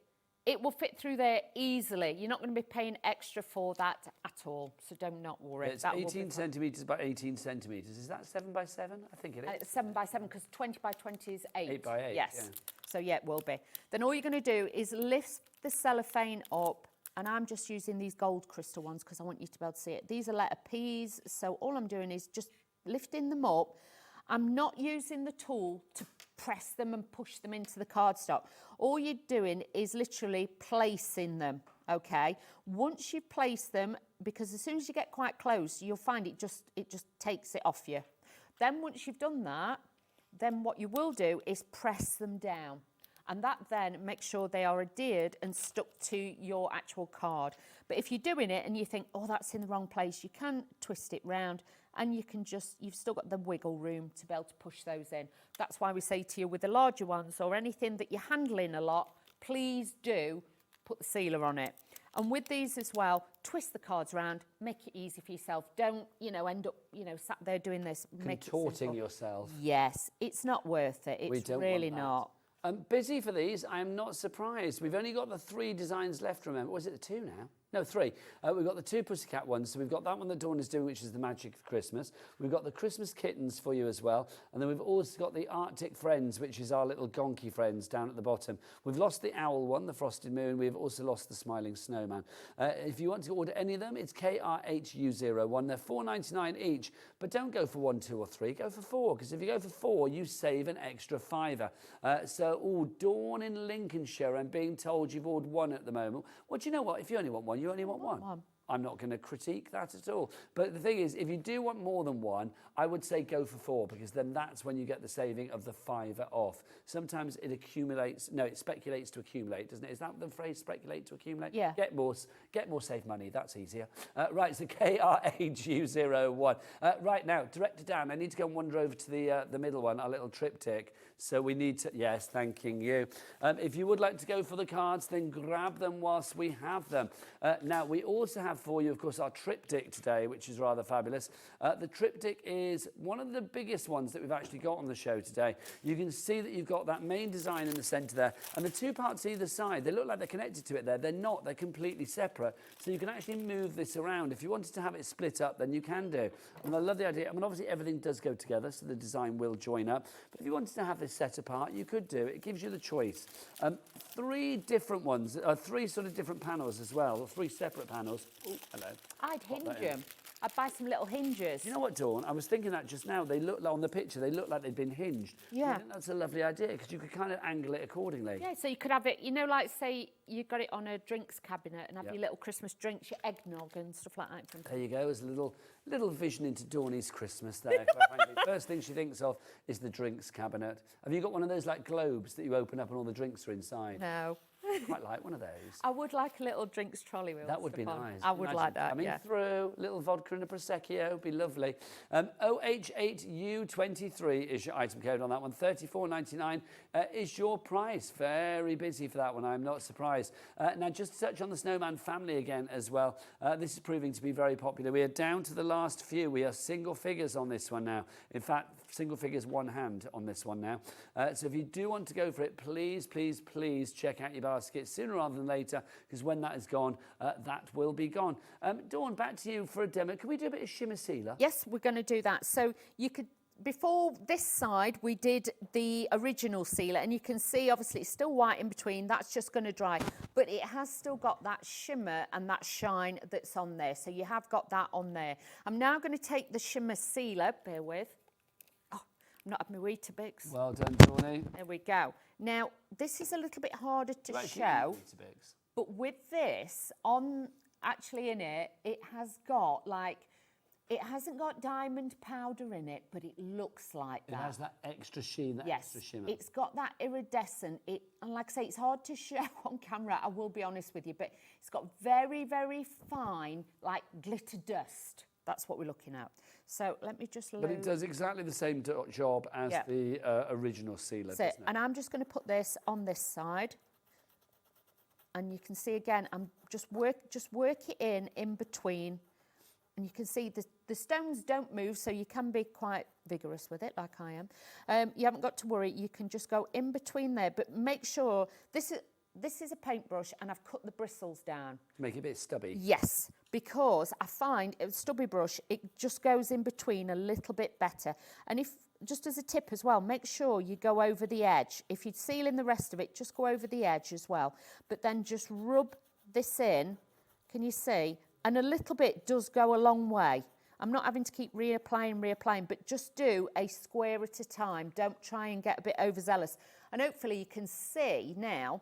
It will fit through there easily. You're not going to be paying extra for that at all. So do not worry. It's 18 centimetres by 18 centimetres. Is that 7x7? I think it is. It's 7x7 because 20 by 20 is 8. 8 by 8, yes. yeah. So yeah, it will be. Then all you're going to do is lift the cellophane up, and I'm just using these gold crystal ones because I want you to be able to see it. These are letter P's, so all I'm doing is just lifting them up. I'm not using the tool to press them and push them into the cardstock. All you're doing is literally placing them, okay? Once you place them, because as soon as you get quite close, you'll find it just takes it off you. Then once you've done that, then what you will do is press them down. And that then makes sure they are adhered and stuck to your actual card. But if you're doing it and you think, oh, that's in the wrong place, you can twist it round and you can you've still got the wiggle room to be able to push those in. That's why we say to you with the larger ones or anything that you're handling a lot, please do put the sealer on it. And with these as well, twist the cards around, make it easy for yourself. Don't, end up, sat there doing this. Contorting yourself. Yes, it's not worth it. It's really not. Busy for these, I'm not surprised. We've only got the 3 designs left, remember. Was it the 2 now? No, 3. We've got the 2 Pussycat ones. So we've got that one that Dawn is doing, which is the Magic of Christmas. We've got the Christmas kittens for you as well. And then we've also got the Arctic Friends, which is our little gonky friends down at the bottom. We've lost the owl one, the Frosted Moon. We've also lost the Smiling Snowman. If you want to order any of them, it's KRHU01. They're $4.99 each. But don't go for 1, 2 or 3. Go for 4, because if you go for 4, you save an extra £5. Dawn in Lincolnshire, I'm being told you've ordered 1 at the moment. Well, do you know what? If you only want 1, you only want 1. I'm not going to critique that at all. But the thing is, if you do want more than 1, I would say go for 4, because then that's when you get the saving of the £5 off. Sometimes it accumulates. No, it speculates to accumulate, doesn't it? Is that the phrase, speculate to accumulate? Yeah. Get more, save money. That's easier. Right, so KRHU01. Right now, Director Dan, I need to go and wander over to the middle one, our little triptych. So we need to, yes, thanking you. If you would like to go for the cards, then grab them whilst we have them. Now, we also have for you, of course, our triptych today, which is rather fabulous. The triptych is one of the biggest ones that we've actually got on the show today. You can see that you've got that main design in the centre there, and the 2 parts either side, they look like they're connected to it there. They're not. They're completely separate. So you can actually move this around. If you wanted to have it split up, then you can do. And I love the idea. I mean, obviously, everything does go together, so the design will join up. But if you wanted to have this set apart, you could do it. It gives you the choice. 3 different ones, 3 sort of different panels as well, or 3 separate panels. Oh, hello. I'd hinge them. I'd buy some little hinges. You know what, Dawn? I was thinking that just now. They look like, on the picture, they look like they'd been hinged. Yeah. I think that's a lovely idea, because you could kind of angle it accordingly. Yeah, so you could have it, like, say, you got it on a drinks cabinet and have your little Christmas drinks, your eggnog and stuff like that in front of There you go. There's a little vision into Dawnie's Christmas there. Quite frankly. First thing she thinks of is the drinks cabinet. Have you got one of those, like, globes that you open up and all the drinks are inside? No. Quite like one of those. I would like a little drinks trolley wheel. That would be nice. I would like that, Coming through, little vodka and a Prosecco, be lovely. OH8U23 is your item code on that one. $34.99 is your price. Very busy for that one, I'm not surprised. Now, just to touch on the Snowman family again as well. This is proving to be very popular. We are down to the last few. We are single figures on this one now. In fact, single figures one hand on this one now. So if you do want to go for it, please, please, please check out your basket sooner rather than later, because when that is gone, that will be gone. Dawn, back to you for a demo. Can we do a bit of shimmer sealer? Yes, we're going to do that. So you could, before this side, we did the original sealer, and you can see obviously it's still white in between. That's just going to dry, but it has still got that shimmer and that shine that's on there. So you have got that on there. I'm now going to take the shimmer sealer, bear with. Not had my Weetabix. Well done, Tawny. There we go. Now, this is a little bit harder to show, but with this on, actually in it, it has got like, it hasn't got diamond powder in it, but it looks like that. It has that extra sheen, that extra shimmer. It's got that iridescent, and like I say, it's hard to show on camera, I will be honest with you, but it's got very, very fine, like glitter dust. That's what we're looking at. So let me just load. But it does exactly the same job as the original sealer, doesn't it? And I'm just going to put this on this side. And you can see again, I'm just work it in between. And you can see the stones don't move, so you can be quite vigorous with it, like I am. You haven't got to worry. You can just go in between there, but make sure this is a paintbrush, and I've cut the bristles down. Make it a bit stubby. Yes, because I find a stubby brush, it just goes in between a little bit better. And if, just as a tip as well, make sure you go over the edge. If you're sealing the rest of it, just go over the edge as well. But then just rub this in, can you see? And a little bit does go a long way. I'm not having to keep reapplying, but just do a square at a time. Don't try and get a bit overzealous. And hopefully you can see now,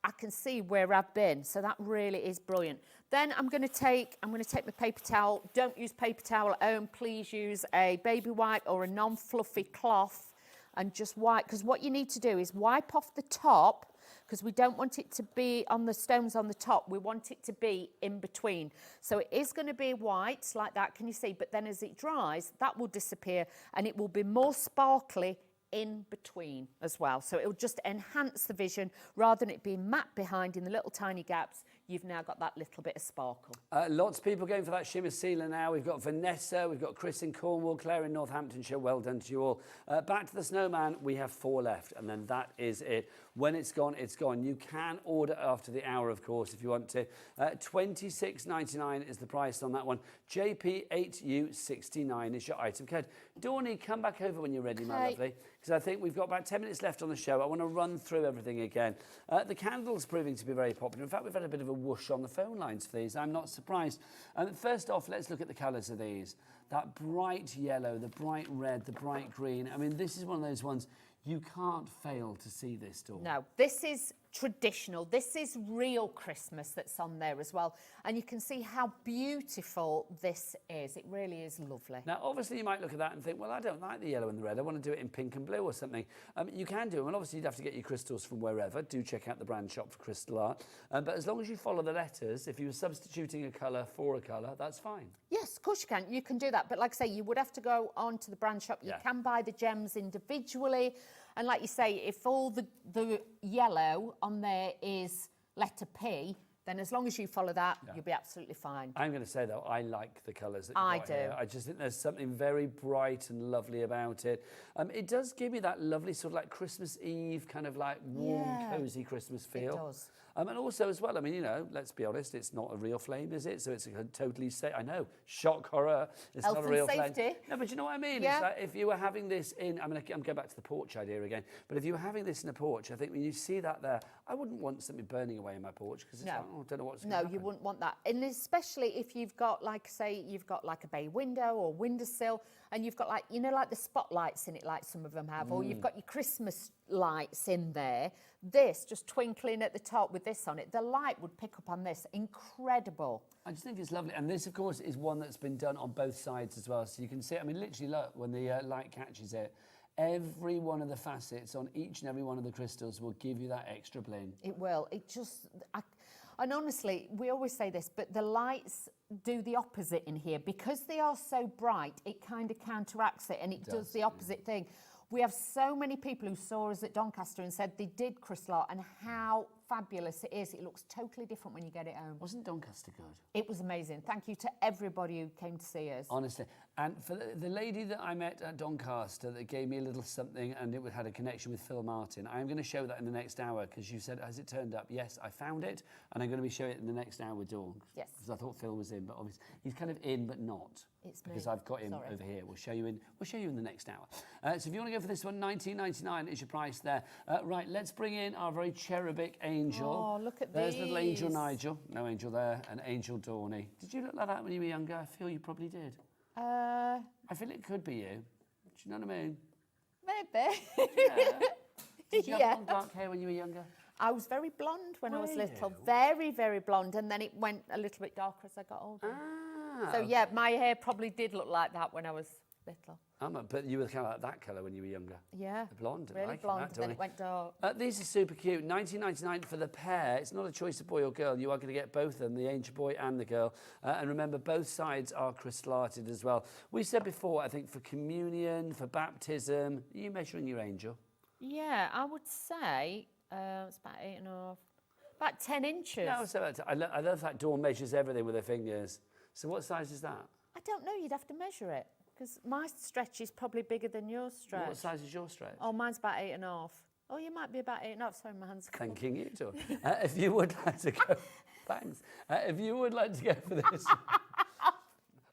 I can see where I've been, so that really is brilliant. Then I'm going to take my paper towel. Don't use paper towel at home. Please use a baby wipe or a non-fluffy cloth and just wipe, because what you need to do is wipe off the top, because we don't want it to be on the stones on the top. We want it to be in between. So it is going to be white like that, can you see? But then as it dries, that will disappear and it will be more sparkly in between as well. So it will just enhance the vision rather than it being matte behind in the little tiny gaps. You've now got that little bit of sparkle. Lots of people going for that shimmer sealer now. We've got Vanessa, we've got Chris in Cornwall, Claire in Northamptonshire. Well done to you all. Back to the Snowman, we have 4 left, and then that is it. When it's gone, it's gone. You can order after the hour, of course, if you want to. $26.99 is the price on that one. JP8U69 is your item code. Dawny, come back over when you're ready, my lovely, because I think we've got about 10 minutes left on the show. I want to run through everything again. The candle's proving to be very popular. In fact, we've had a bit of a whoosh on the phone lines for these. I'm not surprised. First off, let's look at the colours of these. That bright yellow, the bright red, the bright green. I mean, this is one of those ones you can't fail to see this, Dawn. No, this is traditional. This is real Christmas that's on there as well. And you can see how beautiful this is. It really is lovely. Now, obviously, you might look at that and think, well, I don't like the yellow and the red. I want to do it in pink and blue or something. You can do them. And obviously, you'd have to get your crystals from wherever. Do check out the brand shop for crystal art. But as long as you follow the letters, if you were substituting a colour for a colour, that's fine. Yes, of course you can. You can do that. But like I say, you would have to go on to the brand shop. You can buy the gems individually. And like you say, if all the yellow on there is letter P, then as long as you follow that, you'll be absolutely fine. I'm going to say, though, I like the colours that you've got here. I just think there's something very bright and lovely about it. It does give me that lovely sort of like Christmas Eve, kind of like warm, cosy Christmas feel. It does. And also as well, I mean, you know, let's be honest, it's not a real flame, is it? So it's a totally safe. I know, shock horror. It's Health not a real and safety. flame. No, but you know what I mean? Yeah. It's like if you were having this in, I'm going back to the porch idea again, but if you were having this in a porch, I think when you see that there, I wouldn't want something burning away in my porch because it's like, oh, I don't know what's going to happen. You wouldn't want that. And especially if you've got, like, say, you've got like a bay window or windowsill and you've got like, you know, like the spotlights in it, like some of them have, or you've got your Christmas lights in there. This, just twinkling at the top with this on it, the light would pick up on this. Incredible. I just think it's lovely. And this, of course, is one that's been done on both sides as well. So you can see, I mean, literally, look, when the light catches it, every one of the facets on each and every one of the crystals will give you that extra bling. It will. It just... And honestly, we always say this, but the lights do the opposite in here. Because they are so bright, it kind of counteracts it and it does the opposite thing. We have so many people who saw us at Doncaster and said they did crystal art and how fabulous it is. It looks totally different when you get it home. Wasn't Doncaster good? It was amazing. Thank you to everybody who came to see us. Honestly. And for the lady that I met at Doncaster that gave me a little something and it had a connection with Phill Martin, I'm going to show that in the next hour because you said, has it turned up? Yes, I found it and I'm going to be showing it in the next hour, Dawn. Yes. Because I thought Phill was in, but obviously he's kind of in but not. It's because me. I've got him over here. We'll show you in the next hour. So if you want to go for this one, $19.99 is your price there. Right, let's bring in our very cherubic angel. Oh, look at There's these. little angel Nigel. No angel there. And angel Dawny. Did you look like that when you were younger? I feel you probably did. I feel it could be you. Do you know what I mean? Maybe. Yeah. Did you have Yeah. long dark hair when you were younger? I was very blonde when I was Were little. you? Very, very blonde. And then it went a little bit darker as I got older. Ah. So, yeah, my hair probably did look like that when I was little. But you were kind of like that colour when you were younger. Yeah. The blonde. I Really like blonde, that, and then Dawny. it went dark. These are super cute. $19.99 for the pair. It's not a choice of boy or girl. You are going to get both of them, the angel boy and the girl. And remember, both sides are crystal arted as well. We said before, I think for communion, for baptism, are you measuring your angel? Yeah, I would say it's about 8.5, about 10 inches. No, so I love that Dawn measures everything with her fingers. So what size is that? I don't know, you'd have to measure it, because my stretch is probably bigger than your stretch. What size is your stretch? Oh, mine's about 8.5. Oh, you might be about 8.5. Sorry, my hands are cold. Thanking you, Dawn. If you would like to go, thanks. If you would like to go for this,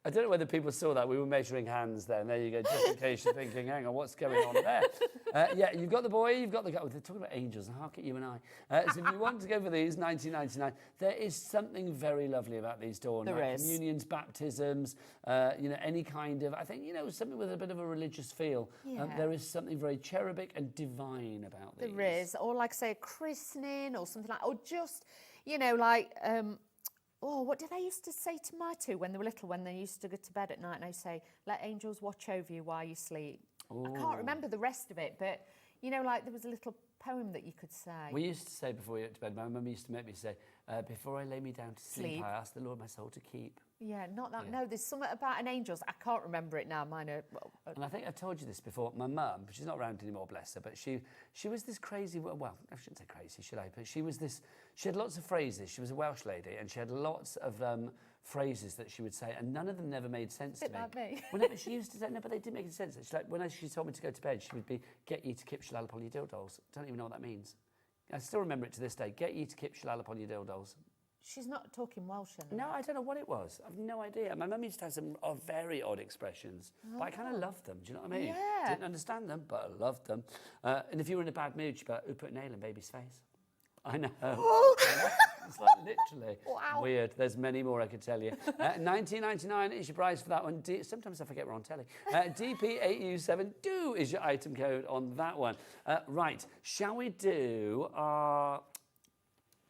I don't know whether people saw that. We were measuring hands then. There you go, just in case you're thinking, hang on, what's going on there? Yeah, you've got the boy, you've got the girl. They're talking about angels, and hark at you and I. So if you want to go for these, $19.99, there is something very lovely about these, Dawn. There like is. Communions, baptisms, any kind of, I think, something with a bit of a religious feel. Yeah. There is something very cherubic and divine about these. There is, or like say a christening or something like, or just, what did I used to say to my two when they were little, when they used to go to bed at night, and I say, let angels watch over you while you sleep. Ooh. I can't remember the rest of it, but, there was a little poem that you could say. We used to say before we went to bed, my mum used to make me say, before I lay me down to sleep, I ask the Lord my soul to keep. Yeah, not that. Yeah. No, there's something about an angels. I can't remember it now. Mine are... And I think I've told you this before. My mum, she's not around anymore, bless her, but she was this crazy, well, I shouldn't say crazy, should I? But she had lots of phrases. She was a Welsh lady, and she had lots of phrases that she would say, and none of them never made sense to me. Like me. Whenever she used to say, no, but they didn't make any sense. She's like, when she told me to go to bed, she would be, get ye to kip shallal upon your dildos. I don't even know what that means. I still remember it to this day. Get ye to kip shallal upon your dildos. She's not talking Welsh anymore. No, I don't know what it was. I've no idea. My mum used to have some very odd expressions, but I kind of loved them. Do you know what I mean? Yeah. Didn't understand them, but I loved them. And if you were in a bad mood, she'd be like, who put a nail in baby's face? I know. It's like literally weird. There's many more I could tell you. $19.99 is your price for that one. Sometimes I forget we're on telly. DP8U72 is your item code on that one. Right, shall we do our...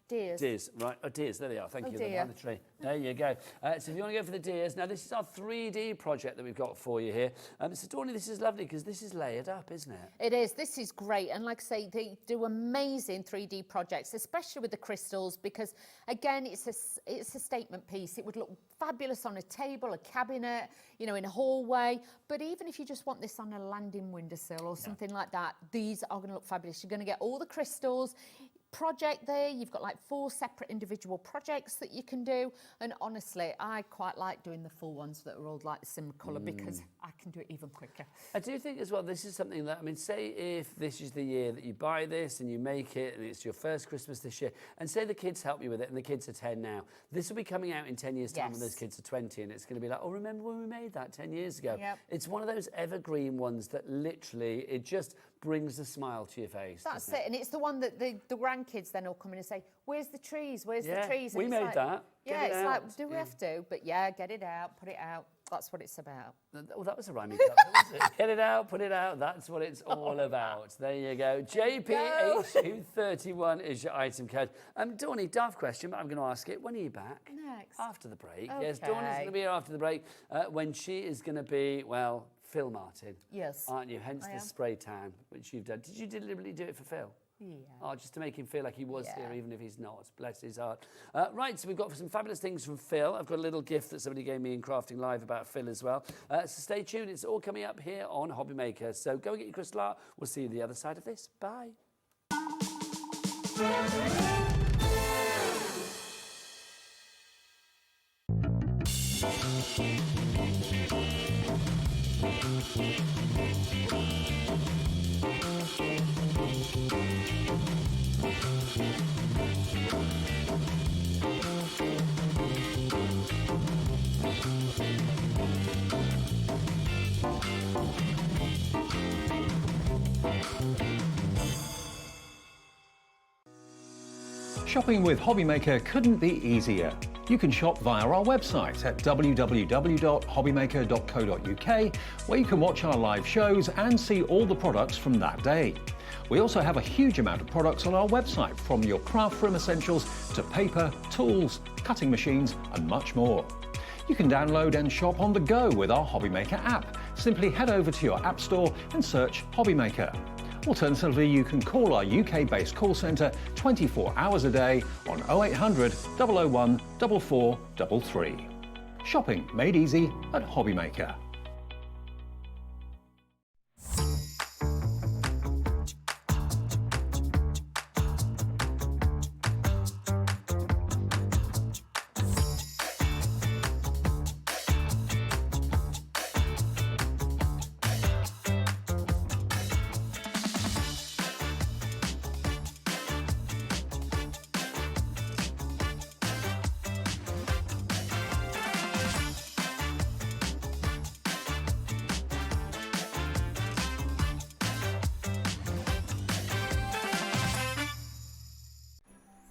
Deers. Deers, right. Oh, deers, there they are. Thank you. They're dear. behind the tree. There you go. So if you want to go for the deers, now this is our 3D project that we've got for you here. So Dawny, this is lovely because this is layered up, isn't it? It is. This is great. And like I say, they do amazing 3D projects, especially with the crystals, because, again, it's a statement piece. It would look fabulous on a table, a cabinet, in a hallway. But even if you just want this on a landing windowsill or something like that, these are going to look fabulous. You're going to get all the crystals. Project there, you've got like 4 separate individual projects that you can do, and honestly I quite like doing the full ones that are all like the similar colour because I can do it even quicker. I do think as well this is something that, say if this is the year that you buy this and you make it and it's your first Christmas this year, and say the kids help you with it and the kids are 10 now, this will be coming out in 10 years time when those kids are 20, and it's going to be like, oh, remember when we made that 10 years ago? Yep. It's one of those evergreen ones that literally it just brings a smile to your face. That's it, and it's the one that the grandkids then will come in and say, where's the trees, where's the trees? And we it's made like, that. Yeah, Get it it's out. like, do we have to? But yeah, get it out, put it out. That's what it's about. Oh, that was a rhyming cut, wasn't it? Get it out, put it out. That's what it's all about. There you go. JPH231 is your item code. Dawny, daft question, but I'm going to ask it. When are you back? Next. After the break. Okay. Yes, Dawny's going to be here after the break when she is going to be, well, Phill Martin. Yes. Aren't you? Hence I the am. spray tan, which you've done. Did you deliberately do it for Phill? Yeah. Oh, just to make him feel like he was Yeah. here, even if he's not. Bless his heart. Right, so we've got some fabulous things from Phill. I've got a little gift that somebody gave me in Crafting Live about Phill as well. So stay tuned. It's all coming up here on Hobby Maker. So go and get your crystal art. We'll see you the other side of this. Bye. Shopping with Hobby Maker couldn't be easier. You can shop via our website at www.hobbymaker.co.uk, where you can watch our live shows and see all the products from that day. We also have a huge amount of products on our website, from your craft room essentials to paper, tools, cutting machines and much more. You can download and shop on the go with our Hobby Maker app. Simply head over to your app store and search Hobby Maker. Alternatively, you can call our UK-based call centre 24 hours a day on 0800 001 4433. Shopping made easy at Hobby Maker.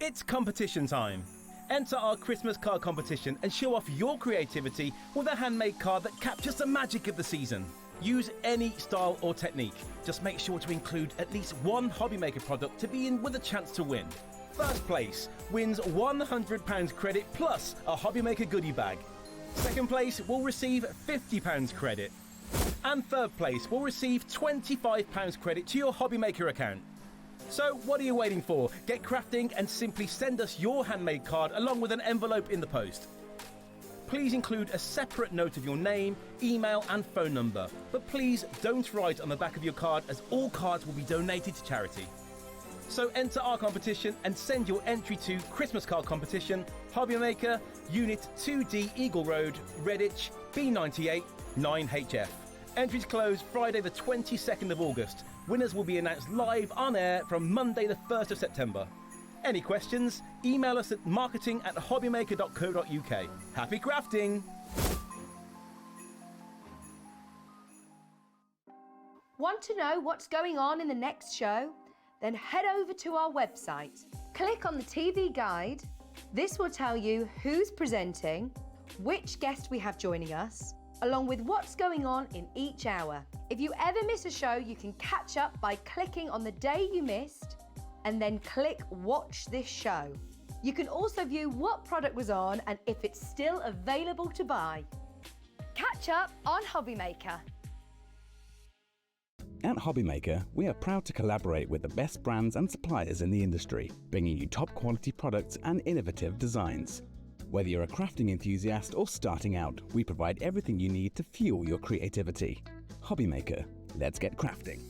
It's competition time. Enter our Christmas card competition and show off your creativity with a handmade card that captures the magic of the season. Use any style or technique. Just make sure to include at least one Hobby Maker product to be in with a chance to win. First place wins £100 credit plus a Hobby Maker goodie bag. Second place will receive £50 credit. And third place will receive £25 credit to your Hobby Maker account. So what are you waiting for? Get crafting and simply send us your handmade card along with an envelope in the post. Please include a separate note of your name, email and phone number. But please don't write on the back of your card, as all cards will be donated to charity. So enter our competition and send your entry to Christmas Card Competition, Hobby Maker, Unit 2D Eagle Road, Redditch, B98 9HF. Entries close Friday the 22nd of August. Winners will be announced live on air from Monday the 1st of September. Any questions? Email us at marketing@hobbymaker.co.uk. Happy crafting! Want to know what's going on in the next show? Then head over to our website. Click on the TV guide. This will tell you who's presenting, which guest we have joining us, along with what's going on in each hour. If you ever miss a show, you can catch up by clicking on the day you missed and then click Watch This Show. You can also view what product was on and if it's still available to buy. Catch up on Hobby Maker. At Hobby Maker, we are proud to collaborate with the best brands and suppliers in the industry, bringing you top quality products and innovative designs. Whether you're a crafting enthusiast or starting out, we provide everything you need to fuel your creativity. Hobby Maker, let's get crafting.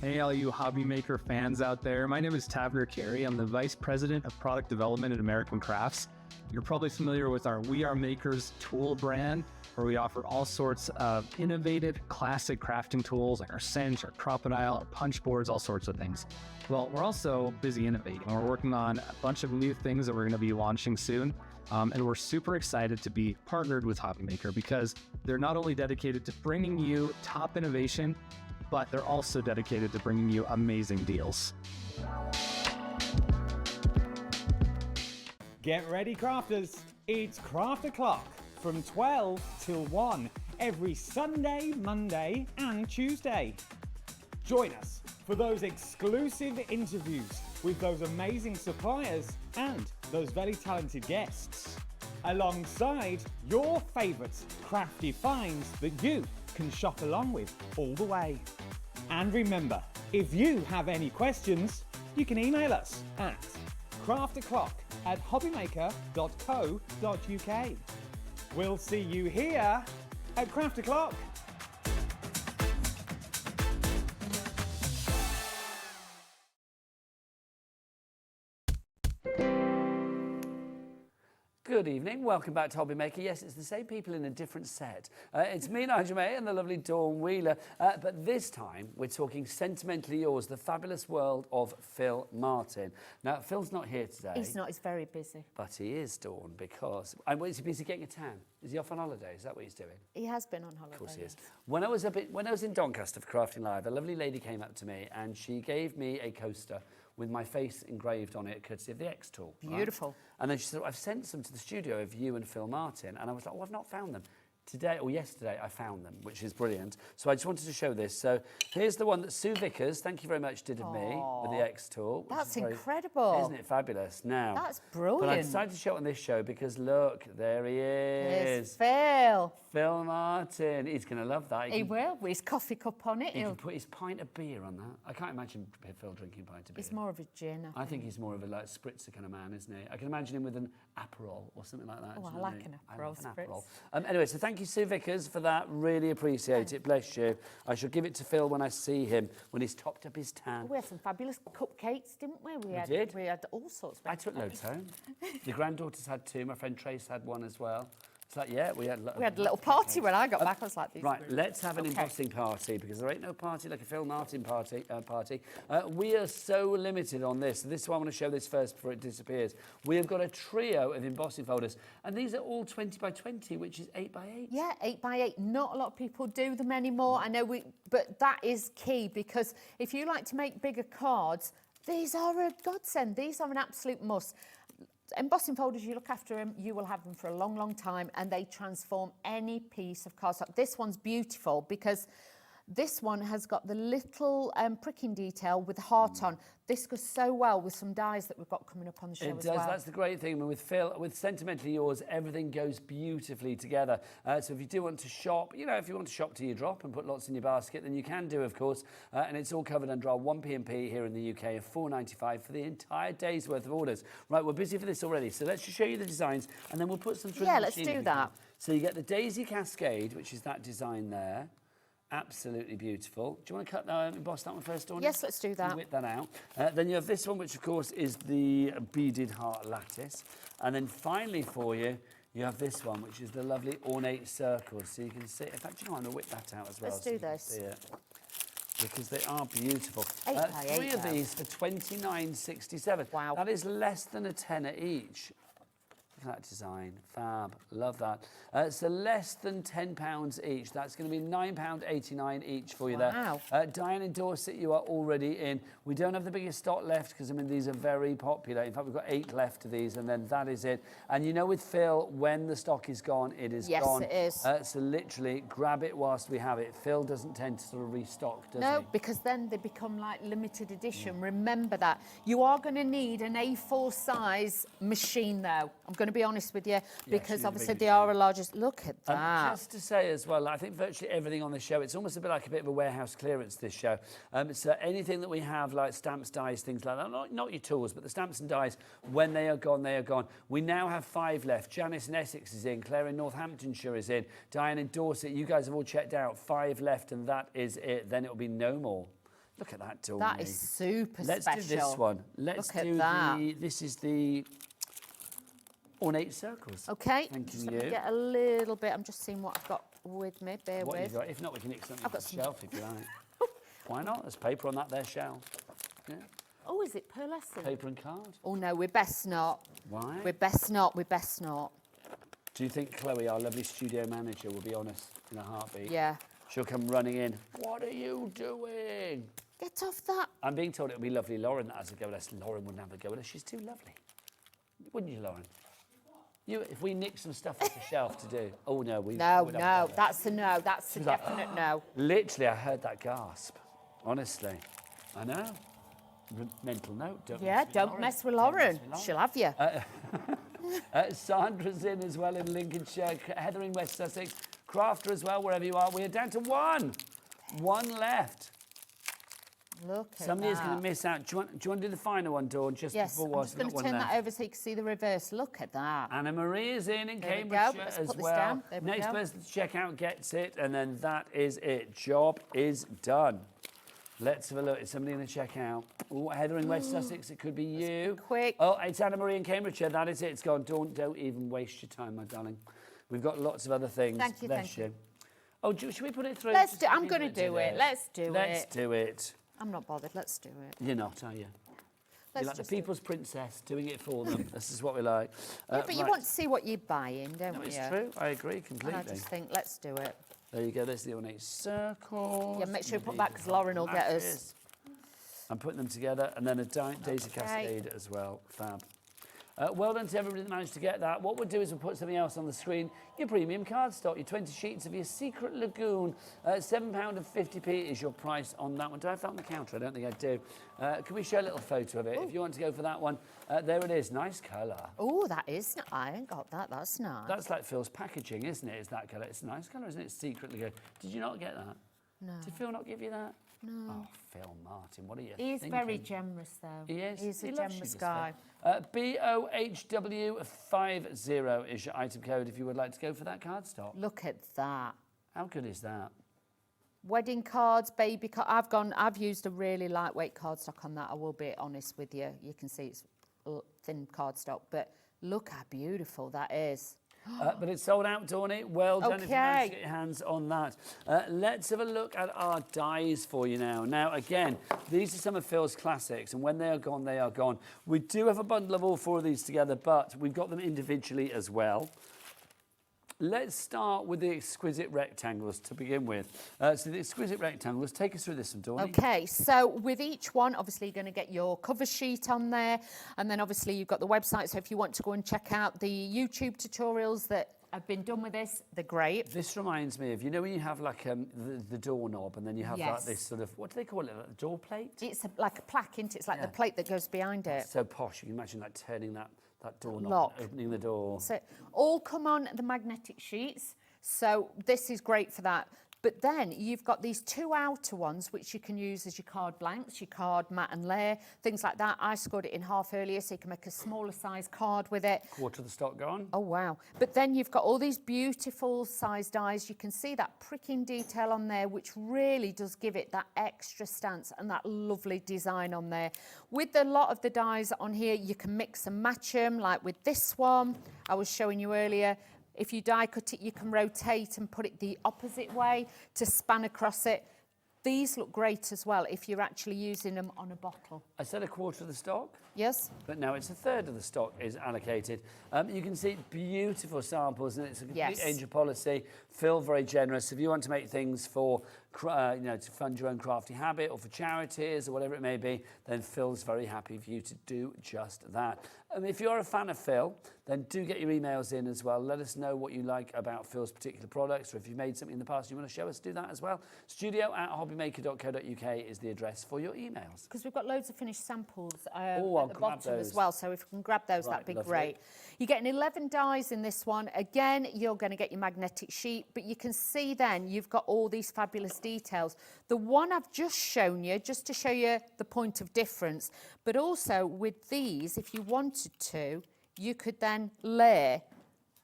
Hey, all you Hobby Maker fans out there. My name is Tavner Carey. I'm the Vice President of Product Development at American Crafts. You're probably familiar with our We Are Makers tool brand, where we offer all sorts of innovative, classic crafting tools like our Cinch, our Crocodile, our punch boards, all sorts of things. Well, we're also busy innovating. We're working on a bunch of new things that we're going to be launching soon. And we're super excited to be partnered with Hobby Maker because they're not only dedicated to bringing you top innovation, but they're also dedicated to bringing you amazing deals. Get ready, crafters. It's Craft O'Clock from 12 till 1 every Sunday, Monday and Tuesday. Join us for those exclusive interviews with those amazing suppliers and those very talented guests. alongside your favourite crafty finds that you can shop along with all the way. And remember, if you have any questions, you can email us at crafto'clock@hobbymaker.co.uk. We'll see you here at Craft O'Clock. Good evening, welcome back to Hobby Maker. Yes, it's the same people in a different set. It's me, Nigel May, and the lovely Dawn Wheeler. But this time, we're talking Sentimentally Yours, the fabulous world of Phill Martin. Now, Phil's not here today. He's not, he's very busy. But he is, Dawn, because... is he busy getting a tan? Is he off on holiday? Is that what he's doing? He has been on holiday. Of course he is. When I was in Doncaster for Crafting Live, a lovely lady came up to me and she gave me a coaster with my face engraved on it, courtesy of the X tool. Beautiful. Right? And then she said, I've sent some to the studio of you and Phill Martin. And I was like, oh, I've not found them. Today, or yesterday, I found them, which is brilliant. So I just wanted to show this. So here's the one that Sue Vickers, thank you very much, did of me with the X tool. That's incredible. Isn't it fabulous? Now, that's brilliant. But I decided to show it on this show because look, there he is. It's Phill. Phill Martin. He's going to love that. He will, with his coffee cup on it. He can put his pint of beer on that. I can't imagine Phill drinking a pint of beer. He's more of a gin, I think he's more of a like spritzer kind of man, isn't he? I can imagine him with an Aperol or something like that. Oh, I like an Aperol spritz. Anyway, so thank you, Sue Vickers, for that. Really appreciate it. Bless you. I shall give it to Phill when I see him, when he's topped up his tan. We had some fabulous cupcakes, didn't we? We did. We had all sorts. I took loads home. The granddaughters had two. My friend Trace had one as well. It's like, yeah, we had a little party when I got back. I was like, these right, let's have an embossing party because there ain't no party like a Phill Martin party. We are so limited on this. This is why I want to show this first before it disappears. We have got a trio of embossing folders, and these are all 20 by 20, which is 8 by 8. Yeah, 8 by 8. Not a lot of people do them anymore. I know but that is key because if you like to make bigger cards, these are a godsend. These are an absolute must. Embossing folders, you look after them, you will have them for a long, long time, and they transform any piece of cardstock. This one's beautiful because this one has got the little pricking detail with the heart on. This goes so well with some dies that we've got coming up on the show as well. It does. That's the great thing. I mean, with Phill, with Sentimentally Yours, everything goes beautifully together. So if you do want to shop, you know, if you want to shop till you drop and put lots in your basket, then you can do, of course. And it's all covered under our 1p&p here in the UK of £4.95 for the entire day's worth of orders. Right, we're busy for this already. So let's just show you the designs and then we'll put some through the machine. Let's do that. So you get the Daisy Cascade, which is that design there. Absolutely beautiful. Do you want to cut that, emboss that one first, Dawn? Yes, let's do that. Whip that out. Then you have this one, which of course is the beaded heart lattice. And then finally for you, you have this one, which is the lovely ornate circles. So you can see, in fact, you know, I'm going to whip that out as well. Let's do this. Because they are beautiful. 8 by 8 3 of these for £29.67. Wow. That is less than a tenner each. Look at that design, fab, love that. So less than £10 each. That's going to be £9.89 each for you there. Diane in Dorset, you are already in. We don't have the biggest stock left because, I mean, these are very popular. In fact, we've got 8 left of these and then that is it. And you know with Phill, when the stock is gone, it is gone. Yes, it is. So literally, grab it whilst we have it. Phill doesn't tend to sort of restock, does he? No, because then they become like limited edition. Remember that. You are going to need an A4 size machine though. I'm going to be honest with you, because obviously they are a largest. Look at that. Just to say as well, I think virtually everything on the show, it's almost a bit like a bit of a warehouse clearance, this show. So anything that we have, like stamps, dies, things like that, not your tools, but the stamps and dies, when they are gone, they are gone. We now have 5 left. Janice in Essex is in, Claire in Northamptonshire is in, Diane in Dorset, you guys have all checked out. 5 left, and that is it. Then it'll be no more. Look at that, Dawn. That is super special. Let's do this one. Let's do this is the ornate circles. Okay, Thank just you. let me get a little bit. I'm just seeing what I've got with me. Bear What with. you've got. If not, we can nick something I've off got the some. shelf if you like. Why not? There's paper on that there shelf. Yeah. Oh, is it pearlescent? Paper and card. Oh no, we're best not. Why? We're best not. We're best not. Do you think Chloe, our lovely studio manager, will be honest in a heartbeat? Yeah. She'll come running in. What are you doing? Get off that. I'm being told it'll be lovely Lauren that has a go at us. Lauren wouldn't have a go at us. She's too lovely. Wouldn't you, Lauren? If we nick some stuff off the shelf to do. Oh, no. No, that's a no. That's a definite no. Literally, I heard that gasp. Honestly. I know. Mental note. Don't mess with Lauren. She'll have you. Sandra's in as well in Lincolnshire. Heather in West Sussex. Crafter as well, wherever you are. We are down to one. One left. Look at Somebody is that. going to miss out. Do you want to do the final one, Dawn, just Yes, before I'm whilst just we've going got to one turn left? that over so you can see the reverse. Look at that. Anna Marie is in There we go. Cambridgeshire Let's as put this well. down. There we Next go. person to check out gets it, and then that is it. Job is done. Let's have a look. Is somebody going to check out? Oh, Heather in West Sussex, it could be you. Quick. Oh, it's Anna Marie in Cambridgeshire. That is it. It's gone. Don't even waste your time, my darling. We've got lots of other things. Thank you, Bless thank you. Oh, should we put it through? Let's Just do. so I'm people going to that do it. Let's do it. Let's do it. I'm not bothered. Let's do it. You're not, are you? Let's You're like the just do it. people's princess, doing it for them. This is what we like. Yeah, but you right. want to see what you're buying, don't No, you? it's true. I agree completely. And I just think, let's do it. There you go. There's the ornate circles. Yeah, make sure you put that because Lauren will get us. Matches. I'm putting them together, and then a Daisy Cascade as well. Fab. Well done to everybody that managed to get that. What we'll do is we'll put something else on the screen. Your premium cardstock, your 20 sheets of your Secret Lagoon. £7.50 is your price on that one. Do I have that on the counter? I don't think I do. Can we show a little photo of it? If you want to go for that one, there it is. Nice colour. Oh, that is. I ain't got that. That's nice. That's like Phil's packaging, isn't it? Is that colour? It's a nice colour, isn't it? Secret Lagoon. Did you not get that? No. Did Phil not give you that? No. Oh, Phill Martin, what are you He's thinking? very generous, though. He is. He's a He loves you, generous this guy. BOHW50 is your item code if you would like to go for that cardstock. Look at that. How good is that? Wedding cards, baby cards. I've used a really lightweight cardstock on that. I will be honest with you. You can see it's thin cardstock, but look how beautiful that is. But it's sold out, Dawney. Well done if you managed to Okay. get your hands on that. Let's have a look at our dies for you now. Now, again, these are some of Phil's classics, and when they are gone, they are gone. We do have a bundle of all four of these together, but we've got them individually as well. Let's start with the exquisite rectangles to begin with. So the exquisite rectangles, take us through this one, Dawney. Okay, so with each one, obviously you're going to get your cover sheet on there, and then obviously you've got the website, so if you want to go and check out the YouTube tutorials that have been done with this, they're great. This reminds me of, you know when you have like the doorknob and then you have like Yes. this sort of, what do they call it, like a door plate? It's like a plaque, isn't it? It's like the plate that goes behind it. So posh, you can imagine like turning that doorknob, Lock. and opening the door. So all come on the magnetic sheets. So this is great for that. But then you've got these two outer ones, which you can use as your card blanks, your card mat and layer, things like that. I scored it in half earlier, so you can make a smaller size card with it. Quarter of the stock gone. Oh, wow. But then you've got all these beautiful size dies. You can see that pricking detail on there, which really does give it that extra stance and that lovely design on there. With a lot of the dies on here, you can mix and match them, like with this one I was showing you earlier. If you die cut it, you can rotate and put it the opposite way to span across it. These look great as well if you're actually using them on a bottle. I said a quarter of the stock. Yes. But now it's a third of the stock is allocated. You can see beautiful samples, and it's a complete Yes. angel policy. Phil, very generous. If you want to make things for, you know, to fund your own crafty habit or for charities or whatever it may be, then Phil's very happy for you to do just that. If you're a fan of Phil, then do get your emails in as well. Let us know what you like about Phil's particular products, or if you've made something in the past and you want to show us, do that as well. studio@hobbymaker.co.uk is the address for your emails. Because we've got loads of finished samples I'll at the grab bottom those. as well, so if we can grab those, Right, that'd be lovely. great. You're getting 11 dies in this one. Again, you're going to get your magnetic sheet, but you can see then you've got all these fabulous details. The one I've just shown you, just to show you the point of difference, but also with these, if you wanted to, you could then layer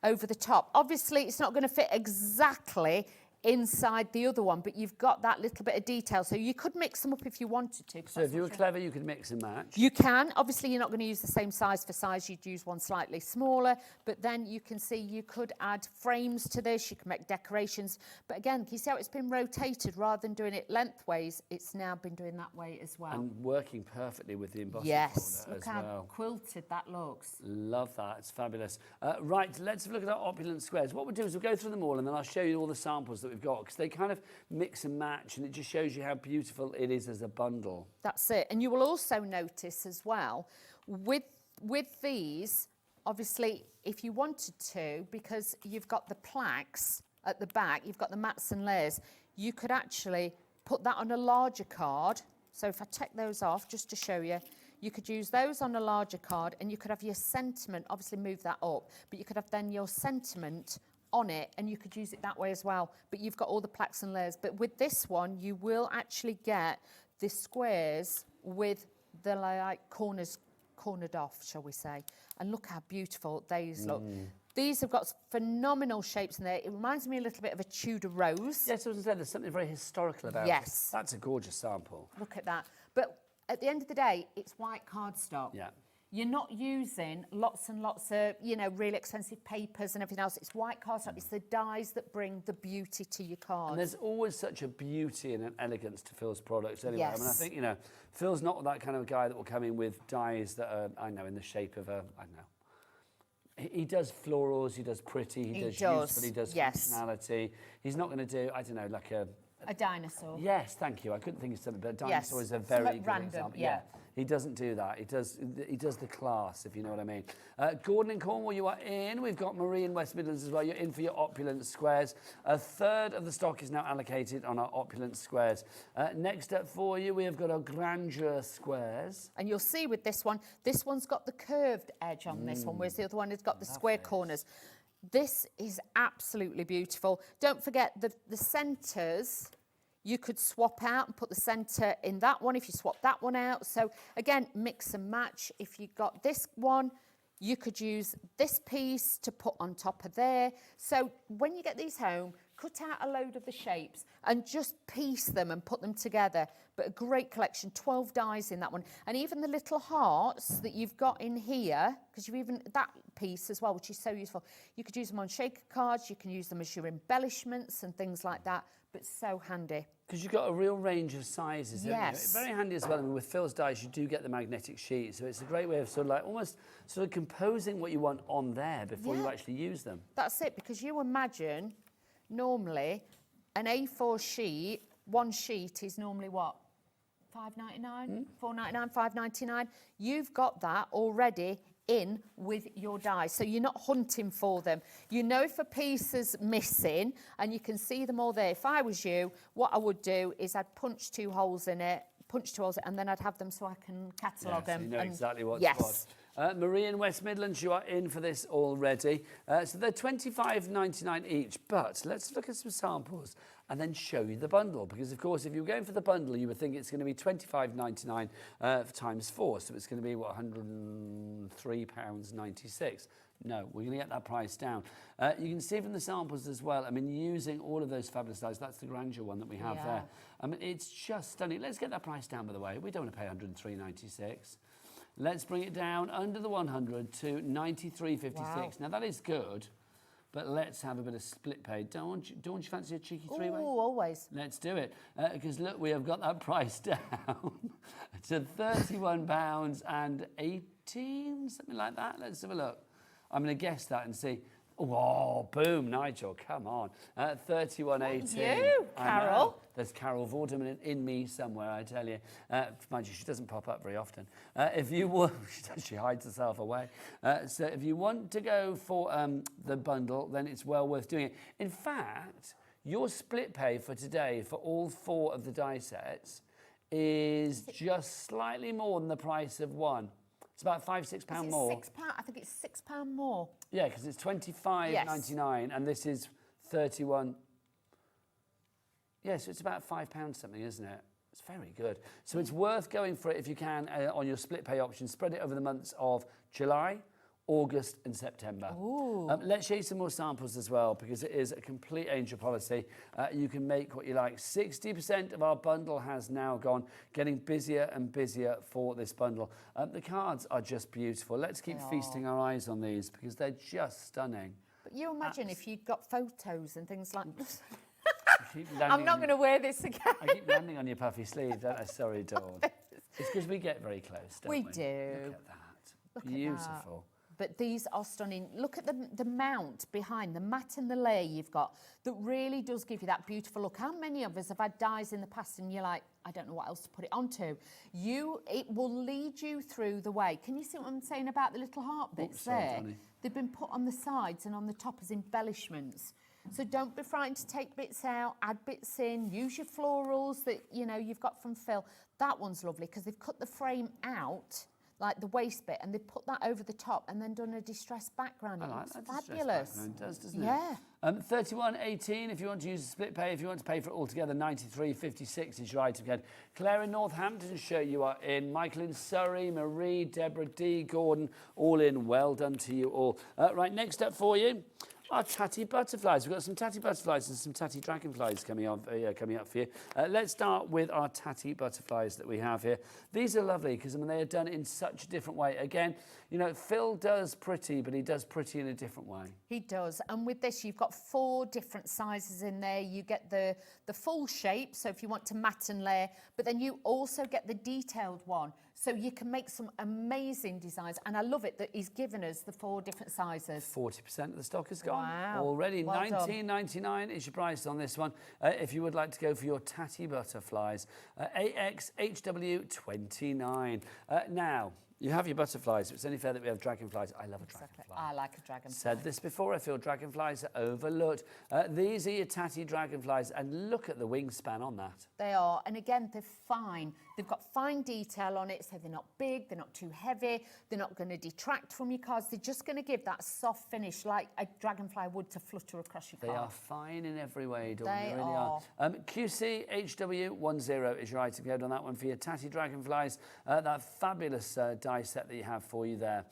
over the top. Obviously, it's not going to fit exactly inside the other one, but you've got that little bit of detail, so you could mix them up if you wanted to. So if you were clever, you could mix and match. You can. Obviously, you're not going to use the same size for size. You'd use one slightly smaller, but then you can see you could add frames to this. You can make decorations. But again, can you see how it's been rotated rather than doing it lengthways? It's now been doing that way as well. And working perfectly with the embossing Yes, folder look as how well. quilted that looks. Love that, it's fabulous. Right, let's have a look at our opulent squares. What we'll do is we'll go through them all and then I'll show you all the samples that we've got, because they kind of mix and match, and it just shows you how beautiful it is as a bundle. That's it. And you will also notice as well, with these, obviously, if you wanted to, because you've got the plaques at the back, you've got the mats and layers, you could actually put that on a larger card. So if I take those off, just to show you, You could use those on a larger card, and you could have your sentiment, obviously move that up, but you could have then your sentiment on it, and you could use it that way as well. But you've got all the plaques and layers. But with this one, you will actually get the squares with the like cornered off, shall we say. And look how beautiful these look. These have got phenomenal shapes in there. It reminds me a little bit of a Tudor rose. Yes, I was going to say, there's something very historical about it. Yes. That's a gorgeous sample. Look at that. But at the end of the day, it's white cardstock. Yeah. You're not using lots and lots of, you know, really expensive papers and everything else. It's white cardstock. It's the dyes that bring the beauty to your cards. And there's always such a beauty and an elegance to Phil's products anyway. Yes. I mean, I think, you know, Phil's not that kind of guy that will come in with dyes that are, I know, in the shape of a, I don't know. He does florals, he does pretty, he does useful, he does functionality. He's not going to do, I don't know, like a dinosaur. Yes, thank you. I couldn't think of something, but a dinosaur is a very Something good random, example. yeah. He doesn't do that. He does the class, if you know what I mean. Gordon in Cornwall, you are in. We've got Marie in West Midlands as well. You're in for your opulent squares. A third of the stock is now allocated on our opulent squares. Next up for you, we have got our grandeur squares. And you'll see with this one's got the curved edge on this one, whereas the other one has got the square corners. This is absolutely beautiful. Don't forget the centres. You could swap out and put the centre in that one if you swap that one out. So again, mix and match. If you got this one, you could use this piece to put on top of there. So when you get these home, cut out a load of the shapes and just piece them and put them together. But a great collection, 12 dies in that one. And even the little hearts that you've got in here, because you've even, that piece as well, which is so useful. You could use them on shaker cards, you can use them as your embellishments and things like that, but so handy. Because you've got a real range of sizes. Yes. Very handy as well. I mean, with Phil's dies, you do get the magnetic sheet. So it's a great way of sort of like almost sort of composing what you want on there before you actually use them. That's it, because you imagine normally an A4 sheet, one sheet is normally what? $5.99, $4.99, $5.99. You've got that already in with your dies, so you're not hunting for them. You know if a piece is missing and you can see them all there. If I was you, what I would do is I'd punch two holes in it, and then I'd have them so I can catalogue them. So you know exactly what's yes. what. Marie in West Midlands, you are in for this already. So they're $25.99 each, but let's look at some samples and then show you the bundle, because of course if you were going for the bundle you would think it's going to be $25.99 times 4, so it's going to be what, £103.96. No, we're going to get that price down. You can see from the samples as well, I mean, using all of those fabulous dyes, that's the grandeur one that we have there. I mean, it's just stunning. Let's get that price down, by the way. We don't want to pay $103.96. Let's bring it down under the 100 to $93.56. Wow. Now, that is good, but let's have a bit of split pay. Don't you fancy a cheeky three-way? Oh, always. Let's do it. Because, look, we have got that price down to £31.18, something like that. Let's have a look. I'm going to guess that and see. Oh, boom, Nigel, come on. 31.18. You, Carol. There's Carol Vorderman in me somewhere, I tell you. Mind you, she doesn't pop up very often. If you want, she hides herself away. So if you want to go for the bundle, then it's well worth doing it. In fact, your split pay for today for all 4 of the die sets is just slightly more than the price of one. It's about £5-6 more. £6? I think it's £6 more. Yeah, because it's $25.99 and this is 31. Yeah, so it's about £5 something, isn't it? It's very good. So it's worth going for it if you can on your split pay option. Spread it over the months of July, August and September. Let's show you some more samples as well, because it is a complete angel policy. You can make what you like. 60% of our bundle has now gone, getting busier and busier for this bundle. The cards are just beautiful. Let's keep feasting our eyes on these because they're just stunning. But you imagine if you've got photos and things like this. I'm not going to wear this again. I keep landing on your puffy sleeve, don't I? Sorry, Dawn. It's because we get very close, don't we? We do. Look at that. Beautiful. But these are stunning. Look at the mount behind, the mat and the layer you've got that really does give you that beautiful look. How many of us have had dies in the past and you're like, I don't know what else to put it onto? It will lead you through the way. Can you see what I'm saying about the little heart bits there? Johnny. They've been put on the sides and on the top as embellishments. So don't be frightened to take bits out, add bits in, use your florals that, you know, you've got from Phill. That one's lovely because they've cut the frame out, like the waist bit, and they've put that over the top and then done a distressed background. I like It's that distressed fabulous. background, it does, doesn't it? Yeah. 31.18 if you want to use a split pay. If you want to pay for it all together, 93.56 is your item code. Claire in Northamptonshire, you are in. Michael in Surrey, Marie, Deborah D, Gordon, all in. Well done to you all. Right, next up for you, our tatty butterflies. We've got some tatty butterflies and some tatty dragonflies coming up for you. Let's start with our tatty butterflies that we have here. These are lovely because I mean, they are done in such a different way. Again, you know, Phill does pretty, but he does pretty in a different way. He does. And with this, you've got 4 different sizes in there. You get the full shape, so if you want to mat and layer, but then you also get the detailed one. So you can make some amazing designs. And I love it that he's given us the 4 different sizes. 40% of the stock is gone Wow. already. Well done. $19.99 is your price on this one. If you would like to go for your tatty butterflies, AXHW29. Now, you have your butterflies. It's only fair that we have dragonflies. I love a dragonfly. I like a dragonfly. Said this before, I feel dragonflies are overlooked. These are your tatty dragonflies, and look at the wingspan on that. They are, and again, they're fine. They've got fine detail on it, so they're not big, they're not too heavy, they're not going to detract from your cards. They're just going to give that soft finish like a dragonfly would to flutter across your card. They are fine in every way, Dawn. They really are. QCHW10 is your item code on that one for your tatty dragonflies. That fabulous die set that you have for you there.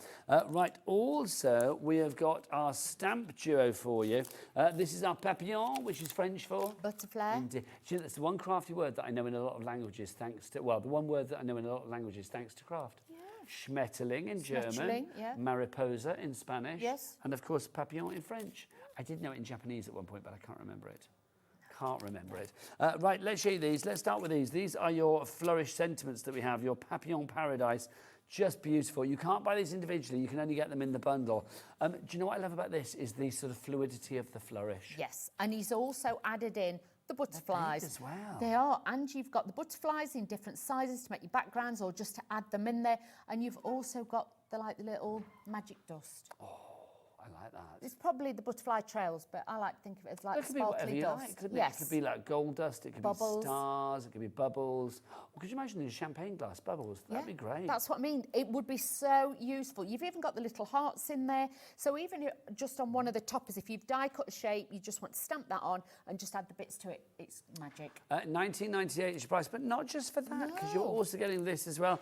Right, also, we have got our stamp duo for you. This is our papillon, which is French for? Butterfly. Indeed. You know, that's the one crafty word that I know in a lot of languages, thanks to, well, the one word that I know in a lot of languages, thanks to craft. Yeah. Schmetterling in German, Schmetterling, yeah. mariposa in Spanish, Yes. and of course papillon in French. I did know it in Japanese at one point, but I can't remember it. Can't remember it. Right, let's show you these. Let's start with these. These are your flourish sentiments that we have, your papillon paradise. Just beautiful. You can't buy these individually. You can only get them in the bundle. Do you know what I love about this is the sort of fluidity of the flourish. Yes, and he's also added in the butterflies. They're big as well. They are, and you've got the butterflies in different sizes to make your backgrounds or just to add them in there. And you've also got the little magic dust. I like that. It's probably the butterfly trails, but I like to think of it as like It could be whatever sparkly you dust. like, couldn't it? Yes. It could be like gold dust, it could Bubbles. be stars, it could be bubbles. Or could you imagine in champagne glass bubbles? That'd be great. That's what I mean. It would be so useful. You've even got the little hearts in there. So even just on one of the toppers, if you've die cut a shape, you just want to stamp that on and just add the bits to it. It's magic. $19.98 is your price, but not just for that, because you're also getting this as well.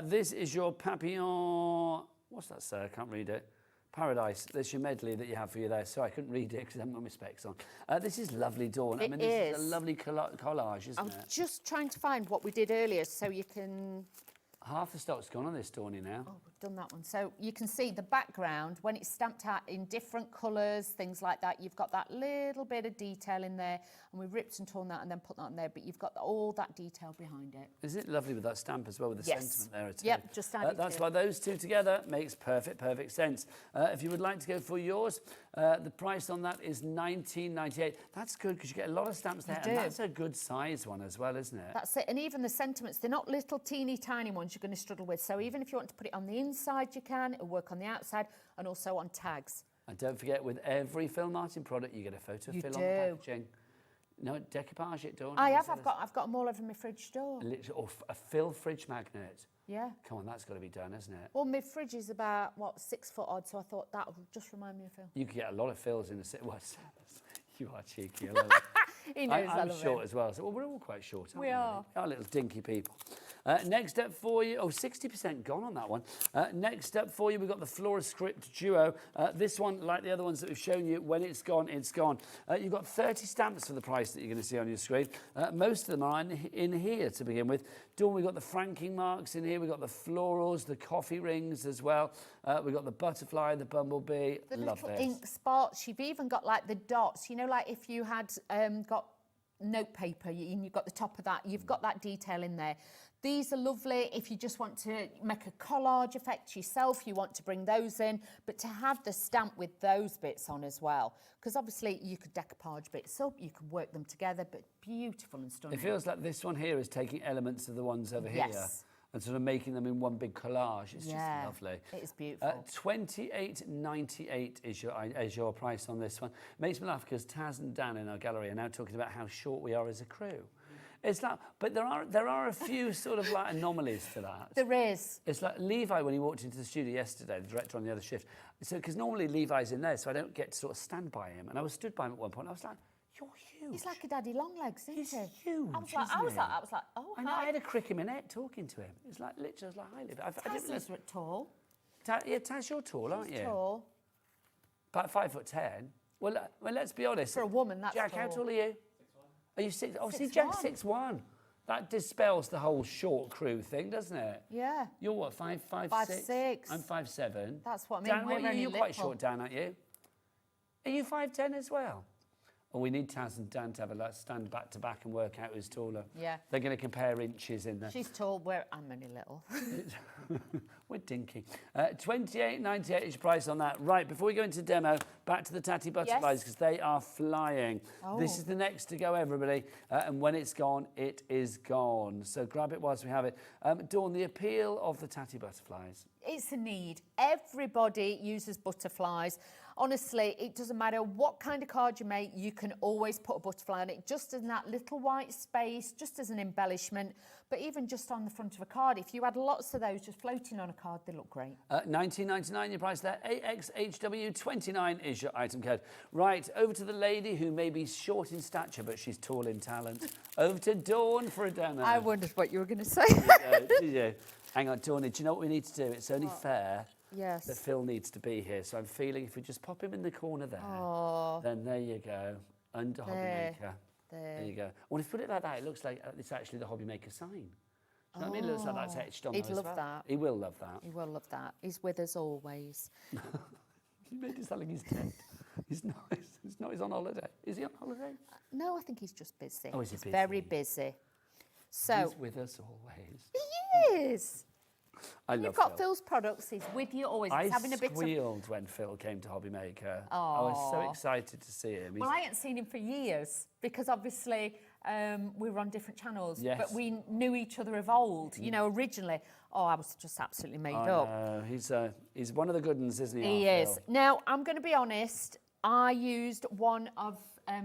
This is your papillon. What's that, sir? I can't read it. Paradise. That's your medley that you have for you there. Sorry, I couldn't read it because I haven't got my specs on. This is lovely, Dawn. I mean, this is a lovely collage, isn't it? I'm just trying to find what we did earlier so you can... Half the stock's gone on this, Dawny, now. Oh, we've done that one. So you can see the background, when it's stamped out in different colours, things like that, you've got that little bit of detail in there, and we've ripped and torn that and then put that in there, but you've got all that detail behind it. Isn't it lovely with that stamp as well, with the sentiment there? Yep, just add it That's to why it. those two together makes perfect sense. If you would like to go for yours, the price on that is $19.98. That's good because you get a lot of stamps there, You and do. that's a good size one as well, isn't it? That's it. And even the sentiments, they're not little teeny tiny ones you're going to struggle with. So even if you want to put it on the inside, you can. It'll work on the outside and also on tags. And don't forget, with every Phill Martin product, you get a photo of You Phill on do. the packaging. No, decoupage it, don't I have. I've got them all over my fridge door. Or a Phill fridge magnet. Yeah. Come on, that's got to be done, isn't it? Well, my fridge is about, 6 foot odd, so I thought that would just remind me of Phill. You could get a lot of Phils in the city. Well, you are cheeky. I love it. He knows I I'm love short it. as well. So, well, we're all quite short, aren't we? We are. Our little dinky people. Next up for you, 60% gone on that one. Next up for you, we've got the Floriscript Duo. This one, like the other ones that we've shown you, when it's gone, it's gone. You've got 30 stamps for the price that you're going to see on your screen. Most of them are in here to begin with. Dawn, we've got the franking marks in here. We've got the florals, the coffee rings as well. We've got the butterfly, the bumblebee. The Love little this. ink spots. You've even got like the dots. You know, like if you had got note paper and you've got the top of that, you've got that detail in there. These are lovely if you just want to make a collage effect yourself, you want to bring those in, but to have the stamp with those bits on as well, because obviously you could decoupage bits up, you could work them together, but beautiful and stunning. It feels like this one here is taking elements of the ones over here. Yes. and sort of making them in one big collage. It's just lovely. It is beautiful. $28.98 is your price on this one. Makes me laugh because Taz and Dan in our gallery are now talking about how short we are as a crew. It's like, but there are a few sort of like anomalies to that. There is. It's like Levi when he walked into the studio yesterday, the director on the other shift. So because normally Levi's in there, so I don't get to sort of stand by him. And I was stood by him at one point. I was like, "You're huge." He's like a daddy long legs, isn't he? Huge. I was like, oh, I hi. had a crick a minute talking to him. It's like literally, I was like, "Hi, Levi." I didn't Taz is tall. Taz, you're tall, aren't you? Tall. About 5'10". Well, let's be honest. For a woman, that's Jack, tall. how tall are you? 6'1". Are you 6? Obviously, Jack's 6'1". That dispels the whole short crew thing, doesn't it? Yeah. You're what, 5'6"? 5'6". I'm 5'7". That's what I mean. Dan, what are you? You're quite little. short, Dan, aren't you? Are you 5'10" as well? Oh, we need Taz and Dan to have a stand back to back and work out who's taller. Yeah. They're going to compare inches in there. She's tall, I'm only little. We're dinky. $28.98 is your price on that. Right, before we go into demo, back to the Tatty Butterflies because they are flying. Oh. This is the next to go, everybody. And when it's gone, it is gone. So grab it whilst we have it. Dawn, the appeal of the Tatty Butterflies. It's a need. Everybody uses butterflies. Honestly, it doesn't matter what kind of card you make, you can always put a butterfly on it, just in that little white space, just as an embellishment, but even just on the front of a card. If you had lots of those just floating on a card, they look great. $19.99 your price there. AXHW29 is your item code. Right, over to the lady who may be short in stature, but she's tall in talent. Over to Dawn for a demo. I wondered what you were going to say. Did you? Hang on, Dawn, do you know what we need to do? It's only fair Yes. that Phill needs to be here. So I'm feeling if we just pop him in the corner there, then there you go. Under Hobby Maker. There you go. Well, if you put it like that, it looks like it's actually the Hobby Maker sign. Do you know what I mean? It looks like that's etched on He'd there as love well. that. He will love that. He will love that. He's with us always. You made it sound like he's dead. He's not. He's on holiday. Is he on holiday? No, I think he's just busy. Oh, is he busy? Very busy. So He's with us always. he is. I love You've got Phill. Phil's products. He's with you always. I He's having a bit of... squealed when Phill came to Hobby Maker. I was so excited to see him. Well, I hadn't seen him for years because obviously we were on different channels, Yes. but we knew each other of old, you know, originally. Oh, I was just absolutely made up. He's one of the good ones, isn't he? He our is. Phill? Now, I'm going to be honest. I used one of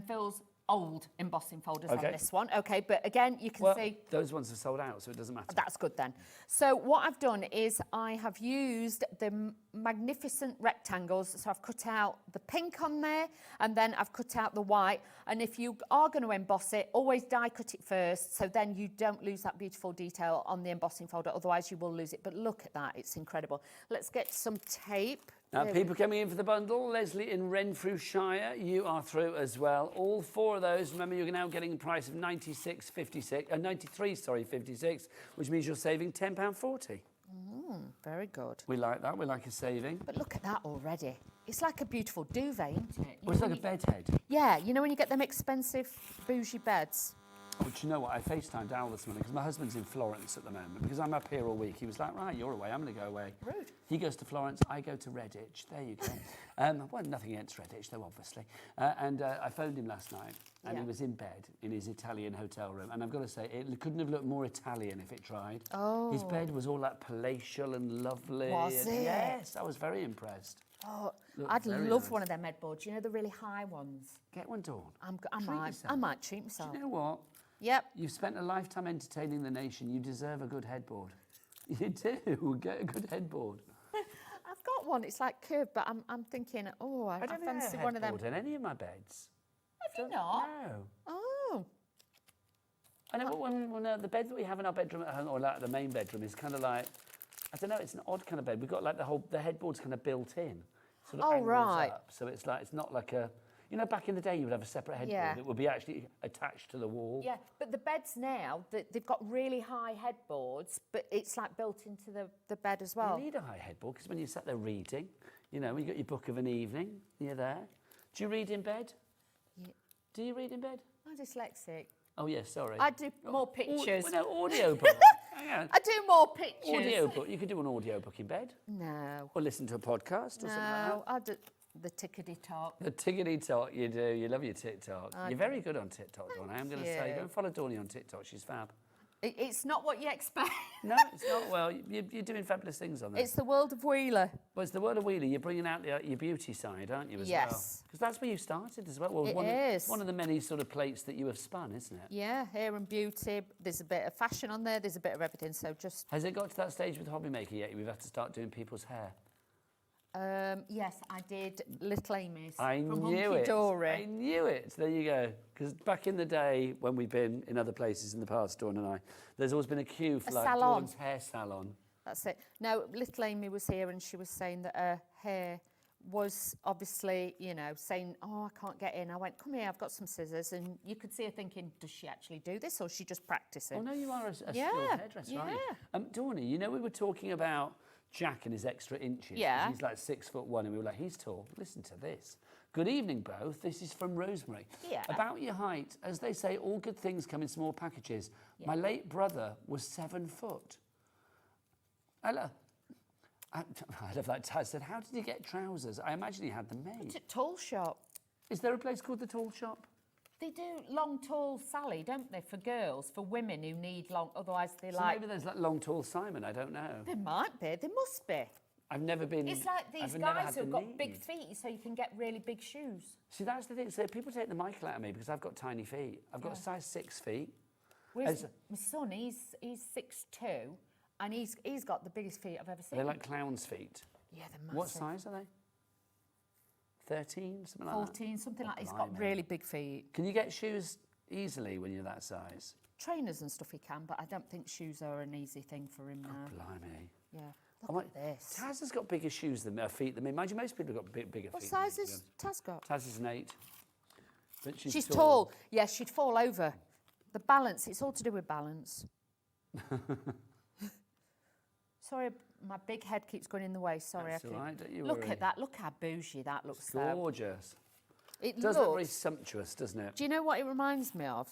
Phil's old embossing folders on this one. Okay, but again, you can see... those ones are sold out, so it doesn't matter. That's good then. So what I've done is I have used the magnificent rectangles. So I've cut out the pink on there and then I've cut out the white. And if you are going to emboss it, always die cut it first so then you don't lose that beautiful detail on the embossing folder. Otherwise you will lose it. But look at that. It's incredible. Let's get some tape. Now, people coming in for the bundle, Leslie in Renfrewshire, you are through as well. All four of those, remember, you're now getting a price of $93.56, which means you're saving £10.40. Very good. We like that. We like a saving. But look at that already. It's like a beautiful duvet, isn't it? Well, it's like a bed head. Yeah, you know when you get them expensive bougie beds? But you know what? I FaceTimed Al this morning because my husband's in Florence at the moment. Because I'm up here all week, he was like, right, you're away, I'm going to go away. Rude. He goes to Florence, I go to Redditch. There you go. Well, nothing against Redditch, though, obviously. And I phoned him last night, and he was in bed in his Italian hotel room. And I've got to say, it couldn't have looked more Italian if it tried. Oh. His bed was all like palatial and lovely. Was it? Yes, I was very impressed. Oh, Looked I'd very love nice. one of them headboards. You know, the really high ones. Get one, Dawn. I yourself. might treat myself. Do you know what? Yep. You've spent a lifetime entertaining the nation. You deserve a good headboard. You do. Get a good headboard. I've got one. It's like curved, but I'm thinking, oh, I don't fancy have one of them. headboard in any of my beds. Have you not? No. Oh. I know when the bed that we have in our bedroom at home, or like the main bedroom, is kind of like, I don't know, it's an odd kind of bed. We've got like the headboard's kind of built in. Sort of angles right. up. So it's like, it's not like a, you know, back in the day you would have a separate headboard Yeah. that would be actually attached to the wall. Yeah, but the beds now, they've got really high headboards, but it's like built into the bed as well. You need a high headboard because when you sat there reading, you know, when you got your book of an evening, you're there. Do you read in bed? Yeah. Do you read in bed? I'm dyslexic. Oh, yes, sorry. I do more pictures. Audio book. Hang on. I do more pictures. Audio book. You could do an audio book in bed. No. Or listen to a podcast or something like that. No, I do the tickety talk. The tickety talk, you do. You love your TikTok. You're very good on TikTok, Dawn. I am going to say, go and follow Dawnie on TikTok. She's fab. It's not what you expect. No, it's not. Well, you're doing fabulous things on there. It's the world of Wheeler. Well, it's the world of Wheeler. You're bringing out your beauty side, aren't you, as well? Yes. Because that's where you started as well. Well, It one is. One of the many sort of plates that you have spun, isn't it? Yeah, hair and beauty. There's a bit of fashion on there. There's a bit of everything. So just... Has it got to that stage with Hobby Maker yet? We've had to start doing people's hair. Yes, I did Little Amy's I from knew Hunky it. Dory. I knew it. There you go. Because back in the day, when we've been in other places in the past, Dawn and I, there's always been a queue for A like salon. Dawn's hair salon. That's it. Now, Little Amy was here and she was saying that her hair was obviously, you know, saying, oh, I can't get in. I went, come here, I've got some scissors. And you could see her thinking, does she actually do this or is she just practicing? Oh, no, you are a skilled hairdresser, aren't you? Yeah. Dawny, you know we were talking about Jack and his extra inches. Yeah. He's like 6'1" and we were like, he's tall. Listen to this. Good evening, both. This is from Rosemary. Yeah. About your height, as they say, all good things come in small packages. Yeah. My late brother was 7 foot. I love that. Taz said, how did he get trousers? I imagine he had them made. It's a tall shop. Is there a place called the Tall Shop? They do long, tall Sally, don't they, for girls, for women who need long, otherwise they So like... maybe there's like Long Tall Simon, I don't know. There might be, there must be. I've never been... It's like these I've never guys had who've the got need. big feet so you can get really big shoes. See, that's the thing. So people take the Michael out of me because I've got tiny feet. I've got size 6 feet. Whereas my son, he's 6'2", and he's got the biggest feet I've ever seen. They're like clown's feet. Yeah, they're massive. What size are they? 13, something like that? 14, something like that. He's Blimey. got really big feet. Can you get shoes easily when you're that size? Trainers and stuff he can, but I don't think shoes are an easy thing for him now. Blimey. Yeah. I Look might- at this. Taz has got bigger shoes than feet than me. Mind you, most people have got bigger What feet. size than me, has Taz got? Taz is an 8. But She's tall. Yeah, she'd fall over. The balance, it's all to do with balance. Sorry, my big head keeps going in the way. Sorry, That's I all keep... right, don't you Look worry. at that. Look how bougie that looks. though. Gorgeous. It does looks... look very sumptuous, doesn't it? Do you know what it reminds me of?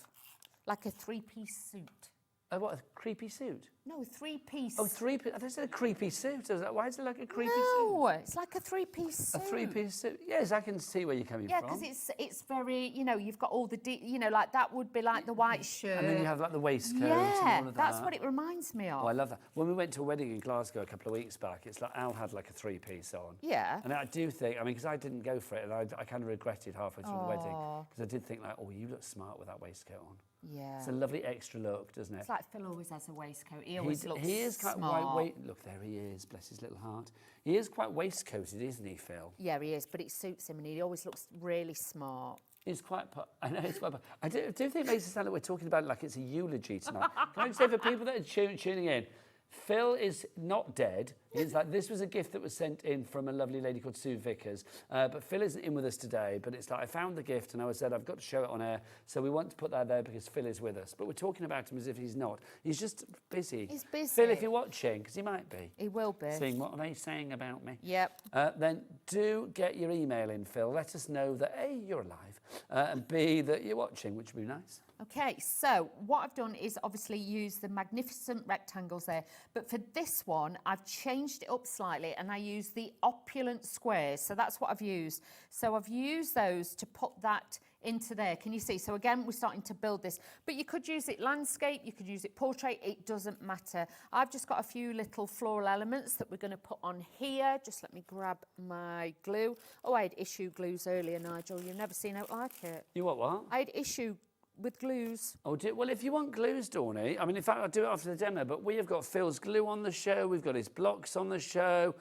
Like a three-piece suit. Oh, what, a creepy suit? No, three-piece. Oh, three-piece. I thought you said a creepy suit. I was like, why is it like a creepy suit? No, it's like a three-piece suit. A three-piece suit? Yes, I can see where you're coming Yeah, from. because it's very, you know, you've got all the, you know, like that would be like the white shirt. And then you have like the waistcoat yeah, and all of that. that's what it reminds me of. Oh, I love that. When we went to a wedding in Glasgow a couple of weeks back, it's like Al had like a three-piece on. Yeah. And I do think, I mean, because I didn't go for it, and I kind of regretted halfway through the wedding, because I did think like, oh, you look smart with that waistcoat on. Yeah. It's a lovely extra look, doesn't it? It's like Phill always has a waistcoat. He always looks He is quite smart. Look, there he is, bless his little heart. He is quite waistcoated, isn't he, Phill? Yeah, he is, but it suits him and he always looks really smart. He's quite... I know, it's quite... I do think it makes it sound like we're talking about it like it's a eulogy tonight. Can I just say, for people that are tuning in, Phill is not dead. It's like, this was a gift that was sent in from a lovely lady called Sue Vickers. But Phill isn't in with us today. But it's like, I found the gift and I said, I've got to show it on air. So we want to put that there because Phill is with us. But we're talking about him as if he's not. He's just busy. He's busy. Phill, if you're watching, because he might be. He will be. Seeing what are they saying about me? Yep. Then do get your email in, Phill. Let us know that A, you're alive, and B, that you're watching, which would be nice. Okay, so what I've done is obviously use the magnificent rectangles there, but for this one, I've changed it up slightly and I use the opulent squares. So that's what I've used. So I've used those to put that into there. Can you see? So again, we're starting to build this, but you could use it landscape, you could use it portrait, it doesn't matter. I've just got a few little floral elements that we're going to put on here. Just let me grab my glue. Oh, I had issue glues earlier, Nigel. You've never seen out like it. You what? I had issue with glues. Oh, well, if you want glues, Dawny, I mean, in fact, I'll do it after the demo, but we have got Phil's glue on the show, we've got his blocks on the show,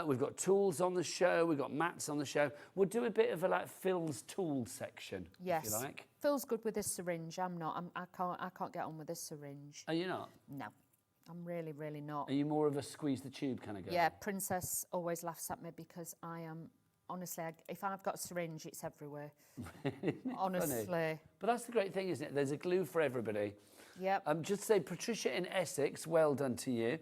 we've got tools on the show, we've got mats on the show. We'll do a bit of a, like, Phil's tools section, Yes. if you like. Phil's good with this syringe. I'm not. I can't get on with this syringe. Are you not? No. I'm really, really not. Are you more of a squeeze the tube kind of guy? Yeah, Princess always laughs at me because I am... Honestly, if I've got a syringe, it's everywhere. Honestly. Funny. But that's the great thing, isn't it? There's a glue for everybody. Yep. Just say, Patricia in Essex, well done to you.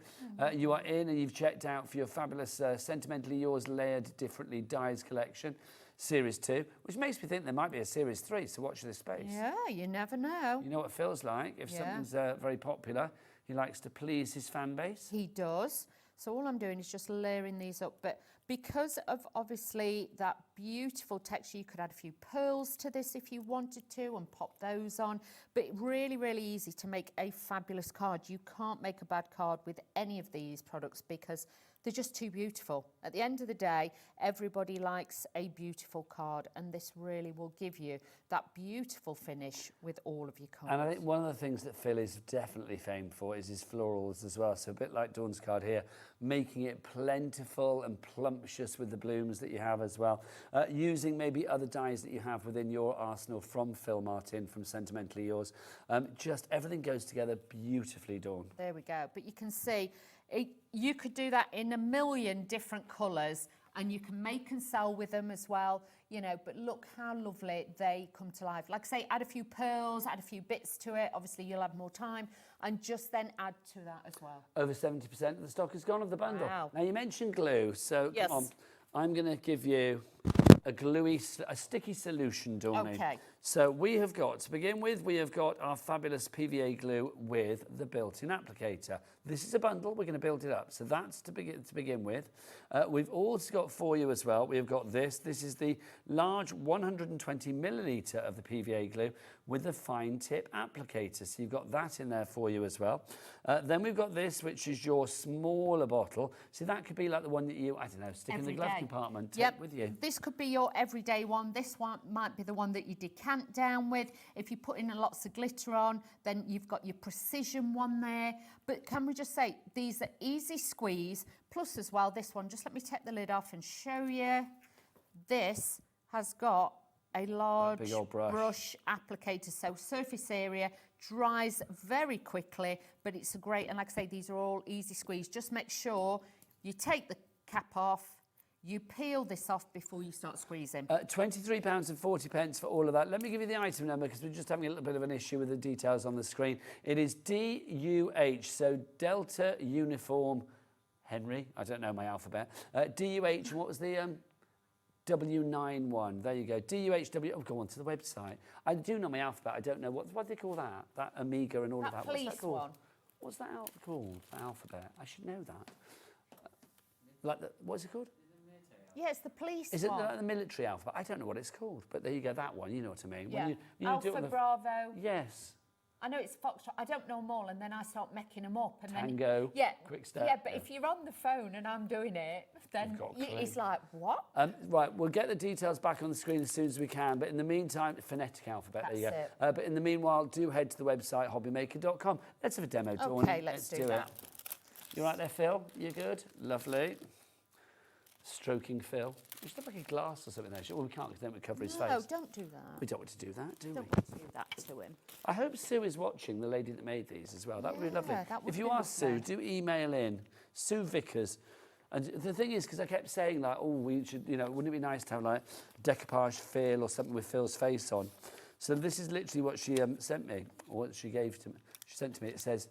You are in and you've checked out for your fabulous Sentimentally Yours Layered Differently Dyes collection, Series 2, which makes me think there might be a Series 3, so watch this space. Yeah, you never know. You know what it feels like if something's very popular. He likes to please his fan base. He does. So all I'm doing is just layering these up. But because of obviously that beautiful texture, you could add a few pearls to this if you wanted to and pop those on. But really, really easy to make a fabulous card. You can't make a bad card with any of these products because they're just too beautiful. At the end of the day, everybody likes a beautiful card, and this really will give you that beautiful finish with all of your cards. And I think one of the things that Phill is definitely famed for is his florals as well. So a bit like Dawn's card here, making it plentiful and plumptious with the blooms that you have as well. Using maybe other dyes that you have within your arsenal from Phill Martin, from Sentimentally Yours. Just everything goes together beautifully, Dawn. There we go. But you can see, you could do that in a million different colours, and you can make and sell with them as well, you know, but look how lovely they come to life. Like I say, add a few pearls, add a few bits to it. Obviously, you'll have more time, and just then add to that as well. Over 70% of the stock is gone of the bundle. Wow. Now, you mentioned glue, so Yes. come on. I'm going to give you a sticky solution, Dawn. Okay. So we have got, to begin with, we have got our fabulous PVA glue with the built-in applicator. This is a bundle, we're going to build it up. So that's to begin with. We've also got for you as well, we have got this. This is the large 120 millilitre of the PVA glue with the fine tip applicator. So you've got that in there for you as well. Then we've got this, which is your smaller bottle. So that could be like the one that you, I don't know, stick in the glove compartment, take with you. This could be your everyday one. This one might be the one that you decant down with. If you put in lots of glitter on, then you've got your precision one there. But can we just say, these are easy squeeze. Plus as well, this one, just let me take the lid off and show you. This has got a large big old brush applicator, so surface area, dries very quickly, but it's a great, and like I say, these are all easy squeeze. Just make sure you take the cap off, you peel this off before you start squeezing. £23.40 for all of that. Let me give you the item number because we're just having a little bit of an issue with the details on the screen. It is DUH, so Delta Uniform Henry. I don't know my alphabet. DUH, what was the W91? There you go. DUHW. Oh, go on to the website. I do know my alphabet. I don't know what do they call that? That Amiga and all of that. What's that called? One. What's that called? The alphabet. I should know that. Like what's it called? Yeah, it's the police Is it one. the military alphabet? I don't know what it's called, but there you go, that one, you know what I mean. Yeah. When you Alpha, do it with Bravo. Yes. I know it's Foxtrot. I don't know them all, and then I start making them up. And Tango, then, quick step. Yeah, but if you're on the phone and I'm doing it, then it's like, what? Right, we'll get the details back on the screen as soon as we can, but in the meantime, phonetic alphabet, there you go. That's But in the meanwhile, do head to the website, hobbymaker.com. Let's have a demo, Dawn. Okay, let's do that. You right there, Phill? You good? Lovely. Stroking Phill. You should have like a glass or something there. Well, we can't because then we cover his face. No, don't do that. We don't want to do that, do we? Don't want to do that to him. I hope Sue is watching, the lady that made these as well. That would be lovely. that would If you be are lovely. Sue, do email in. Sue Vickers. And the thing is, because I kept saying like, oh, we should, you know, wouldn't it be nice to have like decoupage Phill or something with Phil's face on? So this is literally what she sent me, or what she gave to me. She sent to me. It says,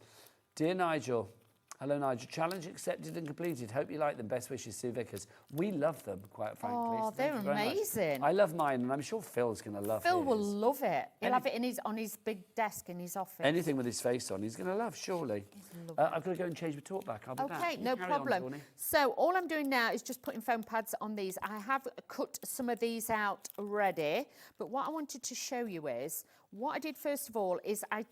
"Dear Nigel, hello Nigel, challenge accepted and completed. Hope you like them. Best wishes, Sue Vickers." We love them, quite frankly. Oh, so thank they're you very much. amazing. I love mine, and I'm sure Phil's going to love Phill his. will love it. He'll have it on his big desk in his office. Anything with his face on, he's going to love, surely. I've got to go and change my talk back. I'll be back. Okay, You no carry on, problem. Tawny. So all I'm doing now is just putting foam pads on these. I have cut some of these out already, but what I wanted to show you is, what I did first of all is I've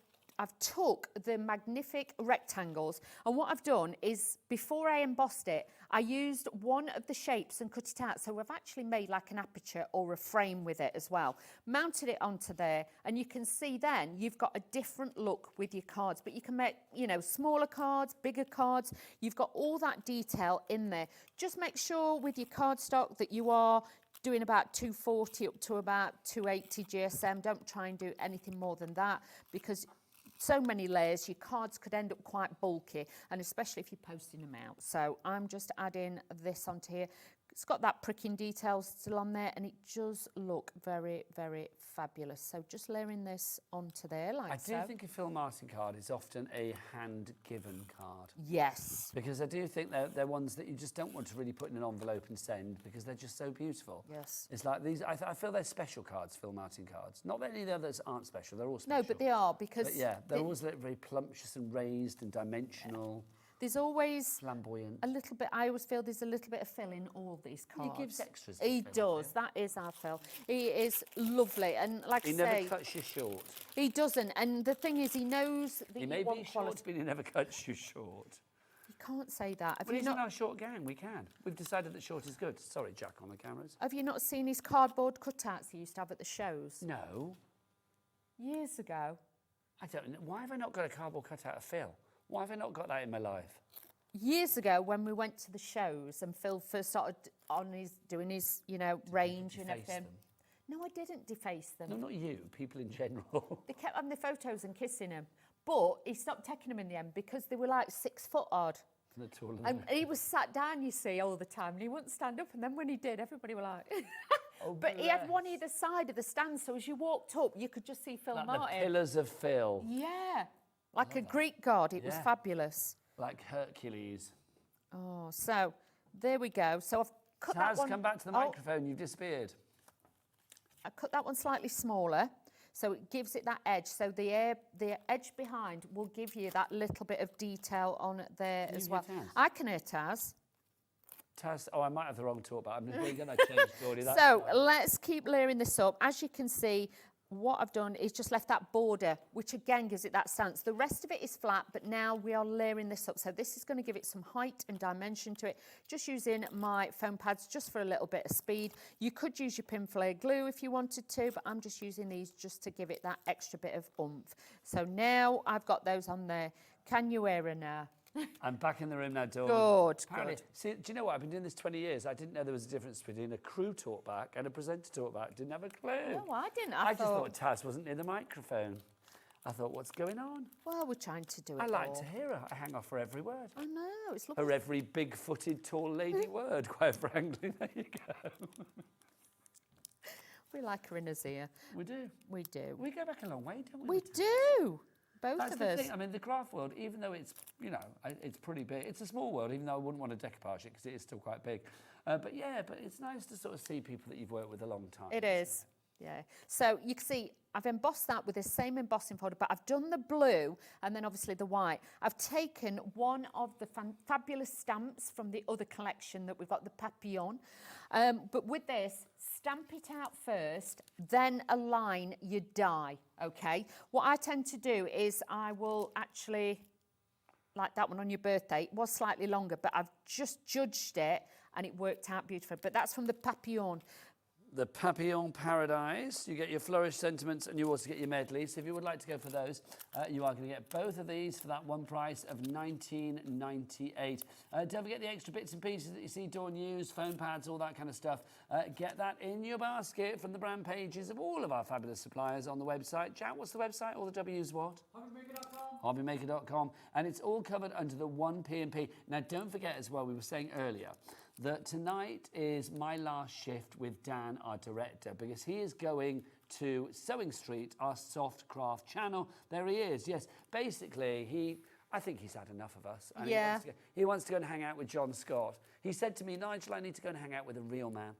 took the magnific rectangles, and what I've done is, before I embossed it, I used one of the shapes and cut it out. So I've actually made like an aperture or a frame with it as well. Mounted it onto there, and you can see then you've got a different look with your cards. But you can make, you know, smaller cards, bigger cards. You've got all that detail in there. Just make sure with your cardstock that you are doing about 240 up to about 280 GSM. Don't try and do anything more than that, because so many layers, your cards could end up quite bulky, and especially if you're posting them out. So I'm just adding this onto here. It's got that pricking detail still on there, and it does look very, very fabulous. So just layering this onto there like so. I do think a Phill Martin card is often a hand-given card. Yes. Because I do think they're ones that you just don't want to really put in an envelope and send, because they're just so beautiful. Yes. It's like these, I feel they're special cards, Phill Martin cards. Not that any of the others aren't special, they're all special. No, but they are, because... But yeah, they're always very plumptious and raised and dimensional. There's always flamboyant. a little bit. I always feel there's a little bit of Phill in all these cards. He gives extras. He does. That is our Phill. He is lovely, and like I say, He never cuts you short. He doesn't. And the thing is, he knows that He may be short, but he never cuts you short. You can't say that. Have Well, you he's not? in our short gang. We can. We've decided that short is good. Sorry, Jack, on the cameras. Have you not seen his cardboard cutouts he used to have at the shows? No. Years ago. I don't know. Why have I not got a cardboard cutout of Phill? Why have I not got that in my life? Years ago, when we went to the shows and Phill first started doing his, range and everything. Them? No, I didn't deface them. No, not you. People in general. They kept having the photos and kissing him. But he stopped taking them in the end because they were like 6 foot odd. And he was sat down, you see, all the time, and he wouldn't stand up. And then when he did, everybody were like... But he had one either side of the stand, so as you walked up, you could just see Phill Like Martin. the pillars of Phill. Yeah, like a Greek god. It was fabulous. Like Hercules. Oh, so there we go. So I've cut that Taz, one... come back to the microphone. You've disappeared. I cut that one slightly smaller, so it gives it that edge. So the edge behind will give you that little bit of detail on there as well. I can hear Taz. Taz, I might have the wrong talk, but I'm going to get that changed, Geordie. So let's keep layering this up. As you can see, what I've done is just left that border, which again gives it that stance. The rest of it is flat, but now we are layering this up. So this is going to give it some height and dimension to it. Just using my foam pads just for a little bit of speed. You could use your pin flare glue if you wanted to, but I'm just using these just to give it that extra bit of oomph. So now I've got those on there. Can you wear her now? I'm back in the room now, Dawn. Good. See, do you know what? I've been doing this 20 years. I didn't know there was a difference between a crew talkback and a presenter talkback. Didn't have a clue. No, I didn't. I just thought Taz wasn't near the microphone. I thought, what's going on? Well, we're trying to do it I like all. to hear her. I hang off her every word. I know, it's lovely. Her every big-footed, tall lady word, quite frankly. There you go. We like her in his ear. We do. We do. We go back a long way, don't we? We do. Both That's of the us. thing. I mean, the craft world, even though it's, it's pretty big, it's a small world, even though I wouldn't want to decoupage it because it is still quite big. But it's nice to sort of see people that you've worked with a long time. It is. Yeah. So you can see I've embossed that with the same embossing folder, but I've done the blue and then obviously the white. I've taken one of the fabulous stamps from the other collection that we've got, the Papillon. But with this, stamp it out first, then align your die, okay? What I tend to do is I will actually, like that one on your birthday, it was slightly longer, but I've just judged it and it worked out beautiful. But that's from the Papillon. The Papillon Paradise. You get your Flourish Sentiments and you also get your medley. So if you would like to go for those, you are going to get both of these for that one price of $19.98. Don't forget the extra bits and pieces that you see Dawn use, foam pads, all that kind of stuff. Get that in your basket from the brand pages of all of our fabulous suppliers on the website. Jack, what's the website? All the W's what? Hobbymaker.com. Hobbymaker.com. And it's all covered under the one P&P. Now, don't forget as well, we were saying earlier, that tonight is my last shift with Dan, our director, because he is going to Sewing Street, our soft craft channel. There he is, yes. Basically, I think he's had enough of us. And yeah. He wants to go and hang out with John Scott. He said to me, Nigel, I need to go and hang out with a real man.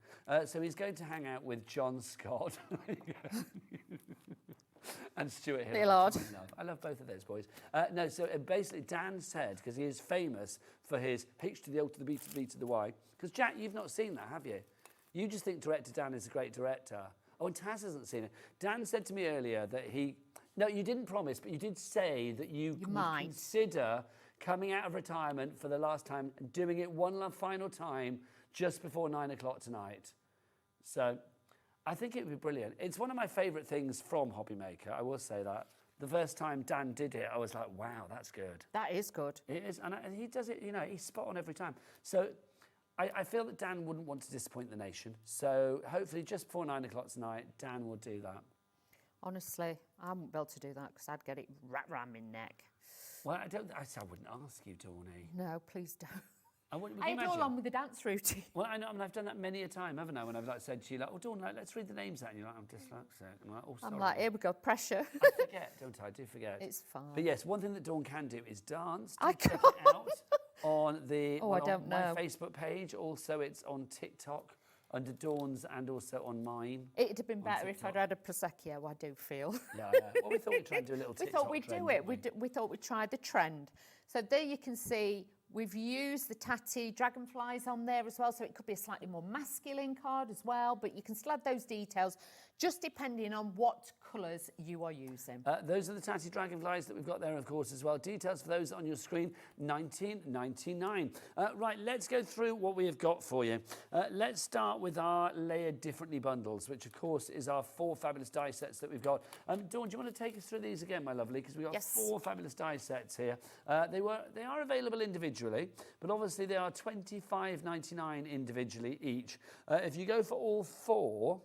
So he's going to hang out with John Scott. And Stuart Hill. I love both of those boys. No, so basically Dan said, because he is famous for his H to the O to the B to the B to the Y, because Jack, you've not seen that, have you? You just think director Dan is a great director. Oh, and Taz hasn't seen it. Dan said to me earlier that no, you didn't promise, but you did say that you would consider coming out of retirement for the last time and doing it one final time just before 9 o'clock tonight. So I think it would be brilliant. It's one of my favourite things from Hobbymaker, I will say that. The first time Dan did it, I was like, wow, that's good. That is good. It is, and he does it, he's spot on every time. So I feel that Dan wouldn't want to disappoint the nation. So hopefully just before 9 o'clock tonight, Dan will do that. Honestly, I wouldn't be able to do that because I'd get it wrapped around my neck. Well, I wouldn't ask you, Dawny. No, please don't. I had all on with the dance routine. Well, I know, and I've done that many a time, haven't I? When I've said to you, like, oh, Dawn, let's read the names out. And you're like, I'm dyslexic. I'm like, oh, sorry. I'm like, here we go, pressure. I forget, don't I? I do forget. It's fine. But yes, one thing that Dawn can do is dance. I check can't. it out on the I don't know. my Facebook page. Also, it's on TikTok under Dawn's and also on mine. It'd have been on better if TikTok. I'd had a Prosecco, I do feel. Yeah, well, we thought we'd try and do a little We TikTok thought we'd trend, do it. didn't We thought we'd try the trend. So there you can see we've used the tatty dragonflies on there as well, so it could be a slightly more masculine card as well, but you can still add those details just depending on what colours you are using. Those are the tatty dragonflies that we've got there, of course, as well. Details for those on your screen, $19.99. Right, let's go through what we have got for you. Let's start with our Layered Differently bundles, which, of course, is our 4 fabulous die sets that we've got. Dawn, do you want to take us through these again, my lovely? Because we've got 4 fabulous die sets here. They are available individually, but obviously they are $25.99 individually each. If you go for all 4...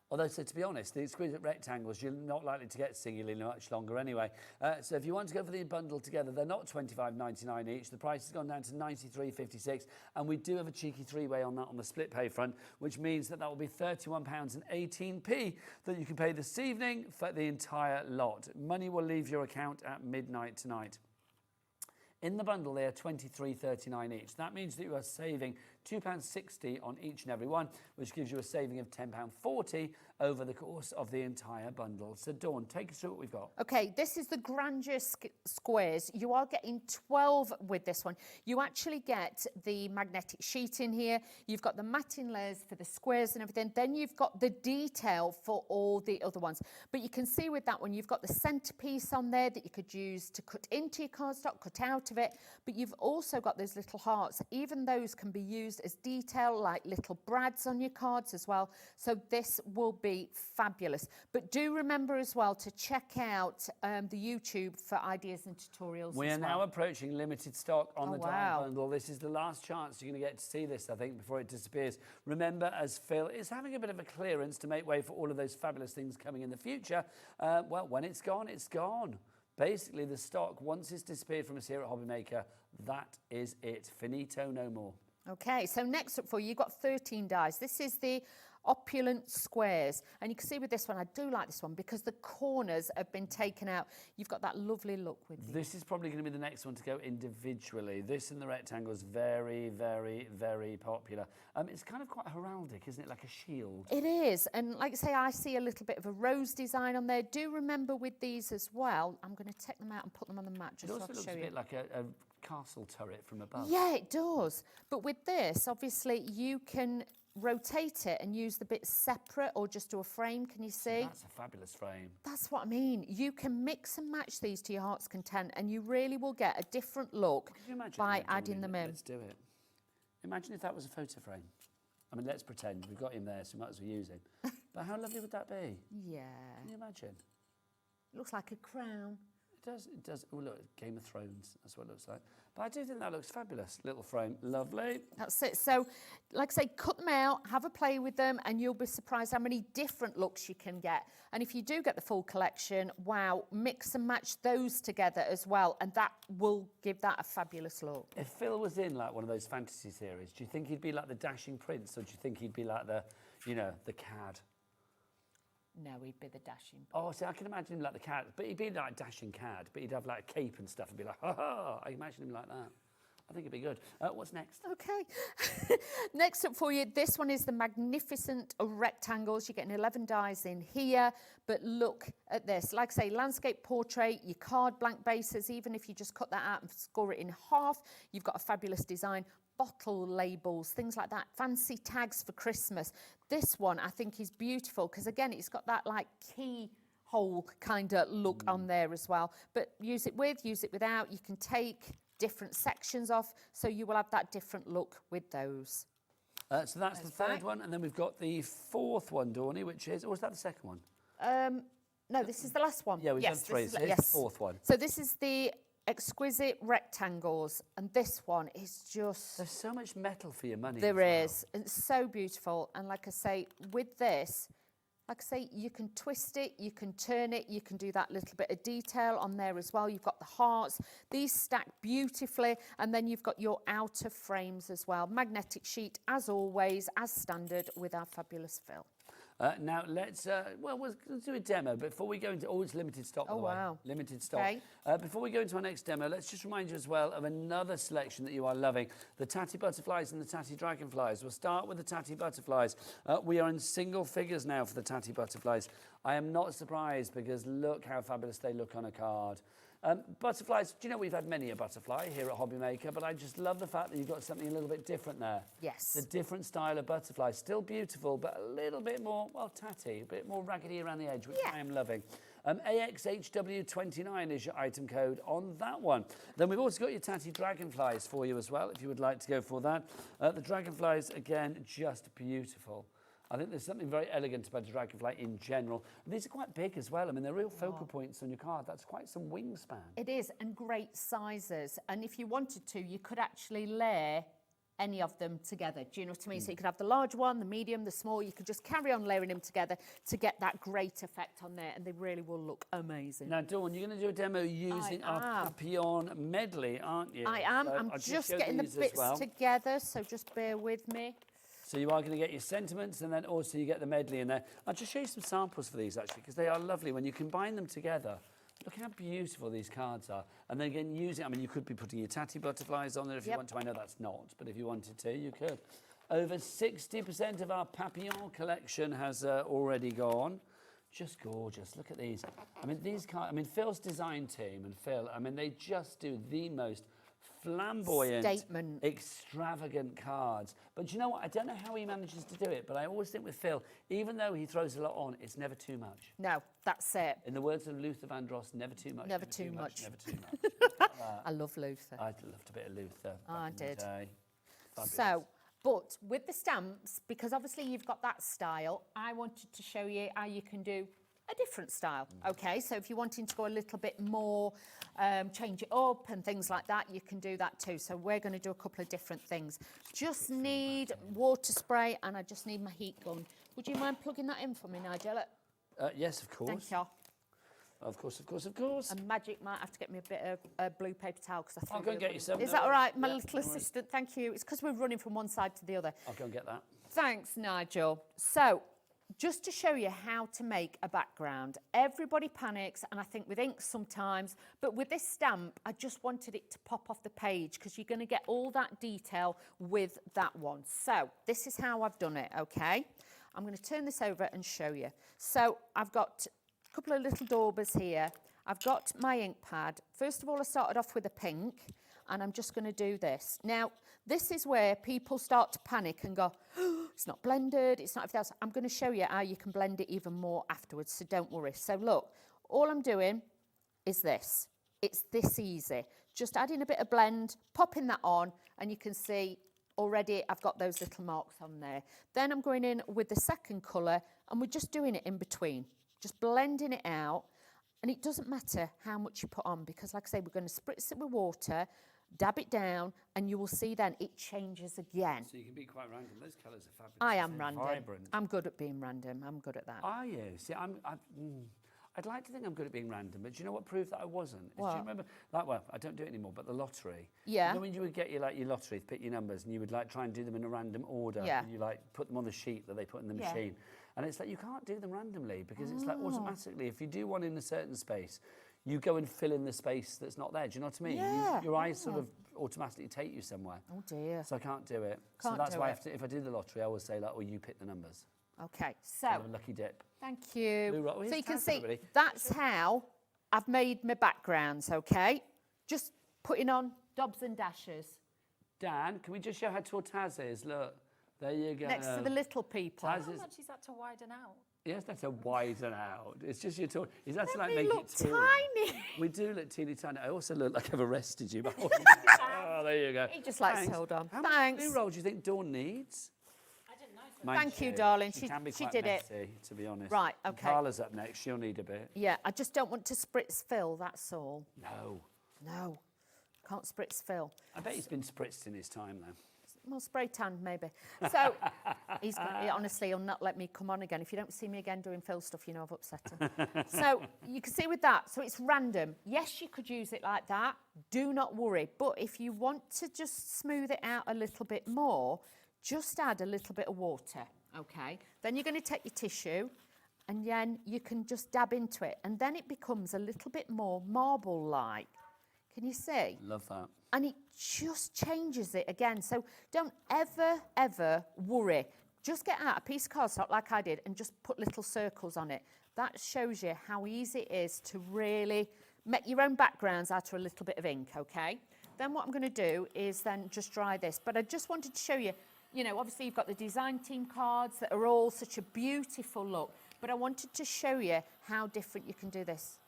Although, so to be honest, the exquisite rectangles, you're not likely to get singularly much longer anyway. So if you want to go for the bundle together, they're not $25.99 each. The price has gone down to $93.56. And we do have a cheeky 3-way on that on the split pay front, which means that will be £31.18 that you can pay this evening for the entire lot. Money will leave your account at midnight tonight. In the bundle, they are $23.39 each. That means that you are saving £2.60 on each and every one, which gives you a saving of £10.40 over the course of the entire bundle. So, Dawn, take us through what we've got. Okay, this is the grandeur squares. You are getting 12 with this one. You actually get the magnetic sheet in here. You've got the matting layers for the squares and everything. Then you've got the detail for all the other ones. But you can see with that one, you've got the centerpiece on there that you could use to cut into your cardstock, cut out of it. But you've also got those little hearts. Even those can be used as detail, like little brads on your cards as well. So this will be fabulous. But do remember as well to check out the YouTube for ideas and tutorials. We are now approaching limited stock on the die bundle. This is the last chance you're going to get to see this, I think, before it disappears. Remember, as Phill is having a bit of a clearance to make way for all of those fabulous things coming in the future, well, when it's gone, it's gone. Basically, the stock, once it's disappeared from us here at Hobbymaker, that is it. Finito, no more. Okay, so next up for you, you've got 13 dies. This is the opulent squares. And you can see with this one, I do like this one because the corners have been taken out. You've got that lovely look with it. This is probably going to be the next one to go individually. This and the rectangle is very, very, very popular. It's kind of quite heraldic, isn't it? Like a shield. It is. And like I say, I see a little bit of a rose design on there. Do remember with these as well, I'm going to take them out and put them on the mat just It so I also can looks show a you. bit like a castle turret from above. Yeah, it does. But with this, obviously, you can rotate it and use the bits separate or just do a frame. Can you see? That's a fabulous frame. That's what I mean. You can mix and match these to your heart's content and you really will get a different look by adding them in. Let's do it. Imagine if that was a photo frame. I mean, let's pretend we've got him there, so we might as well use him. But how lovely would that be? Yeah. Can you imagine? It looks like a crown. It does. Oh, look, Game of Thrones. That's what it looks like. But I do think that looks fabulous. Little frame. Lovely. That's it. So, like I say, cut them out, have a play with them, and you'll be surprised how many different looks you can get. And if you do get the full collection, wow, mix and match those together as well, and that will give that a fabulous look. If Phill was in, like, one of those fantasy series, do you think he'd be like the dashing prince, or do you think he'd be like the, you know, the cad? No, he'd be the dashing. Oh, see, I can imagine him like the cad, but he'd be like dashing cad, but he'd have like a cape and stuff and be like, ha ha. I imagine him like that. I think it'd be good. What's next? Okay. Next up for you, this one is the magnificent rectangles. You're getting 11 dies in here, but look at this. Like I say, landscape portrait, your card blank bases, even if you just cut that out and score it in half, you've got a fabulous design. Bottle labels, things like that, fancy tags for Christmas. This one I think is beautiful because again it's got that like keyhole kind of look on there as well. But use it with, use it without. You can take different sections off, so you will have that different look with those. So that's the third one, and then we've got the fourth one, Dawny, which is, or is that the second one? No, this is the last one. Yeah, we've done three, so here's the fourth one. So this is the exquisite rectangles, and this one is just... There's so much metal for your money. There is. It's so beautiful. And like I say, with this, like I say, you can twist it, you can turn it, you can do that little bit of detail on there as well. You've got the hearts. These stack beautifully, and then you've got your outer frames as well. Magnetic sheet, as always, as standard with our fabulous Phill. Now let's we'll do a demo before we go into. Oh, it's limited stock. By the way. Wow! Limited stock. Okay. Before we go into our next demo, let's just remind you as well of another selection that you are loving: the Tatty Butterflies and the Tatty Dragonflies. We'll start with the Tatty Butterflies. We are in single figures now for the Tatty Butterflies. I am not surprised because look how fabulous they look on a card. Butterflies, do you know we've had many a butterfly here at Hobby Maker, but I just love the fact that you've got something a little bit different there. Yes. The different style of butterfly, still beautiful, but a little bit more, well, tatty, a bit more raggedy around the edge, which I am loving. AXHW29 is your item code on that one. Then we've also got your Tatty Dragonflies for you as well, if you would like to go for that. The Dragonflies, again, just beautiful. I think there's something very elegant about a dragonfly in general. And these are quite big as well. I mean, they're real focal points on your card. That's quite some wingspan. It is, and great sizes. And if you wanted to, you could actually layer any of them together. Do you know what I mean? So you could have the large one, the medium, the small. You could just carry on layering them together to get that great effect on there, and they really will look amazing. Now, Dawn, you're going to do a demo using our Papillon medley, aren't you? I am. So I'm just getting the bits together, so just bear with me. So you are going to get your sentiments, and then also you get the medley in there. I'll just show you some samples for these, actually, because they are lovely. When you combine them together, look how beautiful these cards are. And then again, I mean, you could be putting your Tatty Butterflies on there if you want to. I know that's not, but if you wanted to, you could. Over 60% of our Papillon collection has already gone. Just gorgeous. Look at these. I mean, these cards, I mean, Phil's design team and Phill, I mean, they just do the most flamboyant, extravagant cards. But you know what? I don't know how he manages to do it, but I always think with Phill, even though he throws a lot on, it's never too much. No, that's it. In the words of Luther Vandross, never too much. Never too much. Never too much. I love Luther. I loved a bit of Luther. I did. Fabulous. So, but with the stamps, because obviously you've got that style, I wanted to show you how you can do a different style. Okay, so if you're wanting to go a little bit more, change it up and things like that, you can do that too. So we're going to do a couple of different things. Just need water spray, and I just need my heat gun. Would you mind plugging that in for me, Nigel? Yes, of course. Thank you. Of course, of course, of course. And Magic might have to get me a bit of blue paper towel because I threw I'll go and get you some. Is that all right, my little assistant? Thank you. It's because we're running from one side to the other. I'll go and get that. Thanks, Nigel. So, just to show you how to make a background. Everybody panics, and I think with ink sometimes, but with this stamp, I just wanted it to pop off the page because you're going to get all that detail with that one. So, this is how I've done it, okay? I'm going to turn this over and show you. So, I've got a couple of little daubers here. I've got my ink pad. First of all, I started off with a pink, and I'm just going to do this. Now, this is where people start to panic and go, oh, it's not blended, it's not everything else. I'm going to show you how you can blend it even more afterwards, so don't worry. So look, all I'm doing is this. It's this easy. Just adding a bit of blend, popping that on, and you can see already I've got those little marks on there. Then I'm going in with the second colour, and we're just doing it in between, just blending it out. And it doesn't matter how much you put on because, like I say, we're going to spritz it with water, dab it down, and you will see then it changes again. So you can be quite random. Those colours are fabulous. I am random. Vibrant. I'm good at being random. I'm good at that. Are you? See, I'd like to think I'm good at being random, but do you know what proved that I wasn't? What? Do you remember? Like, well, I don't do it anymore, but the lottery. Yeah. You know when you would get your lottery, pick your numbers, and you would like try and do them in a random order. Yeah. And you like put them on the sheet that they put in the machine. And it's like you can't do them randomly because it's like automatically, if you do one in a certain space, you go and fill in the space that's not there. Do you know what I mean? Yeah. Your eyes sort of automatically take you somewhere. Oh dear. So I can't do it. Can't so that's do why it. if I do the lottery, I always say like, well, you pick the numbers. Okay, so. Have a lucky dip. Thank you. Blue rock. Well, so you can see, everybody. that's how I've made my backgrounds, okay? Just putting on dobs and dashes. Dan, can we just show how tall Taz is? Look, there you go. Next to the little people. Taz How is, much is that to widen out? yes, that's a widen out. It's just your tall. That's like We make look it tall. tiny. We do look teeny tiny. I also look like I've arrested you. But oh, there you go. He just likes to Thanks. hold on. How Thanks. much blue roll do you think Dawn needs? Thank you, darling. She can be she quite did messy, it. to be honest. Right, And okay. Carla's up next. She'll need a bit. Yeah, I just don't want to spritz Phill, that's all. No. No, can't spritz Phill. I bet he's been spritzed in his time, though. Well, spray tan, maybe. So, honestly, he'll not let me come on again. If you don't see me again doing Phill stuff, you know I've upset him. So, you can see with that, so it's random. Yes, you could use it like that. Do not worry. But if you want to just smooth it out a little bit more, just add a little bit of water, Okay, then you're going to take your tissue and then you can just dab into it and then it becomes a little bit more marble-like. Can you see? Love that. And it just changes it again. So don't ever worry. Just get out a piece of cardstock like I did and just put little circles on it. That shows you how easy it is to really make your own backgrounds out of a little bit of ink, okay? Then what I'm going to do is then just dry this. But I just wanted to show you, you know, obviously you've got the design team cards that are all such a beautiful look. But I wanted to show you how different you can do this.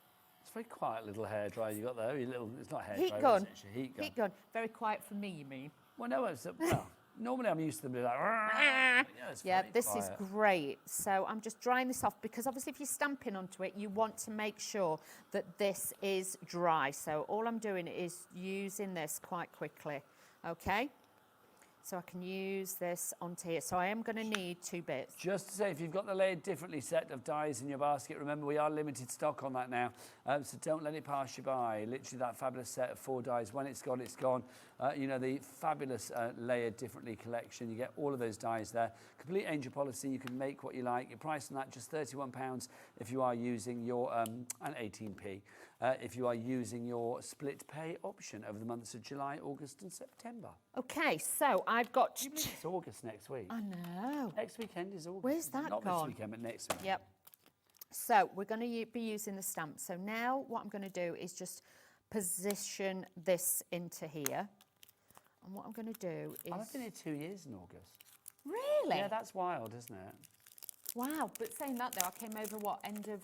It's a very quiet little hairdryer you got there. It's not a hairdryer, Heat gun. It's actually a heat gun. Heat gun. Very quiet for me, you mean? Well, no, normally I'm used to them being like, yeah, this is great. So I'm just drying this off because obviously if you're stamping onto it, you want to make sure that this is dry. So all I'm doing is using this quite quickly, okay? So I can use this onto here. So I am going to need 2 bits. Just to say, if you've got the layered differently set of dies in your basket, remember we are limited stock on that now. So don't let it pass you by. Literally that fabulous set of 4 dies. When it's gone, it's gone. You know, the fabulous layered differently collection. You get all of those dies there. Complete angel policy. You can make what you like. Your price on that, just £31 if you are using your, and 18p, if you are using your split pay option over the months of July, August and September. Okay, so I've got... It's August next week. I know. Next weekend is August. Where's that Not gone? this weekend, but next weekend. Yep. So we're going to be using the stamp. So now what I'm going to do is just position this into here. And what I'm going to do is... I've been here 2 years in August. Really? Yeah, that's wild, isn't it? Wow, but saying that though, I came over, what, end of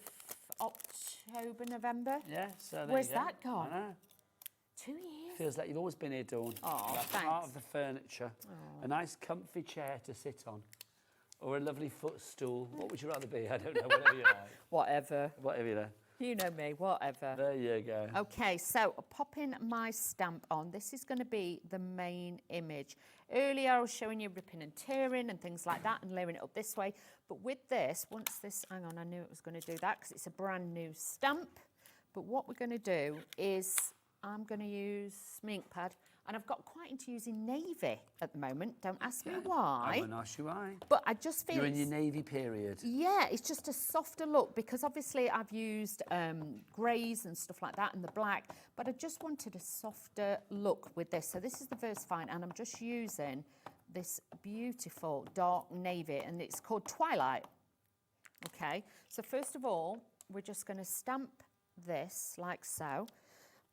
October, November? Yeah, so there Where's you go. that gone? I know. 2 years? Feels like you've always been here, Dawn. Oh, That's thanks. part of the furniture. A nice comfy chair to sit on. Or a lovely footstool. What would you rather be? I don't know, whatever you like. Whatever. Whatever you like. You know me, whatever. There you go. Okay, so popping my stamp on. This is going to be the main image. Earlier I was showing you ripping and tearing and things like that and layering it up this way. But with this, once this, hang on, I knew it was going to do that because it's a brand new stamp. But what we're going to do is I'm going to use my ink pad. And I've got quite into using navy at the moment. Don't ask me why. I won't ask you why. But I just feel You're in your navy period. Yeah, it's just a softer look because obviously I've used greys and stuff like that and the black, but I just wanted a softer look with this. So this is the Versafine and I'm just using this beautiful dark navy and it's called Twilight. Okay, so first of all, we're just going to stamp this like so.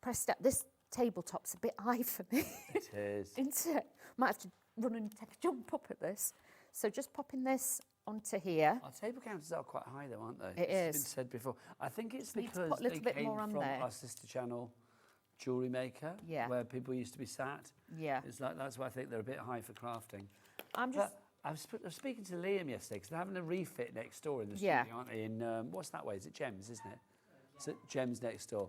Press down. This tabletop's a bit high for me. It is. Isn't it? Might have to run and take a jump up at this. So just popping this onto here. Our table counters are quite high though, aren't they? It It's is. been said before. I think it's Need to because put a little they bit came more on from there. our sister channel, Jewellery Maker, where people used to be sat. Yeah. It's like, that's why I think they're a bit high for crafting. I'm just... I was speaking to Liam yesterday because they're having a refit next door in the Yeah. studio, aren't they? In, what's that way? Is it Gems, isn't it? So Gems next door.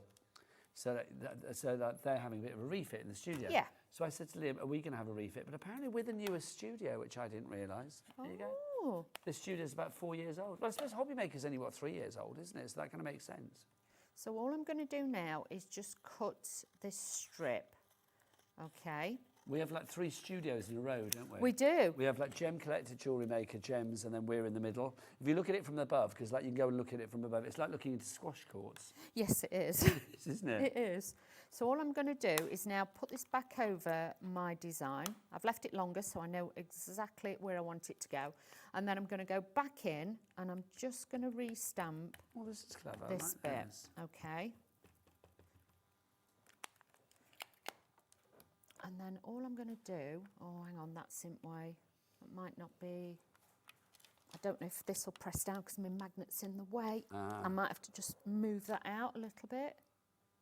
So that they're having a bit of a refit in the studio. Yeah. So I said to Liam, are we going to have a refit? But apparently with a newer studio, which I didn't realise. There you go. Oh. The studio's about 4 years old. Well, I suppose Hobby Maker's only, 3 years old, isn't it? So that kind of makes sense. So all I'm going to do now is just cut this strip. Okay. We have like 3 studios in a row, don't we? We do. We have like Gem Collector, Jewellery Maker, Gems, and then we're in the middle. If you look at it from above, because like you can go and look at it from above, it's like looking into squash courts. Yes, it is. Isn't it? It is. So all I'm going to do is now put this back over my design. I've left it longer so I know exactly where I want it to go. And then I'm going to go back in and I'm just going to re-stamp Well, this is clever. this I like bit. this. Okay. And then all I'm going to do, oh, hang on, that's in way. That might not be, I don't know if this will press down because my magnet's in the way. I might have to just move that out a little bit.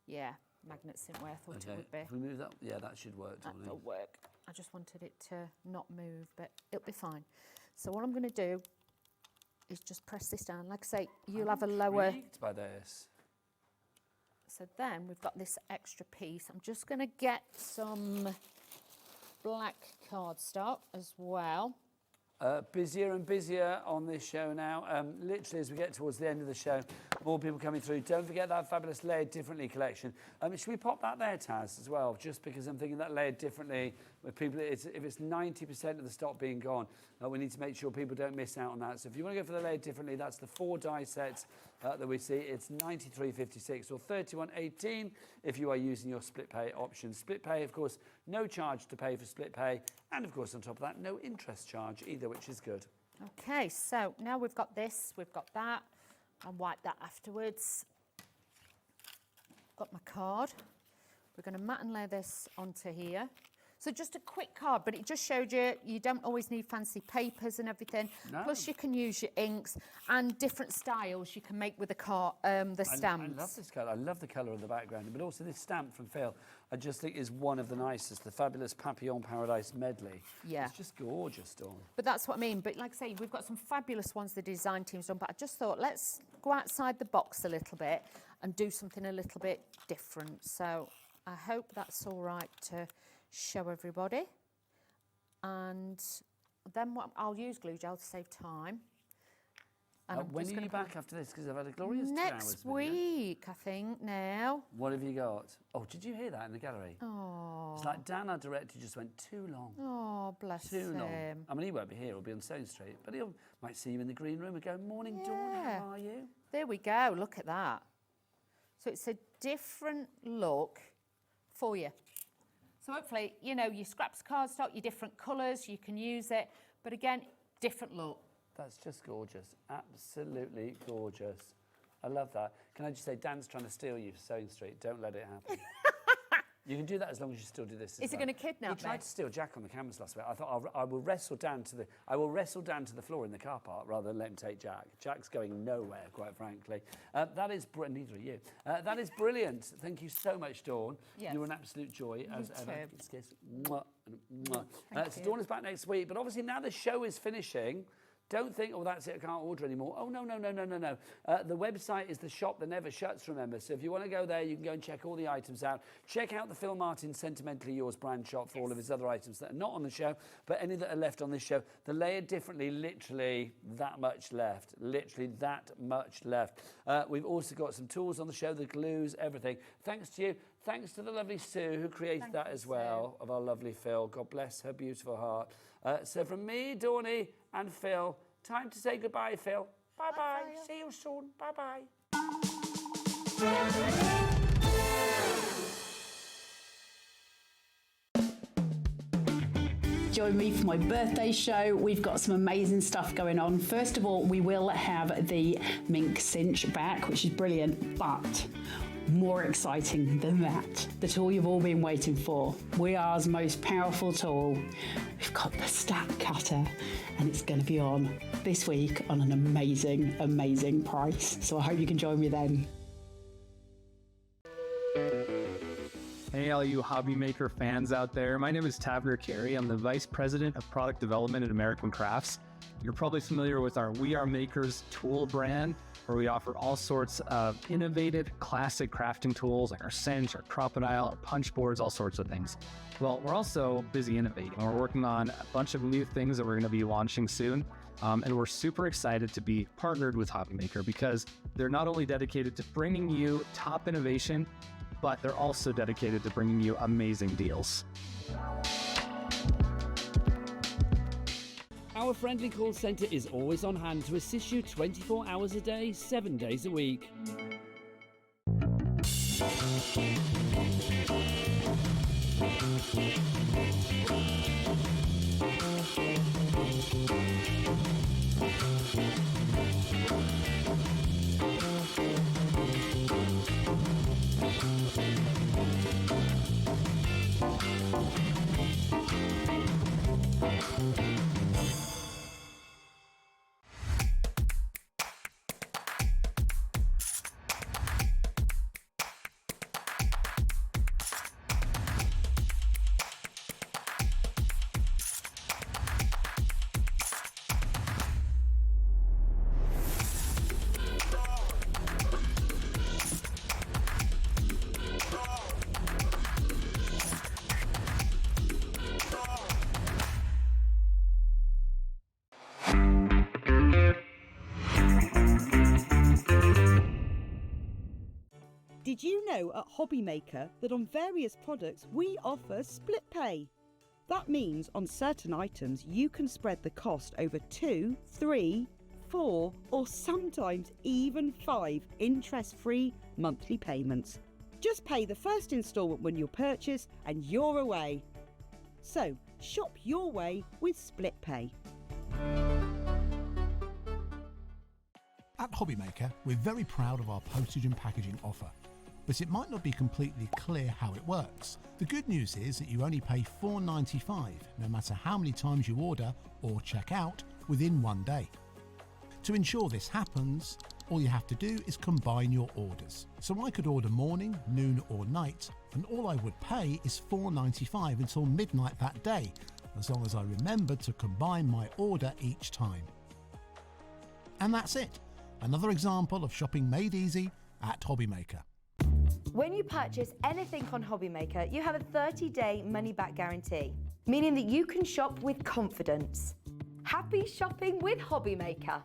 Yeah, magnet's in where I thought it would be. If we move that, yeah, that should work. That'll work. I just wanted it to not move, but it'll be fine. So what I'm going to do is just press this down. Like I say, you'll have a lower... I'm intrigued by this. So then we've got this extra piece. I'm just going to get some black cardstock as well. Busier and busier on this show now. Literally, as we get towards the end of the show, more people coming through. Don't forget that fabulous Layered Differently collection. Should we pop that there, Taz, as well? Just because I'm thinking that Layered Differently, with people, if it's 90% of the stock being gone, we need to make sure people don't miss out on that. So if you want to go for the Layered Differently, that's the 4 die sets that we see. It's $93.56 or $31.18 if you are using your split pay option. Split pay, of course, no charge to pay for split pay. And of course, on top of that, no interest charge either, which is good. Okay, so now we've got this, we've got that. I'll wipe that afterwards. Got my card. We're going to mat and lay this onto here. So just a quick card, but it just showed you don't always need fancy papers and everything. No. Plus you can use your inks and different styles you can make with the stamps. I love this colour. I love the colour of the background, but also this stamp from Phill, I just think is one of the nicest. The fabulous Papillon Paradise medley. Yeah. It's just gorgeous, Dawn. But that's what I mean. But like I say, we've got some fabulous ones the design team's done, but I just thought let's go outside the box a little bit and do something a little bit different. So I hope that's all right to show everybody. And then I'll use glue gel to save time. And When are you back after this? Because I've had a glorious 2 hours. Next week, I think, now. What have you got? Oh, did you hear that in the gallery? Oh. It's like Dan, our director, just went too long. Oh, bless Too long. him. I mean, he won't be here. He'll be on Stone Street. But he might see you in the green room and go, morning, Dawn, how are you? There we go. Look at that. So it's a different look for you. So hopefully, you know, your scraps cardstock, your different colours, you can use it. But again, different look. That's just gorgeous. Absolutely gorgeous. I love that. Can I just say, Dan's trying to steal you for Sewing Street. Don't let it happen. You can do that as long as you still do this. Is he going to kidnap me? He tried to steal Jack on the canvas last week. I thought I will wrestle down to the floor in the car park rather than let him take Jack. Jack's going nowhere, quite frankly. That is neither are you. That is brilliant. Thank you so much, Dawn. Yes. You're an absolute joy as ever. too. Kiss. Mwah, and mwah. Thank So you. Dawn is back next week, but obviously now the show is finishing. Don't think, oh, that's it, I can't order anymore. Oh, no. The website is the shop that never shuts, remember. So if you want to go there, you can go and check all the items out. Check out the Phill Martin Sentimentally Yours brand shop for all of his other items that are not on the show, but any that are left on this show. The Layered Differently, literally that much left. Literally that much left. We've also got some tools on the show, the glues, everything. Thanks to you. Thanks to the lovely Sue, who created that as well, of our lovely Phill. God bless her beautiful heart. So from me, Dawny, and Phill, time to say goodbye, Phill. Bye-bye. See you soon. Bye-bye. Join me for my birthday show. We've got some amazing stuff going on. First of all, we will have the mink cinch back, which is brilliant, but more exciting than that, the tool you've all been waiting for. We Are's most powerful tool. We've got the stack cutter, and it's going to be on this week on an amazing, amazing price. So I hope you can join me then. Hey, all you hobby maker fans out there. My name is Tavner Carey. I'm the Vice President of Product Development at American Crafts. You're probably familiar with our We Are Makers tool brand, where we offer all sorts of innovative, classic crafting tools like our cinch, our crocodile, our punch boards, all sorts of things. Well, we're also busy innovating. We're working on a bunch of new things that we're going to be launching soon. And we're super excited to be partnered with Hobby Maker because they're not only dedicated to bringing you top innovation, but they're also dedicated to bringing you amazing deals. Our friendly call centre is always on hand to assist you 24 hours a day, 7 days a week. Did you know at Hobbymaker that on various products we offer split pay? That means on certain items you can spread the cost over 2, 3, 4 or sometimes even 5 interest-free monthly payments. Just pay the first instalment when you purchase and you're away. So shop your way with split pay. At Hobbymaker, we're very proud of our postage and packaging offer, but it might not be completely clear how it works. The good news is that you only pay $4.95 no matter how many times you order or check out within 1 day. To ensure this happens, all you have to do is combine your orders. So I could order morning, noon or night, and all I would pay is $4.95 until midnight that day, as long as I remember to combine my order each time. And that's it. Another example of shopping made easy at Hobbymaker. When you purchase anything on Hobbymaker, you have a 30-day money-back guarantee, meaning that you can shop with confidence. Happy shopping with Hobbymaker.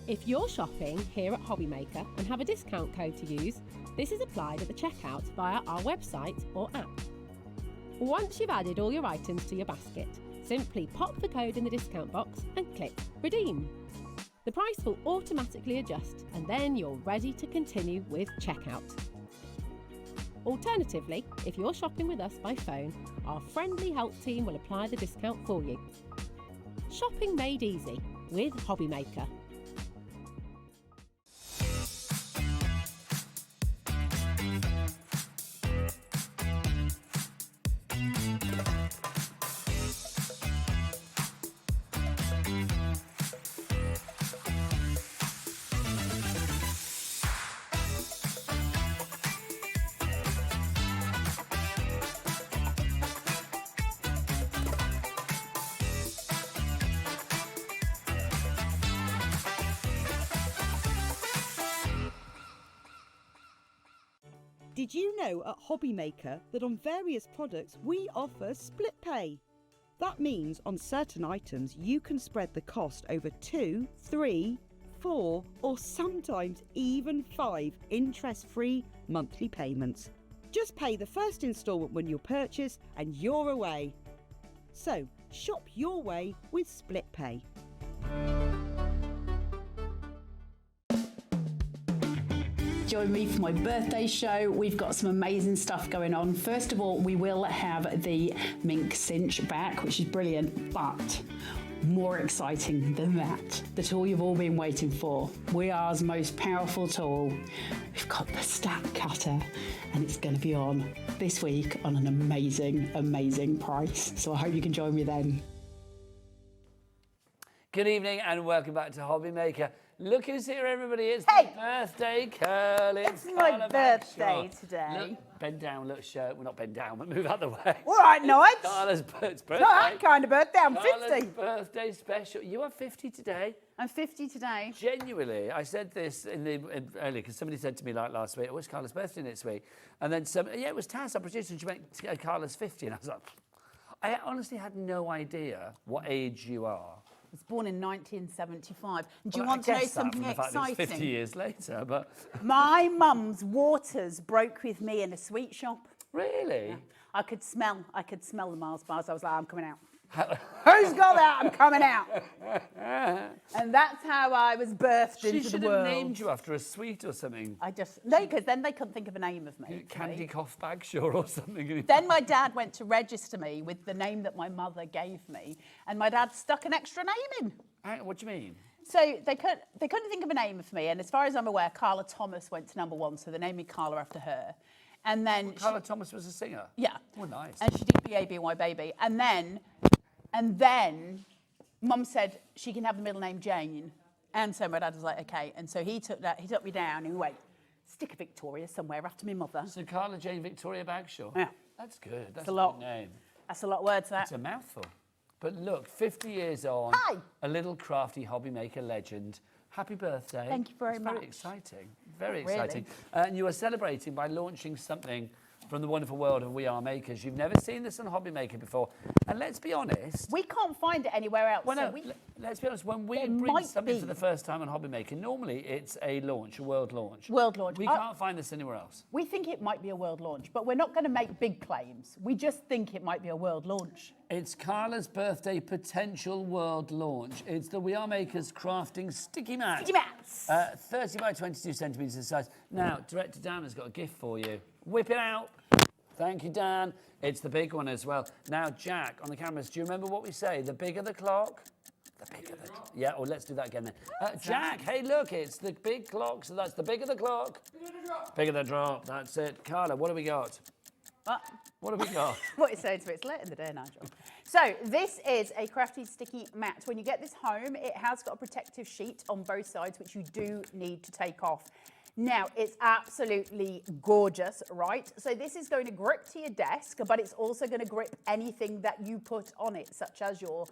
If you're shopping here at Hobbymaker and have a discount code to use, this is applied at the checkout via our website or app. Once you've added all your items to your basket, simply pop the code in the discount box and click Redeem. The price will automatically adjust and then you're ready to continue with checkout. Alternatively, if you're shopping with us by phone, our friendly help team will apply the discount for you. Shopping made easy with Hobbymaker. Did you know at Hobbymaker that on various products we offer split pay? That means on certain items you can spread the cost over 2, 3, 4 or sometimes even 5 interest-free monthly payments. Just pay the first instalment when you purchase and you're away. So shop your way with split pay. Join me for my birthday show. We've got some amazing stuff going on. First of all, we will have the mink cinch back, which is brilliant, but more exciting than that, the tool you've all been waiting for. WeAre's most powerful tool. We've got the stack cutter, and it's going to be on this week on an amazing, amazing price. So I hope you can join me then. Good evening and welcome back to Hobbymaker. Look who's here, everybody. It's Hey! the birthday girl. It's Carla my birthday Bagshaw. today. Look, bend down, look, shirt. Well, not bend down, but move out the way. All right, nice. Carla's birthday. It's not that kind of birthday, I'm Carla's 50. birthday special. You are 50 today. I'm 50 today. Genuinely, I said this earlier because somebody said to me like last week, "Oh, it's Carla's birthday next week," and then it was Taz, our producer, and she went, "Carla's 50," and I was like, I honestly had no idea what age you are. I was born in 1975. And do you Well, want to know I guess that something from the fact that exciting? it's 50 years later, but My mum's waters broke with me in a sweet shop. Really? Yeah. I could smell the Mars bars. I was like, I'm coming out. Who's got that? I'm coming out. And that's how I was birthed into the world. She should have named you after a sweet or something. Because then they couldn't think of a name of me. Candy Cough Bagshaw or something. Then my dad went to register me with the name that my mother gave me, and my dad stuck an extra name in. What do you mean? So they couldn't think of a name for me, and as far as I'm aware, Carla Thomas went to #1, so they named me Carla after her. And then Carla Thomas was a singer. Yeah. Oh, nice. And she did B-A-B-Y Baby, and then Mum said she can have the middle name Jane, and so my dad was like, okay, and so he took me down and went, stick a Victoria somewhere after my mother. So Carla Jane Victoria Bagshaw. Yeah. That's good. That's a lot. Good name. That's a lot of words, that. It's a mouthful. But look, 50 years on, Hi. a little crafty hobby maker legend. Happy birthday. Thank you very much. Very exciting. Very Really? exciting. And you are celebrating by launching something from the wonderful world of We Are Makers. You've never seen this on Hobby Maker before. And let's be honest. We can't find it anywhere else. Well, so no, let's be honest. When we There bring might something be. for the first time on Hobby Maker, normally it's a launch, a world launch. World launch. We can't find this anywhere else. We think it might be a world launch, but we're not going to make big claims. We just think it might be a world launch. It's Carla's birthday potential world launch. It's the We Are Makers crafting sticky mat. Sticky mats. 30 by 22 centimetres in size. Now, Director Dan has got a gift for you. Whip it out. Thank you, Dan. It's the big one as well. Now, Jack, on the cameras, do you remember what we say? The bigger the clock, the bigger the clock. Yeah, or let's do that again then. Jack, hey, look, it's the big clock, so that's the bigger the clock. Bigger the drop, that's it. Carla, what have we got? What have we got? What it says, it's late in the day, Nigel. So this is a crafty sticky mat. When you get this home, it has got a protective sheet on both sides, which you do need to take off. Now, it's absolutely gorgeous, right? So this is going to grip to your desk, but it's also going to grip anything that you put on it, such as your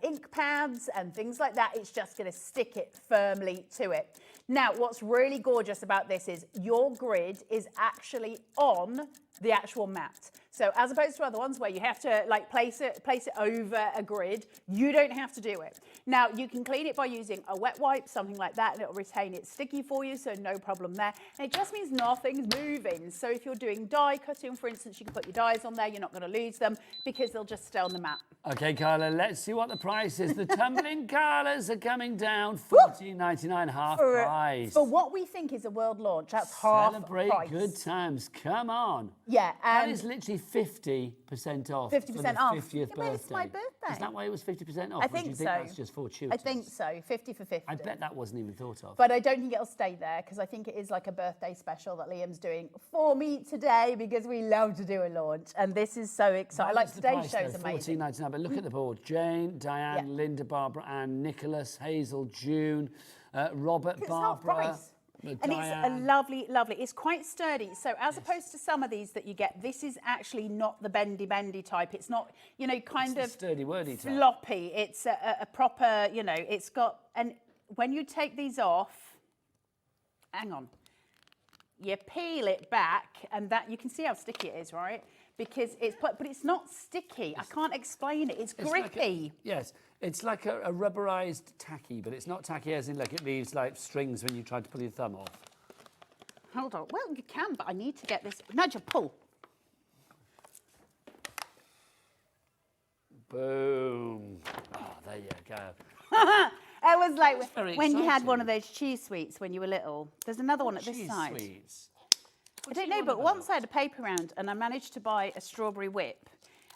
ink pads and things like that. It's just going to stick it firmly to it. Now, what's really gorgeous about this is your grid is actually on the actual mat. So as opposed to other ones where you have to like place it over a grid, you don't have to do it. Now you can clean it by using a wet wipe, something like that, and it'll retain it sticky for you, so no problem there. And it just means nothing's moving. So if you're doing die cutting, for instance, you can put your dies on there, you're not going to lose them because they'll just stay on the mat. Okay, Carla, let's see what the price is. The tumbling Carlas are coming down, $14.99, half price. For what we think is a world launch, that's half Celebrate price. good times. Come on. Yeah, that and is literally 50% off. 50% for the off. 50th Yeah, birthday. but it's my birthday. Is that why it was 50% off? I or do think you so. think that's just fortuitous? I think so, 50 for 50. I bet that wasn't even thought of. But I don't think it'll stay there because I think it is like a birthday special that Liam's doing for me today because we love to do a launch and this is so exciting. Like today's show is amazing. $14.99, but look at the board. Jane, Diane, Linda, Barbara, Anne, Nicholas, Hazel, June, Robert, Barbara. And it's a lovely, it's quite sturdy. So as opposed to some of these that you get, this is actually not the bendy type. It's not, you know, kind of sturdy, wordy type. Floppy. It's a proper, you know, it's got, and when you take these off, hang on, you peel it back and that, you can see how sticky it is, right? Because it's, but it's not sticky. I can't explain it. It's grippy. Yes, it's like a rubberized tacky, but it's not tacky as in like it leaves like strings when you try to pull your thumb off. Hold on. Well, you can, but I need to get this. Nigel, pull. Boom. Oh, there you go. It was like very when you had exciting. one of those cheese sweets when you were little. There's another one at this Cheese side. sweets. I don't know, but once I had a paper round and I managed to buy a strawberry whip,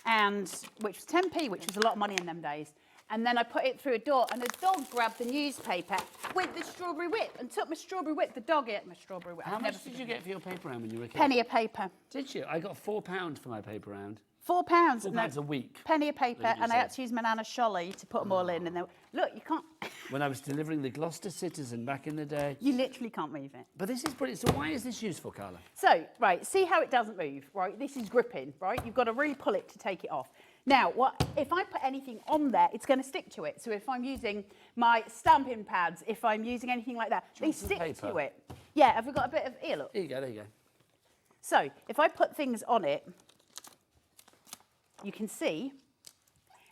and which was 10p, which was a lot of money in them days. And then I put it through a door, and the dog grabbed the newspaper with the strawberry whip and took my strawberry whip. The dog ate my strawberry whip. How I've much never did you get for your paper round when you were a kid? Penny a paper. Did you? I got £4 for my paper round. £4. £4 a week. Penny a paper, Lady and I had said. to use my Nana's sholly to put them all in. And then, look, you can't. When I was delivering the Gloucester Citizen back in the day. You literally can't move it. But this is brilliant. So why is this useful, Carla? So, right, see how it doesn't move, right? This is gripping, right? You've got to really pull it to take it off. Now, if I put anything on there, it's going to stick to it. So if I'm using my stamping pads, if I'm using anything like that, they stick to it. Yeah, have we got a bit of, here, look. There you go, there you go. So if I put things on it, you can see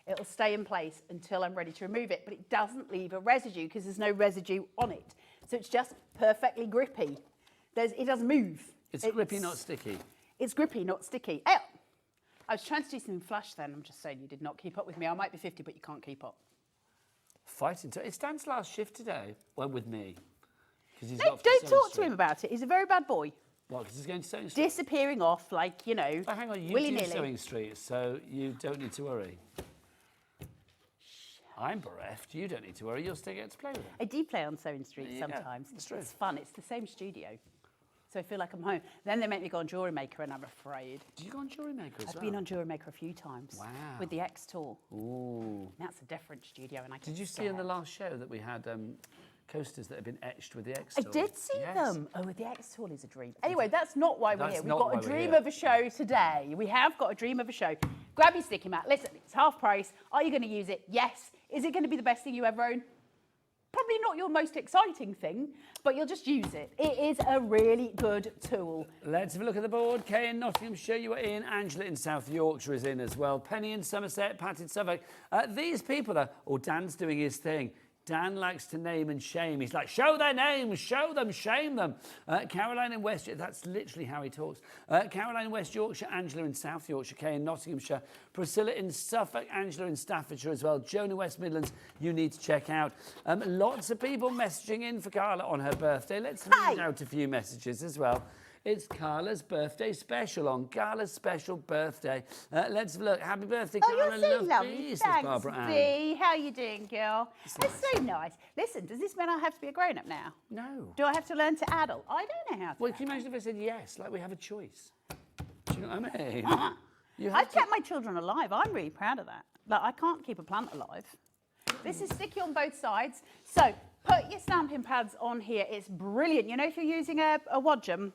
it'll stay in place until I'm ready to remove it, but it doesn't leave a residue because there's no residue on it. So it's just perfectly grippy. It doesn't move. It's grippy, not sticky. It's grippy, not sticky. Ow! I was trying to do something flash then. I'm just saying you did not keep up with me. I might be 50, but you can't keep up. Fighting. It's Dan's last shift today. Well, with me. He's No, don't talk to him about it. He's a very bad boy. What, because he's going to Sewing Street? Disappearing off like, you know, But hang on, you do willy-nilly. Sewing Street, so you don't need to worry. I'm bereft. You don't need to worry. You'll still get to play with it. I do play on Sewing Street There you go. sometimes. That's true. It's fun. It's the same studio. So I feel like I'm home. Then they make me go on Jewellery Maker and I'm afraid. Did you go on Jewellery Maker as I've well? been on Jewellery Maker a few times. Wow. With the X tool. Ooh. That's a different studio and I Did you see in the last show that we had coasters that had been etched with the X I tool? did see Yes. them. Oh, the X tool is a dream. Anyway, that's not why we're That's here. We've not got why a we're dream here. of a show today. We have got a dream of a show. Grab your sticky mat. Listen, it's half price. Are you going to use it? Yes. Is it going to be the best thing you ever own? Probably not your most exciting thing, but you'll just use it. It is a really good tool. Let's have a look at the board. Kay in Nottinghamshire, you are in. Angela in South Yorkshire is in as well. Penny in Somerset, Pat in Suffolk. These people are... Oh, Dan's doing his thing. Dan likes to name and shame. He's like, show their names, show them, shame them. Caroline in West... That's literally how he talks. Caroline in West Yorkshire, Angela in South Yorkshire, Kay in Nottinghamshire, Priscilla in Suffolk, Angela in Staffordshire as well. Joan in West Midlands, you need to check out. Lots of people messaging in for Carla on her birthday. Let's read out a few messages as well. It's Carla's birthday special on Carla's special birthday. Let's have a look. Happy birthday, Carla. You're so Love lovely. peace, Thanks, Barbara Ann. Bea. How you doing, girl? It's so nice. Listen, does this mean I have to be a grown-up now? No. Do I have to learn to adult? I don't know how to. Well, can you imagine if I said yes, like we have a choice? Do you know what I mean? I've kept my children alive. I'm really proud of that. Like, I can't keep a plant alive. This is sticky on both sides. So put your stamping pads on here. It's brilliant. You know, if you're using a Wadgem.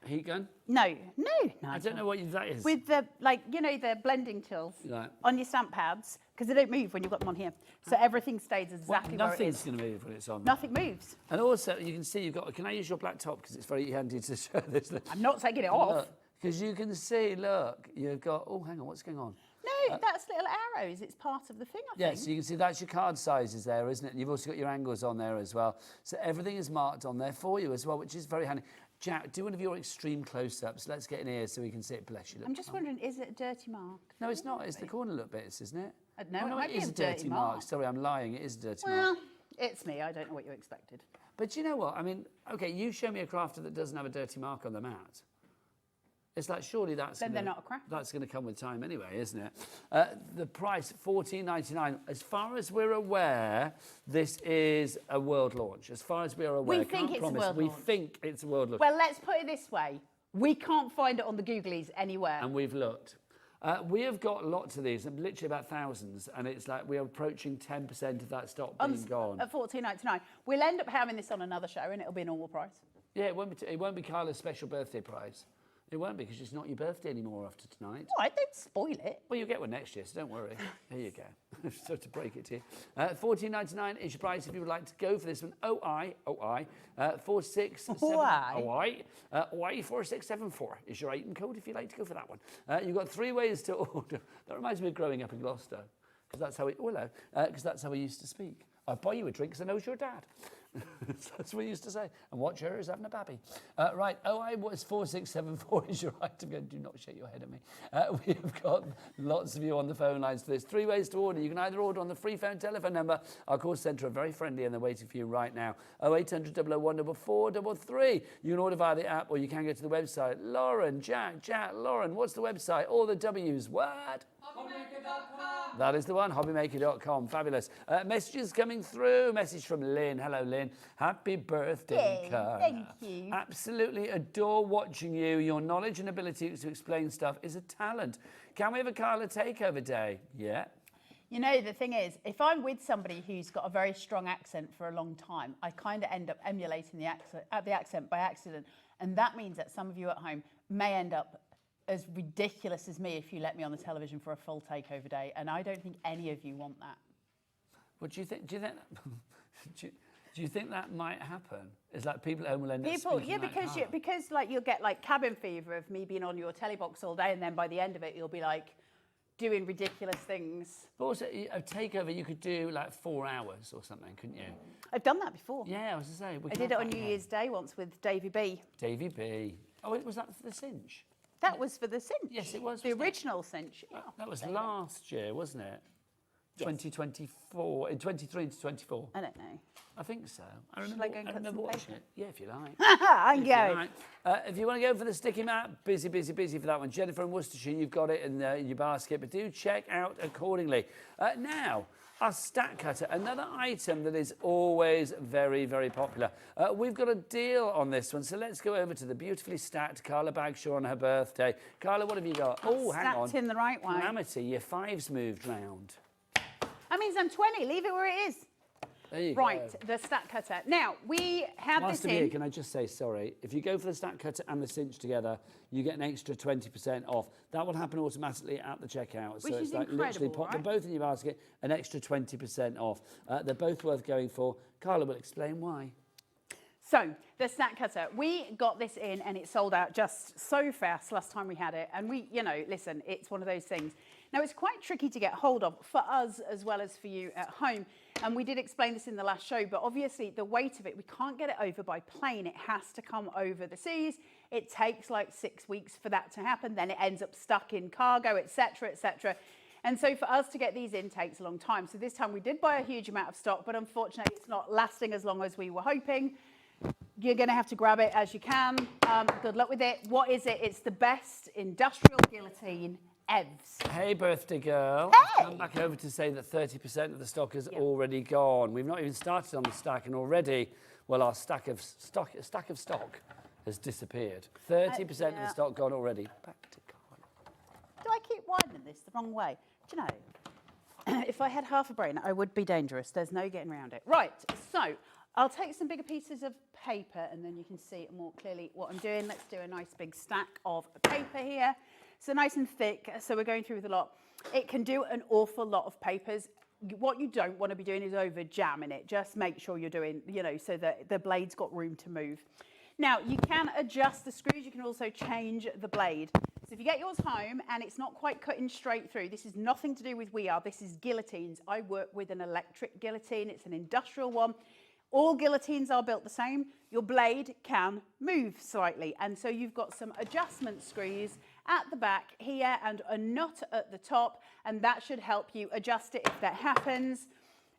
Heat gun? No. I don't know what that is. With the, like, you know, the blending tools Right. on your stamp pads, because they don't move when you've got them on here. So everything stays exactly where it Nothing's is. going to move when it's on. Nothing moves. And also, you can see you've got... Can I use your black top? Because it's very handy to show this. I'm not taking it off. Because you can see, look, you've got... Oh, hang on, what's going on? No, that's little arrows. It's part of the thing, I Yeah, think. so you can see that's your card sizes there, isn't it? And you've also got your angles on there as well. So everything is marked on there for you as well, which is very handy. Jack, do one of your extreme close-ups. Let's get in here so we can see it. Bless you. I'm just wondering, is it a dirty mark? No, it's not. It's the corner little bits, isn't it? No, Oh, it might it be is a dirty mark. Sorry, I'm lying. It is a dirty mark. Well, it's me. I don't know what you expected. But you know what? I mean, OK, you show me a crafter that doesn't have a dirty mark on the mat. It's like, surely that's... Then they're not a crafter. That's going to come with time anyway, isn't it? The price, $14.99. As far as we're aware, this is a world launch. As far as we're aware. We think it's a world We launch. think it's a world launch. Well, let's put it this way. We can't find it on the Googlies anywhere. And we've looked. We have got lots of these, literally about thousands, and it's like we're approaching 10% of that stock being gone. At $14.99. We'll end up having this on another show and it'll be a normal price. Yeah, it won't be Carla's special birthday price. It won't be, because it's not your birthday anymore after tonight. All right, don't spoil it. Well, you'll get one next year, so don't worry. Here you go. So to break it to you. $14.99 is your price if you would like to go for this one. OI 4674. OI 4674 is your item code if you'd like to go for that one. You've got 3 ways to order. That reminds me of growing up in Gloucester, because that's how that's how we used to speak. I'll buy you a drink because I know it's your dad. That's what we used to say. And watch her is having a babby. Right, OI was 4674 is your item. Do not shake your head at me. We have got lots of you on the phone lines for this. 3 ways to order. You can either order on the free phone telephone number. Our call centre are very friendly and they're waiting for you right now. 0800 001 433. You can order via the app or you can go to the website. Lauren, Jack, Lauren, what's the website? All the W's. What? Hobbymaker.com. That is the one, hobbymaker.com. Fabulous. Messages coming through. Message from Lynn. Hello, Lynn. Happy birthday, Carla. Thank you. Absolutely adore watching you. Your knowledge and ability to explain stuff is a talent. Can we have a Carla takeover day? Yeah. You know, the thing is, if I'm with somebody who's got a very strong accent for a long time, I kind of end up emulating the accent by accident. And that means that some of you at home may end up as ridiculous as me if you let me on the television for a full takeover day, and I don't think any of you want that. What do you think? Do you think that might happen? Is like people at home will end up speaking Yeah, like because Carla? because like you'll get like cabin fever of me being on your telly box all day, and then by the end of it, you'll be like doing ridiculous things. But also, a takeover you could do like 4 hours or something, couldn't you? I've done that before. Yeah, I was to say. I did it on New Year's Day once with Davy B. Davy B. Oh, was that for the cinch? That was for the cinch. Yes, it was. The original cinch. Yeah. That was last year, wasn't it? Yes. 2024, in 23 to 24. I don't know. I think so. I Shall I go and cut some watching paper? it. Yeah, if you like. I'm going. If you want to go for the sticky mat, busy for that one. Jennifer in Worcestershire, you've got it in your basket, but do check out accordingly. Now, our stack cutter, another item that is always very, very popular. We've got a deal on this one, so let's go over to the beautifully stacked Carla Bagshaw on her birthday. Carla, what have you got? Oh, hang on. Stacked in the right way. Calamity, your 5's moved round. That means I'm 20. Leave it where it is. There you right, go. the stack cutter. Now, we have Whilst this I'm in. here, can I just say, sorry, if you go for the stack cutter and the cinch together, you get an extra 20% off. That will happen automatically at the checkout. Which so it's is like literally incredible, pop them right? both in your basket, an extra 20% off. They're both worth going for. Carla will explain why. So, the stack cutter, we got this in and it sold out just so fast last time we had it. And we, you know, listen, it's one of those things. Now, it's quite tricky to get hold of for us as well as for you at home. And we did explain this in the last show, but obviously the weight of it, we can't get it over by plane. It has to come over the seas. It takes like 6 weeks for that to happen. Then it ends up stuck in cargo, etc., etc. And so for us to get these in takes a long time. So this time we did buy a huge amount of stock, but unfortunately it's not lasting as long as we were hoping. You're going to have to grab it as you can. Good luck with it. What is it? It's the best industrial guillotine EVs. Hey, birthday girl. Hey! I've come back over to say that 30% of the stock is already gone. We've not even started on the stack, and already, well, our stack of stock has disappeared. 30% of the stock gone already. Back to Carla. Do I keep winding this the wrong way? Do you know, if I had half a brain, I would be dangerous. There's no getting around it. Right, so I'll take some bigger pieces of paper and then you can see more clearly what I'm doing. Let's do a nice big stack of paper here. So nice and thick, so we're going through with a lot. It can do an awful lot of papers. What you don't want to be doing is over jamming it. Just make sure you're doing, you know, so that the blade's got room to move. Now, you can adjust the screws. You can also change the blade. So if you get yours home and it's not quite cutting straight through, this is nothing to do with We Are. This is guillotines. I work with an electric guillotine. It's an industrial one. All guillotines are built the same. Your blade can move slightly. And so you've got some adjustment screws at the back here and a nut at the top. And that should help you adjust it if that happens.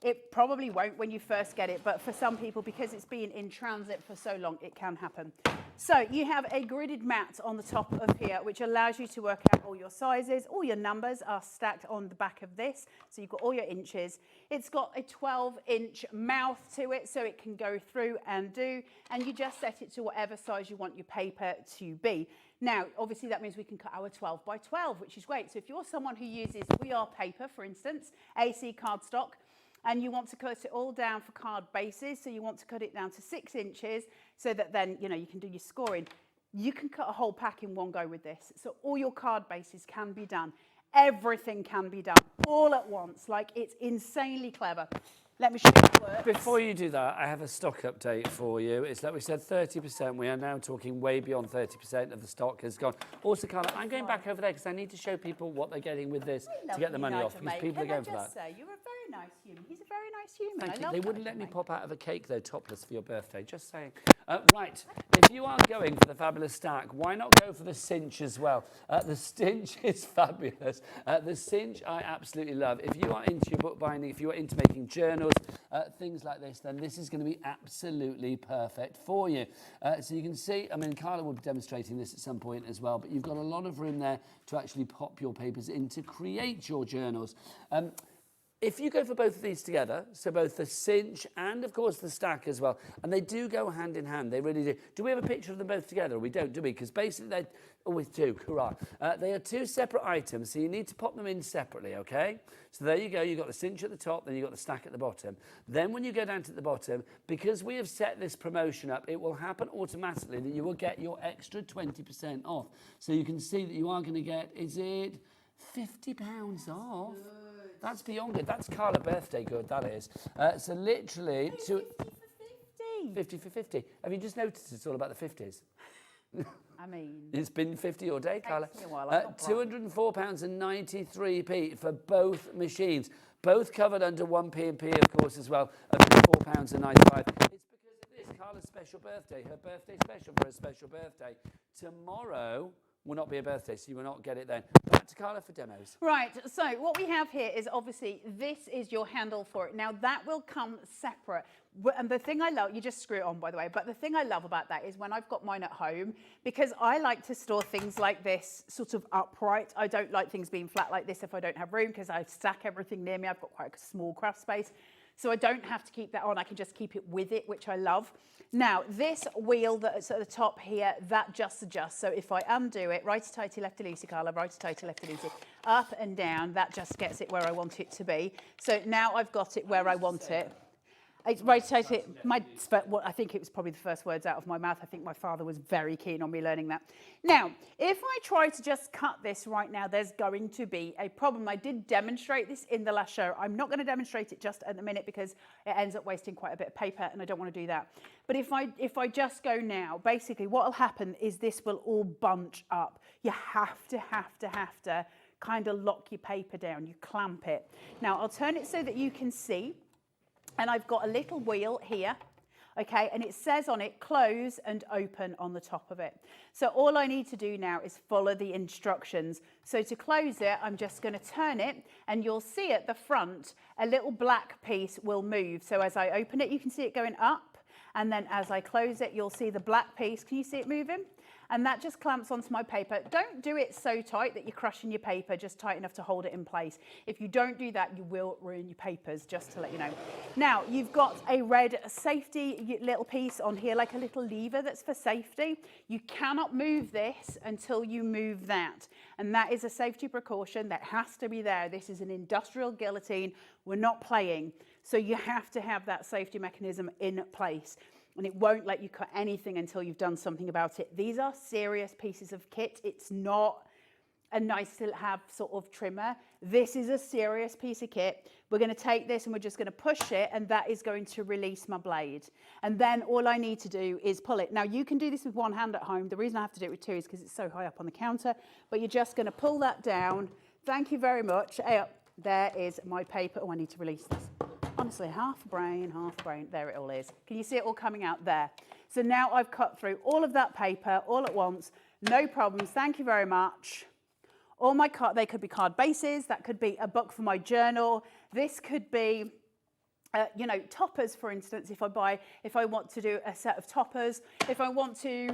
It probably won't when you first get it, but for some people, because it's been in transit for so long, it can happen. So you have a gridded mat on the top of here, which allows you to work out all your sizes. All your numbers are stacked on the back of this. So you've got all your inches. It's got a 12-inch mouth to it, so it can go through and do, and you just set it to whatever size you want your paper to be. Now, obviously that means we can cut our 12 by 12, which is great. So if you're someone who uses We Are paper, for instance, AC cardstock, and you want to cut it all down for card bases, so you want to cut it down to 6 inches so that then, you know, you can do your scoring. You can cut a whole pack in one go with this. So all your card bases can be done. Everything can be done all at once. Like, it's insanely clever. Let me show you it works. Before you do that, I have a stock update for you. It's like we said, 30%. We are now talking way beyond 30% of the stock has gone. Also, Carla, I'm going back over there because I need to show people what they're getting with this to get the money off, because people are going for that. You're a very nice human. He's a very nice human. Thank you. I love They that, wouldn't let me mate. pop out of a cake, though, topless for your birthday. Just saying. Right. If you are going for the fabulous stack, why not go for the cinch as well? The cinch is fabulous. The cinch I absolutely love. If you are into your bookbinding, if you are into making journals, things like this, then this is going to be absolutely perfect for you. So you can see, I mean, Carla will be demonstrating this at some point as well, but you've got a lot of room there to actually pop your papers in to create your journals. If you go for both of these together, so both the cinch and, of course, the stack as well, and they do go hand in hand, they really do. Do we have a picture of them both together? Or we don't, do we? Because basically they're always two, hurrah. They are two separate items, so you need to pop them in separately, okay? So there you go, you've got the cinch at the top, then you've got the stack at the bottom. Then when you go down to the bottom, because we have set this promotion up, it will happen automatically that you will get your extra 20% off. So you can see that you are going to get, is it £50 off? That's beyond good. That's Carla birthday good, that is. So literally... 50 for 50. Have you just noticed it's all about the 50s? I mean... It's been 50 all day, Carla. Takes me a while, I'm not bright. £204.93p for both machines. Both covered under 1p&p, of course, as well, of £4.95. It's because of this, Carla's special birthday, her birthday special for her special birthday. Tomorrow... will not be a birthday, so you will not get it then. Back to Carla for demos. Right, so what we have here is obviously this is your handle for it. Now that will come separate. And the thing I love, you just screw it on by the way, but the thing I love about that is when I've got mine at home, because I like to store things like this sort of upright. I don't like things being flat like this if I don't have room, because I stack everything near me. I've got quite a small craft space. So I don't have to keep that on, I can just keep it with it, which I love. Now, this wheel that's at the top here, that just adjusts. So if I undo it, righty-tighty, lefty-loosey, Carla, righty-tighty, lefty-loosey, up and down, that just gets it where I want it to be. So now I've got it where I want it. It's righty-tighty. I think it was probably the first words out of my mouth. I think my father was very keen on me learning that. Now, if I try to just cut this right now, there's going to be a problem. I did demonstrate this in the last show. I'm not going to demonstrate it just at the minute because it ends up wasting quite a bit of paper and I don't want to do that. But if I just go now, basically what will happen is this will all bunch up. You have to kind of lock your paper down. You clamp it. Now, I'll turn it so that you can see. And I've got a little wheel here, okay, and it says on it, close and open on the top of it. So all I need to do now is follow the instructions. So to close it, I'm just going to turn it, and you'll see at the front, a little black piece will move. So as I open it, you can see it going up, and then as I close it, you'll see the black piece. Can you see it moving? And that just clamps onto my paper. Don't do it so tight that you're crushing your paper, just tight enough to hold it in place. If you don't do that, you will ruin your papers, just to let you know. Now, you've got a red safety little piece on here, like a little lever that's for safety. You cannot move this until you move that. And that is a safety precaution that has to be there. This is an industrial guillotine. We're not playing. So you have to have that safety mechanism in place. And it won't let you cut anything until you've done something about it. These are serious pieces of kit. It's not a nice to have sort of trimmer. This is a serious piece of kit. We're going to take this and we're just going to push it, and that is going to release my blade. And then all I need to do is pull it. Now you can do this with one hand at home. The reason I have to do it with two is because it's so high up on the counter, but you're just going to pull that down. Thank you very much. There is my paper. Oh, I need to release this. Honestly, half a brain, there it all is. Can you see it all coming out there? So now I've cut through all of that paper all at once, no problems, thank you very much. All my they could be card bases, that could be a book for my journal, this could be, you know, toppers, for instance, if I want to do a set of toppers, if I want to,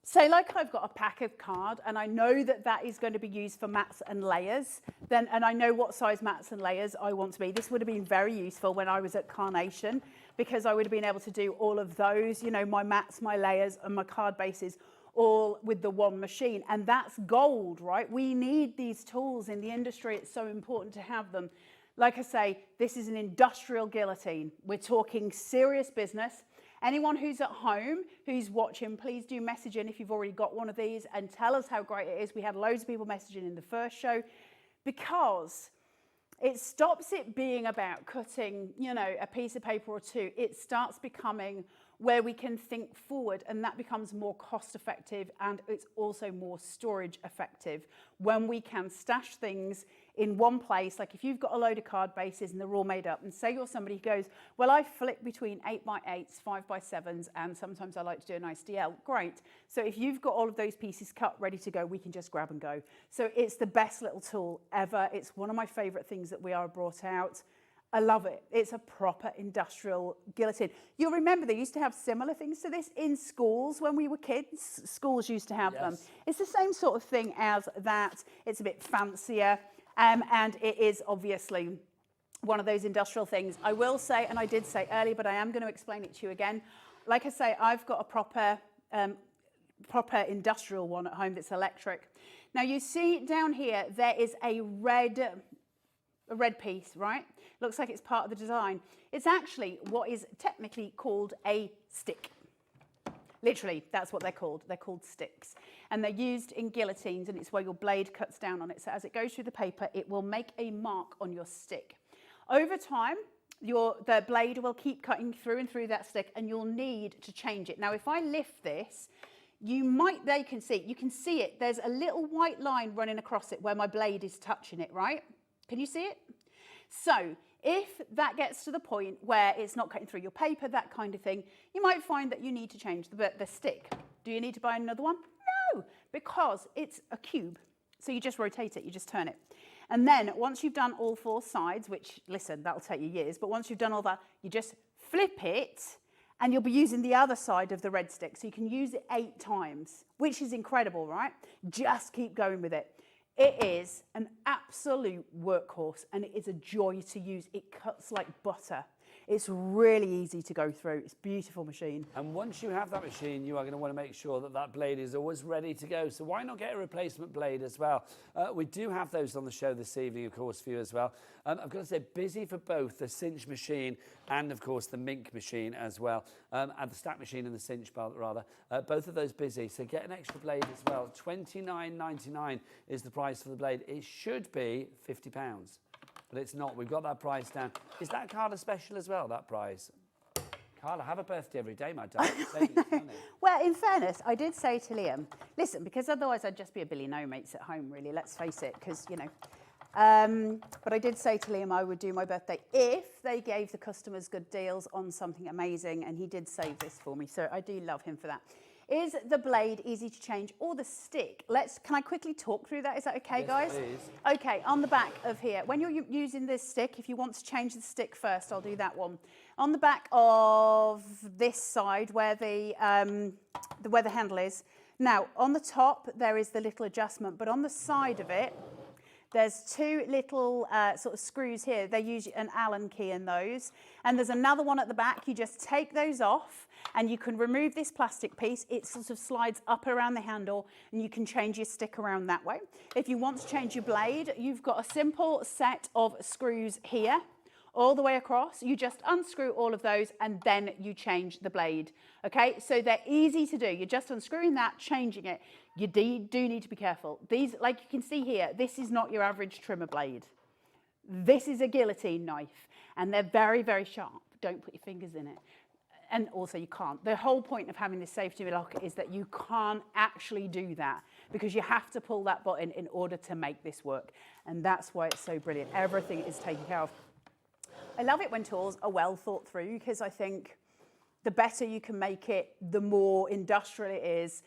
say like I've got a pack of card and I know that that is going to be used for mats and layers, and I know what size mats and layers I want to be. This would have been very useful when I was at Carnation, because I would have been able to do all of those, you know, my mats, my layers and my card bases all with the one machine. And that's gold, right? We need these tools in the industry. It's so important to have them. Like I say, this is an industrial guillotine. We're talking serious business. Anyone who's at home, who's watching, please do message in if you've already got one of these and tell us how great it is. We had loads of people messaging in the first show, because it stops it being about cutting, you know, a piece of paper or two. It starts becoming where we can think forward, and that becomes more cost effective, and it's also more storage effective when we can stash things in one place. Like if you've got a load of card bases and they're all made up, and say you're somebody who goes, well, I flick between 8x8s, 5x7s, and sometimes I like to do an ICDL. Great. So if you've got all of those pieces cut, ready to go, we can just grab and go. So it's the best little tool ever. It's one of my favorite things that we are brought out. I love it. It's a proper industrial guillotine. You'll remember they used to have similar things to this in schools when we were kids. Schools used to have them. It's the same sort of thing as that. It's a bit fancier, and it is obviously one of those industrial things. I will say, and I did say earlier, but I am going to explain it to you again. Like I say, I've got a proper industrial one at home that's electric. Now you see down here, there is a red piece, right? Looks like it's part of the design. It's actually what is technically called a stick. Literally, that's what they're called. They're called sticks. And they're used in guillotines, and it's where your blade cuts down on it. So as it goes through the paper, it will make a mark on your stick. Over time, the blade will keep cutting through and through that stick, and you'll need to change it. Now, if I lift this, you can see it. There's a little white line running across it where my blade is touching it, right? Can you see it? So if that gets to the point where it's not cutting through your paper, that kind of thing, you might find that you need to change the stick. Do you need to buy another one? No, because it's a cube. So you just rotate it, you just turn it. And then once you've done all 4 sides, which, listen, that'll take you years, but once you've done all that, you just flip it, and you'll be using the other side of the red stick. So you can use it 8 times, which is incredible, right? Just keep going with it. It is an absolute workhorse, and it is a joy to use. It cuts like butter. It's really easy to go through. It's a beautiful machine. And once you have that machine, you are going to want to make sure that that blade is always ready to go. So why not get a replacement blade as well? We do have those on the show this evening, of course, for you as well. I've got to say, busy for both the cinch machine and, of course, the mink machine as well. And the stack machine and the cinch bar, rather. Both of those busy. So get an extra blade as well. $29.99 is the price for the blade. It should be £50. But it's not. We've got that price down. Is that Carla special as well, that price? Carla, have a birthday every day, my darling. Well, in fairness, I did say to Liam, listen, because otherwise I'd just be a Billy No Mates at home, really, let's face it, because, you know. But I did say to Liam I would do my birthday if they gave the customers good deals on something amazing, and he did save this for me, so I do love him for that. Is the blade easy to change, or the stick? Can I quickly talk through that? Is that okay, guys? Please. Okay, on the back of here, when you're using this stick, if you want to change the stick first, I'll do that one. On the back of this side, where the handle is. Now, on the top, there is the little adjustment, but on the side of it, there's 2 little sort of screws here. They use an Allen key in those. And there's another one at the back. You just take those off and you can remove this plastic piece. It sort of slides up around the handle and you can change your stick around that way. If you want to change your blade, you've got a simple set of screws here all the way across. You just unscrew all of those and then you change the blade. Okay, so they're easy to do. You're just unscrewing that, changing it. You do need to be careful. These, like you can see here, this is not your average trimmer blade. This is a guillotine knife, and they're very, very sharp. Don't put your fingers in it. And also you can't. The whole point of having this safety lock is that you can't actually do that because you have to pull that button in order to make this work. And that's why it's so brilliant. Everything is taken care of. I love it when tools are well thought through because I think the better you can make it, the more industrial it is.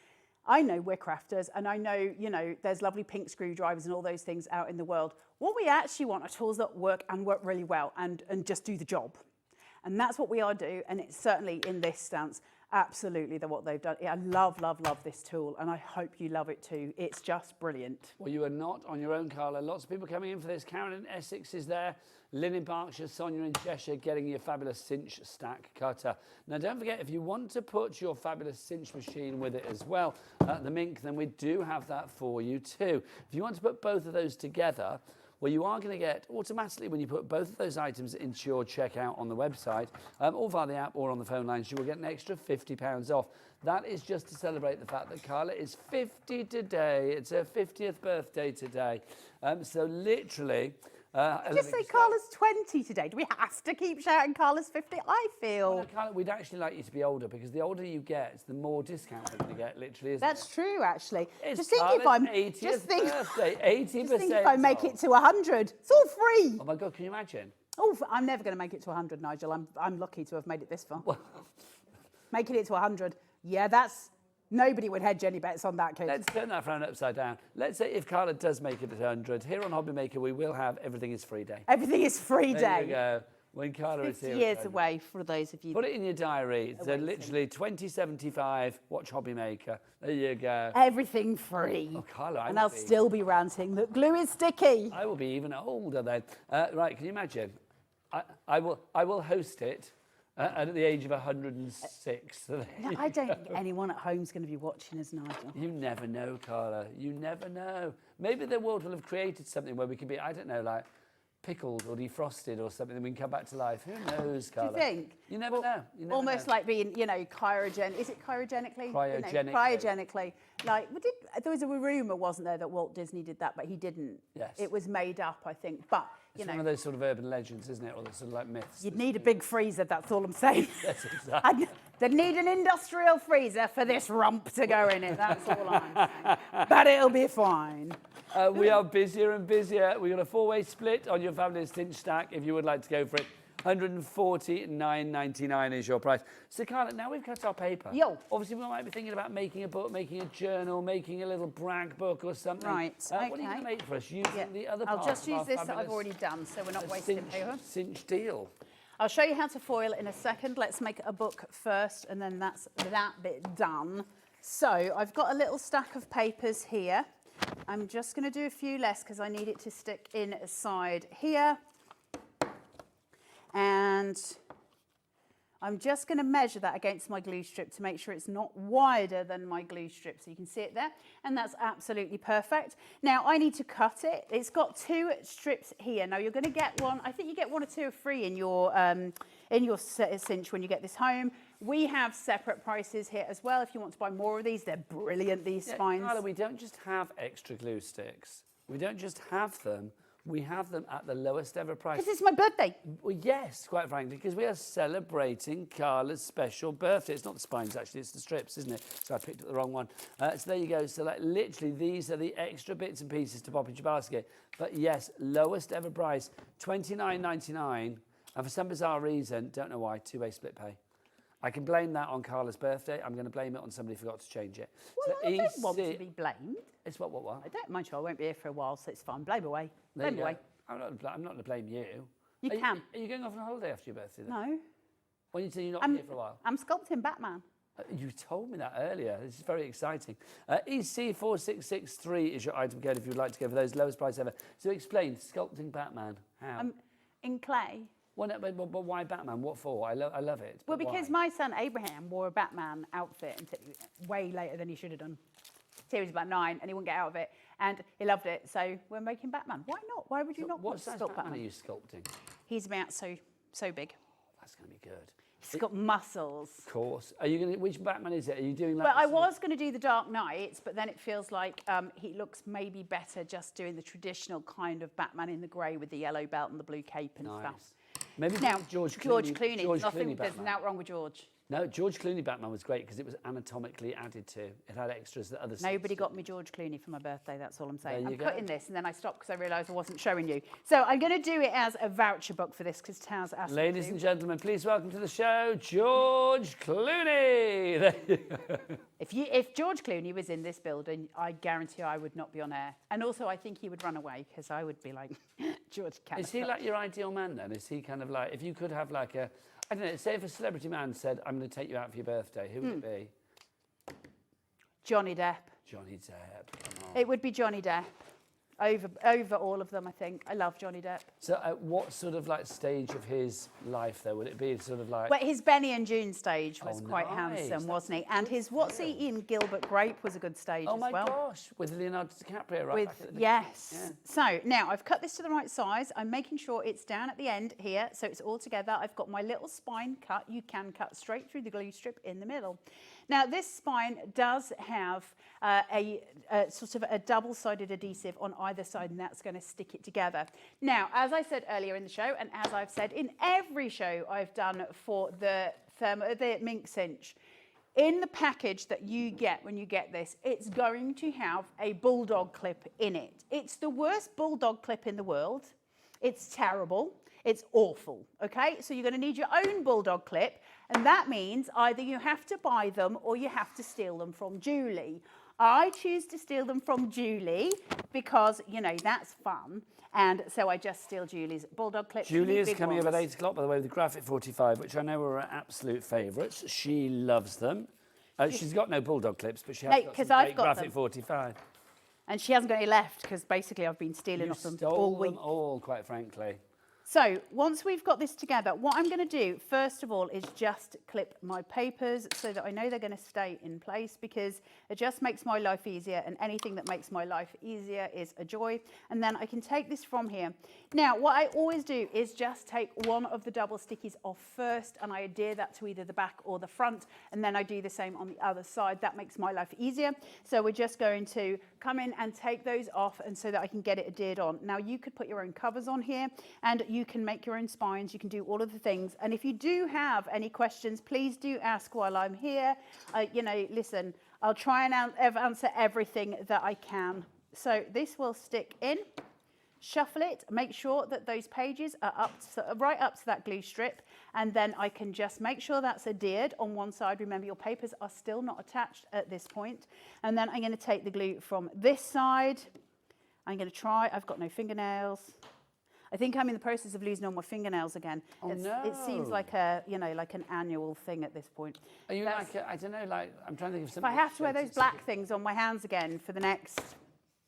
I know we're crafters and I know, you know, there's lovely pink screwdrivers and all those things out in the world. What we actually want are tools that work and work really well and just do the job. And that's what we are do. And it's certainly in this stance, absolutely what they've done. I love, love, love this tool. And I hope you love it too. It's just brilliant. Well, you are not on your own, Carla. Lots of people coming in for this. Karen in Essex is there. Lynn in Berkshire, Sonia in Cheshire getting your fabulous cinch stack cutter. Now, don't forget, if you want to put your fabulous cinch machine with it as well, the mink, then we do have that for you too. If you want to put both of those together, well, you are going to get automatically when you put both of those items into your checkout on the website, or via the app or on the phone lines, you will get an extra £50 off. That is just to celebrate the fact that Carla is 50 today. It's her 50th birthday today. So literally... just say Carla's 20 today. Do we have to keep shouting Carla's 50? I feel... Well, no, Carla, we'd actually like you to be older because the older you get, the more discount you're going to get, literally, isn't That's true, actually. It's just think Carla's if I'm... 80th just think, birthday, 80%. Just think if I make it to 100. It's all free. Oh, my God, can you imagine? Oh, I'm never going to make it to 100, Nigel. I'm lucky to have made it this far. Making it to 100. Yeah, that's... Nobody would hedge any bets on that, kid. Let's turn that frown upside down. Let's say if Carla does make it at 100, here on Hobby Maker, we will have Everything is Free Day. Everything is free day. There you go. When Carla is 50 here. years away for those of you. Put it in your diary. So literally 2075, watch Hobby Maker. There you go. Everything free. Oh, Carla, and I'll still be ranting that glue is sticky. I will be even older then. Right, can you imagine? I will host it. At the age of 106. No, I don't think anyone at home's going to be watching us, Nigel. You never know, Carla. You never know. Maybe the world will have created something where we can be, I don't know, like pickled or defrosted or something, and we can come back to life. Who knows, Carla? Do you think? You never know. You never Almost know. like being, you know, is it cryogenically? Cryogenically. Cryogenically. Like, there was a rumour, wasn't there, that Walt Disney did that, but he didn't. Yes. It was made up, I think. But, It's one of those sort of urban legends, isn't it? Or sort of like myths. You'd need a big freezer, that's all I'm saying. Yes, exactly. They'd need an industrial freezer for this rump to go in it, that's all I'm saying. But it'll be fine. We are busier and busier. We've got a 4-way split on your fabulous cinch stack if you would like to go for it. £149.99 is your price. So, Carla, now we've cut our paper. Yo. Obviously, we might be thinking about making a book, making a journal, making a little brag book or something. Right, What are you going to make for us? Using the other I'll part just of our use this that I've fabulous already done, so we're not wasting paper. cinch deal. I'll show you how to foil in a second. Let's make a book first, and then that's that bit done. So I've got a little stack of papers here. I'm just going to do a few less because I need it to stick inside here. And I'm just going to measure that against my glue strip to make sure it's not wider than my glue strip. So you can see it there, and that's absolutely perfect. Now I need to cut it. It's got 2 strips here. Now you're going to get one, I think you get 1 or 2 or 3 in your cinch when you get this home. We have separate prices here as well. If you want to buy more of these, they're brilliant, these spines. Carla, we don't just have extra glue sticks. We don't just have them. We have them at the lowest ever price. Because it's my birthday. Well, yes, quite frankly, because we are celebrating Carla's special birthday. It's not the spines, actually, it's the strips, isn't it? So I picked up the wrong one. So there you go. So like, literally, these are the extra bits and pieces to pop into your basket. But yes, lowest ever price, £29.99. And for some bizarre reason, don't know why, 2-way split pay. I can blame that on Carla's birthday. I'm going to blame it on somebody who forgot to change it. Well, so I don't want to be blamed. It's what? I don't mind you. I won't be here for a while, so it's fine. Blame away. There Blame you away. go. I'm not going to blame you. You can. Are you going off on a holiday after your birthday then? No. When you say you're not here for a while? I'm sculpting Batman. You told me that earlier. This is very exciting. EC4663 is your item code if you'd like to go for those lowest price ever. So explain, sculpting Batman. How? In clay. Well, no, but why Batman? What for? I love it. Well, but because why? my son Abraham wore a Batman outfit until way later than he should have done. He was about 9 and he wouldn't get out of it, and he loved it. So we're making Batman. Why not? Why would you not What want to size sculpt Batman are you sculpting? He's about so big. That's going to be good. He's got muscles. Of course. Are you going to? Which Batman is it? Are you doing like? Well, I was going to do the Dark Knights, but then it feels like he looks maybe better just doing the traditional kind of Batman in the grey with the yellow belt and the blue cape and stuff. Maybe now, George Clooney. George Clooney. George Nothing, Clooney there's Batman. nothing wrong with George. No, George Clooney Batman was great because it was anatomically added to. It had extras that others. Nobody got me George Clooney for my birthday, that's all I'm saying. There you I'm go. cutting this and then I stopped because I realised I wasn't showing you. So I'm going to do it as a voucher book for this because Taz asked me Ladies to. and gentlemen, please welcome to the show, George Clooney. If George Clooney was in this building, I guarantee I would not be on air. And also I think he would run away because I would be like, George can't. Is he like your ideal man then? Is he kind of like, if you could have like a, I don't know, say if a celebrity man said, I'm going to take you out for your birthday, who would it be? Johnny Depp. Johnny Depp, come on. It would be Johnny Depp. Over all of them, I think. I love Johnny Depp. So at what sort of like stage of his life though? Would it be sort of like... Well, his Benny and June stage was quite nice. handsome, wasn't he? And his What's He in Gilbert Grape was a good stage Oh as my well. gosh, with Leonardo DiCaprio right back at the Yes. Yeah. So now I've cut this to the right size. I'm making sure it's down at the end here, so it's all together. I've got my little spine cut. You can cut straight through the glue strip in the middle. Now this spine does have a sort of a double-sided adhesive on either side, and that's going to stick it together. Now, as I said earlier in the show, and as I've said in every show I've done for the Mink Cinch, in the package that you get when you get this, it's going to have a bulldog clip in it. It's the worst bulldog clip in the world. It's terrible. It's awful, okay? So you're going to need your own bulldog clip, and that means either you have to buy them or you have to steal them from Julie. I choose to steal them from Julie because, you know, that's fun, and so I just steal Julie's bulldog clips. Julie is big coming up at ones. 8 o'clock, by the way, with the Graphic 45, which I know are her absolute favourites. She loves them. She's got no bulldog clips, but she has got 'cause some I've great got Graphic them. 45. And she hasn't got any left because basically I've been stealing off them all week. Them all, quite frankly. So once we've got this together, what I'm going to do first of all is just clip my papers so that I know they're going to stay in place, because it just makes my life easier, and anything that makes my life easier is a joy. And then I can take this from here. Now what I always do is just take one of the double stickies off first, and I adhere that to either the back or the front, and then I do the same on the other side. That makes my life easier. So we're just going to come in and take those off, and so that I can get it adhered on. Now you could put your own covers on here, and you can make your own spines, you can do all of the things. And if you do have any questions, please do ask while I'm here. You know, listen, I'll try and answer everything that I can. So this will stick in shuffle it, make sure that those pages are right up to that glue strip, and then I can just make sure that's adhered on one side. Remember, your papers are still not attached at this point. And then I'm going to take the glue from this side. I'm going to try, I've got no fingernails. I think I'm in the process of losing all my fingernails again. Oh, It seems like like an annual thing at this point. Are you I don't know, I'm trying to think of If something. I have to wear those black things on my hands again for the next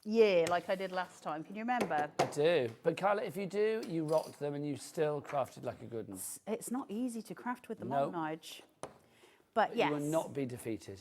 year, like I did last time, can you remember? I do. But Carla, if you do, you rocked them and you still crafted like a good one. It's not easy to craft with them on, Nige. But yes. You will not be defeated.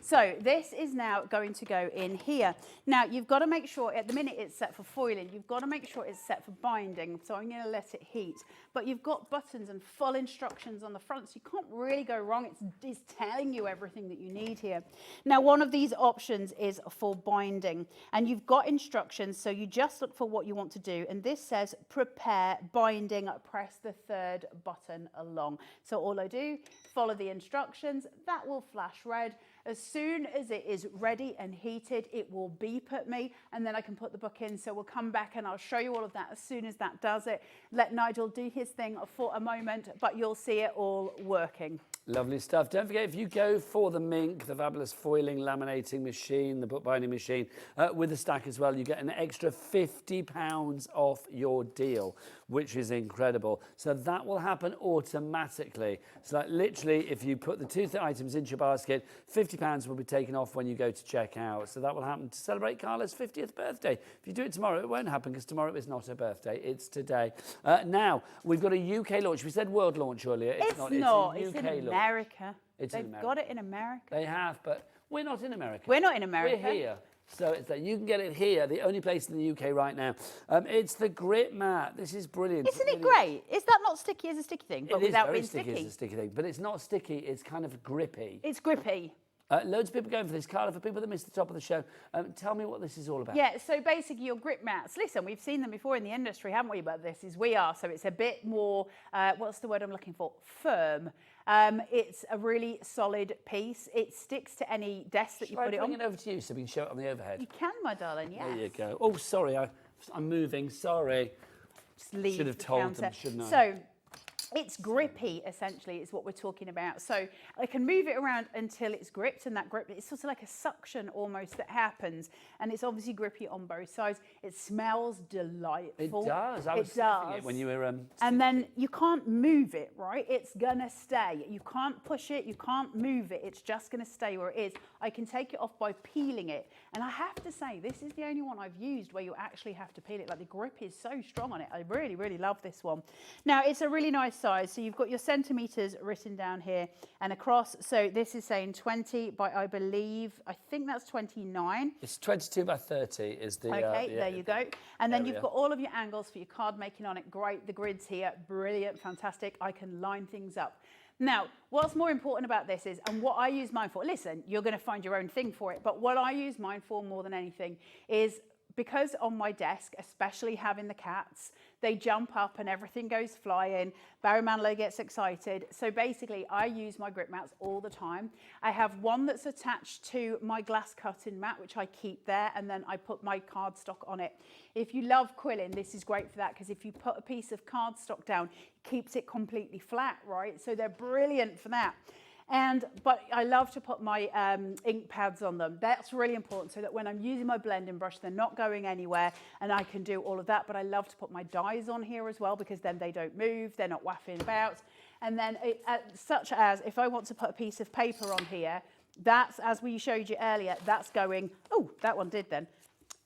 So this is now going to go in here. Now you've got to make sure, at the minute it's set for foiling, you've got to make sure it's set for binding. So I'm going to let it heat. But you've got buttons and full instructions on the front, so you can't really go wrong. It's telling you everything that you need here. Now one of these options is for binding. And you've got instructions, so you just look for what you want to do. And this says prepare binding, press the third button along. So all I do, follow the instructions, that will flash red. As soon as it is ready and heated, it will beep at me, and then I can put the book in. So we'll come back and I'll show you all of that as soon as that does it. Let Nigel do his thing for a moment, but you'll see it all working. Lovely stuff. Don't forget, if you go for the Mink, the fabulous foiling laminating machine, the bookbinding machine, with the stack as well, you get an extra £50 off your deal, which is incredible. So that will happen automatically. So like literally, if you put the two items into your basket, £50 will be taken off when you go to check out. So that will happen to celebrate Carla's 50th birthday. If you do it tomorrow, it won't happen because tomorrow is not her birthday. It's today. Now, we've got a UK launch. We said world launch earlier. It's not. It's a UK launch. America. They've got it in America. They have, but we're not in America. We're not in America. We're here. So it's that you can get it here, the only place in the UK right now. It's the Grip Mat. This is brilliant. Isn't it great? Is that not sticky as a sticky thing? But It is without very being sticky as a sticky thing, but it's not sticky. It's kind of grippy. It's grippy. Loads of people going for this. Carla, for people that missed the top of the show, tell me what this is all about. Yeah, so basically your grip mats, listen, we've seen them before in the industry, haven't we? But this is we are, so it's a bit more, what's the word I'm looking for? Firm. It's a really solid piece. It sticks to any desk that you put it on. Bring it over to you so we can show it on the overhead? You can, my darling, yes. There you go. Oh, sorry, I'm moving, sorry. Just leave Should have the told counter. them, shouldn't I? So it's grippy, essentially, is what we're talking about. So I can move it around until it's gripped, and that grip, it's sort of like a suction almost that happens, and it's obviously grippy on both sides. It smells delightful. It does. I was sniffing it when you were... and then you can't move it, right? It's gonna stay. You can't push it, you can't move it. It's just gonna stay where it is. I can take it off by peeling it. And I have to say, this is the only one I've used where you actually have to peel it. Like the grip is so strong on it. I really, really love this one. Now, it's a really nice size. So you've got your centimetres written down here and across. So this is saying 20 by, I think that's 29. It's 22 by 30 is the... Okay, there you go. And then you've got all of your angles for your card making on it. Great, the grid's here, brilliant, fantastic. I can line things up. Now, what's more important about this is, and what I use mine for, listen, you're going to find your own thing for it, but what I use mine for more than anything is because on my desk, especially having the cats, they jump up and everything goes flying. Barry Manilow gets excited. So basically, I use my grip mats all the time. I have one that's attached to my glass cutting mat, which I keep there, and then I put my cardstock on it. If you love quilling, this is great for that, because if you put a piece of cardstock down, it keeps it completely flat, right? So they're brilliant for that. But I love to put my ink pads on them. That's really important, so that when I'm using my blending brush, they're not going anywhere, and I can do all of that. But I love to put my dies on here as well, because then they don't move, they're not waffling about. And then such as if I want to put a piece of paper on here, that's, as we showed you earlier, that's going, oh, that one did then.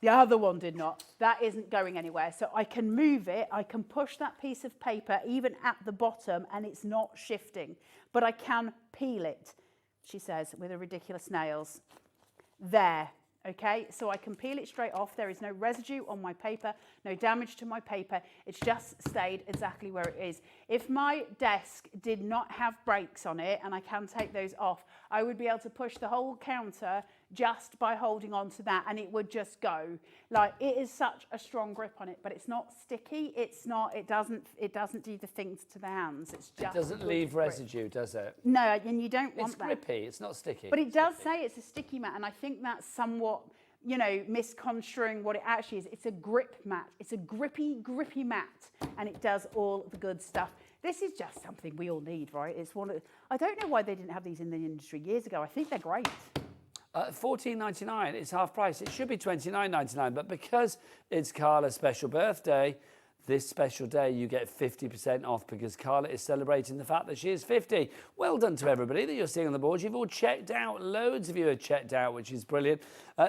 The other one did not. That isn't going anywhere. So I can move it. I can push that piece of paper even at the bottom, and it's not shifting. But I can peel it, she says, with her ridiculous nails. There. Okay, so I can peel it straight off. There is no residue on my paper, no damage to my paper. It's just stayed exactly where it is. If my desk did not have brakes on it, and I can take those off, I would be able to push the whole counter just by holding on to that, and it would just go. Like, it is such a strong grip on it, but it's not sticky. It's not, it doesn't do the things to the hands. It's just, it doesn't leave residue, does it? No, and you don't want that. It's grippy, it's not sticky. But it does say it's a sticky mat, and I think that's somewhat you know, misconstruing what it actually is. It's a grip mat. It's a grippy mat, and it does all the good stuff. This is just something we all need, right? It's one of, I don't know why they didn't have these in the industry years ago. I think they're great. $14.99, it's half price. It should be $29.99, but because it's Carla's special birthday, this special day you get 50% off because Carla is celebrating the fact that she is 50. Well done to everybody that you're seeing on the board. You've all checked out. Loads of you have checked out, which is brilliant.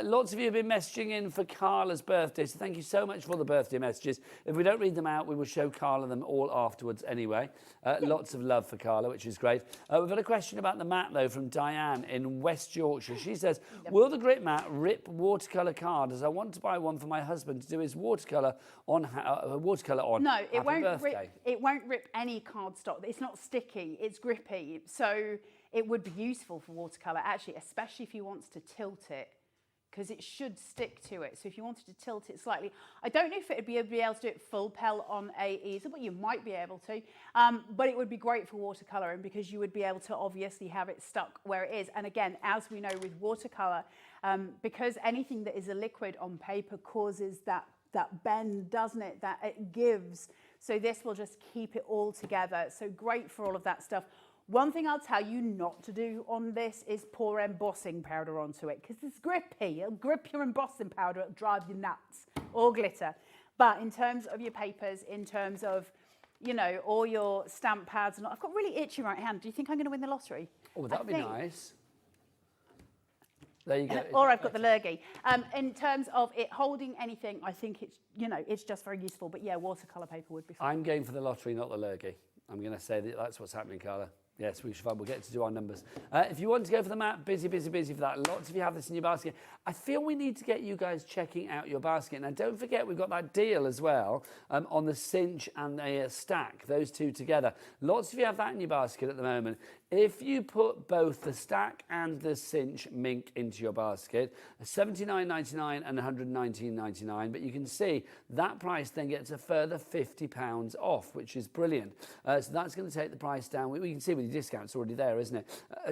Lots of you have been messaging in for Carla's birthday, so thank you so much for the birthday messages. If we don't read them out, we will show Carla them all afterwards anyway. Lots of love for Carla, which is great. We've had a question about the mat, though, from Diane in West Yorkshire. She says, will the grip mat rip watercolour card, as I want to buy one for my husband to do his watercolour on. No, it Happy won't rip any cardstock. It's not sticky, it's grippy. So it would be useful for watercolour, actually, especially if you want to tilt it, because it should stick to it. So if you wanted to tilt it slightly, I don't know if it would be able to do it full pel on a easel, but you might be able to. But it would be great for watercolouring because you would be able to obviously have it stuck where it is. And again, as we know with watercolour, because anything that is a liquid on paper causes that bend, doesn't it? That it gives. So this will just keep it all together. So great for all of that stuff. One thing I'll tell you not to do on this is pour embossing powder onto it because it's grippy. It'll grip your embossing powder, it'll drive you nuts, or glitter. But in terms of your papers, in terms of, you know, all your stamp pads, and I've got really itchy right hand. Do you think I'm going to win the lottery? Oh, that'd be nice. There you go. Or I've got the lurgy. In terms of it holding anything, I think it's, you know, it's just very useful. But yeah, watercolour paper would be fine. I'm going for the lottery, not the lurgy. I'm going to say that that's what's happening, Carla. Yes, we'll get to do our numbers. If you want to go for the mat, busy for that. Lots of you have this in your basket. I feel we need to get you guys checking out your basket. Now, don't forget, we've got that deal as well on the cinch and the stack, those two together. Lots of you have that in your basket at the moment. If you put both the stack and the cinch mink into your basket, $79.99 and $119.99, but you can see that price then gets a further £50 off, which is brilliant. So that's going to take the price down. We can see with the discounts already there, isn't it?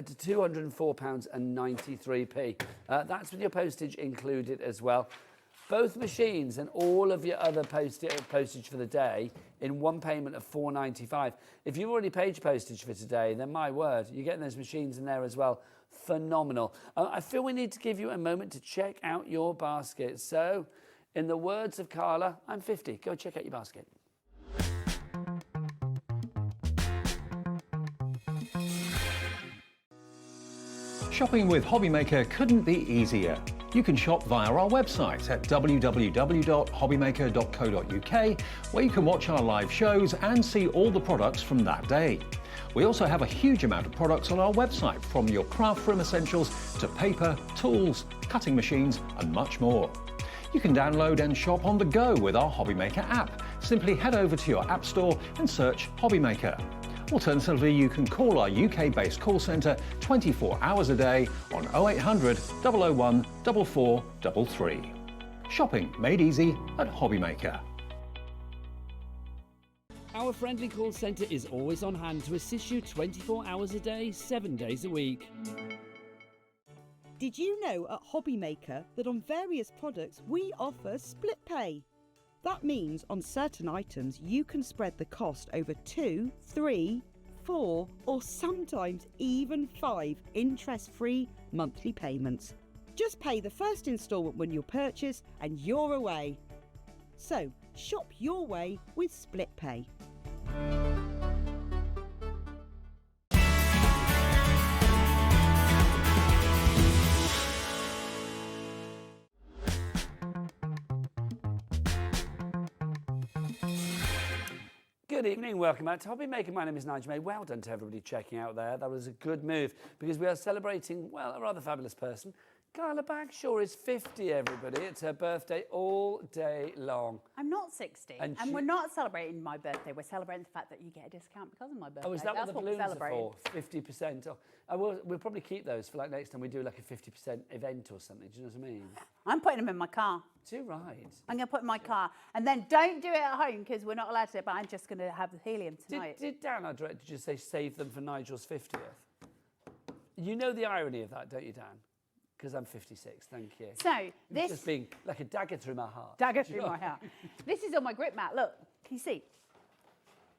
To £204.93. That's with your postage included as well. Both machines and all of your other postage for the day in one payment of $4.95. If you've already paid your postage for today, then my word, you're getting those machines in there as well. Phenomenal. I feel we need to give you a moment to check out your basket. So, in the words of Carla, I'm 50. Go check out your basket. Shopping with Hobbymaker couldn't be easier. You can shop via our website at www.hobbymaker.co.uk, where you can watch our live shows and see all the products from that day. We also have a huge amount of products on our website, from your craft room essentials to paper, tools, cutting machines and much more. You can download and shop on the go with our Hobbymaker app. Simply head over to your app store and search Hobbymaker. Alternatively, you can call our UK-based call centre 24 hours a day on 0800 001 4433. Shopping made easy at Hobbymaker. Our friendly call centre is always on hand to assist you 24 hours a day, 7 days a week. Did you know at Hobbymaker that on various products we offer split pay? That means on certain items you can spread the cost over 2, 3, 4 or sometimes even 5 interest-free monthly payments. Just pay the first instalment when you purchase and you're away. So shop your way with split pay. Good evening, welcome back to Hobbymaker. My name is Nigel May. Well done to everybody checking out there. That was a good move because we are celebrating, well, a rather fabulous person. Carla Bagshaw is 50, everybody. It's her birthday all day long. I'm not 60, and we're not celebrating my birthday. We're celebrating the fact that you get a discount because of my birthday. Oh, is that That's what the balloons are for? 50% off. We'll probably keep those for like next time we do like a 50% event or something. Do you know what I mean? I'm putting them in my car. Too right. I'm going to put in my car. And then don't do it at home because we're not allowed to, but I'm just going to have the helium tonight. Did Dan, our director, just say save them for Nigel's 50th? You know the irony of that, don't you, Dan? Because I'm 56, thank you. So, It's this... just being like a dagger through my heart. Dagger through my heart. This is on my grip mat, look. Can you see?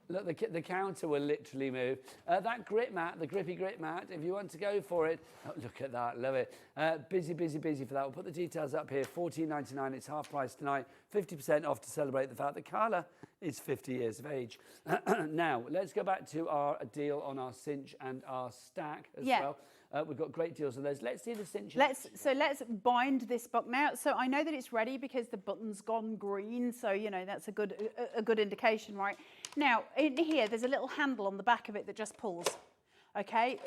Look, the counter will literally move. That grip mat, the grippy grip mat, if you want to go for it, oh, look at that, love it. Busy for that. We'll put the details up here, $14.99, it's half price tonight, 50% off to celebrate the fact that Carla is 50 years of age. Now, let's go back to our deal on our cinch and our stack as well. We've got great deals on those. Let's see the cinch. So let's bind this book now. So I know that it's ready because the button's gone green. So, you know, that's a good indication, right? Now, in here, there's a little handle on the back of it that just pulls, okay?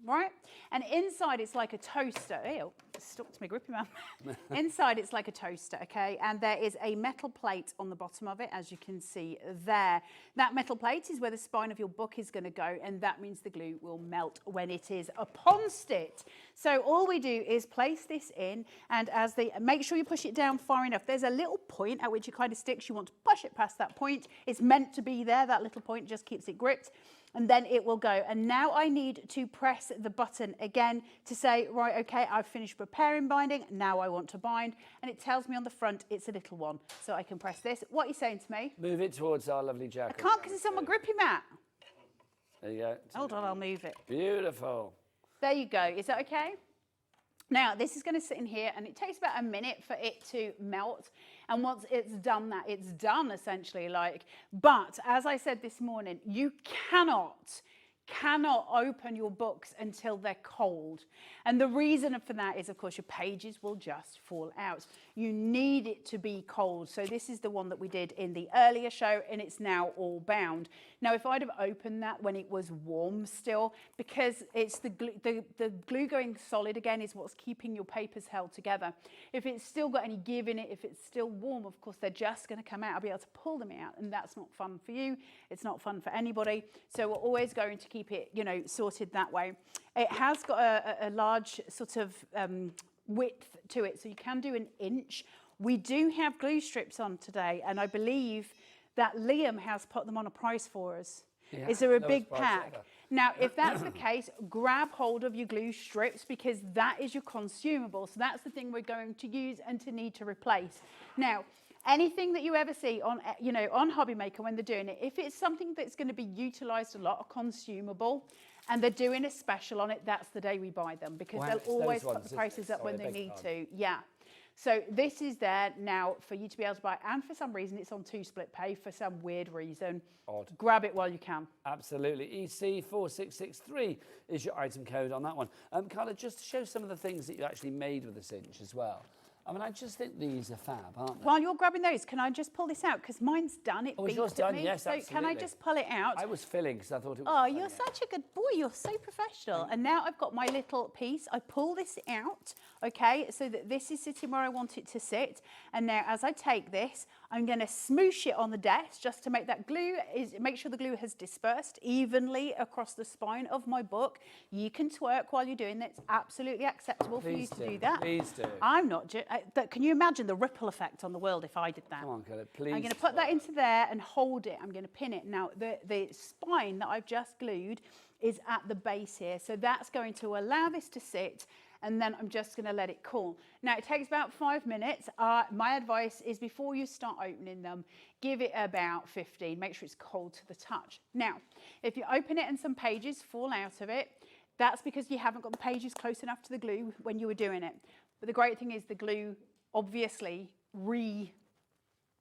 Right? And inside it's like a toaster. Ew, it stuck to my grippy man. Inside it's like a toaster, okay? And there is a metal plate on the bottom of it, as you can see there. That metal plate is where the spine of your book is going to go, and that means the glue will melt when it is upon it. So all we do is place this in, and make sure you push it down far enough. There's a little point at which it kind of sticks. You want to push it past that point. It's meant to be there. That little point just keeps it gripped. And then it will go. And now I need to press the button again to say, right, okay, I've finished preparing binding. Now I want to bind. And it tells me on the front it's a little one. So I can press this. What are you saying to me? Move it towards our lovely jacket. I can't because it's on my grippy mat. There you go. Hold on, I'll move it. Beautiful. There you go. Is that okay? Now, this is going to sit in here, and it takes about a minute for it to melt. And once it's done that, it's done, essentially. But, as I said this morning, you cannot open your books until they're cold. And the reason for that is, of course, your pages will just fall out. You need it to be cold. So this is the one that we did in the earlier show, and it's now all bound. Now, if I'd have opened that when it was warm still, because it's the glue going solid again is what's keeping your papers held together. If it's still got any give in it, if it's still warm, of course, they're just going to come out. I'll be able to pull them out, and that's not fun for you. It's not fun for anybody. So we're always going to keep it, you know, sorted that way. It has got a large sort of width to it, so you can do an inch. We do have glue strips on today, and I believe that Liam has put them on a price for us. Yeah, is there a big pack? Now, if that's the case, grab hold of your glue strips because that is your consumable. So that's the thing we're going to use and to need to replace. Now, anything that you ever see on, you know, on Hobby Maker when they're doing it, if it's something that's going to be utilised a lot, a consumable, and they're doing a special on it, that's the day we buy them because they'll always put the prices up when they need to. Yeah. So this is there now for you to be able to buy, and for some reason it's on 2 split pay for some weird reason. Odd. Grab it while you can. Absolutely. EC4663 is your item code on that one. Carla, just to show some of the things that you actually made with the cinch as well. I mean, I just think these are fab, aren't they? While you're grabbing those, can I just pull this out? Because mine's done. It beeped yours at done? me. Yes, so absolutely. can I just pull it out? I was filling because I thought it was Oh, you're such a good boy. You're so professional. And now I've got my little piece. I pull this out, okay, so that this is sitting where I want it to sit. And now as I take this, I'm going to smoosh it on the desk just to make that glue, make sure the glue has dispersed evenly across the spine of my book. You can twerk while you're doing that. It's absolutely acceptable for you to do that. Please do. I'm not, can you imagine the ripple effect on the world if I did that? Come on, Carla, please. I'm going to put that into there and hold it. I'm going to pin it. Now, the spine that I've just glued is at the base here. So that's going to allow this to sit, and then I'm just going to let it cool. Now, it takes about 5 minutes. My advice is before you start opening them, give it about 15. Make sure it's cold to the touch. Now, if you open it and some pages fall out of it, that's because you haven't got the pages close enough to the glue when you were doing it. But the great thing is the glue obviously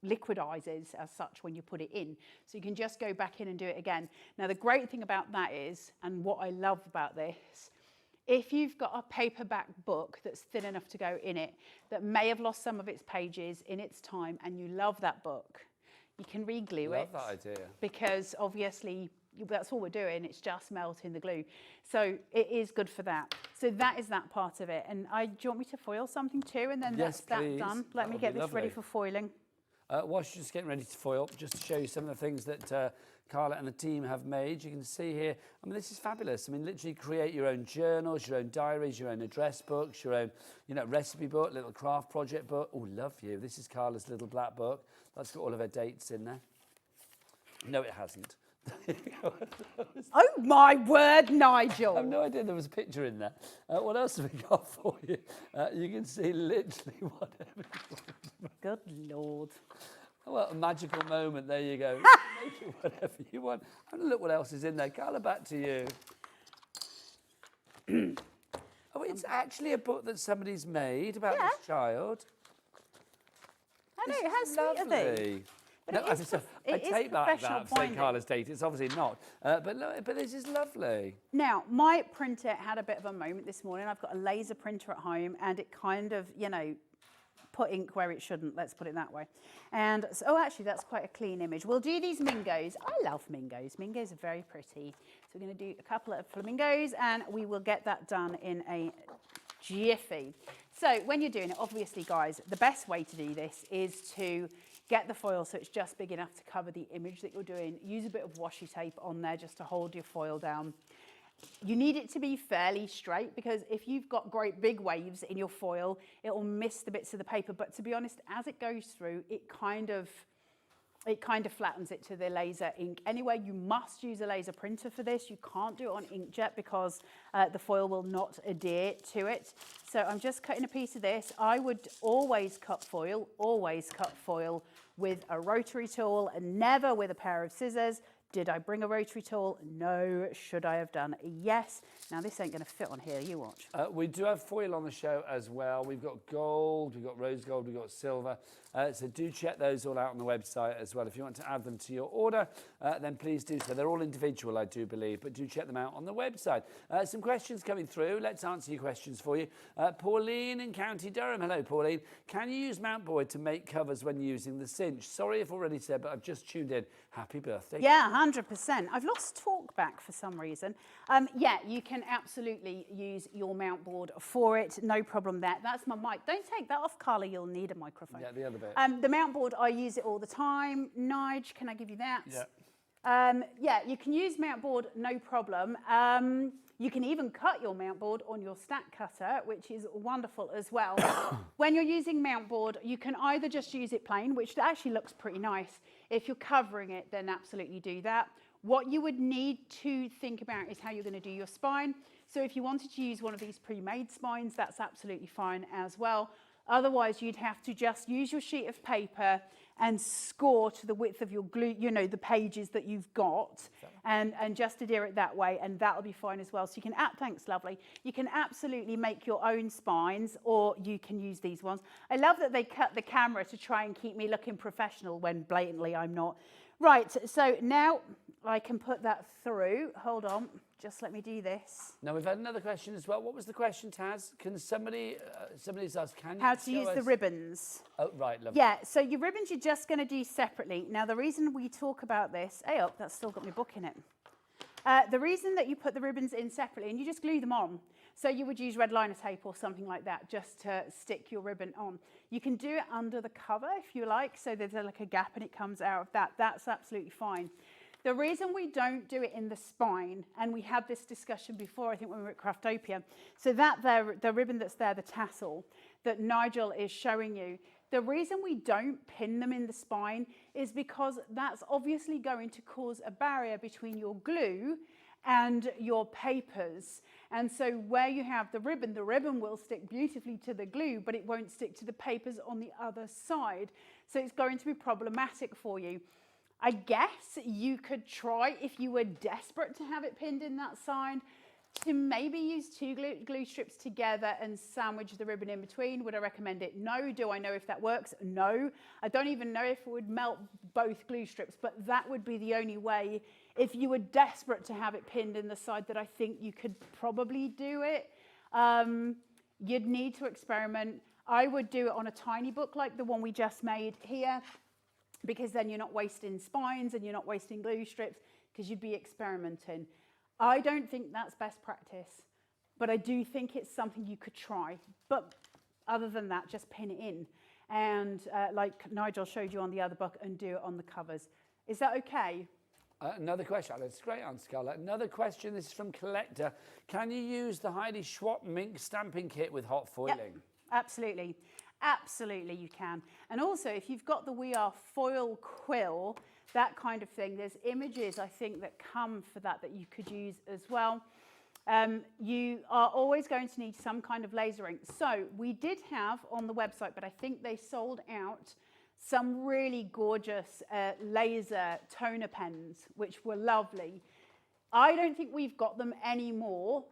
liquidizes as such when you put it in. So you can just go back in and do it again. Now, the great thing about that is, and what I love about this, if you've got a paperback book that's thin enough to go in it, that may have lost some of its pages in its time, and you love that book, you can re-glue it. Love that idea. Because obviously, that's all we're doing, it's just melting the glue. So it is good for that. So that is that part of it. And do you want me to foil something too? And then yes, that's please. that done. Let me get this ready for foiling. Whilst you're just getting ready to foil, just to show you some of the things that Carla and the team have made. You can see here, I mean, this is fabulous. I mean, literally create your own journals, your own diaries, your own address books, your own, you know, recipe book, little craft project book. Oh, love you. This is Carla's little black book. That's got all of her dates in there. No, it hasn't. Oh my word, Nigel. I have no idea there was a picture in there. What else have we got for you? You can see literally whatever you want. Good Lord. Well, a magical moment. There you go. Make it whatever you want. And look what else is in there. Carla, back to you. Oh, it's actually a book that somebody's made about this child. I know, how sweet are they? But No, I take that professional St. binding. Carla's date. It's obviously not. But this is lovely. Now, my printer had a bit of a moment this morning. I've got a laser printer at home and it kind of, you know, put ink where it shouldn't, let's put it that way. And so, oh, actually, that's quite a clean image. We'll do these mingos. I love mingos. Mingos are very pretty. So we're going to do a couple of flamingos and we will get that done in a jiffy. So when you're doing it, obviously, guys, the best way to do this is to get the foil so it's just big enough to cover the image that you're doing. Use a bit of washi tape on there just to hold your foil down. You need it to be fairly straight because if you've got great big waves in your foil, it will miss the bits of the paper. But to be honest, as it goes through, it kind of flattens it to the laser ink. Anyway, you must use a laser printer for this. You can't do it on inkjet because the foil will not adhere to it. So I'm just cutting a piece of this. I would always cut foil with a rotary tool and never with a pair of scissors. Did I bring a rotary tool? No. Should I have done? Yes. Now, this ain't going to fit on here. You watch. We do have foil on the show as well. We've got gold, we've got rose gold, we've got silver. So do check those all out on the website as well. If you want to add them to your order, then please do so. They're all individual, I do believe, but do check them out on the website. Some questions coming through. Let's answer your questions for you. Pauline in County Durham. Hello, Pauline. Can you use Mount Boyd to make covers when using the cinch? Sorry if already said, but I've just tuned in. Happy birthday. Yeah, 100%. I've lost talk back for some reason. Yeah, you can absolutely use your mount board for it. No problem there. That's my mic. Don't take that off, Carla. You'll need a microphone. Yeah, the other bit. The mount board, I use it all the time. Nige, can I give you that? Yeah. Yeah, you can use mount board, no problem. You can even cut your mount board on your stack cutter, which is wonderful as well. When you're using mount board, you can either just use it plain, which actually looks pretty nice. If you're covering it, then absolutely do that. What you would need to think about is how you're going to do your spine. So if you wanted to use one of these pre-made spines, that's absolutely fine as well. Otherwise, you'd have to just use your sheet of paper and score to the width of your glue, you know, the pages that you've got, and just adhere it that way, and that'll be fine as well. So you can, thanks, lovely. You can absolutely make your own spines, or you can use these ones. I love that they cut the camera to try and keep me looking professional when blatantly I'm not. Right, so now I can put that through. Hold on, just let me do this. Now, we've had another question as well. What was the question, Taz? Can somebody's asked, can you How to use show the us- ribbons. Oh, right, lovely. Yeah, so your ribbons you're just going to do separately. Now, the reason we talk about this, that's still got my book in it. The reason that you put the ribbons in separately, and you just glue them on. So you would use red liner tape or something like that just to stick your ribbon on. You can do it under the cover if you like, so there's like a gap and it comes out of that. That's absolutely fine. The reason we don't do it in the spine, and we had this discussion before, I think when we were at Craftopia, so that the ribbon that's there, the tassel that Nigel is showing you, the reason we don't pin them in the spine is because that's obviously going to cause a barrier between your glue and your papers. And so where you have the ribbon will stick beautifully to the glue, but it won't stick to the papers on the other side. So it's going to be problematic for you. I guess you could try, if you were desperate to have it pinned in that side, to maybe use two glue strips together and sandwich the ribbon in between. Would I recommend it? No. Do I know if that works? No. I don't even know if it would melt both glue strips, but that would be the only way. If you were desperate to have it pinned in the side, that I think you could probably do it. You'd need to experiment. I would do it on a tiny book like the one we just made here, because then you're not wasting spines and you're not wasting glue strips, because you'd be experimenting. I don't think that's best practice, but I do think it's something you could try. But other than that, just pin it in. And like Nigel showed you on the other book, and do it on the covers. Is that okay? Another question. That's a great answer, Carla. Another question. This is from Collector. Can you use the Heidi Schwab Mink stamping kit with hot foiling? Yep, absolutely. Absolutely, you can. And also, if you've got the We Are foil quill, that kind of thing, there's images, I think, that come for that you could use as well. You are always going to need some kind of laser ink. So we did have on the website, but I think they sold out, some really gorgeous laser toner pens, which were lovely. I don't think we've got them anymore.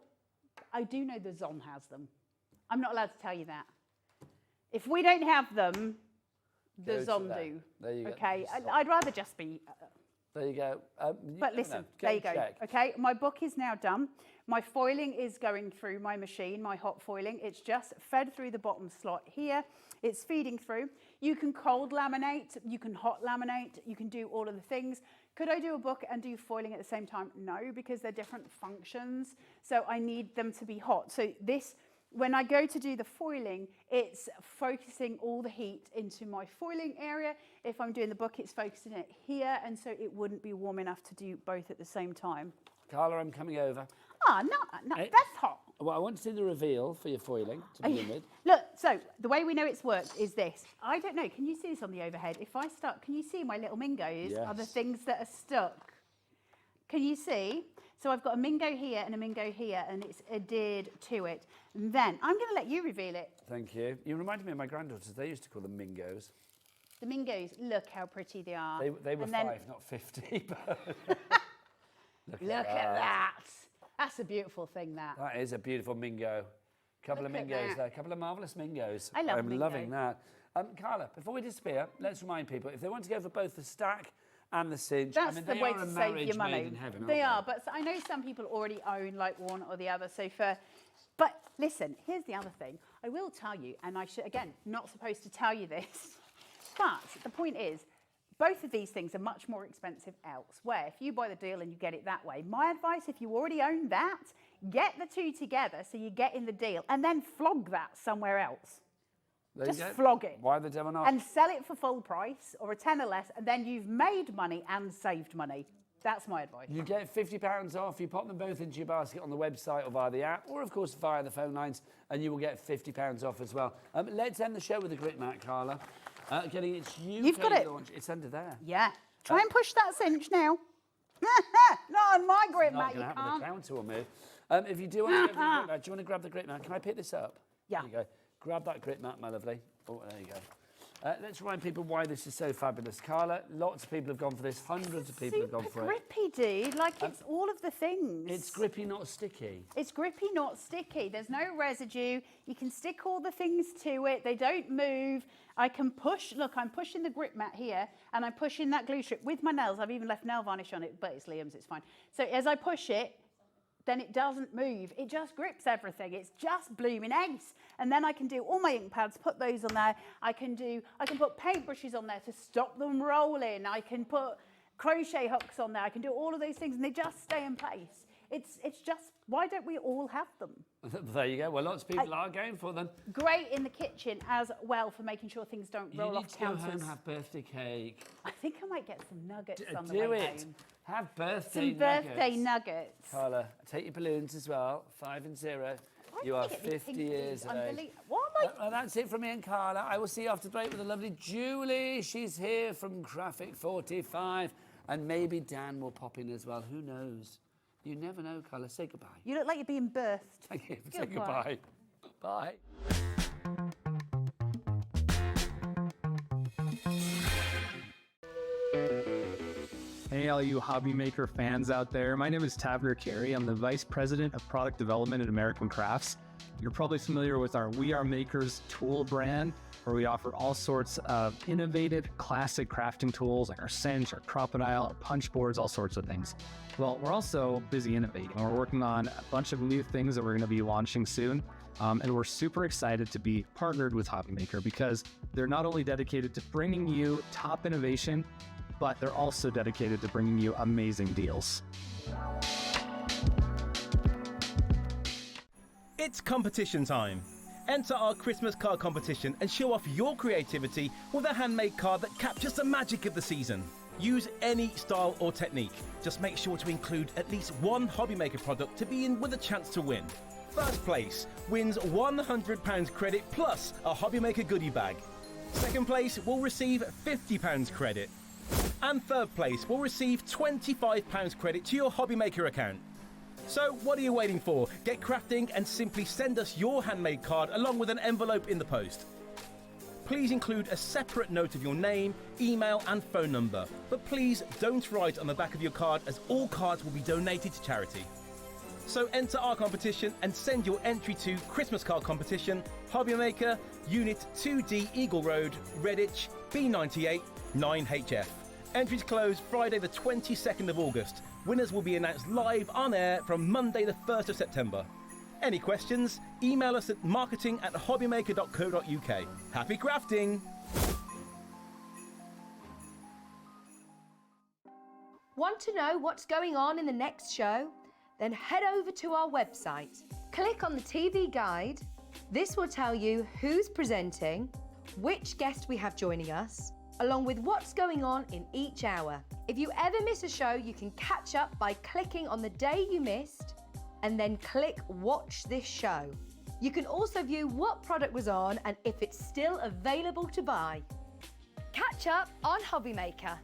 I do know the Zon has them. I'm not allowed to tell you that. If we don't have them, the Zon do. There you go. Okay, I'd rather just be... There you go. But listen, there you go. Okay, my book is now done. My foiling is going through my machine, my hot foiling. It's just fed through the bottom slot here. It's feeding through. You can cold laminate, you can hot laminate, you can do all of the things. Could I do a book and do foiling at the same time? No, because they're different functions. So I need them to be hot. So this, when I go to do the foiling, it's focusing all the heat into my foiling area. If I'm doing the book, it's focusing it here, and so it wouldn't be warm enough to do both at the same time. Carla, I'm coming over. Ah, no, that's hot. Well, I want to see the reveal for your foiling to begin with. Look, so the way we know it's worked is this. I don't know, can you see this on the overhead? If I start, can you see my little mingos? Yes. Are the things that are stuck? Can you see? So I've got a mingo here and a mingo here, and it's adhered to it. And then I'm going to let you reveal it. Thank you. You reminded me of my granddaughters. They used to call them mingos. The mingos, look how pretty they are. They were And then- 5, not 50. But Look at that. That's a beautiful thing, that. that is a beautiful mingo. Couple Look of at mingos that. there. Couple of marvellous mingos. I love I'm mingo. loving that. Carla, before we disappear, let's remind people, if they want to go for both the stack and the cinch, That's they the way are a to save marriage your money. made in heaven, They aren't are, but I know some people already own like one or the other. But listen, here's the other thing. I will tell you, and I should, again, not supposed to tell you this, but the point is, both of these things are much more expensive elsewhere. If you buy the deal and you get it that way, my advice, if you already own that, get the two together so you get in the deal, and then flog that somewhere else. There you Just go. flog it. Why the devil not? And sell it for full price or a tenner less, and then you've made money and saved money. That's my advice. You get £50 off. You pop them both into your basket on the website or via the app, or of course via the phone lines, and you will get £50 off as well. Let's end the show with a grit mat, Carla. Getting its UK You've got it. launch. It's under there. Yeah. Try and push that cinch now. Not on my grit mat, Not you going to happen. The can't. counter will move. If you do want to go for the grit mat, do you want to grab the grit mat? Can I pick this up? Yeah. There you go. Grab that grit mat, my lovely. Oh, there you go. Let's remind people why this is so fabulous. Carla, lots of people have gone for this. Hundreds of people have gone for it. Grippy, dude. Like, it's all of the things. It's grippy, not sticky. It's grippy, not sticky. There's no residue. You can stick all the things to it. They don't move. I can push. Look, I'm pushing the grip mat here, and I'm pushing that glue strip with my nails. I've even left nail varnish on it, but it's Liam's. It's fine. So as I push it, then it doesn't move. It just grips everything. It's just blooming ace. And then I can do all my ink pads, put those on there. I can put paintbrushes on there to stop them rolling. I can put crochet hooks on there. I can do all of those things, and they just stay in place. It's just, why don't we all have them? There you go. Well, lots of people are going for them. Great in the kitchen as well for making sure things don't roll You off need to go counters. home and have birthday cake. I think I might get some nuggets on the Do way it. home. Have birthday Some birthday nuggets. Carla, take your balloons as well. 5 and 0. You are 50 years of age. Well, that's it from me and Carla. I will see you after the break with the lovely Julie. She's here from Graphic 45. And maybe Dan will pop in as well. Who knows? You never know, Carla. Say goodbye. You look like you're being birthed. Thank you. Say goodbye. Bye. Hey, all you hobby maker fans out there. My name is Tavner Carey. I'm the Vice President of Product Development at American Crafts. You're probably familiar with our We Are Makers tool brand, where we offer all sorts of innovative, classic crafting tools like our cinch, our crocodile, our punch boards, all sorts of things. Well, we're also busy innovating. We're working on a bunch of new things that we're going to be launching soon. And we're super excited to be partnered with Hobby Maker because they're not only dedicated to bringing you top innovation, but they're also dedicated to bringing you amazing deals. It's competition time. Enter our Christmas card competition and show off your creativity with a handmade card that captures the magic of the season. Use any style or technique. Just make sure to include at least one Hobby Maker product to be in with a chance to win. First place wins £100 credit plus a Hobbymaker goodie bag. Second place will receive £50 credit. And third place will receive £25 credit to your Hobbymaker account. So what are you waiting for? Get crafting and simply send us your handmade card along with an envelope in the post. Please include a separate note of your name, email and phone number. But please don't write on the back of your card, as all cards will be donated to charity. So enter our competition and send your entry to Christmas Card Competition, Hobbymaker, Unit 2D Eagle Road, Redditch, B98 9HF. Entries close Friday the 22nd of August. Winners will be announced live on air from Monday the 1st of September. Any questions? Email us at marketing@hobbymaker.co.uk. Happy crafting! Want to know what's going on in the next show? Then head over to our website. Click on the TV guide. This will tell you who's presenting, which guest we have joining us, along with what's going on in each hour. If you ever miss a show, you can catch up by clicking on the day you missed and then click Watch This Show. You can also view what product was on and if it's still available to buy. Catch up on Hobbymaker.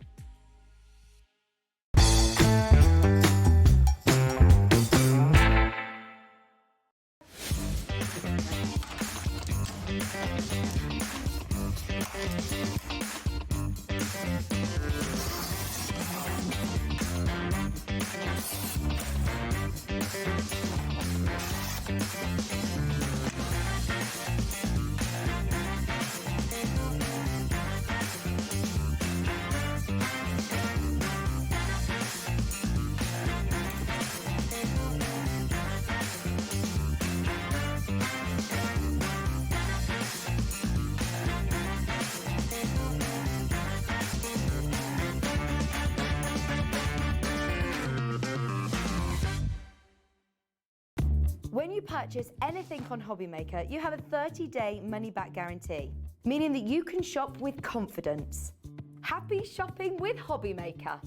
When you purchase anything on Hobbymaker, you have a 30-day money-back guarantee, meaning that you can shop with confidence. Happy shopping with Hobbymaker.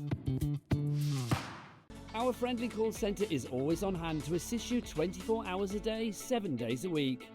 Our friendly call centre is always on hand to assist you 24 hours a day, 7 days a week.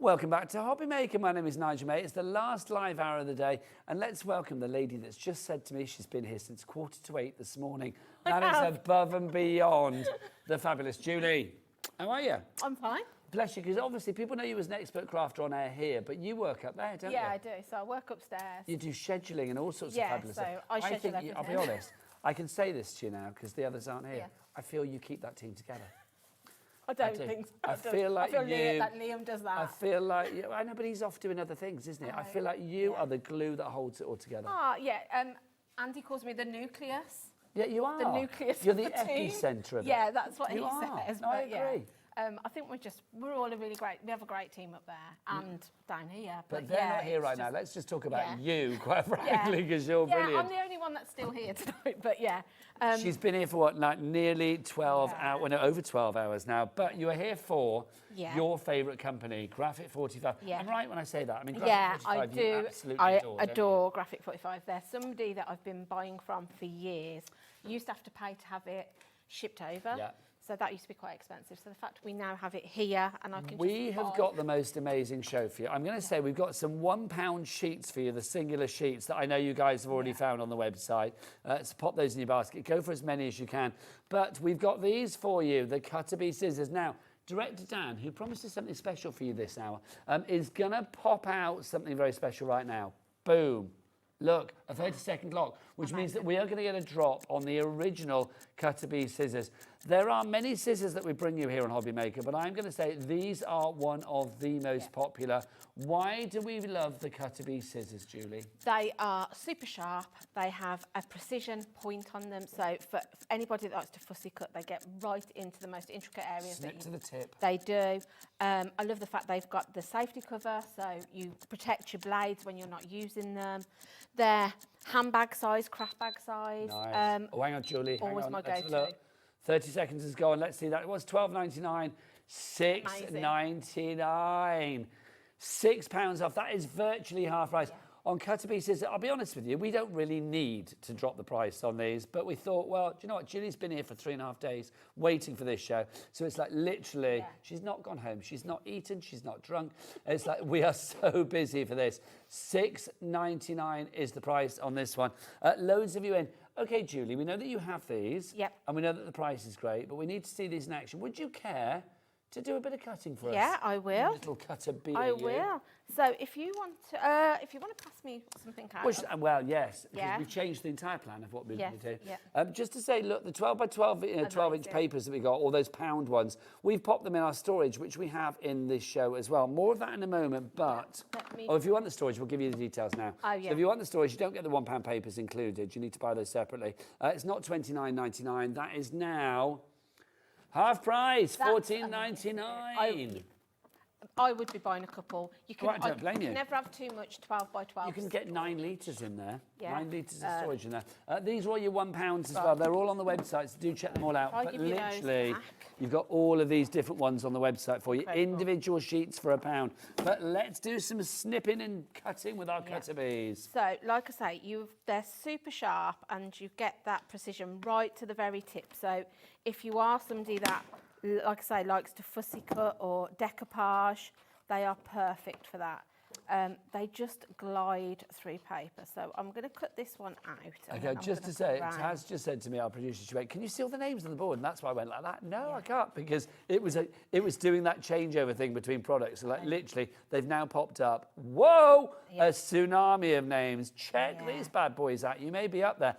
Welcome back to Hobbymaker. My name is Nigel May. It's the last live hour of the day, and let's welcome the lady that's just said to me she's been here since 7:45 this morning. That is above and beyond the fabulous Julie. How are you? I'm fine. Bless you, because obviously people know you as an expert crafter on air here, but you work up there, don't you? Yeah, I do. So I work upstairs. You do scheduling and all sorts of fabulous so stuff. I schedule think everything. I'll be honest, I can say this to you now because the others aren't here. Yeah. I feel you keep that team together. I don't think so. I feel like you... Liam does that. I feel like... I know, but he's off doing other things, isn't he? I feel like you are the glue that holds it all together. Yeah. Andy calls me the nucleus. Yeah, you are. The nucleus You're of the the team. epicentre of it. Yeah, that's what You he are. says. No, I but agree. I think we're all a really great, we have a great team up there and down here. But they're not here right now. Let's just talk about you, quite Yeah. frankly, because you're brilliant. I'm the only one that's still here tonight, but yeah. She's been here for what, like nearly 12 hours, well, no, over 12 hours now. But you are here for your favourite company, Graphic 45. Yeah. I'm right when I say that. I mean, Graphic 45, I you do. absolutely I adore. don't adore Graphic 45. They're somebody that I've been buying from for years. You used to have to pay to have it shipped over. Yeah. So that used to be quite expensive. So the fact we now have it here and I can We just have buy. got the most amazing show for you. I'm going to say we've got some £1 sheets for you, the singular sheets that I know you guys have already found on the website. So pop those in your basket. Go for as many as you can. But we've got these for you, the Cutter-Bee scissors. Now, Director Dan, who promised us something special for you this hour, is going to pop out something very special right now. Boom. Look, a 30-second clock, which means that we are going to get a drop on the original Cut-to-Be scissors. There are many scissors that we bring you here on Hobby Maker, but I'm going to say these are one of the most popular. Why do we love the Cut-to-Be scissors, Julie? They are super sharp. They have a precision point on them. So for anybody that likes to fussy cut, they get right into the most intricate areas. Snip to the tip. They do. I love the fact they've got the safety cover, so you protect your blades when you're not using them. They're handbag size, craft bag size. Nice. Oh, hang on, Julie. Always hang on. my Let's have a go-to. look. 30 seconds has gone. Let's see that. It was $12.99. $6.99. £6 off. That is virtually half price. On Cut-to-Be scissors, I'll be honest with you, we don't really need to drop the price on these, but we thought, well, do you know what? Julie's been here for 3.5 days waiting for this show. So it's like literally, she's not gone home. She's not eaten. She's not drunk. It's like we are so busy for this. $6.99 is the price on this one. Loads of you in. Okay, Julie, we know that you have these. Yep. And we know that the price is great, but we need to see these in action. Would you care to do a bit of cutting for us? Yeah, I will. A little Cut-to-Be. I will. So if you want to pass me something out. Well, yes, because Yeah. we've changed the entire plan of what we're going to do. Yeah. Just to say, look, the 12 by 12, 12-inch papers that we got, all those pound ones, we've popped them in our storage, which we have in this show as well. More of that in a moment, but... if you want the storage, we'll give you the details now. Oh, yeah. So if you want the storage, you don't get the £1 papers included. You need to buy those separately. It's not $29.99. That is now... half price, $14.99. I would be buying a couple. You can, I don't blame you. You can never have too much 12 by 12. You can get 9 litres in there. Yeah. 9 litres of storage in there. These are all your £1 as well. They're all on the website, so do check them all out. I'll But give you those literally, back. you've got all of these different ones on the website for you. Incredible. Individual sheets for £1. But let's do some snipping and cutting with our Cut-to-Bees. So, like I say, they're super sharp and you get that precision right to the very tip. So, if you are somebody that, like I say, likes to fussy cut or decoupage, they are perfect for that. They just glide through paper. So I'm going to cut this one out. Okay, just to say, Taz just said to me, our producer, she went, can you see all the names on the board? And that's why I went like that. No, I can't, because it was doing that changeover thing between products. So like literally, they've now popped up. Whoa! A tsunami of names. Check these bad boys out. You may be up there.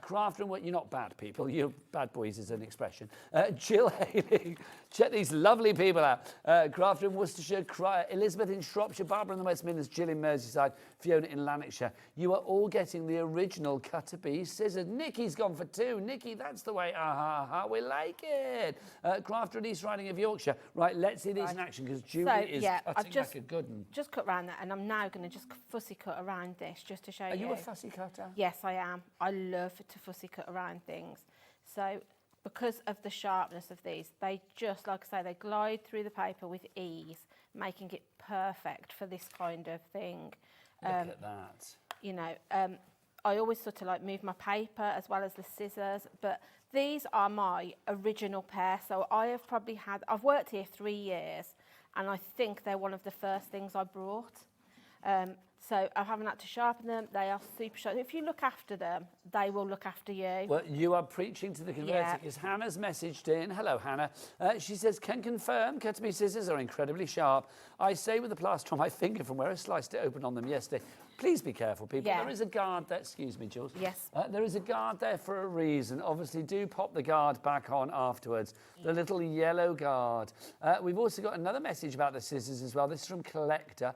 Craft and you're not bad people. You're bad boys is an expression. Jill Haley. Check these lovely people out. Craft in Worcestershire, Elizabeth in Shropshire, Barbara in the West Midlands, Jill in Merseyside, Fiona in Lanarkshire. You are all getting the original Cut-to-Be scissors. Nikki's gone for 2. Nikki, that's the way. We like it. Crafter in East Riding of Yorkshire. Right, let's see these in action because Julie is cutting like a good one. Just cut around that, and I'm now going to just fussy cut around this just to show you. Are you a fussy cutter? Yes, I am. I love to fussy cut around things. So, because of the sharpness of these, they just, like I say, they glide through the paper with ease, making it perfect for this kind of thing. Look at that. You know, I always sort of like move my paper as well as the scissors, but these are my original pair. So I've worked here 3 years, and I think they're one of the first things I brought. So I haven't had to sharpen them. They are super sharp. If you look after them, they will look after you. Well, you are preaching to the converted because Hannah's messaged in. Hello, Hannah. She says, can confirm Cut-to-Be scissors are incredibly sharp. I say with the plaster on my finger from where I sliced it open on them yesterday. Please be careful, people. Yeah. There is a guard there. Excuse me, Jules. Yes. There is a guard there for a reason. Obviously, do pop the guard back on afterwards. The little yellow guard. We've also got another message about the scissors as well. This is from Collector.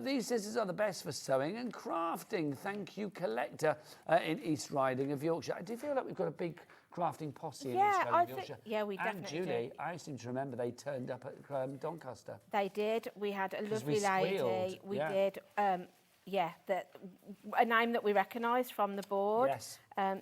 These scissors are the best for sewing and crafting. Thank you, Collector, in East Riding of Yorkshire. I do feel like we've got a big crafting posse in East Riding of Yorkshire. Yeah, we definitely And Julie, do. I seem to remember they turned up at Doncaster. They did. We had a 'Cause we lovely lady. squealed, We yeah. did. A name that we recognised from the board. Yes.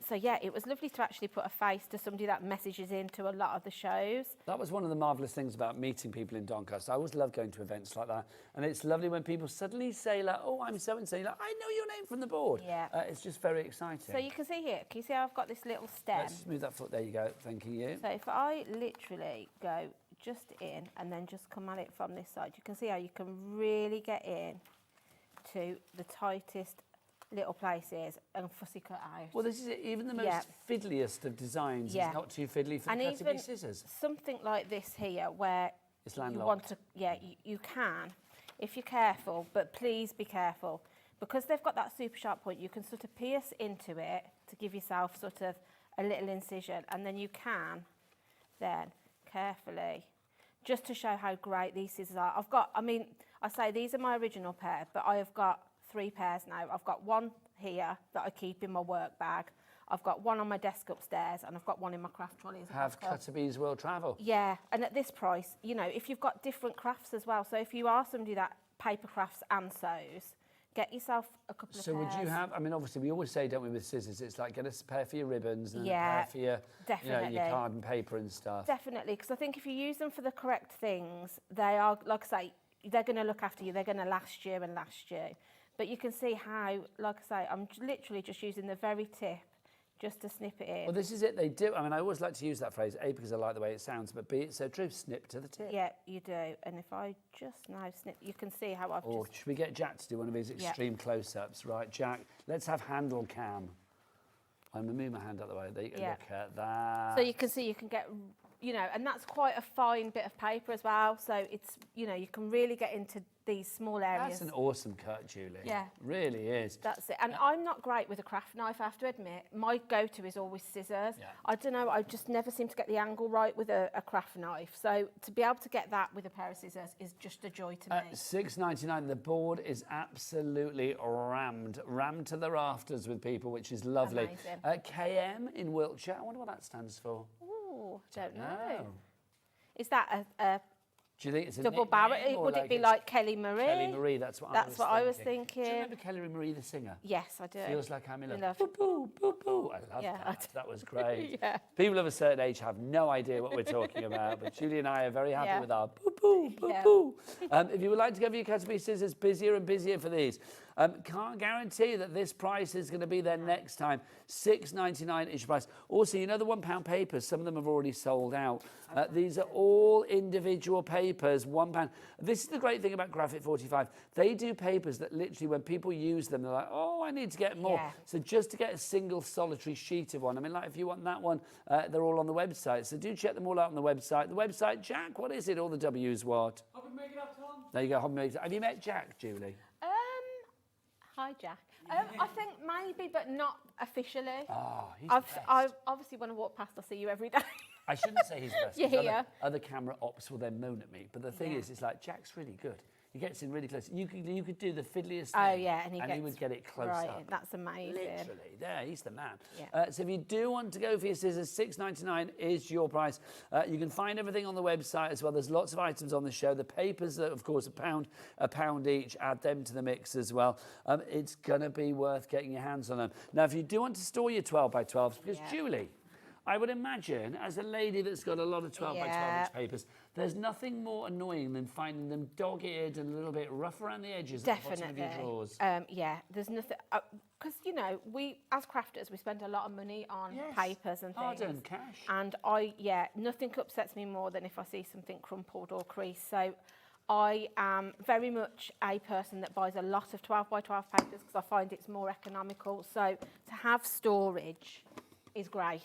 So yeah, it was lovely to actually put a face to somebody that messages into a lot of the shows. That was one of the marvellous things about meeting people in Doncaster. I always love going to events like that. And it's lovely when people suddenly say, like, oh, I'm so-and-so. You're like, I know your name from the board. Yeah. It's just very exciting. So you can see here, can you see how I've got this little stem? Let's move that foot. There you go. Thank you. So if I literally go just in and then just come at it from this side, you can see how you can really get in to the tightest little places and fussy cut out. Well, this is it. Even the most fiddliest of designs is not too fiddly for the Cut-to-Be scissors. Something like this here where It's you want landlocked. to, you can, if you're careful, but please be careful. Because they've got that super sharp point, you can sort of pierce into it to give yourself sort of a little incision, and then you can then carefully, just to show how great these scissors are. I've got, I mean, I say these are my original pair, but I have got 3 pairs now. I've got one here that I keep in my work bag. I've got one on my desk upstairs, and I've got one in my craft trolley as a Have Cutterbees will travel. Yeah, and at this price, you know, if you've got different crafts as well, so if you are somebody that paper crafts and sews, get yourself a couple of So pairs. would you have, I mean, obviously we always say, don't we, with scissors, it's like get a pair for your ribbons and Yeah, a pair for your, definitely. your card and paper and stuff. Definitely, because I think if you use them for the correct things, they are, like I say, they're going to look after you. They're going to last you and last you. But you can see how, like I say, I'm literally just using the very tip just to snip it in. Well, this is it. They do. I mean, I always like to use that phrase, A, because I like the way it sounds, but B, it's so true. Snip to the tip. Yeah, you do. And if I just now snip, you can see how I've Or should we get Jack to do one of his extreme close-ups? Right, Jack, let's have handle cam. I'm going to move my hand out the way. There you go. Yeah. Look at that. So you can see you can get, you know, and that's quite a fine bit of paper as well. So it's, you know, you can really get into these small areas. That's an awesome cut, Julie. Yeah. Really is. That's it. And I'm not great with a craft knife, I have to admit. My go-to is always scissors. Yeah. I don't know, I just never seem to get the angle right with a craft knife. So to be able to get that with a pair of scissors is just a joy to me. $6.99. The board is absolutely rammed to the rafters with people, which is lovely. Amazing. KM in Wiltshire. I wonder what that stands for. Oh, don't know. Is that a do you think it's a double nickname, barrel? or Would it be it's like Kelly Marie? Kelly Marie, that's what I was thinking. Do you remember Kelly Marie, the singer? Yes, I do. Feels like I'm in love. love. Boo, boo, boo, boo. I love Yeah, that. That was great. Yeah. People of a certain age have no idea what we're talking about, but Julie and I are very happy Yeah. with our boo, boo, boo, Yeah. boo. If you would like to go for your Cutterbees scissors, busier and busier for these. Can't guarantee that this price is going to be there next time. $6.99 is your price. Also, you know the £1 papers, some of them have already sold out. These are all individual papers, £1. This is the great thing about Graphic 45. They do papers that literally, when people use them, they're like, oh, I need to get more. Yeah. So just to get a single solitary sheet of one, I mean, like if you want that one, they're all on the website. So do check them all out on the website. The website, Jack, what is it? All the W's what? There you go, Hobby Maker. Have you met Jack, Julie? Hi, Jack. I think maybe, but not officially. Oh, he's I obviously, when I walk past, I see you every day. I shouldn't say he's the best. You're 'cause here. Other camera ops will then moan at me. But the thing Yeah. is, it's like, Jack's really good. He gets in really close. You could do the fiddliest Oh, thing. yeah, and he would gets get it close right, up. that's amazing. Literally, there, he's the man. Yeah. So if you do want to go for your scissors, $6.99 is your price. You can find everything on the website as well. There's lots of items on the show. The papers are, of course, a pound each. Add them to the mix as well. It's going to be worth getting your hands on them. Now, if you do want to store your 12 by 12s, because Julie, I would imagine, as a lady that's got a lot of 12 by 12 inch papers, there's nothing more annoying than finding them dog-eared and a little bit rough around the edges at the bottom of your drawers. Yeah, there's nothing, because, you know, we, as crafters, we spend a lot of money on papers and things. Hard-earned cash. And nothing upsets me more than if I see something crumpled or creased. So I am very much a person that buys a lot of 12 by 12 papers because I find it's more economical. So to have storage is great.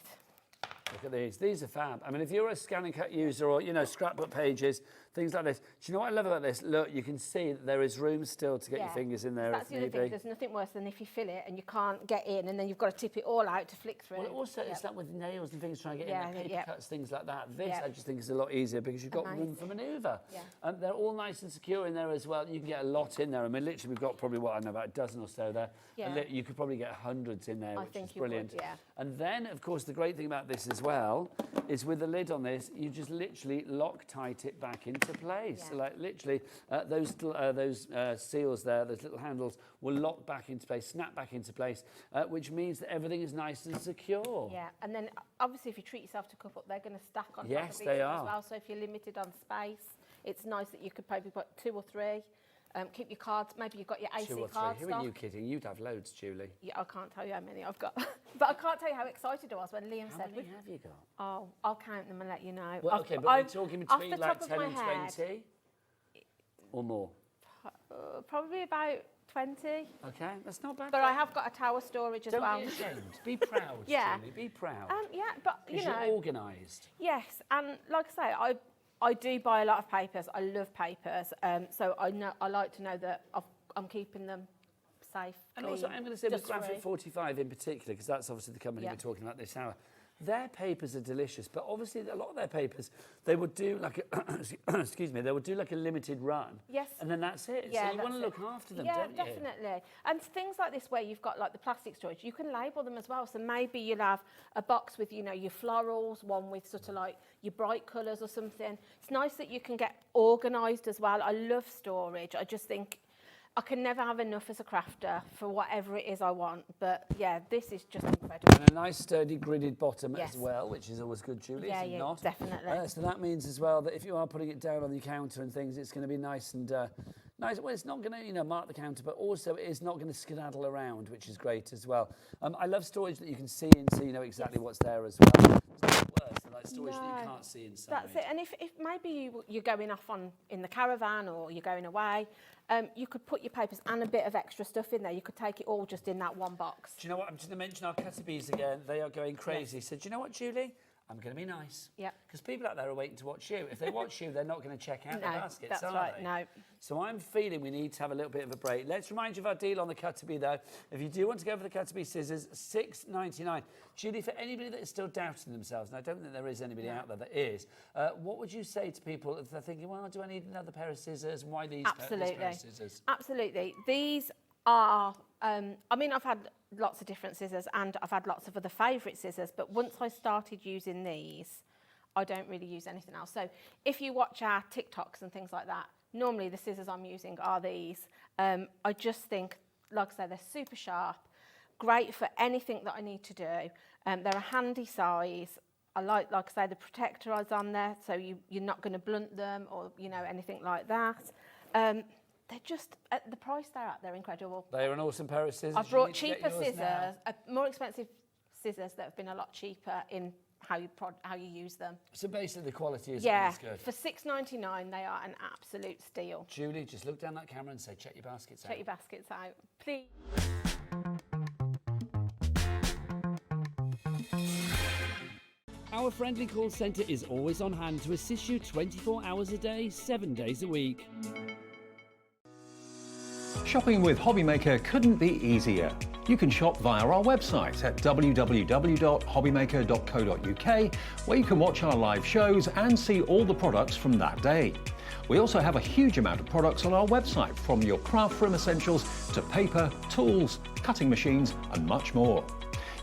Look at these. These are fab. I mean, if you're a scan and cut user or, you know, scrapbook pages, things like this. Do you know what I love about this? Look, you can see that there is room still to get your fingers in there That's if the other need thing. be. There's nothing worse than if you fill it and you can't get in and then you've got to tip it all out to flick through. Well, also, it's like with nails and things trying to get Yeah, in there, paper yeah. cuts, things like that. This, Yeah. I just think, is a lot easier because you've got room for manoeuvre. Yeah. They're all nice and secure in there as well. You can get a lot in there. I mean, literally, we've got probably, what, I don't know, about a dozen or so there. Yeah. And you could probably get hundreds in there, I which think is you would, brilliant. yeah. And then, of course, the great thing about this as well is with the lid on this, you just literally Loctite it back into place. Yeah. So, like, literally, those seals there, those little handles, will lock back into place, snap back into place, which means that everything is nice and secure. Yeah, and then obviously if you treat yourself to a couple, they're going to stack on top Yes, of each they other are. as well. So if you're limited on space, it's nice that you could probably put 2 or 3. Keep your cards, maybe you've got your AC 2 or 3. card Who stock. are you kidding? You'd have loads, Julie. Yeah, I can't tell you how many I've got. But I can't tell you how excited I was when Liam said... How many have you got? Oh, I'll count them and let you know. Well, okay, but we're talking off between the like top of 10 my and head, 20 or more? Probably about 20. Okay, that's not bad. But I have got a tower storage as Don't well. be ashamed. Be proud, Yeah. Julie. Be proud. Yeah, but you Because know... you're organised. Yes, and like I say, I do buy a lot of papers. I love papers, so I like to know that I'm keeping them safe. And clean, also, I'm going to say with dust-free. Graphic 45 in particular, because that's obviously the company Yeah. we're talking about this hour. Their papers are delicious, but obviously a lot of their papers, they would do like a, excuse me, they would do like a limited run. Yes. And then that's it. Yeah, so you want to look after them, don't you? Yeah, definitely. And things like this where you've got like the plastic storage, you can label them as well. So maybe you'll have a box with, you know, your florals, one with sort of like your bright colours or something. It's nice that you can get organised as well. I love storage. I just think I can never have enough as a crafter for whatever it is I want. But yeah, this is just incredible. And a nice sturdy gridded bottom Yes. as well, which is always good, Julie, Yeah, is it yeah, not? definitely. So that means as well that if you are putting it down on the counter and things, it's going to be nice and nice. Well, it's not going to, you know, mark the counter, but also it is not going to skedaddle around, which is great as well. I love storage that you can see and so you know exactly what's there as well. It's not worse than like storage that you can't see inside. That's it. And if maybe you're going off in the caravan or you're going away, you could put your papers and a bit of extra stuff in there. You could take it all just in that one box. Do you know what? I'm just going to mention our Cutterbees again. They are going crazy. So do you know what, Julie? I'm going to be nice. Yeah. Because people out there are waiting to watch you. If they watch you, they're not going to check out the No, baskets, that's are right, they? no. So I'm feeling we need to have a little bit of a break. Let's remind you of our deal on the Cutterbee, though. If you do want to go for the Cutterbee scissors, $6.99. Julie, for anybody that is still doubting themselves, and I don't think there is anybody out there that is, what would you say to people if they're thinking, well, do I need another pair of scissors? Why these Absolutely. pair of scissors? Absolutely. These are, I mean, I've had lots of different scissors and I've had lots of other favourite scissors, but once I started using these, I don't really use anything else. So if you watch our TikToks and things like that, normally the scissors I'm using are these. I just think, like I say, they're super sharp, great for anything that I need to do. They're a handy size. I like I say, the protector is on there, so you're not going to blunt them or, you know, anything like that. They're just, at the price they're at, they're incredible. They're an awesome pair of scissors. I've brought cheaper scissors, more expensive scissors that have been a lot cheaper in how you use them. So basically the quality is Yeah, good. for $6.99 they are an absolute steal. Julie, just look down that camera and say, check your baskets out. Check your baskets out, please. Our friendly call centre is always on hand to assist you 24 hours a day, 7 days a week. Shopping with Hobbymaker couldn't be easier. You can shop via our website at www.hobbymaker.co.uk, where you can watch our live shows and see all the products from that day. We also have a huge amount of products on our website, from your craft room essentials to paper, tools, cutting machines and much more.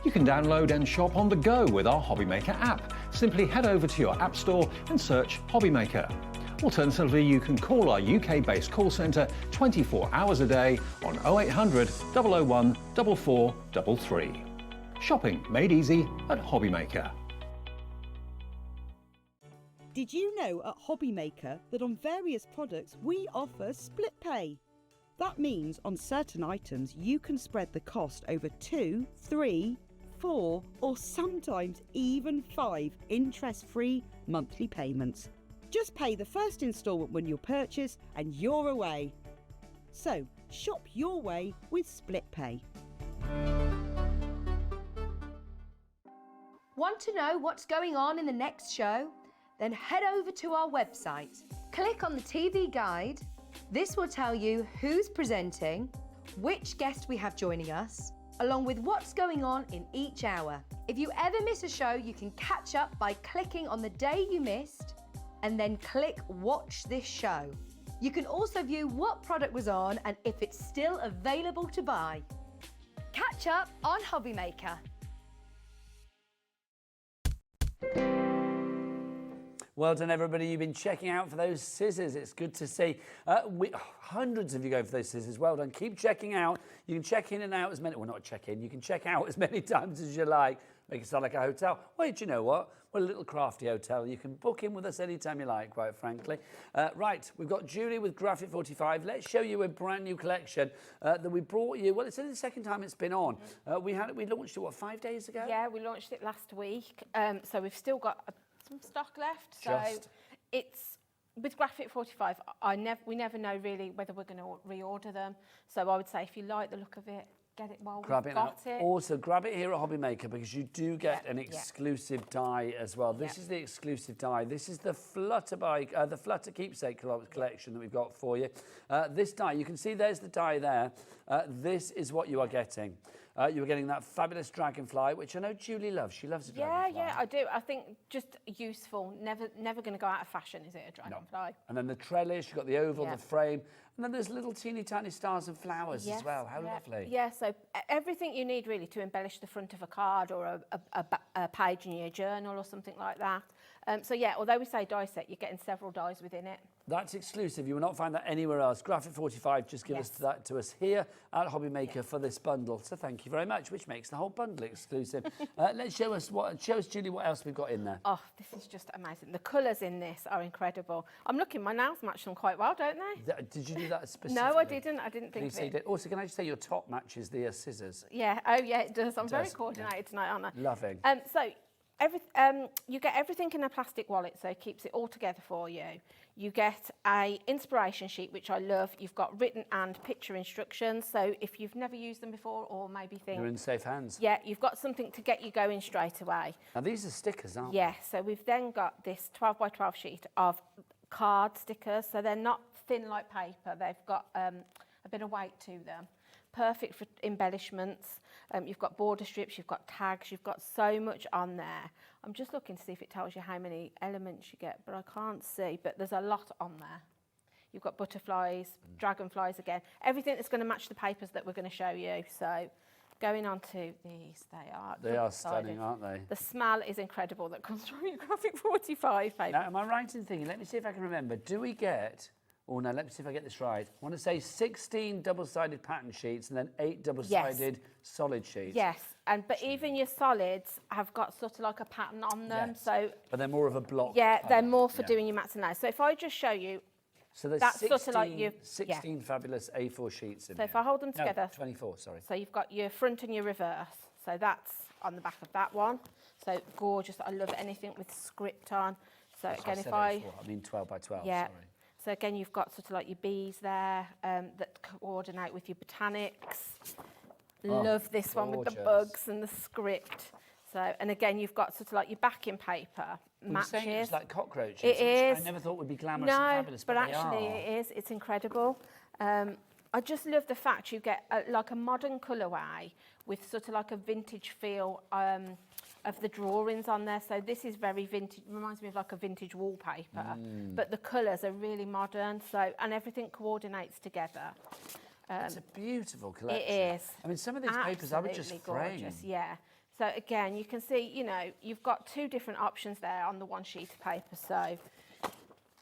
You can download and shop on the go with our Hobbymaker app. Simply head over to your app store and search Hobbymaker. Alternatively, you can call our UK-based call centre 24 hours a day on 0800 001 4433. Shopping made easy at Hobbymaker. Did you know at Hobbymaker that on various products we offer split pay? That means on certain items you can spread the cost over 2, 3, 4 or sometimes even 5 interest-free monthly payments. Just pay the first instalment when you purchase and you're away. So, shop your way with Split Pay. Want to know what's going on in the next show? Then head over to our website. Click on the TV guide. This will tell you who's presenting, which guest we have joining us, along with what's going on in each hour. If you ever miss a show, you can catch up by clicking on the day you missed and then click Watch This Show. You can also view what product was on and if it's still available to buy. Catch up on Hobbymaker. Well done, everybody. You've been checking out for those scissors. It's good to see. Hundreds of you go for those scissors. Well done. Keep checking out. You can check in and out as many... Well, not check in. You can check out as many times as you like. Make it sound like a hotel. Well, do you know what? We're a little crafty hotel. You can book in with us anytime you like, quite frankly. Right, we've got Julie with Graphic 45. Let's show you a brand new collection that we brought you. Well, it's only the second time it's been on. We launched it, what, 5 days ago? Yeah, we launched it last week. So we've still got some stock left. So it's with Graphic 45. We never know really whether we're going to reorder them. So I would say if you like the look of it, get it while Grab we've it now. got it. Also, grab it here at Hobby Maker because you do get an exclusive die as well. This is the exclusive die. This is the Flutter Keepsake collection that we've got for you. This die, you can see there's the die there. This is what you are getting. You are getting that fabulous dragonfly, which I know Julie loves. She loves a dragonfly. Yeah, I do. I think just useful. Never going to go out of fashion, is it, a dragonfly? And then the trellis, you've got the oval, the frame, and then there's little teeny tiny stars and flowers as well. How lovely. Yeah, so everything you need really to embellish the front of a card or a page in your journal or something like that. So yeah, although we say die set, you're getting several dies within it. That's exclusive. You will not find that anywhere else. Graphic 45 just give us that to us here at Hobby Maker for this bundle. So thank you very much, which makes the whole bundle exclusive. Let's show us, Julie, what else we've got in there. Oh, this is just amazing. The colours in this are incredible. I'm looking, my nails match them quite well, don't they? Did you do that specifically? No, I didn't. I didn't think of it. Also, can I just say your top matches the scissors? Yeah. Oh, yeah, it does. I'm very coordinated tonight, aren't I? Loving. So you get everything in a plastic wallet, so it keeps it all together for you. You get a inspiration sheet, which I love. You've got written and picture instructions, so if you've never used them before or maybe think... You're in safe hands. Yeah, you've got something to get you going straight away. Now, these are stickers, aren't they? Yeah, so we've then got this 12 by 12 sheet of card stickers, so they're not thin like paper. They've got a bit of weight to them. Perfect for embellishments. You've got border strips, you've got tags, you've got so much on there. I'm just looking to see if it tells you how many elements you get, but I can't see, but there's a lot on there. You've got butterflies, dragonflies again, everything that's going to match the papers that we're going to show you. So going on to these, they are stunning, aren't they? The smell is incredible that comes from your Graphic 45 paper. Now, am I right in thinking, let me see if I can remember, do we get... Oh, no, let me see if I get this right. I want to say 16 double-sided pattern sheets and then 8 double-sided solid sheets. Yes, but even your solids have got sort of like a pattern on them. Yes. So but they're more of a block. Yeah, they're more for doing your mats and layers. So if I just show you, so there's that's 16, sort of like your 16 fabulous A4 sheets in So here. if I hold them No, together. 24, sorry. So you've got your front and your reverse. So that's on the back of that one. So gorgeous. I love anything with script on. So So again, said if I... A4, I mean 12 by 12, Yeah. sorry. So again, you've got sort of like your bees there that coordinate with your botanics. Oh, Love this one with the gorgeous. bugs and the script. So, and again, you've got sort of like your backing paper You're saying matches. it's like cockroaches, It which is. I never thought would be glamorous No, and fabulous, but they actually are. it is. It's incredible. I just love the fact you get like a modern colourway with sort of like a vintage feel of the drawings on there. So this is very vintage, reminds me of like a vintage wallpaper, but the colours are really modern. So, and everything coordinates together. It's a beautiful collection. It is. I mean, some of these papers I would just Absolutely frame. gorgeous, yeah. So again, you can see, you know, you've got two different options there on the one sheet of paper. So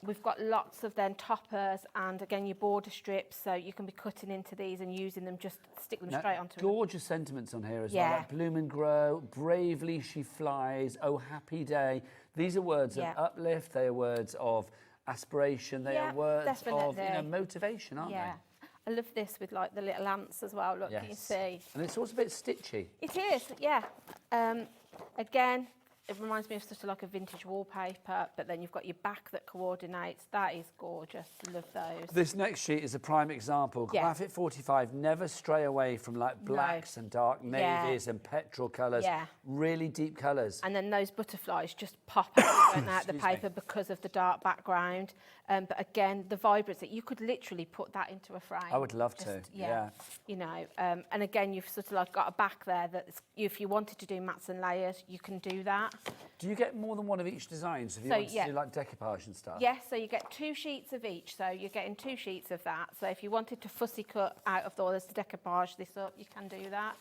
we've got lots of then toppers and again your border strips, so you can be cutting into these and using them, just stick them Now, straight onto gorgeous sentiments on here as Yeah. well. Like bloom and grow, bravely she flies, oh happy day. These are words Yeah. of uplift, they are words of aspiration, they Yeah, are words of definitely. motivation, aren't Yeah. I love this with like the little ants as well, look, they? you see. And it's also a bit stitchy. It is, yeah. Again, it reminds me of sort of like a vintage wallpaper, but then you've got your back that coordinates. That is gorgeous. Love those. This next sheet is a prime example. Yeah. Graphic 45, never stray away from like blacks and dark Yeah. navies and petrol colours. Yeah. Really deep colours. And then those butterflies just pop out don't they, out the Excuse me. paper because of the dark background. But again, the vibrancy, you could literally put that into a frame. I would love to, yeah. You know, and again, you've sort of like got a back there that if you wanted to do mats and layers, you can do that. Do you get more than one of each design? So if you So, want to yeah. do like decoupage and stuff? Yes, so you get 2 sheets of each, so you're getting 2 sheets of that. So if you wanted to fussy cut out of all this to decoupage this up, you can do that.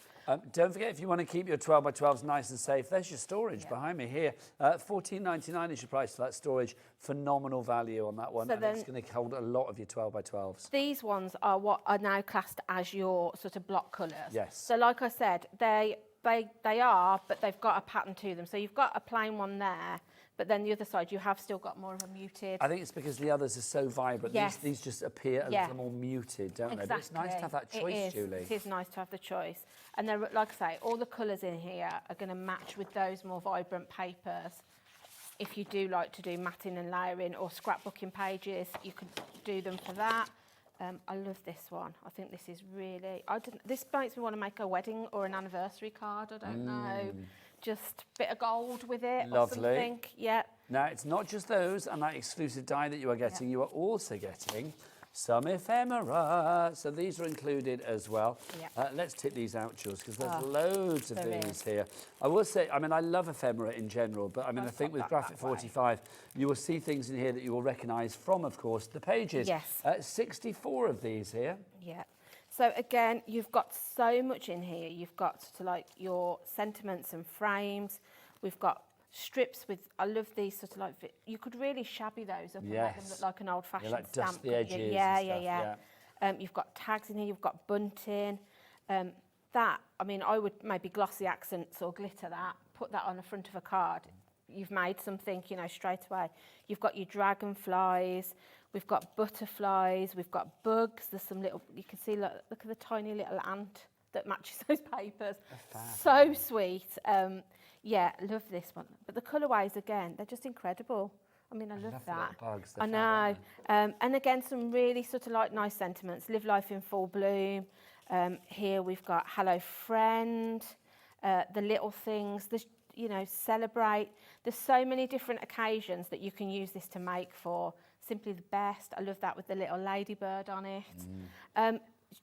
Don't forget, if you want to keep your 12 by 12s nice and safe, there's your storage behind me here. $14.99 is your price for that storage. Phenomenal value on that one. So and then- it's going to hold a lot of your 12 by 12s. These ones are what are now classed as your sort of block colours. Yes. So like I said, they are, but they've got a pattern to them. So you've got a plain one there, but then the other side, you have still got more of a muted. I think it's because the others are so vibrant. Yes. These just appear a little more muted, don't they? But it's nice to have that choice, It is. Julie. It is nice to have the choice. And then, like I say, all the colours in here are going to match with those more vibrant papers. If you do like to do matting and layering or scrapbooking pages, you could do them for that. I love this one. I think this is really, this makes me want to make a wedding or an anniversary card, I don't know. Just a bit of gold with it or something. Yeah. Now, it's not just those and that exclusive die that you are getting, you are also getting some ephemera. So these are included as well. Yeah. Let's tip these out, Jules, because there's loads of these here. I will say, I mean, I love ephemera in general, but I mean, I think with Graphic 45, you will see things in here that you will recognise from, of course, the pages. Yes. 64 of these here. Yeah. So again, you've got so much in here. You've got sort of like your sentiments and frames. We've got strips with, I love these sort of like, you could really shabby those up and make them look like an old-fashioned like stamp. dust the edges Yeah, and stuff, yeah. You've got tags in here, you've got bunting. That, I mean, I would maybe glossy accents or glitter that, put that on the front of a card. You've made something, you know, straight away. You've got your dragonflies, we've got butterflies, we've got bugs. There's some little, you can see, look at the tiny little ant that matches those papers. So sweet. Yeah, love this one. But the colourways, again, they're just incredible. I mean, I love that. Bugs, I know. And again, some really sort of like nice sentiments. Live life in full bloom. Here we've got hello friend, the little things, you know, celebrate. There's so many different occasions that you can use this to make for. Simply the best. I love that with the little ladybird on it.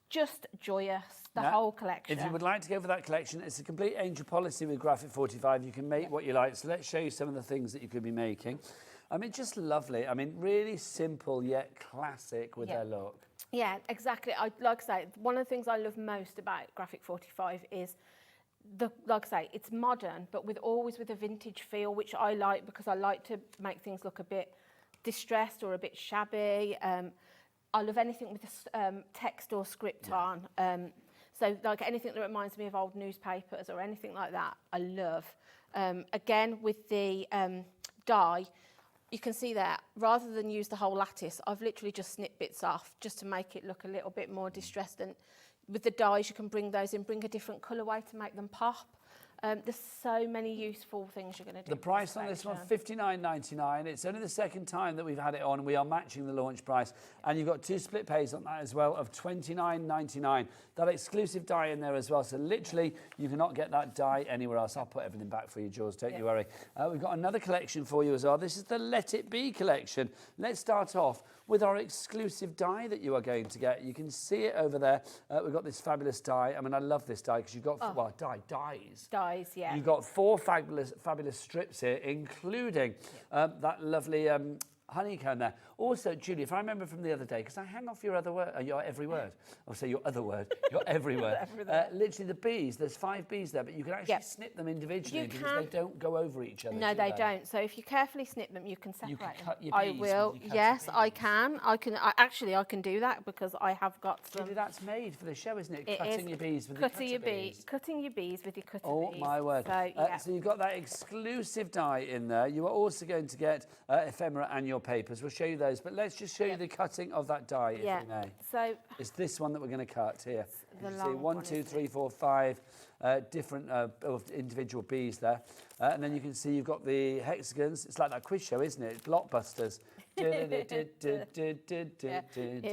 Just joyous, the whole collection. If you would like to go for that collection, it's a complete angel policy with Graphic 45. You can make what you like. So let's show you some of the things that you could be making. I mean, just lovely. I mean, really simple yet classic with their look. Yeah, exactly. Like I say, one of the things I love most about Graphic 45 is like I say, it's modern, but always with a vintage feel, which I like because I like to make things look a bit distressed or a bit shabby. I love anything with text or script on. So like anything that reminds me of old newspapers or anything like that, I love. Again, with the die, you can see that rather than use the whole lattice, I've literally just snipped bits off just to make it look a little bit more distressed. And with the dies, you can bring those in, bring a different colourway to make them pop. There's so many useful things you're going to do. The price on this one, $59.99. It's only the second time that we've had it on. We are matching the launch price. And you've got 2 split pays on that as well of $29.99. That exclusive die in there as well. So literally, you cannot get that die anywhere else. I'll put everything back for you, Jules. Don't you worry. We've got another collection for you as well. This is the Let It Be collection. Let's start off with our exclusive die that you are going to get. You can see it over there. We've got this fabulous die. I mean, I love this die because you've got, dies. Dies, yeah. You've got 4 fabulous strips here, including that lovely honeycomb there. Also, Julie, if I remember from the other day, because I hang off your other word, your every word. I'll say your other word, your every word. Literally the bees, there's 5 bees there, but you can actually snip them individually because they don't go over each other. No, they don't. So if you carefully snip them, you can separate you can cut them. Your bees I will. Yes, I can. I can do that because I have got some. Julie, that's made for the show, isn't it? Cutting your bees with your bees. Cutting your bees with your cutter bees. Oh, my word. So you've got that exclusive die in there. You are also going to get ephemera and your papers. We'll show you those, but let's just show you the cutting of that die, if you may. So it's this one that we're going to cut here. The you see 1, 2, 3, 4, 5 different individual bees there. And then you can see you've got the hexagons. It's like that quiz show, isn't it? Blockbusters. It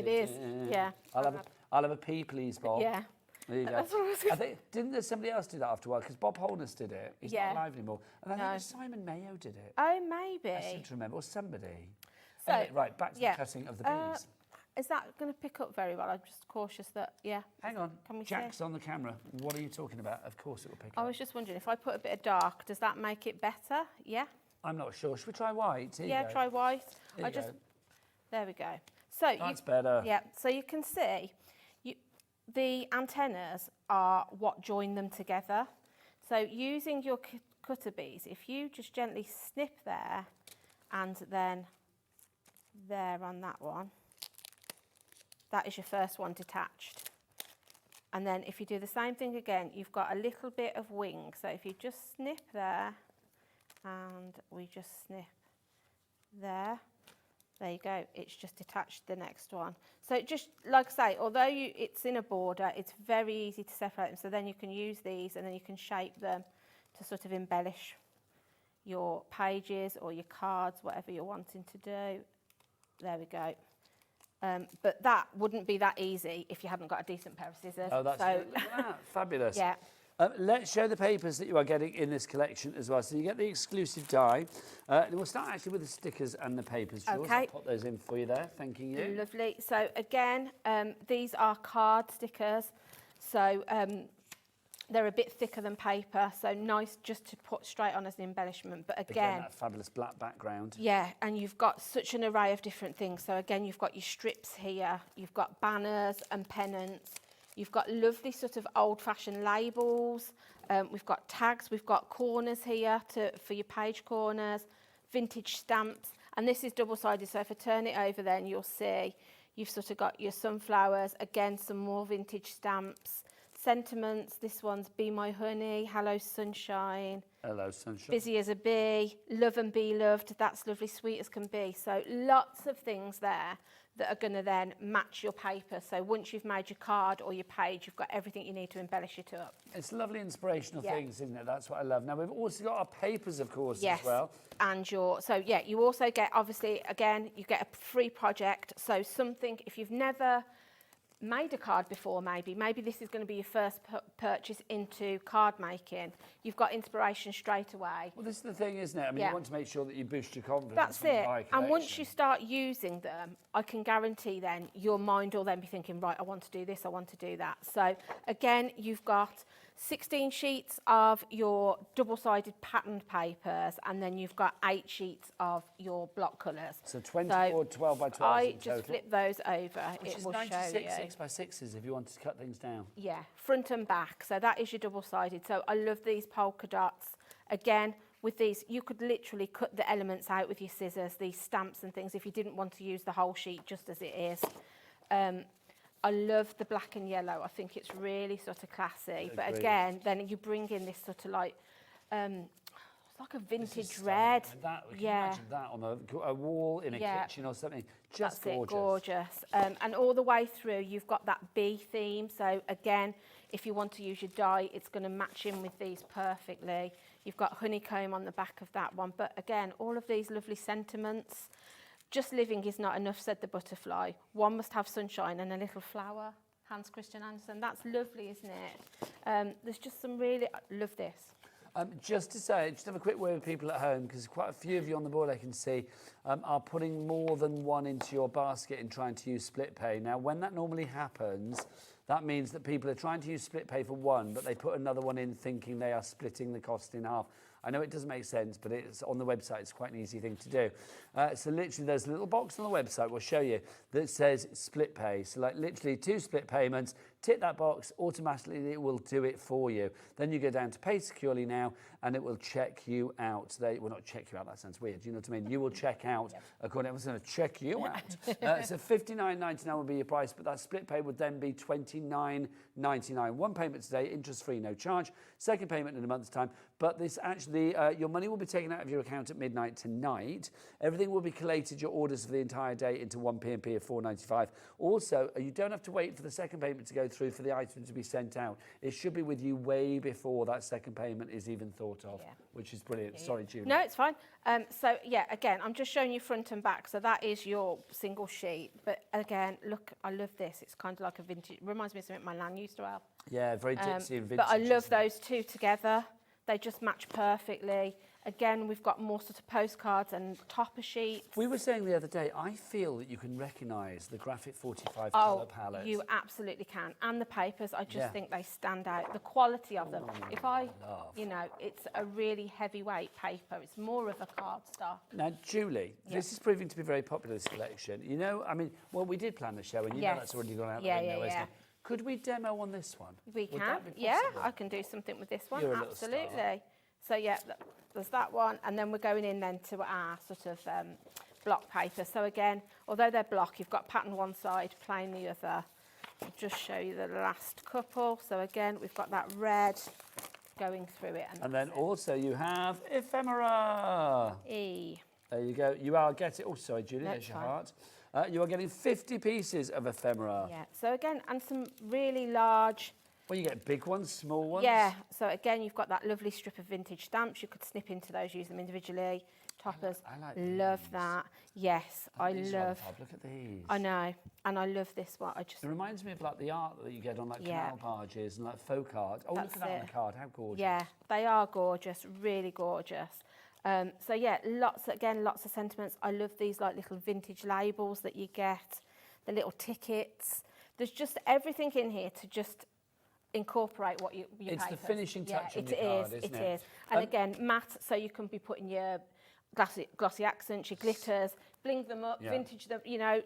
is, yeah. I'll have a pee, please, Bob. Yeah. There you go. That's what I was gonna say. Didn't there somebody else do that after a while? Because Bob Holness did it. He's not alive anymore. And I think Simon Mayo did it. Oh, maybe. I seem to remember. Or somebody. So, anyway, right, back to the cutting of the bees. Is that going to pick up very well? I'm just cautious that, Hang on. Can we Jack's see? on the camera. What are you talking about? Of course it will pick up. I was just wondering, if I put a bit of dark, does that make it better? Yeah? I'm not sure. Should we try white? Here you go. Try white. Here you go. There we go. So that's better. Yeah, so you can see the antennas are what join them together. So using your cutter bees, if you just gently snip there and then there on that one, that is your first one detached. And then if you do the same thing again, you've got a little bit of wing. So if you just snip there and we just snip there you go, it's just detached the next one. So just, like I say, although it's in a border, it's very easy to separate them. So then you can use these and then you can shape them to sort of embellish your pages or your cards, whatever you're wanting to do. There we go. But that wouldn't be that easy if you hadn't got a decent pair of scissors. Oh, that's so, look at that. Fabulous. Yeah. Let's show the papers that you are getting in this collection as well. So you get the exclusive die. And we'll start actually with the stickers and the papers. Jules. Okay. I'll pop those in for you there. Thanking you. Lovely. So again, these are card stickers. So they're a bit thicker than paper. So nice just to put straight on as an embellishment. But again, that fabulous black background. yeah, and you've got such an array of different things. So again, you've got your strips here. You've got banners and pennants. You've got lovely sort of old-fashioned labels. We've got tags. We've got corners here for your page corners, vintage stamps. And this is double-sided, so if I turn it over then you'll see you've sort of got your sunflowers, again, some more vintage stamps. Sentiments, this one's Be My Honey, Hello Sunshine. Hello Sunshine. Busy as a Bee, Love and Be Loved, that's lovely, sweet as can be. So lots of things there that are going to then match your paper. So once you've made your card or your page, you've got everything you need to embellish it up. It's lovely inspirational Yeah. things, isn't it? That's what I love. Now, we've also got our papers, of course, Yes. as well. And you also get, obviously, again, you get a free project. So something, if you've never made a card before, maybe this is going to be your first purchase into card making, you've got inspiration straight away. Well, this is the thing, isn't it? I mean, Yeah. you want to make sure that you boost your confidence. That's when you it. buy a And once collection. you start using them, I can guarantee then your mind will then be thinking, right, I want to do this, I want to do that. So again, you've got 16 sheets of your double-sided patterned papers, and then you've got 8 sheets of your block colours. So 24 12 by 12 I in just total. flip those over. Which it is will 96 show you. 6 by 6s if you wanted to cut things down. Yeah, front and back. So that is your double-sided. So I love these polka dots. Again, with these, you could literally cut the elements out with your scissors, these stamps and things, if you didn't want to use the whole sheet just as it is. I love the black and yellow. I think it's really sort of classy. But Agreed. again, then you bring in this sort of like, it's like a vintage red. And that, we can yeah. imagine that on a wall in a Yeah. kitchen or something. Just That's gorgeous. it, gorgeous. And all the way through, you've got that bee theme. So again, if you want to use your die, it's going to match in with these perfectly. You've got honeycomb on the back of that one. But again, all of these lovely sentiments. Just living is not enough, said the butterfly. One must have sunshine and a little flower. Hans Christian Andersen. That's lovely, isn't it? There's just some really, I love this. Just to say, just have a quick word with people at home, because quite a few of you on the board I can see are putting more than one into your basket and trying to use split pay. Now, when that normally happens, that means that people are trying to use split pay for one, but they put another one in thinking they are splitting the cost in half. I know it doesn't make sense, but it's on the website. It's quite an easy thing to do. So literally, there's a little box on the website we'll show you that says split pay. So like literally 2 split payments. Tick that box, automatically it will do it for you. Then you go down to Pay Securely Now, and it will check you out. They will not check you out. That sounds weird. You know what I mean? You will check out. According, I was going to check you out. So $59.99 will be your price, but that split pay would then be $29.99. One payment today, interest-free, no charge. Second payment in a month's time. But this actually, your money will be taken out of your account at midnight tonight. Everything will be collated, your orders for the entire day, into one P&P of $4.95. Also, you don't have to wait for the second payment to go through for the item to be sent out. It should be with you way before that second payment is even thought of, which is brilliant. Sorry, Julie. No, it's fine. So yeah, again, I'm just showing you front and back. So that is your single sheet. But again, look, I love this. It's kind of like a vintage, reminds me of something my nan used to have. Yeah, very Dixie and vintage. But I love those two together. They just match perfectly. Again, we've got more sort of postcards and topper sheets. We were saying the other day, I feel that you can recognise the Graphic 45 colour palette. You absolutely can. And the papers, I just think they stand out. The quality of them. If I, you know, it's a really heavyweight paper. It's more of a cardstock. Now, Julie, this is proving to be very popular, this collection. You know, I mean, well, we did plan the show, and you know that's already gone out the window, isn't it? Could we demo on this one? We Would can. that be Yeah, possible? I can do something with this one. You're a little star. Absolutely. So yeah, there's that one, and then we're going in then to our sort of block paper. So again, although they're block, you've got pattern one side, plain the other. I'll just show you the last couple. So again, we've got that red going through it. And then also you have ephemera. There you go. You are getting, oh, sorry, Julie, No, there's it's your fine. heart. You are getting 50 pieces of ephemera. Yeah, so again, and some really large. Well, you get big ones, small ones. Yeah, so again, you've got that lovely strip of vintage stamps. You could snip into those, use them individually. toppers. I like love these. that. Yes, I These are on love. top. Look at these. I know, and I love this one. I just. It reminds me of like the art that you get on like Yeah. canal barges and like folk art. Oh, That's look at that on it. the card. How gorgeous. Yeah, they are gorgeous, really gorgeous. So yeah, lots of sentiments. I love these like little vintage labels that you get, the little tickets. There's just everything in here to just incorporate what your It's the papers. finishing touch on it your card, is, isn't it it? is. And again, matte, so you can be putting your glossy accents, your glitters, bling them up, Yeah. vintage them, you know,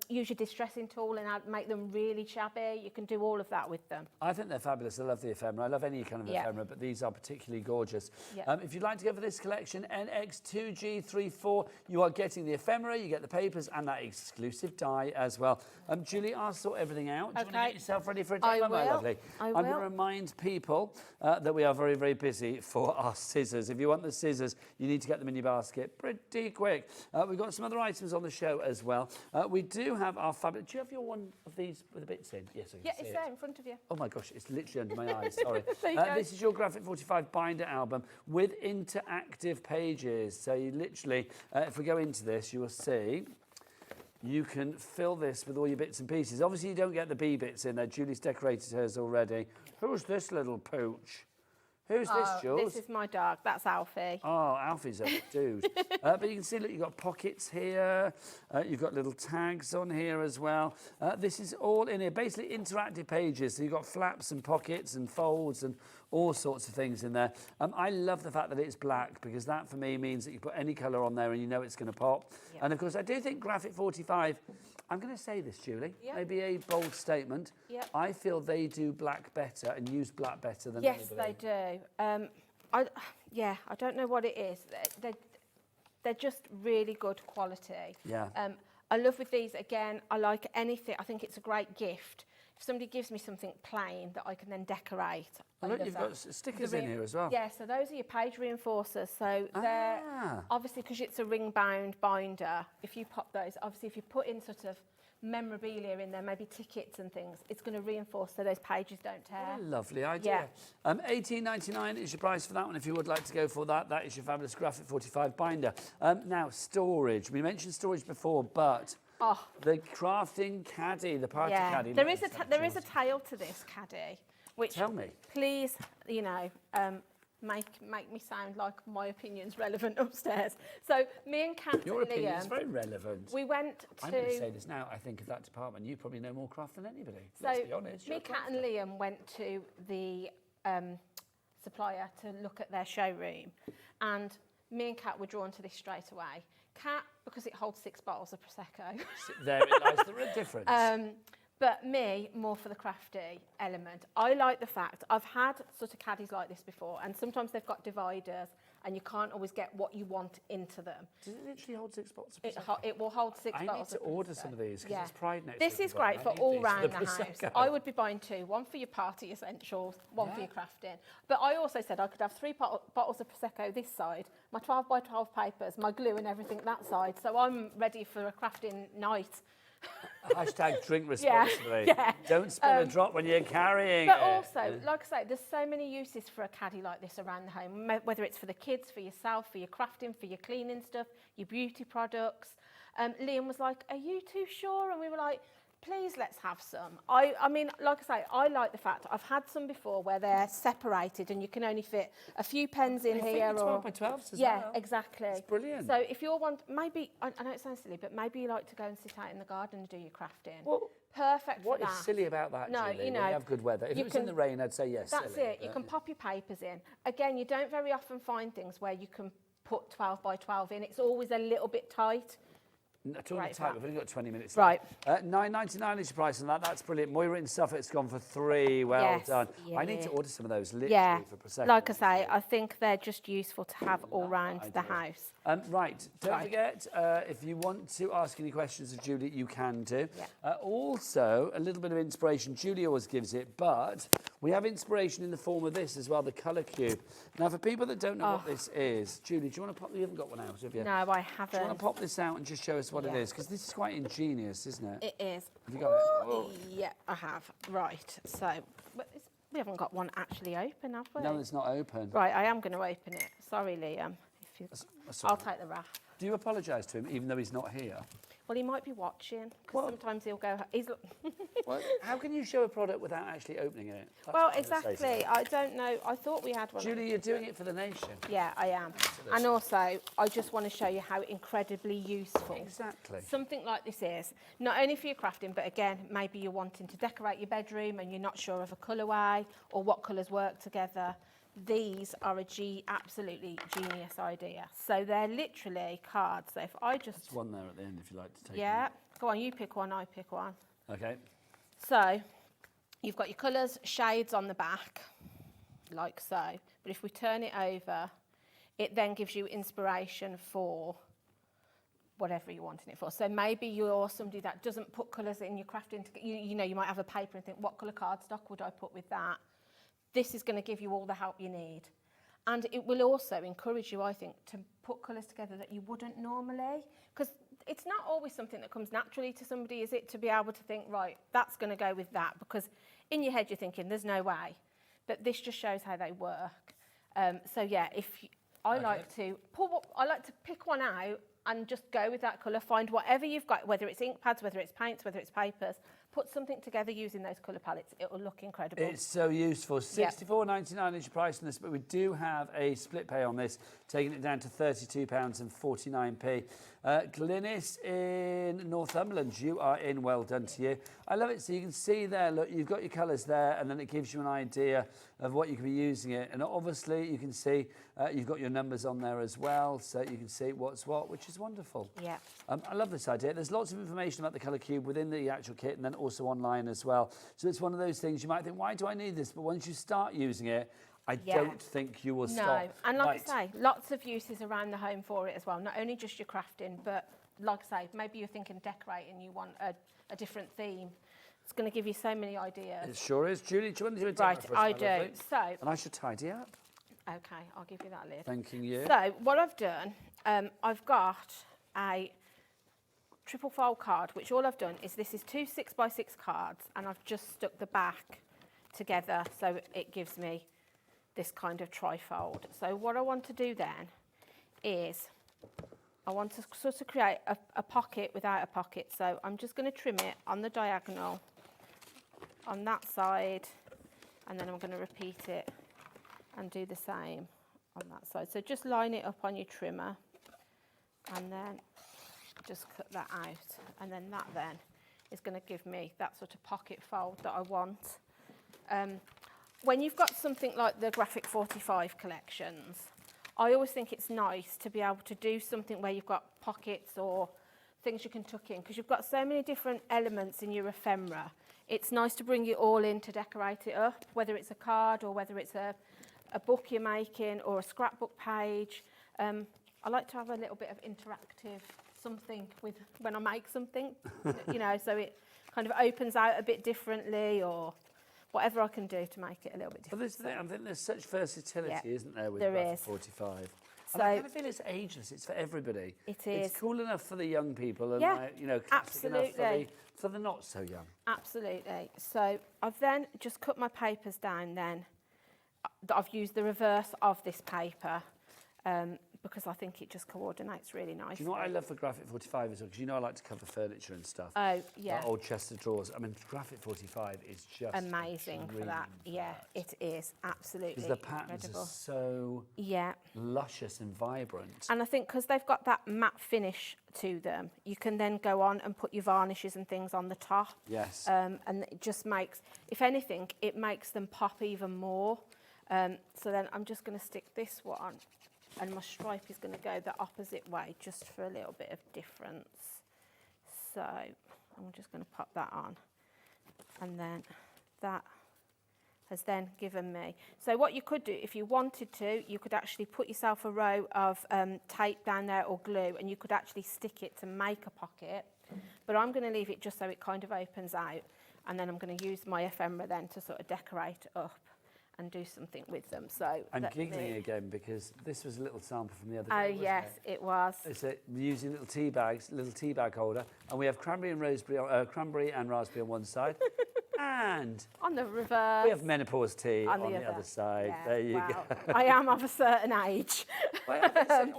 use your distressing tool and make them really shabby. You can do all of that with them. I think they're fabulous. I love the ephemera. I love any kind of Yeah. ephemera, but these are particularly gorgeous. Yeah. If you'd like to go for this collection, NX2G34, you are getting the ephemera, you get the papers, and that exclusive die as well. Julie, I'll sort everything out. Do you want to Okay. get yourself ready for a day, I my will. lovely? I I'm going to will. remind people that we are very, very busy for our scissors. If you want the scissors, you need to get them in your basket pretty quick. We've got some other items on the show as well. We do have our fabulous... Do you have your one of these with the bits in? Yes, I can Yeah, see it's it. there in front of you. Oh my gosh, it's literally under my eyes, sorry. There you go. This is your Graphic 45 binder album with interactive pages. So you literally, if we go into this, you will see you can fill this with all your bits and pieces. Obviously, you don't get the B bits in there. Julie's decorated hers already. Who's this little pooch? Who's this, Jules? This is my dog. That's Alfie. Oh, Alfie's a dude. But you can see, look, you've got pockets here. You've got little tags on here as well. This is all in here, basically interactive pages. So you've got flaps and pockets and folds and all sorts of things in there. I love the fact that it's black because that, for me, means that you put any colour on there and you know it's going to pop. Yep. And, of course, I do think Graphic 45... I'm going to say this, Julie. Yep. Maybe a bold statement. Yep. I feel they do black better and use black better than Yes, anybody. they do. I don't know what it is. They're just really good quality. Yeah. I love with these, again, I like anything. I think it's a great gift. If somebody gives me something plain that I can then decorate, I Look, love you've that. got stickers in here as well. Yeah, so those are your page reinforcers. So they're, obviously, because it's a ring-bound binder, if you pop those, obviously, if you put in sort of memorabilia in there, maybe tickets and things, it's going to reinforce so those pages don't tear. What a lovely idea. Yeah. $18.99 is your price for that one if you would like to go for that. That is your fabulous Graphic 45 binder. Now, storage. We mentioned storage before, but the crafting caddy, the party caddy. There is a tale to this caddy, which Tell me. Please, you know, make me sound like my opinion's relevant upstairs. So me and Kat Your and opinion is Liam, very relevant. we went to. I'm going to say this now. I think of that department, you probably know more craft than anybody. So Let's be honest. me, You're a Kat and Liam went to the supplier to look at their showroom, and me and Kat were drawn to this straight away. Kat, because it holds 6 bottles of Prosecco. There it lies the difference. But me, more for the crafty element. I like the fact, I've had sort of caddies like this before, and sometimes they've got dividers, and you can't always get what you want into them. Does it literally hold 6 bottles of Prosecco? It will hold 6 I bottles need to of order Prosecco. some of these because it's Pride next This week is as well. great I for need all these for round the the house. Prosecco. I would be buying 2, one for your party essentials, one for your crafting. But I also said I could have 3 bottles of Prosecco this side, my 12 by 12 papers, my glue and everything that side. So I'm ready for a crafting night. Hashtag drink responsibly. Yeah. Don't spill a drop when you're carrying But it. also, like I say, there's so many uses for a caddy like this around the home, whether it's for the kids, for yourself, for your crafting, for your cleaning stuff, your beauty products. Liam was like, are you too sure? And we were like, please, let's have some. I mean, like I say, I like the fact I've had some before where they're separated and you can only fit a few pens in They fit here. in 12 by 12s as yeah, well. exactly. It's brilliant. So if you want, maybe, I know it sounds silly, but maybe you like to go and sit out in the garden and do your crafting. Well, perfect What for is that. silly about that, No, Julie, you when know, you have good weather? If you it was in can- the rain, I'd say yes. That's silly, it. You but- can pop your papers in. Again, you don't very often find things where you can put 12 by 12 in. It's always a little bit tight. Talking Right, of time, right. we've only got 20 minutes Right. left. $9.99 is your price on that. That's brilliant. Moira in Suffolk's gone for 3. Well Yes, done. yeah. I need to order some of those literally Yeah, for Prosecco. like I say, I think they're just useful to have all round the house. Right, don't Right. forget, if you want to ask any questions of Julie, you can do. Also, a little bit of inspiration. Julie always gives it, but we have inspiration in the form of this as well, the colour cube. Now, for people that don't know what this is, Julie, do you want to pop... You haven't got one out, have you? No, I Do you haven't. want to pop this out and just show us what it Yeah. is? Because this is quite ingenious, isn't it? It is. Have you got it? Oh. Yeah, I have. Right, so we haven't got one actually open, have we? No, it's not open. Right, I am going to open it. Sorry, Liam, you, That's all I'll right. take the wrap. Do you apologise to him, even though he's not here? Well, he might be watching, because sometimes he'll go... He's, Well, how can you show a product without actually opening it? That's well, what I'm gonna say to exactly. you. I don't know. I thought we had one. Julie, you're doing it for the nation. Yeah, I am. And also, I just want to show you how incredibly useful Exactly. something like this is. Not only for your crafting, but again, maybe you're wanting to decorate your bedroom and you're not sure of a colourway or what colours work together. These are a absolutely genius idea. So they're literally cards. So if I just... There's one there at the end if you like to take Yeah, go on, you pick one, I pick one. Okay. So you've got your colours, shades on the back, like so. But if we turn it over, it then gives you inspiration for whatever you're wanting it for. So maybe you're somebody that doesn't put colours in your crafting. You know, you might have a paper and think, what colour cardstock would I put with that? This is going to give you all the help you need. And it will also encourage you, I think, to put colours together that you wouldn't normally. Because it's not always something that comes naturally to somebody, is it? To be able to think, right, that's going to go with that. Because in your head you're thinking, there's no way. But this just shows how they work. So yeah, I like to pick one out and just go with that colour. Find whatever you've got, whether it's ink pads, whether it's paints, whether it's papers. Put something together using those colour palettes. It will look incredible. It's so useful. $64.99 is your price on this, but we do have a split pay on this, taking it down to £32.49. Glynis in Northumberland, you are in. Well done to you. I love it. So you can see there, look, you've got your colours there, and then it gives you an idea of what you can be using it. And obviously, you can see you've got your numbers on there as well, so you can see what's what, which is wonderful. Yeah. I love this idea. There's lots of information about the colour cube within the actual kit, and then also online as well. So it's one of those things you might think, why do I need this? But once you start using it, I don't think you will stop. No, and like I say, lots of uses around the home for it as well. Not only just your crafting, but like I say, maybe you're thinking decorating, you want a different theme. It's going to give you so many ideas. It sure is. Julie, do you want to do a demo Right, for us, I my do. lovely? So, and I should tidy up. Okay, I'll give you that lid. Thanking you. So what I've done, I've got a triple fold card, which all I've done is this is 2 6x6 cards, and I've just stuck the back together so it gives me this kind of trifold. So what I want to do then is I want to sort of create a pocket without a pocket. So I'm just going to trim it on the diagonal on that side, and then I'm going to repeat it and do the same on that side. So just line it up on your trimmer and then just cut that out. And then that then is going to give me that sort of pocket fold that I want. When you've got something like the Graphic 45 collections, I always think it's nice to be able to do something where you've got pockets or things you can tuck in, because you've got so many different elements in your ephemera. It's nice to bring it all in to decorate it up, whether it's a card or whether it's a book you're making or a scrapbook page. I like to have a little bit of interactive something with when I make something, you know, so it kind of opens out a bit differently, or whatever I can do to make it a little bit different. But this thing, I think there's such versatility, isn't there, with there Graphic is. 45? So, and I kind of feel it's ageless. It's for everybody. It is. It's cool enough for the young people, and Yeah, you know, classic enough for the not so young. Absolutely. So I've then just cut my papers down then. I've used the reverse of this paper because I think it just coordinates really nicely. Do you know what I love for Graphic 45 as well? Because you know I like to cover furniture and stuff. Oh, yeah. Like old chest of drawers. I mean, Graphic 45 is just amazing for that. Yeah, it is absolutely because the patterns incredible. are so luscious and vibrant. And I think because they've got that matte finish to them, you can then go on and put your varnishes and things on the top. Yes. And it just makes, if anything, it makes them pop even more. So then I'm just going to stick this one, and my stripe is going to go the opposite way just for a little bit of difference. So I'm just going to pop that on, and then that has then given me. So what you could do, if you wanted to, you could actually put yourself a row of tape down there or glue, and you could actually stick it to make a pocket. But I'm going to leave it just so it kind of opens out, and then I'm going to use my ephemera then to sort of decorate up and do something with them. So I'm giggling again because this was a little sample from the other day. Oh wasn't yes, it was. It's using little tea bag holder, and we have cranberry and raspberry on one side, And on the reverse, we have menopause tea on the other side. Yeah, There you well, go. I am of a certain age. Well,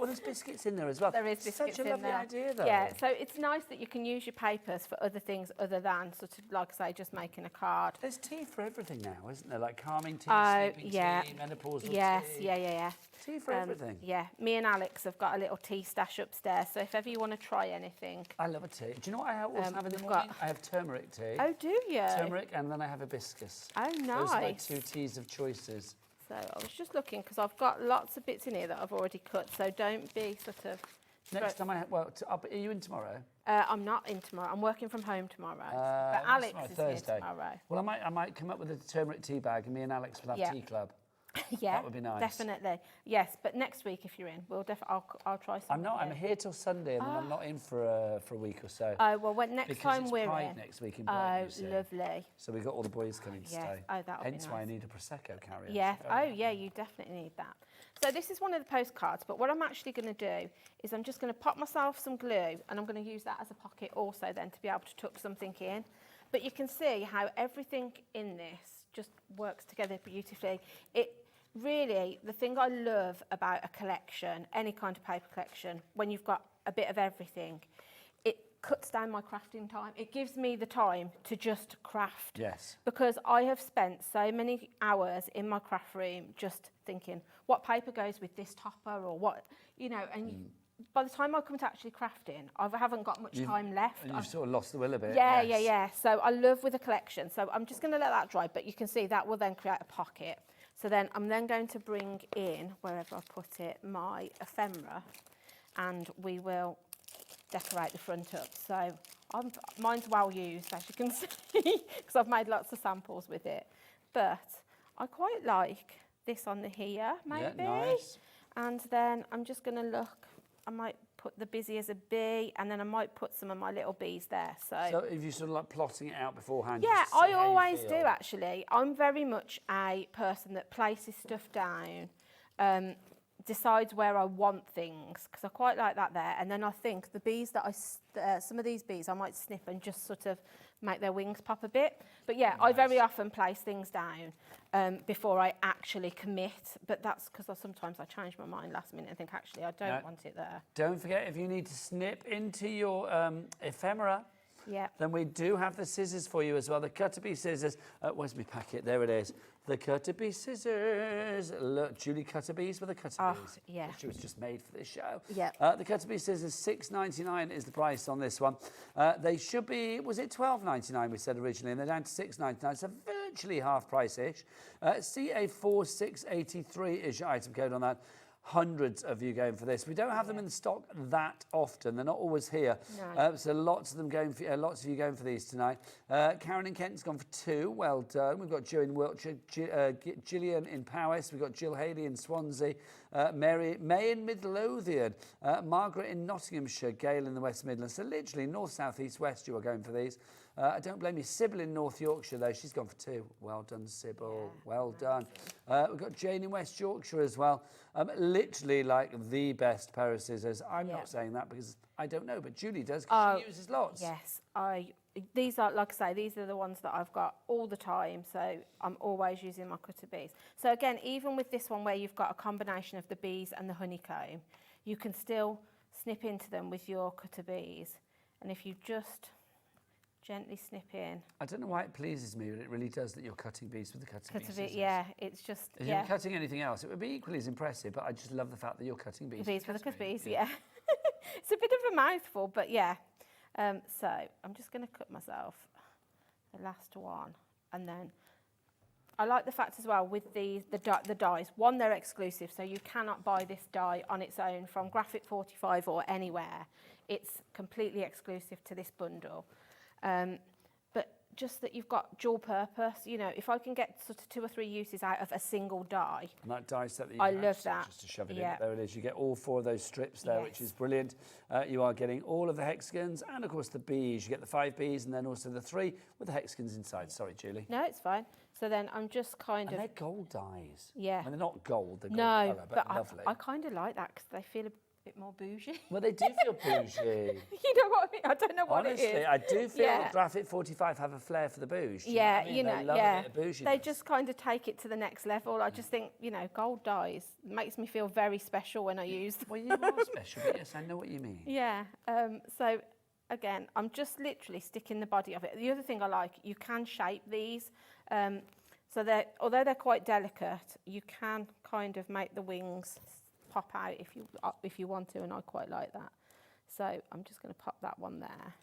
there's biscuits in there as well. There is biscuits Such a in lovely there. idea, though. Yeah, so it's nice that you can use your papers for other things other than sort of, like I say, just making a card. There's tea for everything now, isn't there? Like calming tea, sleeping tea, menopausal tea. Yeah. Tea for everything. Yeah, me and Alex have got a little tea stash upstairs, so if ever you want to try anything. I love a tea. Do you know what I always have in the we've morning? got- I have turmeric tea. Oh, do you? Turmeric, and then I have hibiscus. Oh, Those are my nice. 2 teas of choices. So I was just looking because I've got lots of bits in here that I've already cut, so don't be sort of... Next time are you in tomorrow? I'm not in tomorrow. I'm working from home tomorrow. But Alex is Thursday. here tomorrow. Well, I might come up with a turmeric tea bag, and me and Alex will have tea club. Yeah, that would be nice. Definitely. Yes, but next week if you're in, I'll try some. I'm not. I'm here till Sunday, and then I'm not in for a week or so. Oh well, next because time it's we're Pride in. next week in Brighton. you see. Lovely. So we've got all the boys coming to Yes. stay. Oh, that'll be Hence why I nice. need a prosecco carrier. Yes. Oh yeah, you definitely need that. So this is one of the postcards, but what I'm actually going to do is I'm just going to pop myself some glue, and I'm going to use that as a pocket also then to be able to tuck something in. But you can see how everything in this just works together beautifully. Really, the thing I love about a collection, any kind of paper collection, when you've got a bit of everything, it cuts down my crafting time. It gives me the time to just craft. Yes. Because I have spent so many hours in my craft room just thinking, what paper goes with this topper or what, and by the time I come to actually crafting, I haven't got much time left. And you've sort of lost the will a bit. Yeah. So I love with a collection. So I'm just going to let that dry, but you can see that will then create a pocket. So then I'm then going to bring in, wherever I put it, my ephemera, and we will decorate the front up. So mine's well used, as you can see, because I've made lots of samples with it. But I quite like this on the here, maybe. Yeah, nice. And then I'm just going to look, I might put the busy as a bee, and then I might put some of my little bees there. So if you sort of like plotting it out beforehand. Yeah, just to see I how you always feel. do actually. I'm very much a person that places stuff down, decides where I want things, because I quite like that there. And then I think the bees that some of these bees I might snip and just sort of make their wings pop a bit. But yeah, I very often place things down before I actually commit. But that's because sometimes I change my mind last minute and think, actually, I don't want it there. Don't forget, if you need to snip into your ephemera, then we do have the scissors for you as well. The Cut-A-Bee scissors. Where's my packet? There it is. The Cut-A-Bee scissors. Look, Julie Cut-A-Bees with the Cut-A-Bees. Yeah. She was just made for this show. Yeah. The Cut-A-Bee scissors, $6.99 is the price on this one. They should be, was it $12.99 we said originally, and they're down to $6.99, so virtually half price-ish. CA4683 is your item code on that. Hundreds of you going for this. We don't have them in stock that often. They're not always here. No. So lots of them going for lots of you going for these tonight. Karen in Kent's gone for 2. Well done. We've got Joe in Wiltshire, Gillian in Powys. We've got Jill Haley in Swansea, May in Midlothian, Margaret in Nottinghamshire, Gail in the West Midlands. So literally north, south, east, west you are going for these. I don't blame you. Sybil in North Yorkshire, though. She's gone for 2. Well done, Sybil. Well done. We've got Jane in West Yorkshire as well. Literally like the best pair of scissors. I'm not saying that because I don't know, but Julie does because she uses lots. Yes, these are, like I say, these are the ones that I've got all the time, so I'm always using my Cut-A-Bees. So again, even with this one where you've got a combination of the bees and the honeycomb, you can still snip into them with your Cut-A-Bees. And if you just gently snip in. I don't know why it pleases me, but it really does that you're cutting bees with the Cut-A-Bee scissors. Yeah, it's just, If you were cutting anything else, it would be equally as impressive, but I just love the fact that you're cutting bees. Bees with the Cut-A-Bees, yeah. It's a bit of a mouthful, but yeah. So I'm just going to cut myself the last one, and then I like the fact as well with the dies. One, they're exclusive, so you cannot buy this die on its own from Graphic 45 or anywhere. It's completely exclusive to this bundle. But just that you've got dual purpose, if I can get sort of 2 or 3 uses out of a single die. And that die set that you I can love actually that. just to shove it Yeah. in. There it is. You get all 4 of those strips there, which Yes. is brilliant. You are getting all of the hexagons and, of course, the bees. You get the 5 bees and then also the 3 with the hexagons inside. Sorry, Julie. No, it's fine. So then I'm just kind And of... they're gold dies. Yeah. I mean, they're not gold, they're gold No, colour, but lovely. I kind of like that because they feel bit more bougie. Well, they do feel bougie. You know what I mean? I don't know what Honestly, it is. I do feel Yeah. that Graphic 45 have a flair for the bouge. Do Yeah, what I mean? you know, they love yeah. a bit of bouginess. They just kind of take it to the next level. I just think, you know, gold dyes makes me feel very special when I use them. Well, you are special, but yes, I know what you mean. Yeah. So, again, I'm just literally sticking the body of it. The other thing I like, you can shape these. So although they're quite delicate, you can kind of make the wings pop out if you want to, and I quite like that. So I'm just going to pop that one there.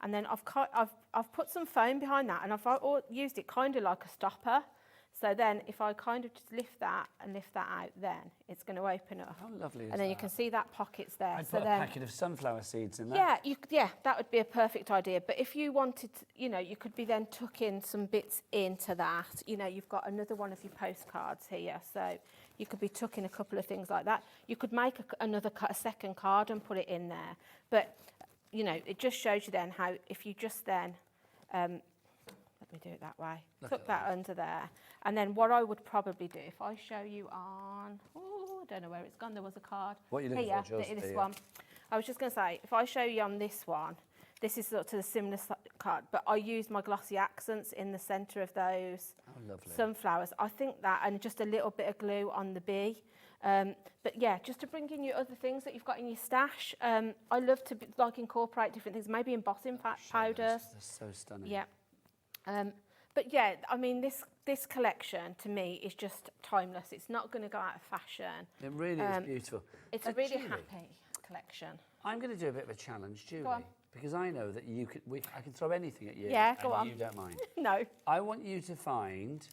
And then I've put some foam behind that, and I've used it kind of like a stopper. So then if I kind of just lift that and lift that out, then it's going to open up. How lovely is And then you that? can see that pocket's there. I'd so put a then, packet of sunflower seeds in there. yeah, that would be a perfect idea. But if you wanted to, you know, you could be then tucking some bits into that. You know, you've got another one of your postcards here. So you could be tucking a couple of things like that. You could make a second card and put it in there. But, you know, it just shows you then how if you just then, let me do it that way, tuck that under there. And then what I would probably do, if I show you on, I don't know where it's gone, there was a card. What are you looking for, Jules? This one. I was just going to say, if I show you on this one, this is sort of a similar card, but I use my glossy accents in the centre of those sunflowers. I think that, and just a little bit of glue on the bee. But yeah, just to bring in your other things that you've got in your stash. I love to incorporate different things, maybe embossing powders. They're so stunning. Yeah. But yeah, I mean, this collection to me is just timeless. It's not going to go out of fashion. It really is beautiful. It's a really happy collection. I'm going to do a bit of a challenge, Julie, Go on. because I know that I can throw anything at you. Yeah, go and on. You don't mind. No. I want you to find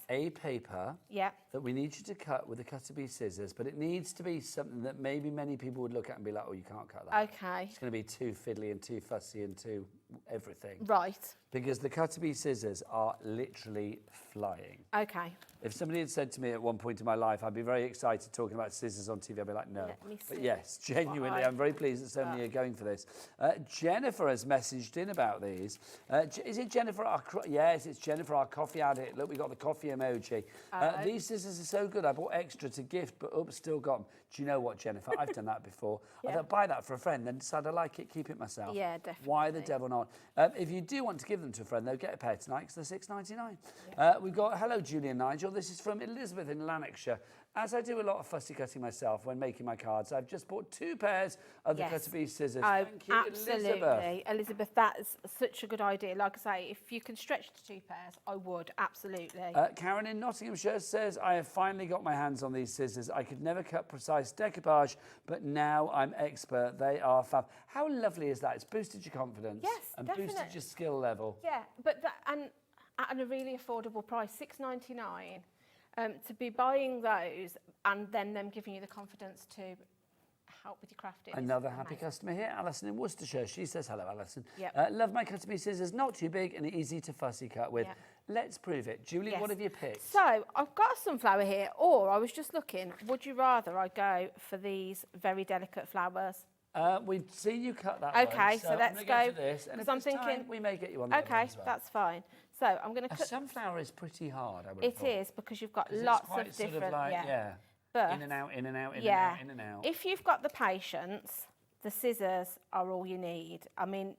a paper that we need you to cut with the Cutter-Bee scissors, but it needs to be something that maybe many people would look at and be like, oh, you can't cut that. Okay. It's going to be too fiddly and too fussy and too everything. Right. Because the Cutter-Bee scissors are literally flying. Okay. If somebody had said to me at one point in my life, I'd be very excited talking about scissors on TV, I'd be like, no. Let me But see yes, genuinely, I'm very pleased that so many are going for this. Jennifer has messaged in about these. Is it Jennifer? Yes, it's Jennifer, our coffee addict. Look, we got the coffee emoji. These scissors are so good. I bought extra to gift, but oops, still got them. Do you know what, Jennifer? I've done that before. I thought, buy that for a friend, then decide I like it, keep it myself. Yeah, definitely. Why the devil not? If you do want to give them to a friend, they'll get a pair tonight because they're $6.99. We've got, hello, Julie and Nigel. This is from Elizabeth in Lanarkshire. As I do a lot of fussy cutting myself when making my cards, I've just bought 2 pairs of the Cutter-Bee scissors. Oh, Thank you, absolutely. Elizabeth, that is such a good idea. Like I say, if you can stretch to 2 pairs, I would, absolutely. Karen in Nottinghamshire says, I have finally got my hands on these scissors. I could never cut precise decoupage, but now I'm expert. They are fab. How lovely is that? It's boosted your confidence. Yes, and definitely. boosted your skill level. Yeah, but and at a really affordable price, $6.99. To be buying those and then them giving you the confidence to help with your crafting. Another happy customer here, Alison in Worcestershire. She says, hello, Alison. Yep. Love my Cutter-Bee scissors, not too big and easy to fussy cut with. Yep. Let's prove it. Julie, what have you picked? So I've got a sunflower here, or I was just looking, would you rather I go for these very delicate flowers? We've seen you cut that Okay, one, so let's I'm go. gonna get to this, and if I'm it's thinking, time, we may get you on the other okay, one as well. that's fine. So I'm going to A cut. sunflower is pretty hard, I would have It thought. is because you've got 'Cause lots it's quite of sort different. yeah. But in and out, in and out, in and yeah, out, in and out. if you've got the patience, the scissors are all you need. I mean,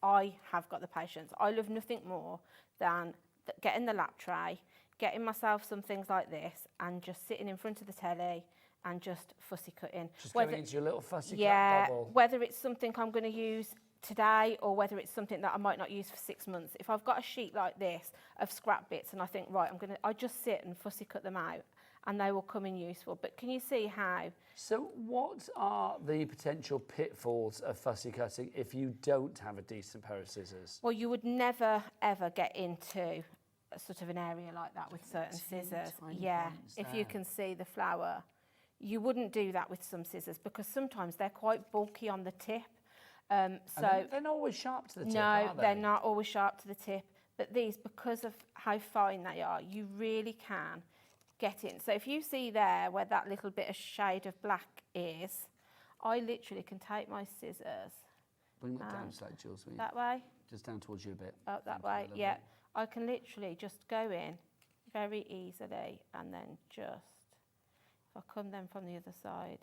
I have got the patience. I love nothing more than getting the lap tray, getting myself some things like this, and just sitting in front of the telly and just fussy cutting. Just going into your little fussy yeah, cut bubble. whether it's something I'm going to use today or whether it's something that I might not use for 6 months. If I've got a sheet like this of scrap bits and I think, right, I just sit and fussy cut them out and they will come in useful. But can you see how? So what are the potential pitfalls of fussy cutting if you don't have a decent pair of scissors? Well, you would never, ever get into a sort of an area like that with certain scissors. Yeah, if you can see the flower. You wouldn't do that with some scissors because sometimes they're quite bulky on the tip. So they're not always sharp to the tip, no, are they? they're not always sharp to the tip. But these, because of how fine they are, you really can get in. So if you see there where that little bit of shade of black is, I literally can take my scissors. Bring it down slightly, Jules. That way? Just down towards you a bit. Oh, that way, yeah. I can literally just go in very easily and then just, if I come then from the other side,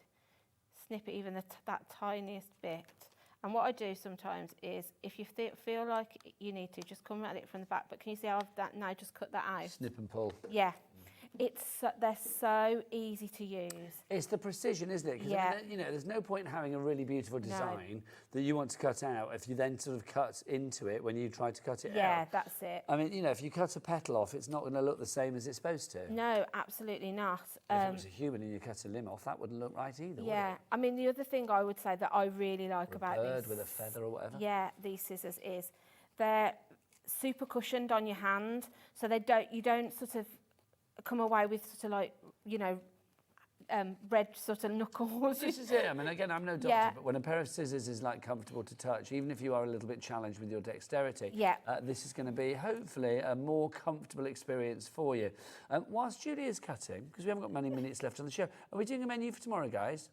snip it even that tiniest bit. And what I do sometimes is, if you feel like you need to, just come at it from the back. But can you see how I've now just cut that out? Snip and pull. Yeah. They're so easy to use. It's the precision, isn't it? Because Yeah. I mean, there's no point in having a really beautiful design that you want to cut out if you then sort of cut into it when you try to cut it out. Yeah, that's it. I mean, if you cut a petal off, it's not going to look the same as it's supposed to. No, absolutely not. If it was a human and you cut a limb off, that wouldn't look right either, would Yeah, it? I mean, the other thing I would say that I really like about A bird these, with a feather or whatever. Yeah, these scissors is they're super cushioned on your hand, so you don't sort of come away with sort of like, red sort of knuckles. This is it. I mean, again, I'm no doctor, Yeah. but when a pair of scissors is like comfortable to touch, even if you are a little bit challenged with your dexterity, this is going to be hopefully a more comfortable experience for you. Whilst Julie is cutting, because we haven't got many minutes left on the show, are we doing a menu for tomorrow, guys?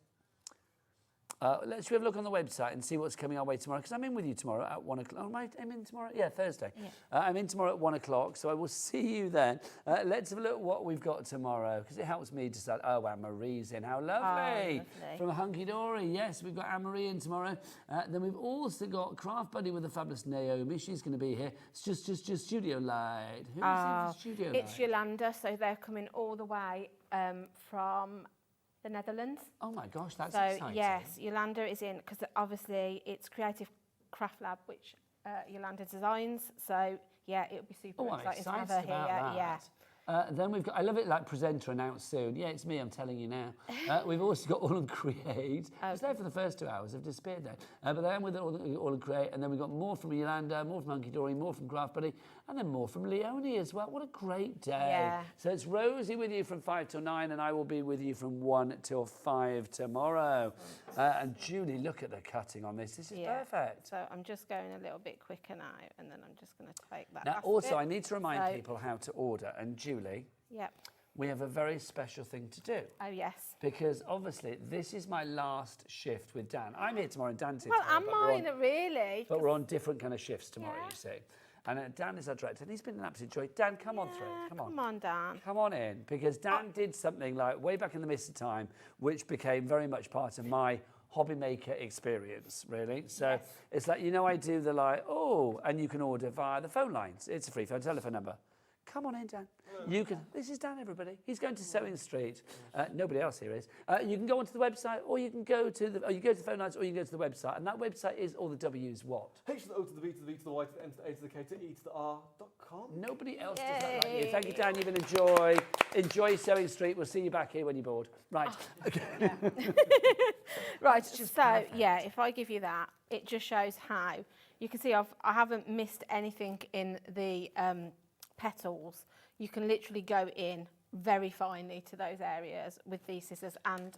Let's have a look on the website and see what's coming our way tomorrow, because I'm in with you tomorrow at 1 o'clock. Oh, I'm in tomorrow? Yeah, Thursday. Yeah. I'm in tomorrow at 1 o'clock, so I will see you then. Let's have a look at what we've got tomorrow, because it helps me decide. Oh, Anne-Marie's in. How lovely. From Hunky Dory. Yes, we've got Anne-Marie in tomorrow. Then we've also got Craft Buddy with the fabulous Naomi. She's going to be here. It's just Studio Light. Who's in for Studio Light? It's Yolanda, so they're coming all the way from the Netherlands. Oh my gosh, that's so, exciting. Yes, Yolanda is in, because obviously it's Creative Craft Lab, which Yolanda designs. So, yeah, it'll be super exciting to have her here. About that. Then we've got, I love it, like presenter announced soon. Yeah, it's me, I'm telling you now. We've also got All and Create. I was there for the first 2 hours, I've disappeared now. But then with All and Create, and then we've got more from Yolanda, more from Hunky Dory, more from Craft Buddy, and then more from Leonie as well. What a great day. Yeah. So it's Rosie with you from 5 till 9, and I will be with you from 1 till 5 tomorrow. And Julie, look at the cutting on this. This is perfect. So I'm just going a little bit quicker now, and then I'm just going to take that. Now, last also, bit. I need to remind people how to order. And Julie, we have a very special thing to do. Oh, yes. Because obviously, this is my last shift with Dan. I'm here tomorrow and Dan's here Well, tomorrow. and mine, really. But we're on different kind of shifts tomorrow, you see. And Dan is our director, and he's been an absolute joy. Dan, come on through. Come on. Come on, Dan. Come on in, because Dan did something like way back in the mist of time, which became very much part of my hobby maker experience, really. So it's like, I do the and you can order via the phone lines. It's a free phone telephone number. Come on in, Dan. You can. This is Dan, everybody. He's going to Sewing Street. Nobody else here is. You can go onto the website, or you can go to the. You go to the phone lines, or you can go to the website, and that website is all the W's. What? H to the O to the V to the V to the Y to the N to the A to the K to E to the R.com. Nobody else does that like you. Thank you, Dan. You've been enjoy Sewing Street. We'll see you back here when you're bored. Right. Okay. Right. So if I give you that, it just shows how you can see I haven't missed anything in the petals. You can literally go in very finely to those areas with these scissors, and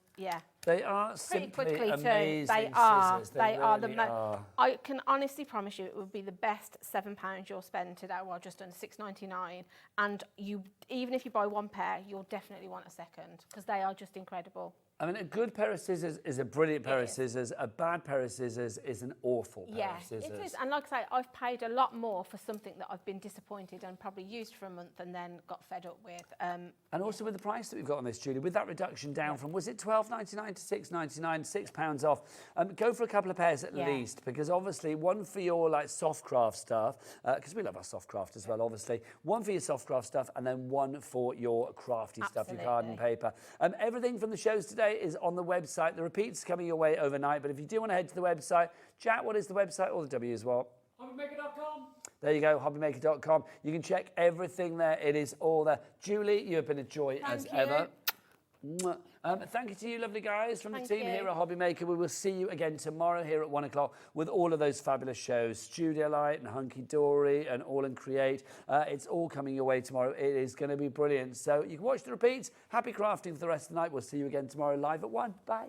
they are simply amazing They are. scissors. They are the really most. I can honestly promise you, it would be the best £7 you'll spend today. Well, just under £6.99, and even if you buy one pair, you'll definitely want a second, because they are just incredible. I mean, a good pair of scissors is a brilliant pair of scissors. A bad pair of scissors is an awful pair of scissors. It is. And like I say, I've paid a lot more for something that I've been disappointed and probably used for a month and then got fed up with. And also with the price that we've got on this, Julie, with that reduction down from, was it $12.99 to $6.99, £6 off? Go for a couple of pairs at least, because obviously one for your soft craft stuff, because we love our soft craft as well, obviously. One for your soft craft stuff, and then one for your crafty stuff, your card and paper. Everything from the shows today is on the website. The repeats coming your way overnight, but if you do want to head to the website, chat, what is the website? All the W's what? Hobbymaker.com. There you go, hobbymaker.com. You can check everything there. It is all there. Julie, you have been a joy as ever. Mwah. Thank you to you, lovely guys from the team here at Hobbymaker. We will see you again tomorrow here at 1 o'clock with all of those fabulous shows. Studio Light and Hunky Dory and All and Create. It's all coming your way tomorrow. It is going to be brilliant. So you can watch the repeats. Happy crafting for the rest of the night. We'll see you again tomorrow live at 1. Bye.